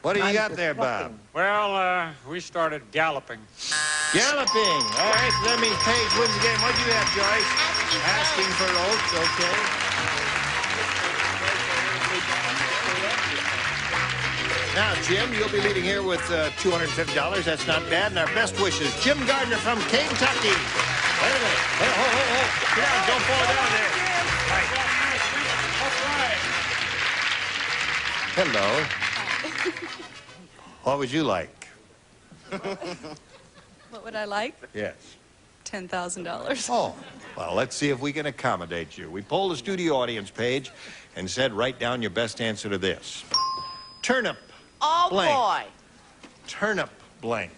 What do you got there, Bob? Well, we started galloping. Galloping. All right, so that means Paige wins the game. What'd you have, Joyce? Asking for oats, okay. Now, Jim, you'll be leading here with $250. That's not bad. And our best wishes, Jim Gardner from Kentucky. Wait a minute. Hey, ho. Get down. Don't fall down there. Right. Hello. What would you like? What would I like? Yes. $10,000. Oh, well, let's see if we can accommodate you. We polled the studio audience page and said, write down your best answer to this. Turnip. Oh, blank. boy. Turnip blank.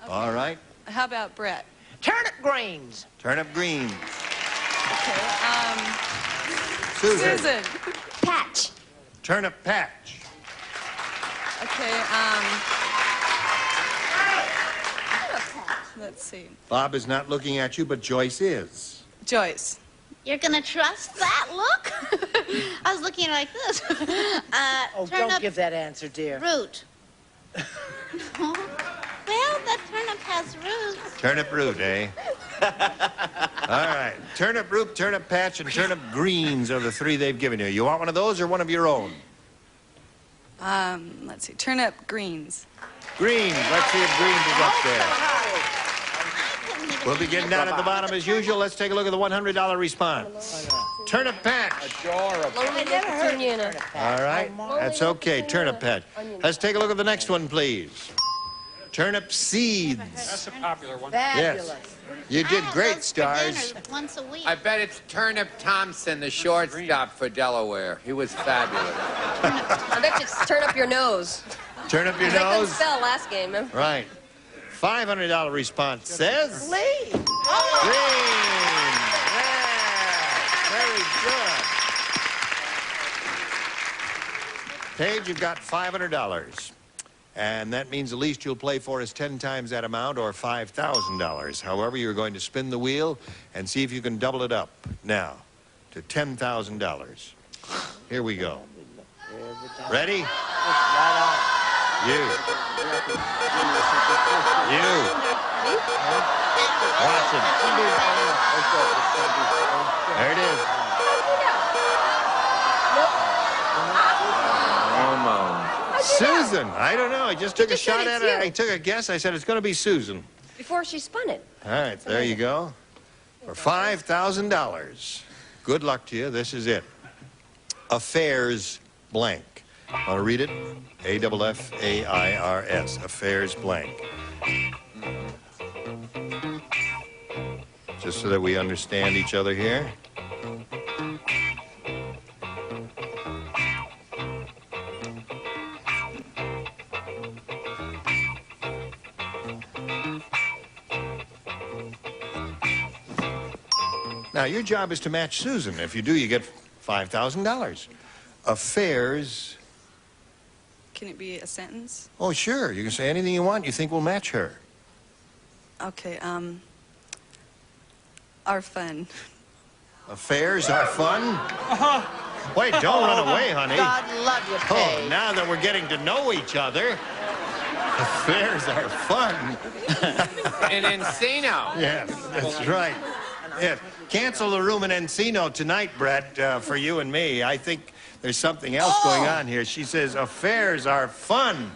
Okay. All right. How about Brett? Turnip greens. Turnip greens. Okay, Susan. Patch. Turnip patch. Okay, let's see. Bob is not looking at you, but Joyce is. Joyce. You're gonna trust that look? I was looking like this. Oh, don't give that answer, dear. Root. Well, that turnip has roots. Turnip root, eh? All right. Turnip root, turnip patch, and turnip greens are the three they've given you. You want one of those or one of your own? Let's see. Turnip greens. Greens. Let's see if greens is up there. We'll be getting down at the bottom as usual. Let's take a look at the $100 response. Turnip patch. I never heard of All right. That's okay. Turnip patch. Let's take a look at the next one, please. Turnip seeds. That's a popular one. Yes. You did great, Stars. Once a week. I bet it's Turnip Thompson, the shortstop for Delaware. He was fabulous. I bet you it's turn up your nose. Turn up your I couldn't nose. spell last game, remember? Right. $500 response says... Lee. Green. Yeah. Very good. Paige, you've got $500. And that means the least you'll play for is 10 times that amount, or $5,000. However, you're going to spin the wheel and see if you can double it up now to $10,000. Here we go. Ready? You. Watch it. There it is. Susan. I don't know. I just took a shot at it. I took a guess. I said it's going to be Susan. Before she spun it. All right, there you go. For $5,000. Good luck to you. This is it. Affairs blank. Want to read it? A-F-F-A-I-R-S. Affairs blank. Just so that we understand each other here. Now, your job is to match Susan. If you do, you get $5,000. Affairs... Can it be a sentence? Oh, sure. You can say anything you want you think will match her. Okay, are fun. Affairs are fun? Wait, don't run away, honey. God love you, Paige. Oh, now that we're getting to know each other, affairs are fun. In Encino. Yes, that's right. Yes. Cancel the room in Encino tonight, Brett, for you and me. I think there's something else going on here. She says affairs are fun.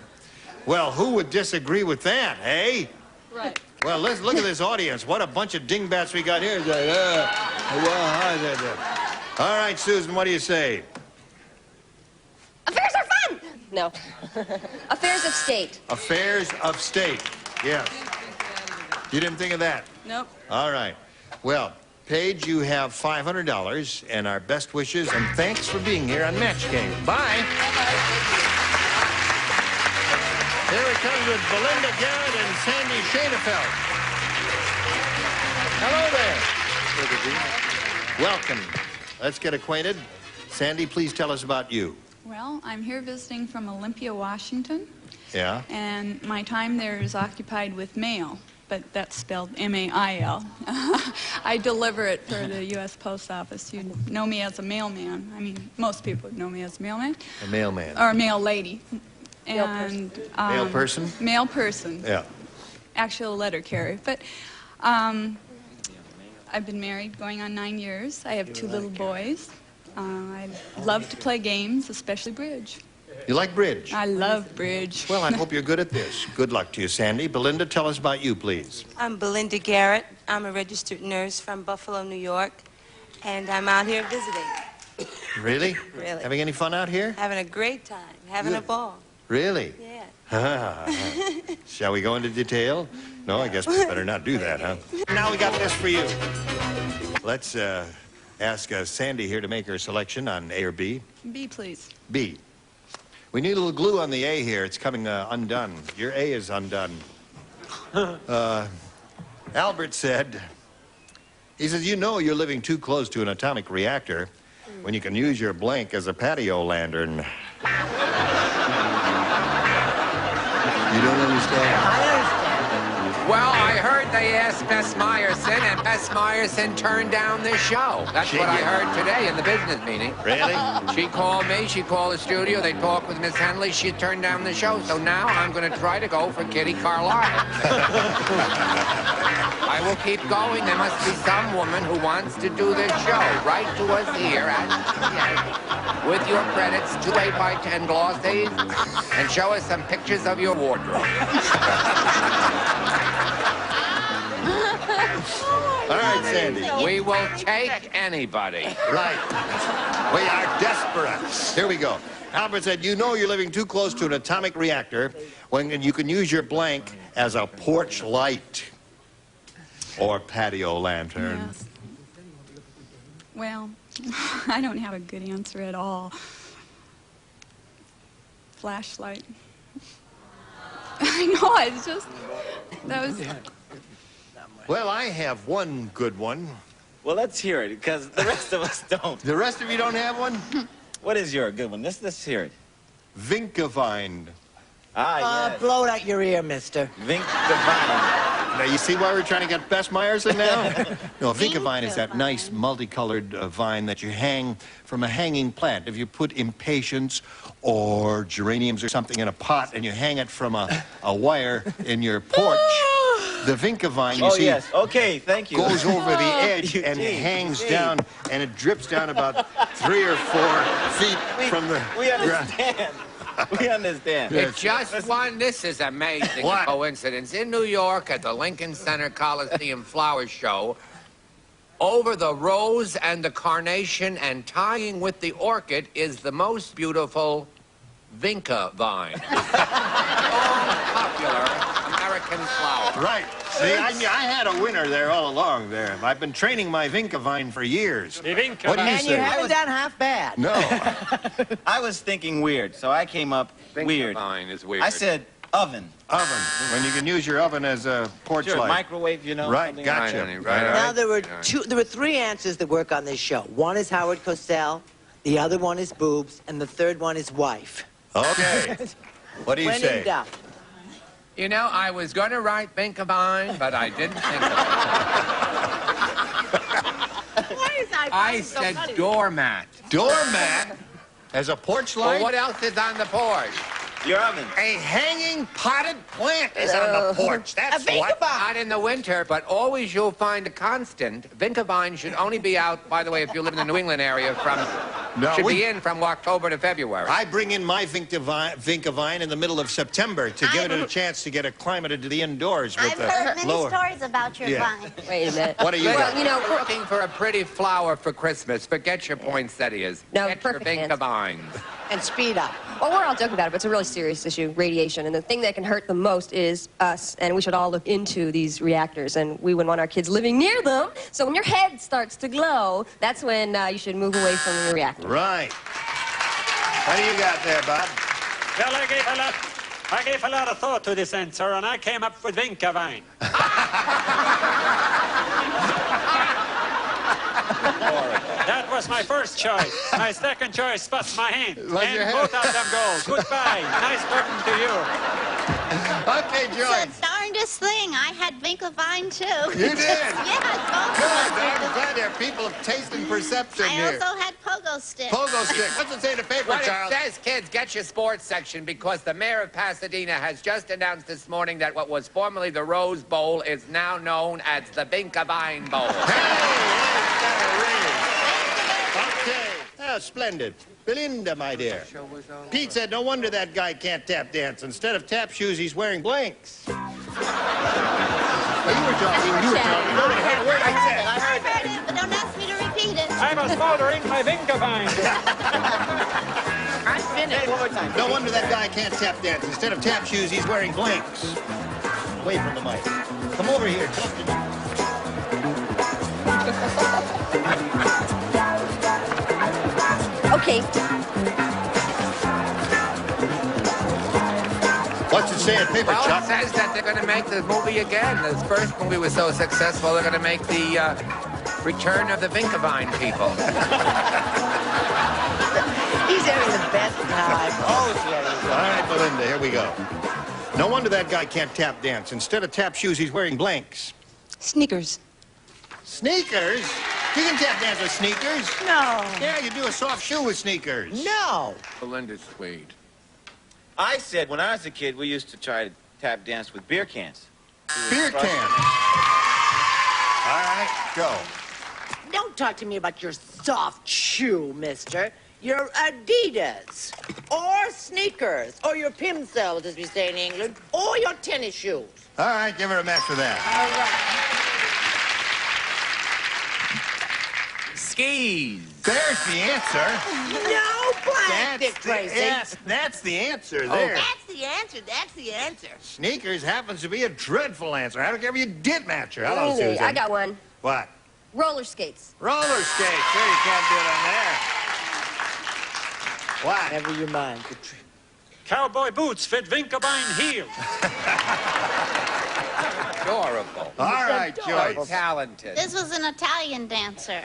Well, who would disagree with that, eh? Right. Well, let's look at this audience. What a bunch of dingbats we got here. All right, Susan, what do you say? Affairs are fun! No. Affairs of state. Affairs of state. Yes. You didn't think of that? Nope. All right. Well, Paige, you have $500 and our best wishes, and thanks for being here on Match Game. Bye. Here it comes with Belinda Garrett and Sandy Shadefeld. Hello there. Welcome. Let's get acquainted. Sandy, please tell us about you. Well, I'm here visiting from Olympia, Washington. Yeah? And my time there is occupied with mail, but that's spelled M-A-I-L. I deliver it for the U.S. Post Office. You know me as a mailman. I mean, most people know me as a mailman. A mailman. Or a mail lady. And, mail person? Mail person. Yeah. Actual letter carrier. But I've been married going on 9 years. I have 2 little boys. I love to play games, especially bridge. You like bridge? I love bridge. Well, I hope you're good at this. Good luck to you, Sandy. Belinda, tell us about you, please. I'm Belinda Garrett. I'm a registered nurse from Buffalo, New York, and I'm out here visiting. Really? Really. Having any fun out here? Having a great time, having a ball. Really? Yeah. Shall we go into detail? No, I guess we better not do that, huh? Now we got this for you. Let's ask Sandy here to make her selection on A or B. B, please. B. We need a little glue on the A here. It's coming undone. Your A is undone. Albert said, he says, you know you're living too close to an atomic reactor when you can use your blank as a patio lantern. You don't understand? I understand. Well, I heard they asked Bess Meyerson, and Bess Meyerson turned down this show. That's what I heard today in the business meeting. Really? She called me, she called the studio, they talked with Miss Henley, she turned down the show. So now I'm going to try to go for Kitty Carlisle. I will keep going. There must be some woman who wants to do this show. Write to us here with your credits, 2 8x10 glossies, and show us some pictures of your wardrobe. All right, Sandy. We will take anybody. Right. We are desperate. Here we go. Albert said, you know you're living too close to an atomic reactor when you can use your blank as a porch light or patio lantern. Yes. Well, I don't have a good answer at all. Flashlight. I know, it's just, that was... Well, I have one good one. Well, let's hear it, because the rest of us don't. The rest of you don't have one? What is your good one? Let's hear it. Vinkavine. Ah, yes. Blow it out your ear, mister. Vinkavine. Now, you see why we're trying to get Bess Meyerson now? No, Vinkavine is that nice multicolored vine that you hang from a hanging plant. If you put impatiens or geraniums or something in a pot and you hang it from a wire in your porch, the Vinkavine, you see, yes. Okay, thank you. goes over the edge and hangs down, and it drips down about 3 or 4 feet from the We understand. We understand. It's just one. This is amazing coincidence. In New York at the Lincoln Center Coliseum Flower Show, over the rose and the carnation and tying with the orchid is the most beautiful Vinca vine. All popular American flower. Right. See, I had a winner there all along there. I've been training my Vinkavine for years. What do you And say? you haven't done half bad. No. I was thinking weird, so I came up weird. Vinkavine is weird. I said Oven. Oven. When you can use your oven as a porch Sure, light. microwave, you know. Right, something gotcha. like that. Now, there were three answers that work on this show. One is Howard Cosell, the other one is boobs, and the third one is wife. Okay. What do you When say? in doubt. You know, I was going to write Vinkavine, but I didn't think of it. Why is I said doormat. Doormat? As a porch light? Well, what else is on the porch? Your oven. A hanging potted plant is on the porch. That's what. Not in the winter, but always you'll find a constant. Vinkavine should only be out, by the way, if you live in the New England area, be in from October to February. I bring in my Vinkavine in the middle of September to give it a chance to get acclimated to the indoors with I've heard many lower. stories about your vine. Wait a minute. What are you Well, got? you know, we're looking for a pretty flower for Christmas. Forget your poinsettias. No, Get your perfect answer. Vinkavines. And speed up. Well, we're all joking about it, but it's a really serious issue, radiation. And the thing that can hurt the most is us, and we should all look into these reactors, and we wouldn't want our kids living near them. So when your head starts to glow, that's when you should move away from the reactor. Right. What do you got there, Bob? Well, I gave a lot of thought to this answer, and I came up with Vinkavine. That was my first choice. My second choice was my hand. And both of them go. Goodbye. Nice talking to you. Okay, Joyce. It's the darndest thing. I had Vinkavine, too. You did? Yes, both Good. of them. I'm glad there are people of taste and perception I here. also had pogo sticks. Pogo stick. What's it say in the paper, What Charles? it says, kids, get your sports section, because the mayor of Pasadena has just announced this morning that what was formerly the Rose Bowl is now known as the Vinkavine Bowl. Okay. Oh, splendid. Belinda, my dear. Pete said, no wonder that guy can't tap dance. Instead of tap shoes, he's wearing blanks. Well, you were talking. Nobody heard a word I said. I heard it, but don't ask me to repeat it. I was motoring my Vinkavine. I'm finished. One more time. No wonder that guy can't tap dance. Instead of tap shoes, he's wearing blanks. Away from the mic. Come over here. Talk to me. Okay. What's it say in paper, Well, Chuck? it says that they're going to make the movie again. This first movie was so successful, they're going to make the Return of the Vinkavine people. He's having the best time. Oh, All right, Belinda, here we go. No wonder that guy can't tap dance. Instead of tap shoes, he's wearing blanks. Sneakers. Sneakers? You can tap dance with sneakers. No. Yeah, you do a soft shoe with sneakers. No. Belinda's sweet. I said when I was a kid, we used to try to tap dance with beer cans. Beer can. All right, go. Don't talk to me about your soft shoe, mister. Your Adidas, or sneakers, or your Pimsels, as we say in England, or your tennis shoes. All right, give her a match for that. All right. Skis. There's the answer. No plastic, Tracy. Yes, that's the answer there. That's the answer. That's the answer. Sneakers happens to be a dreadful answer. I don't care if you did match her. Hello, Really? Susan. I got one. What? Roller skates. Roller skates. Sure, you can't do it on there. What? Never you mind. Cowboy boots fit Vinkavine heels. Adorable. All right, So Joyce. talented. This was an Italian dancer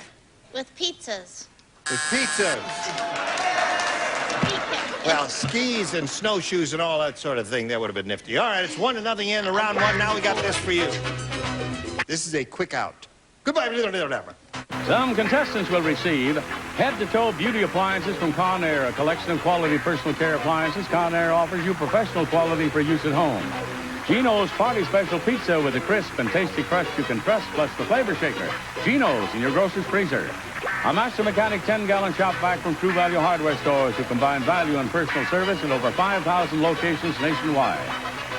with pizzas. With pizzas. Well, skis and snowshoes and all that sort of thing, that would have been nifty. All right, it's 1-0 in round one. Now we got this for you. This is a quick out. Goodbye. Some contestants will receive head-to-toe beauty appliances from Conair, a collection of quality personal care appliances. Conair offers you professional quality for use at home. Geno's Party Special Pizza with a crisp and tasty crust you can trust, plus the flavor shaker. Geno's in your grocer's freezer. A Master Mechanic 10-gallon shop vac from True Value Hardware stores who combine value and personal service in over 5,000 locations nationwide.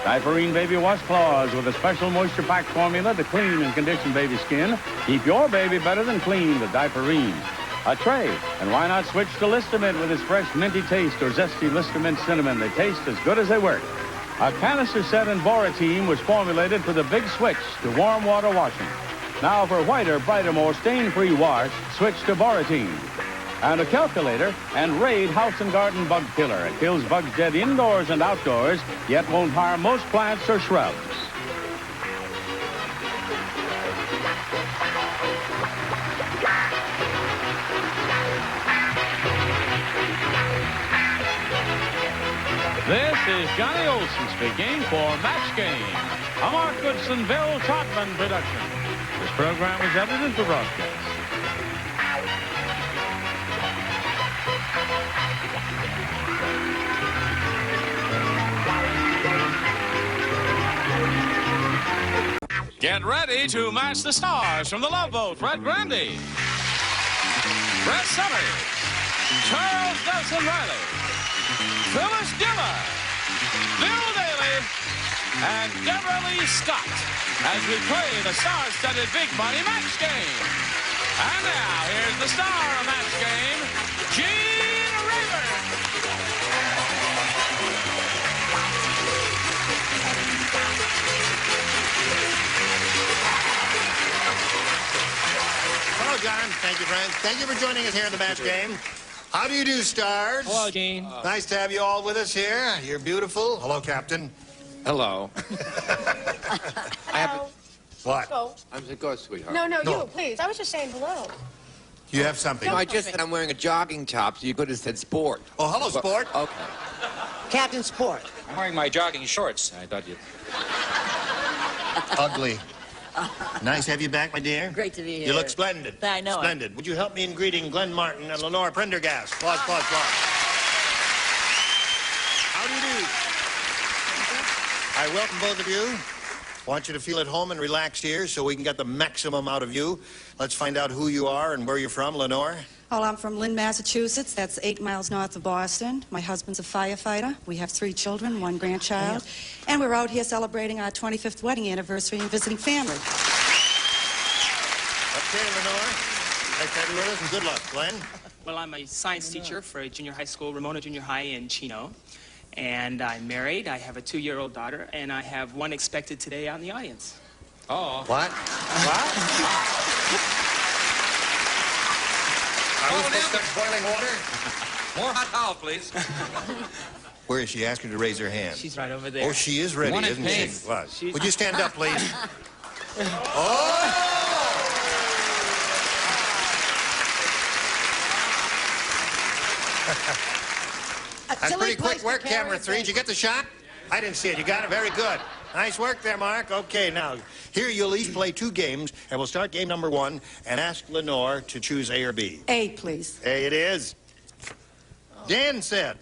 Diaperine Baby Washcloths with a special moisture pack formula to clean and condition baby skin. Keep your baby better than clean with Diaperine. A tray, and why not switch to Listamint with its fresh minty taste or zesty Listamint cinnamon? They taste as good as they work. A canister set in Boratine was formulated for the big switch to warm water washing. Now for whiter, brighter, more stain-free wash, switch to Boratine. and a calculator, and Raid House and Garden Bug Killer. It kills bugs dead indoors and outdoors, yet won't harm most plants or shrubs. This is Johnny Olson speaking for Match Game, a Mark Goodson, Bill Trotman production. This program was edited for broadcast. Get ready to match the stars from the Love Boat. Fred Grandy, Brett Summers, Charles Nelson Riley, Phyllis Diller, Bill Daly, and Deborah Lee Scott as we play the star-studded Big Money Match Game. And now, here's the star of Match Game, Gene Rayburn. Hello, John. Thank you, friends. Thank you for joining us here in the Match Game. How do you do, stars? Hello, Gene. Nice to have you all with us here. You're beautiful. Hello, Captain. Hello. I have a... What? Go. I'm saying, go, sweetheart. No, you, please. I was just saying hello. You have something. No, I just said I'm wearing a jogging top, so you could have said sport. Oh, hello, sport. Okay. Captain Sport. I'm wearing my jogging shorts. I thought you'd... Ugly. Nice to have you back, my dear. Great to be here. You look splendid. I know it. Splendid. Would you help me in greeting Glenn Martin and Lenore Prendergast? Applause, applause, applause. How do you do? I welcome both of you. Want you to feel at home and relaxed here so we can get the maximum out of you. Let's find out who you are and where you're from, Lenore. Well, I'm from Lynn, Massachusetts. That's 8 miles north of Boston. My husband's a firefighter. We have 3 children, 1 grandchild. And we're out here celebrating our 25th wedding anniversary and visiting family. Okay, Lenore. Nice to have you with us, and good luck. Glenn? Well, I'm a science teacher for a junior high school, Ramona Junior High in Chino. And I'm married. I have a 2-year-old daughter, and I have 1 expected today out in the audience. Oh. What? What? Are we supposed to boiling water? More hot towel, please. Where is she? Ask her to raise her hand. She's right over there. Oh, she is ready, One at isn't pace. she? What? She's- Would you stand up, please? Oh! That's pretty quick work, camera 3. Did you get the shot? I didn't see it. You got it? Very good. Nice work there, Mark. Okay, now, here you'll each play 2 games, and we'll start game number 1 and ask Lenore to choose A or B. A, please. A it is. Dan said,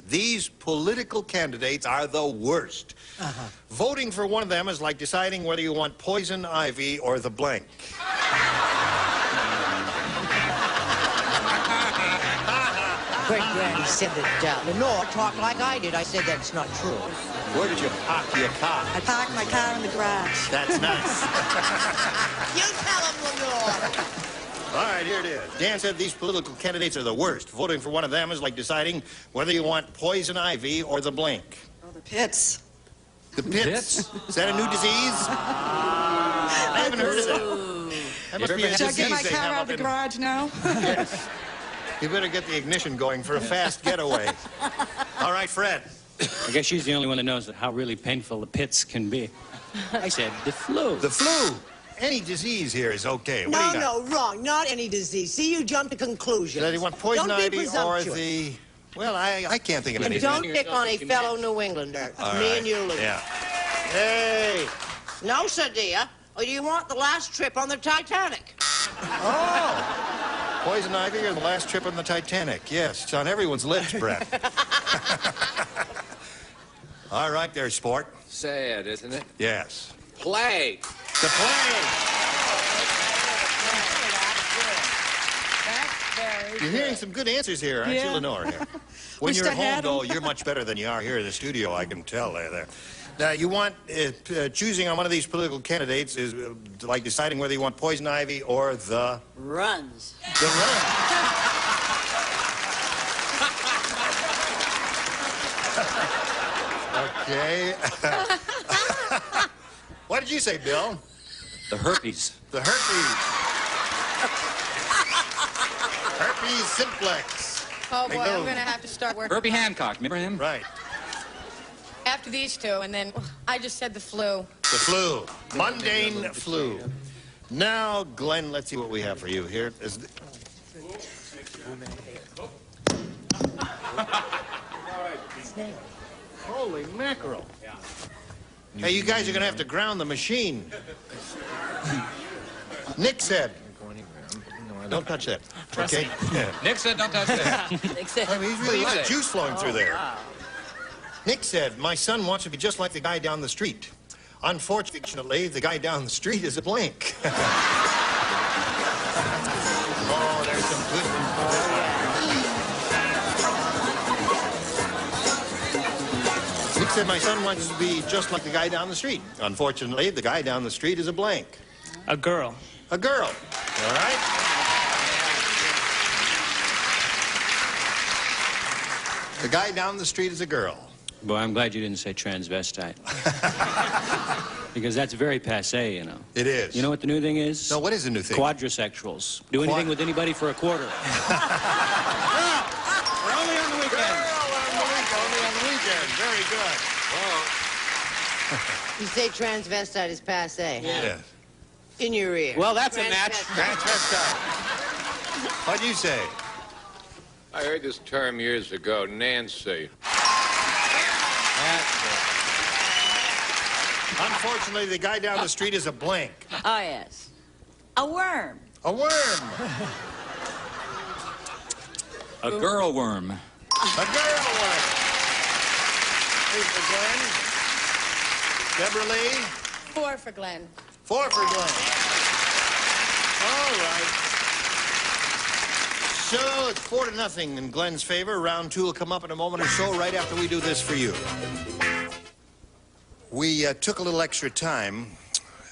these political candidates are the worst. Voting for one of them is like deciding whether you want poison ivy or the blank. Fred Grandy said that Lenore talked like I did. I said that's not true. Where did you park your car? I parked my car in the garage. That's nice. You tell him, Lenore. All right, here it is. Dan said these political candidates are the worst. Voting for one of them is like deciding whether you want poison ivy or the blank. Oh, the pits. The pits? Is that a new disease? I haven't heard of that. That must be a Should I disease get my they car have out up of the in... garage now? Yes. You better get the ignition going for a fast getaway. All right, Fred. I guess she's the only one that knows how really painful the pits can be. I said the flu. The flu? Any disease here is okay. What do you got? No, wrong. Not any disease. See, you jumped to conclusions. Do you want poison Don't be ivy or presumptuous. the... Well, I can't think of And anything. don't pick on a fellow New Englander. All Me right. and you, Lou. Yeah. Hey! No, sir, dear. Or do you want the last trip on the Titanic? Oh! Poison ivy or the last trip on the Titanic. Yes, it's on everyone's lips, Brett. All right there, sport. Sad, isn't it? Yes. Play. The play! You're hearing some good answers here, aren't you, Yeah. Lenore? Here. When Wish you're I at home, had 'em. though, you're much better than you are here in the studio, I can tell there. Now, you want, choosing on one of these political candidates is like deciding whether you want poison ivy or the... Runs. The run. Okay. What did you say, Bill? The herpes. The herpes. Herpes simplex. Oh, boy, I'm going to have to start working. Herbie Hancock, remember him? Right. After these two, and then I just said the flu. The flu. Mundane flu. Now, Glenn, let's see what we have for you here. Holy mackerel. Hey, you guys are going to have to ground the machine. Nick said. Don't touch that. Okay? Yeah. Nick said don't touch that. Nick said. I mean, he's really got juice flowing through there. Wow. Nick said, my son wants to be just like the guy down the street. Unfortunately, the guy down the street is a blank. Oh, there's some good ones. Nick said, my son wants to be just like the guy down the street. Unfortunately, the guy down the street is a blank. A girl. A girl. All right? The guy down the street is a girl. Boy, I'm glad you didn't say transvestite. Because that's very passé, you know. It is. You know what the new thing is? No, what is the new thing? Quadrisexuals. Do anything with anybody for a quarter. We're only on the weekend. Only on the weekend. Very good. You say transvestite is passé. Yeah. In your ear. Well, that's a match. Transvestite. What'd you say? I heard this term years ago, Nancy. Unfortunately, the guy down the street is a blank. Oh, yes. A worm. A worm. A girl worm. A girl worm. Here's for Glenn. Deborah Lee. 4 for Glenn. 4 for Glenn. All right. So it's 4-0 in Glenn's favor. Round 2 will come up in a moment or so right after we do this for you. We took a little extra time,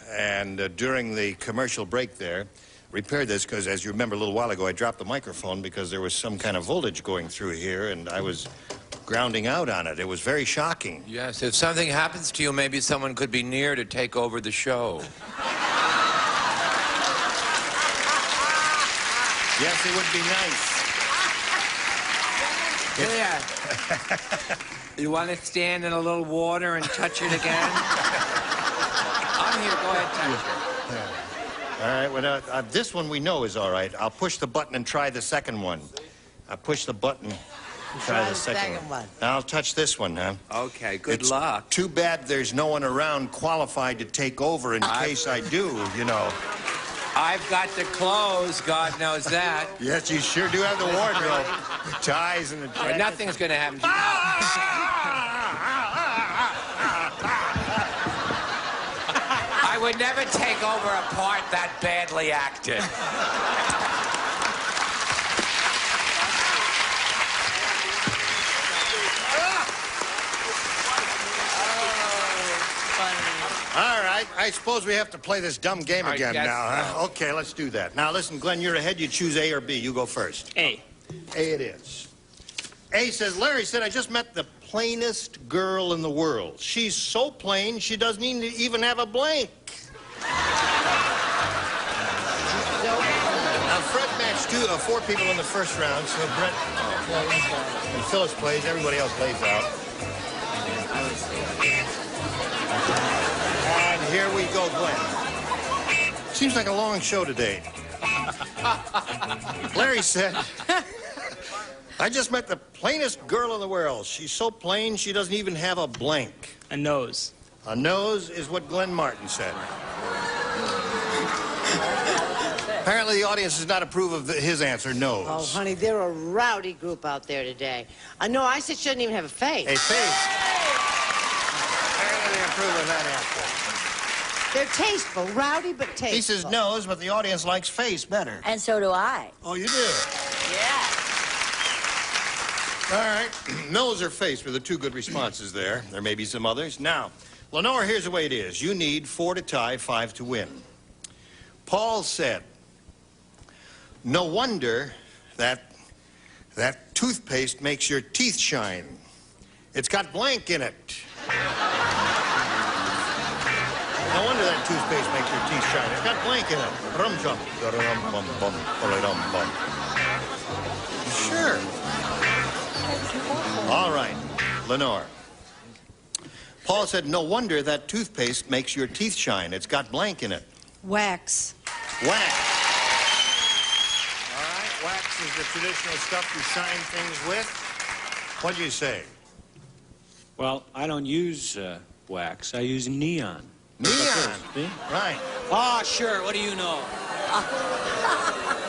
and during the commercial break there, repaired this because, as you remember a little while ago, I dropped the microphone because there was some kind of voltage going through here, and I was grounding out on it. It was very shocking. Yes, if something happens to you, maybe someone could be near to take over the show. Yes, it would be nice. Yeah. You want to stand in a little water and touch it again? I'm here. Go ahead, touch it. Yeah. All right. Well, this one we know is all right. I'll push the button and try the second one. I'll push the button. Try the second one. Now I'll touch this one, huh? Okay. Good luck. Too bad there's no one around qualified to take over in case I do. You know. I've got the clothes, God knows that. Yes, you sure do have the wardrobe. The ties and the jacket. But nothing's going to happen to you. I would never take over a part that badly acted. All right, I suppose we have to play this dumb game again now, huh? So. Okay, let's do that. Now, listen, Glenn, you're ahead. You choose A or B. You go first. A. A it is. A says, Larry said, I just met the plainest girl in the world. She's so plain, she doesn't even have a blank. Now, Fred matched 4 people in the first round, so Brett plays, and Phyllis plays. Everybody else lays out. And here we go, Glenn. Seems like a long show today. Larry said, I just met the plainest girl in the world. She's so plain, she doesn't even have a blank. A nose. A nose is what Glenn Martin said. Apparently, the audience does not approve of his answer, nose. Oh, honey, they're a rowdy group out there today. No, I said shouldn't even have a face. A face. Apparently, they approve of that answer. They're tasteful, rowdy but tasteful. He says nose, but the audience likes face better. And so do I. Oh, you do? Yeah. All right. Nose or face were the 2 good responses there. There may be some others. Now, Lenore, here's the way it is. You need 4 to tie, 5 to win. Paul said, no wonder that toothpaste makes your teeth shine. It's got blank in it. No wonder that toothpaste makes your teeth shine. It's got blank in it. All right, Lenore. Paul said, no wonder that toothpaste makes your teeth shine. It's got blank in it. Wax. Wax. All right, wax is the traditional stuff you shine things with. What'd you say? Well, I don't use wax. I use neon. Neon? Right. Oh, sure. What do you know?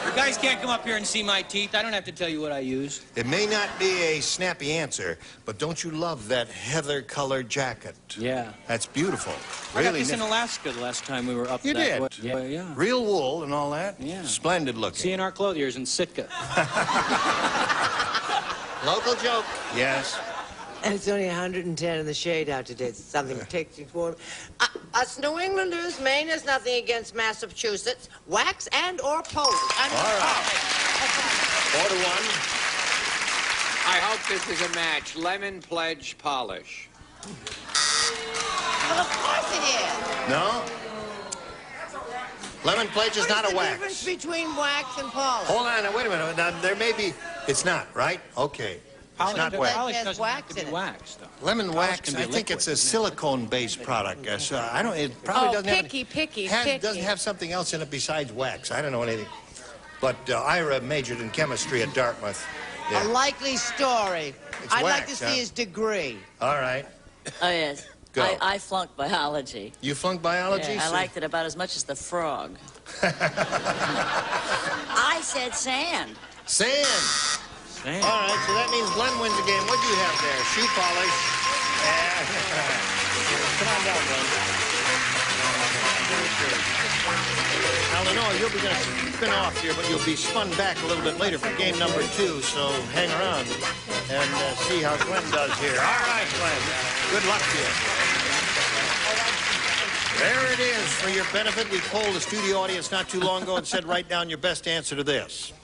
You guys can't come up here and see my teeth. I don't have to tell you what I use. It may not be a snappy answer, but don't you love that heather-colored jacket? Yeah. That's beautiful. I got Really this in Alaska the last time we were up You that did? way. Yeah, yeah. Real wool and all that? Yeah. Splendid looking. C&R Clothiers in Sitka. Local joke. Yes. And it's only 110 in the shade out today. It's something takes you for. Us New Englanders, Maine has nothing against Massachusetts, wax and or Polish. All right. 4-1. I hope this is a match. Lemon pledge polish. Well, of course it is. No? Lemon pledge is not a wax. What's the difference between wax and polish? Hold on, now, wait a minute. Now, there may be... It's not, right? Okay. It's not wax. Polish has doesn't wax have to in be it. wax, though. Lemon wax, can be I think liquid, it's a isn't it? silicone-based product. So I don't... It probably doesn't picky, have... Doesn't have something else in it besides wax. I don't know anything. But Ira majored in chemistry at Dartmouth. A likely story. It's I'd like wax, to huh? see his degree. All right. Oh, yes. Go. I flunked biology. You flunked biology? Yeah, I So- liked it about as much as the frog. I said sand. Sand. Sand. All right, so that means Glenn wins the game. What'd you have there? Shoe polish. Come on down, Glenn. Now, Lenore, you'll be going to spin off here, but you'll be spun back a little bit later for game number 2, so hang around and see how Glenn does here. All right, Glenn. Good luck to you. There it is. For your benefit, we polled the studio audience not too long ago and said, write down your best answer to this.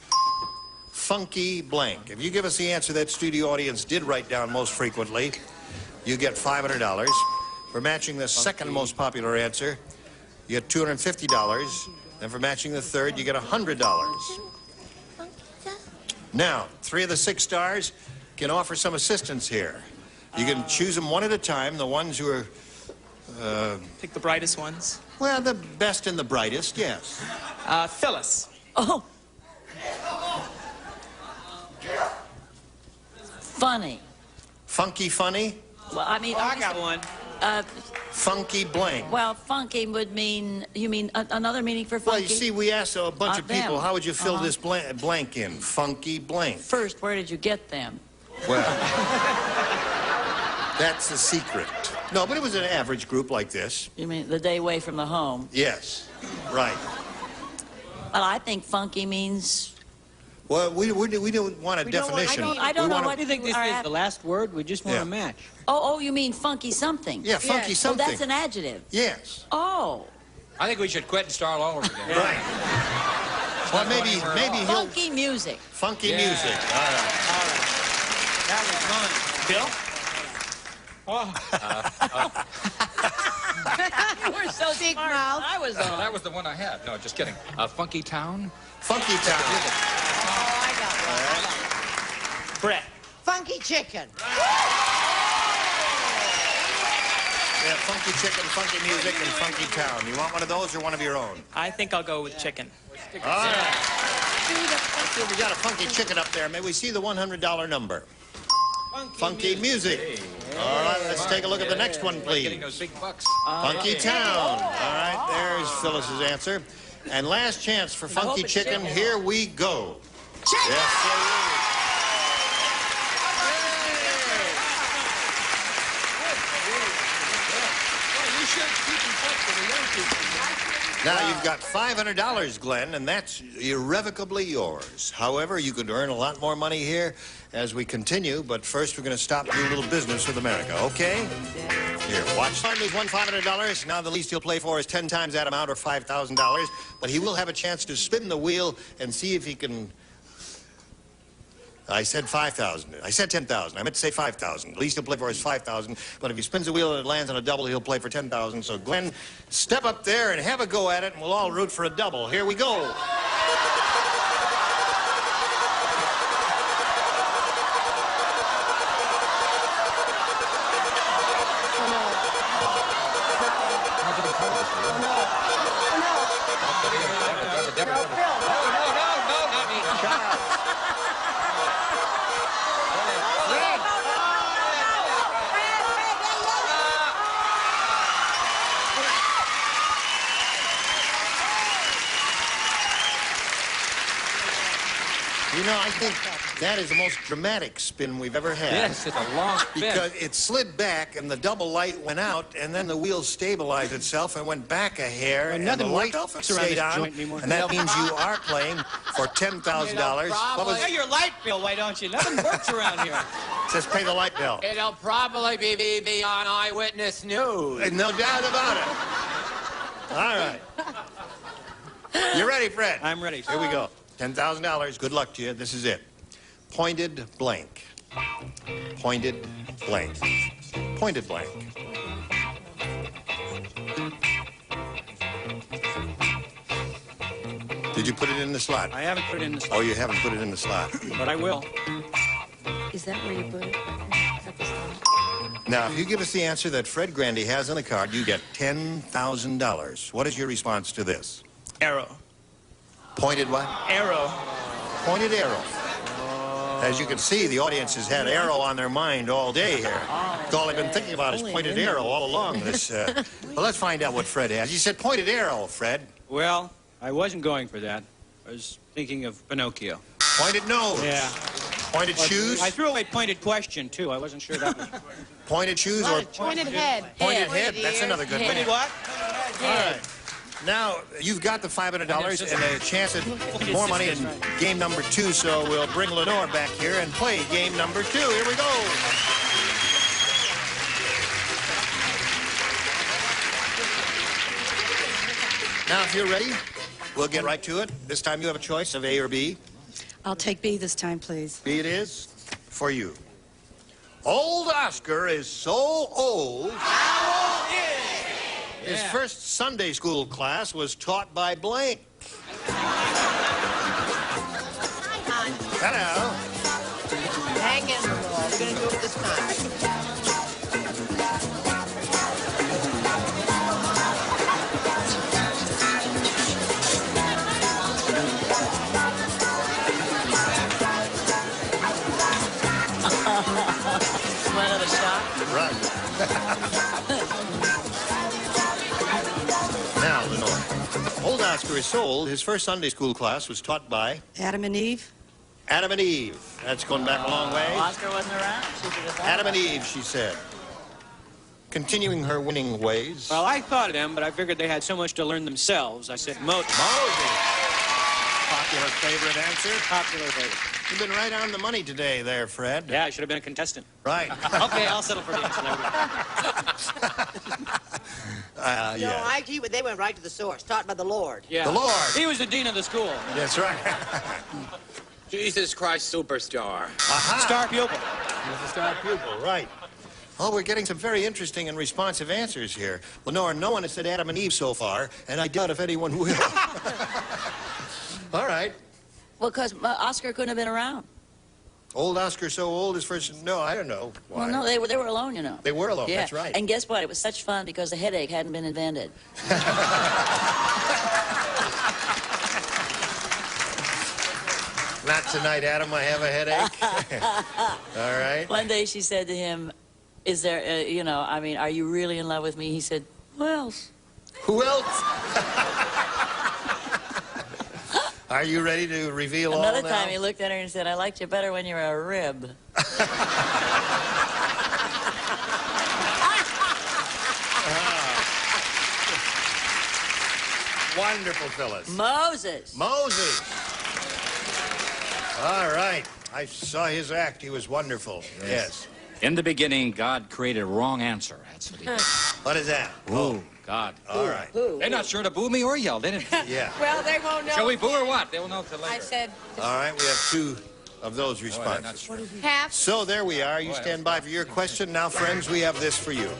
Funky blank. If you give us the answer that studio audience did write down most frequently, you get $500. For matching the second most popular answer, you get $250. And for matching the third, you get $100. Now, 3 of the 6 stars can offer some assistance here. You can choose them one at a time, the ones who are... Pick the brightest ones. well, the best and the brightest, yes. Phyllis. Oh. Funny. Funky funny? Well, I mean... I got one. Funky blank. Well, funky would mean... You mean another meaning for funky? Well, you see, we asked a bunch of people, them. how would you fill this blank in? Funky blank. First, where did you get them? Well, that's the secret. No, but it was an average group like this. You mean the day away from the home? Yes, right. Well, I think funky means... Well, we don't want a definition. I don't know What do you think this is? The last word? We just want Yeah. to match. Oh, you mean funky something? Yeah, funky something. Oh, that's an adjective. Yes. Oh. I think we should quit and start all over again. Right. Well, maybe he'll... Funky music. Funky music. All right. That was fun. Bill? You were so smart. I was on. That was the one I had. No, just kidding. Funky Town? Funky Town. Oh, I got one. Brett. Funky chicken. Yeah, funky chicken, funky music, and funky town. You want one of those or one of your own? I think I'll go with chicken. All right. Let's see if we got a funky chicken up there. May we see the $100 number? Funky music. All right, let's take a look at the next one, please. Getting those big bucks. Funky town. All right, there's Phyllis's answer. And last chance for funky chicken. Here we go. Chicken! Yes, sir. Now, you've got $500, Glenn, and that's irrevocably yours. However, you could earn a lot more money here as we continue, but first we're going to stop and do a little business with America, okay? Here, watch. He's won $500. Now the least he'll play for is 10 times that amount, or $5,000. But he will have a chance to spin the wheel and see if he can... I said 5,000. I said 10,000. I meant to say 5,000. At least he'll play for his 5,000. But if he spins the wheel and it lands on a double, he'll play for 10,000. So, Glenn, step up there and have a go at it, and we'll all root for a double. Here we go. know, I think that is the most dramatic spin we've ever had. Yes, it's a long spin. Because it slid back and the double light went out, and then the wheel stabilized itself and went back a hair, and the light stayed on, and that means you are playing for $10,000. Pay your light bill, why don't you? Nothing works around here. It says pay the light bill. It'll probably be on Eyewitness News. No doubt about it. All right. You ready, Fred? I'm ready. Here we go. $10,000. Good luck to you. This is it. Pointed blank. Pointed blank. Pointed blank. Did you put it in the slot? I haven't put it in the slot. Oh, you haven't put it in the slot. But I will. Is that where you put it? Now, if you give us the answer that Fred Grandy has on the card, you get $10,000. What is your response to this? Arrow. Pointed what? Arrow. Pointed arrow. As you can see, the audience has had arrow on their mind all day here. That's all they've been thinking about is pointed arrow all along this. Well, let's find out what Fred has. You said pointed arrow, Fred. Well, I wasn't going for that. I was thinking of Pinocchio. Pointed nose. Yeah. Pointed shoes. I threw away pointed question, too. I wasn't sure that was... Pointed shoes or... Pointed head. Pointed head. That's another good one. Pointed what? All right. Now, you've got the $500 and a chance at more money in game number 2, so we'll bring Lenore back here and play game number 2. Here we go. Now, if you're ready, we'll get right to it. This time you have a choice of A or B. I'll take B this time, please. B it is for you. Old Oscar is so old. How old is he? His first Sunday school class was taught by blank. Hello. Hang in, Lenore. We're going to do it this time. Want another shot? Right. Now, Lenore. Old Oscar is so old, his first Sunday school class was taught by... Adam and Eve? Adam and Eve. That's going back a long way. Oscar wasn't around. She should have thought Adam and about Eve, she said. Continuing her winning ways. Well, I thought of them, but I figured they had so much to learn themselves. I said Moses. Popular favorite answer. Popular favorite. You've been right on the money today there, Fred. Yeah, I should have been a contestant. Right. Okay, I'll settle for the answer. No, they went right to the source, taught by the Lord. Yeah. The Lord. He was the dean of the school. That's right. Jesus Christ Superstar. Aha. Star pupil. He's a star pupil, right. Oh, we're getting some very interesting and responsive answers here. Lenore, no one has said Adam and Eve so far, and I doubt if anyone will. All right. Well, because Oscar couldn't have been around. Old Oscar so old, his first... No, I don't know. Why? Well, no, they were alone, you know. They were alone, Yeah. That's right. And guess what? It was such fun because the headache hadn't been invented. Not tonight, Adam. I have a headache. All right. One day she said to him, is there, are you really in love with me? He said, who else? Who else? Are you ready to reveal all now? Another time he looked at her and said, I liked you better when you were a rib. Wonderful, Phyllis. Moses. Moses. All right. I saw his act. He was wonderful. Yes. In the beginning, God created a wrong answer. That's what he did. What is that? Oh, God. All right. They're not sure to boo me or yell. They didn't. Yeah. Well, they won't know. Shall we boo or what? They will know till later. I said... All right. We have 2 of those responses. Half. So there we are. You stand by for your question. Now, friends, we have this for you.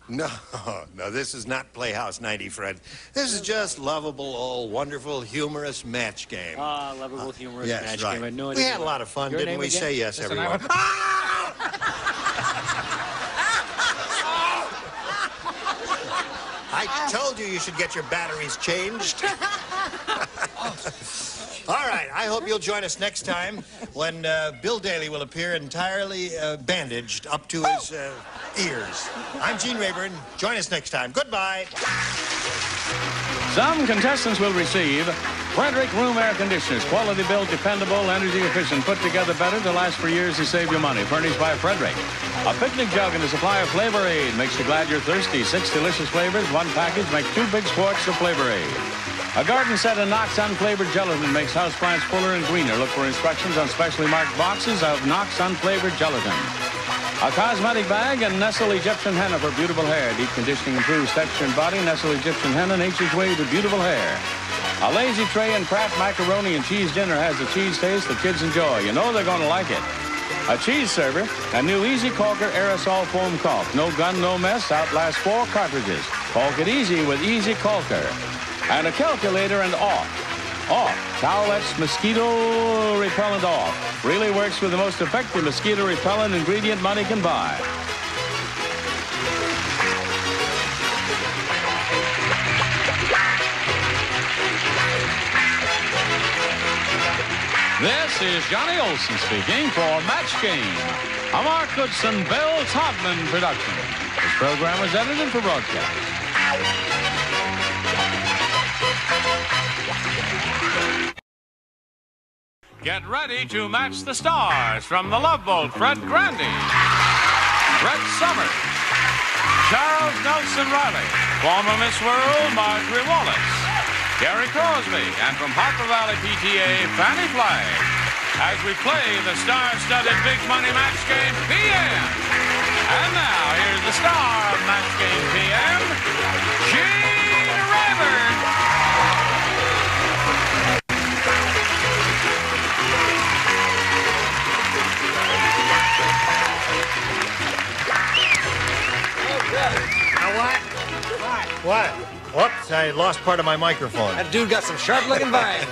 No, this is not Playhouse 90, Fred. This is just lovable, old, wonderful, humorous match game. Ah, lovable, humorous match right. game. I had no We idea. had a lot of fun, Your didn't name we? again? Say yes, Listen, everyone. I told you should get your batteries changed. All right, I hope you'll join us next time when Bill Daly will appear entirely bandaged up to his ears. I'm Gene Rayburn. Join us next time. Goodbye. Some contestants will receive Frederick Room Air Conditioners, quality built, dependable, energy efficient, put together better to last for years to save you money. Furnished by Frederick. A picnic jug and a supply of Flavor Aid makes you glad you're thirsty. 6 delicious flavors, 1 package, make 2 big squirts of Flavor Aid. A garden set of Knox unflavored gelatin makes houseplants fuller and greener. Look for instructions on specially marked boxes of Knox unflavored gelatin. A cosmetic bag and Nestle Egyptian Henna for beautiful hair. Deep conditioning improves texture and body. Nestle Egyptian Henna, nature's way to beautiful hair. A lazy tray and Kraft macaroni and cheese dinner has the cheese taste that kids enjoy. You know they're going to like it. A cheese server, a new Easy Caulker aerosol foam caulk. No gun, no mess, outlast 4 cartridges. Caulk it easy with Easy Caulker. And a calculator and off. Towelettes mosquito repellent off. Really works with the most effective mosquito repellent ingredient money can buy. This is Johnny Olson speaking for Match Game, a Mark Goodson, Bill Todman production. This program was edited for broadcast. Get ready to match the stars from The Love Boat. Fred Grandy, Fred Summers, Charles Nelson Riley, former Miss World Marjorie Wallace, Gary Crosby, and from Harper Valley PTA, Fanny Flagg, as we play the star-studded Big Money Match Game PM. And now, here's the star of Match Game PM, Gene Rayburn. What? Whoops, I lost part of my microphone. That dude got some sharp-looking vines.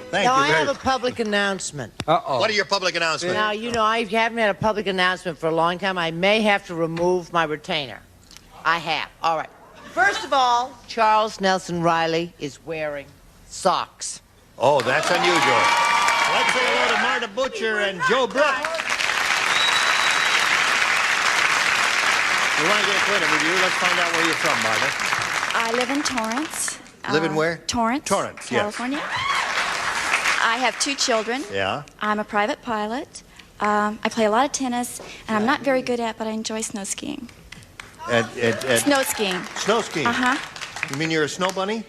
Thank now, you I very have a public announcement. Uh-oh. What are your public announcements? Now, you know, I haven't had a public announcement for a long time. I may have to remove my retainer. I have. All right. First of all, Charles Nelson Riley is wearing socks. Oh, that's unusual. Let's say hello to Marta Butcher and Joe Brooks. We want to get acquainted with you. Let's find out where you're from, Marta. I live in Torrance. Live in where? Torrance. Torrance, yes. California. I have 2 children. Yeah. I'm a private pilot. I play a lot of tennis, and I'm not very good at, but I enjoy snow skiing. Snow skiing. Snow skiing? Uh-huh. You mean you're a snow bunny?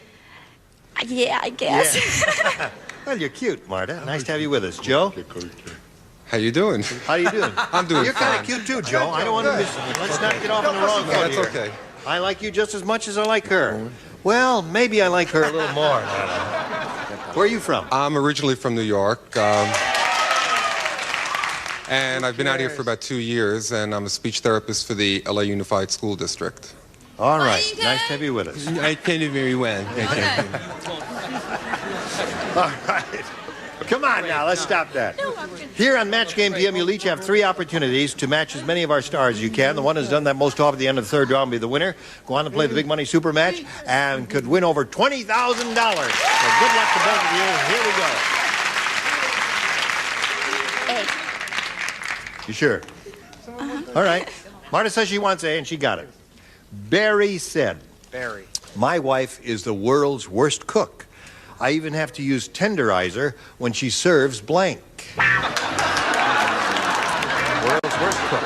Yeah, I guess. Yeah. Well, you're cute, Marta. Nice to have you with us. Joe? How you doing? How you doing? I'm doing You're fine. kind of cute, too, Joe. I don't want to miss you. Let's not get off on the wrong foot That's here. okay. I like you just as much as I like her. Well, maybe I like her a little more. Where are you from? I'm originally from New York. And I've been out here for about 2 years, and I'm a speech therapist for the LA Unified School District. All right. Nice to have you with us. I can do very well. All right. Come on now, let's stop that. Here on Match Game PM, you'll each have 3 opportunities to match as many of our stars as you can. The one who's done that most often at the end of the 3rd round will be the winner. Go on to play the Big Money Super Match and could win over $20,000. So good luck to both of you. Here we go. A. You sure? All right. Marta says she wants A, and she got it. Barry said, Barry. My wife is the world's worst cook. I even have to use tenderizer when she serves blank. World's worst cook.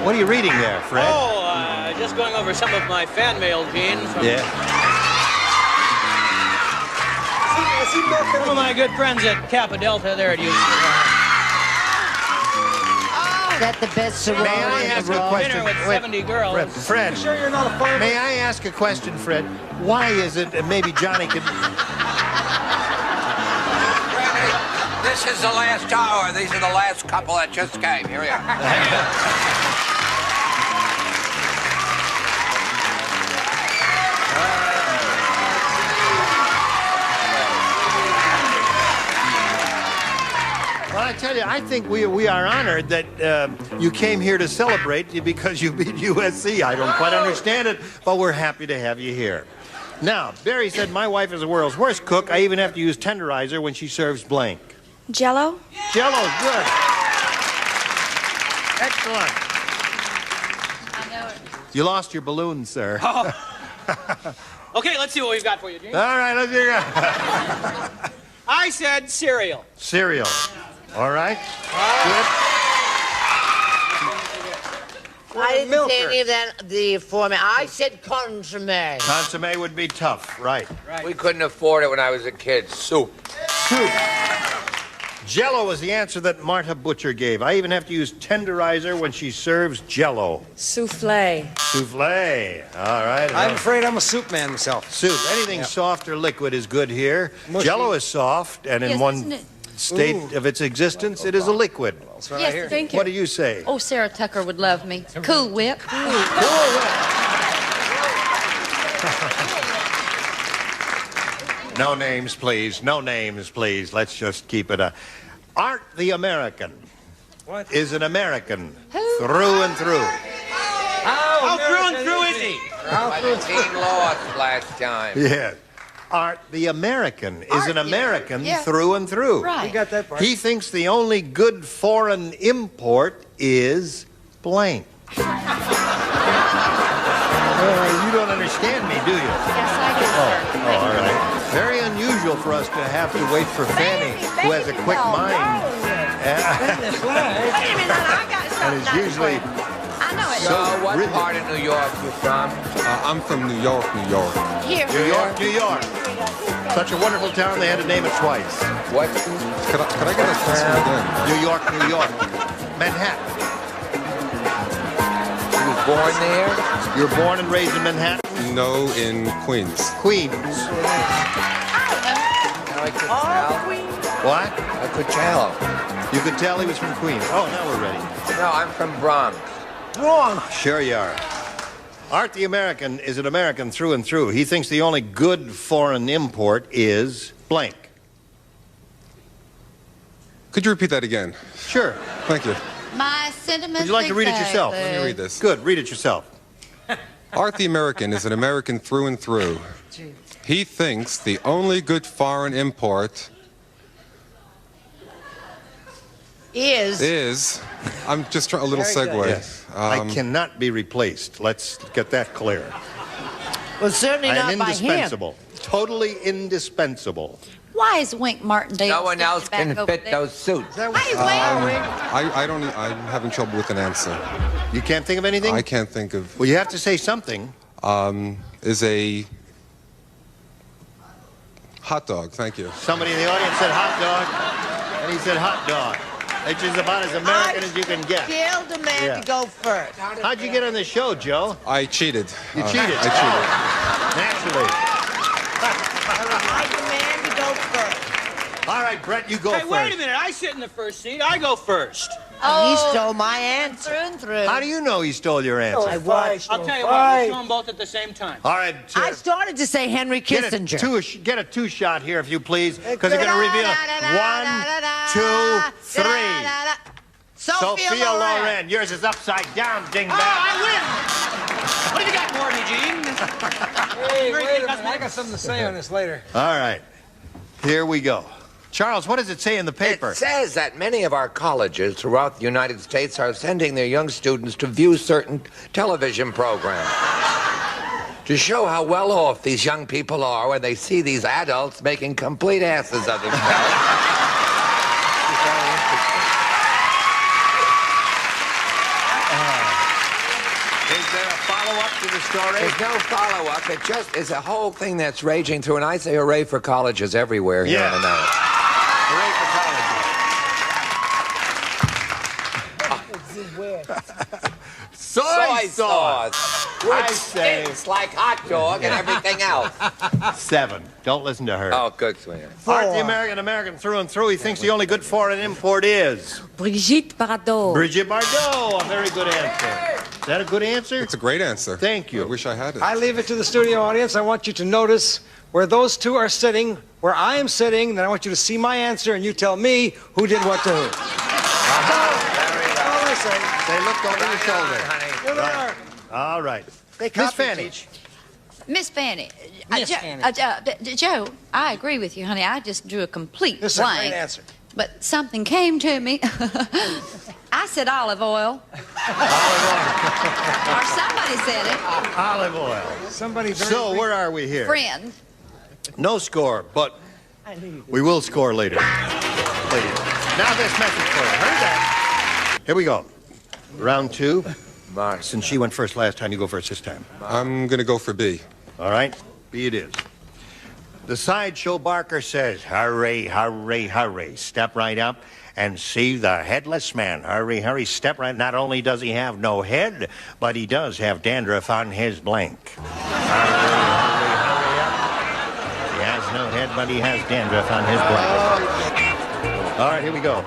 What are you reading there, Fred? Oh, just going over some of my fan mail, Gene. Yeah. Some of my good friends at Kappa Delta there at UC. Is that the best May I ask a question? Dinner with 70 girls. Fred, Sure you're not a farmer? may I ask a question, Fred? Why is it, and maybe Johnny can... This is the last hour. These are the last couple that just came. Here we are. Well, I tell you, I think we are honored that you came here to celebrate because you beat USC. I don't quite understand it, but we're happy to have you here. Now, Barry said, my wife is the world's worst cook. I even have to use tenderizer when she serves blank. Jell-O? Jell-O's good. Excellent. I know it. You lost your balloon, sir. Oh, Okay, let's see what we've got for you, Gene. All right, let's hear it. I said cereal. Cereal. All right. I didn't say any of that for me. I said consomme. Consomme would be tough, right. We couldn't afford it when I was a kid. Soup. Soup. Jell-O was the answer that Marta Butcher gave. I even have to use tenderizer when she serves Jell-O. Souffle. Souffle. All right. I'm afraid I'm a soup man myself. Soup. Anything soft or liquid is good here. Mushy. Jell-O is soft, and in one state of its existence, it is a liquid. Yes, thank you. What do you say? Oh, Sarah Tucker would love me. Cool Whip. No names, please. No names, please. Let's just keep it a... Art the American is an American through and through. How through and through is he? The team lost last time. Yeah. Art the American is an American through and through. Right. We got that part. He thinks the only good foreign import is blank. You don't understand me, do you? Yes, I do, sir. Oh, all right. Very unusual for us to have to wait for Fanny, who has a quick mind. And is usually... So, what part of New York you from? I'm from New York, New York. Here. New York, New York. Such a wonderful town, they had to name it twice. What? Could I get a question again? New York, New York. Manhattan. You was born there? You were born and raised in Manhattan? No, in Queens. Queens. I could tell. What? I could tell. You could tell he was from Queens. Oh, now we're ready. No, I'm from Bronx. Wrong. Sure you are. Art the American is an American through and through. He thinks the only good foreign import is blank. Could you repeat that again? Sure. Thank you. My sentiments. Would you like to read it yourself? Let me read this. Good. Read it yourself. Art the American is an American through and through. He thinks the only good foreign import is I'm just trying a little segue. Yes. I cannot be replaced. Let's get that clear. Well, certainly I am not by him. indispensable. Totally indispensable. Why is Wink Martindale? No one else can fit those suits. I'm having trouble with an answer. You can't think of anything? I can't think of. Well, you have to say something. Is a hot dog. Thank you. Somebody in the audience said hot dog, and he said hot dog. Which is about as American as you can get. Killed the man to go first. How'd you get on the show, Joe? I cheated. You cheated? I cheated. Naturally. I demand to go first. All right, Brett, you go Hey, first. wait a minute. I sit in the first seat. I go first. He stole my answer. Through and through. How do you know he stole your answer? I watched. I'll tell you what. We'll show them both at the same time. All right. I started to say Henry Kissinger. Get a two-shot here, if you please, because they're going to reveal it. 1, 2, 3. Sophia Loren. Yours is upside down, dingbat. I win. What have you got for me, Gene? Hey, wait a minute. I got something to say on this later. All right. Here we go. Charles, what does it say in the paper? It says that many of our colleges throughout the United States are sending their young students to view certain television programs. To show how well off these young people are when they see these adults making complete asses of themselves. Is there a follow-up to the story? There's no follow-up. It just is a whole thing that's raging through, and I say hooray for colleges everywhere here in America. Hooray for colleges. Soy sauce. Which stinks like hot dog and everything else. 7. Don't listen to her. Oh, good, sweetheart. Art the American through and through. He thinks the only good foreign import is... Brigitte Bardot. Brigitte Bardot. A very good answer. Is that a good answer? It's a great answer. Thank you. I wish I had it. I leave it to the studio audience. I want you to notice where those two are sitting, where I am sitting. Then I want you to see my answer, and you tell me who did what to who. All I say. They looked over your shoulder. Here they are. All right. Miss Fanny. Miss Fanny. Fanny. Joe, I agree with you, honey. I just drew a complete This is a blank. great answer. But something came to me. I said olive oil. Or somebody said it. Olive oil. Somebody very So, where are we here? Friend. No score, but we will score later. Please. Now this message for you. Hurry back. Here we go. Round 2. Since she went first last time, you go first this time. I'm going to go for B. All right. B it is. The sideshow barker says, hurry, hurry, hurry. Step right up and see the headless man. Hurry, hurry, step right. Not only does he have no head, but he does have dandruff on his blank. Hurry, hurry, hurry up. He has no head, but he has dandruff on his blank. All right, here we go.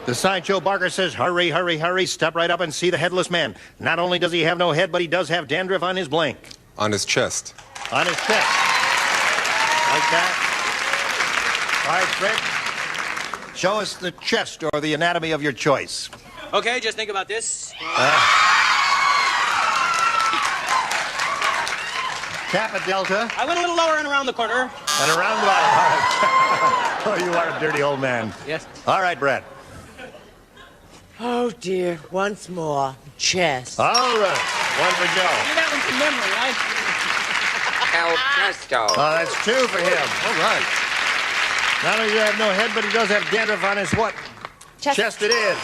The sideshow barker says, hurry, hurry, hurry. Step right up and see the headless man. Not only does he have no head, but he does have dandruff on his blank. On his chest. On his chest. Like that. All right, Fred. Show us the chest or the anatomy of your choice. Okay, just think about this. Kappa Delta. I went a little lower and around the corner. And around the bottom. All right. Oh, you are a dirty old man. Yes. All right, Brett. Oh, dear. Once more. Chest. All right. One for Joe. You got one from memory, right? El Presto. Oh, that's 2 for him. All right. Not only does he have no head, but he does have dandruff on his what? Chest it is.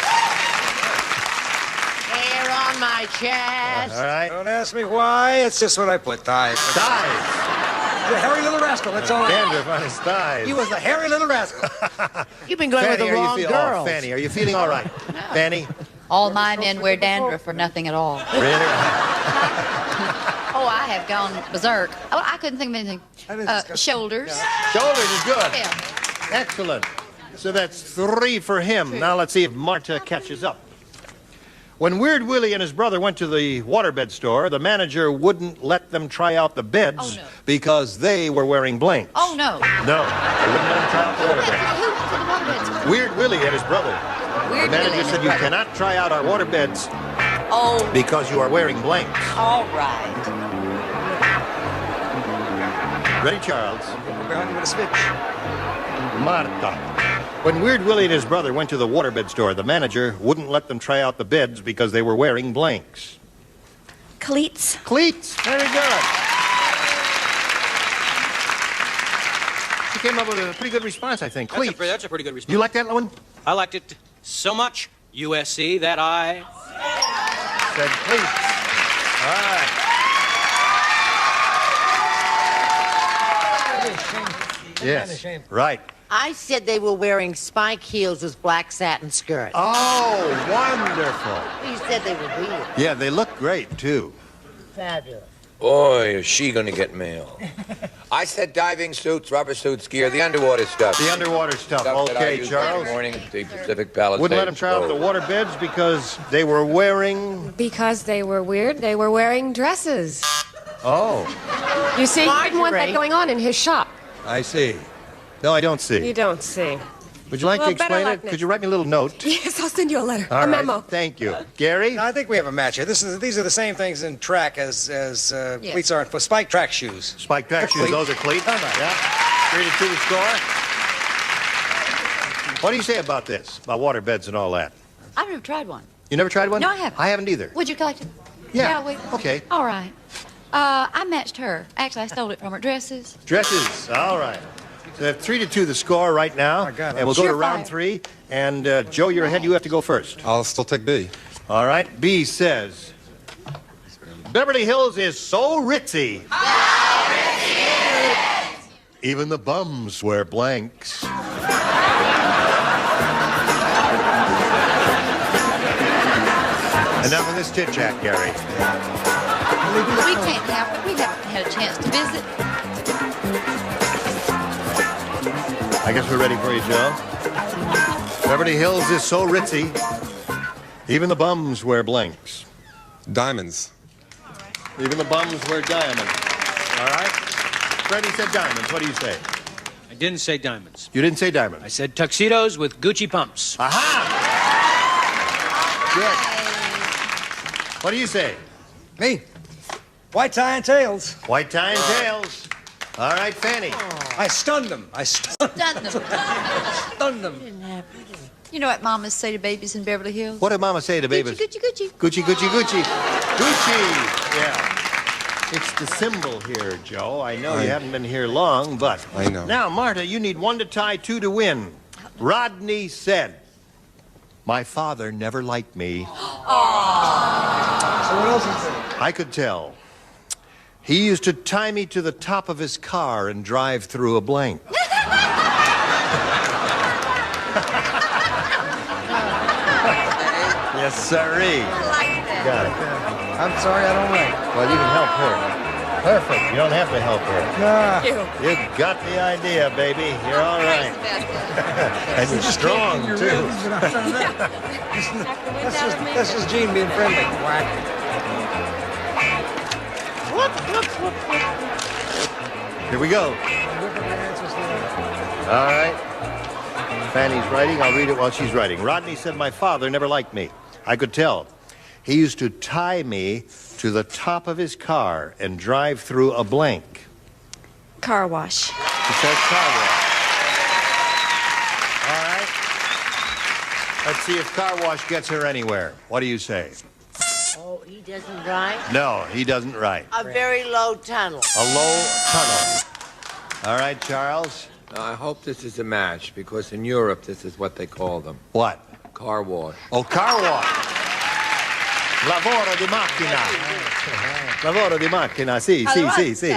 Hair on my chest. All right. Don't ask me why. It's just what I put. Thighs. Thighs. The hairy little rascal. That's all. Dandruff on his thighs. He was the hairy little rascal. You've been going Fanny, with the wrong girl. Oh, Fanny, are you feeling all right? Fanny? All my men wear dandruff or nothing at all. Really? Oh, I have gone berserk. Oh, I couldn't think of anything. Shoulders. Shoulders is good. Yeah. Excellent. So that's 3 for him. Now let's see if Marta catches up. When Weird Willie and his brother went to the waterbed store, the manager wouldn't let them try out the beds because they were wearing blanks. Oh, no. No, they wouldn't let them try out the waterbed. Who went to the waterbeds? Weird Willie and his brother. Weird The manager Willie and said his you brother. cannot try out our waterbeds Oh. because you are wearing blanks. All right. Ready, Charles? Behind you with a switch. Marta. When Weird Willie and his brother went to the waterbed store, the manager wouldn't let them try out the beds because they were wearing blanks. Cleats. Cleats. Very good. She came up with a pretty good response, I think. Cleats. That's a pretty good response. You like that one? I liked it so much, USC, that I... Said cleats. All right. Yes. Right. I said they were wearing spike heels with black satin skirts. Oh, wonderful. You said they were weird. Yeah, they look great, too. Fabulous. Boy, is she gonna get mail. I said diving suits, rubber suits, gear, the underwater stuff. The underwater stuff. Stuff that I Okay, use Charles. every morning at the Pacific Palisades. Wouldn't let them try out the water beds because they were wearing... Because they were weird, they were wearing dresses. Oh. You see, he didn't want that going on in his shop. I see. No, I don't see. You don't see. Would you like Well, to explain better it? luck next Could you write me a little note? Yes, I'll send you a letter, All a right. memo. Thank you. Gary? I think we have a match here. These are the same things in track as cleats are for spike track shoes. Spike track shoes, those are cleats. Come on. Yeah. 3-2 the score. What do you say about this? About water beds and all that? I've never tried one. You never tried one? No, I haven't. I haven't either. Would you like to? Yeah. we... Okay. All right. I matched her. Actually, I stole it from her dresses. Dresses. All right. So 3-2 the score right now. God, and we'll go to Sure round fire. 3. And Joe, you're ahead. You have to go first. I'll still take B. All right. B says, Beverly Hills is so ritzy. Even the bums wear blanks. Enough of this chit-chat, Gary. We can't have. We haven't had a chance to visit. I guess we're ready for you, Joe. Beverly Hills is so ritzy. Even the bums wear blanks. Diamonds. Even the bums wear diamonds. All right? Freddie said diamonds. What do you say? I didn't say diamonds. You didn't say diamonds. I said tuxedos with Gucci pumps. Aha! Good. What do you say? Me. White tie and tails. White tie and tails. All right, Fanny. I stunned them. I stunned Done them. stunned them. You know what mamas say to babies in Beverly Hills? What did Mama say to babies? Gucci, Gucci, Gucci, Gucci. Gucci, Gucci. Gucci! Yeah. It's the symbol here, Joe. I know you haven't been here long, but... I know. Now, Marta, you need 1 to tie, 2 to win. Rodney said, "My father never liked me." So what else is there? I could tell. He used to tie me to the top of his car and drive through a blank. Yes, sirree. I like that. Got it. I'm sorry, I don't write. Well, you can help her. Perfect. You don't have to help her. Nah. You got the idea, baby. You're all right. And you're strong, too. That's just Gene being friendly. Whack. Here we go. All right. Fanny's writing. I'll read it while she's writing. Rodney said, "My father never liked me. I could tell. He used to tie me to the top of his car and drive through a blank." Car wash. He says car wash. All right. Let's see if car wash gets her anywhere. What do you say? Oh, he doesn't drive? No, he doesn't write. A very low tunnel. A low tunnel. All right, Charles. I hope this is a match, because in Europe, this is what they call them. What? Car wash. Oh, car wash. Lavoro di macchina. Lavoro di macchina. Sì, sì, sì, sì.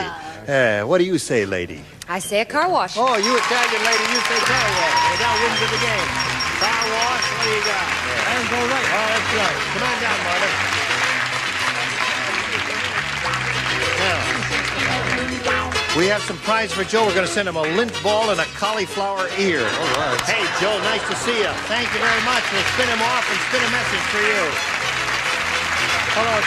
What do you say, lady? I say a car wash. Oh, you Italian lady, you say car wash. Well, now wins of the game. Car wash, what do you got? Hands go right. Oh, that's right. Come on down, Marta. Now, we have some prize for Joe. We're going to send him a lint ball and a cauliflower ear. All right. Hey, Joe, nice to see you. Thank you very much. We'll spin him off and spin a message for you. Hello.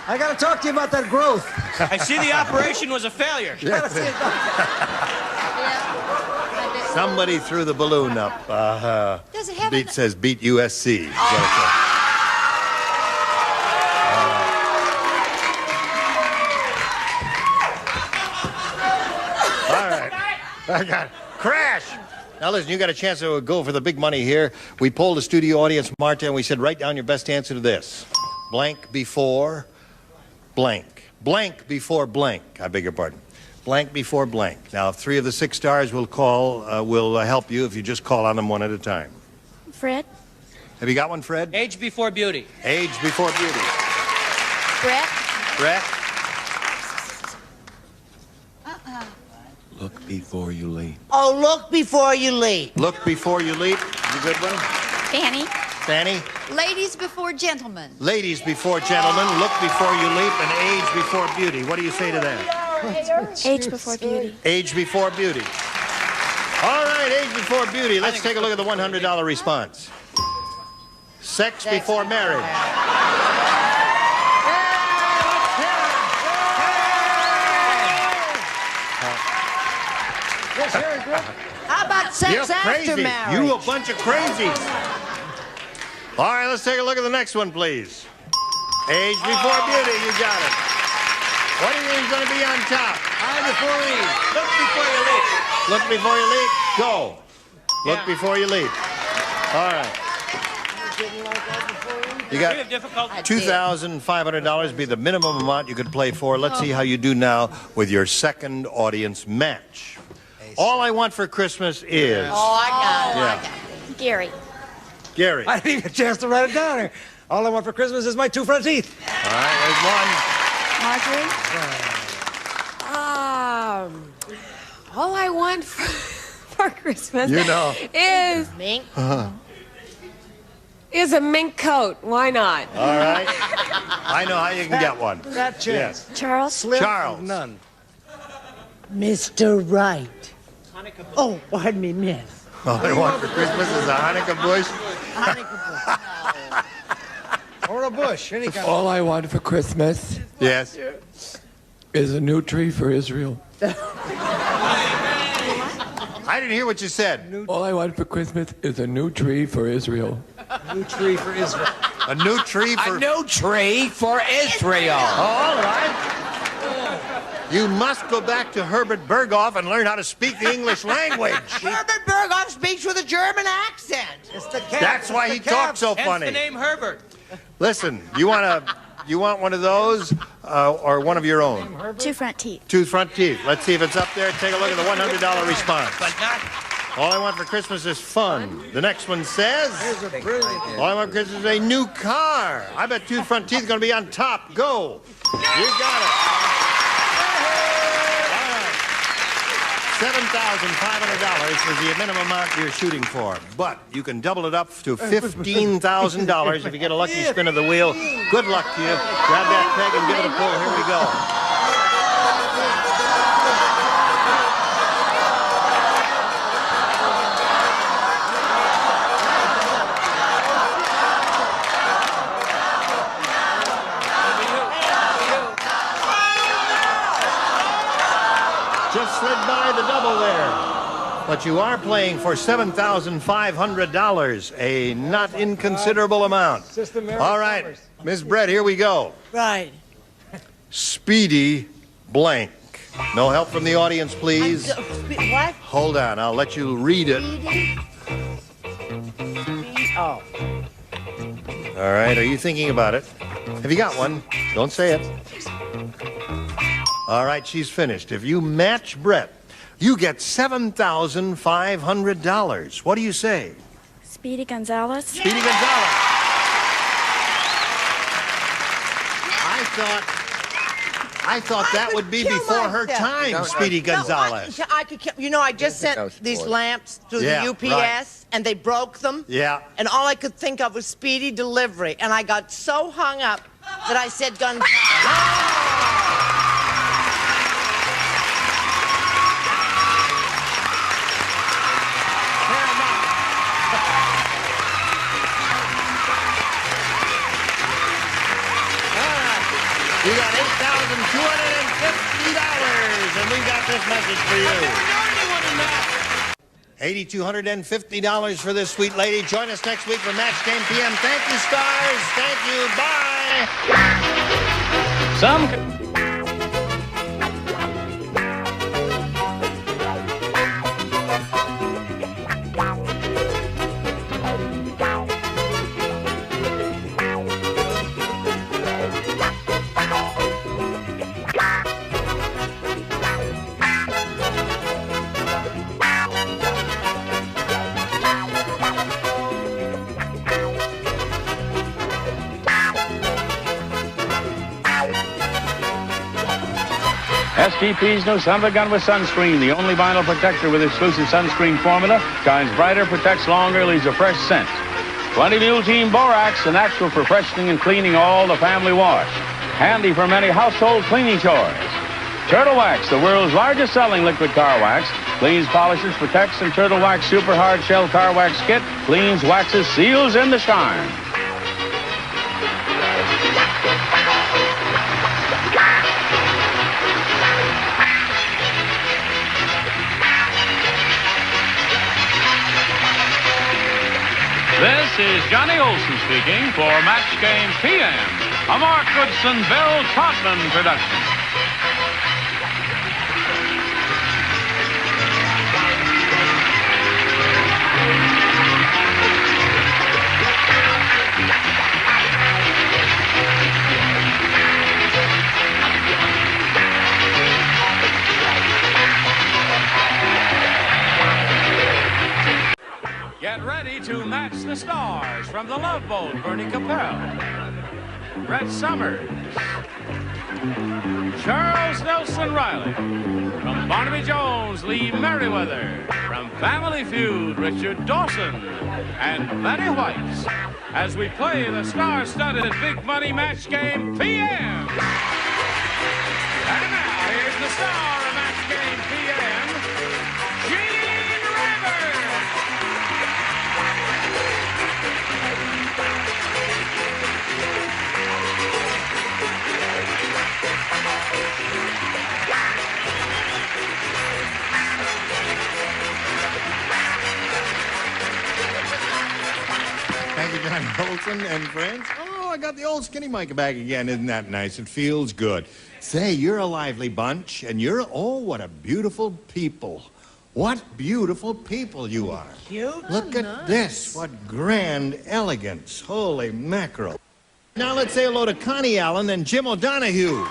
I got to talk to you about that growth. I see the operation was a failure. Somebody threw the balloon up. Does it have Beat says beat USC. All right. I got it. Crash! Now listen, you got a chance to go for the big money here. We polled the studio audience, Marta, and we said, write down your best answer to this. Blank before blank. Blank before blank. I beg your pardon. Blank before blank. Now, 3 of the 6 stars will help you if you just call on them one at a time. Fred? Have you got one, Fred? Age before beauty. Age before beauty. Brett? Brett? Look before you leap. Oh, look before you leap. Look before you leap. Is a good one. Fanny? Fanny? Ladies before gentlemen. Ladies before gentlemen. Look before you leap. And age before beauty. What do you say to that? Age before beauty. Age before beauty. All right, age before beauty. Let's take a look at the $100 response. Sex before marriage. How about sex You're after crazy. marriage? You a bunch of crazies. All right, let's take a look at the next one, please. Age before beauty. You got it. What do you think is going to be on top? Eye before leap. Look before you leap. Look before you leap. Go. Look before you leap. All right. You got $2,500 be the minimum amount you could play for. Let's see how you do now with your second audience match. All I want for Christmas is... Oh, I got it. Yeah. I got it. Gary. Gary. I didn't even get a chance to write it down here. All I want for Christmas is my 2 front teeth. All right, there's one. Marjorie? All I want for Christmas You know. is Mink. is a mink coat. Why not? All right. I know how you can get one. That chance. Yes. Charles? Slim? Charles. None. Mr. Right. Oh, pardon me, miss. All I want for Christmas is a Hanukkah bush. Or a bush. Any kind All I want for Christmas Yes. is a new tree for Israel. I didn't hear what you said. All I want for Christmas is a new tree for Israel. new tree for Israel. A new tree for... A new tree for Israel. All right. You must go back to Herbert Berghoff and learn how to speak the English language. Herbert Berghoff speaks with a German accent. It's the cat. That's why he talks so Hence funny. the name Herbert. Listen, you want one of those or one of your own? 2 front teeth. 2 front teeth. Let's see if it's up there. Take a look at the $100 response. But not... All I want for Christmas is fun. The next one says, all I want for Christmas is a new car. I bet 2 front teeth are going to be on top. Go. You got it. All right. $7,500 is the minimum amount you're shooting for. But you can double it up to $15,000 if you get a lucky spin of the wheel. Good luck to you. Grab that peg and give it a pull. Here we go. Just slid by the double there. But you are playing for $7,500, a not inconsiderable amount. All right, Miss Brett, here we go. Right. Speedy blank. No help from the audience, please. What? Hold on, I'll let you read it. Oh. All right, are you thinking about it? Have you got one? Don't say it. All right, she's finished. If you match Brett, you get $7,500. What do you say? Speedy Gonzalez. Speedy Gonzalez. I thought that would be before her time, Speedy Gonzalez. I could kill, you know, I just sent these lamps through the UPS, right. and they broke them. Yeah. And all I could think of was speedy delivery. And I got so hung up that I said Gonzalez. You got $8,250, and we got this message for you. $8,250 for this sweet lady. Join us next week for Match Game PM. Thank you, stars. Thank you. Bye. STP's new Summer Gun with Sunscreen, the only vinyl protector with exclusive sunscreen formula. Shines brighter, protects longer, leaves a fresh scent. 20 Mule Team Borax, an actual for freshening and cleaning all the family wash. Handy for many household cleaning chores. Turtle Wax, the world's largest selling liquid car wax. Cleans, polishes, protects, and Turtle Wax Super Hard Shell Car Wax Kit. Cleans, waxes, seals in the shine. This is Johnny Olson speaking for Match Game PM, a Mark Goodson, Bill Trotman production. Get ready to match the stars from the Love Boat, Bernie Kopell, Brett Summers, Charles Nelson Riley, from Barnaby Jones, Lee Merriweather, from Family Feud, Richard Dawson, and Betty White, as we play the star-studded Big Money Match Game PM. And now, here's the star of Match Game PM, Gene Rivers. Thank you, Johnny Olson and friends. I got the old skinny mic back again. Isn't that nice? It feels good. Say, you're a lively bunch, and oh, what a beautiful people. What beautiful people you are. Cute. Look at this. What grand elegance. Holy mackerel. Now let's say hello to Connie Allen and Jim O'Donoghue.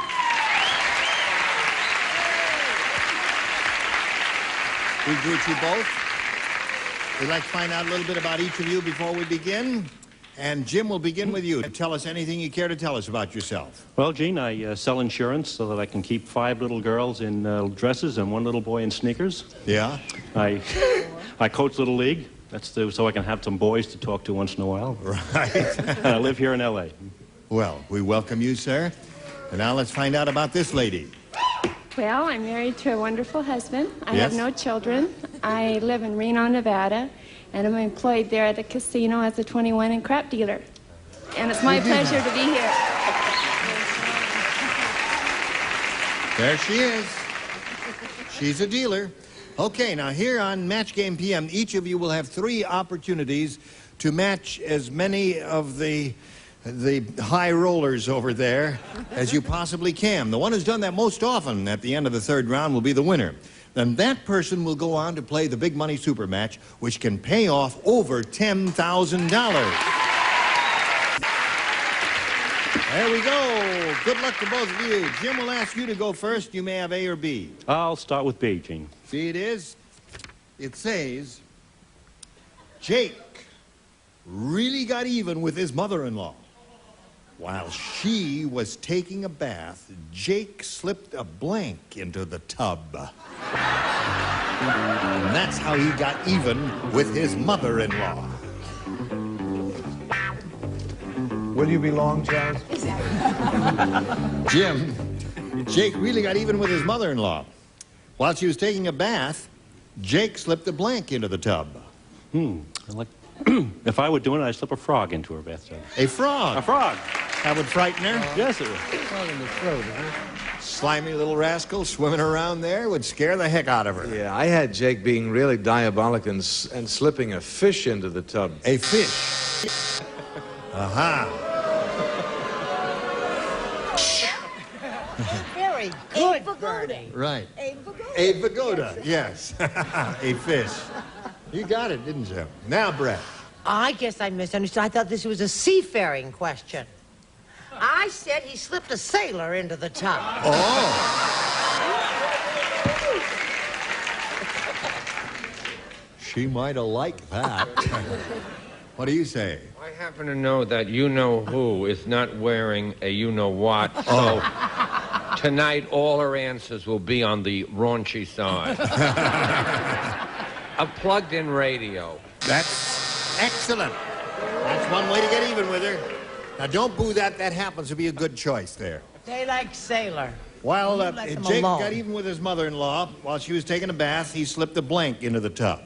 We greet you both. We'd like to find out a little bit about each of you before we begin. And Jim, will begin with you. Tell us anything you care to tell us about yourself. Well, Gene, I sell insurance so that I can keep 5 little girls in dresses and 1 little boy in sneakers. Yeah? I coach Little League. That's so I can have some boys to talk to once in a while. Right. And I live here in L.A. Well, we welcome you, sir. And now let's find out about this lady. Well, I'm married to a wonderful husband. I Yes? have no children. I live in Reno, Nevada, and I'm employed there at the casino as a 21 and crap dealer. And it's my pleasure to be here. There she is. She's a dealer. Okay, now here on Match Game PM, each of you will have 3 opportunities to match as many of the high rollers over there as you possibly can. The one who's done that most often at the end of the 3rd round will be the winner. Then that person will go on to play the big money super match, which can pay off over $10,000. There we go. Good luck to both of you. Jim will ask you to go first. You may have A or B. I'll start with B, Gene. See, it is. It says, Jake really got even with his mother-in-law. While she was taking a bath, Jake slipped a blank into the tub. And that's how he got even with his mother-in-law. Will you be long, Charles? Jim, Jake really got even with his mother-in-law. While she was taking a bath, Jake slipped a blank into the tub. If I were doing it, I'd slip a frog into her bathtub. A frog? A frog. That would frighten her? Yes, it would. Frog in the throat, Slimy little rascal swimming around there would scare the heck out of her. Yeah, I had Jake being really diabolic and slipping a fish into the tub. A fish? Aha. Very good, Bernie. Right. A pagoda, yes. A fish. You got it, didn't you? Now, Brett. I guess I misunderstood. I thought this was a seafaring question. I said he slipped a sailor into the tub. Oh. She might have liked that. What do you say? I happen to know that you-know-who is not wearing a you-know-what, so tonight all her answers will be on the raunchy side. A plugged-in radio. That's excellent. That's one way to get even with her. Now, don't boo that. That happens to be a good choice there. They like sailor. While Let them Jake alone. got even with his mother-in-law, while she was taking a bath, he slipped a blank into the tub.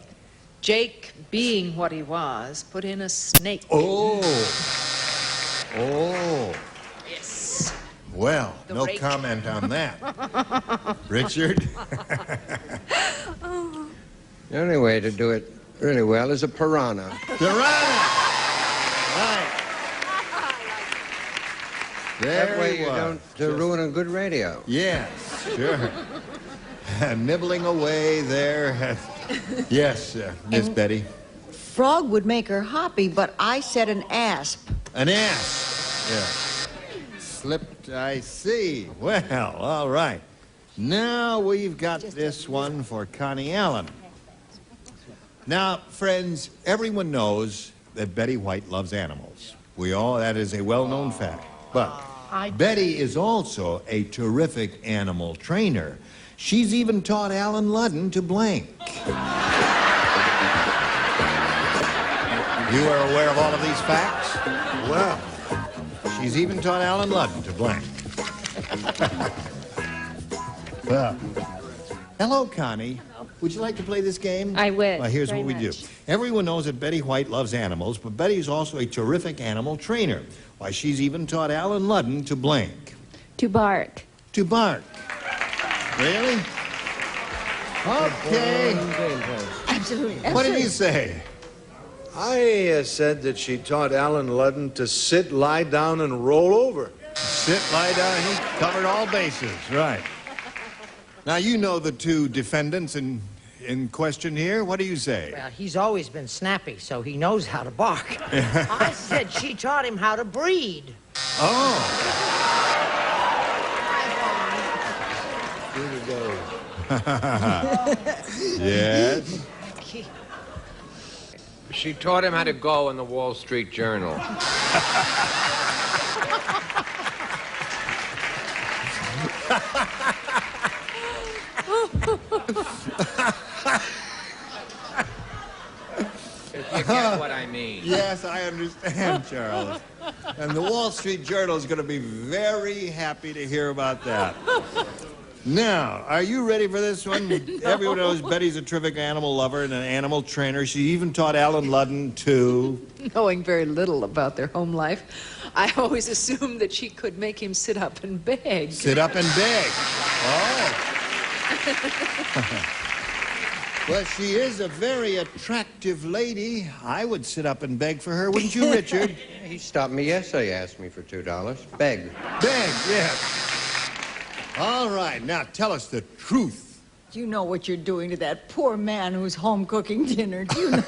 Jake, being what he was, put in a snake. Oh. Oh. Yes. Well, The no rake. comment on that. Richard? The only way to do it really well is a piranha. Piranha! Right. There That way he you was. don't ruin a good radio. Yes, sure. Nibbling away there. Yes, Miss Betty. Frog would make her hoppy, but I said an asp. An ass. Yeah. Slipped, I see. Well, all right. Now we've got this one for Connie Allen. Now, friends, everyone knows that Betty White loves animals. That is a well-known fact. But Betty is also a terrific animal trainer. She's even taught Alan Ludden to blank. You are aware of all of these facts? Well, she's even taught Alan Ludden to blank. Well, hello, Connie. Would you like to play this game? I would. Well, here's very what we do. much. Everyone knows that Betty White loves animals, but Betty's also a terrific animal trainer. Why, she's even taught Alan Ludden to blank. To bark. To bark. Really? Okay. Absolutely. What did you say? I said that she taught Alan Ludden to sit, lie down, and roll over. Sit, lie down, he covered all bases, right. Now, you know the two defendants in question here. What do you say? Well, he's always been snappy, so he knows how to bark. I said she taught him how to breed. Oh. Here we go. Yes. She taught him how to go in the Wall Street Journal. If you get what I mean. Yes, I understand, Charles. And the Wall Street Journal is going to be very happy to hear about that. Now, are you ready for this one? No. Everyone knows Betty's a terrific animal lover and an animal trainer. She even taught Alan Ludden to... Knowing very little about their home life, I always assumed that she could make him sit up and beg. Sit up and beg. Oh. Well, she is a very attractive lady. I would sit up and beg for her, wouldn't you, Richard? He stopped me yesterday, asked me for $2. Beg. Beg, yes. All right, now tell us the truth. Do you know what you're doing to that poor man who's home cooking dinner? Do you know?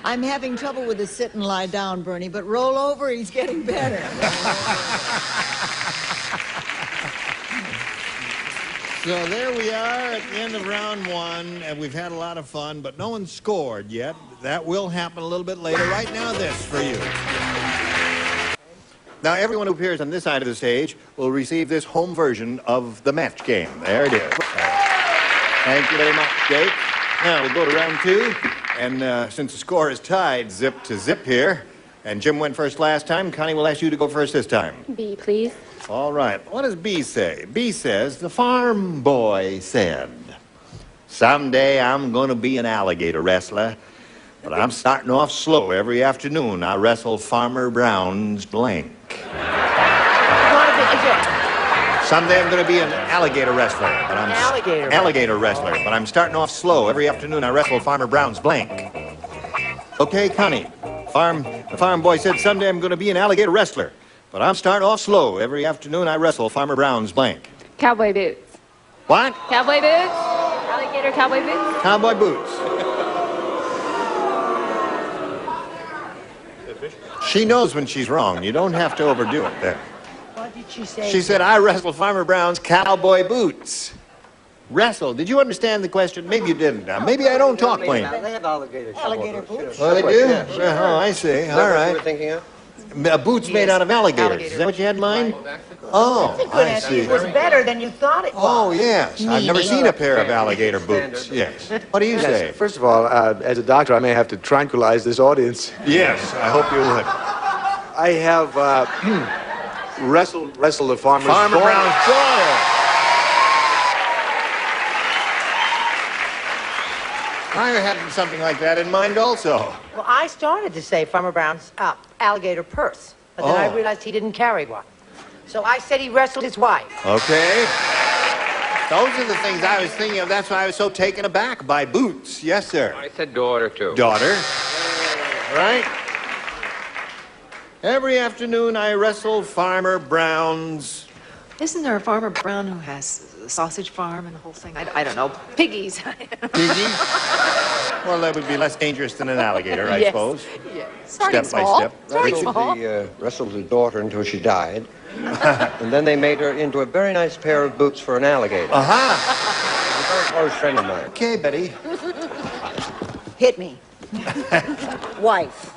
I'm having trouble with the sit and lie down, Bernie, but roll over, he's getting better. So there we are at the end of round one, and we've had a lot of fun, but no one scored yet. That will happen a little bit later. Right now, this for you. Now, everyone who appears on this side of the stage will receive this home version of the match game. There it is. Thank you very much, Jake. Now, we'll go to round two, and since the score is tied zip to zip here, and Jim went first last time, Connie will ask you to go first this time. B, please. All right. What does B say? B says, the farm boy said, someday I'm going to be an alligator wrestler, but I'm starting off slow. Every afternoon I wrestle Farmer Brown's blank. Someday I'm going to be an alligator wrestler, but I'm alligator wrestler, but I'm starting off slow. Every afternoon I wrestle Farmer Brown's blank. Okay, Connie. The farm boy said someday I'm going to be an alligator wrestler, but I'm starting off slow. Every afternoon I wrestle Farmer Brown's blank. Cowboy boots. What? Cowboy boots? Alligator cowboy boots? Cowboy boots. She knows when she's wrong. You don't have to overdo it there. What did she say? She said, I wrestled Farmer Brown's cowboy boots. Wrestle. Did you understand the question? Maybe you didn't. Maybe I don't talk plain. They have alligator boots. Oh, they do? Oh, I see. Is that All what right. you were thinking of? Boots made out of alligators. Is that what you had in mind? Oh, I see. It was better than you thought it was. Oh, yes. I've never seen a pair of alligator boots. Yes. What do you say? First of all, as a doctor, I may have to tranquilize this audience. Yes, I hope you would. I have wrestled the farmer's Farmer daughter. Brown's daughter. I had something like that in mind also. Well, I started to say Farmer Brown's alligator purse, but then I Oh. realized he didn't carry one. So I said he wrestled his wife. Okay. Those are the things I was thinking of. That's why I was so taken aback by boots. Yes, sir. I said daughter, too. Daughter. Right? Every afternoon I wrestle Farmer Brown's... Isn't there a Farmer Brown who has a sausage farm and the whole thing? I don't know. Piggies. Piggy? Well, that would be less dangerous than an alligator, I Yes. suppose. Yes. Step by step. Wrestled his daughter until she died. And then they made her into a very nice pair of boots for an alligator. Aha! A very close friend of mine. Okay, Betty. Hit me. Wife.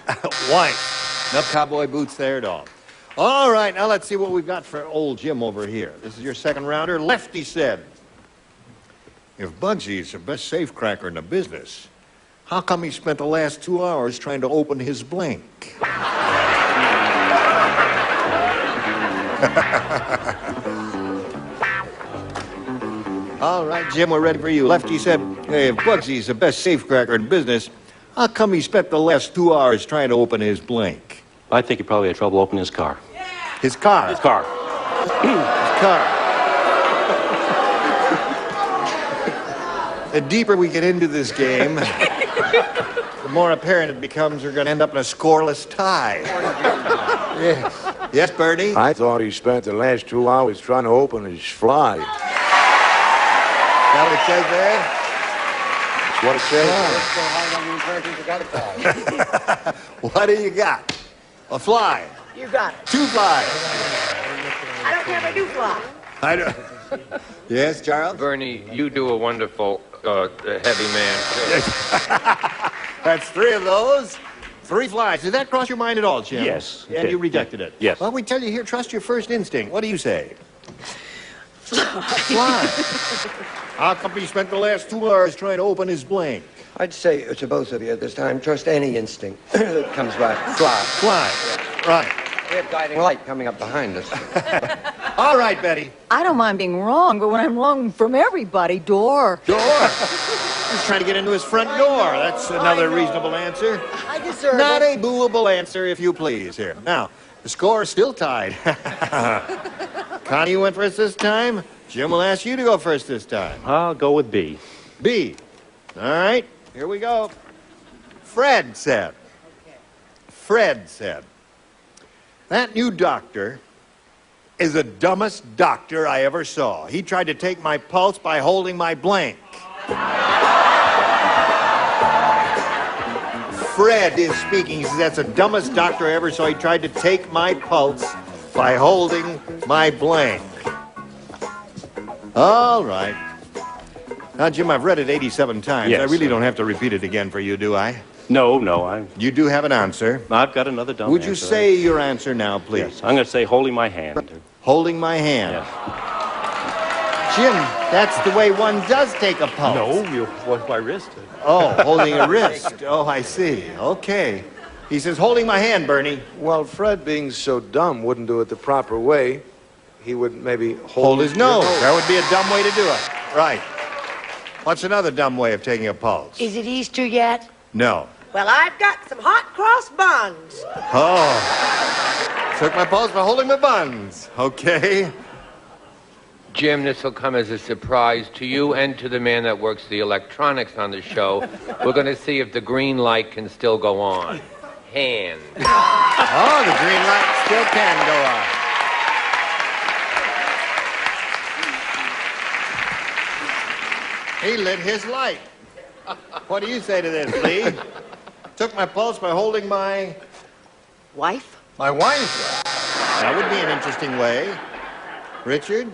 Wife. No cowboy boots there at all. All right, now let's see what we've got for old Jim over here. This is your second rounder. Lefty said, if Bugsy's the best safecracker in the business, how come he spent the last 2 hours trying to open his blank? All right, Jim, we're ready for you. Lefty said, hey, if Bugsy's the best safecracker in business, how come he spent the last 2 hours trying to open his blank? I think he probably had trouble opening his car. His car? His car. His car. The deeper we get into this game, The more apparent it becomes, we're going to end up in a scoreless tie. Yes. Yes, Bernie? I thought he spent the last 2 hours trying to open his fly. That what it says there? That's what it says. What do you got? A fly. You got it. 2 flies. I don't care if I do fly. I don't. Yes, Charles? Bernie, you do a wonderful heavy man, too. That's 3 of those. 3 flies. Did that cross your mind at all, Jim? Yes. And you rejected it? Yes. Well, we tell you here, trust your first instinct. What do you say? Fly. How come he spent the last 2 hours trying to open his blank? I'd say to both of you at this time, trust any instinct that comes back. Fly. Fly. Right. We have guiding light coming up behind us. All right, Betty. I don't mind being wrong, but when I'm wrong from everybody, door. Door. He's trying to get into his front door. That's another reasonable answer. I deserve Not it. a booable answer, if you please. Here. Now, the score is still tied. Connie, you went first this time. Jim will ask you to go first this time. I'll go with B. B. All right. Here we go. Fred said. That new doctor is the dumbest doctor I ever saw. He tried to take my pulse by holding my blank. Fred is speaking. He says, that's the dumbest doctor I ever saw. He tried to take my pulse by holding my blank. All right. Now, Jim, I've read it 87 times. Yes, I really sir. don't have to repeat it again for you, do I? No, You do have an answer. I've got another dumb Would you answer. say your answer now, please? Yes, I'm going to say holding my hand. Holding my hand. Yes. Jim, that's the way one does take a pulse. No, you hold my wrist. Oh, holding a wrist. Oh, I see. Okay. He says, holding my hand, Bernie. Well, Fred, being so dumb, wouldn't do it the proper way. He would maybe Hold his nose. That would be a dumb way to do it. Right. What's another dumb way of taking a pulse? Is it Easter yet? No. Well, I've got some hot cross buns. Oh. Took my pulse by holding my buns. Okay. Jim, this will come as a surprise to you and to the man that works the electronics on the show. We're going to see if the green light can still go on. Hand. Oh, the green light still can go on. He lit his light. What do you say to this, Lee? Took my pulse by holding my... Wife? My wife. That would be an interesting way. Richard?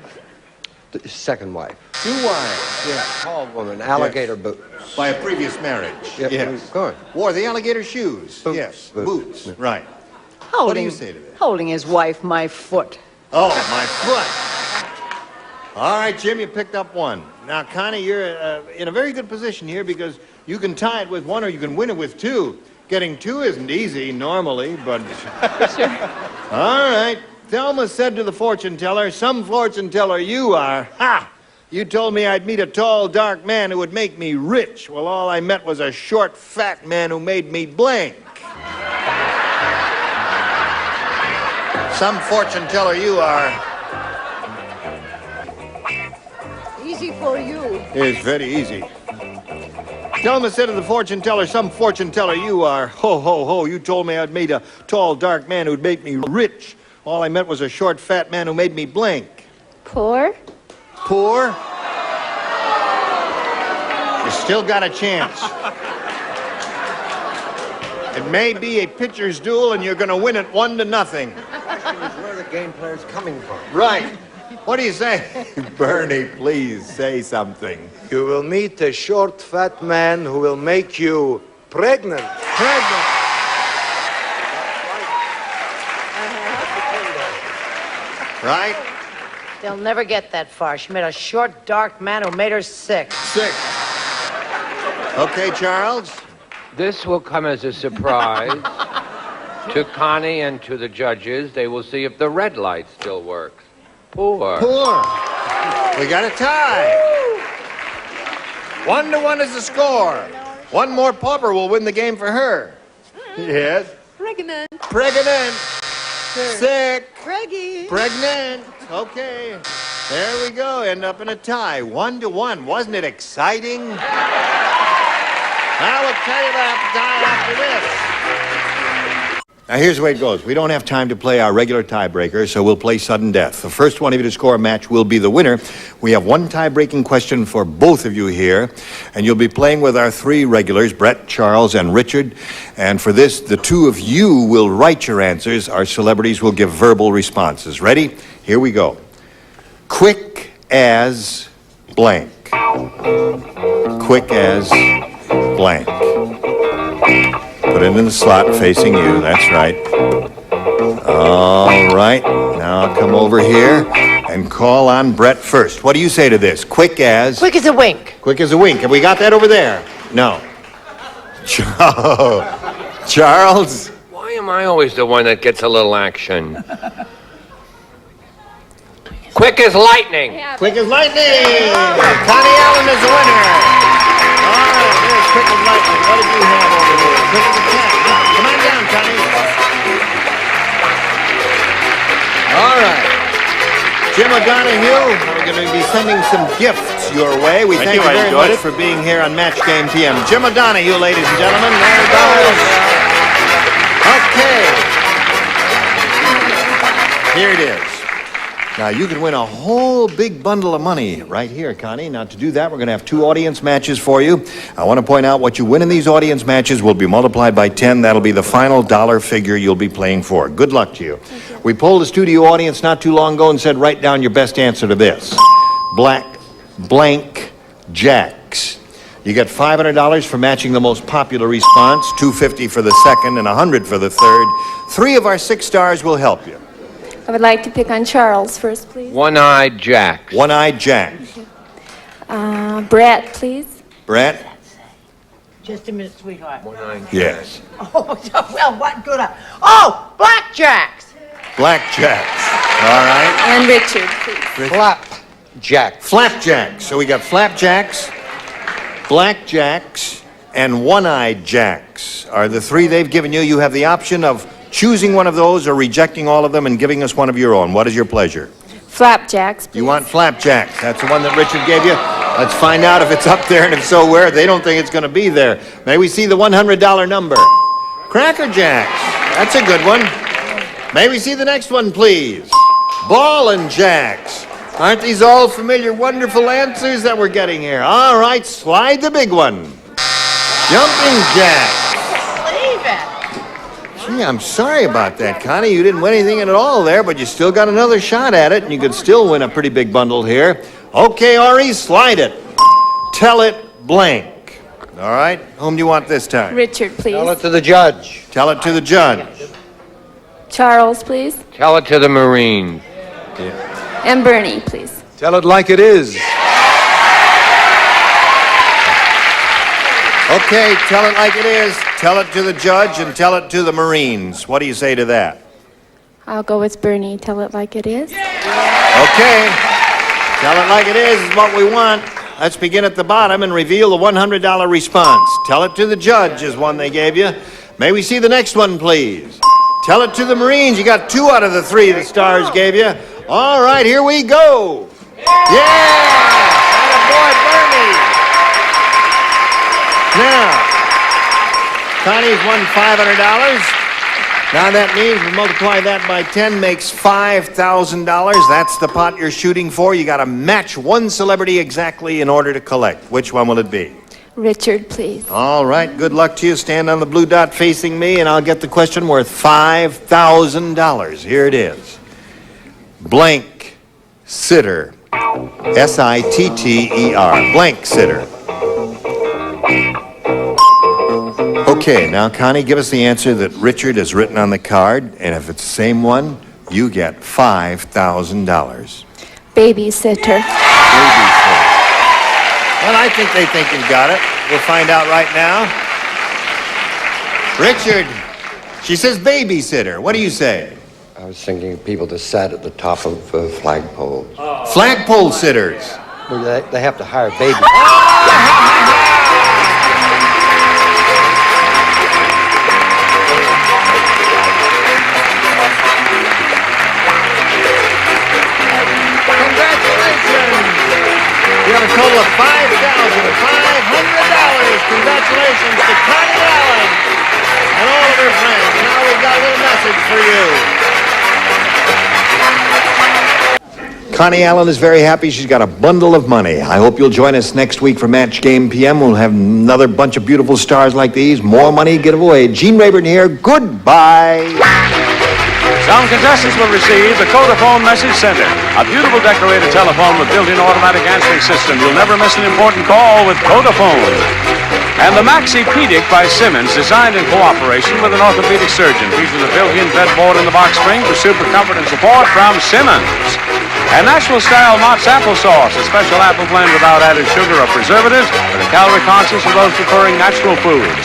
The second wife. 2 wives. Yes. Tall woman, alligator boots. By a previous marriage. Yes. Good. Wore the alligator shoes. Boots. Yes. Boots. Right. What do Holding, you say to this? holding his wife, my foot. Oh, my foot. All right, Jim, you picked up 1. Now, Connie, you're in a very good position here because you can tie it with 1 or you can win it with 2. Getting 2 isn't easy normally, but... Sure. All right. Thelma said to the fortune teller, some fortune teller you are. Ha! You told me I'd meet a tall, dark man who would make me rich. Well, all I met was a short, fat man who made me blank. Some fortune teller you are. Easy for you. It's very easy. Thelma said to the fortune teller, some fortune teller you are. Ho, ho, ho, you told me I'd meet a tall, dark man who'd make me rich. All I met was a short, fat man who made me blank. Poor? Poor? You still got a chance. It may be a pitcher's duel, and you're going to win it 1-0. Where the game player's coming from. Right. What do you say? Bernie, please say something. You will meet a short, fat man who will make you pregnant. Pregnant. Right? They'll never get that far. She met a short, dark man who made her sick. Sick. Okay, Charles? This will come as a surprise to Connie and to the judges. They will see if the red light still works. Poor. Poor. We got a tie. 1-1 is the score. 1 more pauper will win the game for her. Yes? Pregnant. Pregnant. Sick. Preggy. Pregnant. Okay. There we go. End up in a tie. 1-1. Wasn't it exciting? I will tell you that after this. Now, here's the way it goes. We don't have time to play our regular tiebreaker, so we'll play sudden death. The first one of you to score a match will be the winner. We have one tie-breaking question for both of you here, and you'll be playing with our three regulars, Brett, Charles, and Richard. And for this, the two of you will write your answers. Our celebrities will give verbal responses. Ready? Here we go. Quick as blank. Quick as blank. Put it in the slot facing you. That's right. All right. Now come over here and call on Brett first. What do you say to this? Quick as... Quick as a wink. Quick as a wink. Have we got that over there? No. Charles? Why am I always the one that gets a little action? Quick as lightning. Quick as lightning. Connie Allen is the winner. All right, there's quick as lightning. What did you have over here? Quick as a cat. Come on down, Connie. All right. Jim O'Donoghue, we're going to be sending some gifts your way. We thank you very much for being here on Match Game PM. Jim O'Donoghue, ladies and gentlemen. There it goes. Okay. Here it is. Now, you can win a whole big bundle of money right here, Connie. Now, to do that, we're going to have two audience matches for you. I want to point out what you win in these audience matches will be multiplied by 10. That'll be the final dollar figure you'll be playing for. Good luck to you. We polled a studio audience not too long ago and said, write down your best answer to this. Blank jacks. You get $500 for matching the most popular response, $250 for the second, and $100 for the third. 3 of our 6 stars will help you. I would like to pick on Charles first, please. One-eyed Jack. One-eyed Jack. Brett, please. Brett? Just a minute, sweetheart. Yes. Oh, well, what good? Oh, blackjacks. Blackjacks. All right. And Richard, please. Flapjacks. Flapjacks. So we got flapjacks, blackjacks, and one-eyed jacks are the 3 they've given you. You have the option of choosing one of those or rejecting all of them and giving us one of your own. What is your pleasure? Flapjacks, please. You want flapjacks. That's the one that Richard gave you. Let's find out if it's up there, and if so, where. They don't think it's going to be there. May we see the $100 number? Cracker Jacks. That's a good one. May we see the next one, please? Ball and Jacks. Aren't these all familiar, wonderful answers that we're getting here? All right, slide the big one. Jumping Jacks. Leave it. Gee, I'm sorry about that, Connie. You didn't win anything at all there, but you still got another shot at it, and you could still win a pretty big bundle here. Okay, Ari, slide it. Tell it blank. All right? Whom do you want this time? Richard, please. Tell it to the judge. Tell it to the judge. Charles, please. Tell it to the Marine. And Bernie, please. Tell it like it is. Okay, tell it like it is. Tell it to the judge and tell it to the Marines. What do you say to that? I'll go with Bernie. Tell it like it is. Okay. Tell it like it is what we want. Let's begin at the bottom and reveal the $100 response. Tell it to the judge is one they gave you. May we see the next one, please? Tell it to the Marines. You got 2 out of the 3 the stars gave you. All right, here we go. Yeah! Attaboy, Bernie! Now, Connie's won $500. Now that means we multiply that by 10 makes $5,000. That's the pot you're shooting for. You got to match one celebrity exactly in order to collect. Which one will it be? Richard, please. All right, good luck to you. Stand on the blue dot facing me, and I'll get the question worth $5,000. Here it is. Blank sitter. S-I-T-T-E-R. Blank sitter. Okay, now, Connie, give us the answer that Richard has written on the card, and if it's the same one, you get $5,000. Babysitter. Babysitter. Well, I think they think you've got it. We'll find out right now. Richard, she says babysitter. What do you say? I was thinking of people that sat at the top of flagpoles. Flagpole sitters. Well, they have to hire babies. Congratulations! You have a total of $5,500 congratulations to Connie Allen and all of her friends. Now we've got a little message for you. Connie Allen is very happy. She's got a bundle of money. I hope you'll join us next week for Match Game PM. We'll have another bunch of beautiful stars like these. More money giveaway. Gene Rayburn here. Goodbye. Some contestants will receive the Codaphone Message Center, a beautiful decorated telephone with built-in automatic answering system. You'll never miss an important call with Codaphone. And the Maxi-Pedic by Simmons, designed in cooperation with an orthopedic surgeon, features a built-in bed board in the box spring for super comfort and support from Simmons. And Nashville-style Mott's applesauce, a special apple blend without added sugar or preservatives, for the calorie conscious of those preferring natural foods.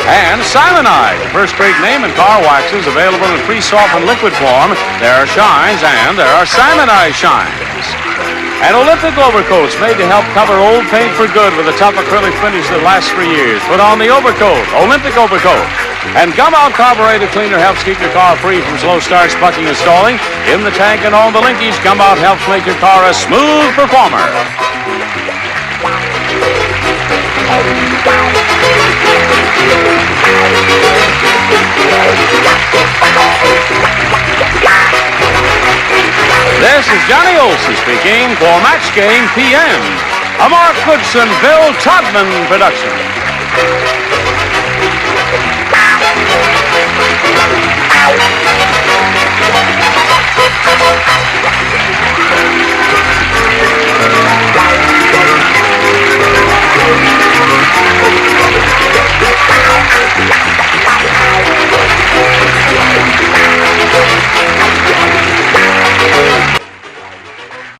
And Simonide, the first great name in car waxes, available in pre-softened liquid form. There are shines and there are Simonide shines. And Olympic overcoats made to help cover old paint for good with a tough acrylic finish that lasts for years. Put on the overcoat, Olympic overcoat. And Gum-Out Carburetor Cleaner helps keep your car free from slow starts, bucking, and stalling. In the tank and all the linkies, Gum-Out helps make your car a smooth performer. This is Johnny Olson speaking for Match Game PM, a Mark Goodson, Bill Todman production.